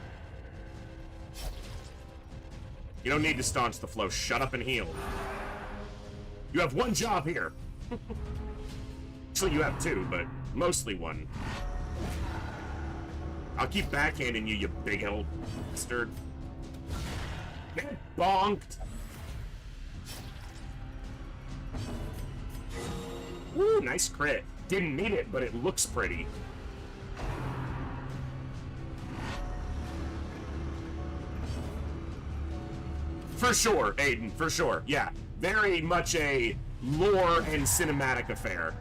Speaker 1: You don't need to staunch the flow. Shut up and heal. You have one job here. Actually, you have two, but mostly one. I'll keep backhanding you, you big old bastard. Get bonked. Woo, nice crit. Didn't need it, but it looks pretty. For sure, Aiden, for sure. Yeah, very much a lore and cinematic affair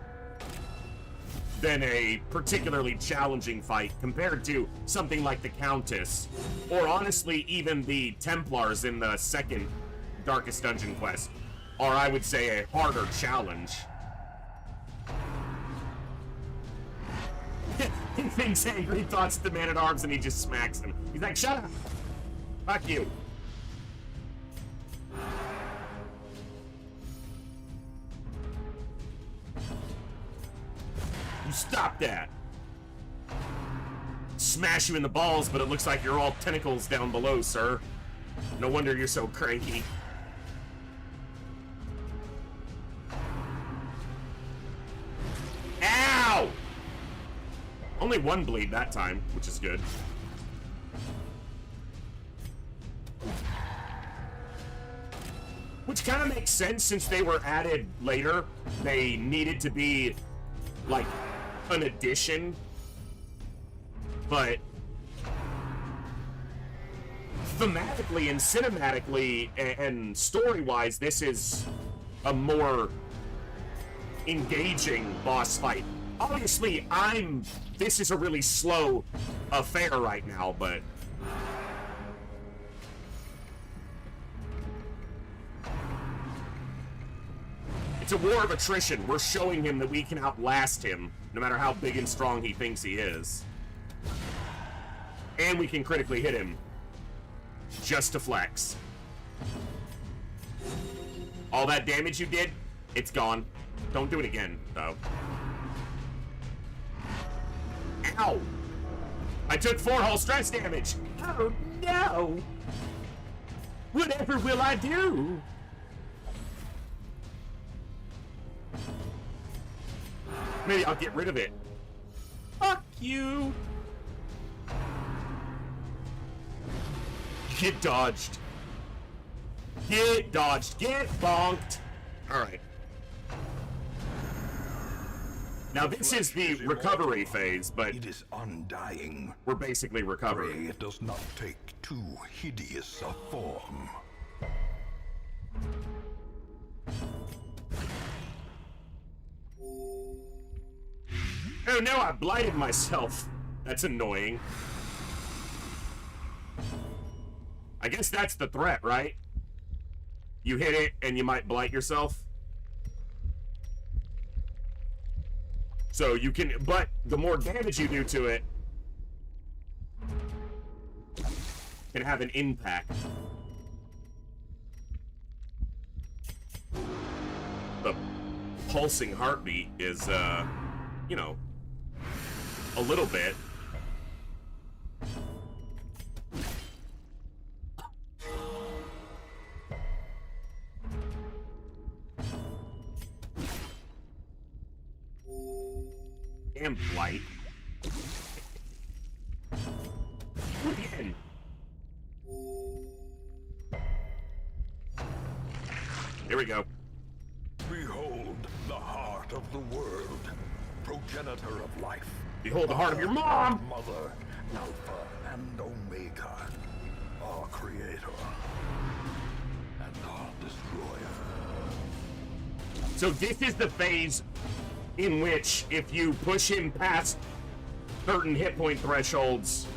Speaker 1: than a particularly challenging fight compared to something like the Countess, or honestly even the Templars in the second Darkest Dungeon quest, are, I would say, a harder challenge. He thinks angry thoughts to the Man-at-Arms and he just smacks him. He's like, shut up! Fuck you! You stop that! Smash you in the balls, but it looks like you're all tentacles down below, sir. No wonder you're so cranky. Ow! Only one bleed that time, which is good. Which kind of makes sense since they were added later. They needed to be, like, an addition. But thematically and cinematically and story-wise, this is a more engaging boss fight. Obviously, this is a really slow affair right now, but it's a war of attrition. We're showing him that we can outlast him, no matter how big and strong he thinks he is. And we can critically hit him, just to flex. All that damage you did, it's gone. Don't do it again, though. Ow! I took 4 whole stress damage! Oh no! Whatever will I do? Maybe I'll get rid of it. Fuck you! Get dodged. Get dodged. Get bonked. Alright. Now this is the recovery phase, but
Speaker 3: it is undying.
Speaker 1: We're basically recovering.
Speaker 3: Pray it does not take too hideous a form.
Speaker 1: Oh no, I blighted myself. That's annoying. I guess that's the threat, right? You hit it and you might blight yourself. So you can, but the more damage you do to it can have an impact. The pulsing heartbeat is, you know, a little bit. Damn blight. Again. Here we go.
Speaker 3: Behold the heart of the world, progenitor of life.
Speaker 1: Behold the heart of your mom!
Speaker 3: Mother, Alpha and Omega, our creator and our destroyer.
Speaker 1: So this is the phase in which, if you push him past certain hit point thresholds,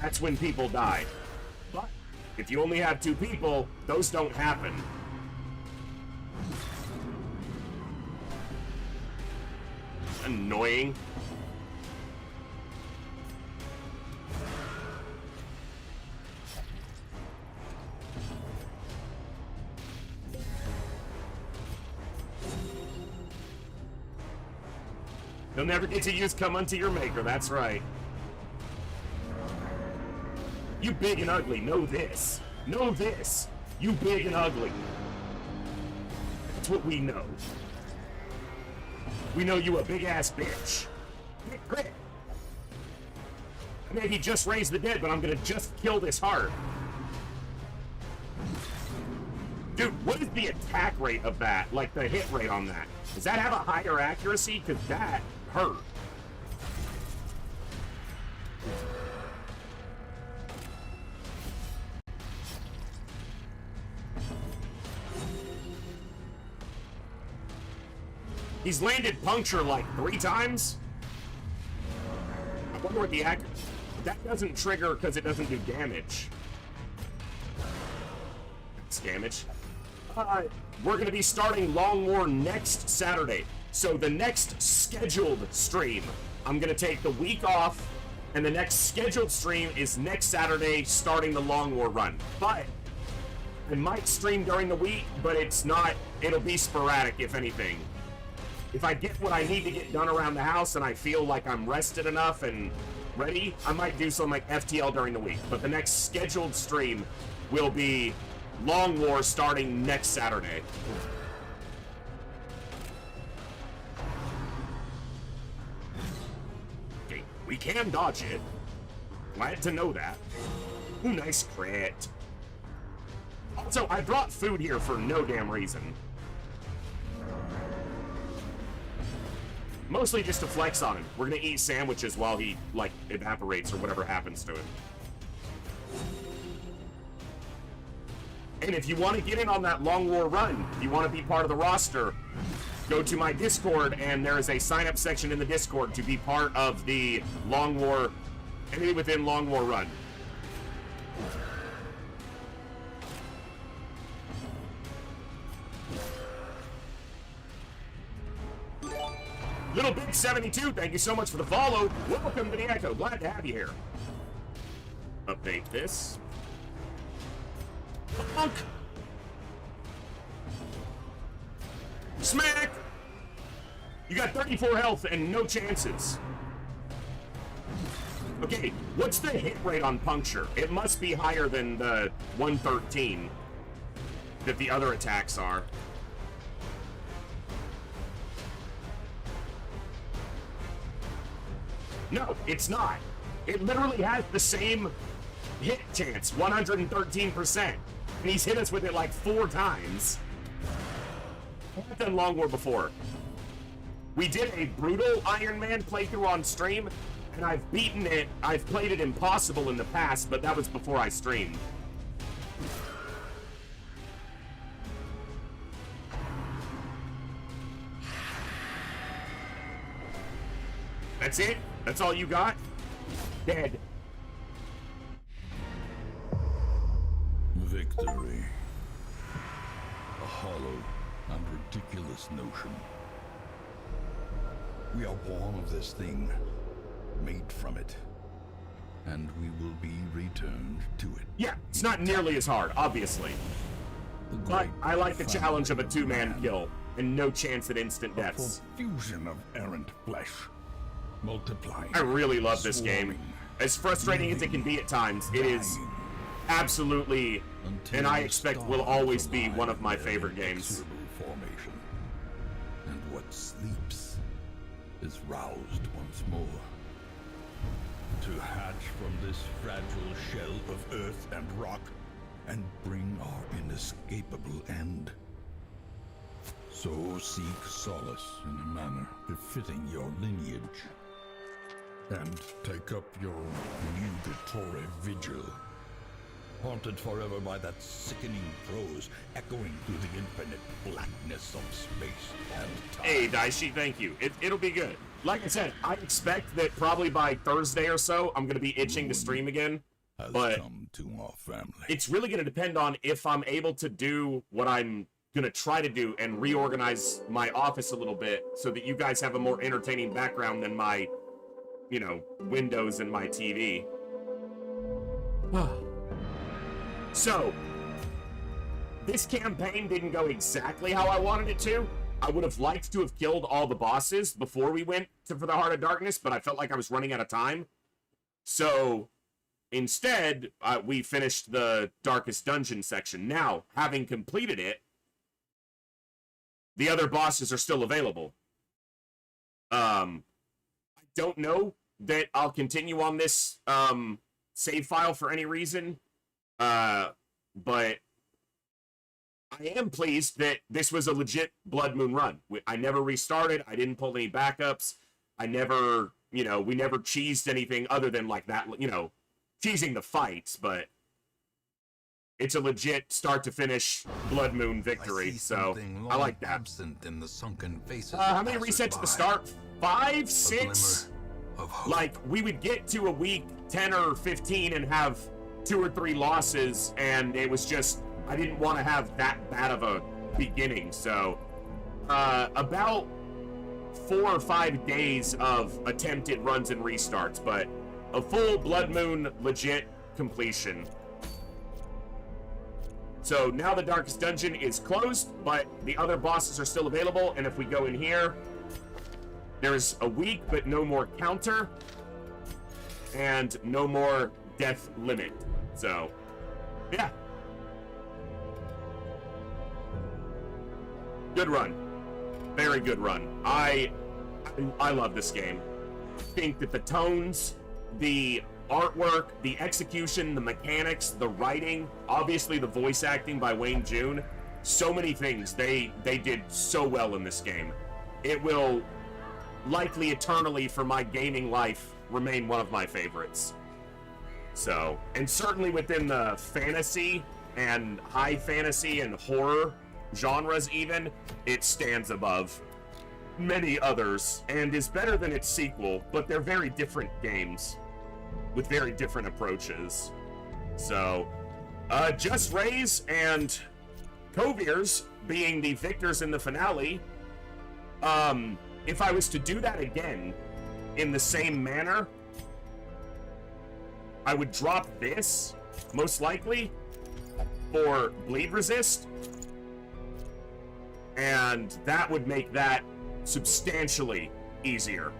Speaker 1: that's when people die. But If you only have 2 people, those don't happen. Annoying. You'll never get to use come unto your maker, that's right. You big and ugly, know this. Know this. You big and ugly. That's what we know. We know you a big-ass bitch. Get grit. I mean, he just raised the dead, but I'm gonna just kill this heart. Dude, what is the attack rate of that? Like, the hit rate on that? Does that have a higher accuracy? Because that hurt. He's landed puncture like 3 times? I wonder what the accuracy... That doesn't trigger because it doesn't do damage. It's damage. We're going to be starting Long War next Saturday. So the next scheduled stream, I'm going to take the week off, and the next scheduled stream is next Saturday, starting the Long War run. But I might stream during the week, but it's not, it'll be sporadic, if anything. If I get what I need to get done around the house and I feel like I'm rested enough and ready, I might do some like FTL during the week. But the next scheduled stream will be Long War starting next Saturday. Okay, we can dodge it. Glad to know that. Ooh, nice crit. Also, I brought food here for no damn reason. Mostly just to flex on him. We're gonna eat sandwiches while he, like, evaporates or whatever happens to him. And if you want to get in on that Long War run, if you want to be part of the roster, go to my Discord, and there is a sign-up section in the Discord to be part of the Long War, Enemy Within Long War run. Little Big 72, thank you so much for the follow. Welcome to the Echo. Glad to have you here. Update this. Punk! Smack! You got 34 health and no chances. Okay, what's the hit rate on puncture? It must be higher than the 113 that the other attacks are. No, it's not. It literally has the same hit chance, 113%. And he's hit us with it like 4 times. I've done Long War before. We did a brutal Iron Man playthrough on stream, and I've beaten it. I've played it impossible in the past, but that was before I streamed. That's it? That's all you got? Dead.
Speaker 6: Victory. A hollow and ridiculous notion. We are born of this thing, made from it, and we will be returned to it.
Speaker 1: Yeah, it's not nearly as hard, obviously. But I like the challenge of a 2-man kill, and no chance at instant deaths.
Speaker 6: A fusion of errant flesh, multiplying.
Speaker 1: I really love this game. As frustrating as it can be at times, it is absolutely, and I expect will always be, one of my favorite games.
Speaker 6: Formation. And what sleeps is roused once more. To hatch from this fragile shell of earth and rock and bring our inescapable end. So seek solace in a manner befitting your lineage, and take up your nugatory vigil, haunted forever by that sickening prose echoing through the infinite blackness of space and time.
Speaker 1: Hey, Daishi, thank you. It'll be good. Like I said, I expect that probably by Thursday or so, I'm going to be itching to stream again.
Speaker 6: has
Speaker 1: but
Speaker 6: come to our family.
Speaker 1: it's really going to depend on if I'm able to do what I'm going to try to do and reorganize my office a little bit so that you guys have a more entertaining background than my, you know, windows and my TV. So, this campaign didn't go exactly how I wanted it to. I would have liked to have killed all the bosses before we went for the Heart of Darkness, but I felt like I was running out of time. So, instead, we finished the Darkest Dungeon section. Now, having completed it, the other bosses are still available. I don't know that I'll continue on this save file for any reason, but I am pleased that this was a legit Blood Moon run. I never restarted. I didn't pull any backups. I never, you know, we never cheesed anything other than like that, you know, cheesing the fights, but it's a legit start to finish Blood Moon victory, so I like that.
Speaker 3: Absent in the sunken faces
Speaker 1: How many resets at the start? 5, 6?
Speaker 3: Of hope.
Speaker 1: Like, we would get to a week 10 or 15 and have 2 or 3 losses, and it was just, I didn't want to have that bad of a beginning, so about 4 or 5 days of attempted runs and restarts, but a full Blood Moon legit completion. So now the Darkest Dungeon is closed, but the other bosses are still available, and if we go in here, there's a week, but no more counter, and no more death limit. So, yeah. Good run. Very good run. I love this game. I think that the tones, the artwork, the execution, the mechanics, the writing, obviously the voice acting by Wayne June, so many things they did so well in this game. It will likely eternally for my gaming life remain one of my favorites. So, and certainly within the fantasy and high fantasy and horror genres even, it stands above many others and is better than its sequel, but they're very different games with very different approaches. So, Just Rays and Coviers being the victors in the finale, if I was to do that again in the same manner, I would drop this, most likely, for Bleed Resist, and that would make that substantially easier.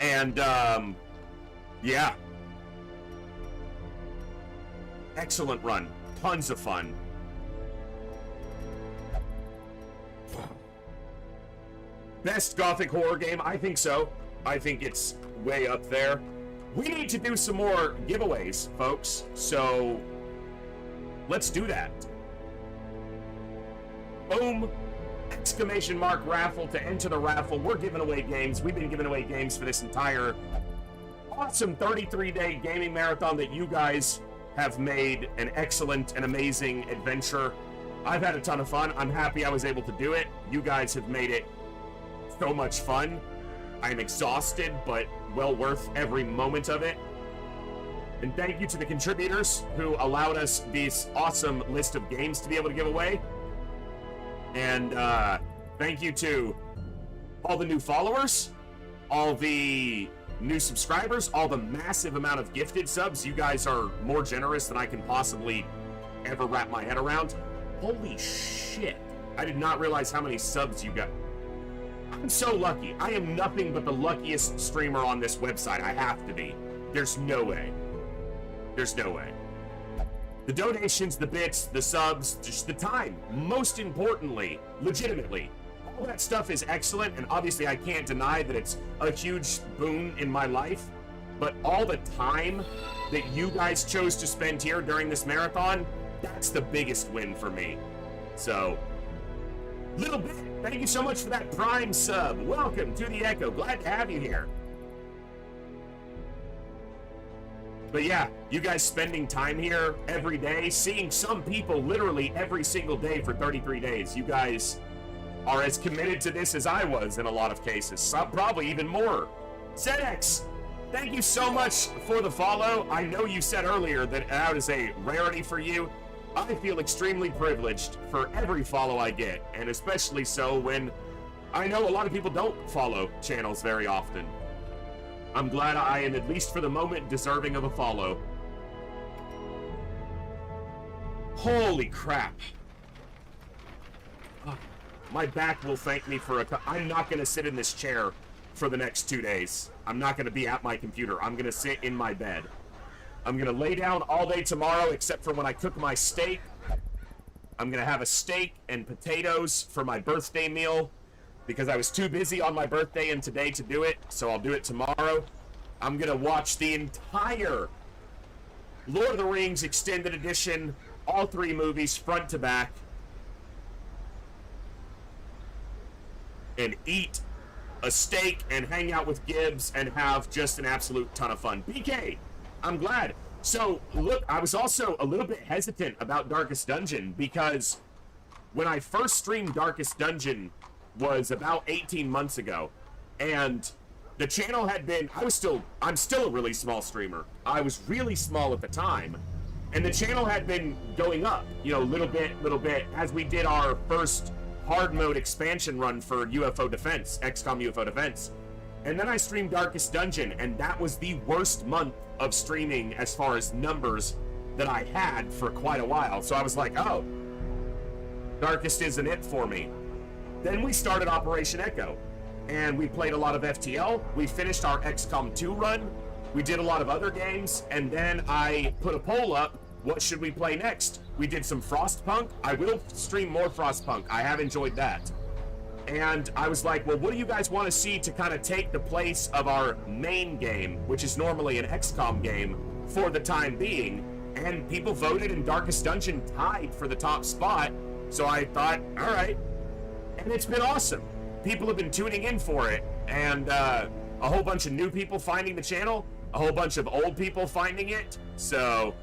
Speaker 1: And, yeah. Excellent run. Tons of fun. Best Gothic horror game? I think so. I think it's way up there. We need to do some more giveaways, folks. So, let's do that. Boom. Exclamation mark raffle to enter the raffle. We're giving away games. We've been giving away games for this entire awesome 33-day gaming marathon that you guys have made an excellent and amazing adventure. I've had a ton of fun. I'm happy I was able to do it. You guys have made it so much fun. I'm exhausted, but well worth every moment of it. And thank you to the contributors who allowed us this awesome list of games to be able to give away. And thank you to all the new followers, all the new subscribers, all the massive amount of gifted subs. You guys are more generous than I can possibly ever wrap my head around. Holy shit. I did not realize how many subs you got. I'm so lucky. I am nothing but the luckiest streamer on this website. I have to be. There's no way. There's no way. The donations, the bits, the subs, just the time. Most importantly, legitimately, all that stuff is excellent, and obviously I can't deny that it's a huge boon in my life, but all the time that you guys chose to spend here during this marathon, that's the biggest win for me. So, Little Bit, thank you so much for that Prime sub. Welcome to the Echo. Glad to have you here. But yeah, you guys spending time here every day, seeing some people literally every single day for 33 days. You guys are as committed to this as I was in a lot of cases. Some, probably even more ZX, thank you so much for the follow. I know you said earlier that is a rarity for you. I feel extremely privileged for every follow I get, and especially so when I know a lot of people don't follow channels very often. I'm glad I am, at least for the moment, deserving of a follow. Holy crap. My back will thank me for I'm not going to sit in this chair for the next 2 days. I'm not going to be at my computer. I'm going to sit in my bed. I'm going to lay down all day tomorrow, except for when I cook my steak. I'm going to have a steak and potatoes for my birthday meal, because I was too busy on my birthday and today to do it, so I'll do it tomorrow. I'm going to watch the entire Lord of the Rings Extended Edition, all 3 movies, front to back, and eat a steak and hang out with Gibbs and have just an absolute ton of fun. BK, I'm glad. So, look, I was also a little bit hesitant about Darkest Dungeon because when I first streamed Darkest Dungeon was about 18 months ago, and the channel had been, I'm still a really small streamer. I was really small at the time, and the channel had been going up, you know, little bit, as we did our first hard mode expansion run for UFO Defense, XCOM UFO Defense. And then I streamed Darkest Dungeon, and that was the worst month of streaming as far as numbers that I had for quite a while. So I was like, oh, Darkest isn't it for me. Then we started Operation Echo, and we played a lot of FTL. We finished our XCOM 2 run. We did a lot of other games, and then I put a poll up, what should we play next? We did some Frostpunk. I will stream more Frostpunk. I have enjoyed that. And I was like, well, what do you guys want to see to kind of take the place of our main game, which is normally an XCOM game, for the time being? And people voted, and Darkest Dungeon tied for the top spot. So I thought, all right. And it's been awesome. People have been tuning in for it, and a whole bunch of new people finding the channel, a whole bunch of old people finding it. So,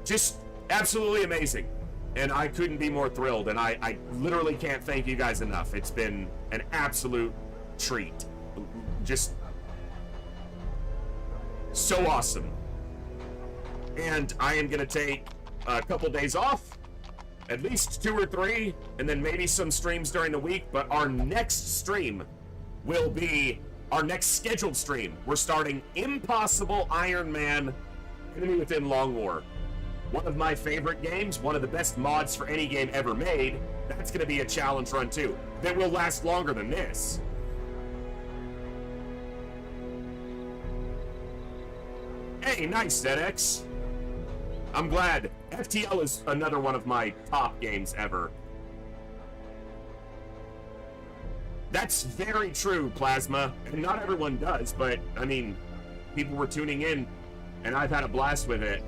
Speaker 1: just absolutely amazing. And I couldn't be more thrilled, and I literally can't thank you guys enough. It's been an absolute treat. Just so awesome. And I am going to take a couple days off, at least 2 or 3, and then maybe some streams during the week. But our next stream will be our next scheduled stream. We're starting Impossible Iron Man Enemy Within Long War. One of my favorite games, one of the best mods for any game ever made. That's going to be a challenge run too, that will last longer than this. Hey, nice, ZX. I'm glad. FTL is another one of my top games ever. That's very true, Plasma. And not everyone does, but, I mean, people were tuning in, and I've had a blast with it.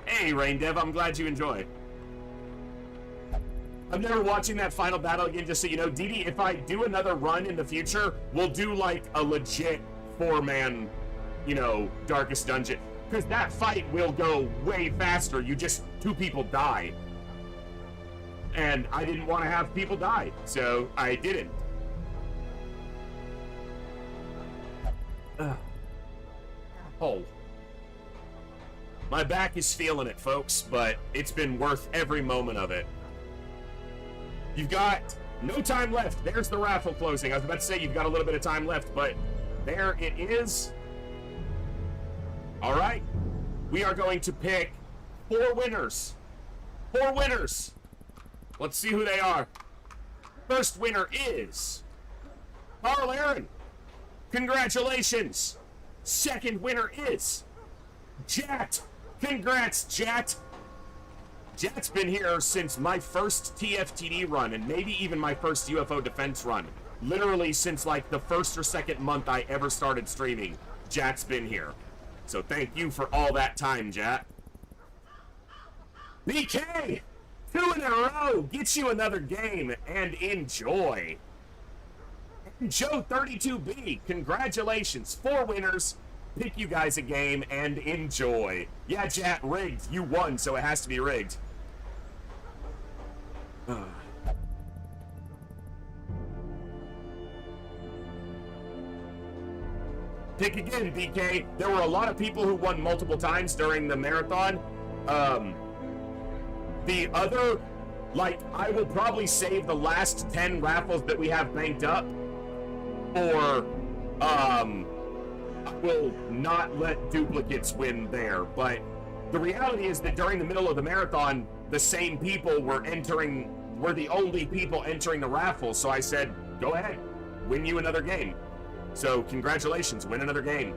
Speaker 1: Hey, Rain Dev, I'm glad you enjoy. I'm never watching that final battle again, just so you know. Dee, if I do another run in the future, we'll do, like, a legit 4-man, you know, Darkest Dungeon. Because that fight will go way faster. 2 people die. And I didn't want to have people die, so I didn't. Oh. My back is feeling it, folks, but it's been worth every moment of it. You've got no time left. There's the raffle closing. I was about to say you've got a little bit of time left, but there it is. All right. We are going to pick 4 winners. 4 winners. Let's see who they are. First winner is Carl Aaron. Congratulations. Second winner is Jat. Congrats, Jat. Jat's been here since my first TFTD run, and maybe even my first UFO Defense run. Literally since like the first or second month I ever started streaming, Jat's been here. So thank you for all that time, Jat. BK! 2 in a row! Get you another game, and enjoy. And Joe32B, congratulations. 4 winners. Pick you guys a game and enjoy. Yeah, Jat, rigged. You won, so it has to be rigged. Pick again, DK. There were a lot of people who won multiple times during the marathon. The other, like, I will probably save the last 10 raffles that we have banked up, or, I will not let duplicates win there. But the reality is that during the middle of the marathon, the same people were the only people entering the raffle. So I said, go ahead, win you another game. So congratulations, win another game.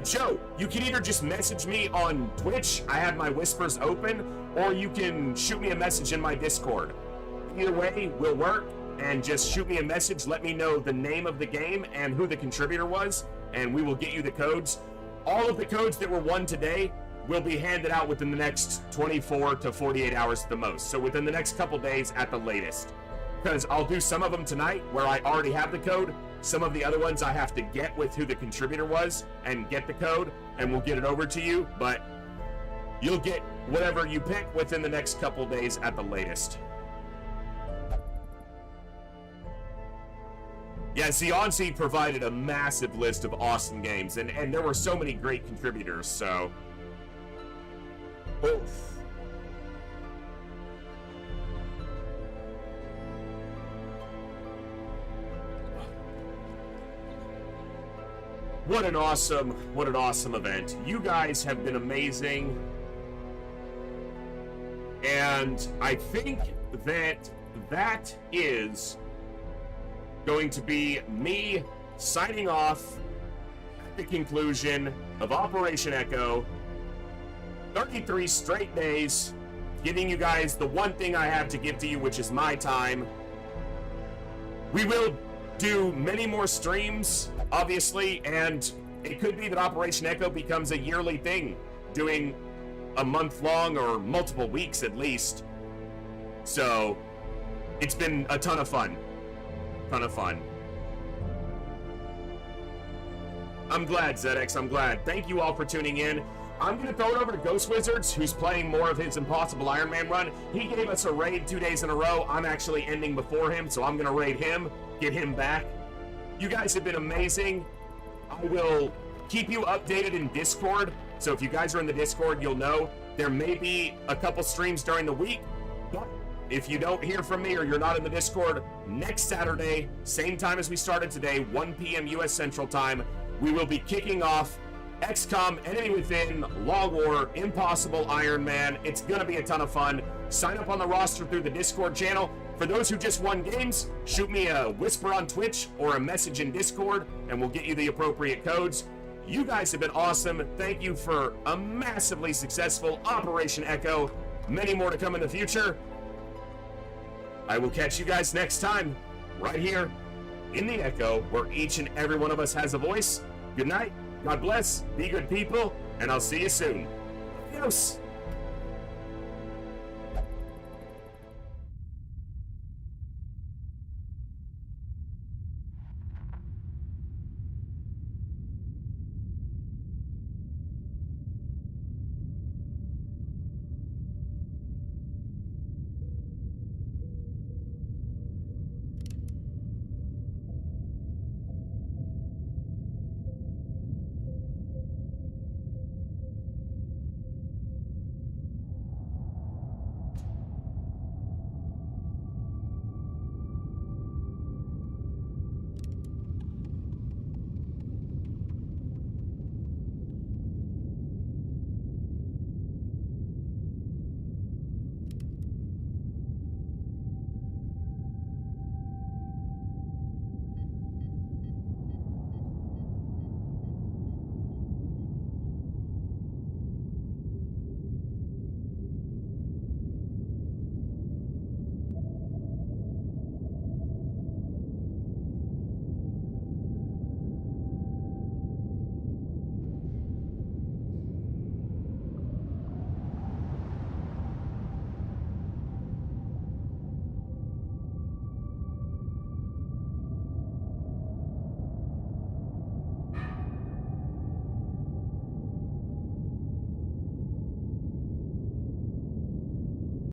Speaker 1: Joe, you can either just message me on Twitch, I have my whispers open, or you can shoot me a message in my Discord. Either way will work, and just shoot me a message, let me know the name of the game and who the contributor was, and we will get you the codes. All of the codes that were won today will be handed out within the next 24 to 48 hours at the most. So within the next couple days at the latest. Because I'll do some of them tonight where I already have the code. Some of the other ones I have to get with who the contributor was and get the code, and we'll get it over to you. But you'll get whatever you pick within the next couple days at the latest. Yeah, Zionzi provided a massive list of awesome games, and there were so many great contributors, so... Oof. What an awesome event. You guys have been amazing. And I think that is going to be me signing off at the conclusion of Operation Echo. 33 straight days, giving you guys the one thing I have to give to you, which is my time. We will do many more streams, obviously, and it could be that Operation Echo becomes a yearly thing, doing a month long or multiple weeks at least. So, it's been a ton of fun. I'm glad, ZX, I'm glad. Thank you all for tuning in. I'm going to throw it over to Ghost Wizards, who's playing more of his Impossible Iron Man run. He gave us a raid 2 days in a row. I'm actually ending before him, so I'm going to raid him, get him back. You guys have been amazing. I will keep you updated in Discord, so if you guys are in the Discord, you'll know. There may be a couple streams during the week, but if you don't hear from me or you're not in the Discord, next Saturday, same time as we started today, 1 p.m. U.S. Central Time, we will be kicking off XCOM, Enemy Within, Law War, Impossible Iron Man. It's going to be a ton of fun. Sign up on the roster through the Discord channel. For those who just won games, shoot me a whisper on Twitch or a message in Discord, and we'll get you the appropriate codes. You guys have been awesome. Thank you for a massively successful Operation Echo. Many more to come in the future. I will catch you guys next time, right here in the Echo, where each and every one of us has a voice. Good night. God bless, be good people, and I'll see you soon. Adios.